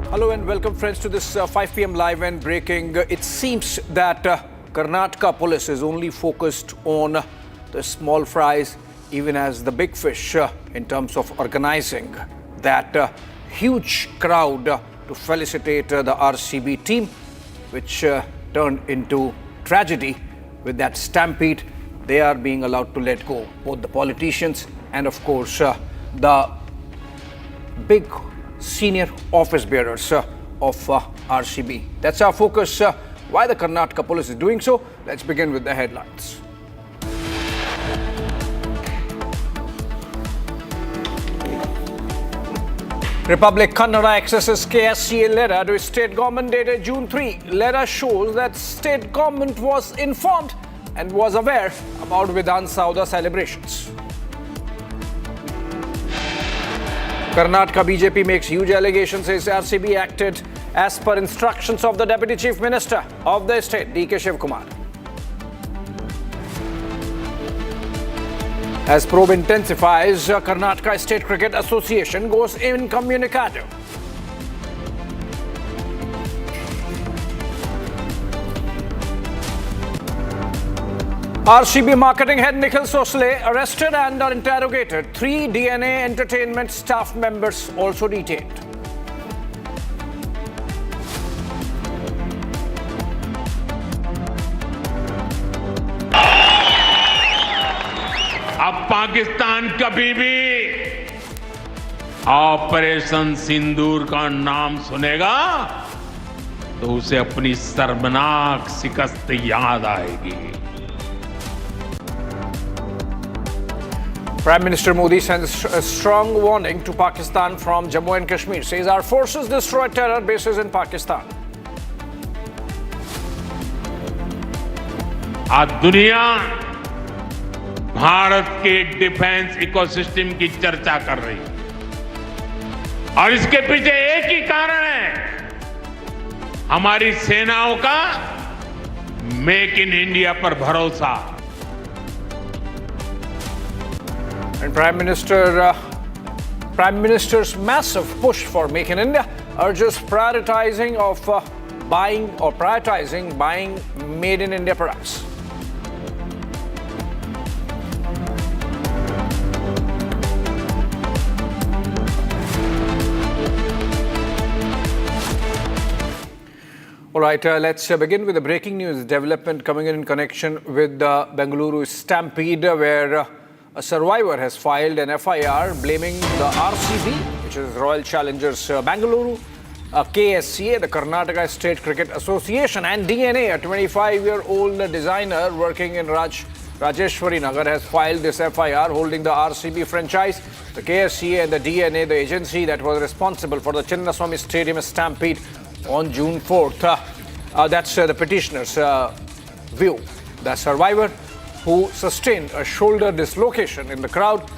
Hello and welcome friends to this 5 p.m. live and breaking. It seems that Karnataka police is only focused on the small fries even as the big fish in terms of organizing that huge crowd to felicitate the RCB team, which turned into tragedy with that stampede. They are being allowed to let go, both the politicians and of course the big senior office bearers of RCB. That's our focus. Why the Karnataka police is doing so? Let's begin with the headlines. Republic Kannada accesses KSCA letter to state government dated June 3. Letter shows that state government was informed and was aware about Vidhana Soudha celebrations. Karnataka BJP makes huge allegations, says RCB acted as per instructions of the Deputy Chief Minister of the state, D.K. Shivkumar. As probe intensifies, Karnataka State Cricket Association goes incommunicado. RCB marketing head Nikhil Sosale arrested and are interrogated. 3 DNA Entertainment staff members also detained. अब पाकिस्तान कभी भी operation सिंदूर का नाम सुनेगा तो उसे अपनी शर्मनाक शिकस्त याद आएगी. Prime Minister Modi sends a strong warning to Pakistan from Jammu and Kashmir. Says our forces destroy terror bases in Pakistan. आज दुनिया भारत के डिफेंस इकोसिस्टम की चर्चा कर रही है और इसके पीछे एक ही कारण है, हमारी सेनाओं का मेक इन इंडिया पर भरोसा. And Prime Minister's massive push for Make in India urges prioritizing buying made in India products. All right, let's begin with the breaking news development coming in connection with the Bengaluru Stampede, where a survivor has filed an FIR blaming the RCB, which is Royal Challengers Bengaluru, KSCA, the Karnataka State Cricket Association, and DNA, a 25-year-old designer working in Rajeshwari Nagar, has filed this FIR holding the RCB franchise, the KSCA and the DNA, the agency that was responsible for the Chinnaswamy Stadium Stampede on June 4th. That's the petitioner's view. The survivor, who sustained a shoulder dislocation in the crowd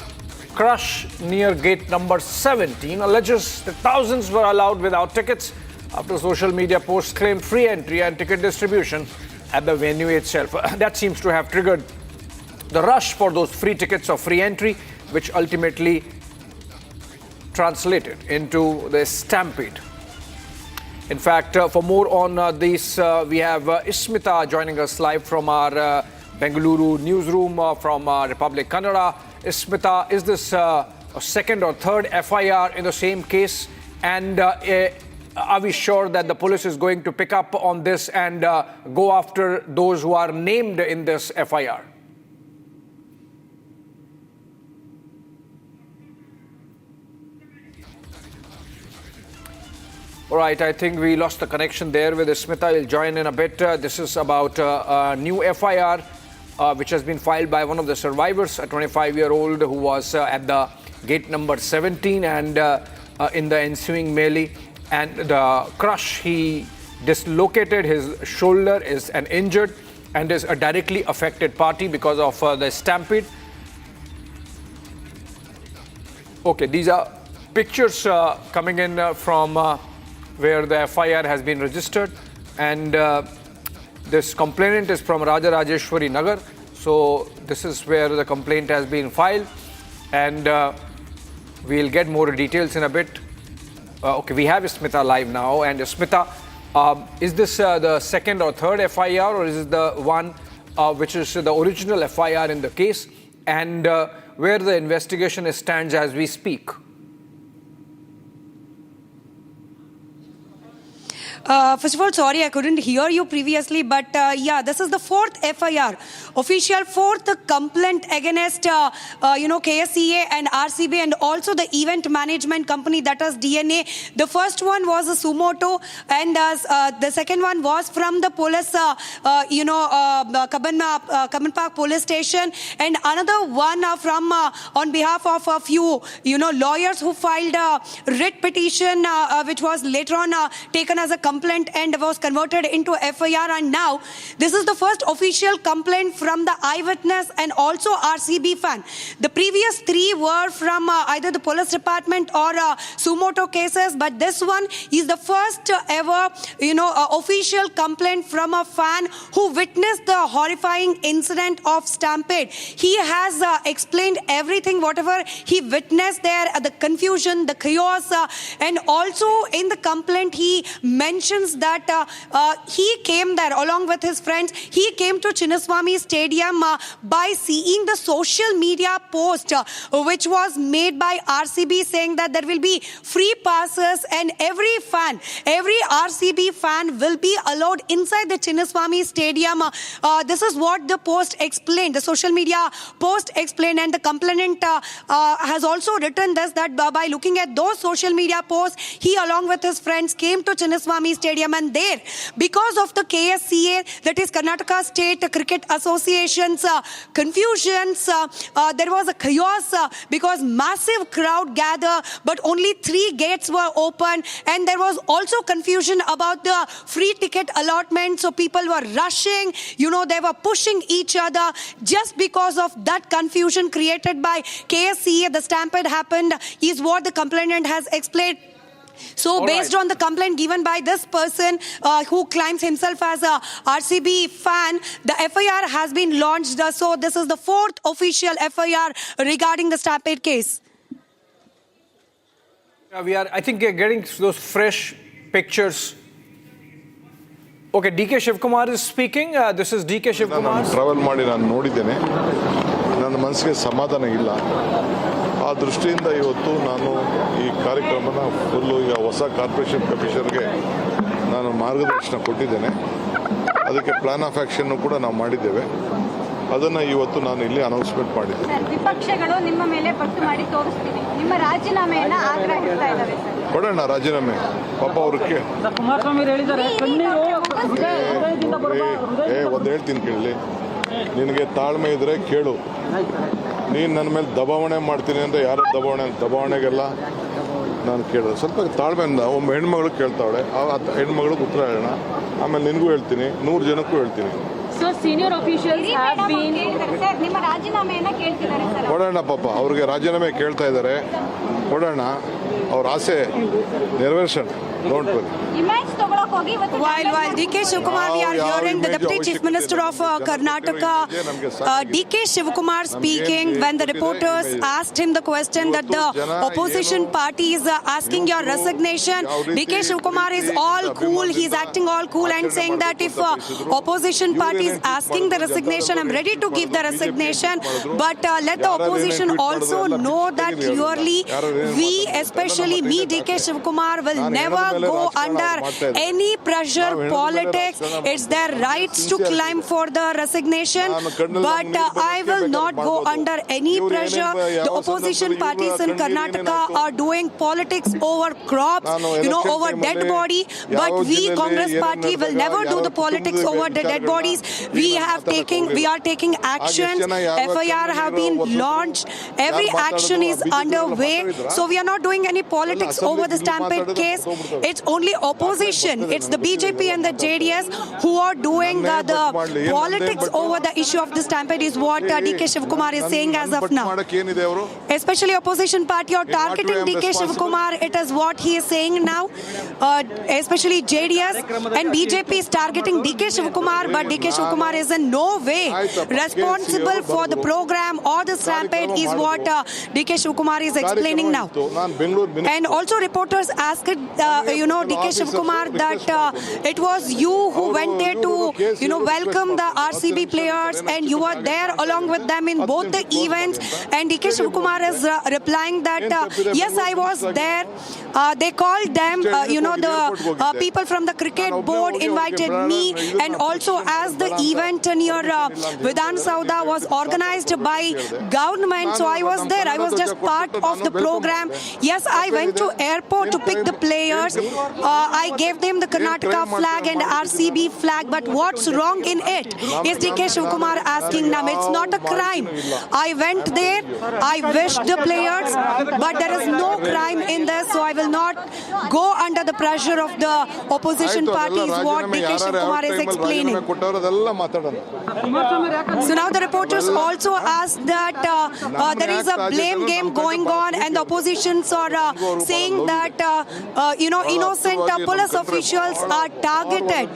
crush near gate number 17, alleges that thousands were allowed without tickets after social media posts claimed free entry and ticket distribution at the venue itself. That seems to have triggered the rush for those free tickets of free entry, which ultimately translated into the stampede. In fact, for more on this, we have Ismita joining us live from our Bengaluru newsroom from Republic Kannada. Ismita, is this a second or third FIR in the same case? And are we sure that the police is going to pick up on this and go after those who are named in this FIR? All right, I think we lost the connection there with Smita. We'll join in a bit. This is about a new FIR which has been filed by one of the survivors, a 25-year-old who was at the gate number 17 and in the ensuing melee. And the crush, he dislocated his shoulder, is an injured and is a directly affected party because of the stampede. Okay, these are pictures coming in from where the FIR has been registered, and this complainant is from Rajeshwari Nagar. So this is where the complaint has been filed, and we'll get more details in a bit. Okay, we have Smita live now, and Smita, is this the second or third FIR, or is it the one which is the original FIR in the case, and where the investigation stands as we speak? First of all, sorry, I couldn't hear you previously, but yeah, this is the fourth FIR, official fourth complaint against, KSCA and RCB and also the event management company, that is DNA. The first one was a Sumoto, and the second one was from the police, Kaban Park police station, and another one from on behalf of a few, lawyers who filed a writ petition, which was later on taken as a complaint and was converted into FIR, and now this is the first official complaint from the eyewitness and also RCB fan. The previous three were from either the police department or Sumoto cases, but this one is the first ever, official complaint from a fan who witnessed the horrifying incident of Stampede. He has explained everything, whatever he witnessed there, the confusion, the chaos, and also in the complaint he mentions that he came there along with his friends. He came to Chinnaswamy Stadium by seeing the social media post which was made by RCB saying that there will be free passes and every RCB fan will be allowed inside the Chinnaswamy Stadium. This is what the post explained, the social media post explained, and the complainant has also written this, that by looking at those social media posts, he along with his friends came to Chinnaswamy Stadium, and there, because of the KSCA, that is Karnataka State Cricket Association's confusions, there was a chaos because massive crowd gathered, but only 3 gates were open, and there was also confusion about the free ticket allotment, so people were rushing, they were pushing each other. Just because of that confusion created by KSCA, the stampede happened, is what the complainant has explained. So based on the complaint given by this person who claims himself as a RCB fan, the FIR has been launched. So this is the 4th official FIR regarding the Stampede case. We are, I think, getting those fresh pictures. Okay, DK Shivkumar is speaking. This is DK Shivkumar. Travel ಮಾಡಿ ನಾನು ನೋಡಿದ್ದೇನೆ. ನನ್ನ ಮನಸ್ಸಿಗೆ ಸಮಾಧಾನ ಇಲ್ಲ. ಆ ದೃಷ್ಟಿಯಿಂದ ಇವತ್ತು ನಾನು ಈ ಕಾರ್ಯಕ್ರಮನ ಫುಲ್ಲು ಈಗ ಹೊಸ ಕಾರ್ಪೊರೇಷನ್ ಕಮಿಷನರ್ಗೆ ನಾನು ಮಾರ್ಗದರ್ಶನ ಕೊಟ್ಟಿದ್ದೇನೆ. ಅದಕ್ಕೆ ಪ್ಲಾನ್ ಆಫ್ ಆ್ಯಕ್ಷನ್ನು ಕೂಡ ನಾವು ಮಾಡಿದ್ದೇವೆ. ಅದನ್ನು ಇವತ್ತು ನಾನು ಇಲ್ಲಿ ಅನೌನ್ಸ್ಮೆಂಟ್ ಮಾಡಿದ್ದೇನೆ. ವಿಪಕ್ಷಗಳು ನಿಮ್ಮ ಮೇಲೆ ಪಟ್ಟು ಮಾಡಿ ತೋರಿಸ್ತೀವಿ. ನಿಮ್ಮ ರಾಜೀನಾಮೆಯನ್ನು ಆಗ್ರಹಿಸ್ತಾ ಇದ್ದಾರೆ ಸರ್. ಕೊಡೋಣ ರಾಜೀನಾಮೆ. ಪಾಪ ಅವ್ರಿಗೆ ಒಂದು ಹೇಳ್ತೀನಿ ಕೇಳಿ, ನಿನಗೆ ತಾಳ್ಮೆ ಇದ್ರೆ ಕೇಳು. ನೀನು ನನ್ನ ಮೇಲೆ ದಬಾವಣೆ ಮಾಡ್ತೀನಿ ಅಂದರೆ ಯಾರು ದಬಾವಣೆಗೆಲ್ಲ ನಾನು ಕೇಳೋದು. ಸ್ವಲ್ಪ ತಾಳ್ಮೆಯಿಂದ ಒಬ್ಬ ಹೆಣ್ಮಗಳು ಕೇಳ್ತಾವಳೆ, ಆ ಹೆಣ್ಮಗಳಿಗೆ ಉತ್ತರ ಹೇಳೋಣ. ಆಮೇಲೆ ನಿನಗೂ ಹೇಳ್ತೀನಿ, 100 ಜನಕ್ಕೂ ಹೇಳ್ತೀನಿ. ಕೊಡೋಣ ಪಾಪ, ಅವ್ರಿಗೆ ರಾಜೀನಾಮೆ ಕೇಳ್ತಾ ಇದ್ದಾರೆ, ಕೊಡೋಣ. ಅವ್ರ ಆಸೆ ನೆರವೇರಿಸೋಣ. Don't worry. While DK Shivkumar, we are hearing the Deputy Chief Minister of Karnataka, DK Shivkumar speaking when the reporters asked him the question that the opposition party is asking your resignation. DK Shivkumar is all cool, he is acting all cool and saying that if opposition party is asking the resignation, I'm ready to give the resignation, but let the opposition also know that clearly we, especially me, DK Shivkumar, will never go under any pressure politics. It's their rights to climb for the resignation, but I will not go under any pressure. The opposition parties in Karnataka are doing politics over crops, over dead body, but we, Congress party, will never do the politics over the dead bodies. We are taking actions. FIR have been launched. Every action is underway. So we are not doing any politics over the Stampede case. It's only opposition. It's the BJP and the JDS who are doing the politics over the issue of the Stampede is what DK Shivkumar is saying as of now. Especially opposition party are targeting DK Shivkumar. It is what he is saying now. Especially JDS and BJP is targeting DK Shivkumar, but DK Shivkumar is in no way responsible for the program or the Stampede is what DK Shivkumar is explaining now. And also reporters asked DK Shivakumar, that it was you who went there to, welcome the RCB players, and you were there along with them in both the events. And DK Shivakumar is replying that, yes, I was there. They called them, the people from the cricket board invited me, and also as the event near Vidhana Soudha was organized by government, so I was there. I was just part of the program. Yes, I went to airport to pick the players. I gave them the Karnataka flag and RCB flag, but what's wrong in it? Is DK Shivakumar asking now? It's not a crime. I went there, I wished the players, but there is no crime in this, so I will not go under the pressure of the opposition parties, what DK Shivakumar is explaining. So now the reporters also asked that there is a blame game going on, and the oppositions are saying that innocent police officials are targeted.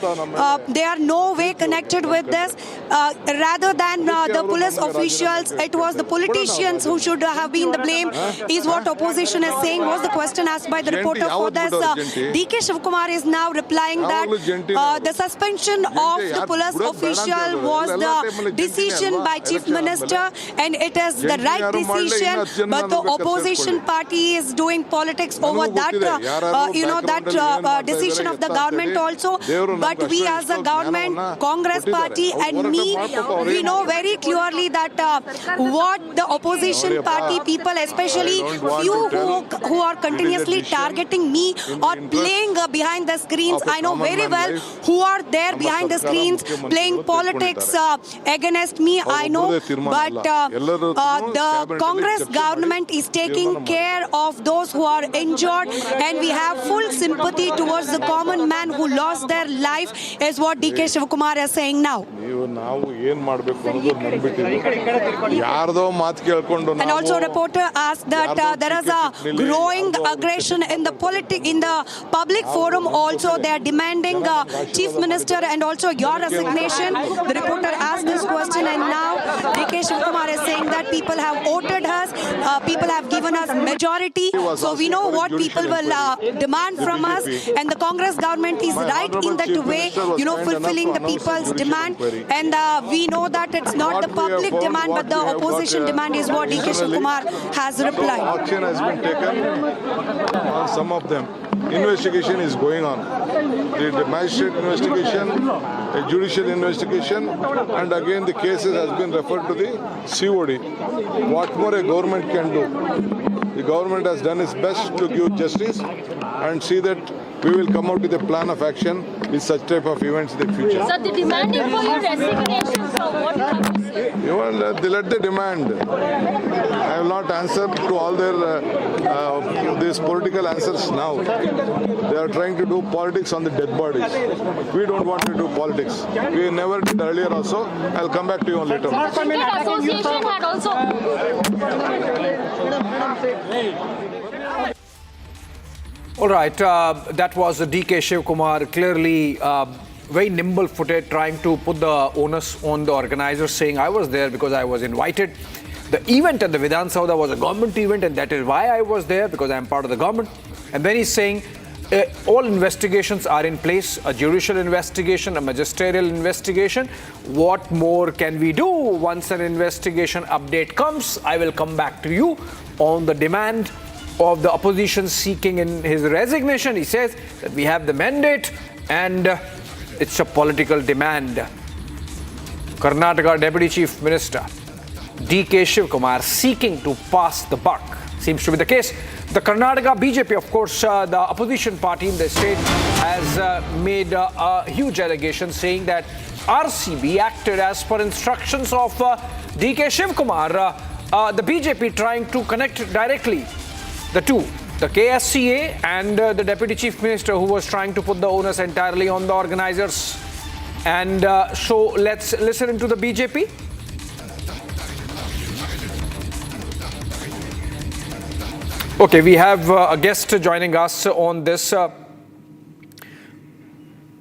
They are no way connected with this. Rather than the police officials, it was the politicians who should have been the blame, is what opposition is saying, was the question asked by the reporter for this. DK Shivakumar is now replying that the suspension of the police official was the decision by Chief Minister, and it is the right decision, but the opposition party is doing politics over that, decision of the government also. But we as a government, Congress party and me, we know very clearly that what the opposition party people, especially few who are continuously targeting me or playing behind the screens, I know very well who are there behind the screens playing politics against me, I know, but the Congress government is taking care of those who are injured, and we have full sympathy towards the common man who lost their life, is what DK Shivakumar is saying now. And also reporter asked that there is a growing aggression in the public forum also. They are demanding Chief Minister and also your resignation. The reporter asked this question, and now DK Shivakumar is saying that people have voted us, people have given us majority, so we know what people will demand from us, and the Congress government is right in that way, fulfilling the people's demand, and we know that it's not the public demand but the opposition demand, is what DK Shivakumar has replied. Action has been taken on some of them. Investigation is going on. The magistrate investigation, a judicial investigation, and again the cases has been referred to the COD. What more a government can do? The government has done its best to give justice and see that we will come out with a plan of action with such type of events in the future. So the demanding for your resignation, so what do you have to say? You want they let the demand. I will not answer to all their these political answers now. They are trying to do politics on the dead bodies. We don't want to do politics. We never did earlier also. I'll come back to you on later. Cricket Association had also... All right, that was DK Shivakumar, clearly very nimble-footed, trying to put the onus on the organizers, saying I was there because I was invited. The event at the Vidhana Soudha was a government event, and that is why I was there, because I am part of the government. And then he's saying all investigations are in place, a judicial investigation, a magisterial investigation. What more can we do? Once an investigation update comes, I will come back to you on the demand of the opposition seeking in his resignation. He says that we have the mandate and it's a political demand. Karnataka Deputy Chief Minister DK Shivakumar seeking to pass the buck. Seems to be the case. The Karnataka BJP, of course, the opposition party in the state, has made a huge allegation saying that RCB acted as per instructions of DK Shivakumar. The BJP trying to connect directly the two, the KSCA and the Deputy Chief Minister, who was trying to put the onus entirely on the organizers. And so let's listen into the BJP. Okay, we have a guest joining us on this.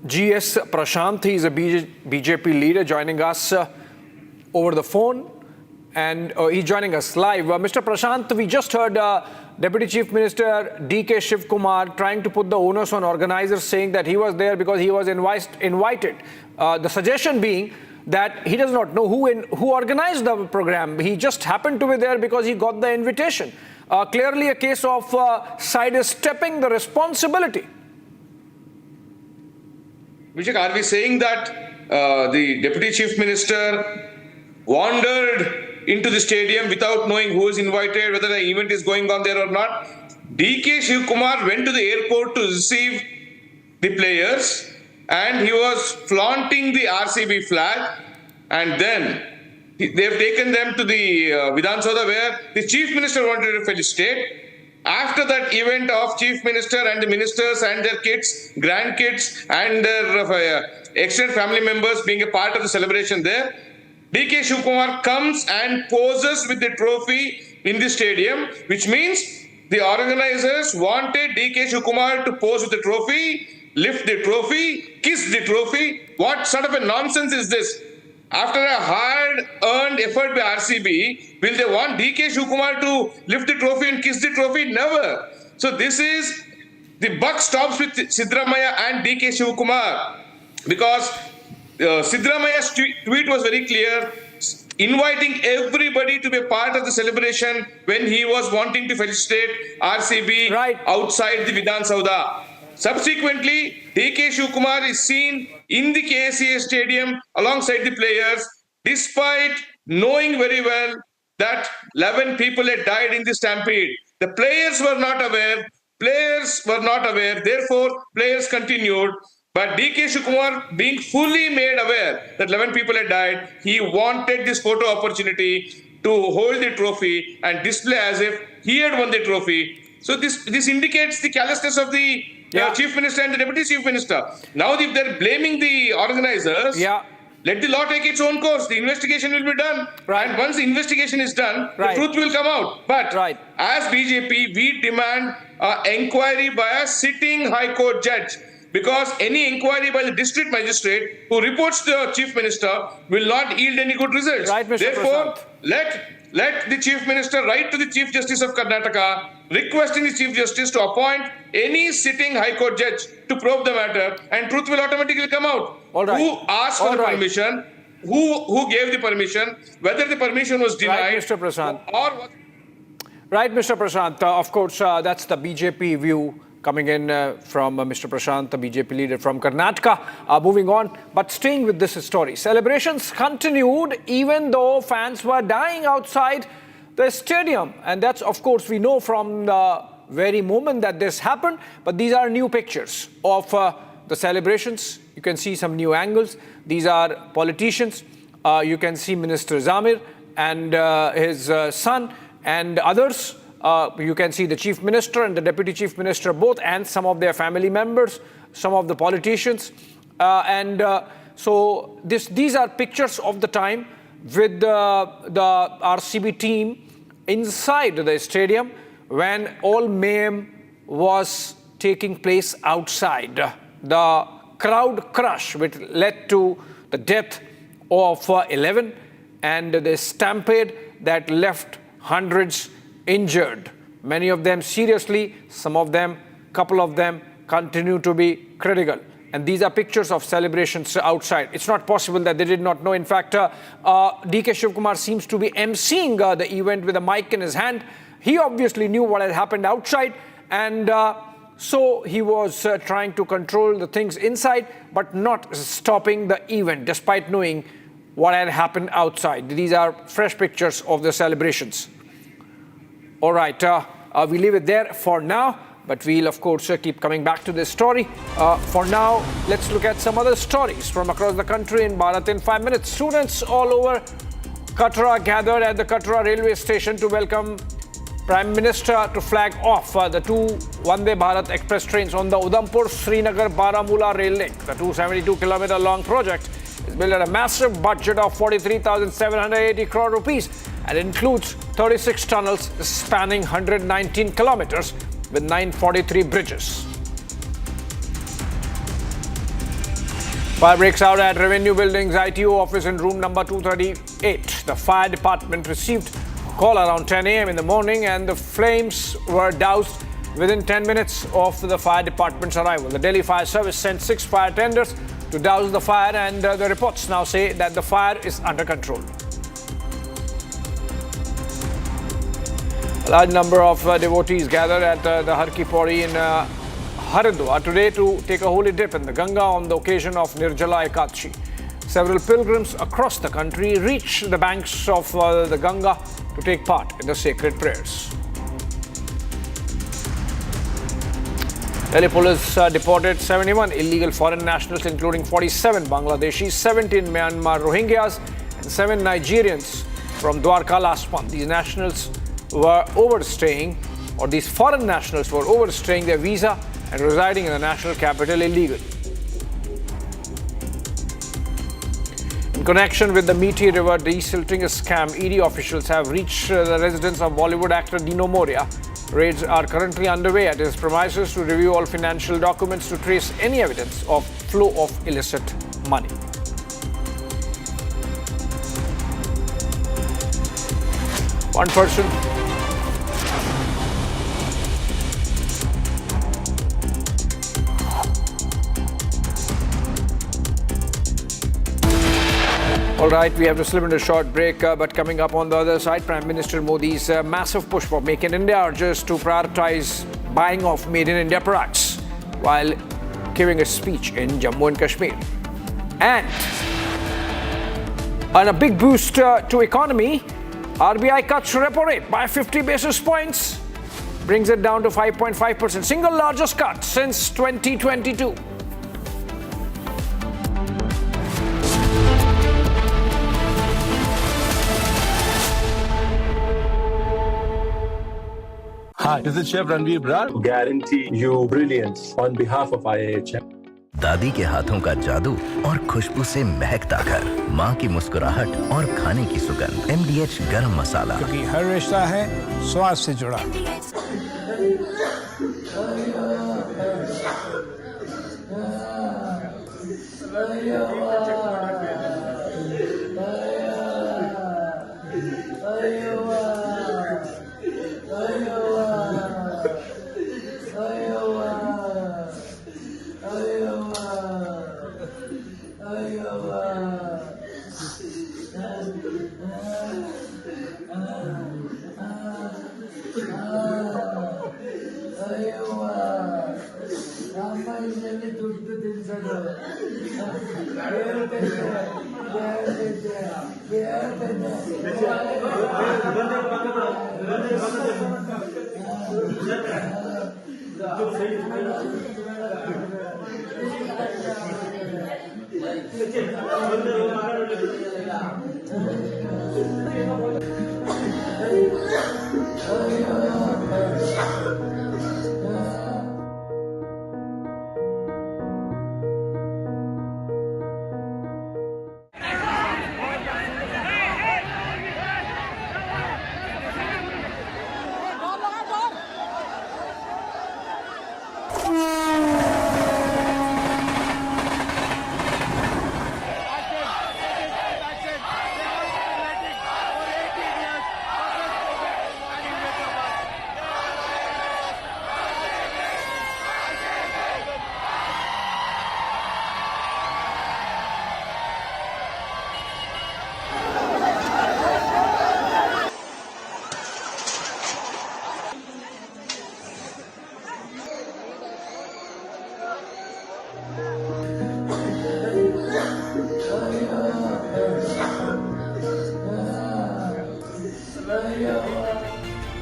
GS Prashant, he is a BJP leader joining us over the phone. and he's joining us live. Mr. Prashant, we just heard Deputy Chief Minister D.K. Shivkumar trying to put the onus on organizers, saying that he was there because he was invited. The suggestion being that he does not know who organized the program. He just happened to be there because he got the invitation. Clearly a case of sidestepping the responsibility. Vijay, are we saying that the Deputy Chief Minister wandered into the stadium without knowing who is invited, whether the event is going on there or not? D.K. Shivkumar went to the airport to receive the players and he was flaunting the RCB flag, and then they've taken them to the Vidhana Soudha where the Chief Minister wanted to felicitate. After that event of Chief Minister and the ministers and their kids, grandkids and their extended family members being a part of the celebration there, D.K. Shivkumar comes and poses with the trophy in the stadium, which means the organizers wanted D.K. Shivkumar to pose with the trophy, lift the trophy, kiss the trophy. What sort of a nonsense is this? After a hard-earned effort by RCB, will they want D.K. Shivkumar to lift the trophy and kiss the trophy? Never. So this is, the buck stops with Siddaramaiah and D.K. Shivkumar, because Siddaramaiah's tweet was very clear, inviting everybody to be a part of the celebration when he was wanting to felicitate RCB outside the Vidhana Soudha. Subsequently, D.K. Shivkumar is seen in the KSCA stadium alongside the players, despite knowing very well that 11 people had died in the stampede. The players were not aware. Therefore, players continued. But D.K. Shivkumar, being fully made aware that 11 people had died, he wanted this photo opportunity to hold the trophy and display as if he had won the trophy. So this indicates the callousness of the Chief Minister and the Deputy Chief Minister. Now, if they're blaming the organizers, let the law take its own course. The investigation will be done. And once the investigation is done, the truth will come out. But as BJP, we demand an inquiry by a sitting High Court judge, because any inquiry by the district magistrate who reports to the Chief Minister will not yield any good results. Therefore, let the Chief Minister write to the Chief Justice of Karnataka requesting the Chief Justice to appoint any sitting High Court judge to probe the matter, and truth will automatically come out. Who asked for the permission, who gave the permission, whether the permission was denied. Mr. Prashant. Mr. Prashant. Of course, that's the BJP view coming in from Mr. Prashant, the BJP leader from Karnataka. Moving on, but staying with this story. Celebrations continued even though fans were dying outside the stadium. And that's, of course, we know from the very moment that this happened. But these are new pictures of the celebrations. You can see some new angles. These are politicians. You can see Minister Zamir and his son and others. You can see the Chief Minister and the Deputy Chief Minister both, and some of their family members, some of the politicians. So these are pictures of the time with the RCB team inside the stadium when all mayhem was taking place outside. The crowd crush which led to the death of 11 and the stampede that left hundreds injured, many of them seriously, some of them, couple of them continue to be critical. And these are pictures of celebrations outside. It's not possible that they did not know. In fact, D.K. Shivkumar seems to be emceeing the event with a mic in his hand. He obviously knew what had happened outside, and so he was trying to control the things inside, but not stopping the event, despite knowing what had happened outside. These are fresh pictures of the celebrations. All right, we leave it there for now, but we'll, of course, keep coming back to this story. For now, let's look at some other stories from across the country in Bharat in 5 minutes. Students all over Katra gathered at the Katra railway station to welcome Prime Minister to flag off the two Vande Bharat Express trains on the Udhampur-Srinagar-Baramulla rail link. The 272-kilometer long project is built at a massive budget of 43,780 crore rupees and includes 36 tunnels spanning 119 kilometers with 943 bridges. Fire breaks out at Revenue Building's ITO office in room number 238. The fire department received a call around 10 a.m. in the morning and the flames were doused within 10 minutes of the fire department's arrival. The Delhi Fire Service sent 6 fire tenders to douse the fire, and the reports now say that the fire is under control. A large number of devotees gathered at the Har Ki Pauri in Haridwar today to take a holy dip in the Ganga on the occasion of Nirjala Ekadashi. Several pilgrims across the country reach the banks of the Ganga to take part in the sacred prayers. Delhi police deported 71 illegal foreign nationals, including 47 Bangladeshis, 17 Myanmar Rohingyas, and 7 Nigerians from Dwarka last month. These nationals were overstaying, or these foreign nationals were overstaying their visa and residing in the national capital illegally. In connection with the Methi River desilting scam, ED officials have reached the residence of Bollywood actor Dino Moria. Raids are currently underway at his premises to review all financial documents to trace any evidence of flow of illicit money. One person All right, we have to slip into a short break, but coming up on the other side, Prime Minister Modi's massive push for Make in India urges to prioritize buying of Made in India products while giving a speech in Jammu and Kashmir. And on a big boost to economy, RBI cuts repo rate by 50 basis points, brings it down to 5.5%, single largest cut since 2022. Hi, this is Chef Ranveer Brar. Guarantee you brilliance on behalf of IIHM. दादी के हाथों का जादू और खुशबू से महकता घर, माँ की मुस्कुराहट और खाने की सुगंध। MDH गरम मसाला, क्योंकि हर रिश्ता है स्वाद से जुड़ा।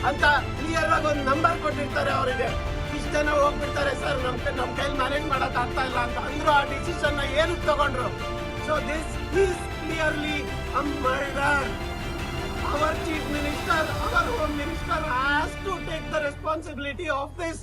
ಅಂತ ಕ್ಲಿಯರ್ ಆಗಿ ಒಂದು ನಂಬರ್ ಕೊಟ್ಟಿರ್ತಾರೆ ಅವರಿಗೆ. ಇಷ್ಟು ಜನ ಹೋಗ್ಬಿಡ್ತಾರೆ ಸರ್, ನಮ್ಮ ಕೈಲಿ ಮ್ಯಾನೇಜ್ ಮಾಡಕ್ ಆಗ್ತಾ ಇಲ್ಲ ಅಂತ ಅಂದ್ರು. ಆ ಡಿಸಿಷನ್ ಏನಕ್ಕೆ ತಗೊಂಡ್ರು? So this is clearly a murder. Our chief minister, our home minister has to take the responsibility of this.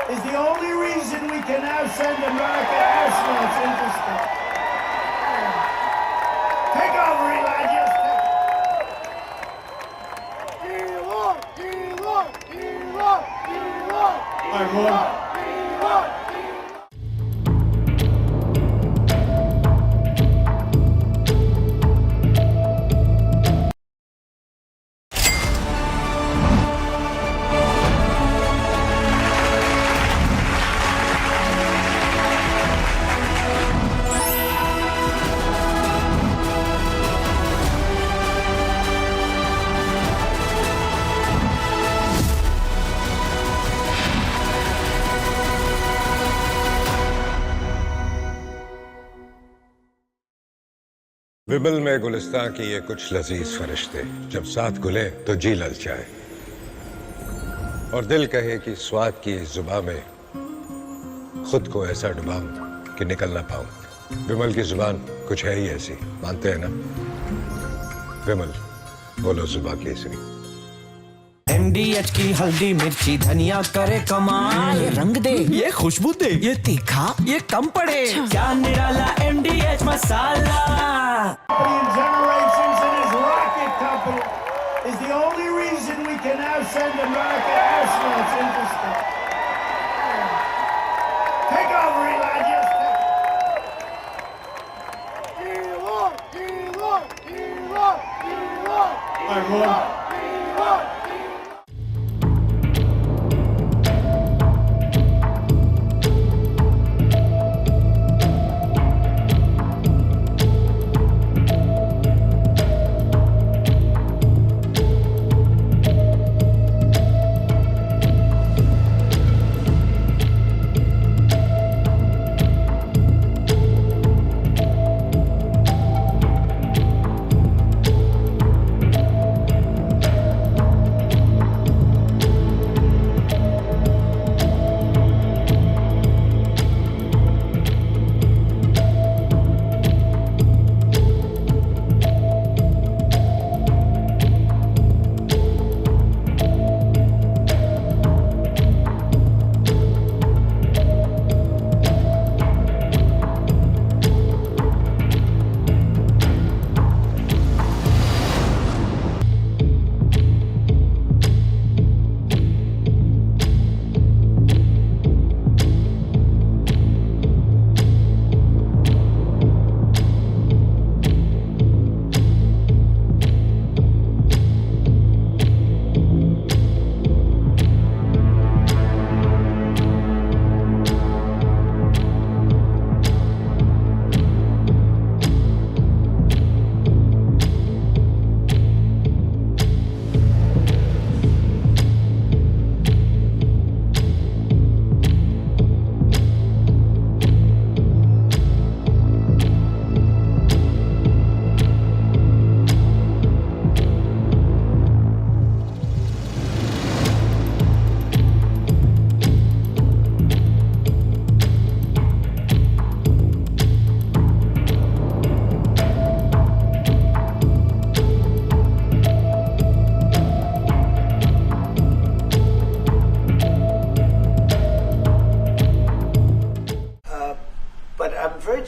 is the only reason we can now send America astronauts into space. Take over, Eli. Just take over. विमल में गुलिस्तां की ये कुछ लजीज फरिश्ते जब साथ घुले तो जी ललचाए और दिल कहे कि स्वाद की इस जुबान में खुद को ऐसा डुबाऊं कि निकल ना पाऊं। विमल की जुबान कुछ है ही ऐसी, मानते हैं ना? विमल, बोलो जुबान केसरी। MDH की हल्दी मिर्ची धनिया करे कमाल, ये रंग दे, ये खुशबू दे, ये तीखा, ये कम पड़े, क्या निराला MDH masala. Generations in his rocket company is the only reason we can now send America astronauts into space. Take over, Eli. Just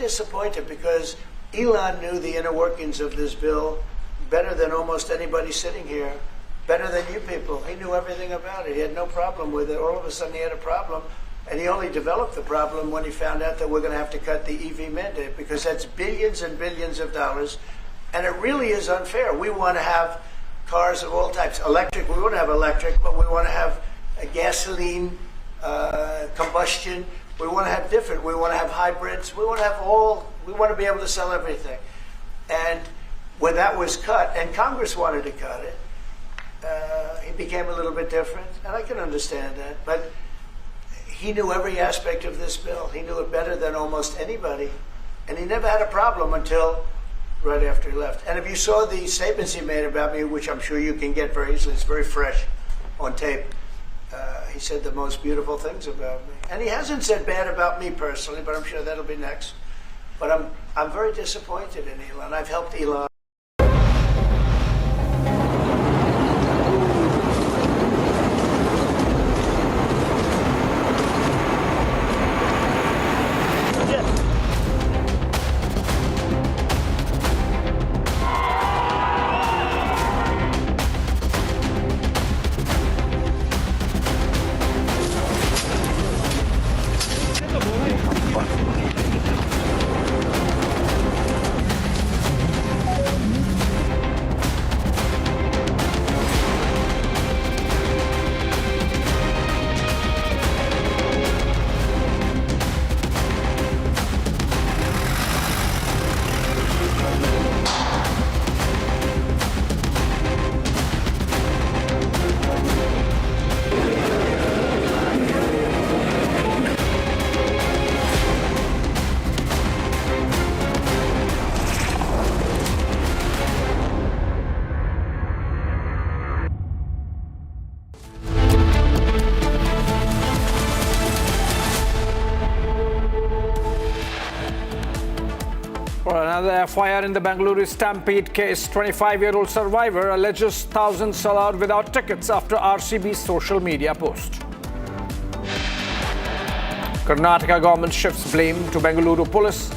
disappointed because Elon knew the inner workings of this bill better than almost anybody sitting here, better than you people. He knew everything about it. He had no problem with it. All of a sudden he had a problem, and he only developed the problem when he found out that we're going to have to cut the EV mandate, because that's billions and billions of dollars, and it really is unfair. We want to have cars of all types. Electric, we want to have electric, but we want to have a gasoline, combustion. We want to have different. We want to have hybrids. We want to have all. We want to be able to sell everything. And when that was cut, and Congress wanted to cut it, it became a little bit different, and I can understand that. But he knew every aspect of this bill. He knew it better than almost anybody, and he never had a problem until right after he left. And if you saw the statements he made about me, which I'm sure you can get very easily, it's very fresh on tape, he said the most beautiful things about me. And he hasn't said bad about me personally, but I'm sure that'll be next. But I'm very disappointed in Elon. I've helped Elon. the FIR in the Bengaluru Stampede case. 25-year-old survivor alleges thousands allowed without tickets after RCB social media post. Karnataka government shifts blame to Bengaluru police.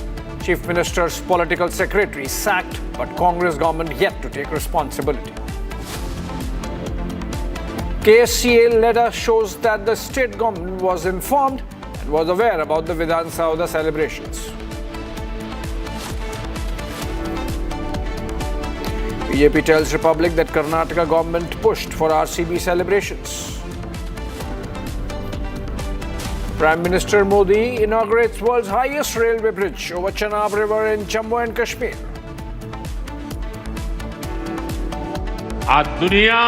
Chief Minister's political secretary sacked, but Congress government yet to take responsibility. KSCA letter shows that the state government was informed and was aware about the Vidhana Soudha celebrations. BJP tells Republic that Karnataka government pushed for RCB celebrations. Prime Minister Modi inaugurates world's highest railway bridge over Chenab River in Jammu and Kashmir. आज दुनिया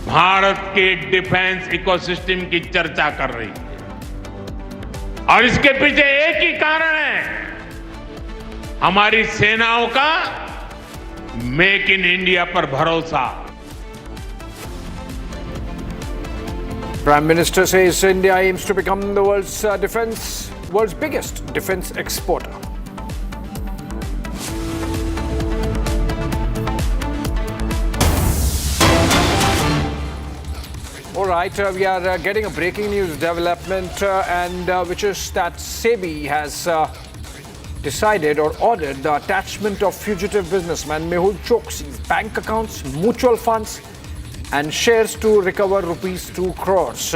भारत के defence ecosystem की चर्चा कर रही है और इसके पीछे एक ही कारण है, हमारी सेनाओं का मेक इन इंडिया पर भरोसा. Prime Minister says India aims to become the world's biggest defense exporter. All right, we are getting a breaking news development, which is that SEBI has decided or ordered the attachment of fugitive businessman Mehul Choksi's bank accounts, mutual funds and shares to recover rupees 2 crores.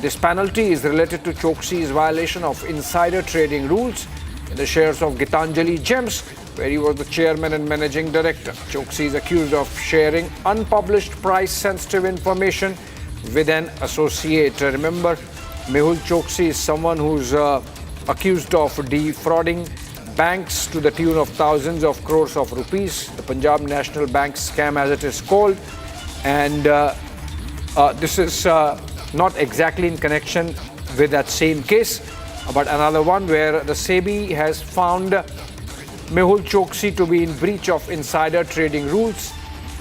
This penalty is related to Choksi's violation of insider trading rules in the shares of Gitanjali Gems, where he was the chairman and managing director. Choksi is accused of sharing unpublished price-sensitive information with an associate. Remember, Mehul Choksi is someone who's accused of defrauding banks to the tune of thousands of crores of rupees. The Punjab National Bank scam, as it is called. And this is not exactly in connection with that same case, but another one where the SEBI has found Mehul Choksi to be in breach of insider trading rules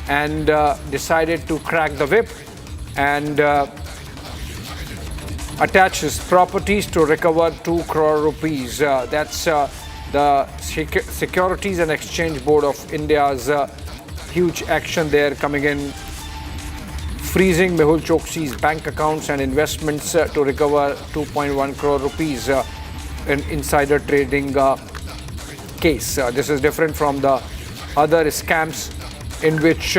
and decided to crack the whip and attach his properties to recover 2 crore rupees. That's the Securities and Exchange Board of India's huge action there coming in, freezing Mehul Choksi's bank accounts and investments to recover 2.1 crore rupees in insider trading case. This is different from the other scams in which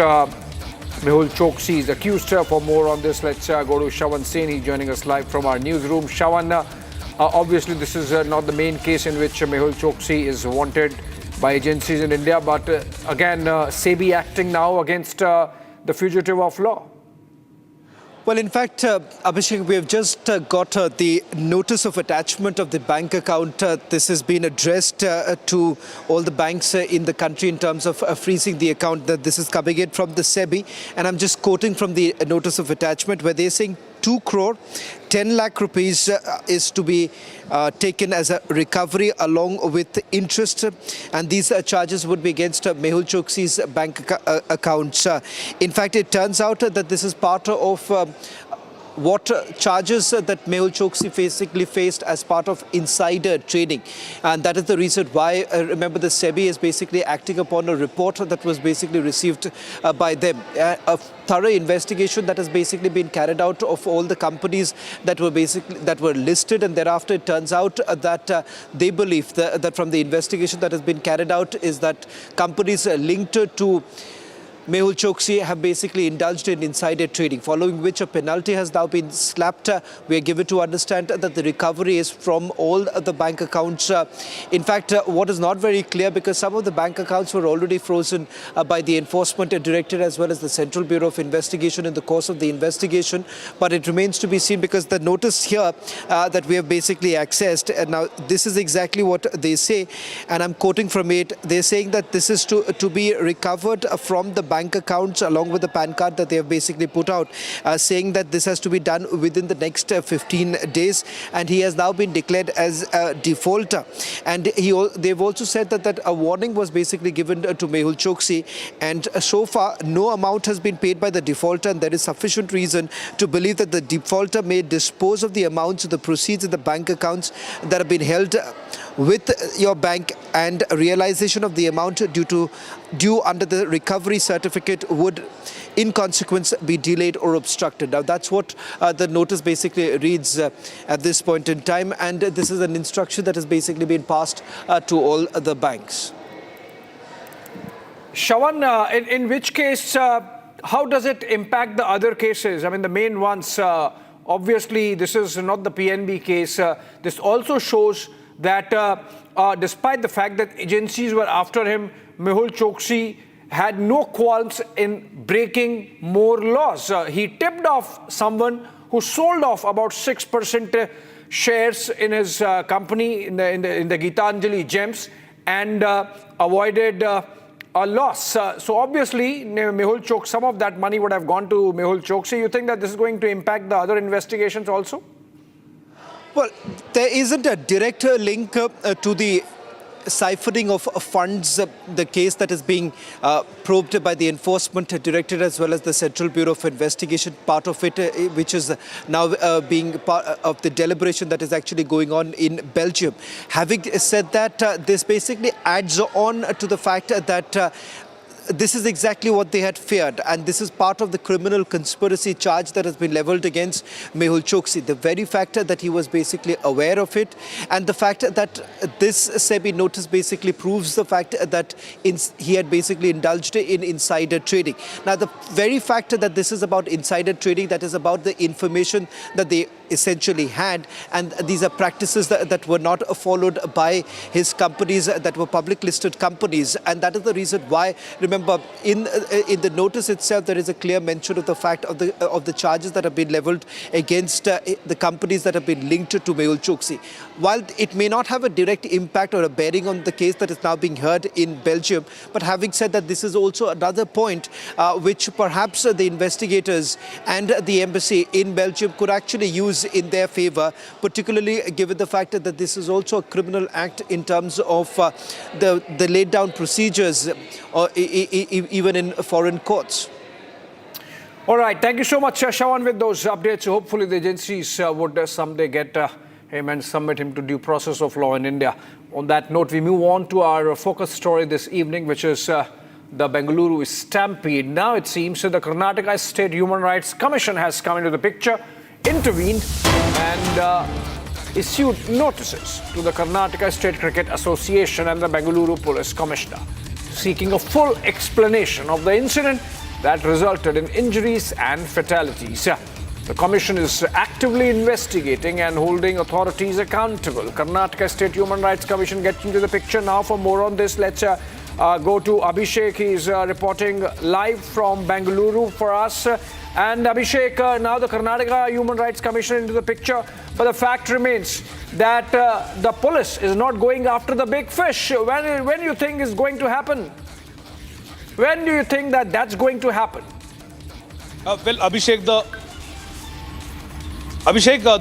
Mehul Choksi is accused. For more on this, let's go to Shawan Sen. He's joining us live from our newsroom. Shawan, obviously this is not the main case in which Mehul Choksi is wanted by agencies in India, but again, SEBI acting now against the fugitive of law. Well, in fact, Abhishek, we have just got the notice of attachment of the bank account. This has been addressed to all the banks in the country in terms of freezing the account. That this is coming in from the SEBI. And I'm just quoting from the notice of attachment where they're saying 2 crore, 10 lakh rupees is to be taken as a recovery along with interest. And these charges would be against Mehul Choksi's bank accounts. In fact, it turns out that this is part of what charges that Mehul Choksi basically faced as part of insider trading. And that is the reason why, remember, the SEBI is basically acting upon a report that was basically received by them. A thorough investigation that has basically been carried out of all the companies that were listed, and thereafter it turns out that they believe that from the investigation that has been carried out is that companies linked to Mehul Choksi have basically indulged in insider trading, following which a penalty has now been slapped. We are given to understand that the recovery is from all the bank accounts. In fact, what is not very clear, because some of the bank accounts were already frozen by the Enforcement Directorate as well as the Central Bureau of Investigation in the course of the investigation. But it remains to be seen, because the notice here that we have basically accessed, and now this is exactly what they say, and I'm quoting from it. They're saying that this is to be recovered from the bank accounts along with the PAN card that they have basically put out, saying that this has to be done within the next 15 days, and he has now been declared as a defaulter. And they've also said that a warning was basically given to Mehul Choksi, and so far no amount has been paid by the defaulter, and there is sufficient reason to believe that the defaulter may dispose of the amounts of the proceeds in the bank accounts that have been held with your bank, and realization of the amount due under the recovery certificate would in consequence be delayed or obstructed. Now that's what the notice basically reads at this point in time, and this is an instruction that has basically been passed to all the banks. Shravan, in which case, how does it impact the other cases? I mean, the main ones, obviously, this is not the PNB case. This also shows that despite the fact that agencies were after him, Mehul Choksi had no qualms in breaking more laws. He tipped off someone who sold off about 6% shares in his company, in the Gitanjali Gems, and avoided a loss. So obviously, Mehul Choksi, some of that money would have gone to Mehul Choksi. You think that this is going to impact the other investigations also? Well, there isn't a direct link to the siphoning of funds, the case that is being probed by the Enforcement Directorate as well as the Central Bureau of Investigation, part of it, which is now being part of the deliberation that is actually going on in Belgium. Having said that, this basically adds on to the fact that this is exactly what they had feared, and this is part of the criminal conspiracy charge that has been leveled against Mehul Choksi. The very fact that he was basically aware of it, and the fact that this SEBI notice basically proves the fact that he had basically indulged in insider trading. Now, the very fact that this is about insider trading, that is about the information that they essentially had, and these are practices that were not followed by his companies that were public listed companies, and that is the reason why, remember, in the notice itself there is a clear mention of the fact of the charges that have been leveled against the companies that have been linked to Mehul Choksi. While it may not have a direct impact or a bearing on the case that is now being heard in Belgium, but having said that, this is also another point which perhaps the investigators and the embassy in Belgium could actually use in their favor, particularly given the fact that this is also a criminal act in terms of the laid down procedures even in foreign courts. All right, thank you so much, Shravan, with those updates. Hopefully the agencies would someday get him and submit him to due process of law in India. On that note, we move on to our focus story this evening, which is the Bengaluru Stampede. Now it seems that the Karnataka State Human Rights Commission has come into the picture, intervened and issued notices to the Karnataka State Cricket Association and the Bengaluru Police Commissioner, seeking a full explanation of the incident that resulted in injuries and fatalities. The commission is actively investigating and holding authorities accountable. Karnataka State Human Rights Commission gets into the picture now. For more on this, let's go to Abhishek. He's reporting live from Bengaluru for us. And Abhishek, now the Karnataka Human Rights Commission into the picture, but the fact remains that the police is not going after the big fish. When do you think is going to happen? When do you think that that's going to happen? Well, Abhishek,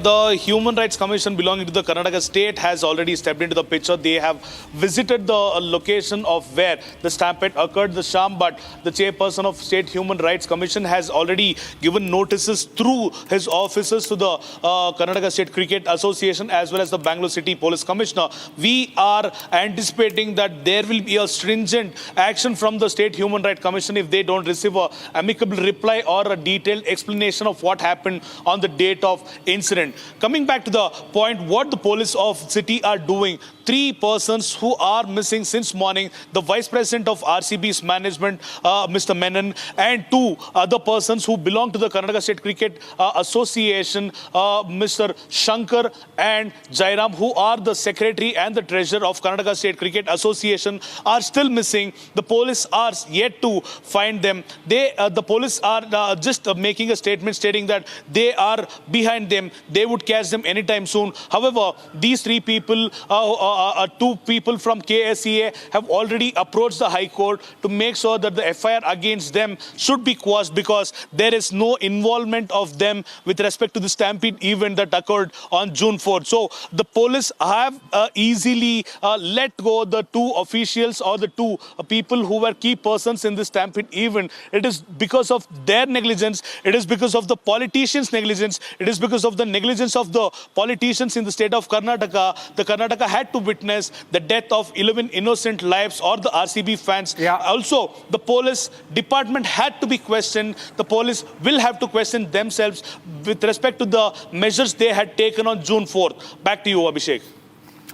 the Human Rights Commission belonging to the Karnataka state has already stepped into the picture. They have visited the location of where the stampede occurred, the Sham, but the chairperson of State Human Rights Commission has already given notices through his officers to the Karnataka State Cricket Association as well as the Bangalore City Police Commissioner. We are anticipating that there will be a stringent action from the State Human Rights Commission if they don't receive an amicable reply or a detailed explanation of what happened on the date of incident. Coming back to the point, what the police of city are doing, 3 persons who are missing since morning, the Vice President of RCB's management, Mr. Menon, and 2 other persons who belong to the Karnataka State Cricket Association, Mr. Shankar and Jairam, who are the Secretary and the Treasurer of Karnataka State Cricket Association, are still missing. The police are yet to find them. The police are just making a statement stating that they are behind them. They would catch them anytime soon. However, these 3 people, 2 people from KSCA have already approached the High Court to make sure that the FIR against them should be quashed because there is no involvement of them with respect to the Stampede event that occurred on June 4th. So the police have easily let go the 2 officials or the 2 people who were key persons in the Stampede event. It is because of their negligence. It is because of the politicians' negligence. It is because of the negligence of the politicians in the state of Karnataka. The Karnataka had to witness the death of 11 innocent lives or the RCB fans. Also, the police department had to be questioned. The police will have to question themselves with respect to the measures they had taken on June 4th. Back to you, Abhishek.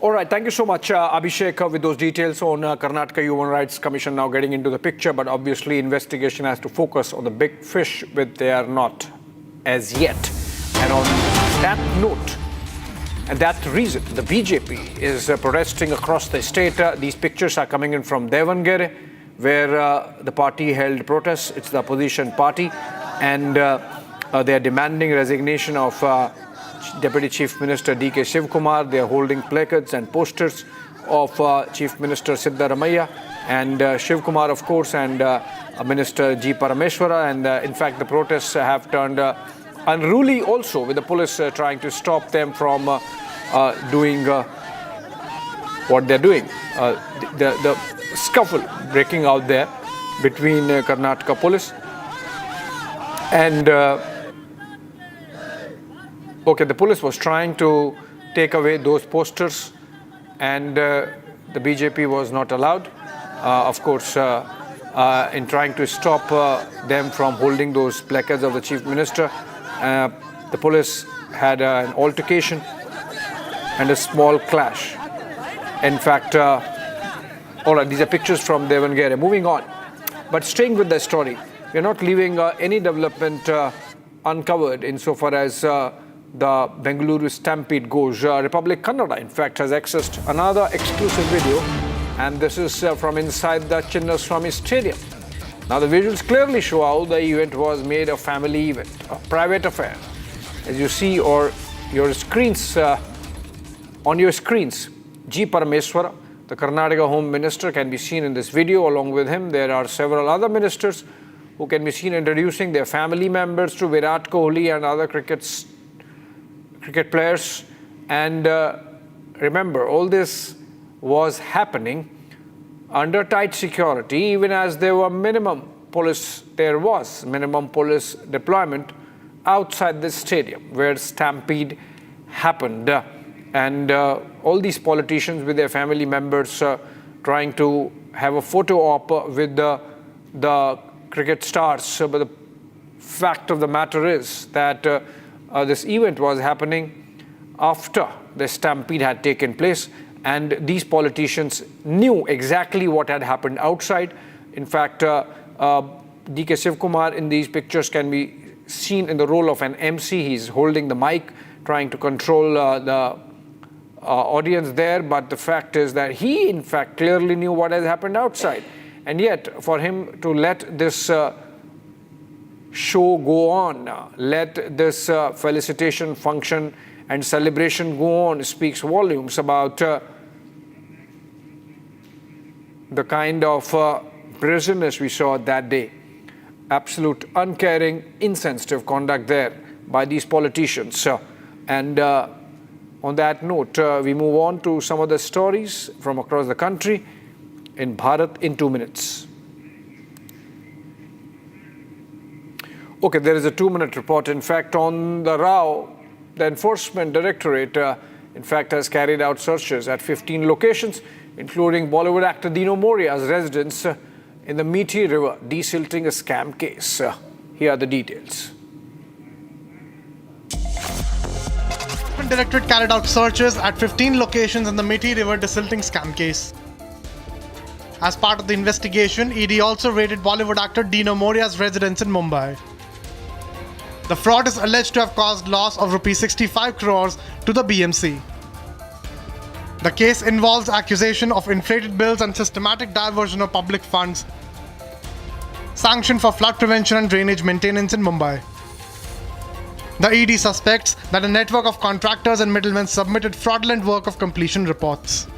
All right, thank you so much, Abhishek, with those details on Karnataka Human Rights Commission now getting into the picture. But obviously, investigation has to focus on the big fish, which they are not as yet. And on that note, and that reason, the BJP is protesting across the state. These pictures are coming in from Davangere, where the party held protests. It's the opposition party, and they are demanding resignation of Deputy Chief Minister D.K. Shivkumar. They are holding placards and posters of Chief Minister Siddaramaiah and Shivkumar, of course, and Minister G. Parameswara. And in fact, the protests have turned unruly also, with the police trying to stop them from doing what they're doing. The scuffle breaking out there between Karnataka police and the police was trying to take away those posters, and the BJP was not allowed. Of course, in trying to stop them from holding those placards of the Chief Minister, the police had an altercation and a small clash. In fact, all right, these are pictures from Davangere. Moving on, but staying with the story, we are not leaving any development uncovered insofar as the Bengaluru Stampede goes. Republic Kannada, in fact, has accessed another exclusive video, and this is from inside the Chinnaswamy Stadium. Now, the visuals clearly show how the event was made a family event, a private affair. As you see on your screens, G. Parameswara, the Karnataka Home Minister, can be seen in this video. Along with him, there are several other ministers who can be seen introducing their family members to Virat Kohli and other cricket players. And remember, all this was happening under tight security, even as there was minimum police deployment outside this stadium where Stampede happened. And all these politicians with their family members trying to have a photo op with the cricket stars. But the fact of the matter is that this event was happening after the Stampede had taken place, and these politicians knew exactly what had happened outside. In fact, D.K. Shivkumar in these pictures can be seen in the role of an MC. He's holding the mic, trying to control the audience there. But the fact is that he, in fact, clearly knew what had happened outside. And yet, for him to let this show go on, let this felicitation function and celebration go on, speaks volumes about the kind of brazenness we saw that day. Absolute uncaring, insensitive conduct there by these politicians. And on that note, we move on to some of the stories from across the country in Bharat in 2 minutes. Okay, there is a 2-minute report. In fact, on the Rao, the Enforcement Directorate, in fact, has carried out searches at 15 locations, including Bollywood actor Dino Moria's residence in the Methi River, desilting a scam case. Here are the details. The Directorate carried out searches at 15 locations in the Methi River desilting scam case. As part of the investigation, ED also raided Bollywood actor Dino Moria's residence in Mumbai. The fraud is alleged to have caused loss of Rs 65 crores to the BMC. The case involves accusation of inflated bills and systematic diversion of public funds sanctioned for flood prevention and drainage maintenance in Mumbai. The ED suspects that a network of contractors and middlemen submitted fraudulent work of completion reports.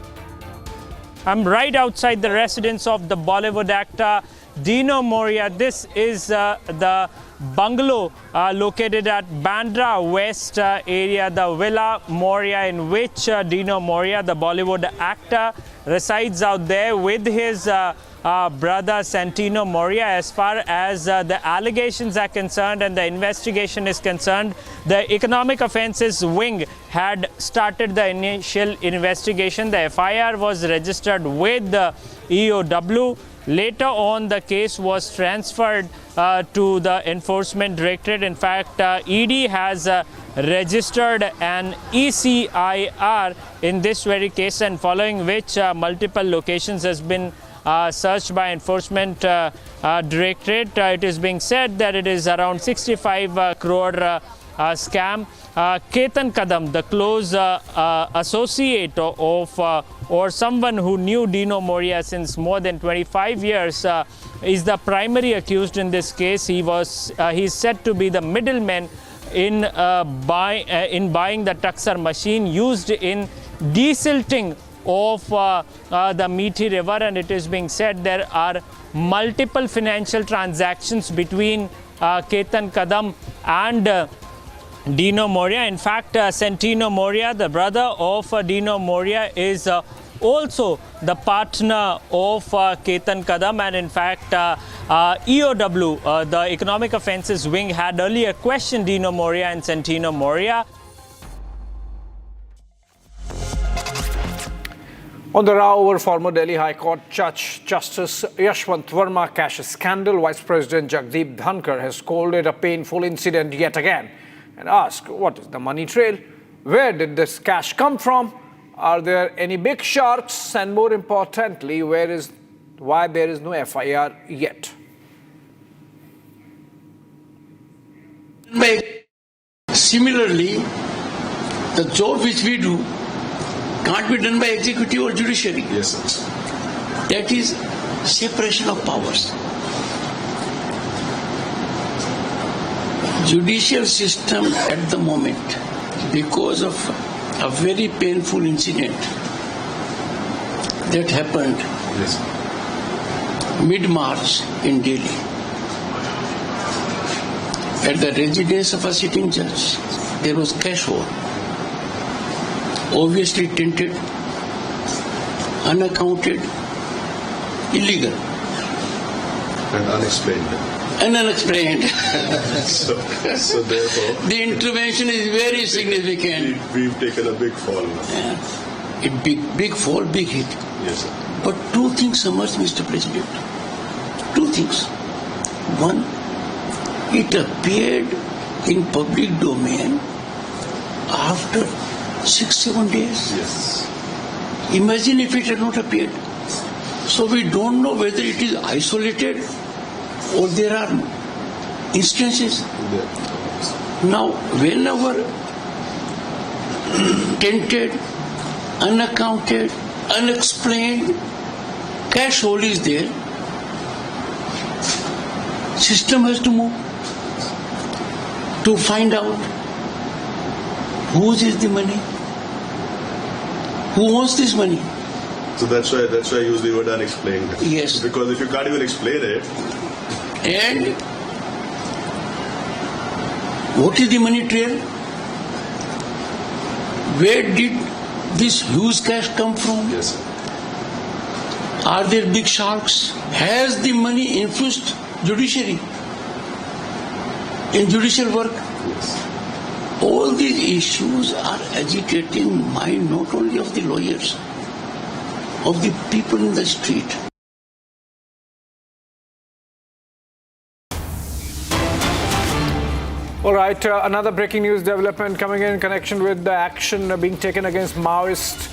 I'm right outside the residence of the Bollywood actor Dino Moria. This is the bungalow located at Bandra West area, the Villa Moria, in which Dino Moria, the Bollywood actor, resides out there with his brother Santino Moria. As far as the allegations are concerned and the investigation is concerned, the Economic Offences Wing had started the initial investigation. The FIR was registered with the EOW. Later on, the case was transferred to the Enforcement Directorate. In fact, ED has registered an ECIR in this very case, and following which multiple locations has been searched by Enforcement Directorate. It is being said that it is around 65 crore scam. Ketan Kadam, the close associate of or someone who knew Dino Moria since more than 25 years, is the primary accused in this case. He's said to be the middleman in buying the Tuxar machine used in desilting of the Methi River, and it is being said there are multiple financial transactions between Ketan Kadam and Dino Moria. In fact, Santino Moria, the brother of Dino Moria, is also the partner of Ketan Kadam, and in fact EOW, the Economic Offences Wing, had earlier questioned Dino Moria and Santino Moria. On the row over former Delhi High Court Judge Justice Yashwant Verma cash scandal, Vice President Jagdeep Dhankar has called it a painful incident yet again and asked, what is the money trail? Where did this cash come from? Are there any big sharks? And more importantly, why there is no FIR yet? Similarly, the job which we do can't be done by executive or judiciary. Yes, sir. That is separation of powers. Judicial system at the moment, because of a very painful incident that happened mid-March in Delhi at the residence of a sitting judge, there was cash war. Obviously tainted, unaccounted, illegal. And unexplained. And unexplained. so therefore, the intervention is very significant. We've taken a big fall now. Big fall, big hit. Yes, sir. But two things emerged, Mr. President. Two things. One, it appeared in public domain after 6-7 days. Yes. Imagine if it had not appeared. So we don't know whether it is isolated or there are instances. Now, whenever tainted, unaccounted, unexplained cash hole is there, system has to move to find out whose is the money, who wants this money. So that's why I use the word unexplained. Yes. Because if you can't even explain it. And what is the money trail? Where did this huge cash come from? Yes. Are there big sharks? Has the money influenced judiciary in judicial work? Yes. All these issues are agitating the mind not only of the lawyers, of the people in the street. All right, another breaking news development coming in connection with the action being taken against Maoists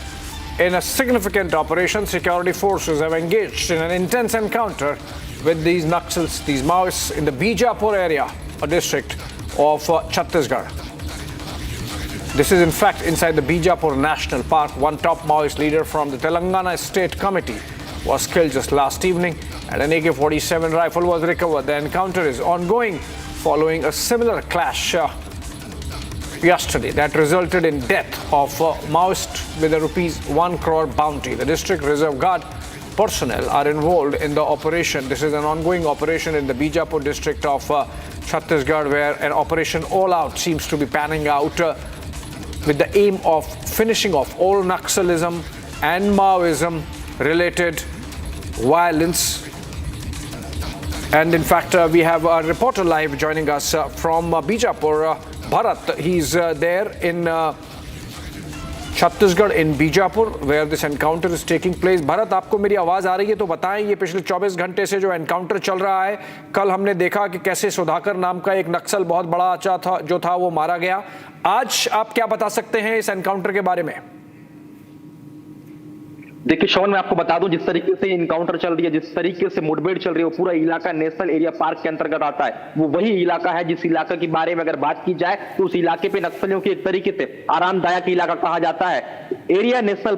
in a significant operation. Security forces have engaged in an intense encounter with these Naxals, these Maoists in the Bijapur area, a district of Chhattisgarh. This is in fact inside the Bijapur National Park. One top Maoist leader from the Telangana State Committee was killed just last evening and an AK-47 rifle was recovered. The encounter is ongoing following a similar clash yesterday that resulted in death of Maoist with a ₹1 crore bounty. The District Reserve Guard personnel are involved in the operation. This is an ongoing operation in the Bijapur district of Chhattisgarh, where an operation all out seems to be panning out with the aim of finishing off all Naxalism and Maoism related violence. And in fact, we have a reporter live joining us from Bijapur, Bharat. He's there in Chhattisgarh in Bijapur where this encounter is taking place. Bharat, आपको मेरी आवाज़ आ रही है तो बताएं, ये पिछले 24 घंटे से जो एनकाउंटर चल रहा है, कल हमने देखा कि कैसे सुधाकर नाम का एक नक्सल बहुत बड़ा जो था वो मारा गया. आज आप क्या बता सकते हैं इस एनकाउंटर के बारे में? देखिए श्रवण, मैं आपको बता दूं, जिस तरीके से इनकाउंटर चल रही है, जिस तरीके से मुठभेड़ चल रही है, वो पूरा इलाका नेशनल एरिया पार्क के अंतर्गत आता है. वो वही इलाका है जिस इलाके के बारे में अगर बात की जाए तो उस इलाके पे नक्सलियों की एक तरीके से आरामदायक इलाका कहा जाता है. एरिया नेशनल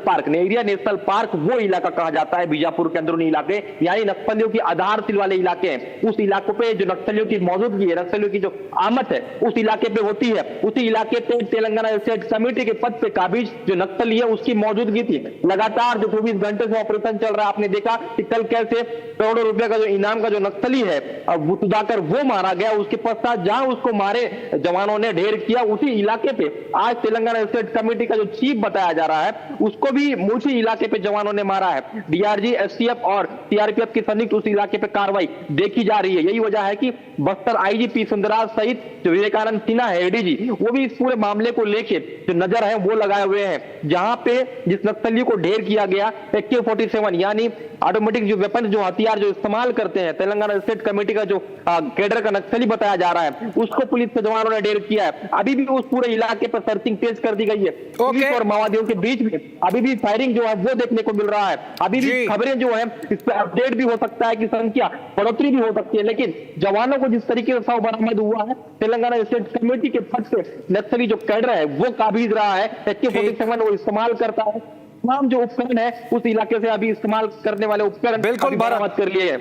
पार्क वो इलाका कहा जाता है बीजापुर के अंदरूनी इलाके, यानी नक्सलियों की आधारशिला वाले इलाके हैं. उस इलाकों पे जो नक्सलियों की मौजूदगी है, नक्सलियों की जो आमद है उस इलाके पे होती है. उसी इलाके पे तेलंगाना स्टेट कमेटी के पद पे काबिज जो नक्सली है उसकी मौजूदगी थी. लगातार जो 24 घंटे से ऑपरेशन चल रहा है, आपने देखा कि कल कैसे करोड़ों रुपए का जो इनाम का जो नक्सली है वो सुधाकर वो मारा गया. उसके पश्चात जहां उसको मारे जवानों ने ढेर किया, उसी इलाके पे आज तेलंगाना स्टेट कमेटी का जो चीफ बताया जा रहा है उसको भी उसी इलाके पे जवानों ने मारा है. डीआरजी, एसटीएफ और सीआरपीएफ की संयुक्त उस इलाके पे कार्रवाई देखी जा रही है. यही वजह है कि बस्तर आईजीपी सुंदराज सहित जो विवेकानंद सिन्हा है एडीजी, वो भी इस पूरे मामले को लेके जो नजर है वो लगाए हुए हैं. जहां पे जिस नक्सली को ढेर किया गया, AK-47 यानी ऑटोमेटिक जो वेपन, जो हथियार जो इस्तेमाल करते हैं, तेलंगाना स्टेट कमेटी का जो कैडर का नक्सली बताया जा रहा है, उसको पुलिस के जवानों ने ढेर किया है. अभी भी उस पूरे इलाके पर सर्चिंग तेज कर दी गई है. पुलिस और माओवादियों के बीच में अभी भी फायरिंग जो है वो देखने को मिल रहा है. अभी भी खबरें जो है इस पर अपडेट भी हो सकता है कि संख्या बढ़ोतरी भी हो सकती है, लेकिन जवानों को जिस तरीके से शव बरामद हुआ है, तेलंगाना स्टेट कमेटी के पद से नक्सली जो कैडर है वो काबिज रहा है. AK-47 वो इस्तेमाल करता है. तमाम जो उपकरण है उस इलाके से अभी इस्तेमाल करने वाले उपकरण बिल्कुल बरामद कर लिए हैं.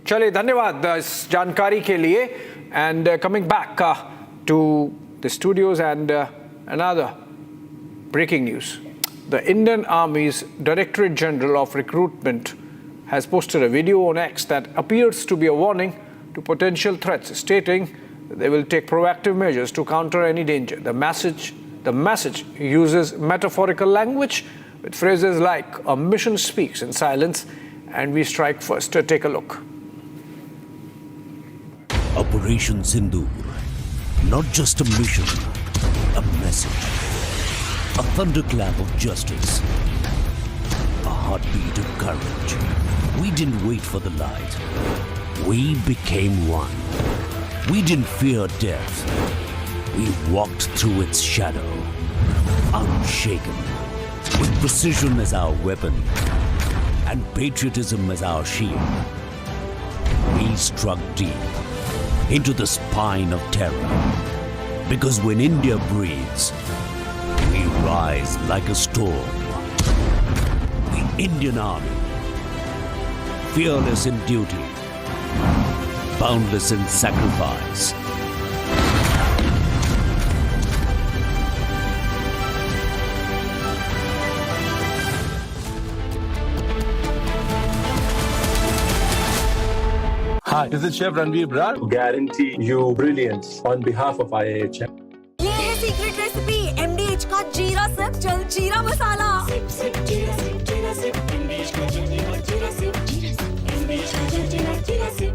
चलिए, धन्यवाद इस जानकारी के लिए. And coming back to the studios and another breaking news. The Indian Army's Directorate General of Recruitment has posted a video on X that appears to be a warning to potential threats, stating that they will take proactive measures to counter any danger. The message uses metaphorical language with phrases like "a mission speaks in silence" and "we strike first." Take a look. Operation Sindoor, not just a mission, a message. A thunderclap of justice, a heartbeat of courage. We didn't wait for the light. We became one. We didn't fear death. We walked through its shadow, unshaken, with precision as our weapon and patriotism as our shield. We struck deep into the spine of terror, because when India breathes, we rise like a storm. The Indian Army, fearless in duty, boundless in sacrifice. Hi, this is Chef Ranveer Brar. Guarantee you brilliance on behalf of IIHM. ये है secret recipe MDH का जीरा SIP जल जीरा मसाला. SIP SIP जीरा SIP जीरा SIP MDH का जल जीरा सिप जीरा सिप MDH का जल जीरा सिप.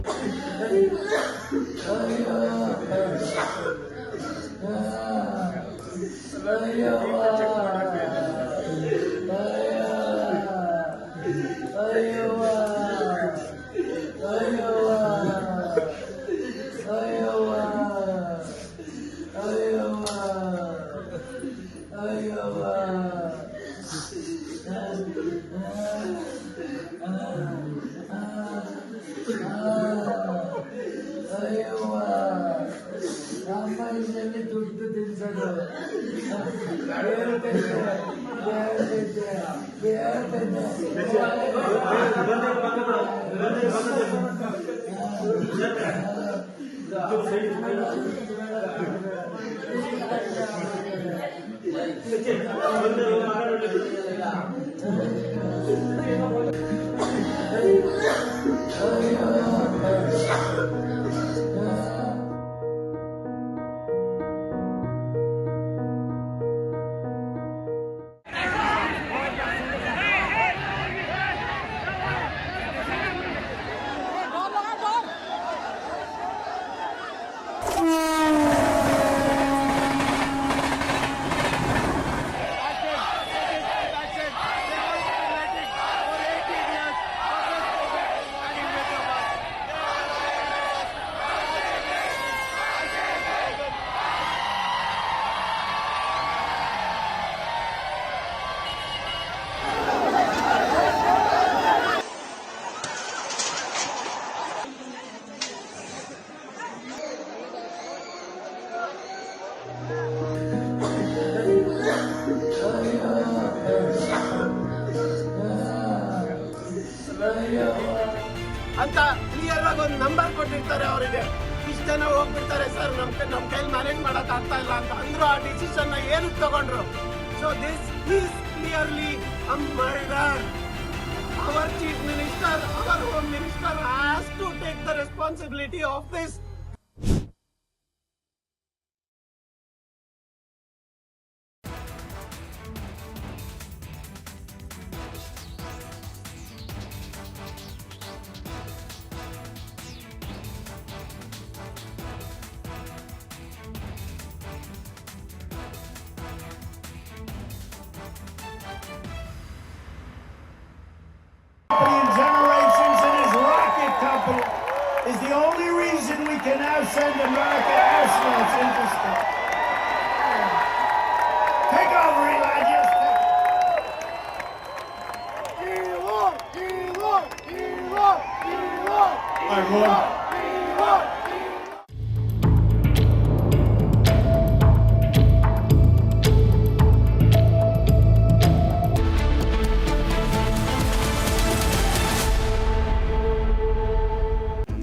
ಅಂತ ಕ್ಲಿಯರ್ ಆಗಿ ಒಂದು ನಂಬರ್ ಕೊಟ್ಟಿರ್ತಾರೆ ಅವರಿಗೆ. ಇಷ್ಟು ಜನ ಹೋಗ್ಬಿಡ್ತಾರೆ ಸರ್, ನಮ್ಮ ಕೈಲಿ ಮ್ಯಾನೇಜ್ ಮಾಡಕ್ ಆಗ್ತಾ ಇಲ್ಲ ಅಂತ ಅಂದ್ರು. ಆ ಡಿಸಿಷನ್ ಏನಕ್ಕೆ ತಗೊಂಡ್ರು? So this is clearly a murder. Our chief minister, our home minister has to take the responsibility of this. Generations in his rocket company is the only reason we can now send American astronauts into space. Take over, Elijah.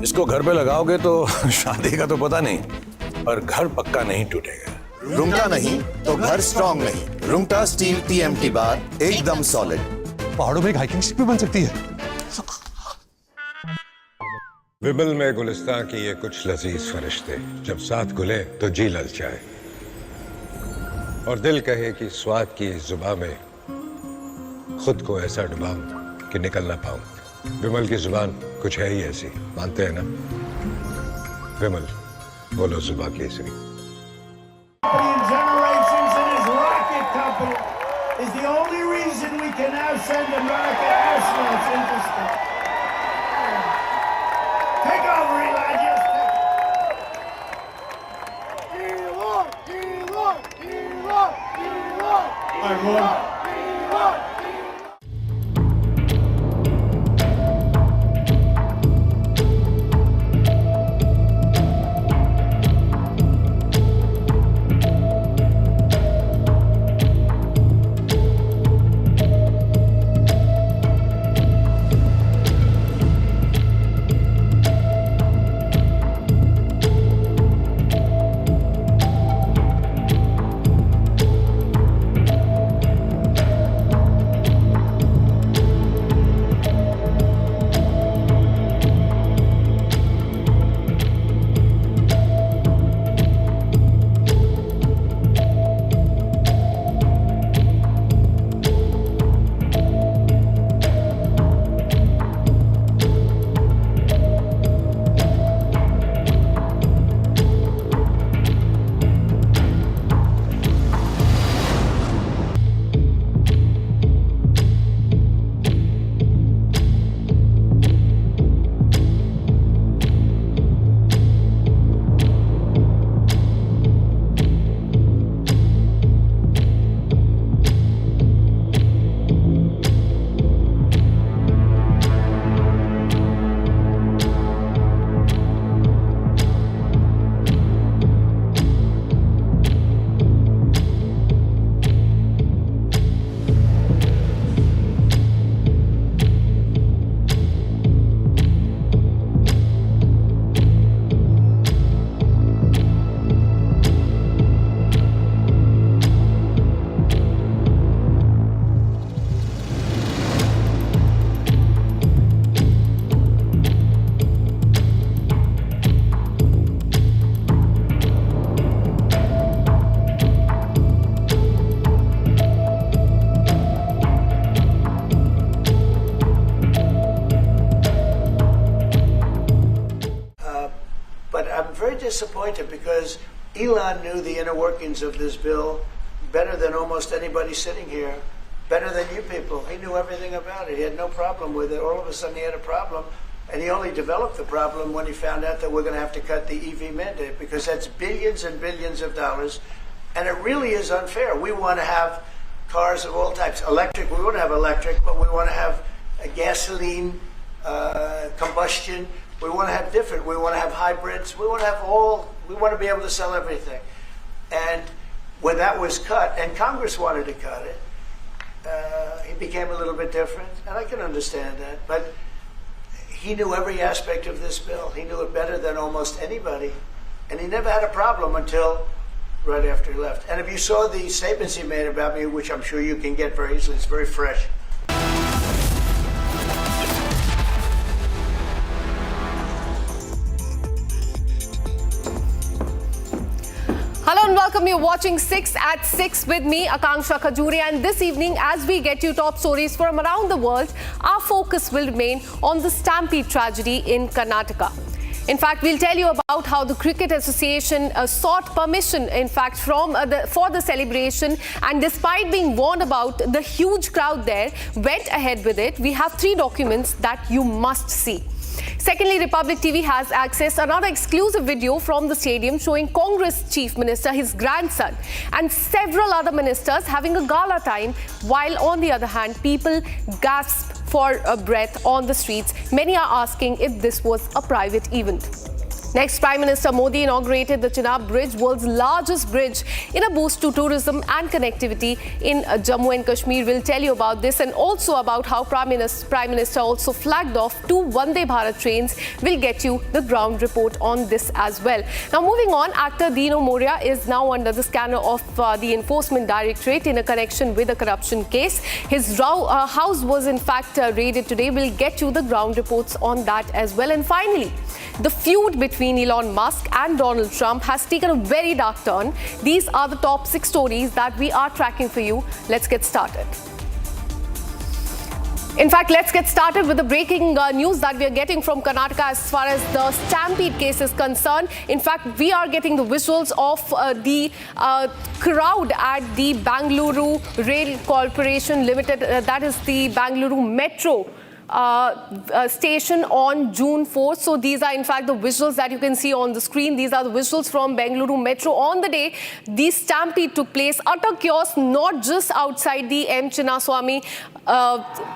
इसको घर पे लगाओगे तो शादी का तो पता नहीं, पर घर पक्का नहीं टूटेगा। रुंगटा नहीं तो घर स्ट्रॉन्ग नहीं। रुंगटा स्टील TMT बार एकदम सॉलिड। पहाड़ों में एक हाइकिंग शिप भी बन सकती है। विमल में गुलिस्तान की ये कुछ लजीज फरिश्ते जब साथ घुले तो जी ललचाए और दिल कहे कि स्वाद की इस जुबान में खुद को ऐसा डुबाऊं कि निकल ना पाऊं। विमल की जुबान कुछ है ही ऐसी, मानते हैं ना? विमल, बोलो जुबान Kesari. Generations in his rocket company is the only reason we can now send American astronauts into space. Take over, Elijah. disappointed because Elon knew the inner workings of this bill better than almost anybody sitting here, better than you people. He knew everything about it. He had no problem with it. All of a sudden he had a problem, and he only developed the problem when he found out that we're going to have to cut the EV mandate, because that's billions and billions of dollars, and it really is unfair. We want to have cars of all types. Electric, we want to have electric, but we want to have a gasoline, combustion. We want to have different. We want to have hybrids. We want to have all. We want to be able to sell everything. And when that was cut, and Congress wanted to cut it, it became a little bit different, and I can understand that. But he knew every aspect of this bill. He knew it better than almost anybody. And he never had a problem until right after he left. And if you saw the statements he made about me, which I'm sure you can get very easily, it's very fresh. Hello and welcome. You're watching 6 at 6 with me, Akanksha Khajure. And this evening, as we get you top stories from around the world, our focus will remain on the Stampede tragedy in Karnataka. In fact, we'll tell you about how the Cricket Association sought permission, in fact, for the celebration. And despite being warned about the huge crowd there, went ahead with it. We have 3 documents that you must see. Secondly, Republic TV has accessed another exclusive video from the stadium showing Congress Chief Minister, his grandson, and several other ministers having a gala time, while on the other hand, people gasp for a breath on the streets. Many are asking if this was a private event. Next, Prime Minister Modi inaugurated the Chenab Bridge, world's largest bridge, in a boost to tourism and connectivity in Jammu and Kashmir. We'll tell you about this and also about how Prime Minister also flagged off 2 Vande Bharat trains. We'll get you the ground report on this as well. Now, moving on, actor Dino Moria is now under the scanner of the Enforcement Directorate in a connection with a corruption case. His house was in fact raided today. We'll get you the ground reports on that as well. And finally, the feud between Elon Musk and Donald Trump has taken a very dark turn. These are the top 6 stories that we are tracking for you. Let's get started. In fact, let's get started with the breaking news that we are getting from Karnataka as far as the Stampede case is concerned. In fact, we are getting the visuals of the crowd at the Bengaluru Rail Corporation Limited, that is the Bengaluru Metro station on June 4th. So these are in fact the visuals that you can see on the screen. These are the visuals from Bengaluru Metro on the day the stampede took place. Utter chaos, not just outside the M. Chinnaswamy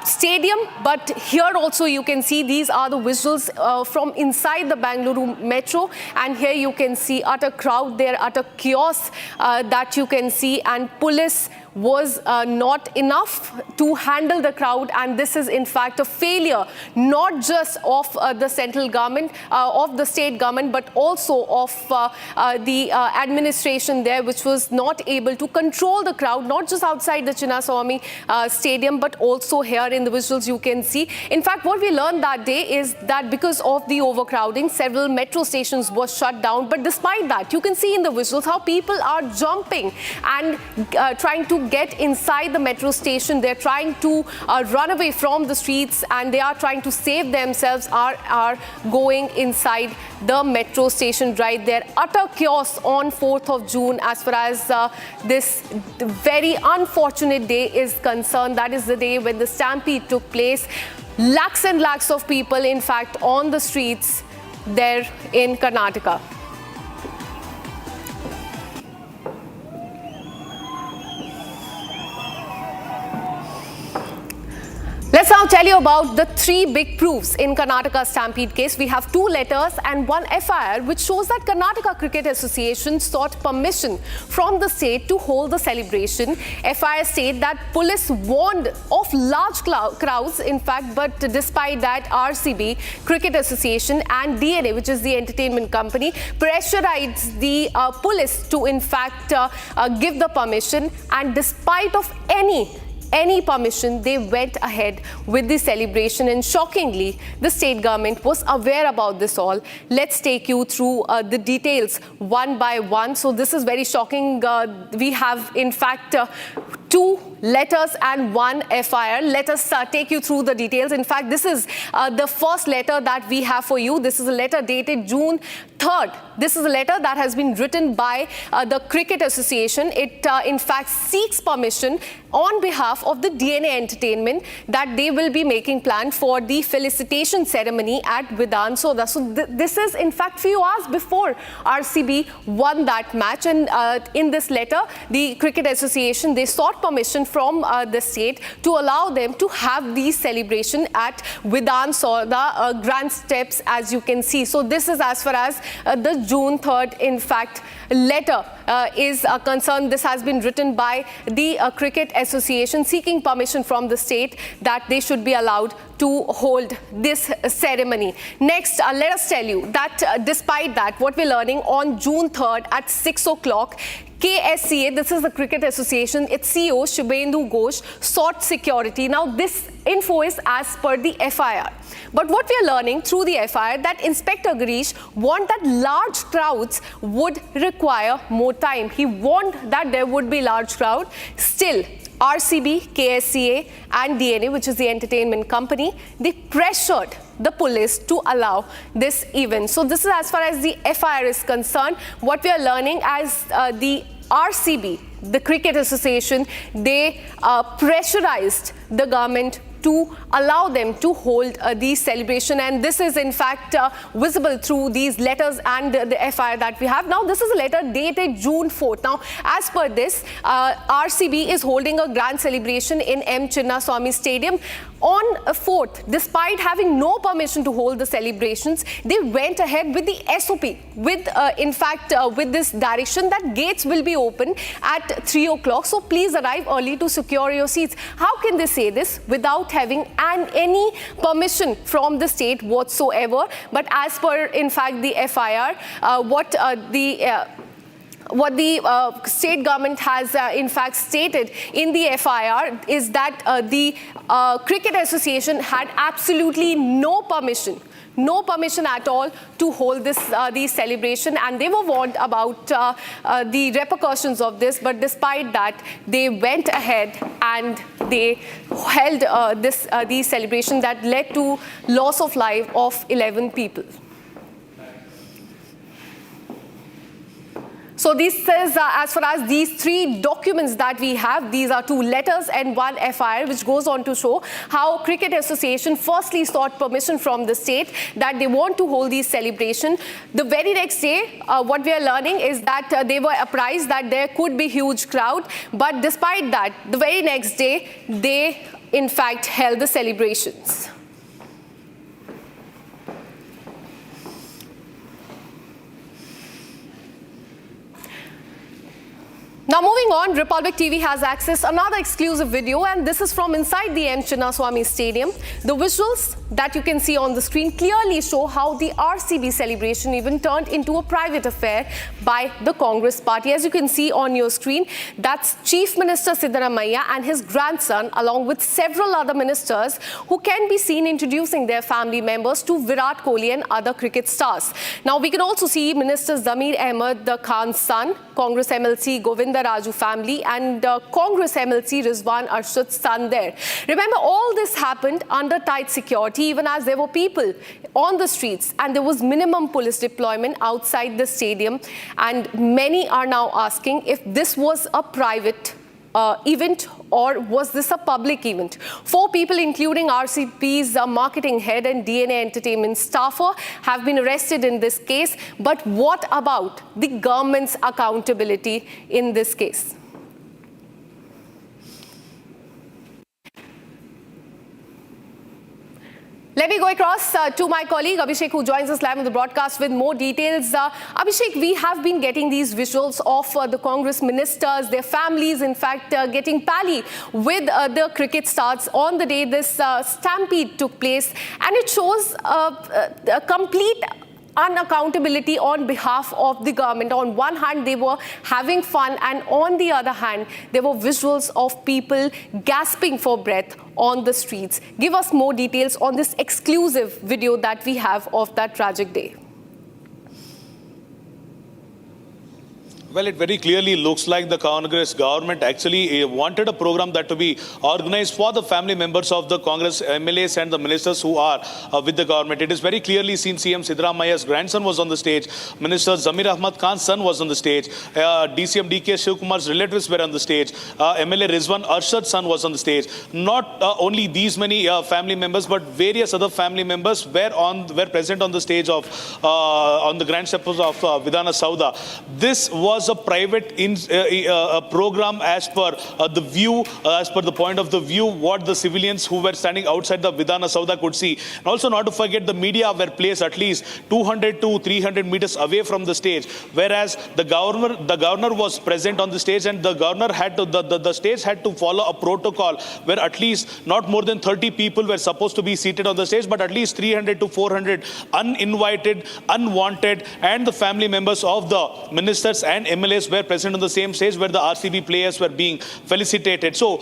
Stadium, but here also you can see these are the visuals from inside the Bengaluru Metro, and here you can see utter crowd there, utter chaos that you can see, and police was not enough to handle the crowd, and this is in fact a failure not just of the central government, of the state government, but also of the administration there, which was not able to control the crowd, not just outside the Chinnaswamy Stadium, but also here in the visuals you can see. In fact, what we learned that day is that because of the overcrowding, several metro stations were shut down, but despite that, you can see in the visuals how people are jumping and trying to get inside the metro station. They're trying to run away from the streets, and they are trying to save themselves, are going inside the metro station right there. Utter chaos on 4th of June as far as this very unfortunate day is concerned. That is the day when the stampede took place. Lakhs and lakhs of people, in fact, on the streets there in Karnataka. Let's now tell you about the 3 big proofs in Karnataka Stampede case. We have 2 letters and 1 FIR, which shows that Karnataka Cricket Association sought permission from the state to hold the celebration. FIR state that police warned of large crowds, in fact, but despite that, RCB, Cricket Association, and DNA, which is the entertainment company, pressurized the police to, in fact, give the permission, and despite of any permission, they went ahead with the celebration, and shockingly, the state government was aware about this all. Let's take you through the details one by one. So this is very shocking. We have, in fact, 2 letters and 1 FIR. Let us take you through the details. In fact, this is the first letter that we have for you. This is a letter dated June 3rd. This is a letter that has been written by the Cricket Association. It, in fact, seeks permission on behalf of the DNA Entertainment that they will be making plan for the felicitation ceremony at Vidhana Soudha. So this is, in fact, few hours before RCB won that match. And in this letter, the Cricket Association, they sought permission from the state to allow them to have the celebration at Vidhana Soudha grand steps, as you can see. So this is as far as the June 3rd, in fact, letter is concerned. This has been written by the Cricket Association seeking permission from the state that they should be allowed to hold this ceremony. Next, let us tell you that despite that, what we're learning on June 3rd at 6 o'clock, KSCA, this is the Cricket Association, its CEO Shubhendu Ghosh sought security. Now this info is as per the FIR. But what we are learning through the FIR that Inspector Girish warned that large crowds would require more time. He warned that there would be large crowd. Still, RCB, KSCA and DNA, which is the entertainment company, they pressured the police to allow this event. So this is as far as the FIR is concerned. What we are learning as the RCB, the Cricket Association, they pressurized the government to allow them to hold the celebration, and this is in fact visible through these letters and the FIR that we have. Now this is a letter dated June 4th. Now as per this, RCB is holding a grand celebration in M. Chinnaswamy Stadium on 4th. Despite having no permission to hold the celebrations, they went ahead with the SOP, with with this direction that gates will be open at 3 o'clock. So please arrive early to secure your seats. How can they say this without having any permission from the state whatsoever? But as per in fact the FIR, what the state government has in fact stated in the FIR is that the Cricket Association had absolutely no permission at all to hold this celebration, and they were warned about the repercussions of this. But despite that, they went ahead and they held the celebration that led to loss of life of 11 people. So this is as far as these three documents that we have. These are 2 letters and 1 FIR, which goes on to show how Cricket Association firstly sought permission from the state that they want to hold these celebration. The very next day, what we are learning is that they were apprised that there could be huge crowd. But despite that, the very next day, they in fact held the celebrations. Now moving on, Republic TV has accessed another exclusive video, and this is from inside the M. Chinnaswamy Stadium. The visuals that you can see on the screen clearly show how the RCB celebration even turned into a private affair by the Congress party. As you can see on your screen, that's Chief Minister Siddaramaiah and his grandson, along with several other ministers who can be seen introducing their family members to Virat Kohli and other cricket stars. Now we can also see Minister Zamir Ahmed Khan's son, Congress MLC Govinda Raju family, and Congress MLC Rizwan Arshad's son there. Remember, all this happened under tight security, even as there were people on the streets and there was minimum police deployment outside the stadium. And many are now asking if this was a private event or was this a public event. 4 people, including RCB's marketing head and DNA entertainment staffer, have been arrested in this case. But what about the government's accountability in this case? Let me go across to my colleague Abhishek, who joins us live on the broadcast with more details. Abhishek, we have been getting these visuals of the Congress ministers, their families, in fact, getting pally with the cricket stars on the day this stampede took place. And it shows a complete unaccountability on behalf of the government. On one hand, they were having fun, and on the other hand, there were visuals of people gasping for breath on the streets. Give us more details on this exclusive video that we have of that tragic day. Well, it very clearly looks like the Congress government actually wanted a program that to be organized for the family members of the Congress MLAs and the ministers who are with the government. It is very clearly seen CM Siddaramaiah's grandson was on the stage. Minister Zamir Ahmed Khan's son was on the stage. DCM DK Shivkumar's relatives were on the stage. MLA Rizwan Arshad's son was on the stage. Not only these many family members, but various other family members were present on the stage of on the grand steps of Vidhana Soudha. This was was a private program as per the view, as per the point of the view, what the civilians who were standing outside the Vidhana Soudha could see. And also not to forget, the media were placed at least 200 to 300 meters away from the stage, whereas the governor was present on the stage, and the governor had to, the stage had to follow a protocol where at least not more than 30 people were supposed to be seated on the stage, but at least 300 to 400 uninvited, unwanted, and the family members of the ministers and MLAs were present on the same stage where the RCB players were being felicitated. So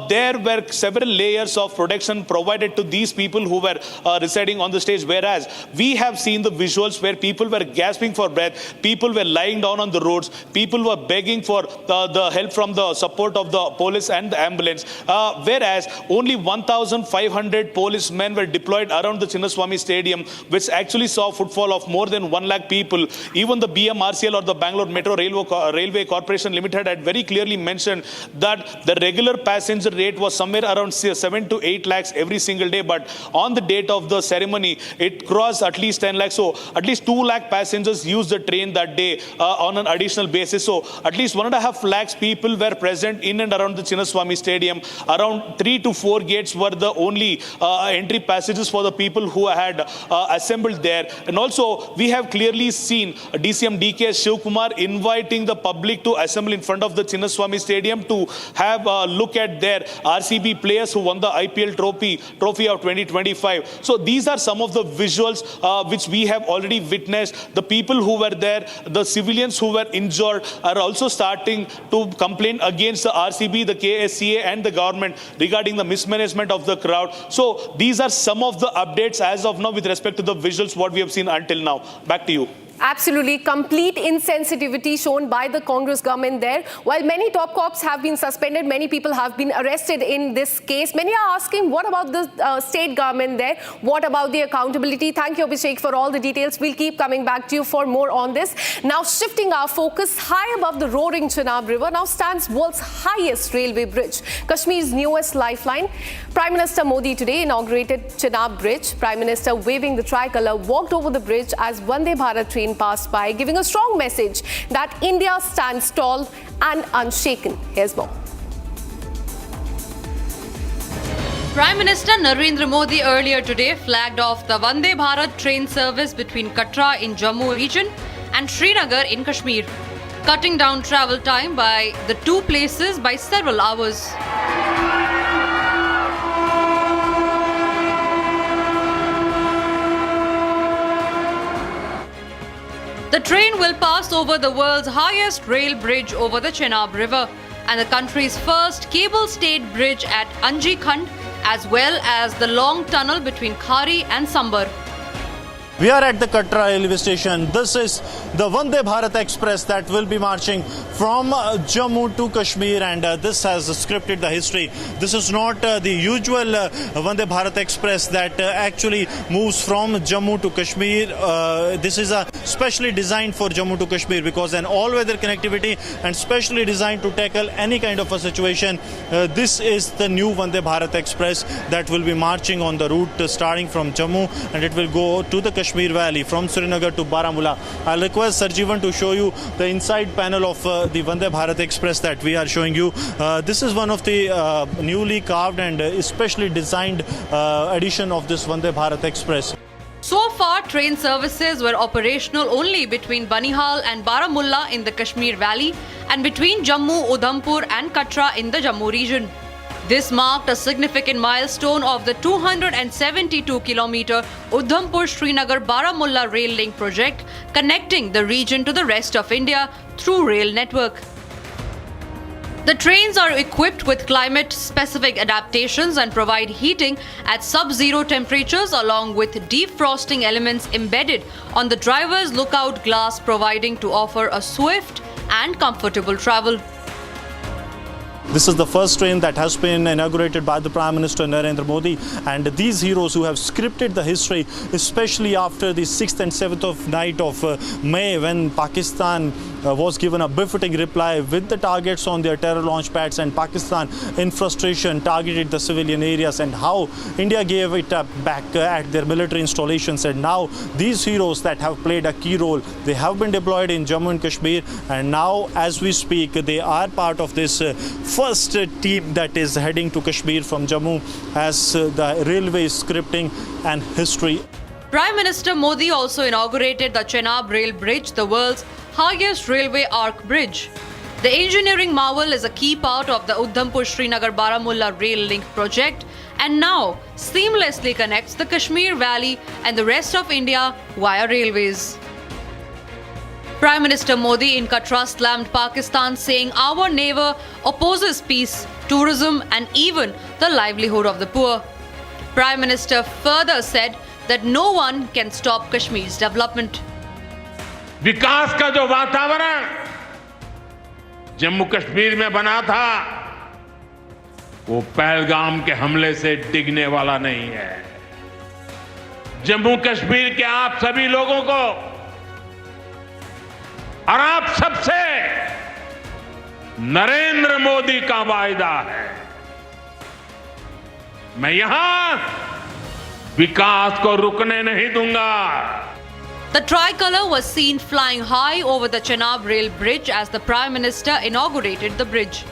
there were several layers of protection provided to these people who were residing on the stage, whereas we have seen the visuals where people were gasping for breath, people were lying down on the roads, people were begging for the help from the support of the police and the ambulance, whereas only 1,500 policemen were deployed around the Chinnaswamy Stadium, which actually saw footfall of more than 1 lakh people. Even the BMRCL or the Bangalore Metro Railway Corporation Limited had very clearly mentioned that the regular passenger rate was somewhere around 7 to 8 lakhs every single day, but on the date of the ceremony, it crossed at least 10 lakhs. So at least 2 lakh passengers used the train that day on an additional basis. So at least 1.5 lakhs people were present in and around the Chinnaswamy Stadium. Around 3 to 4 gates were the only entry passages for the people who had assembled there. And also, we have clearly seen DCM DK Shivkumar inviting the public to assemble in front of the Chinnaswamy Stadium to have a look at their RCB players who won the IPL trophy of 2025. So these are some of the visuals which we have already witnessed. The people who were there, the civilians who were injured, are also starting to complain against the RCB, the KSCA and the government regarding the mismanagement of the crowd. So these are some of the updates as of now with respect to the visuals what we have seen until now. Back to you. Absolutely complete insensitivity shown by the Congress government there. While many top cops have been suspended, many people have been arrested in this case. Many are asking, what about the state government there? What about the accountability? Thank you, Abhishek, for all the details. We'll keep coming back to you for more on this. Now, shifting our focus, high above the roaring Chenab River now stands world's highest railway bridge, Kashmir's newest lifeline. Prime Minister Modi today inaugurated Chenab Bridge. Prime Minister, waving the tricolour, walked over the bridge as Vande Bharat train passed by, giving a strong message that India stands tall and unshaken. Here's more. Prime Minister Narendra Modi earlier today flagged off the Vande Bharat train service between Katra in Jammu region and Srinagar in Kashmir, cutting down travel time by the two places by several hours. The train will pass over the world's highest rail bridge over the Chenab River and the country's first cable-stayed bridge at Anjikhand, as well as the long tunnel between Khari and Sambar. We are at the Katra railway station. This is the Vande Bharat Express that will be marching from Jammu to Kashmir, and this has scripted the history. This is not the usual Vande Bharat Express that actually moves from Jammu to Kashmir. This is specially designed for Jammu to Kashmir because an all-weather connectivity and specially designed to tackle any kind of a situation. This is the new Vande Bharat Express that will be marching on the route starting from Jammu, and it will go to the Kashmir Valley from Srinagar to Baramulla. I'll request Sarjeevan to show you the inside panel of the Vande Bharat Express that we are showing you. This is one of the newly carved and especially designed edition of this Vande Bharat Express. So far, train services were operational only between Banihal and Baramulla in the Kashmir Valley and between Jammu, Udhampur and Katra in the Jammu region. This marked a significant milestone of the 272-kilometer Udhampur-Srinagar-Baramulla rail link project, connecting the region to the rest of India through rail network. The trains are equipped with climate-specific adaptations and provide heating at sub-zero temperatures along with defrosting elements embedded on the driver's lookout glass, providing to offer a swift and comfortable travel. This is the first train that has been inaugurated by the Prime Minister Narendra Modi, and these heroes who have scripted the history, especially after the 6th and 7th of night of May, when Pakistan was given a befitting reply with the targets on their terror launch pads, and Pakistan in frustration targeted the civilian areas, and how India gave it back at their military installations. And now these heroes that have played a key role, they have been deployed in Jammu and Kashmir, and now as we speak they are part of this first team that is heading to Kashmir from Jammu as the railway scripting and history. Prime Minister Modi also inaugurated the Chenab Rail Bridge, the world's highest railway arc bridge. The engineering marvel is a key part of the Udhampur-Srinagar-Baramulla rail link project, and now seamlessly connects the Kashmir Valley and the rest of India via railways. Prime Minister Modi in Katra slammed Pakistan, saying our neighbor opposes peace, tourism and even the livelihood of the poor. Prime Minister further said that no one can stop Kashmir's development. विकास का जो वातावरण जम्मू कश्मीर में बना था वो पहलगाम के हमले से डिगने वाला नहीं है। जम्मू कश्मीर के आप सभी लोगों को और आप सबसे नरेंद्र मोदी का वायदा है, मैं यहां विकास को रुकने नहीं दूंगा। The tricolour was seen flying high over the Chenab Rail Bridge as the Prime Minister inaugurated the bridge.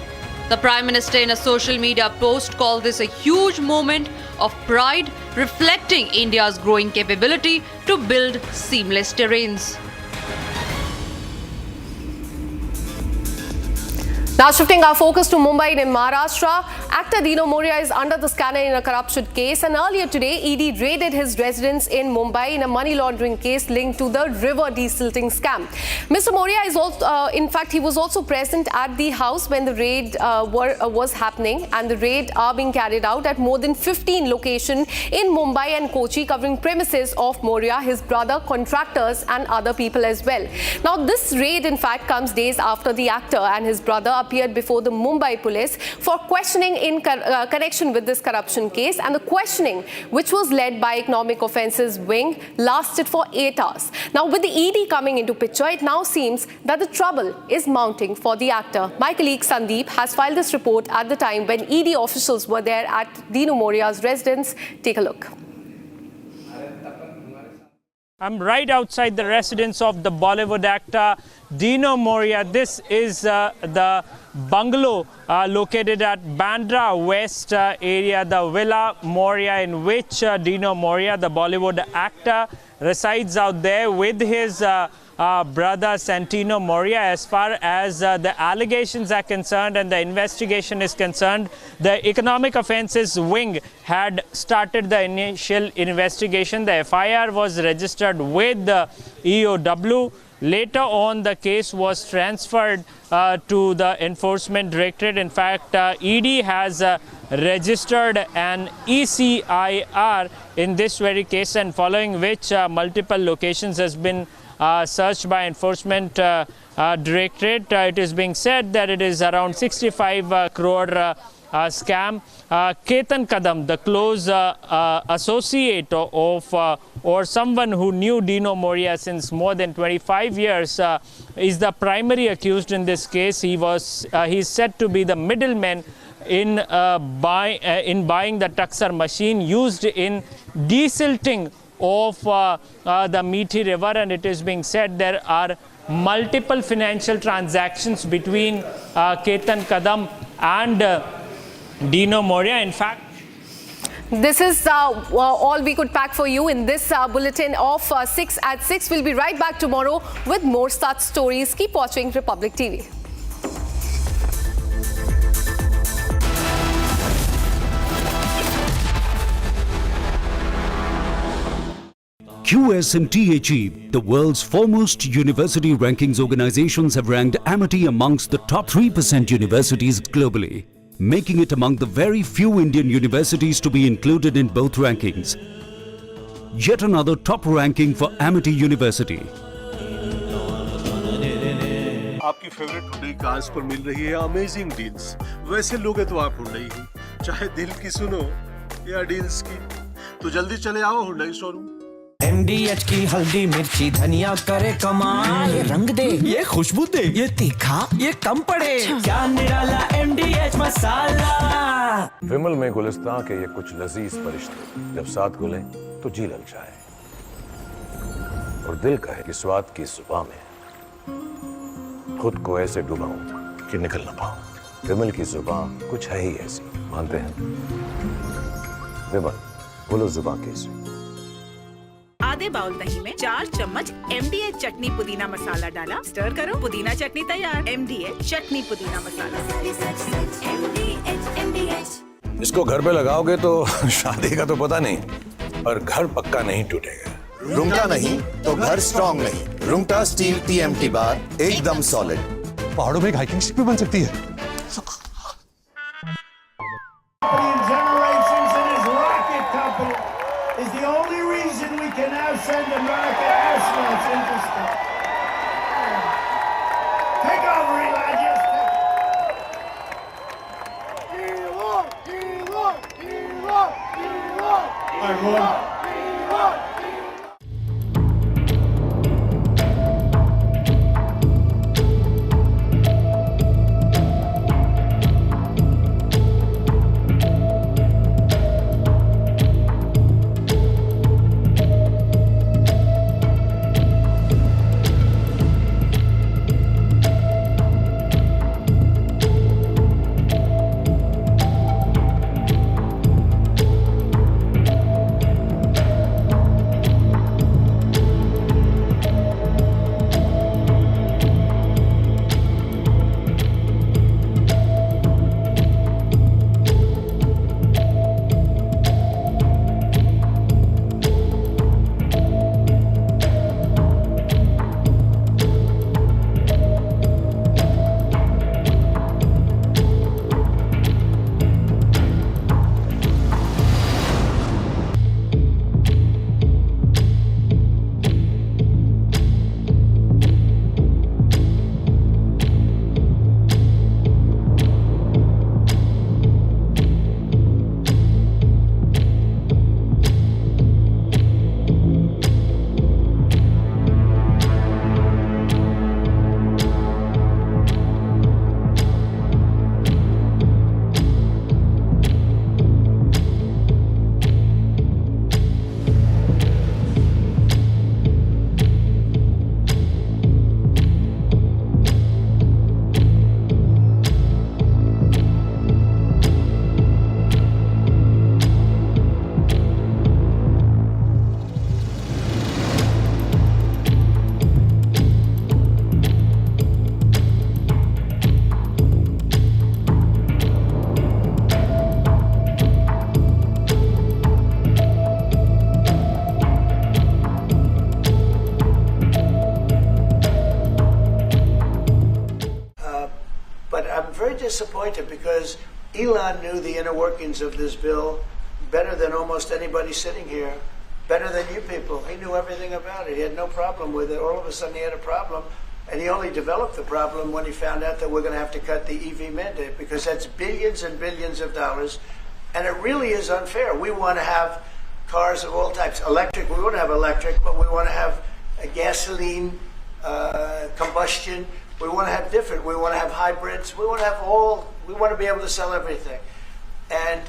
The Prime Minister in a social media post called this a huge moment of pride, reflecting India's growing capability to build seamless terrains. Now shifting our focus to Mumbai in Maharashtra, actor Dino Moria is under the scanner in a corruption case, and earlier today ED raided his residence in Mumbai in a money laundering case linked to the river desilting scam. Mr. Moria is also, in fact, he was also present at the house when the raid was happening, and the raid are being carried out at more than 15 locations in Mumbai and Kochi, covering premises of Moria, his brother, contractors and other people as well. Now this raid in fact comes days after the actor and his brother appeared before the Mumbai police for questioning in connection with this corruption case, and the questioning, which was led by Economic Offences Wing, lasted for 8 hours. Now with the ED coming into picture, it now seems that the trouble is mounting for the actor. My colleague Sandeep has filed this report at the time when ED officials were there at Dino Moria's residence. Take a look. I'm right outside the residence of the Bollywood actor Dino Moria. This is the bungalow located at Bandra West area, the Villa Moria, in which Dino Moria, the Bollywood actor, resides out there with his brother Santino Moria. As far as the allegations are concerned and the investigation is concerned, the Economic Offences Wing had started the initial investigation. The FIR was registered with the EOW. Later on, the case was transferred to the Enforcement Directorate. In fact, ED has registered an ECIR in this very case, and following which multiple locations has been searched by Enforcement Directorate. It is being said that it is around 65 crore scam. Ketan Kadam, the close associate of or someone who knew Dino Moria since more than 25 years, is the primary accused in this case. He is said to be the middleman in buying the Tuxer machine used in desilting of the Methi River, and it is being said there are multiple financial transactions between Ketan Kadam and Dino Moria. In fact, this is all we could pack for you in this bulletin of 6 at 6. We'll be right back tomorrow with more such stories. Keep watching Republic TV. QS&THE, the world's foremost university rankings organizations, have ranked Amity amongst the top 3% universities globally, making it among the very few Indian universities to be included in both rankings. Yet another top ranking for Amity University. आपकी favourite Hyundai cars पर मिल रही है amazing deals. वैसे लोगे तो आप Hyundai ही, चाहे दिल की सुनो या डील्स की, तो जल्दी चले आओ हुंडई शोरूम। MDH की हल्दी मिर्ची धनिया करे कमाल, ये रंग दे, ये खुशबू दे, ये तीखा, ये कम पड़े, क्या निराला MDH मसाला। विमल में गुलिस्तां के ये कुछ लजीज फरिश्ते जब साथ घुले तो जी ललचाए और दिल कहे कि स्वाद की जुबान में खुद को ऐसे डुबाऊं कि निकल ना पाऊं। विमल की जुबान कुछ है ही ऐसी, मानते हैं? विमल, बोलो जुबान कैसी। आधे बाउल दही में 4 चम्मच MDH चटनी पुदीना मसाला डाला, स्टर करो, पुदीना चटनी तैयार। MDH चटनी पुदीना मसाला। इसको घर पे लगाओगे तो शादी का तो पता नहीं, पर घर पक्का नहीं टूटेगा। रूंगटा नहीं तो घर स्ट्रॉन्ग नहीं। रूंगटा स्टील TMT बार एकदम सॉलिड। पहाड़ों में एक हाइकिंग शिप भी बन सकती है। Generations in his rocket company is the only reason we can now send American astronauts into space. Take over, Eli. Just disappointed because Elon knew the inner workings of this bill better than almost anybody sitting here, better than you people. He knew everything about it. He had no problem with it. All of a sudden he had a problem, and he only developed the problem when he found out that we're going to have to cut the EV mandate, because that's billions and billions of dollars, and it really is unfair. We want to have cars of all types. Electric, we want to have electric, but we want to have a gasoline combustion. We want to have different. We want to have hybrids. We want to have all. We want to be able to sell everything. And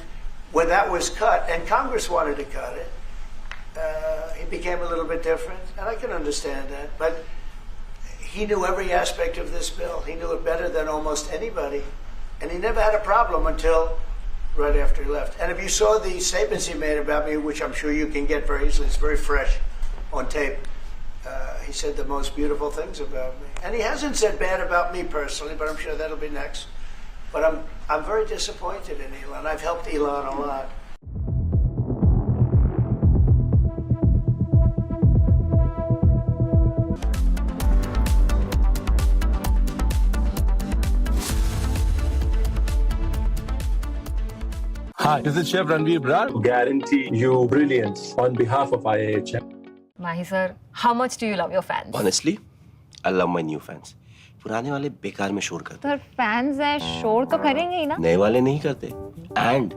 when that was cut, and Congress wanted to cut it, it became a little bit different, and I can understand that. But he knew every aspect of this bill. He knew it better than almost anybody, and he never had a problem until right after he left. And if you saw the statements he made about me, which I'm sure you can get very easily, it's very fresh on tape. He said the most beautiful things about me, and he hasn't said bad about me personally, but I'm sure that'll be next. But I'm very disappointed in Elon. I've helped Elon a lot. Hi, this is Chef Ranveer Brar. Guarantee you brilliance on behalf of IIHM. Mahi sir, how much do you love your fans? Honestly, I love my new fans. पुराने वाले बेकार में शोर करते sir fans हैं शोर तो करेंगे ही ना नए वाले नहीं करते and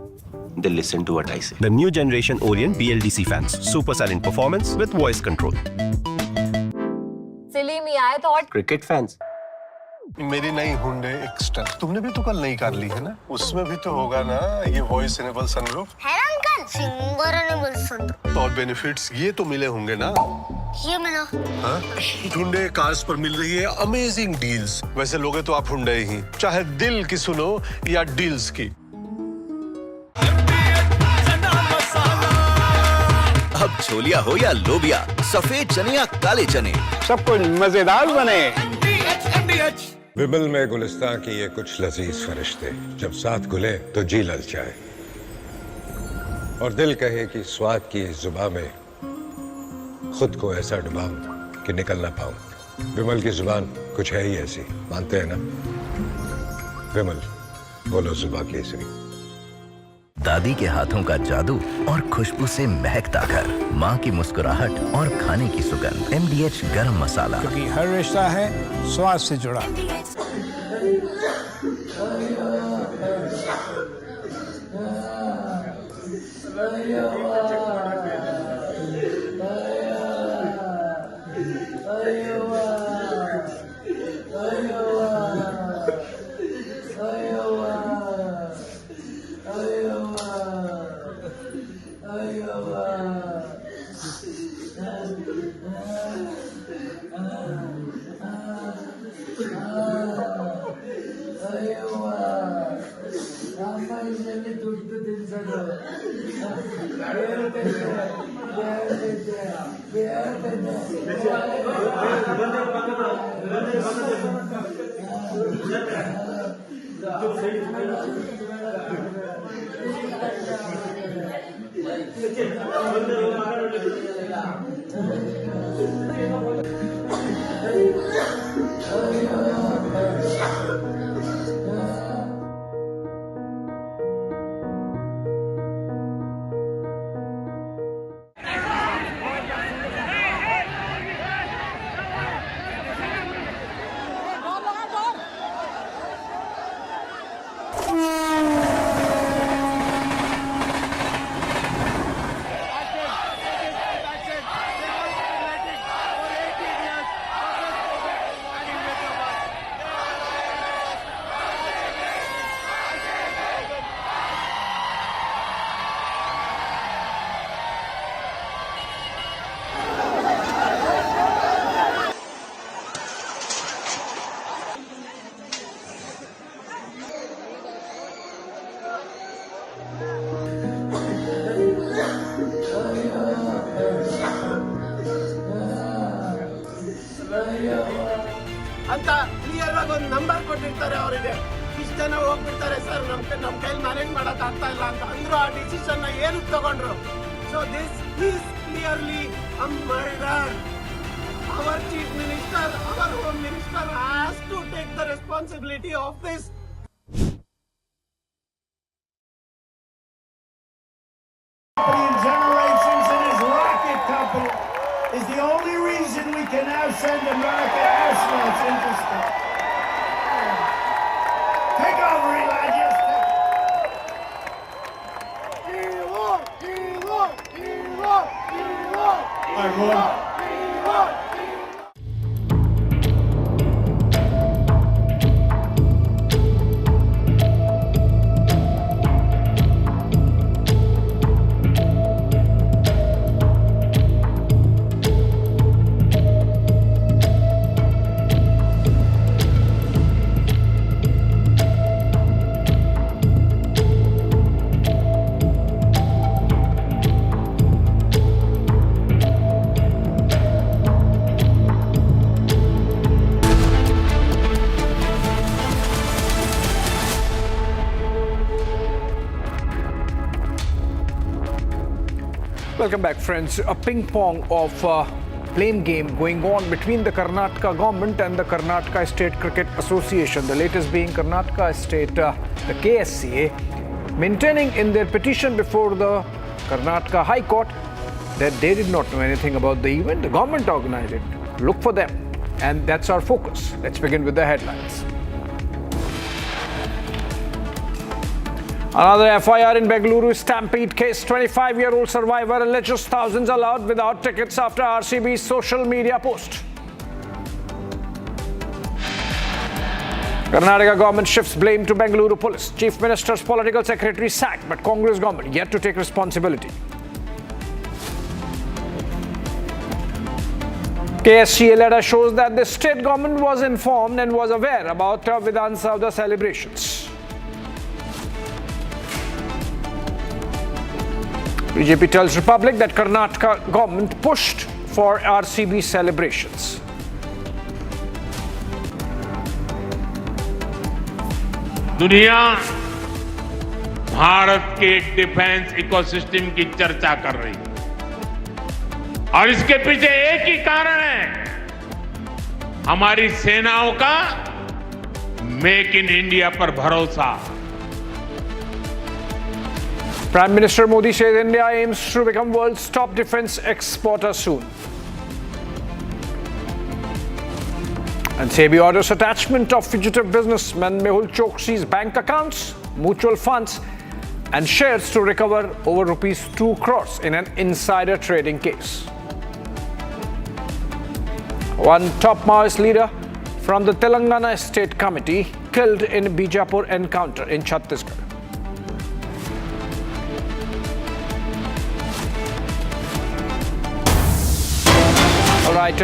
they listen to what I say. The new generation Orient BLDC fans. Super silent performance with voice control. Silly me, I thought Cricket fans. मेरी नई हुंडई एक्स्ट्रा तुमने भी तो कल नई कार ली है ना, उसमें भी तो होगा ना ये वॉइस इनेबल सनरूफ है ना अंकल, सिंगर इनेबल सनरूफ। और बेनिफिट्स ये तो मिले होंगे ना। ये मिला। हाँ? हुंडई कार्स पर मिल रही है अमेजिंग डील्स। वैसे लोगे तो आप हुंडई ही, चाहे दिल की सुनो या डील्स की। अब छोलिया हो या लोबिया, सफेद चने या काले चने, सब कुछ मजेदार बने। विमल में गुलिस्तां की ये कुछ लजीज फरिश्ते जब साथ घुले तो जी ललचाए और दिल कहे कि स्वाद की इस जुबान में खुद को ऐसा डुबाऊं कि निकल ना पाऊं। विमल की जुबान कुछ है ही ऐसी, मानते हैं ना? विमल, बोलो जुबान केसरी। दादी के हाथों का जादू और खुशबू से महकता घर, माँ की मुस्कुराहट और खाने की सुगंध। MDH गरम मसाला, क्योंकि हर रिश्ता है स्वाद से जुड़ा। ಅಂತ ಕ್ಲಿಯರ್ ಆಗಿ ಒಂದು ನಂಬರ್ ಕೊಟ್ಟಿರ್ತಾರೆ ಅವರಿಗೆ. ಇಷ್ಟು ಜನ ಹೋಗ್ಬಿಡ್ತಾರೆ ಸರ್, ನಮ್ಮ ಕೈಲಿ ಮ್ಯಾನೇಜ್ ಮಾಡಕ್ ಆಗ್ತಾ ಇಲ್ಲ ಅಂತ ಅಂದ್ರು. ಆ ಡಿಸಿಷನ್ ಏನಕ್ಕೆ ತಗೊಂಡ್ರು? So this is clearly a murder. Our chief minister, our home minister has to take the responsibility of this. Generations in his rocket company is the only reason we can now send America astronauts into space. Take over, Elijah. All right, boy. Welcome back, friends. A ping pong of blame game going on between the Karnataka government and the Karnataka State Cricket Association. The latest being Karnataka State, the KSCA, maintaining in their petition before the Karnataka High Court that they did not know anything about the event. The government organized it. Look for them. And that's our focus. Let's begin with the headlines. Another FIR in Bengaluru Stampede case. 25-year-old survivor alleges thousands allowed without tickets after RCB's social media post. Karnataka government shifts blame to Bengaluru police. Chief Minister's political secretary sacked, but Congress government yet to take responsibility. KSCA letter shows that the state government was informed and was aware about Vidhana Soudha celebrations. BJP tells Republic that Karnataka government pushed for RCB celebrations. दुनिया भारत के defence ecosystem की चर्चा कर रही है और इसके पीछे एक ही कारण है, हमारी सेनाओं का मेक इन इंडिया पर भरोसा. Prime Minister Modi says India aims to become world's top defense exporter soon. And SEBI orders attachment of fugitive businessman Mehul Choksi's bank accounts, mutual funds and shares to recover over rupees 2 crores in an insider trading case. One top Maoist leader from the Telangana State Committee killed in Bijapur encounter in Chhattisgarh. All right,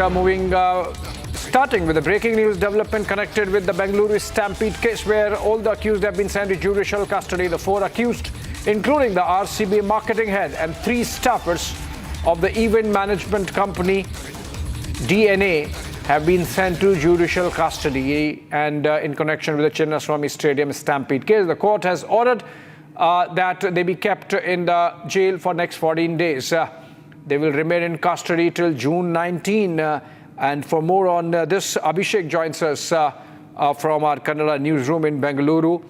starting with the breaking news development connected with the Bengaluru Stampede case, where all the accused have been sent to judicial custody. The 4 accused, including the RCB marketing head and 3 staffers of the event management company DNA, have been sent to judicial custody. And in connection with the Chinnaswamy Stadium Stampede case, the court has ordered that they be kept in the jail for next 14 days. They will remain in custody till June 19. And for more on this, Abhishek joins us from our Kannada newsroom in Bengaluru.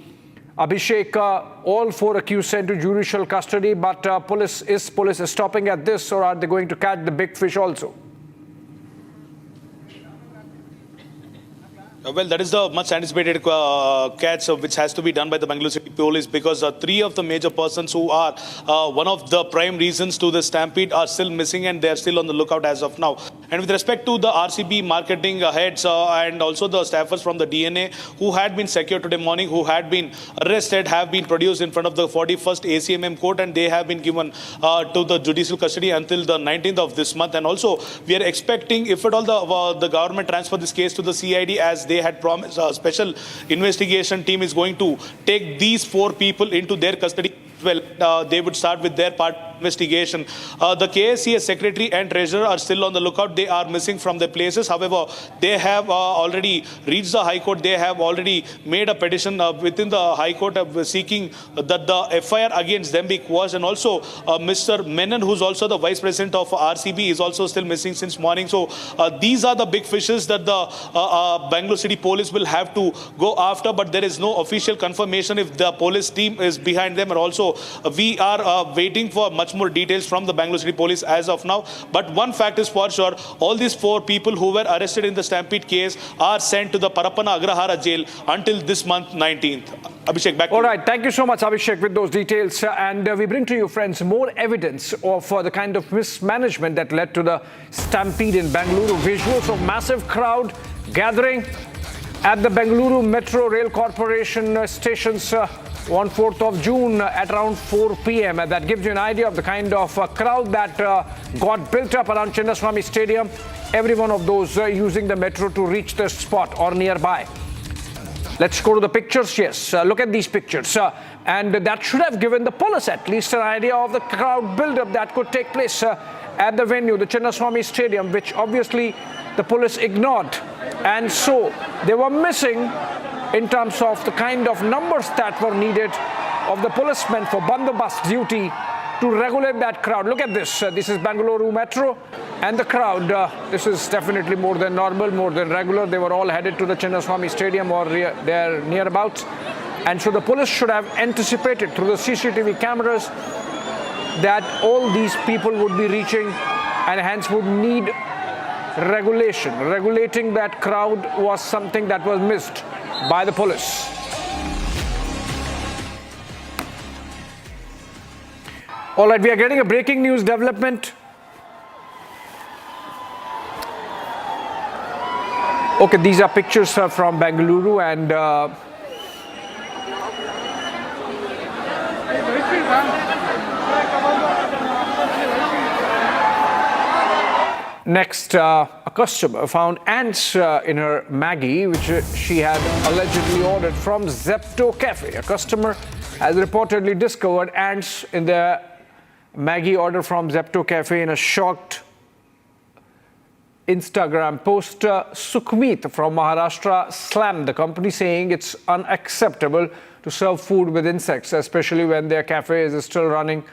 Abhishek, all 4 accused sent to judicial custody, but police is stopping at this, or are they going to catch the big fish also? Well, that is the much anticipated catch which has to be done by the Bengaluru City Police, because 3 of the major persons who are one of the prime reasons to the stampede are still missing, and they are still on the lookout as of now. And with respect to the RCB marketing heads and also the staffers from the DNA who had been secured today morning, who had been arrested, have been produced in front of the 41st ACMM court, and they have been given to the judicial custody until the 19th of this month. And also, we are expecting, if at all the government transfer this case to the CID as they had promised, a special investigation team is going to take these 4 people into their custody. Well, they would start with their part investigation. The KSCA secretary and treasurer are still on the lookout. They are missing from their places. However, they have already reached the High Court. They have already made a petition within the High Court seeking that the FIR against them be quashed. And also, Mr. Menon, who's also the vice president of RCB, is also still missing since morning. So these are the big fishes that the Bengaluru City Police will have to go after, but there is no official confirmation if the police team is behind them. And also, we are waiting for much more details from the Bengaluru City Police as of now. But one fact is for sure, all these 4 people who were arrested in the Stampede case are sent to the Parappana Agrahara jail until this month 19th. Abhishek, back to you. All right, thank you so much, Abhishek, with those details. And we bring to you, friends, more evidence of the kind of mismanagement that led to the Stampede in Bengaluru. Visuals of massive crowd gathering at the Bengaluru Metro Rail Corporation stations on 4th of June at around 4 p.m. And that gives you an idea of the kind of crowd that got built up around Chinnaswamy Stadium. Every one of those using the metro to reach the spot or nearby. Let's go to the pictures. Yes, look at these pictures. And that should have given the police at least an idea of the crowd build-up that could take place at the venue, the Chinnaswamy Stadium, which obviously the police ignored. And so they were missing in terms of the kind of numbers that were needed of the policemen for bandobast duty to regulate that crowd. Look at this. This is Bengaluru Metro and the crowd. This is definitely more than normal, more than regular. They were all headed to the Chinnaswamy Stadium or their nearabouts. And so the police should have anticipated through the CCTV cameras that all these people would be reaching and hence would need regulation. Regulating that crowd was something that was missed by the police. All right, we are getting a breaking news development. Okay, these are pictures from Bengaluru and next, a customer found ants in her Maggie, which she had allegedly ordered from Zepto Cafe. A customer has reportedly discovered ants in the Maggie order from Zepto Cafe in a shocked Instagram post. Sukhmeet from Maharashtra slammed the company, saying it's unacceptable to serve food with insects, especially when their cafe is still running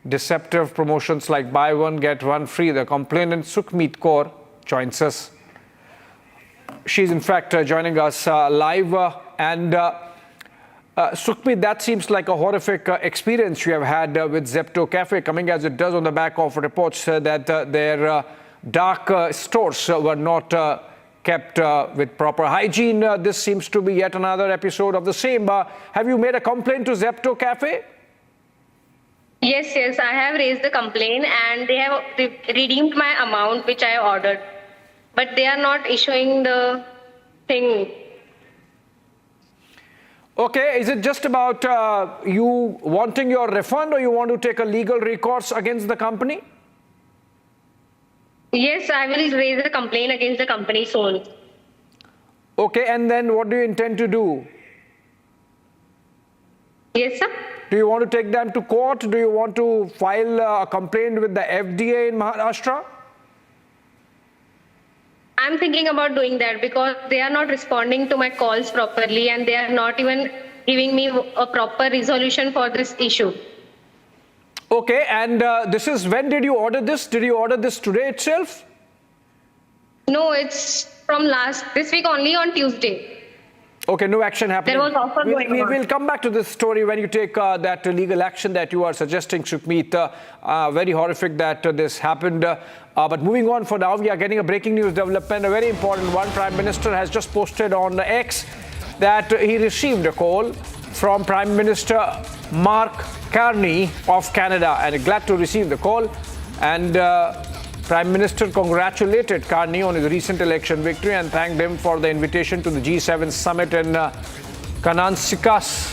deceptive promotions like buy one, get one free. The complainant Sukhmeet Kaur joins us. She's in fact joining us live. Sukhmeet, that seems like a horrific experience you have had with Zepto Cafe, coming as it does on the back of reports that their dark stores were not kept with proper hygiene. This seems to be yet another episode of the same. Have you made a complaint to Zepto Cafe? Yes, I have raised the complaint and they have redeemed my amount which I ordered. But they are not issuing the thing. Okay, is it just about you wanting your refund, or you want to take a legal recourse against the company? Yes, I will raise a complaint against the company soon. Okay, and then what do you intend to do? Yes, sir. Do you want to take them to court? Do you want to file a complaint with the FDA in Maharashtra? I'm thinking about doing that because they are not responding to my calls properly and they are not even giving me a proper resolution for this issue. Okay, and this is, when did you order this? Did you order this today itself? No, it's from this week only, on Tuesday. Okay, no action happening. There was offer going on. We'll come back to this story when you take that legal action that you are suggesting, Sukhmeet. Very horrific that this happened. But moving on for now, we are getting a breaking news development, a very important one. Prime Minister has just posted on X that he received a call from Prime Minister Mark Carney of Canada, and glad to receive the call. And Prime Minister congratulated Carney on his recent election victory and thanked him for the invitation to the G7 summit in Kananskis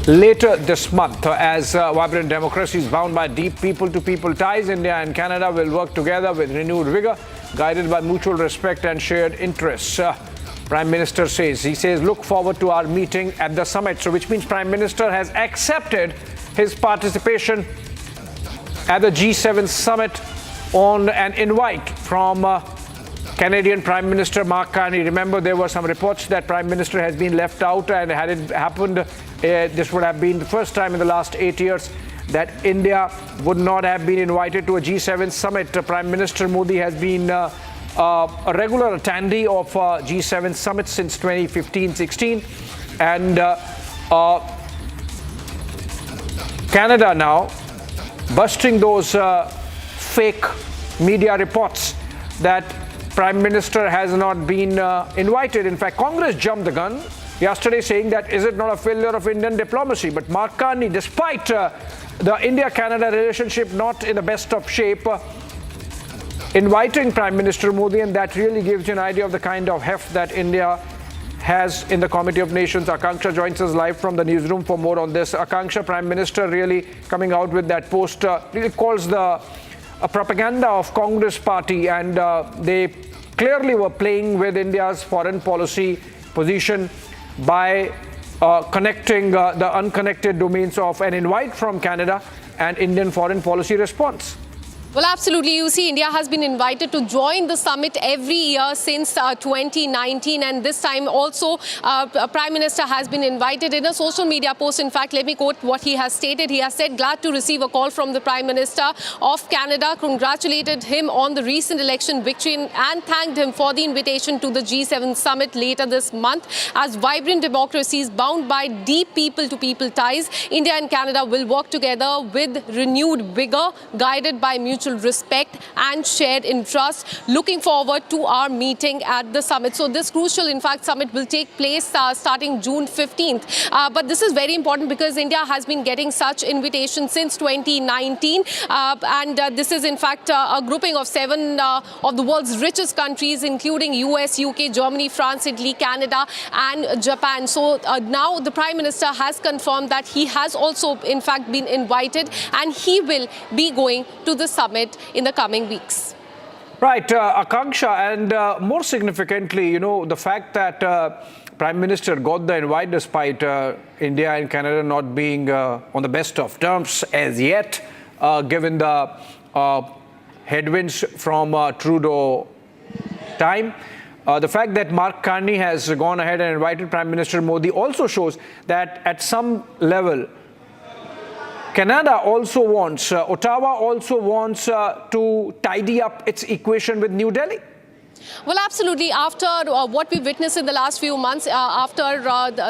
later this month. As vibrant democracies bound by deep people-to-people ties, India and Canada will work together with renewed vigor, guided by mutual respect and shared interests. Prime Minister says, look forward to our meeting at the summit. So which means Prime Minister has accepted his participation at the G7 summit on an invite from Canadian Prime Minister Mark Carney. Remember, there were some reports that Prime Minister has been left out, and had it happened, this would have been the first time in the last 8 years that India would not have been invited to a G7 summit. Prime Minister Modi has been a regular attendee of G7 summits since 2015-16, and Canada now busting those fake media reports that Prime Minister has not been invited. In fact, Congress jumped the gun yesterday, saying that is it not a failure of Indian diplomacy? But Mark Carney, despite the India-Canada relationship not in the best of shape, inviting Prime Minister Modi, and that really gives you an idea of the kind of heft that India has in the Committee of Nations. Akanksha joins us live from the newsroom for more on this. Akanksha, Prime Minister really coming out with that post, really calls the propaganda of Congress party, and they clearly were playing with India's foreign policy position by connecting the unconnected domains of an invite from Canada and Indian foreign policy response. Well, absolutely. You see, India has been invited to join the summit every year since 2019. And this time also, Prime Minister has been invited. In a social media post, in fact, let me quote what he has stated. He has said, glad to receive a call from the Prime Minister of Canada, congratulated him on the recent election victory and thanked him for the invitation to the G7 summit later this month. As vibrant democracies bound by deep people-to-people ties, India and Canada will work together with renewed vigor, guided by mutual mutual respect and shared interest. Looking forward to our meeting at the summit. So this crucial, in fact, summit will take place starting June 15th. But this is very important because India has been getting such invitations since 2019. This is, in fact, a grouping of 7 of the world's richest countries, including US, UK, Germany, France, Italy, Canada, and Japan. So now the Prime Minister has confirmed that he has also, in fact, been invited and he will be going to the summit in the coming weeks. Right, Akanksha, and more significantly, you know, the fact that Prime Minister got the invite despite India and Canada not being on the best of terms as yet, given the headwinds from Trudeau time. The fact that Mark Carney has gone ahead and invited Prime Minister Modi also shows that at some level, Canada also wants, Ottawa also wants to tidy up its equation with New Delhi. Well, absolutely. After what we've witnessed in the last few months, after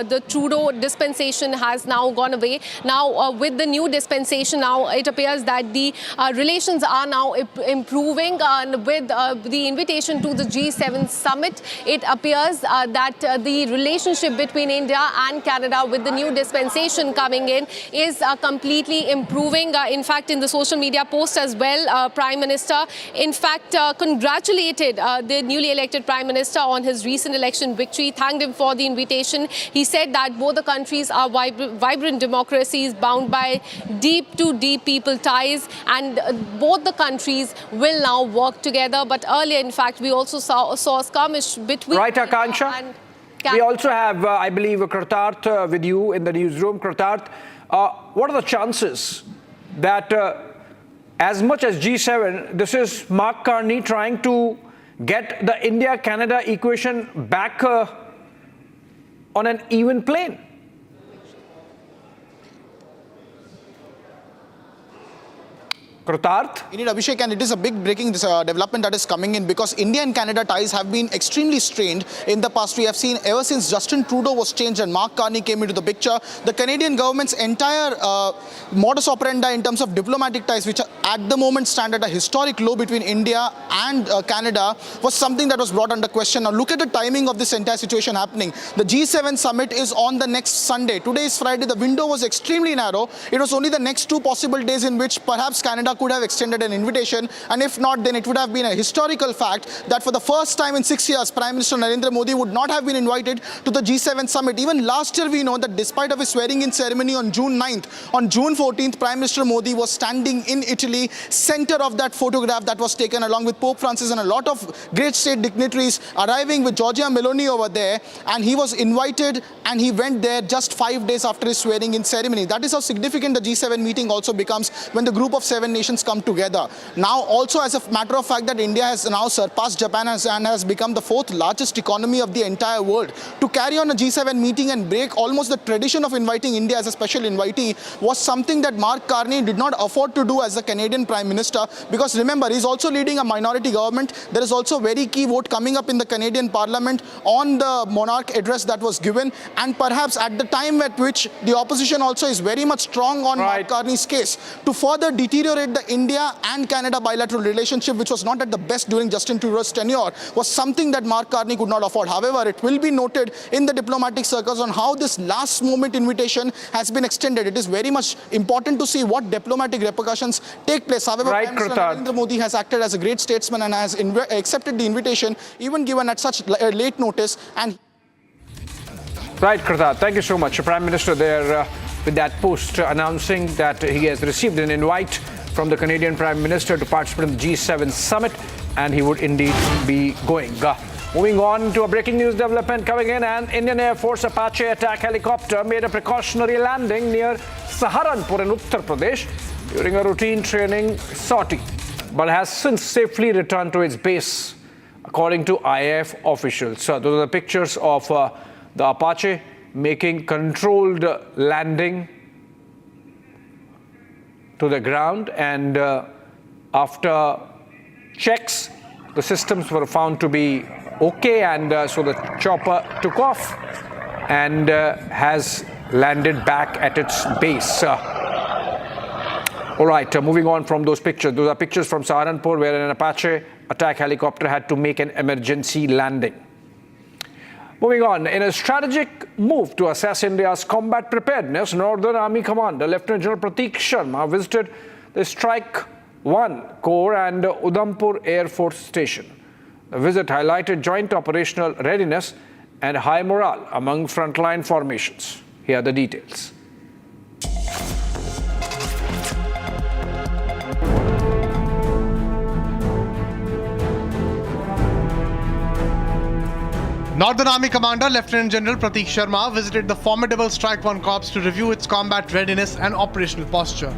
the Trudeau dispensation has now gone away, now with the new dispensation, now it appears that the relations are now improving. And with the invitation to the G7 summit, it appears that the relationship between India and Canada with the new dispensation coming in is completely improving. In fact, in the social media post as well, Prime Minister, in fact, congratulated the newly elected Prime Minister on his recent election victory, thanked him for the invitation. He said that both the countries are vibrant democracies bound by deep to deep people ties, and both the countries will now work together. But earlier, in fact, we also saw a skirmish between... Right, Akanksha? We also have, I believe, Kartarth with you in the newsroom. Kartarth, what are the chances that as much as G7, this is Mark Carney trying to get the India-Canada equation back on an even plane? Kartarth? Indeed, Abhishek, and it is a big breaking development that is coming in because India and Canada ties have been extremely strained in the past. We have seen ever since Justin Trudeau was changed and Mark Carney came into the picture, the Canadian government's entire modus operandi in terms of diplomatic ties, which at the moment stand at a historic low between India and Canada, was something that was brought under question. Now look at the timing of this entire situation happening. The G7 summit is on the next Sunday. Today is Friday. The window was extremely narrow. It was only the next 2 possible days in which perhaps Canada could have extended an invitation, and if not, then it would have been a historical fact that for the first time in 6 years, Prime Minister Narendra Modi would not have been invited to the G7 summit. Even last year, we know that despite of his swearing-in ceremony on June 9th, on June 14th, Prime Minister Modi was standing in Italy, center of that photograph that was taken along with Pope Francis and a lot of great state dignitaries arriving with Giorgia Meloni over there, and he was invited and he went there just 5 days after his swearing-in ceremony. That is how significant the G7 meeting also becomes when the group of 7 nations come together. Now also, as a matter of fact, that India has now surpassed Japan and has become the 4th largest economy of the entire world. To carry on a G7 meeting and break almost the tradition of inviting India as a special invitee was something that Mark Carney did not afford to do as the Canadian Prime Minister, because remember, he's also leading a minority government. There is also a very key vote coming up in the Canadian Parliament on the monarch address that was given, and perhaps at the time at which the opposition also is very much strong on Mark Carney's case, to further deteriorate the India and Canada bilateral relationship, which was not at the best during Justin Trudeau's tenure, was something that Mark Carney could not afford. However, it will be noted in the diplomatic circles on how this last moment invitation has been extended. It is very much important to see what diplomatic repercussions take place. However, Prime Minister Narendra Modi has acted as a great statesman and has accepted the invitation, even given at such late notice. And Right, Kartarth. Thank you so much. Prime Minister there with that post announcing that he has received an invite from the Canadian Prime Minister to participate in the G7 summit, and he would indeed be going. Moving on to a breaking news development coming in, an Indian Air Force Apache attack helicopter made a precautionary landing near Saharanpur in Uttar Pradesh during a routine training sortie, but has since safely returned to its base, according to IAF officials. So those are the pictures of the Apache making controlled landing to the ground, and after checks, the systems were found to be okay, and so the chopper took off and has landed back at its base. All right, moving on from those pictures. Those are pictures from Saharanpur where an Apache attack helicopter had to make an emergency landing. Moving on, in a strategic move to assess India's combat preparedness, Northern Army Commander Lieutenant General Prateek Sharma visited the Strike 1 Corps and Udhampur Air Force Station. The visit highlighted joint operational readiness and high morale among frontline formations. Here are the details. Northern Army Commander Lieutenant General Prateek Sharma visited the formidable Strike 1 Corps to review its combat readiness and operational posture.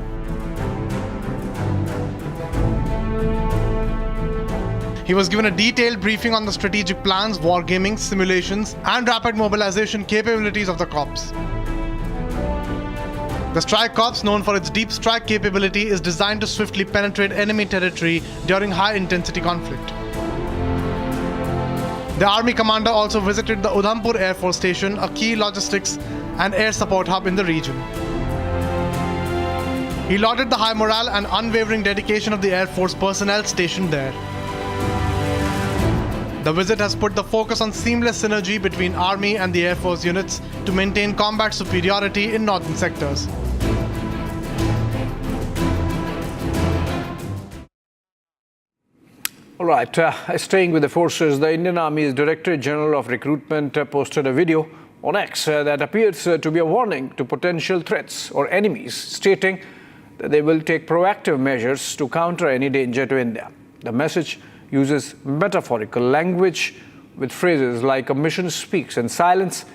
He was given a detailed briefing on the strategic plans, wargaming, simulations, and rapid mobilization capabilities of the Corps. The Strike Corps, known for its deep strike capability, is designed to swiftly penetrate enemy territory during high-intensity conflict. The Army commander also visited the Udhampur Air Force Station, a key logistics and air support hub in the region. He lauded the high morale and unwavering dedication of the Air Force personnel stationed there. The visit has put the focus on seamless synergy between Army and the Air Force units to maintain combat superiority in northern sectors. All right, staying with the forces, the Indian Army's Director General of Recruitment posted a video on X that appears to be a warning to potential threats or enemies, stating that they will take proactive measures to counter any danger to India. The message uses metaphorical language with phrases like "a mission speaks in silence"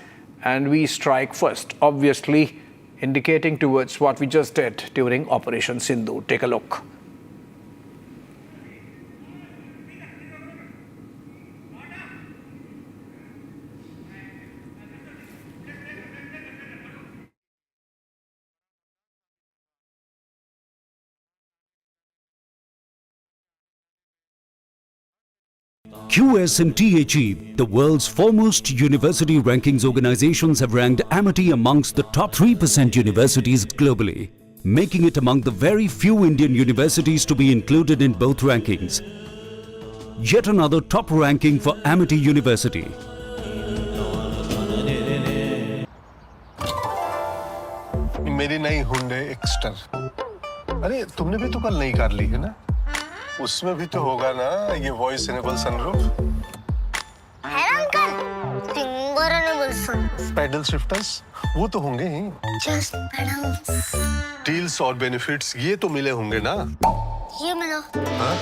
and "we strike first," obviously indicating towards what we just did during Operation Sindhu. Take a look. QSNTHE, the world's foremost university rankings organizations, have ranked Amity amongst the top 3% universities globally, making it among the very few Indian universities to be included in both rankings. Yet another top ranking for Amity University. मेरी नई Hyundai Exter. अरे तुमने भी तो कल नई car ली है ना? उसमें भी तो होगा ना ये वॉइस इनेबल सनरूफ? है ना uncle? Finger enable sunroof. Paddle shifters वो तो होंगे ही। Just paddles. डील्स और बेनिफिट्स ये तो मिले होंगे ना? ये मिला। हाँ?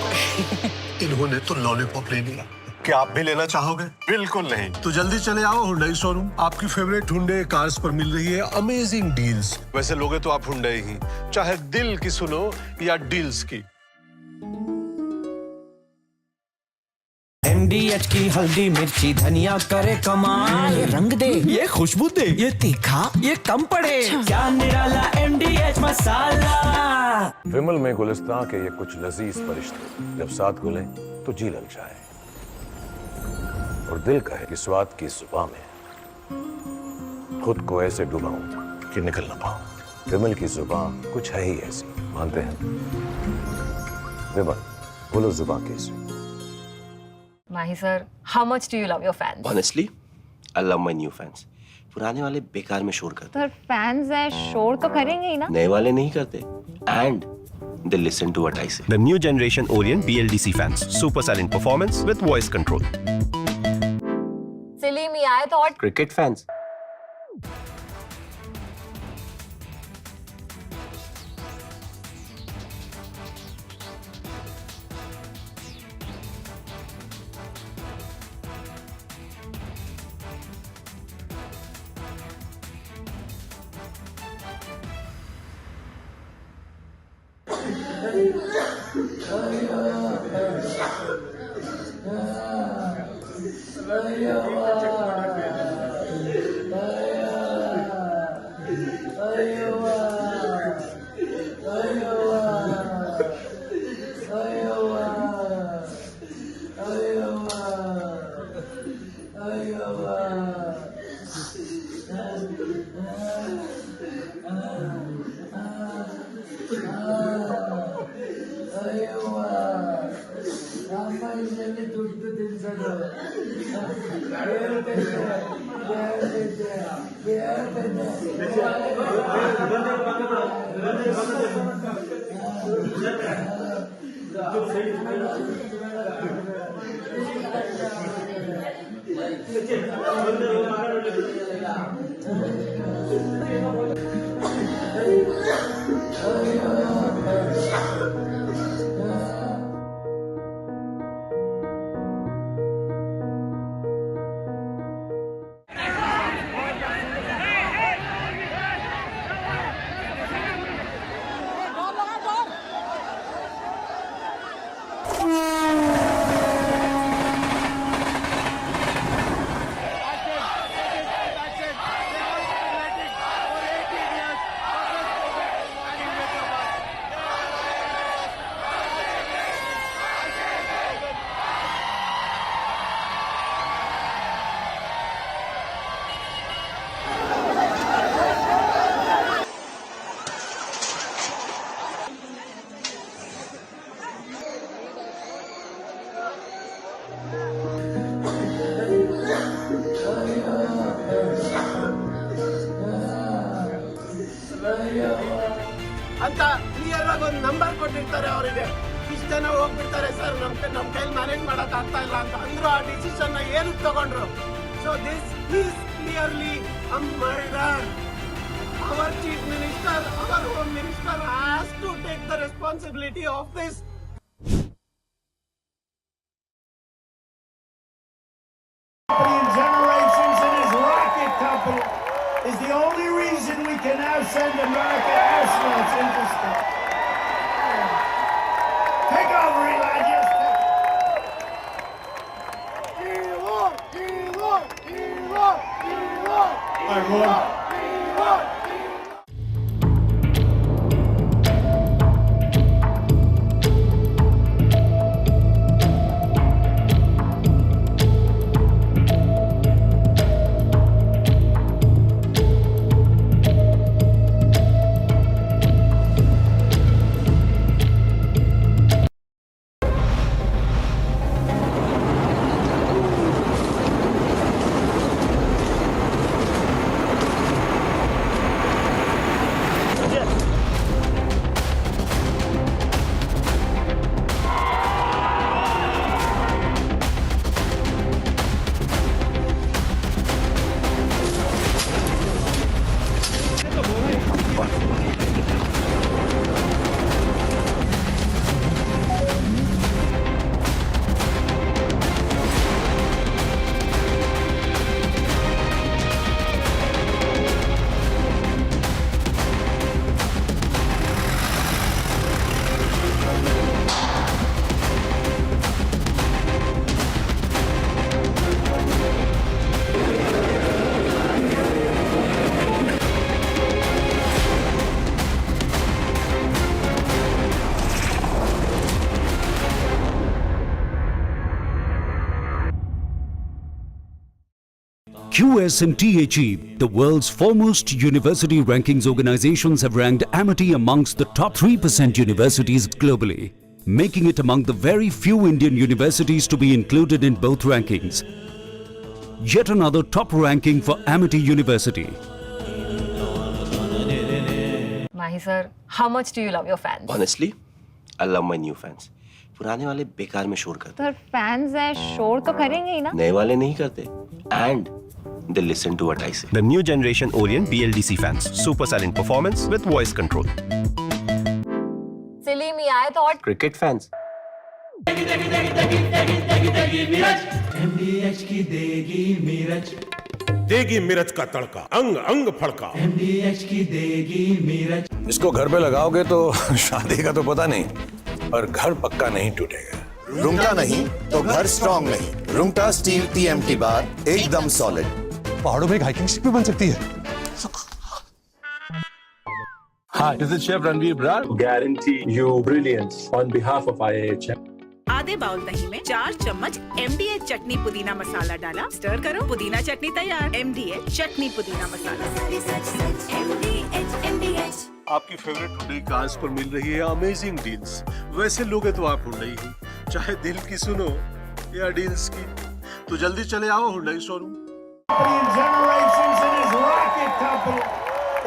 इन्होंने तो लॉलीपॉप ले लिया। क्या आप भी लेना चाहोगे? बिल्कुल नहीं। तो जल्दी चले आओ हुंडई शोरूम। आपकी फेवरेट हुंडई कार्स पर मिल रही है अमेजिंग डील्स। वैसे लोगे तो आप हुंडई ही, चाहे दिल की सुनो या डील्स की। MDH की हल्दी मिर्ची धनिया करे कमाल, ये रंग दे, ये खुशबू दे, ये तीखा, ये कम पड़े, क्या निराला MDH मसाला। विमल में गुलिस्तां के ये कुछ लजीज फरिश्ते जब साथ घुले तो जी ललचाए और दिल कहे कि स्वाद की जुबान में खुद को ऐसे डुबाऊं कि निकल ना पाऊं। विमल की जुबान कुछ है ही ऐसी, मानते हैं? विमल, बोलो जुबान कैसी? Mahi sir, how much do you love your fans? Honestly, I love my new fans. पुराने वाले बेकार में शोर करते। सर फैंस हैं, शोर तो करेंगे ही ना। नए वाले नहीं करते। And they listen to what I say. The new generation Orient BLDC fans. Super silent performance with voice control. Silly me, I thought. Cricket fans. ಅಂತ ಕ್ಲಿಯರ್ ಆಗಿ ಒಂದು ನಂಬರ್ ಕೊಟ್ಟಿರ್ತಾರೆ ಅವರಿಗೆ. ಇಷ್ಟು ಜನ ಹೋಗ್ಬಿಡ್ತಾರೆ ಸರ್, ನಮ್ಮ ಕೈಲಿ ಮ್ಯಾನೇಜ್ ಮಾಡಕ್ ಆಗ್ತಾ ಇಲ್ಲ ಅಂತ ಅಂದ್ರು. ಆ ಡಿಸಿಷನ್ ಏನಕ್ಕೆ ತಗೊಂಡ್ರು? So this is clearly a murder. Our chief minister, our home minister has to take the responsibility of this. Generations in his rocket company is the only reason we can now send American astronauts into space. Take over, Elijah. All right, boy. QS&THE, the world's foremost university rankings organizations, have ranked Amity amongst the top 3% universities globally, making it among the very few Indian universities to be included in both rankings. Yet another top ranking for Amity University. Mahi sir, how much do you love your fans? Honestly, I love my new fans. पुराने वाले बेकार में शोर करते sir fans हैं, शोर तो करेंगे ही ना. नए वाले नहीं करते. And they listen to what I say. The new generation Orient BLDC fans. Super silent performance with voice control. Silly me आए तो और Cricket fans. MDH की देगी मिर्च, देगी मिर्च का तड़का, अंग अंग फड़का. MDH की देगी मिर्च. इसको घर पे लगाओगे तो शादी का तो पता नहीं, पर घर पक्का नहीं टूटेगा. रुंगटा नहीं तो घर स्ट्रॉन्ग नहीं. रुंगटा स्टील TMT बार एकदम सॉलिड. पहाड़ों में एक हाइकिंग शिप भी बन सकती है. Hi, this is Chef Ranveer Brar. Guarantee you brilliance on behalf of IIHM. आधे बाउल दही में 4 चम्मच MDH चटनी पुदीना मसाला डाला, स्टर करो, पुदीना चटनी तैयार। MDH चटनी पुदीना मसाला। आपकी फेवरेट हुंडई कार्स पर मिल रही है अमेजिंग डील्स। वैसे लोगे तो आप हुंडई ही, चाहे दिल की सुनो या डील्स की, तो जल्दी चले आओ Hyundai showroom. Generations in his rocket company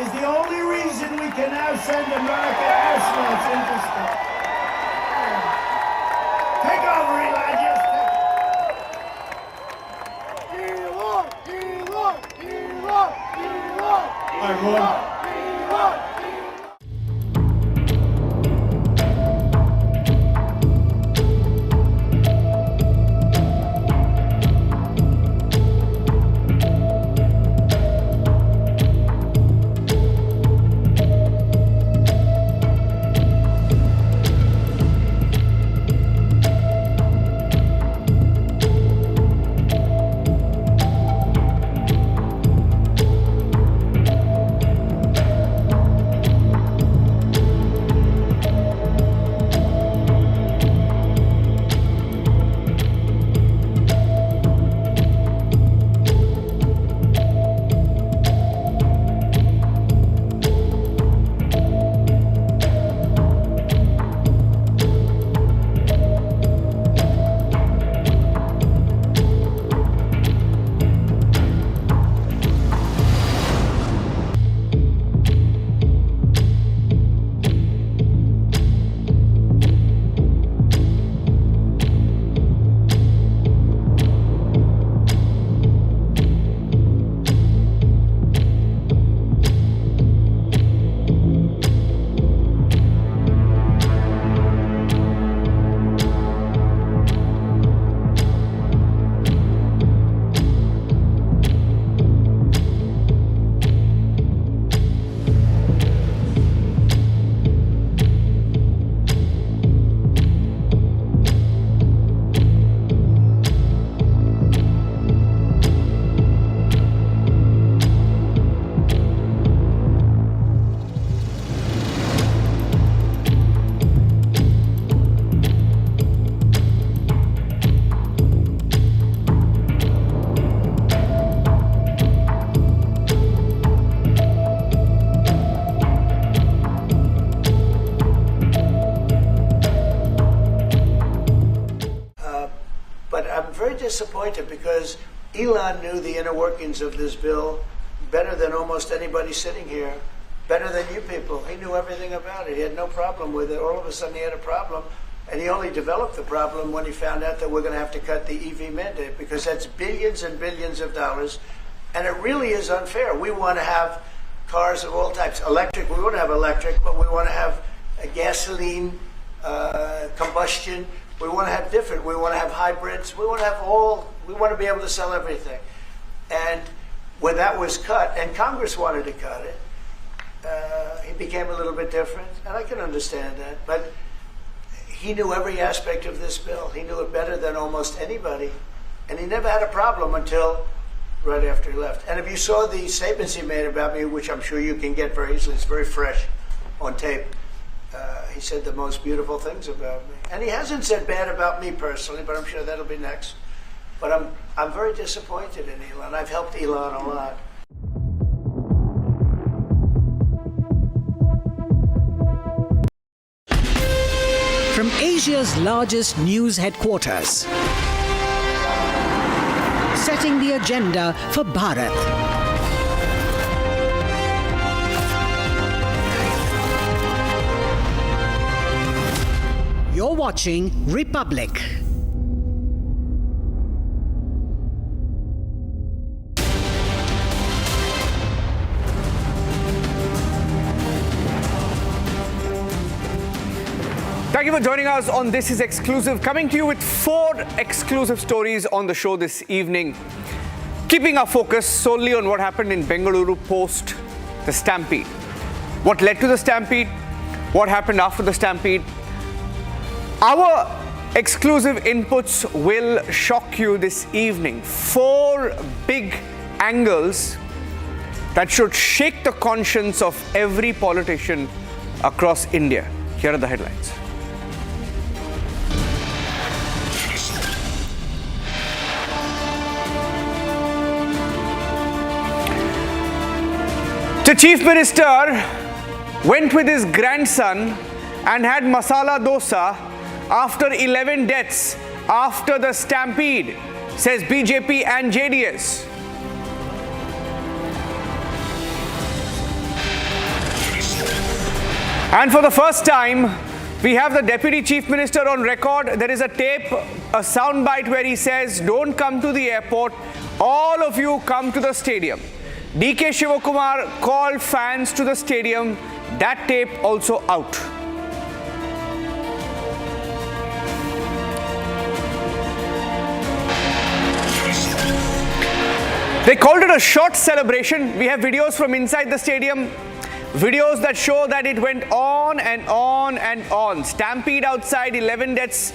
is the only reason we can now send American astronauts into space. Take over, Elijah. All right, boy. disappointed because Elon knew the inner workings of this bill better than almost anybody sitting here, better than you people. He knew everything about it. He had no problem with it. All of a sudden he had a problem, and he only developed the problem when he found out that we're going to have to cut the EV mandate, because that's billions and billions of dollars, and it really is unfair. We want to have cars of all types. Electric, we want to have electric, but we want to have a gasoline, combustion. We want to have different. We want to have hybrids. We want to have all. We want to be able to sell everything. And when that was cut, and Congress wanted to cut it, it became a little bit different, and I can understand that. But he knew every aspect of this bill. He knew it better than almost anybody, and he never had a problem until right after he left. And if you saw the statements he made about me, which I'm sure you can get very easily, it's very fresh on tape, he said the most beautiful things about me. And he hasn't said bad about me personally, but I'm sure that'll be next. But I'm very disappointed in Elon. I've helped Elon a lot. From Asia's largest news headquarters, setting the agenda for Bharat. You're watching Republic. Thank you for joining us on This Is Exclusive, coming to you with 4 exclusive stories on the show this evening. Keeping our focus solely on what happened in Bengaluru post the Stampede. What led to the Stampede, what happened after the Stampede. Our exclusive inputs will shock you this evening. 4 big angles that should shake the conscience of every politician across India. Here are the headlines. The Chief Minister went with his grandson and had masala dosa after 11 deaths after the stampede, says BJP and JDS. And for the first time, we have the Deputy Chief Minister on record. There is a tape, a soundbite where he says, don't come to the airport, all of you come to the stadium. DK Shivakumar called fans to the stadium. That tape also out. They called it a short celebration. We have videos from inside the stadium. Videos that show that it went on and on and on. Stampede outside, 11 deaths,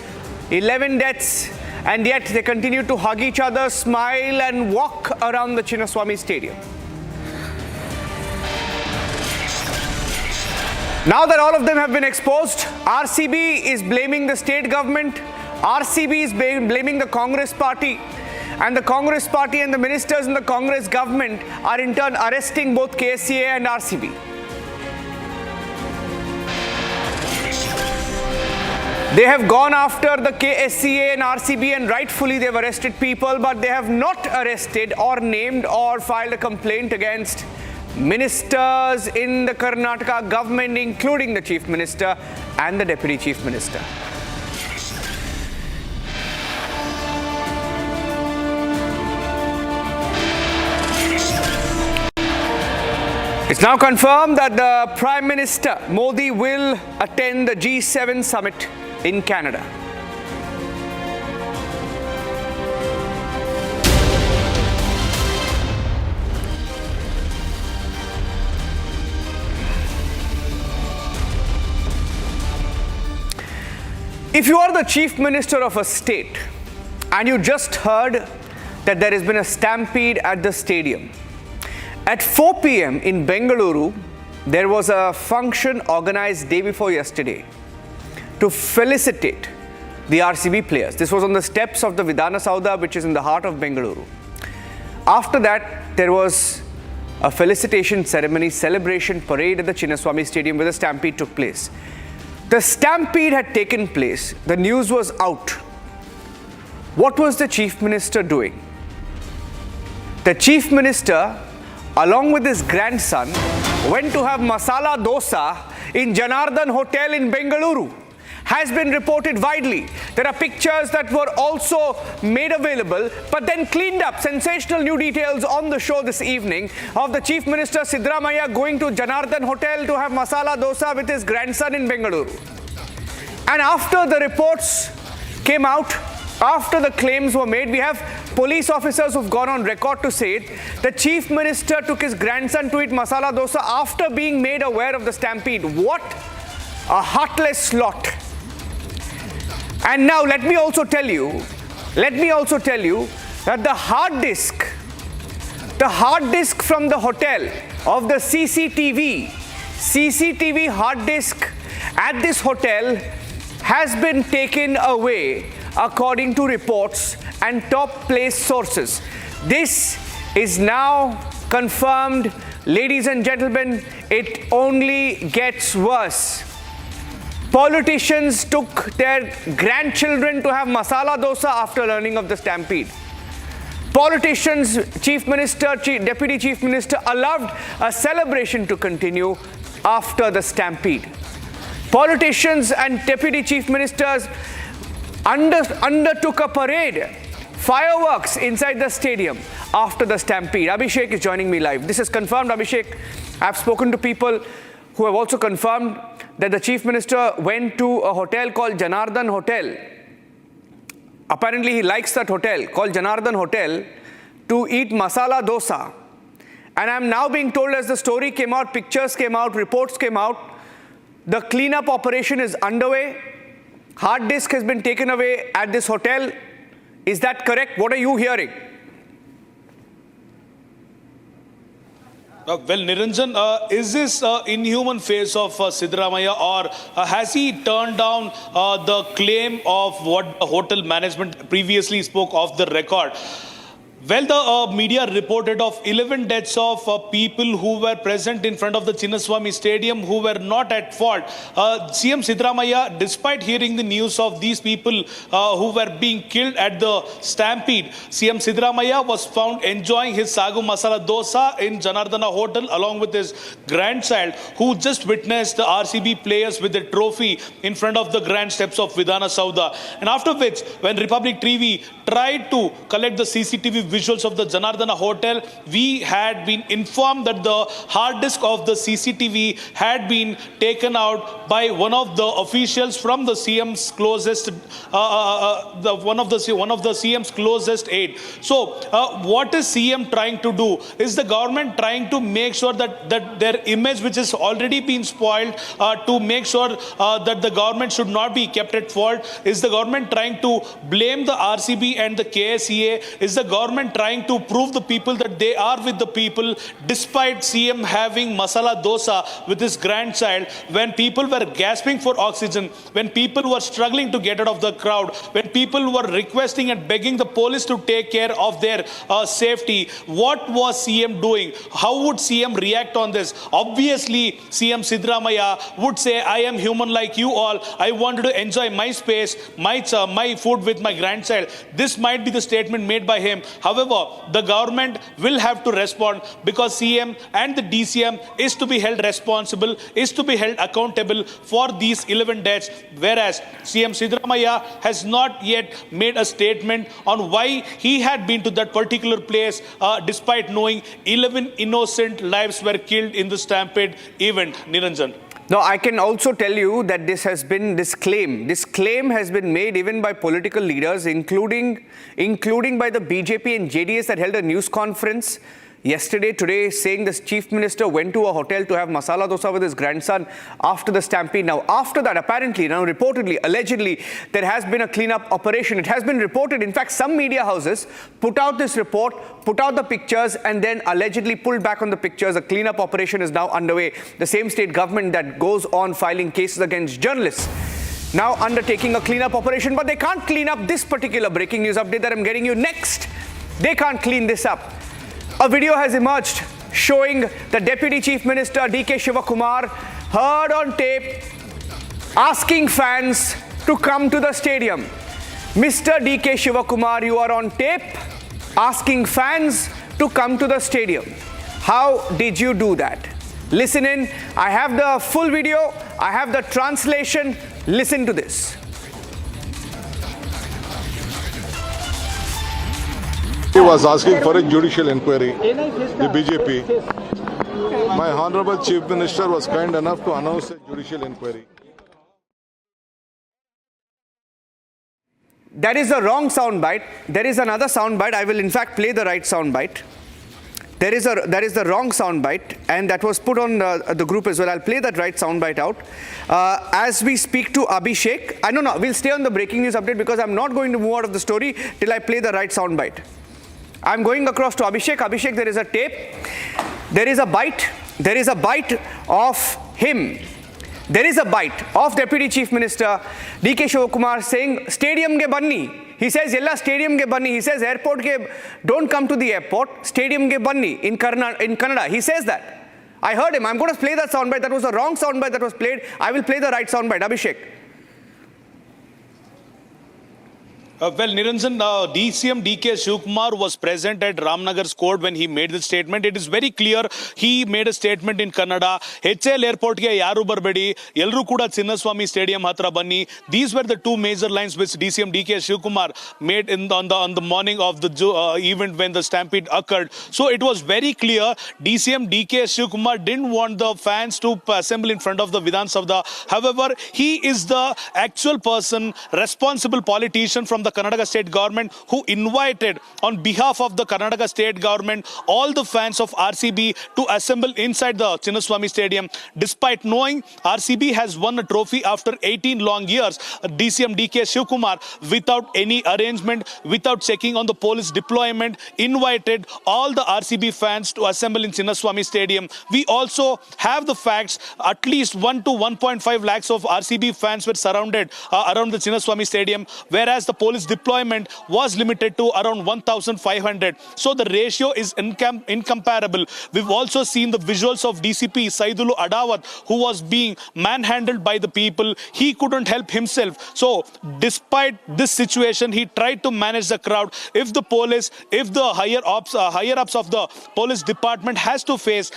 and yet they continue to hug each other, smile and walk around the Chinnaswamy Stadium. Now that all of them have been exposed, RCB is blaming the state government, RCB is blaming the Congress party, and the Congress party and the ministers in the Congress government are in turn arresting both KSCA and RCB. They have gone after the KSCA and RCB, and rightfully they've arrested people, but they have not arrested or named or filed a complaint against ministers in the Karnataka government, including the Chief Minister and the Deputy Chief Minister. It's now confirmed that the Prime Minister Modi will attend the G7 summit in Canada. If you are the Chief Minister of a state and you just heard that there has been a stampede at the stadium, at 4 p.m. in Bengaluru, there was a function organized day before yesterday to felicitate the RCB players. This was on the steps of the Vidhana Soudha, which is in the heart of Bengaluru. After that, there was a felicitation ceremony, celebration parade at the Chinnaswamy Stadium where the stampede took place. The stampede had taken place. The news was out. What was the Chief Minister doing? The Chief Minister, along with his grandson, went to have masala dosa in Janardhan Hotel in Bengaluru. Has been reported widely. There are pictures that were also made available, but then cleaned up. Sensational new details on the show this evening of the Chief Minister Siddaramaiah going to Janardhan Hotel to have masala dosa with his grandson in Bengaluru. And after the reports came out, after the claims were made, we have police officers who've gone on record to say it. The Chief Minister took his grandson to eat masala dosa after being made aware of the stampede. What a heartless lot. And now let me also tell you that the hard disk from the hotel of the CCTV hard disk at this hotel has been taken away, according to reports and top place sources. This is now confirmed. Ladies and gentlemen, it only gets worse. Politicians took their grandchildren to have masala dosa after learning of the stampede. Politicians, Chief Minister, Deputy Chief Minister allowed a celebration to continue after the stampede. Politicians and Deputy Chief Ministers undertook a parade, fireworks inside the stadium after the stampede. Abhishek is joining me live. This is confirmed, Abhishek. I've spoken to people who have also confirmed that the Chief Minister went to a hotel called Janardhan Hotel. Apparently, he likes that hotel called Janardhan Hotel to eat masala dosa. And I'm now being told, as the story came out, pictures came out, reports came out, the cleanup operation is underway. Hard disk has been taken away at this hotel. Is that correct? What are you hearing? Well, Niranjan, is this inhuman face of Siddaramaiah, or has he turned down the claim of what the hotel management previously spoke off the record? Well, the media reported of 11 deaths of people who were present in front of the Chinnaswamy Stadium who were not at fault. CM Siddaramaiah, despite hearing the news of these people who were being killed at the Stampede, CM Siddaramaiah was found enjoying his Sagu Masala Dosa in Janardana Hotel along with his grandchild, who just witnessed the RCB players with the trophy in front of the grand steps of Vidhana Soudha. And after which, when Republic TV tried to collect the CCTV visuals of the Janardana Hotel, we had been informed that the hard disk of the CCTV had been taken out by one of the officials from the CM's closest, one of the CM's closest aide. So, what is CM trying to do? Is the government trying to make sure that their image, which has already been spoiled, to make sure that the government should not be kept at fault? Is the government trying to blame the RCB and the KSCA? Is the government trying to prove the people that they are with the people, despite CM having masala dosa with his grandchild, when people were gasping for oxygen, when people were struggling to get out of the crowd, when people were requesting and begging the police to take care of their safety? What was CM doing? How would CM react on this? Obviously, CM Siddaramaiah would say, I am human like you all. I wanted to enjoy my space, my food with my grandchild. This might be the statement made by him. However, the government will have to respond, because CM and the DCM is to be held responsible, is to be held accountable for these 11 deaths, whereas CM Siddaramaiah has not yet made a statement on why he had been to that particular place, despite knowing 11 innocent lives were killed in the Stampede event. Niranjan. Now, I can also tell you that this claim has been made even by political leaders, including by the BJP and JDS, that held a news conference yesterday, today, saying the chief minister went to a hotel to have masala dosa with his grandson after the Stampede. Now, after that, apparently, now reportedly, allegedly, there has been a cleanup operation. It has been reported. In fact, some media houses put out this report, put out the pictures, and then allegedly pulled back on the pictures. A cleanup operation is now underway. The same state government that goes on filing cases against journalists now undertaking a cleanup operation, but they can't clean up this particular breaking news update that I'm getting you next. They can't clean this up. A video has emerged showing the Deputy Chief Minister D.K. Shivakumar heard on tape asking fans to come to the stadium. Mr. D.K. Shivakumar, you are on tape asking fans to come to the stadium. How did you do that? Listen in. I have the full video. I have the translation. Listen to this. He was asking for a judicial inquiry, the BJP. My Honorable Chief Minister was kind enough to announce a judicial inquiry. That is the wrong soundbite. There is another soundbite. I will in fact play the right soundbite. That is the wrong soundbite, and that was put on the group as well. I'll play that right soundbite out. As we speak to Abhishek, we'll stay on the breaking news update because I'm not going to move out of the story till I play the right soundbite. I'm going across to Abhishek. Abhishek, there is a tape. There is a bite. There is a bite of him. There is a bite of Deputy Chief Minister D.K. Shivakumar saying, Stadium ge banni. He says, Yella stadium ge banni. He says, airport ke, don't come to the airport. Stadium ge banni in Kannada. He says that. I heard him. I'm going to play that soundbite. That was the wrong soundbite that was played. I will play the right soundbite. Abhishek. Well, Niranjan, DCM D.K. Shivakumar was present at Ramnagar's court when he made the statement. It is very clear he made a statement in Kannada. HL Airport ge yaru barbedi, elru kuda Chinnaswamy Stadium hatra banni. These were the two major lines which DCM D.K. Shivakumar made on the morning of the event when the Stampede occurred. So it was very clear DCM D.K. Shivakumar didn't want the fans to assemble in front of the Vidhana Soudha. However, he is the actual person, responsible politician from the Karnataka state government, who invited on behalf of the Karnataka state government all the fans of RCB to assemble inside the Chinnaswamy Stadium. Despite knowing RCB has won a trophy after 18 long years, DCM D.K. Shivakumar, without any arrangement, without checking on the police deployment, invited all the RCB fans to assemble in Chinnaswamy Stadium. We also have the facts, at least 1 to 1.5 lakhs of RCB fans were surrounded around the Chinnaswamy Stadium, whereas the police police deployment was limited to around 1,500. So the ratio is incomparable. We've also seen the visuals of DCP Saidulu Adawat, who was being manhandled by the people. He couldn't help himself. So despite this situation, he tried to manage the crowd. If the police, if the higher ups of the police department had to face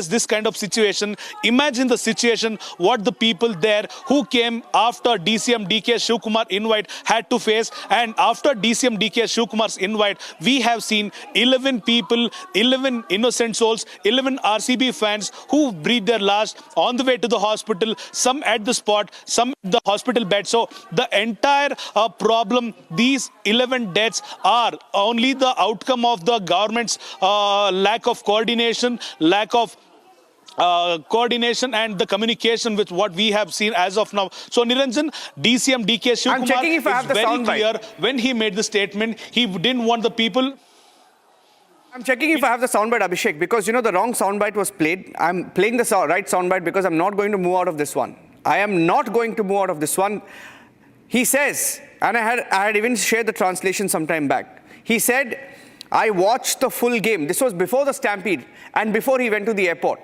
this kind of situation, imagine the situation what the people there who came after DCM DK Shivkumar invite had to face. And after DCM DK Shivkumar's invite, we have seen 11 people, 11 innocent souls, 11 RCB fans who breathed their last on the way to the hospital, some at the spot, some at the hospital bed. So the entire problem, these 11 deaths are only the outcome of the government's lack of coordination, and the communication with what we have seen as of now. So Niranjan, DCM DK Shivkumar is very clear when he made the statement. He didn't want the people. I'm checking if I have the soundbite, Abhishek, because you know the wrong soundbite was played. I'm playing the right soundbite because I'm not going to move out of this one. I am not going to move out of this one. He says, and I had even shared the translation some time back. He said, I watched the full game. This was before the Stampede and before he went to the airport.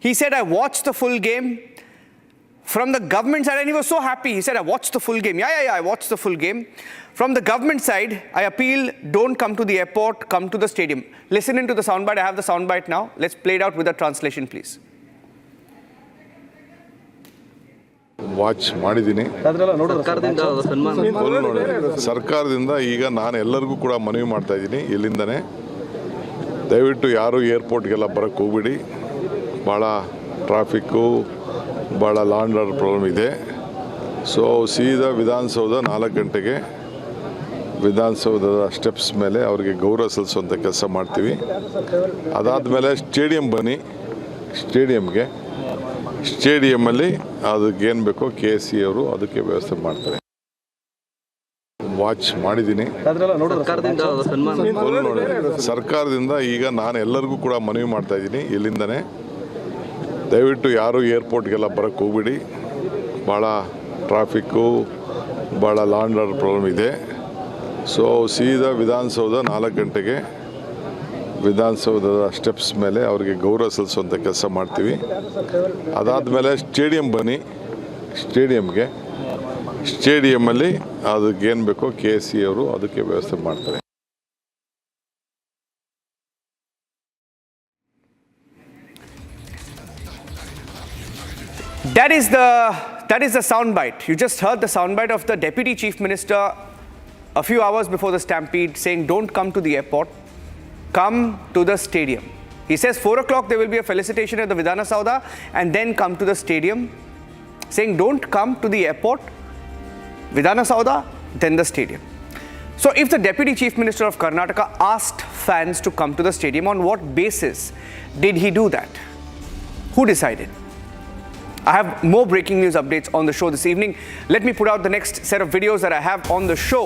He said, I watched the full game from the government side, and he was so happy. He said, I watched the full game. Yeah, I watched the full game. From the government side, I appeal, don't come to the airport, come to the stadium. Listen into the soundbite. I have the soundbite now. Let's play it out with a translation, please. Watch ಮಾಡಿದ್ದೀನಿ. ಸರ್ಕಾರದಿಂದ ಈಗ ನಾನು ಎಲ್ಲರಿಗೂ ಕೂಡ ಮನವಿ ಮಾಡ್ತಾ ಇದ್ದೀನಿ, ಇಲ್ಲಿಂದನೇ ದಯವಿಟ್ಟು ಯಾರು ಏರ್ಪೋರ್ಟ್ಗೆಲ್ಲ ಬರೋಕ್ಕೆ ಹೋಗ್ಬಿಡಿ. ಭಾಳ ಟ್ರಾಫಿಕ್ಕು, ಭಾಳ ಲಾ ಆ್ಯಂಡ್ ಆರ್ಡರ್ ಪ್ರಾಬ್ಲಮ್ ಇದೆ. ಸೊ ಸೀದಾ ವಿಧಾನಸೌಧ 4 ಗಂಟೆಗೆ ವಿಧಾನಸೌಧದ ಸ್ಟೆಪ್ಸ್ ಮೇಲೆ ಅವರಿಗೆ ಗೌರವ ಸಲ್ಲಿಸುವಂಥ ಕೆಲಸ ಮಾಡ್ತೀವಿ. ಅದಾದಮೇಲೆ ಸ್ಟೇಡಿಯಂ ಬನ್ನಿ, ಸ್ಟೇಡಿಯಮ್ಮಲ್ಲಿ ಅದಕ್ಕೇನು ಬೇಕೋ KSCA ಅವರು ಅದಕ್ಕೆ ವ್ಯವಸ್ಥೆ ಮಾಡ್ತಾರೆ. ವಾಚ್ ಮಾಡಿದ್ದೀನಿ. ಸರ್ಕಾರದಿಂದ ಈಗ ನಾನು ಎಲ್ಲರಿಗೂ ಕೂಡ ಮನವಿ ಮಾಡ್ತಾ ಇದ್ದೀನಿ, ಇಲ್ಲಿಂದನೇ ದಯವಿಟ್ಟು ಯಾರು ಏರ್ಪೋರ್ಟ್ಗೆಲ್ಲ ಬರೋಕ್ಕೆ ಹೋಗ್ಬಿಡಿ. ಭಾಳ ಟ್ರಾಫಿಕ್ಕು, ಭಾಳ ಲಾ ಆ್ಯಂಡ್ ಆರ್ಡರ್ ಪ್ರಾಬ್ಲಮ್ ಇದೆ. ಸೊ ಸೀದಾ ವಿಧಾನಸೌಧ 4 ಗಂಟೆಗೆ ವಿಧಾನಸೌಧದ ಸ್ಟೆಪ್ಸ್ ಮೇಲೆ ಅವರಿಗೆ ಗೌರವ ಸಲ್ಲಿಸುವಂಥ ಕೆಲಸ ಮಾಡ್ತೀವಿ. ಅದಾದಮೇಲೆ ಸ್ಟೇಡಿಯಂ ಬನ್ನಿ, ಸ್ಟೇಡಿಯಮ್ಮಲ್ಲಿ ಅದಕ್ಕೇನು ಬೇಕೋ KSCA ಅವರು ಅದಕ್ಕೆ ವ್ಯವಸ್ಥೆ ಮಾಡ್ತಾರೆ. That is the soundbite. You just heard the soundbite of the Deputy Chief Minister a few hours before the Stampede saying, don't come to the airport, come to the stadium. He says 4 o'clock there will be a felicitation at the Vidhana Soudha and then come to the stadium, saying don't come to the airport, Vidhana Soudha, then the stadium. So if the Deputy Chief Minister of Karnataka asked fans to come to the stadium, on what basis did he do that? Who decided? I have more breaking news updates on the show this evening. Let me put out the next set of videos that I have on the show.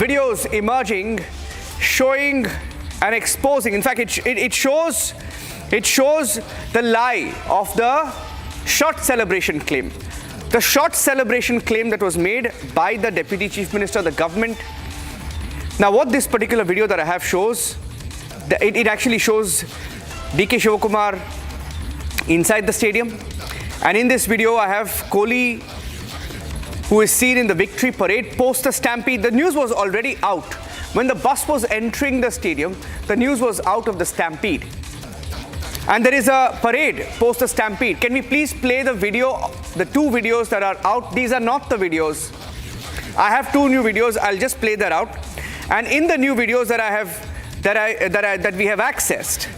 Videos emerging, showing and exposing. In fact, it shows the lie of the shot celebration claim. The shot celebration claim that was made by the Deputy Chief Minister, the government. Now, what this particular video that I have shows, it actually shows DK Shivkumar inside the stadium. And in this video, I have Kohli, who is seen in the victory parade post the Stampede. The news was already out. When the bus was entering the stadium, the news was out of the Stampede. And there is a parade post the Stampede. Can we please play the video, the 2 videos that are out? These are not the videos. I have 2 new videos. I'll just play that out. And in the new videos that we have accessed,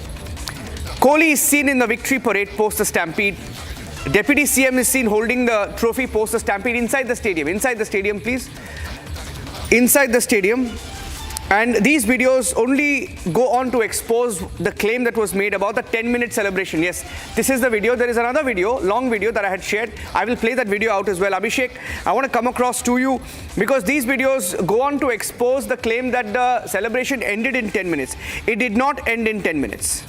Kohli is seen in the victory parade post the Stampede. Deputy CM is seen holding the trophy post the Stampede inside the stadium. Inside the stadium, please. Inside the stadium. And these videos only go on to expose the claim that was made about the 10-minute celebration. Yes, this is the video. There is another video, long video that I had shared. I will play that video out as well. Abhishek, I want to come across to you because these videos go on to expose the claim that the celebration ended in 10 minutes. It did not end in 10 minutes.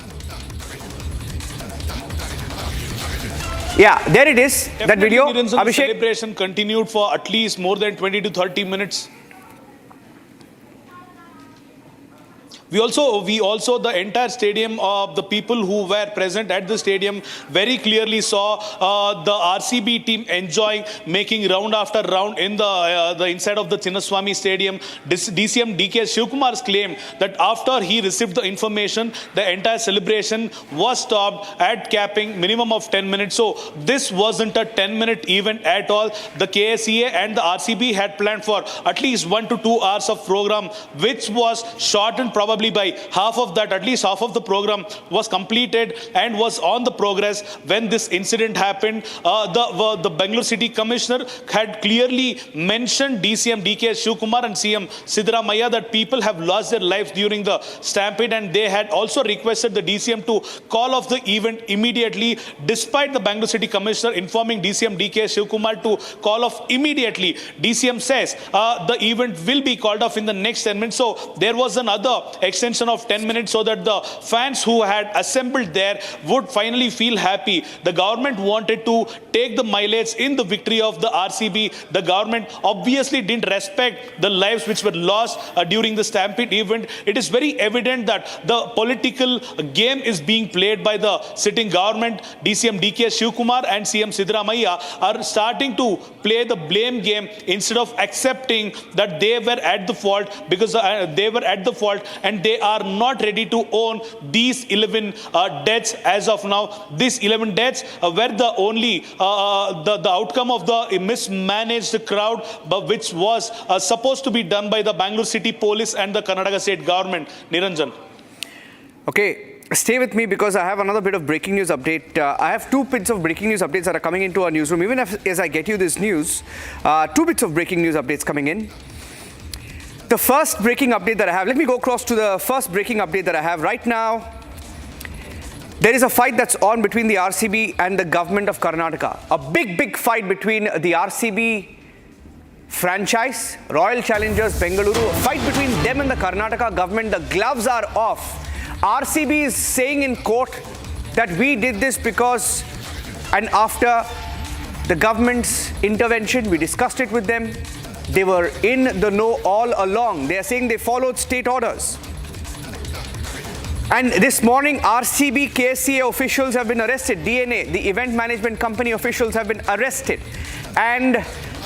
Yeah, there it is. That video. Abhishek, celebration continued for at least more than 20 to 30 minutes. We also the entire stadium, the people who were present at the stadium very clearly saw the RCB team enjoying, making round after round in the inside of the Chinnaswamy Stadium. DCM DK Shivkumar's claim that after he received the information, the entire celebration was stopped at capping minimum of 10 minutes. So this wasn't a 10-minute event at all. The KSCA and the RCB had planned for at least 1 to 2 hours of program, which was shortened probably by half of that. At least half of the program was completed and was on the progress when this incident happened. The Bengaluru City Commissioner had clearly mentioned DCM DK Shivkumar and CM Siddaramaiah that people have lost their lives during the stampede, and they had also requested the DCM to call off the event immediately, despite the Bengaluru City Commissioner informing DCM DK Shivkumar to call off immediately. DCM says the event will be called off in the next 10 minutes. So there was another extension of 10 minutes so that the fans who had assembled there would finally feel happy. The government wanted to take the mileage in the victory of the RCB. The government obviously didn't respect the lives which were lost during the stampede event. It is very evident that the political game is being played by the sitting government. DCM DK Shivkumar and CM Siddaramaiah are starting to play the blame game instead of accepting that they were at the fault, because they were at the fault and they are not ready to own these 11 deaths as of now. These 11 deaths were the only the outcome of the mismanaged crowd, but which was supposed to be done by the Bengaluru City Police and the Karnataka State Government. Niranjan. Okay, stay with me because I have another bit of breaking news update. I have 2 bits of breaking news updates that are coming into our newsroom. Even as I get you this news, 2 bits of breaking news updates coming in. The first breaking update that I have, let me go across to the first breaking update that I have right now. There is a fight that's on between the RCB and the government of Karnataka. A big fight between the RCB franchise, Royal Challengers Bengaluru. A fight between them and the Karnataka government. The gloves are off. RCB is saying in court that we did this because, and after the government's intervention, we discussed it with them. They were in the know all along. They are saying they followed state orders. And this morning, RCB KSCA officials have been arrested. DNA, the event management company officials, have been arrested. And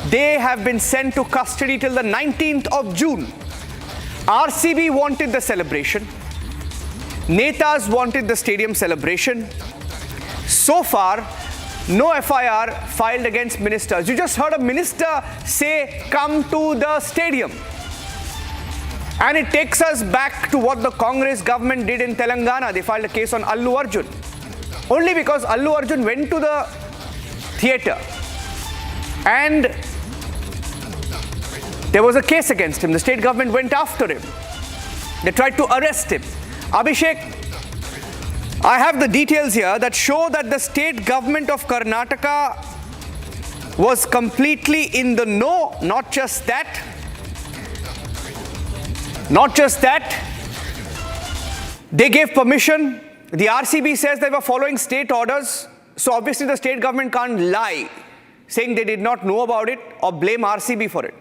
they have been sent to custody till the 19th of June. RCB wanted the celebration. Netas wanted the stadium celebration. So far, no FIR filed against ministers. You just heard a minister say, come to the stadium. And it takes us back to what the Congress government did in Telangana. They filed a case on Allu Arjun. Only because Allu Arjun went to the theatre and there was a case against him. The state government went after him. They tried to arrest him. Abhishek, I have the details here that show that the state government of Karnataka was completely in the know. Not just that, they gave permission. The RCB says they were following state orders. So obviously the state government can't lie, saying they did not know about it or blame RCB for it.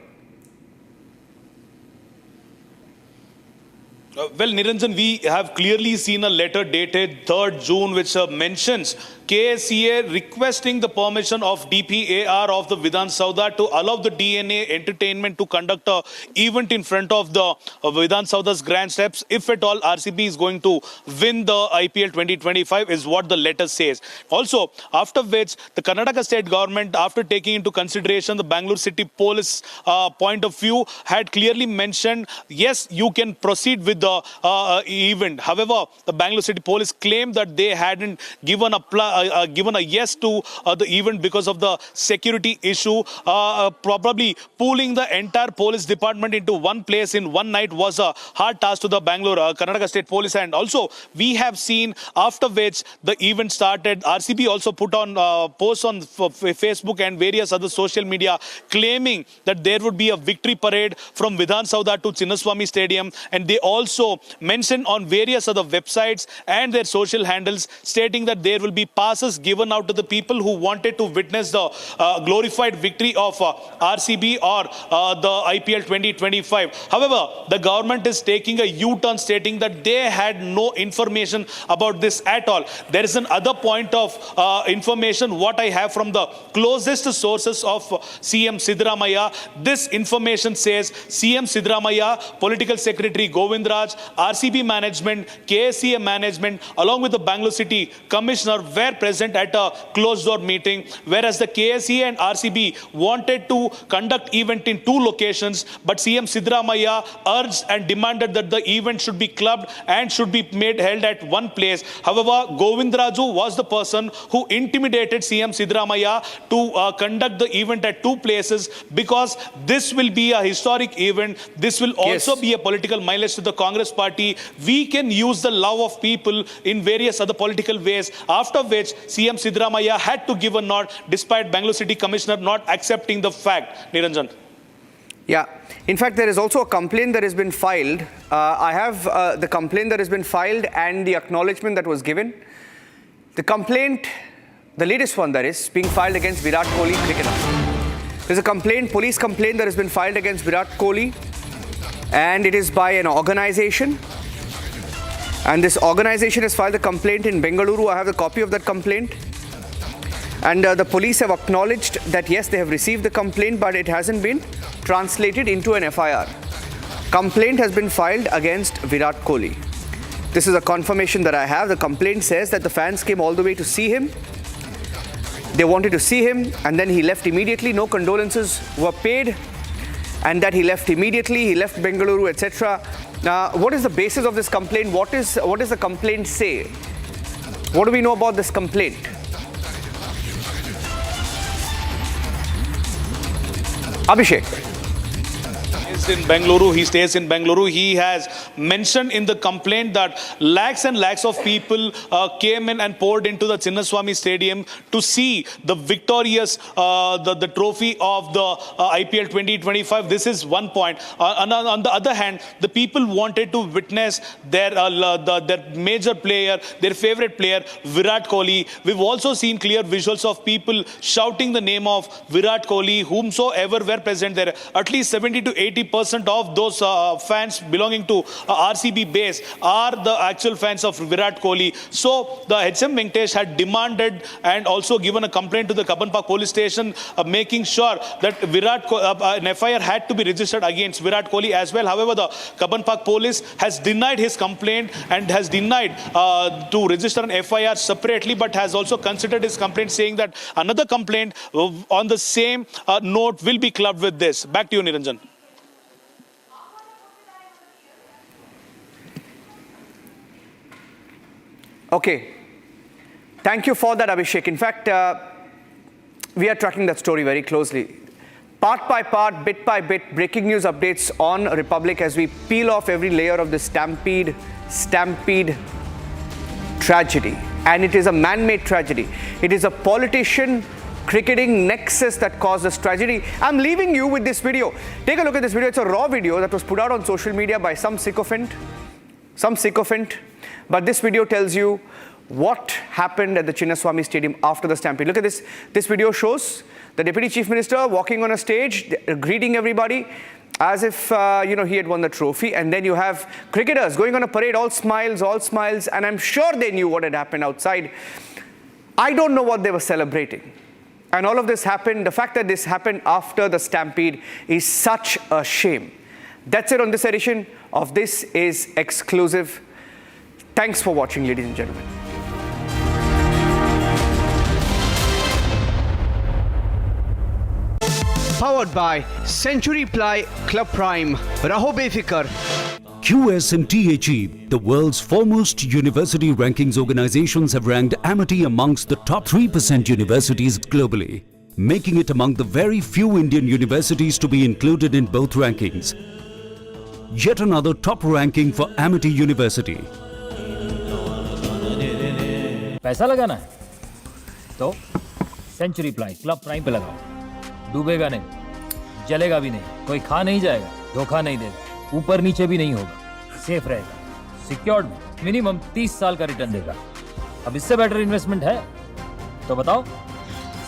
Well, Niranjan, we have clearly seen a letter dated 3rd June which mentions KSCA requesting the permission of DPAR of the Vidhana Soudha to allow the DNA Entertainment to conduct an event in front of the Vidhana Soudha's grand steps if at all RCB is going to win the IPL 2025 is what the letter says. Also, after which the Karnataka state government, after taking into consideration the Bengaluru City Police point of view, had clearly mentioned, yes, you can proceed with the event. However, the Bengaluru City Police claimed that they hadn't given a yes to the event because of the security issue. Probably pooling the entire police department into one place in one night was a hard task to the Bangalore Karnataka State Police. And also, we have seen after which the event started, RCB also put on posts on Facebook and various other social media claiming that there would be a victory parade from Vidhana Soudha to Chinnaswamy Stadium, and they also also mentioned on various other websites and their social handles, stating that there will be passes given out to the people who wanted to witness the glorified victory of RCB or the IPL 2025. However, the government is taking a U-turn, stating that they had no information about this at all. There is another point of information what I have from the closest sources of CM Siddaramaiah. This information says CM Siddaramaiah, Political Secretary Govind Raj, RCB management, KSCA management, along with the Bengaluru City Commissioner were present at a closed-door meeting, whereas the KSCA and RCB wanted to conduct event in 2 locations, but CM Siddaramaiah urged and demanded that the event should be clubbed and should be held at one place. However, Govind Raju was the person who intimidated CM Siddaramaiah to conduct the event at 2 places, because this will be a historic event. This will also be a political mileage to the Congress party. We can use the love of people in various other political ways, after which CM Siddaramaiah had to give a nod despite Bengaluru City Commissioner not accepting the fact. Niranjan. Yeah. In fact, there is also a complaint that has been filed. I have the complaint that has been filed and the acknowledgement that was given. The complaint, the latest one that is being filed against Virat Kohli, cricketer. There's a complaint, police complaint that has been filed against Virat Kohli, and it is by an organization. And this organization has filed a complaint in Bengaluru. I have a copy of that complaint. And the police have acknowledged that yes, they have received the complaint, but it hasn't been translated into an FIR. Complaint has been filed against Virat Kohli. This is a confirmation that I have. The complaint says that the fans came all the way to see him. They wanted to see him, and then he left immediately. No condolences were paid, and that he left immediately. He left Bengaluru, etc. What is the basis of this complaint? What does the complaint say? What do we know about this complaint? Abhishek. In Bengaluru, he stays in Bengaluru. He has mentioned in the complaint that lakhs and lakhs of people came in and poured into the Chinnaswamy Stadium to see the victorious the trophy of the IPL 2025. This is one point. On the other hand, the people wanted to witness their major player, their favorite player, Virat Kohli. We've also seen clear visuals of people shouting the name of Virat Kohli, whomsoever were present there. At least 70 to 80% of those fans belonging to RCB base are the actual fans of Virat Kohli. So the HM Venkatesh had demanded and also given a complaint to the Cubbon Park police station, making sure that an FIR had to be registered against Virat Kohli as well. However, the Cubbon Park police has denied his complaint and has denied to register an FIR separately, but has also considered his complaint, saying that another complaint on the same note will be clubbed with this. Back to you, Niranjan. Okay. Thank you for that, Abhishek. In fact, we are tracking that story very closely. Part by part, bit by bit, breaking news updates on Republic as we peel off every layer of the Stampede tragedy. And it is a man-made tragedy. It is a politician cricketing nexus that caused this tragedy. I'm leaving you with this video. Take a look at this video. It's a raw video that was put out on social media by some sycophant. But this video tells you what happened at the Chinnaswamy Stadium after the Stampede. Look at this. This video shows the Deputy Chief Minister walking on a stage, greeting everybody as if, he had won the trophy. And then you have cricketers going on a parade, all smiles. And I'm sure they knew what had happened outside. I don't know what they were celebrating. And all of this happened, the fact that this happened after the Stampede is such a shame. That's it on this edition of This Is Exclusive. Thanks for watching, ladies and gentlemen. Powered by Century Ply Club Prime. Raho Befikar. QS and THE, the world's foremost university rankings organizations, have ranked Amity amongst the top 3% universities globally, making it among the very few Indian universities to be included in both rankings. Yet another top ranking for Amity University. पैसा लगाना है तो century ply club prime पे लगाओ, डूबेगा नहीं, जलेगा भी नहीं, कोई खा नहीं जाएगा, धोखा नहीं देगा, ऊपर नीचे भी नहीं होगा, सेफ रहेगा, सिक्योर्ड मिनिमम 30 साल का रिटर्न देगा। अब इससे बेटर इन्वेस्टमेंट है तो बताओ।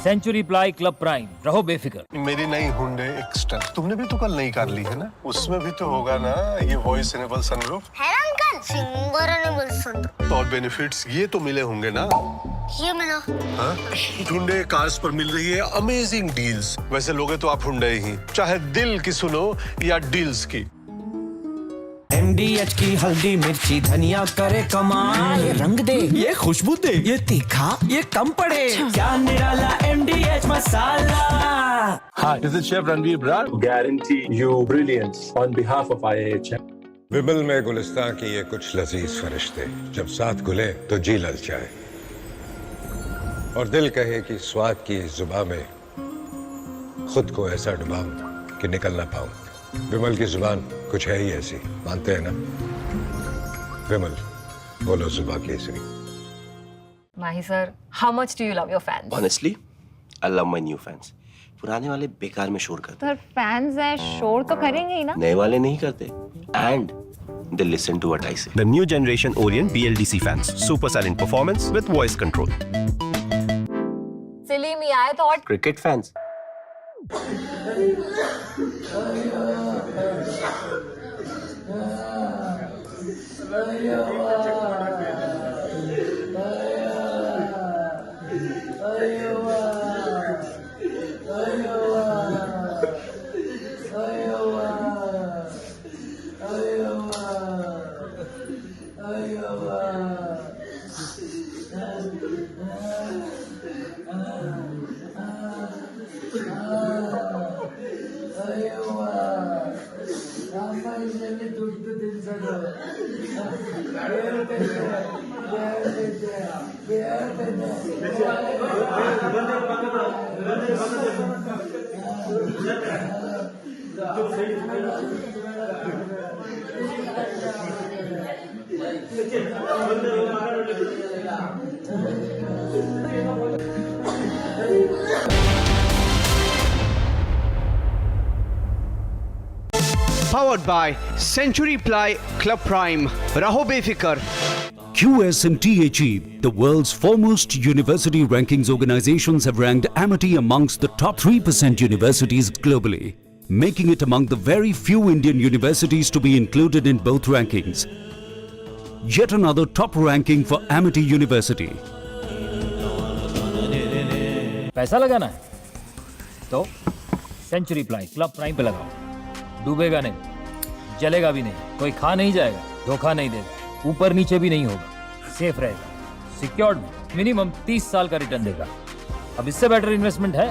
सेंचुरी प्लाई क्लब प्राइम, रहो बेफिक्र। मेरी नई हुंडई एक्स्टर तुमने भी तो कल नई कार ली है ना, उसमें भी तो होगा ना ये वॉइस इनेबल सनरूफ। है ना अंकल, सिंगर इनेबल सनरूफ। और बेनिफिट्स ये तो मिले होंगे ना। ये मिला। हाँ? हुंडई कार्स पर मिल रही है अमेजिंग डील्स। वैसे लोगे तो आप हुंडई ही, चाहे दिल की सुनो या डील्स की। MDH की हल्दी मिर्ची धनिया करे कमाल, ये रंग दे, ये खुशबू दे, ये तीखा, ये कम पड़े, क्या निराला MDH masala. Hi, this is Chef Ranveer Brar. Guarantee you brilliance on behalf of IIHM. विमल में गुलिस्तां की ये कुछ लजीज फरिश्ते जब साथ घुले तो जी ललचाए और दिल कहे कि स्वाद की इस जुबां में खुद को ऐसा डुबाऊं कि निकल ना पाऊं। विमल की जुबान कुछ है ही ऐसी, मानते हैं ना? विमल, बोलो जुबां केसरी। माही sir, how much do you love your fans? Honestly, I love my new fans. पुराने वाले बेकार में शोर करते। सर फैंस है, शोर तो करेंगे ही ना। नए वाले नहीं करते। And they listen to what I say. The new generation Orient BLDC fans. Super silent performance with voice control. Silly me, I thought. Cricket fans. Powered by Century Ply Club Prime. Raho befikar. QSNTHE, the world's foremost university rankings organizations, have ranked Amity amongst the top 3% universities globally, making it among the very few Indian universities to be included in both rankings. Yet another top ranking for Amity University. पैसा लगाना है तो century ply club prime पे लगाओ। डूबेगा नहीं, जलेगा भी नहीं, कोई खा नहीं जाएगा, धोखा नहीं देगा, ऊपर नीचे भी नहीं होगा, सेफ रहेगा, सिक्योर्ड मिनिमम 30 साल का रिटर्न देगा। अब इससे बेटर इन्वेस्टमेंट है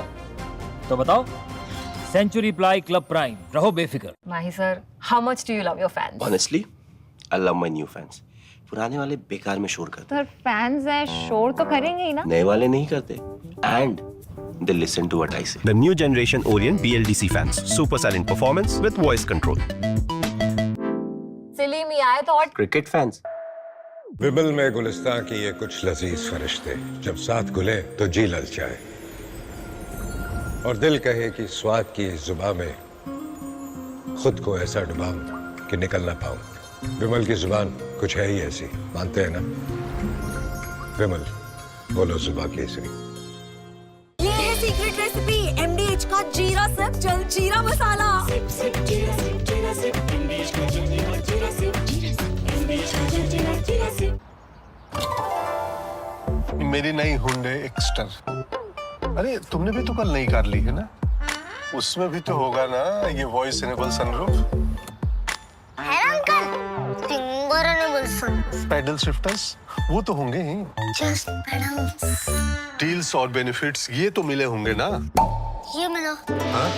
तो बताओ। सेंचुरी प्लाई क्लब प्राइम, रहो बेफिक्र। माही sir, how much do you love your fans? Honestly, I love my new fans. पुराने वाले बेकार में शोर करते। सर फैंस है, शोर तो करेंगे ही ना। नए वाले नहीं करते। And they listen to what I say. The new generation Orient BLDC fans. Super silent performance with voice control. Silly me, I thought. Cricket fans. विमल में गुलिस्तां की ये कुछ लजीज फरिश्ते जब साथ घुले तो जी ललचाए और दिल कहे कि स्वाद की इस जुबां में खुद को ऐसा डुबाऊं कि निकल ना पाऊं। विमल की जुबान कुछ है ही ऐसी, मानते हैं ना? विमल, बोलो जुबां केसरी। ये है सीक्रेट रेसिपी MDH का जीरा सिप जल जीरा मसाला। सिप सिप जीरा सिप जीरा सिप MDH का जल जीरा सिप MDH का जल जीरा सिप। मेरी नई हुंडई एक्स्टर। अरे तुमने भी तो कल नई कार ली है ना, उसमें भी तो होगा ना ये वॉइस इनेबल सनरूफ। है ना uncle, finger enable sunroof. Paddle shifters वो तो होंगे ही। Just paddles. डील्स और बेनिफिट्स ये तो मिले होंगे ना। ये मिला। हाँ?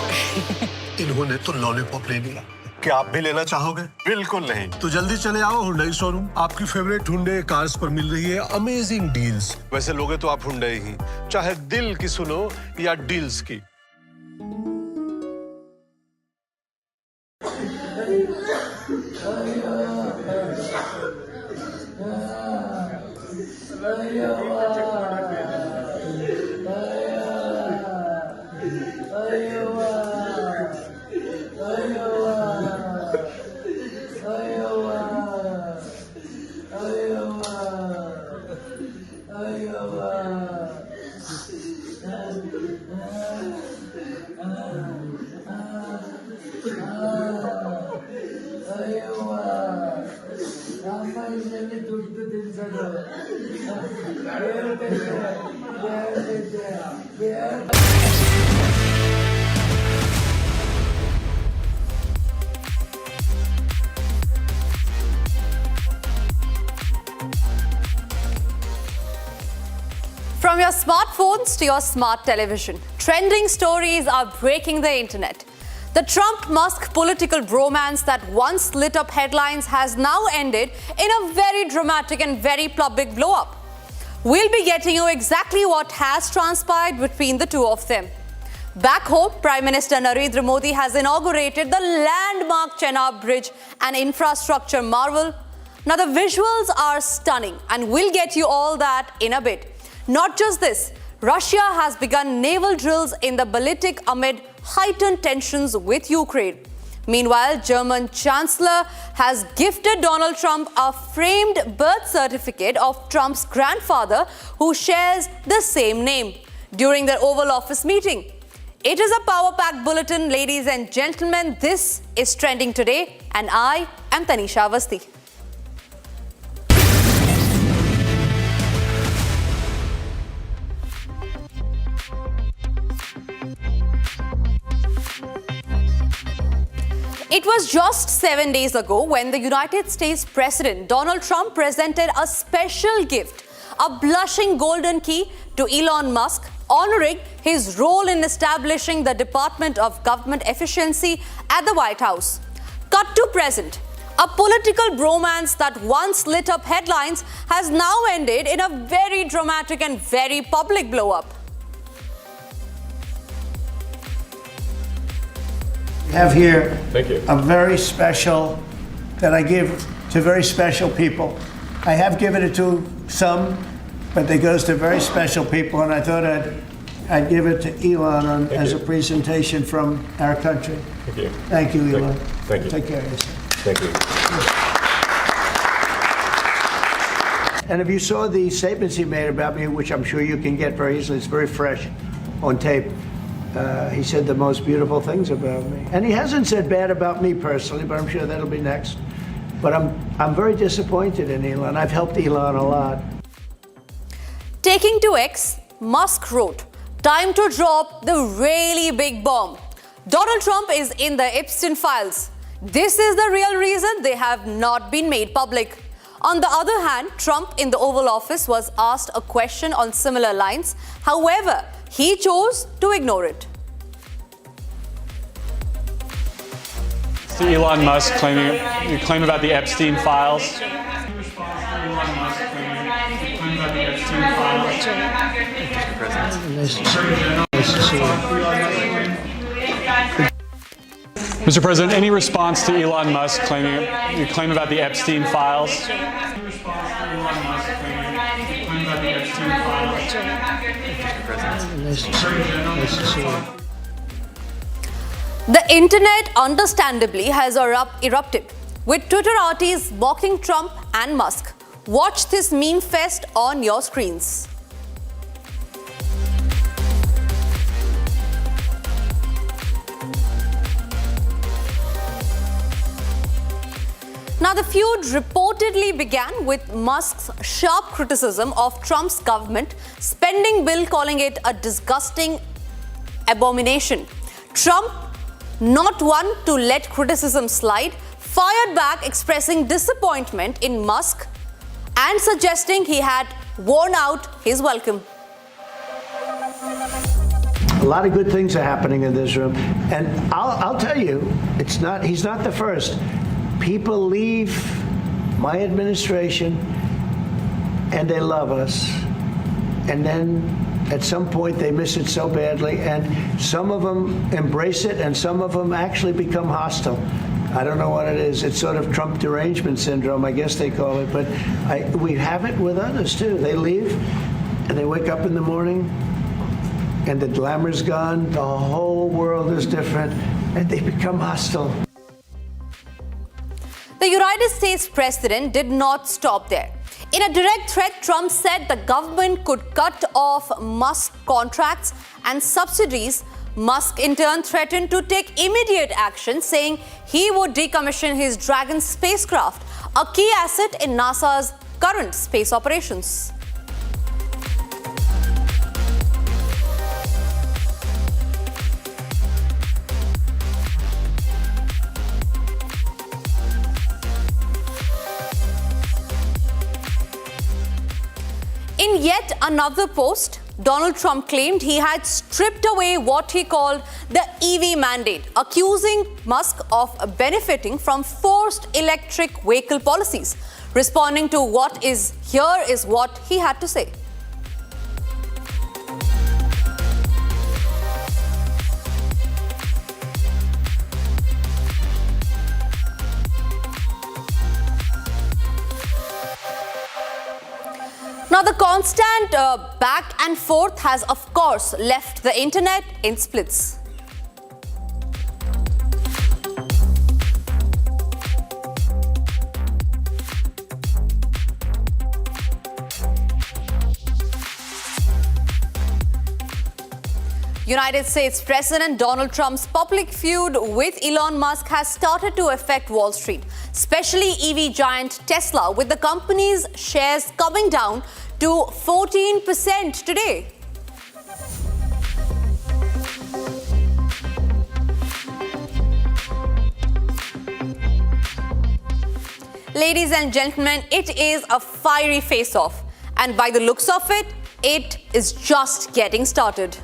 इन्होंने तो लॉलीपॉप ले लिया, क्या आप भी लेना चाहोगे? बिल्कुल नहीं, तो जल्दी चले आओ हुंडई शोरूम। आपकी फेवरेट हुंडई कार्स पर मिल रही है अमेजिंग डील्स। वैसे लोगे तो आप हुंडई ही, चाहे दिल की सुनो या डील्स की। From your smartphones to your smart television, trending stories are breaking the internet. The Trump-Musk political bromance that once lit up headlines has now ended in a very dramatic and very public blow-up. We'll be getting you exactly what has transpired between the two of them. Back home, Prime Minister Narendra Modi has inaugurated the landmark Chenab Bridge, an infrastructure marvel. Now the visuals are stunning and we'll get you all that in a bit. Not just this, Russia has begun naval drills in the Baltic amid heightened tensions with Ukraine. Meanwhile, German Chancellor has gifted Donald Trump a framed birth certificate of Trump's grandfather, who shares the same name, during their Oval Office meeting. It is a power-packed bulletin, ladies and gentlemen. This is Trending Today, and I am Tanisha Avasthi. It was just 7 days ago when the United States President Donald Trump presented a special gift, a blushing golden key to Elon Musk, honoring his role in establishing the Department of Government Efficiency at the White House. Cut to present, a political bromance that once lit up headlines has now ended in a very dramatic and very public blow-up. We have here Thank you. a very special, that I give to very special people. I have given it to some, but it goes to very special people, and I thought I'd give it to Elon as a presentation from our country. Thank you. Thank you, Elon. Thank you. Take care of yourself. Thank you. And if you saw the statements he made about me, which I'm sure you can get very easily, it's very fresh on tape. He said the most beautiful things about me. And he hasn't said bad about me personally, but I'm sure that'll be next. But I'm very disappointed in Elon. I've helped Elon a lot. Taking to X, Musk wrote, "Time to drop the really big bomb. Donald Trump is in the Epstein files. This is the real reason they have not been made public." On the other hand, Trump in the Oval Office was asked a question on similar lines. However, he chose to ignore it. To Elon Musk claim about the Epstein files. Mr. President, any response to Elon Musk claim about the Epstein files? The internet understandably has erupted, with Twitter artists mocking Trump and Musk. Watch this meme fest on your screens. Now, the feud reportedly began with Musk's sharp criticism of Trump's government spending bill, calling it a disgusting abomination. Trump, not one to let criticism slide, fired back, expressing disappointment in Musk and suggesting he had worn out his welcome. A lot of good things are happening in this room. And I'll tell you, he's not the first. People leave my administration and they love us. And then at some point they miss it so badly, and some of them embrace it and some of them actually become hostile. I don't know what it is. It's sort of Trump derangement syndrome, I guess they call it. But we have it with others too. They leave and they wake up in the morning and the glamour's gone, the whole world is different, and they become hostile. The United States president did not stop there. In a direct threat, Trump said the government could cut off Musk contracts and subsidies. Musk in turn threatened to take immediate action, saying he would decommission his Dragon spacecraft, a key asset in NASA's current space operations. In yet another post, Donald Trump claimed he had stripped away what he called the EV mandate, accusing Musk of benefiting from forced electric vehicle policies. Responding to what is here is what he had to say. Now, the constant back and forth has, of course, left the internet in splits. United States President Donald Trump's public feud with Elon Musk has started to affect Wall Street, especially EV giant Tesla, with the company's shares coming down to 14% today. Ladies and gentlemen, it is a fiery face-off, and by the looks of it, it is just getting started.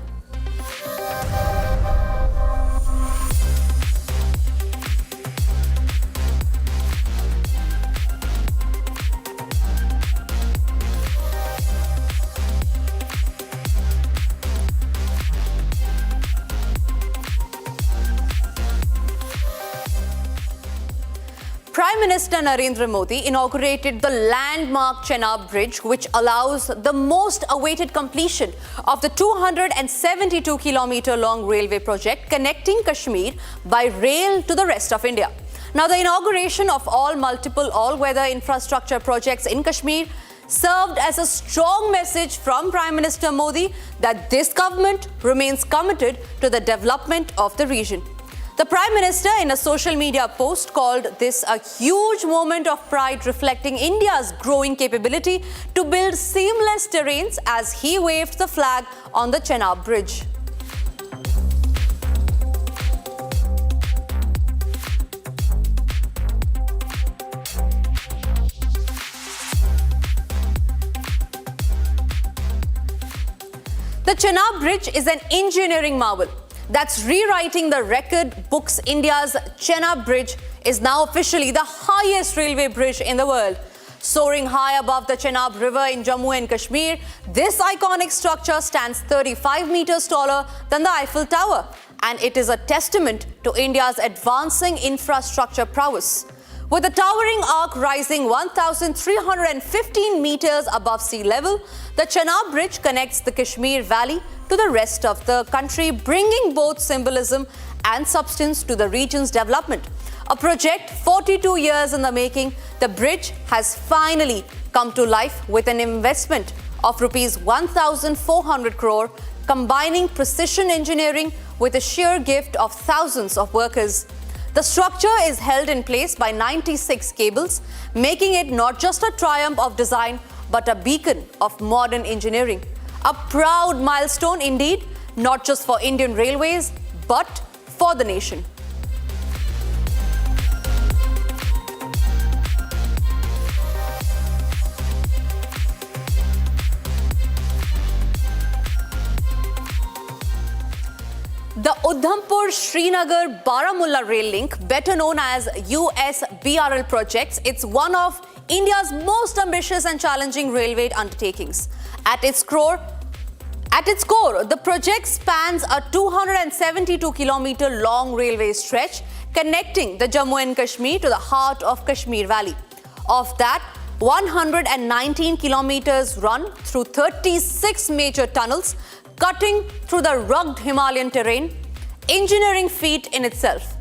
Prime Minister Narendra Modi inaugurated the landmark Chenab Bridge, which allows the most awaited completion of the 272-kilometer-long railway project connecting Kashmir by rail to the rest of India. Now, the inauguration of multiple all-weather infrastructure projects in Kashmir served as a strong message from Prime Minister Modi that this government remains committed to the development of the region. The Prime Minister, in a social media post, called this a huge moment of pride, reflecting India's growing capability to build seamless terrains as he waved the flag on the Chenab Bridge. The Chenab Bridge is an engineering marvel that's rewriting the record books. India's Chenab Bridge is now officially the highest railway bridge in the world. Soaring high above the Chenab River in Jammu and Kashmir, this iconic structure stands 35 meters taller than the Eiffel Tower, and it is a testament to India's advancing infrastructure prowess. With the towering arc rising 1,315 meters above sea level, the Chenab Bridge connects the Kashmir Valley to the rest of the country, bringing both symbolism and substance to the region's development. A project 42 years in the making, the bridge has finally come to life with an investment of rupees 1,400 crore, combining precision engineering with the sheer gift of thousands of workers. The structure is held in place by 96 cables, making it not just a triumph of design, but a beacon of modern engineering. A proud milestone indeed, not just for Indian Railways, but for the nation. The Udhampur-Srinagar-Baramulla rail link, better known as USBRL projects, it's one of India's most ambitious and challenging railway undertakings. At its core, the project spans a 272-kilometer long railway stretch connecting the Jammu and Kashmir to the heart of Kashmir Valley. Of that, 119 kilometers run through 36 major tunnels, cutting through the rugged Himalayan terrain, engineering feat in itself.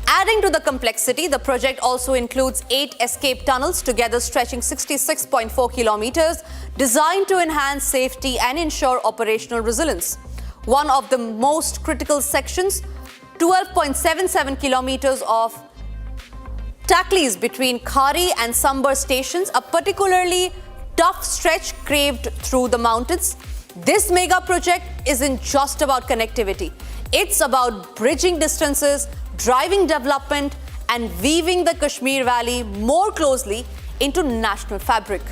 Adding to the complexity, the project also includes 8 escape tunnels, together stretching 66.4 kilometers, designed to enhance safety and ensure operational resilience. One of the most critical sections, 12.77 kilometers of Taklis between Khari and Sambar stations, a particularly tough stretch carved through the mountains. This mega project isn't just about connectivity. It's about bridging distances, driving development, and weaving the Kashmir Valley more closely into national fabric.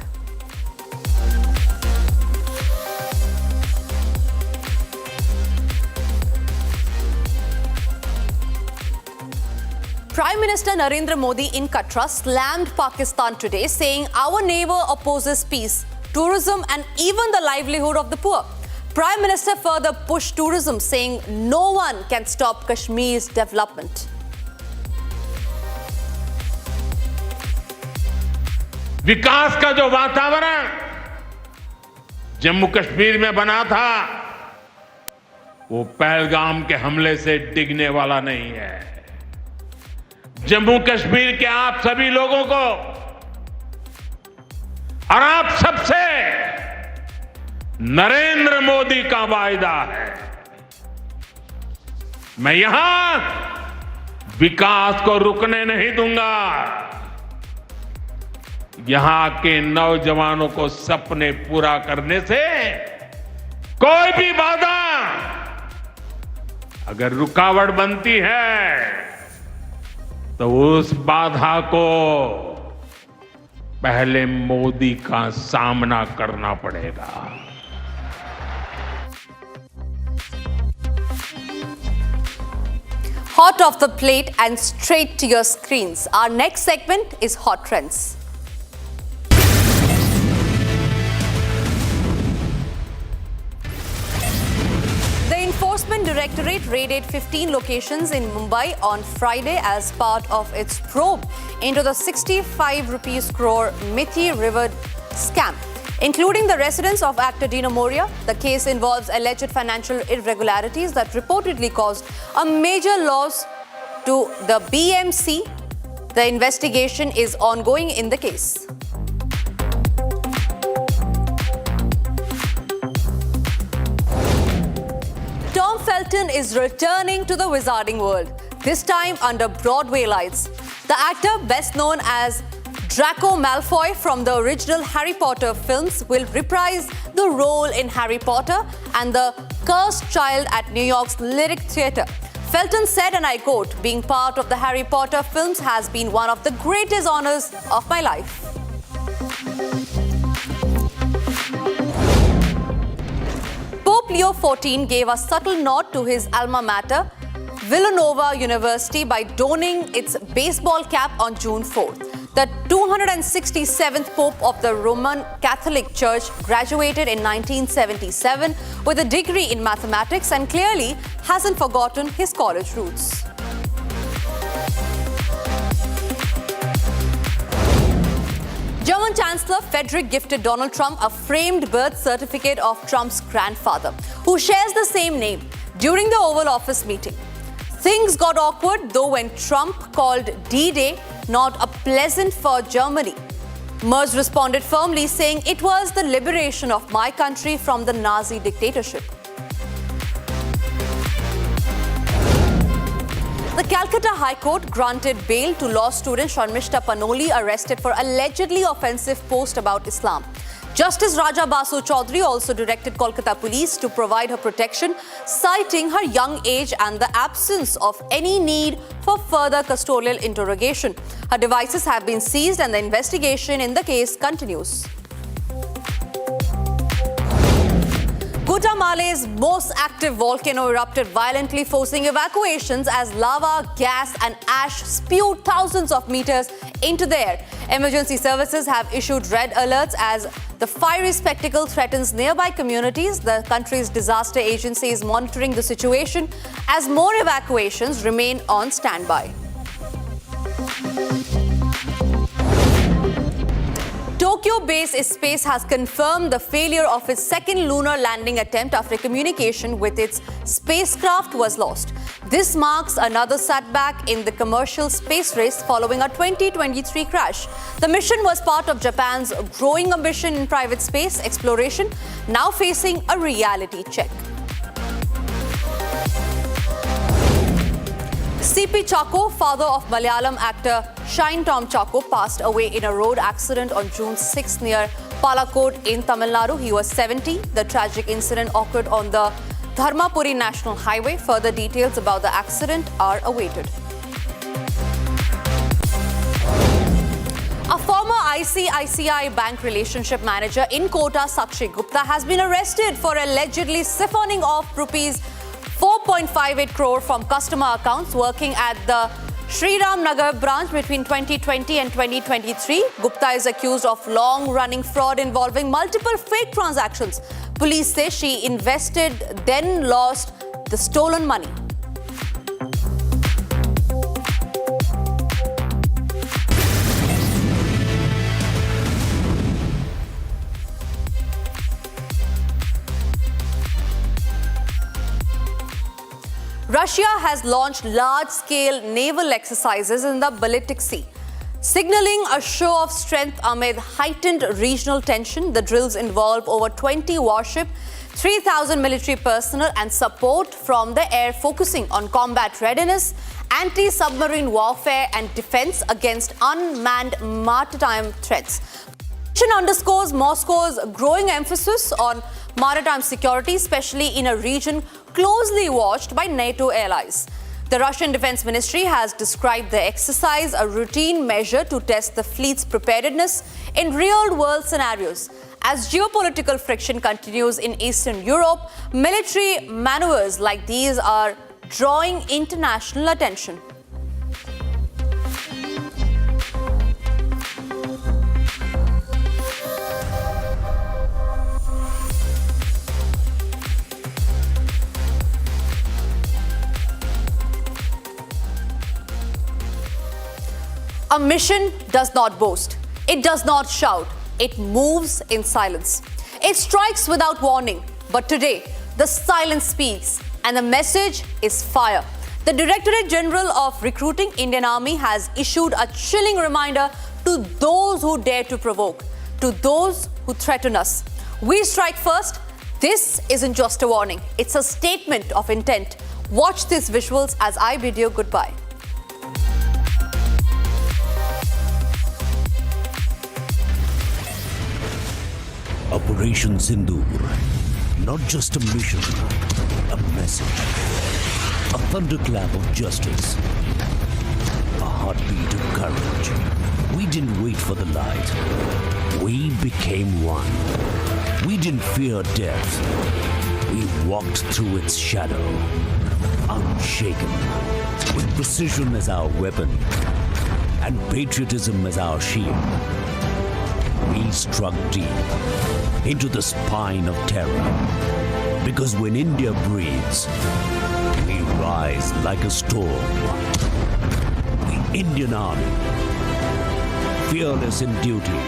Prime Minister Narendra Modi in Katra slammed Pakistan today, saying our neighbor opposes peace, tourism, and even the livelihood of the poor. Prime Minister further pushed tourism, saying no one can stop Kashmir's development. विकास का जो वातावरण जम्मू कश्मीर में बना था वो पहलगाम के हमले से डिगने वाला नहीं है। जम्मू कश्मीर के आप सभी लोगों को और आप सबसे नरेंद्र मोदी का वायदा है, मैं यहां विकास को रुकने नहीं दूंगा। यहां के नौजवानों को सपने पूरा करने से कोई भी बाधा अगर रुकावट बनती है तो उस बाधा को पहले मोदी का सामना करना पड़ेगा। Hot off the plate and straight to your screens. Our next segment is Hot Trends. The Enforcement Directorate raided 15 locations in Mumbai on Friday as part of its probe into the 65 rupees crore Mithi River scam, including the residence of actor Dino Moria. The case involves alleged financial irregularities that reportedly caused a major loss to the BMC. The investigation is ongoing in the case. Tom Felton is returning to the wizarding world, this time under Broadway lights. The actor, best known as Draco Malfoy from the original Harry Potter films, will reprise the role in Harry Potter and the Cursed Child at New York's Lyric Theatre. Felton said, and I quote, "Being part of the Harry Potter films has been one of the greatest honors of my life." Pope Leo XIV gave a subtle nod to his alma mater, Villanova University, by donning its baseball cap on June 4th. The 267th Pope of the Roman Catholic Church graduated in 1977 with a degree in mathematics and clearly hasn't forgotten his college roots. German Chancellor Frederick gifted Donald Trump a framed birth certificate of Trump's grandfather, who shares the same name, during the Oval Office meeting. Things got awkward, though, when Trump called D-Day not a pleasant for Germany. Merz responded firmly, saying it was the liberation of my country from the Nazi dictatorship. The Calcutta High Court granted bail to law student Sharmishta Panoli, arrested for allegedly offensive post about Islam. Justice Raja Basu Chaudhary also directed Kolkata police to provide her protection, citing her young age and the absence of any need for further custodial interrogation. Her devices have been seized and the investigation in the case continues. Guatemala's most active volcano erupted violently, forcing evacuations as lava, gas and ash spewed thousands of meters into the air. Emergency services have issued red alerts as the fiery spectacle threatens nearby communities. The country's disaster agency is monitoring the situation as more evacuations remain on standby. Tokyo-based space has confirmed the failure of its second lunar landing attempt after communication with its spacecraft was lost. This marks another setback in the commercial space race following a 2023 crash. The mission was part of Japan's growing ambition in private space exploration, now facing a reality check. C.P. Chacko, father of Malayalam actor Shine Tom Chacko, passed away in a road accident on June 6 near Palakot in Tamil Nadu. He was 70. The tragic incident occurred on the Dharmapuri National Highway. Further details about the accident are awaited. A former ICICI Bank relationship manager in Kota, Sakshi Gupta, has been arrested for allegedly siphoning off rupees 4.58 crore from customer accounts working at the Sriram Nagar branch between 2020 and 2023. Gupta is accused of long-running fraud involving multiple fake transactions. Police say she invested, then lost the stolen money. Russia has launched large-scale naval exercises in the Baltic Sea, signaling a show of strength amid heightened regional tension. The drills involve over 20 warships, 3,000 military personnel and support from the air, focusing on combat readiness, anti-submarine warfare and defense against unmanned maritime threats. The underscores Moscow's growing emphasis on maritime security, especially in a region closely watched by NATO allies. The Russian Defense Ministry has described the exercise a routine measure to test the fleet's preparedness in real-world scenarios. As geopolitical friction continues in Eastern Europe, military maneuvers like these are drawing international attention. A mission does not boast. It does not shout. It moves in silence. It strikes without warning. But today, the silence speaks, and the message is fire. The Directorate General of Recruiting Indian Army has issued a chilling reminder to those who dare to provoke, to those who threaten us. We strike first. This isn't just a warning. It's a statement of intent. Watch these visuals as I bid you goodbye. Operation Sindoor, not just a mission, a message, a thunderclap of justice, a heartbeat of courage. We didn't wait for the light. We became one. We didn't fear death. We walked through its shadow, unshaken, with precision as our weapon and patriotism as our shield. We struck deep into the spine of terror, because when India breathes, we rise like a storm. The Indian Army, fearless in duty,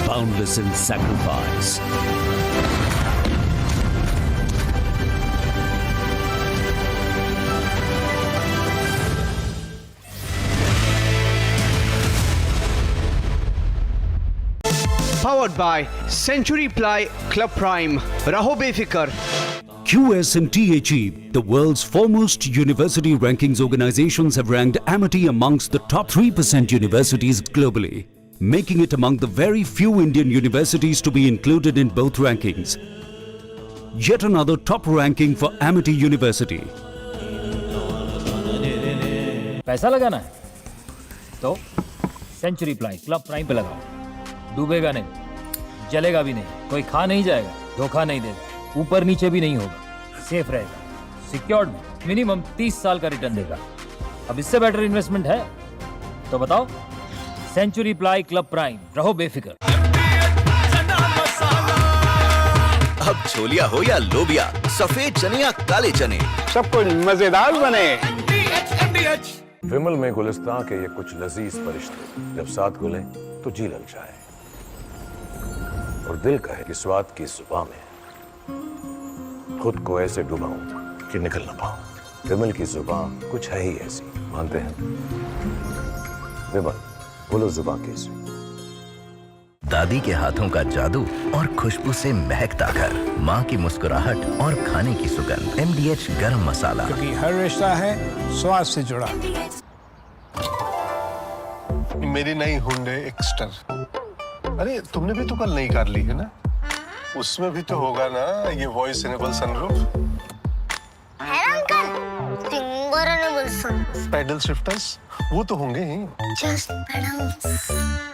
boundless in sacrifice. Powered by Century Ply Club Prime. Raho befikar. QS and THE, the world's foremost university rankings organizations, have ranked Amity amongst the top 3% universities globally, making it among the very few Indian universities to be included in both rankings. Yet another top ranking for Amity University. पैसा लगाना है तो century ply club prime पे लगाओ, डूबेगा नहीं, जलेगा भी नहीं, कोई खा नहीं जाएगा, धोखा नहीं देगा, ऊपर नीचे भी नहीं होगा, सेफ रहेगा, सिक्योर्ड में मिनिमम 30 साल का रिटर्न देगा। अब इससे बेटर इन्वेस्टमेंट है तो बताओ। सेंचुरी प्लाई क्लब प्राइम, रहो बेफिक्र। अब छोलिया हो या लोबिया, सफेद चने या काले चने, सब कुछ मजेदार बने। विमल में गुलिस्तां के ये कुछ लजीज फरिश्ते जब साथ घुले तो जी ललचाए और दिल कहे कि स्वाद की जुबान में खुद को ऐसे डुबाऊं कि निकल ना पाऊं। विमल की जुबान कुछ है ही ऐसी, मानते हैं? विमल, बोलो जुबान कैसी? दादी के हाथों का जादू और खुशबू से महकता घर, माँ की मुस्कुराहट और खाने की सुगंध। MDH गरम मसाला, क्योंकि हर रिश्ता है स्वाद से जुड़ा। मेरी नई हुंडई एक्स्टर अरे तुमने भी तो कल नई कार ली है ना, उसमें भी तो होगा ना ये वॉइस इनेबल सनरूफ। है ना uncle, finger enable sunroof. Paddle shifters वो तो होंगे ही। Just paddles.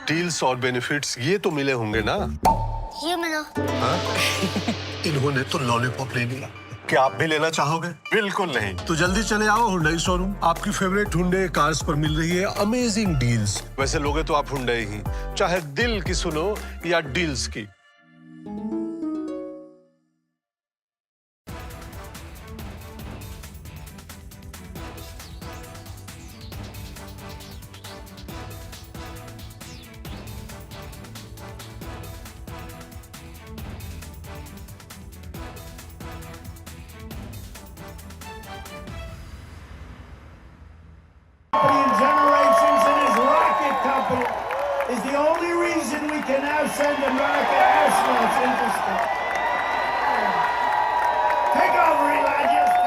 डील्स और बेनिफिट्स ये तो मिले होंगे ना। ये मिलो। हाँ? इन्होंने तो लॉलीपॉप ले लिया। क्या आप भी लेना चाहोगे? बिल्कुल नहीं। तो जल्दी चले आओ हुंडई शोरूम। आपकी फेवरेट हुंडई कार्स पर मिल रही है अमेजिंग डील्स। वैसे लोगे तो आप हुंडई ही, चाहे दिल की सुनो या डील्स की। generations in his rocket company is the only reason we can now send America astronauts into space. Take over, Eli. Just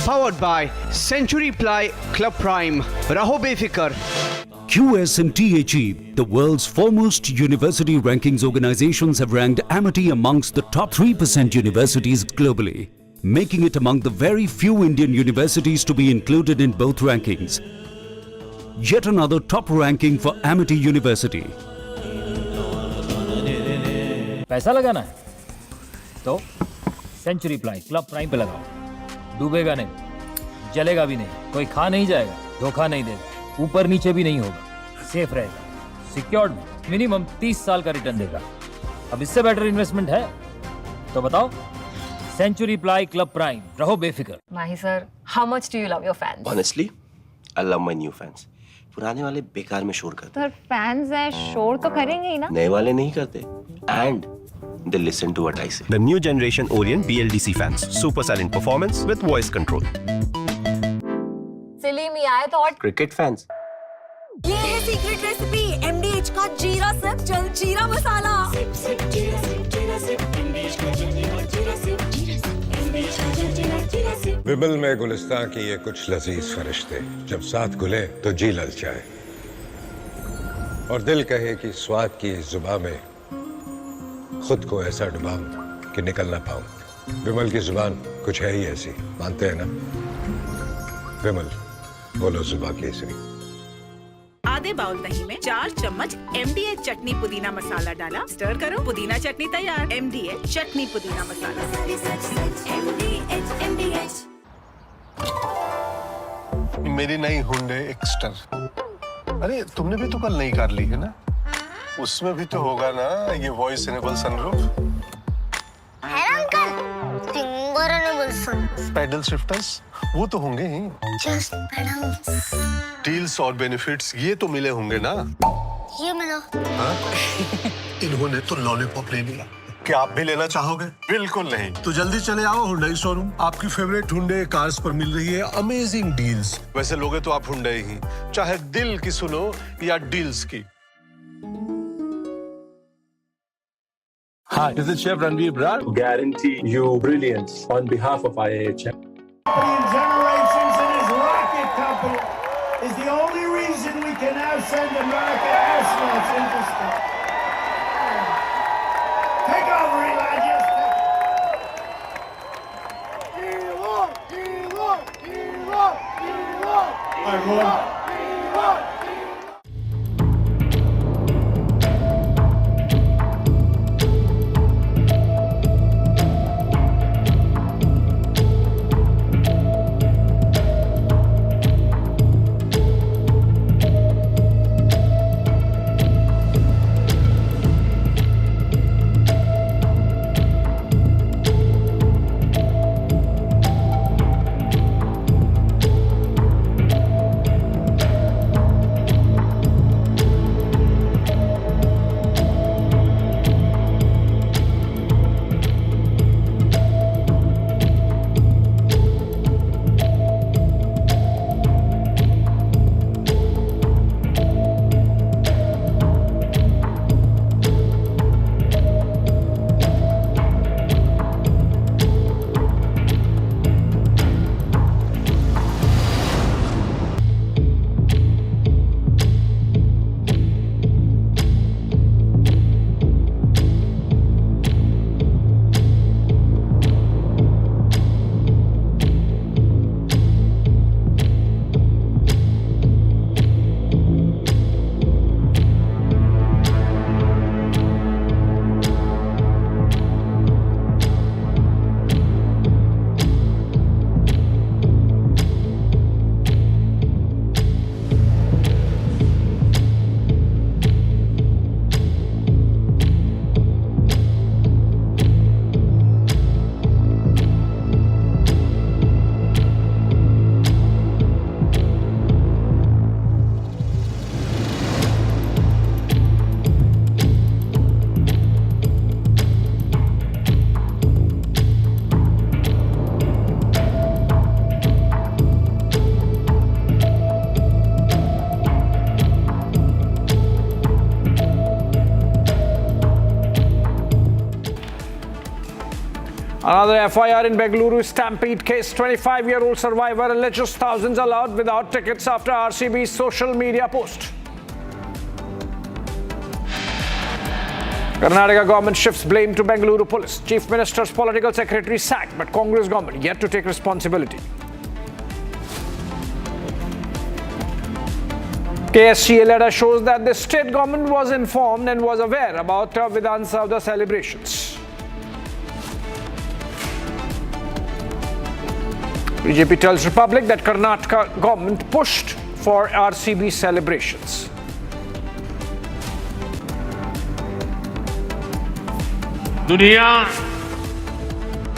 Powered by Century Ply Club Prime. Raho befikar. QS&THE, the world's foremost university rankings organizations, have ranked Amity amongst the top 3% universities globally, making it among the very few Indian universities to be included in both rankings. Yet another top ranking for Amity University. पैसा लगाना है तो century ply club prime पे लगाओ, डूबेगा नहीं, जलेगा भी नहीं, कोई खा नहीं जाएगा, धोखा नहीं देगा, ऊपर नीचे भी नहीं होगा, सेफ रहेगा, सिक्योर्ड में मिनिमम 30 साल का रिटर्न देगा। अब इससे बेटर इन्वेस्टमेंट है तो बताओ। सेंचुरी प्लाई क्लब प्राइम, रहो बेफिक्र। Mahi sir, how much do you love your fans? Honestly, I love my new fans. पुराने वाले बेकार में शोर करते सर फैंस हैं, शोर तो करेंगे ही ना। नए वाले नहीं करते and they listen to what I say. The new generation Orient BLDC fans. Super silent performance with voice control. सिली में आए तो और Cricket fans. ये है सीक्रेट रेसिपी MDH का जीरा सिप जल जीरा मसाला। सिप सिप जीरा सिप जीरा सिप MDH का जल जीरा सिप MDH का जल जीरा सिप। विमल में गुलिस्तां की ये कुछ लजीज फरिश्ते जब साथ घुले तो जी ललचाए और दिल कहे कि स्वाद की इस जुबान में खुद को ऐसा डुबाऊं कि निकल ना पाऊं। विमल की जुबान कुछ है ही ऐसी, मानते हैं ना? विमल, बोलो जुबा केसरी। आधे बाउल दही में 4 चम्मच MDH चटनी पुदीना मसाला डाला, स्टर करो, पुदीना चटनी तैयार। MDH चटनी पुदीना मसाला। मेरी नई हुंडई एक्स्टर। अरे तुमने भी तो कल नई कार ली है ना? उसमें भी तो होगा ना ये वॉइस इनेबल सनरूफ? है uncle, finger enable sun. Paddle shifters वो तो होंगे ही। Just paddles. डील्स और बेनिफिट्स ये तो मिले होंगे ना? ये मिला। हाँ? इन्होंने तो लॉलीपॉप ले लिया। क्या आप भी लेना चाहोगे? बिल्कुल नहीं। तो जल्दी चले आओ हुंडई शोरूम। आपकी फेवरेट हुंडई कार्स पर मिल रही है अमेजिंग डील्स। वैसे लोगे तो आप हुंडई ही, चाहे दिल की सुनो या डील्स की। Hi, this is Chef Ranveer Brar. Guarantee you brilliance on behalf of IAHM. Generations in his rocket company is the only reason we can now send America astronauts into space. Take over, Elijah. Another FIR in Bengaluru Stampede case. 25-year-old survivor alleges thousands allowed without tickets after RCB's social media post. Karnataka government shifts blame to Bengaluru police. Chief Minister's political secretary sacked, but Congress government yet to take responsibility. KSCA letter shows that the state government was informed and was aware about Vidhana Soudha celebrations. BJP tells Republic that Karnataka government pushed for RCB celebrations. दुनिया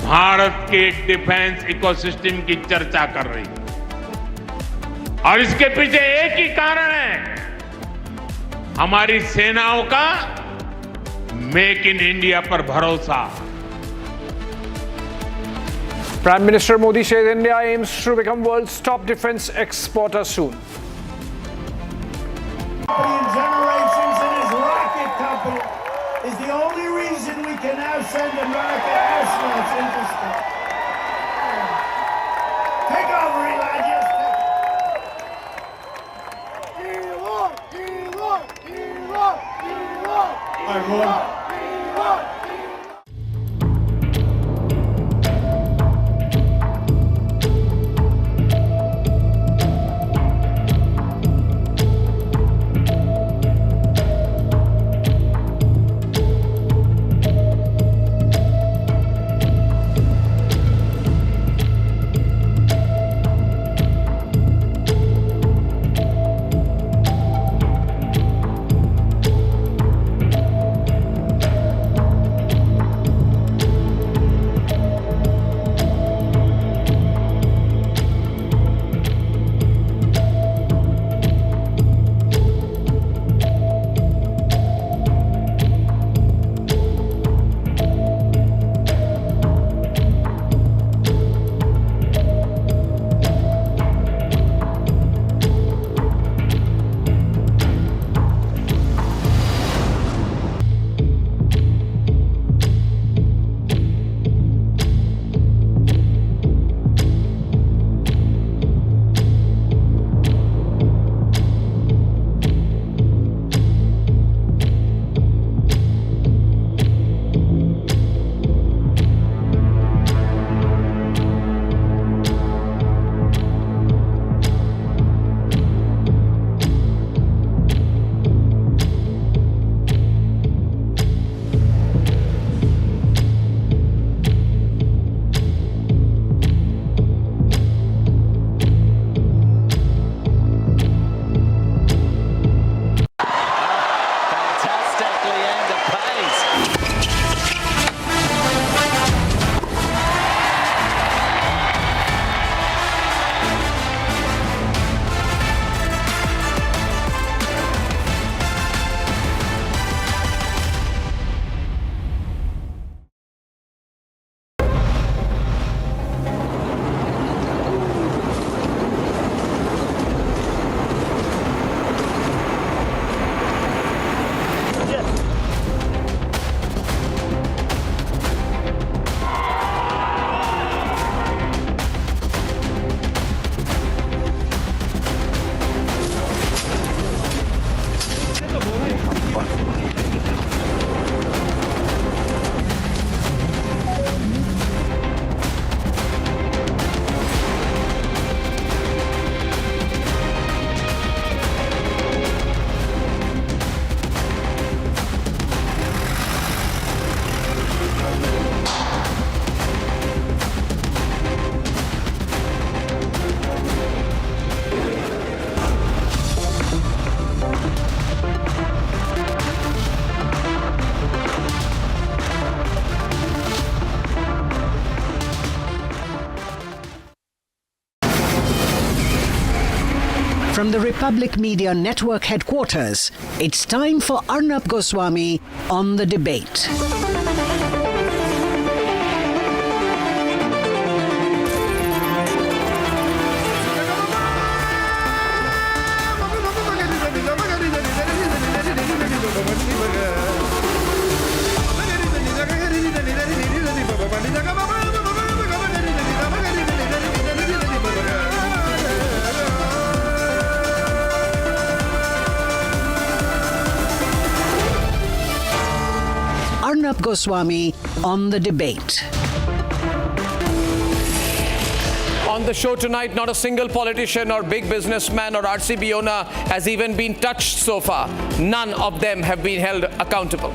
भारत के defence ecosystem की चर्चा कर रही है और इसके पीछे एक ही कारण है, हमारी सेनाओं का मेक इन इंडिया पर भरोसा। Prime Minister Modi says India aims to become world's top defense exporter soon. Generations in his rocket company is the only reason we can now send America astronauts into space. Take over, Elijah. From the Republic Media Network headquarters, it's time for Arnab Goswami on the debate. Arnab Goswami on the debate. On the show tonight, not a single politician or big businessman or RCB owner has even been touched so far. None of them have been held accountable.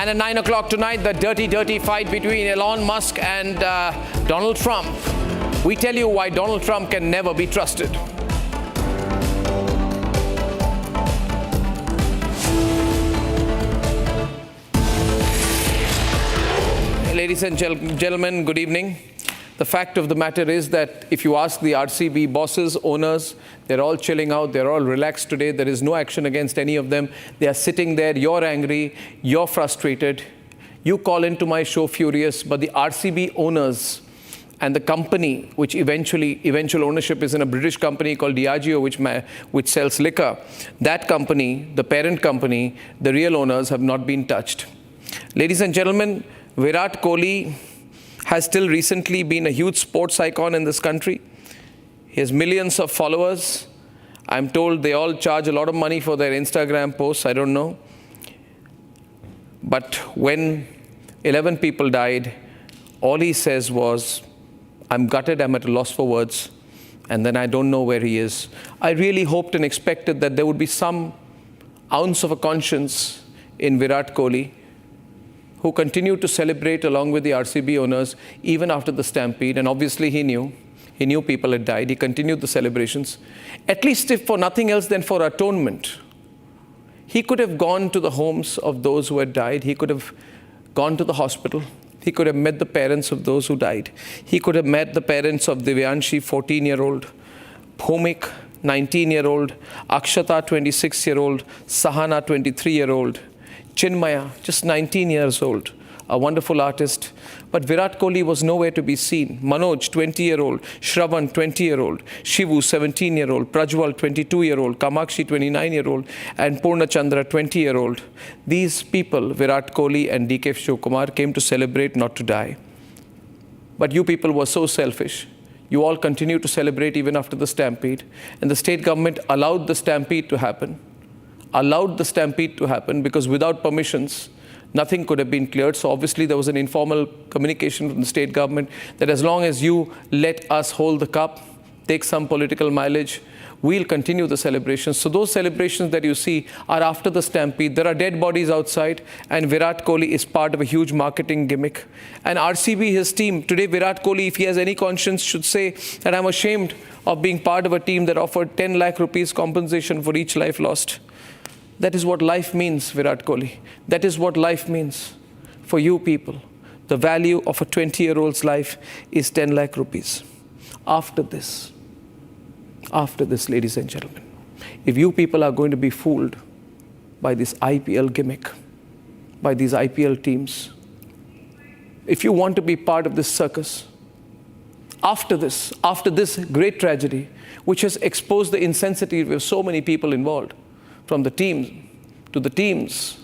And at 9 o'clock tonight, the dirty fight between Elon Musk and Donald Trump. We tell you why Donald Trump can never be trusted. Ladies and gentlemen, good evening. The fact of the matter is that if you ask the RCB bosses, owners, they're all chilling out, they're all relaxed today. There is no action against any of them. They are sitting there, you're angry, you're frustrated. You call into my show furious, but the RCB owners and the company, which eventual ownership is in a British company called Diageo, which sells liquor, that company, the parent company, the real owners have not been touched. Ladies and gentlemen, Virat Kohli has still recently been a huge sports icon in this country. He has millions of followers. I'm told they all charge a lot of money for their Instagram posts. I don't know. But when 11 people died, all he says was, I'm gutted, I'm at a loss for words, and then I don't know where he is. I really hoped and expected that there would be some ounce of a conscience in Virat Kohli, who continued to celebrate along with the RCB owners even after the Stampede. And obviously he knew people had died. He continued the celebrations, at least if for nothing else than for atonement. He could have gone to the homes of those who had died. He could have gone to the hospital. He could have met the parents of those who died. He could have met the parents of Divyanshi, 14-year-old, Bhumik, 19-year-old, Akshata, 26-year-old, Sahana, 23-year-old, Chinmaya, just 19 years old, a wonderful artist. But Virat Kohli was nowhere to be seen. Manoj, 20-year-old, Shravan, 20-year-old, Shivu, 17-year-old, Prajwal, 22-year-old, Kamakshi, 29-year-old, and Purna Chandra, 20-year-old. These people, Virat Kohli and DK Shivakumar, came to celebrate, not to die. But you people were so selfish. You all continued to celebrate even after the Stampede. And the state government allowed the Stampede to happen. Because without permissions, nothing could have been cleared. So obviously there was an informal communication from the state government that as long as you let us hold the cup, take some political mileage, we'll continue the celebrations. So those celebrations that you see are after the Stampede. There are dead bodies outside, and Virat Kohli is part of a huge marketing gimmick. And RCB, his team, today Virat Kohli, if he has any conscience, should say that I'm ashamed of being part of a team that offered 10 lakh rupees compensation for each life lost. That is what life means, Virat Kohli. That is what life means for you people. The value of a 20-year-old's life is 10 lakh rupees. After this, ladies and gentlemen, if you people are going to be fooled by this IPL gimmick, by these IPL teams, if you want to be part of this circus, after this great tragedy, which has exposed the insensitivity of so many people involved, from the teams, to the players,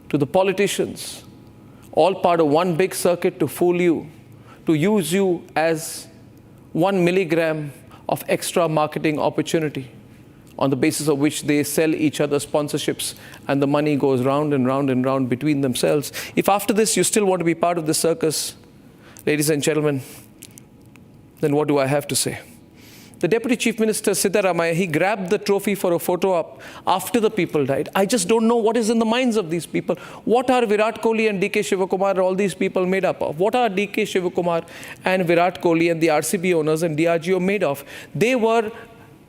to the politicians, all part of one big circuit to fool you, to use you as 1 milligram of extra marketing opportunity, on the basis of which they sell each other sponsorships and the money goes round and round and round between themselves. If after this you still want to be part of the circus, ladies and gentlemen, then what do I have to say? The Deputy Chief Minister, Siddaramaiah, he grabbed the trophy for a photo op after the people died. I just don't know what is in the minds of these people. What are Virat Kohli and DK Shivakumar, all these people made up of? What are DK Shivakumar and Virat Kohli and the RCB owners and Diageo made of? They were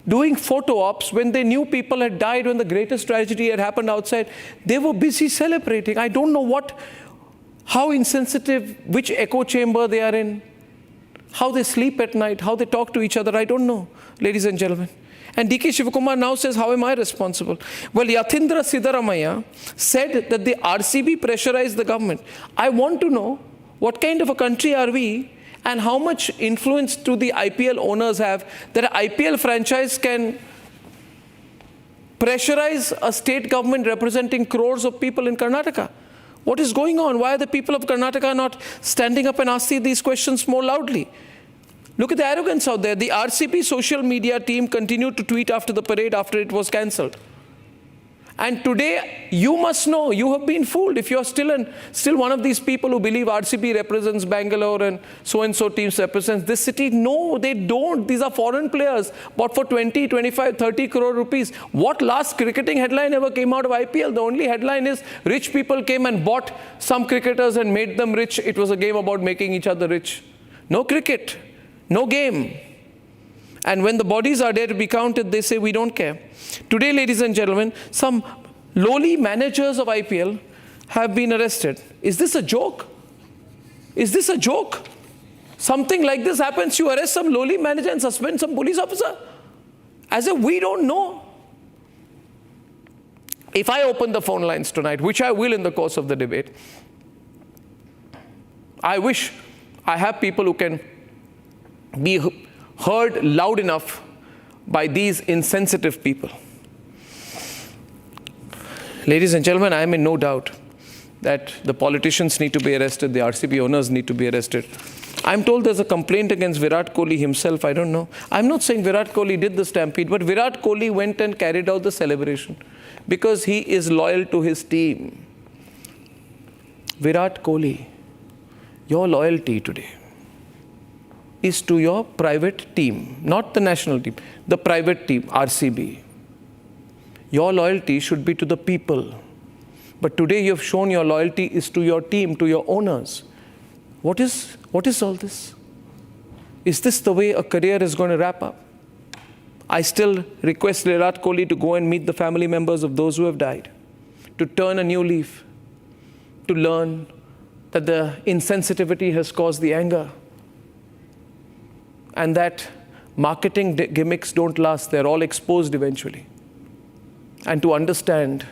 doing photo ops when they knew people had died, when the greatest tragedy had happened outside. They were busy celebrating. I don't know how insensitive, which echo chamber they are in, How they sleep at night, how they talk to each other, I don't know, ladies and gentlemen. And D.K. Shivakumar now says, how am I responsible? Well, Yathindra Siddaramaiah said that the RCB pressurized the government. I want to know what kind of a country are we and how much influence do the IPL owners have that an IPL franchise can pressurize a state government representing crores of people in Karnataka. What is going on? Why are the people of Karnataka not standing up and asking these questions more loudly? Look at the arrogance out there. The RCB social media team continued to tweet after the parade after it was cancelled. And today, you must know, you have been fooled. If you're still one of these people who believe RCB represents Bangalore and so-and-so teams represents this city. No, they don't. These are foreign players bought for 20, 25, 30 crore rupees. What last cricketing headline ever came out of IPL? The only headline is rich people came and bought some cricketers and made them rich. It was a game about making each other rich. No cricket, no game. And when the bodies are there to be counted, they say, we don't care. Today, ladies and gentlemen, some lowly managers of IPL have been arrested. Is this a joke? Is this a joke? Something like this happens, you arrest some lowly manager and suspend some police officer? As if we don't know. If I open the phone lines tonight, which I will in the course of the debate, I wish I have people who can be heard loud enough by these insensitive people. Ladies and gentlemen, I am in no doubt that the politicians need to be arrested, the RCB owners need to be arrested. I'm told there's a complaint against Virat Kohli himself, I don't know. I'm not saying Virat Kohli did the stampede, but Virat Kohli went and carried out the celebration because he is loyal to his team. Virat Kohli, your loyalty today is to your private team, not the national team, the private team, RCB. Your loyalty should be to the people. But today you have shown your loyalty is to your team, to your owners. What is all this? Is this the way a career is going to wrap up? I still request Virat Kohli to go and meet the family members of those who have died, to turn a new leaf, to learn that the insensitivity has caused the anger, and that marketing gimmicks don't last, they're all exposed eventually. And to understand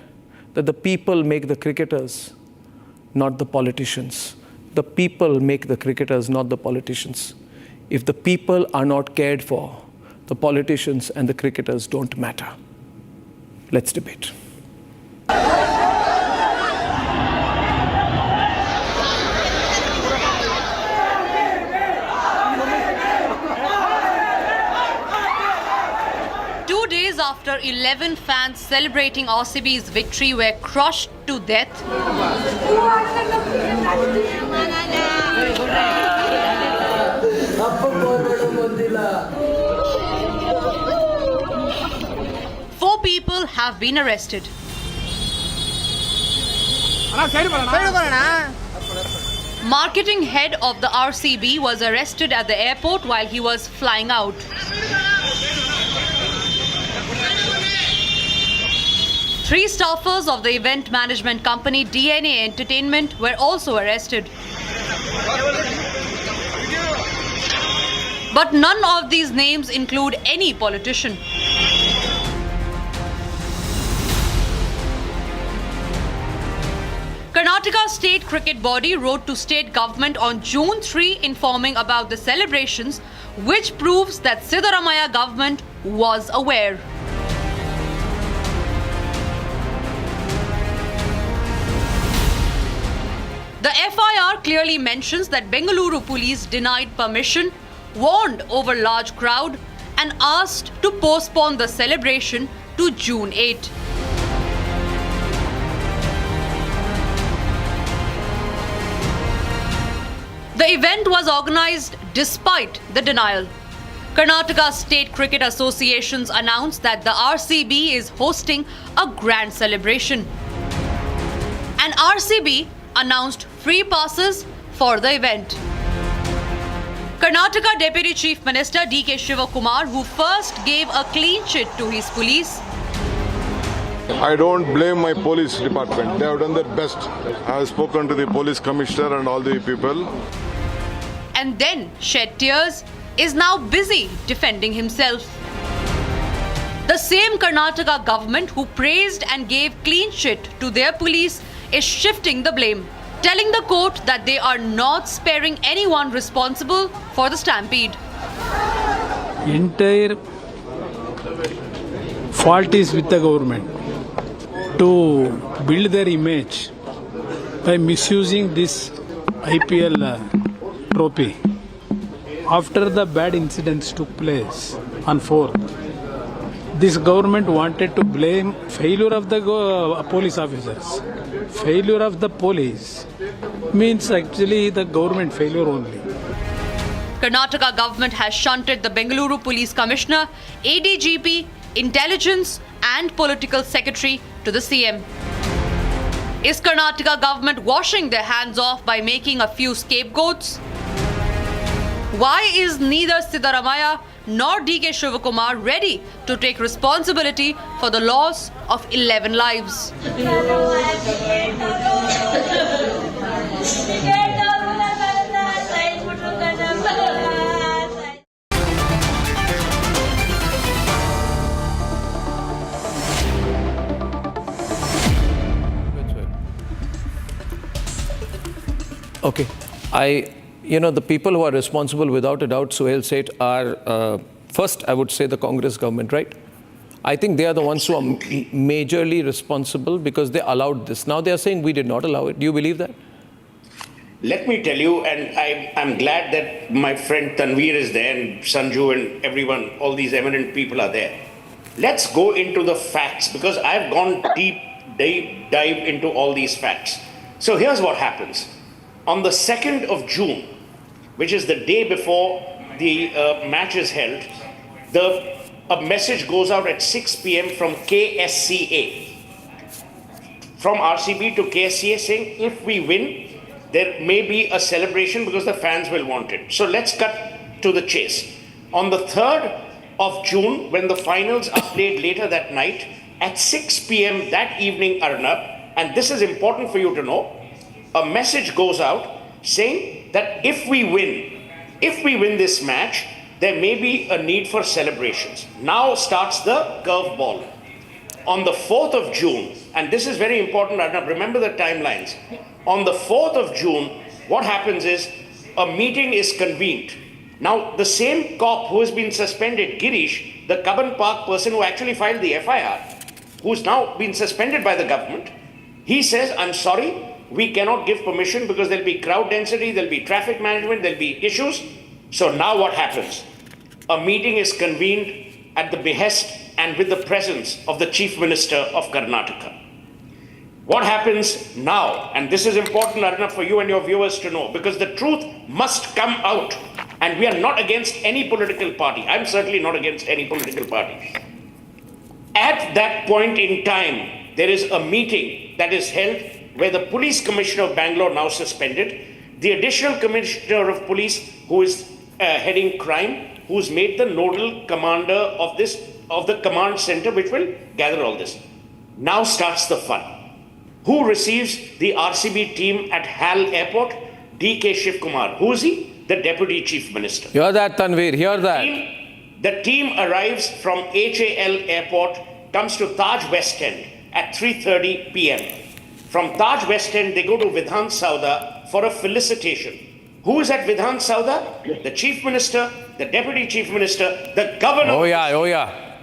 that the people make the cricketers, not the politicians. The people make the cricketers, not the politicians. If the people are not cared for, the politicians and the cricketers don't matter. Let's debate. 2 days after 11 fans celebrating RCB's victory were crushed to death, four people have been arrested. Marketing head of the RCB was arrested at the airport while he was flying out. Three staffers of the event management company DNA Entertainment were also arrested. But none of these names include any politician. Karnataka State Cricket Body wrote to state government on June 3 informing about the celebrations, which proves that Siddaramaiah government was aware. The FIR clearly mentions that Bengaluru police denied permission, warned over large crowd, and asked to postpone the celebration to June 8. The event was organized despite the denial. Karnataka State Cricket Associations announced that the RCB is hosting a grand celebration. And RCB announced free passes for the event. Karnataka Deputy Chief Minister D.K. Shivakumar, who first gave a clean chit to his police, I don't blame my police department. They have done their best. I have spoken to the police commissioner and all the people. and then shed tears, is now busy defending himself. The same Karnataka government who praised and gave clean shit to their police is shifting the blame, telling the court that they are not sparing anyone responsible for the stampede. Entire fault is with the government to build their image by misusing this IPL trophy. After the bad incidents took place on 4th, this government wanted to blame failure of the police officers. Failure of the police means actually the government failure only. Karnataka government has shunted the Bengaluru Police Commissioner, ADGP, Intelligence and Political Secretary to the CM. Is Karnataka government washing their hands off by making a few scapegoats? Why is neither Siddaramaiah nor DK Shivakumar ready to take responsibility for the loss of 11 lives? Okay. The people who are responsible without a doubt, Suhail said, are first, I would say, the Congress government, right? I think they are the ones who are majorly responsible because they allowed this. Now they are saying we did not allow it. Do you believe that? Let me tell you, and I'm glad that my friend Tanveer is there and Sanju and everyone, all these eminent people are there. Let's go into the facts because I've gone deep dive into all these facts. So here's what happens. On the 2nd of June, which is the day before the match is held, a message goes out at 6 p.m. from KSCA, from RCB to KSCA saying if we win, there may be a celebration because the fans will want it. So let's cut to the chase. On the 3rd of June, when the finals are played later that night, at 6 p.m. that evening, Arnab, and this is important for you to know, a message goes out saying that if we win this match, there may be a need for celebrations. Now starts the curveball. On the 4th of June, and this is very important, Arnab, remember the timelines. On the 4th of June, what happens is a meeting is convened. Now, the same cop who has been suspended, Girish, the Cubbon Park person who actually filed the FIR, who's now been suspended by the government, he says, I'm sorry, we cannot give permission because there'll be crowd density, there'll be traffic management, there'll be issues. So now what happens? A meeting is convened at the behest and with the presence of the Chief Minister of Karnataka. What happens now? And this is important, Arnab, for you and your viewers to know, because the truth must come out. And we are not against any political party. I'm certainly not against any political party. At that point in time, there is a meeting that is held where the Police Commissioner of Bangalore, now suspended, the Additional Commissioner of Police, who is heading crime, who's made the nodal commander of the command center, which will gather all this. Now starts the fun. Who receives the RCB team at HAL Airport? DK Shivkumar. Who is he? The Deputy Chief Minister. Hear that, Tanveer, hear that. The team arrives from HAL Airport, comes to Taj West End at 3:30 p.m. From Taj West End, they go to Vidhana Soudha for a felicitation. Who is at Vidhana Soudha? The Chief Minister, the Deputy Chief Minister, the Governor. Oh yeah.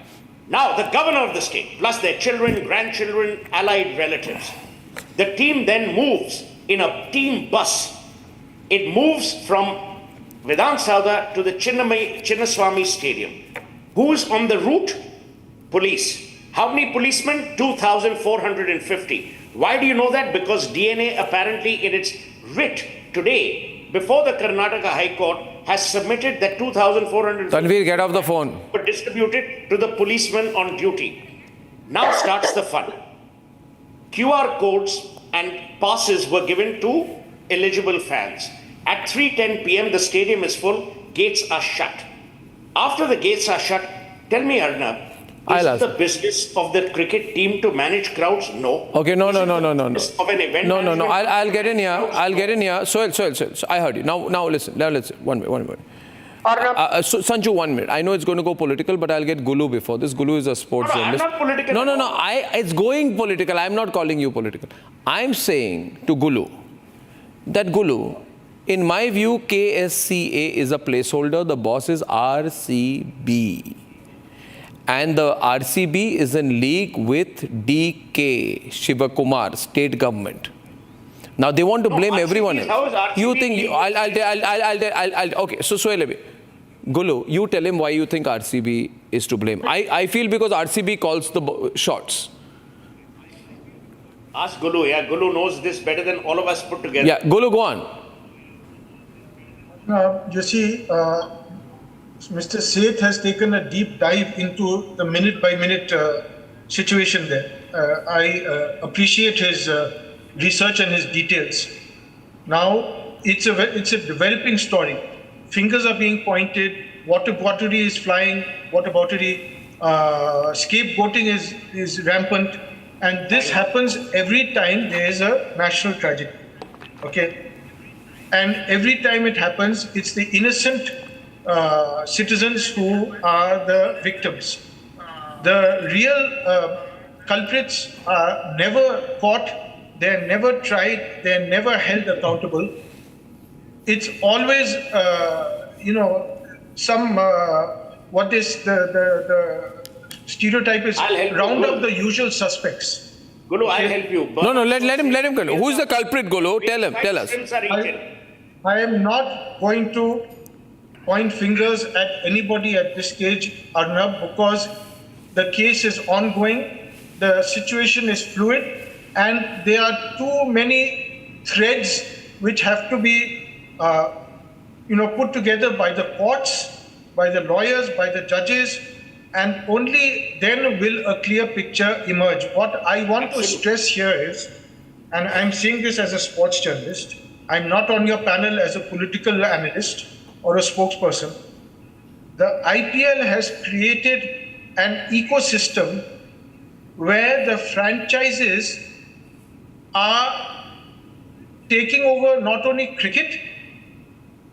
Now, the Governor of the state, plus their children, grandchildren, allied relatives. The team then moves in a team bus. It moves from Vidhana Soudha to the Chinnaswamy Stadium. Who's on the route? Police. How many policemen? 2,450. Why do you know that? Because DNA apparently in its writ today before the Karnataka High Court has submitted that 2,450 Tanveer, get off the phone. were distributed to the policemen on duty. Now starts the fun. QR codes and passes were given to eligible fans. At 3:10 p.m. the stadium is full, gates are shut. After the gates are shut, tell me, Arnab, Is it the business of the cricket team to manage crowds? No. Okay, no. Of an event No. management- I'll get in here. Soil. I heard you. Now listen. One minute. So, Sanju, 1 minute. I know it's going to go political, but I'll get Gulu before this. Gulu is a sports journalist. I'm not political. No. It's going political. I'm not calling you political. I'm saying to Gulu that Gulu, in my view, KSCA is a placeholder. The boss is RCB. And the RCB is in league with DK, Shivakumar, state government. Now they want to blame everyone else. How is RCB? You think I'll okay, so Sohail, Gulu, you tell him why you think RCB is to blame. I feel because RCB calls the shots. Ask Gulu. Yeah, Gulu knows this better than all of us put together. Yeah, Gulu, go on. You see, Mr. Seth has taken a deep dive into the minute-by-minute situation there. I appreciate his research and his details. Now, it's a developing story. Fingers are being pointed. Water bottery is flying. Water bottery. Scapegoating is rampant. And this happens every time there is a national tragedy. Okay? And every time it happens, it's the innocent citizens who are the victims. The real culprits are never caught, they're never tried, they're never held accountable. It's always, some, what is the stereotype is round up the usual suspects. Gulu, I'll help you. No, let him go. Who's the culprit, Gulu? Tell us. I am not going to point fingers at anybody at this stage, Arnab, because the case is ongoing, the situation is fluid, and there are too many threads which have to be, put together by the courts, by the lawyers, by the judges, and only then will a clear picture emerge. What I want to stress here is, and I'm saying this as a sports journalist, I'm not on your panel as a political analyst or a spokesperson. The IPL has created an ecosystem where the franchises are taking over not only cricket,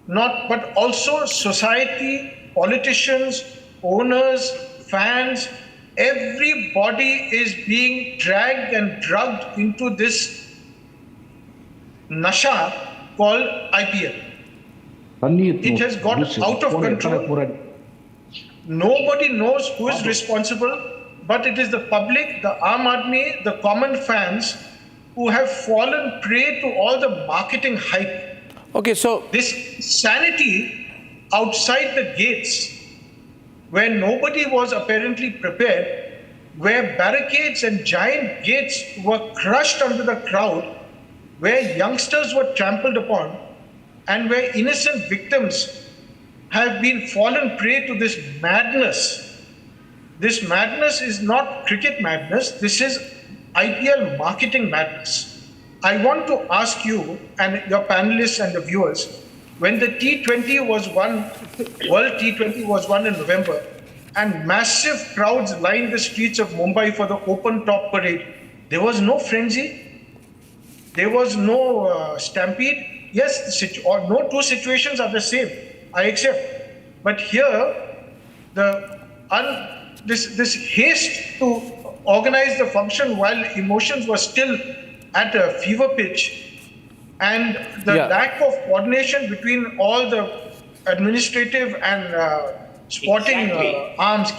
but also society, politicians, owners, fans. Everybody is being dragged and drugged into this nasha called IPL. It has got out of control. Nobody knows who is responsible, but it is the public, the Aam Aadmi, the common fans who have fallen prey to all the marketing hype. Okay, so this sanity outside the gates, where nobody was apparently prepared, where barricades and giant gates were crushed under the crowd, where youngsters were trampled upon, and where innocent victims have been fallen prey to this madness. This madness is not cricket madness, this is IPL marketing madness. I want to ask you and your panelists and the viewers, when the T20 was won, World T20 was won in November, and massive crowds lined the streets of Mumbai for the open top parade, there was no frenzy, there was no stampede. Yes, no two situations are the same, I accept. But here, this haste to organize the function while emotions were still at a fever pitch, and the lack of coordination between all the administrative and sporting arms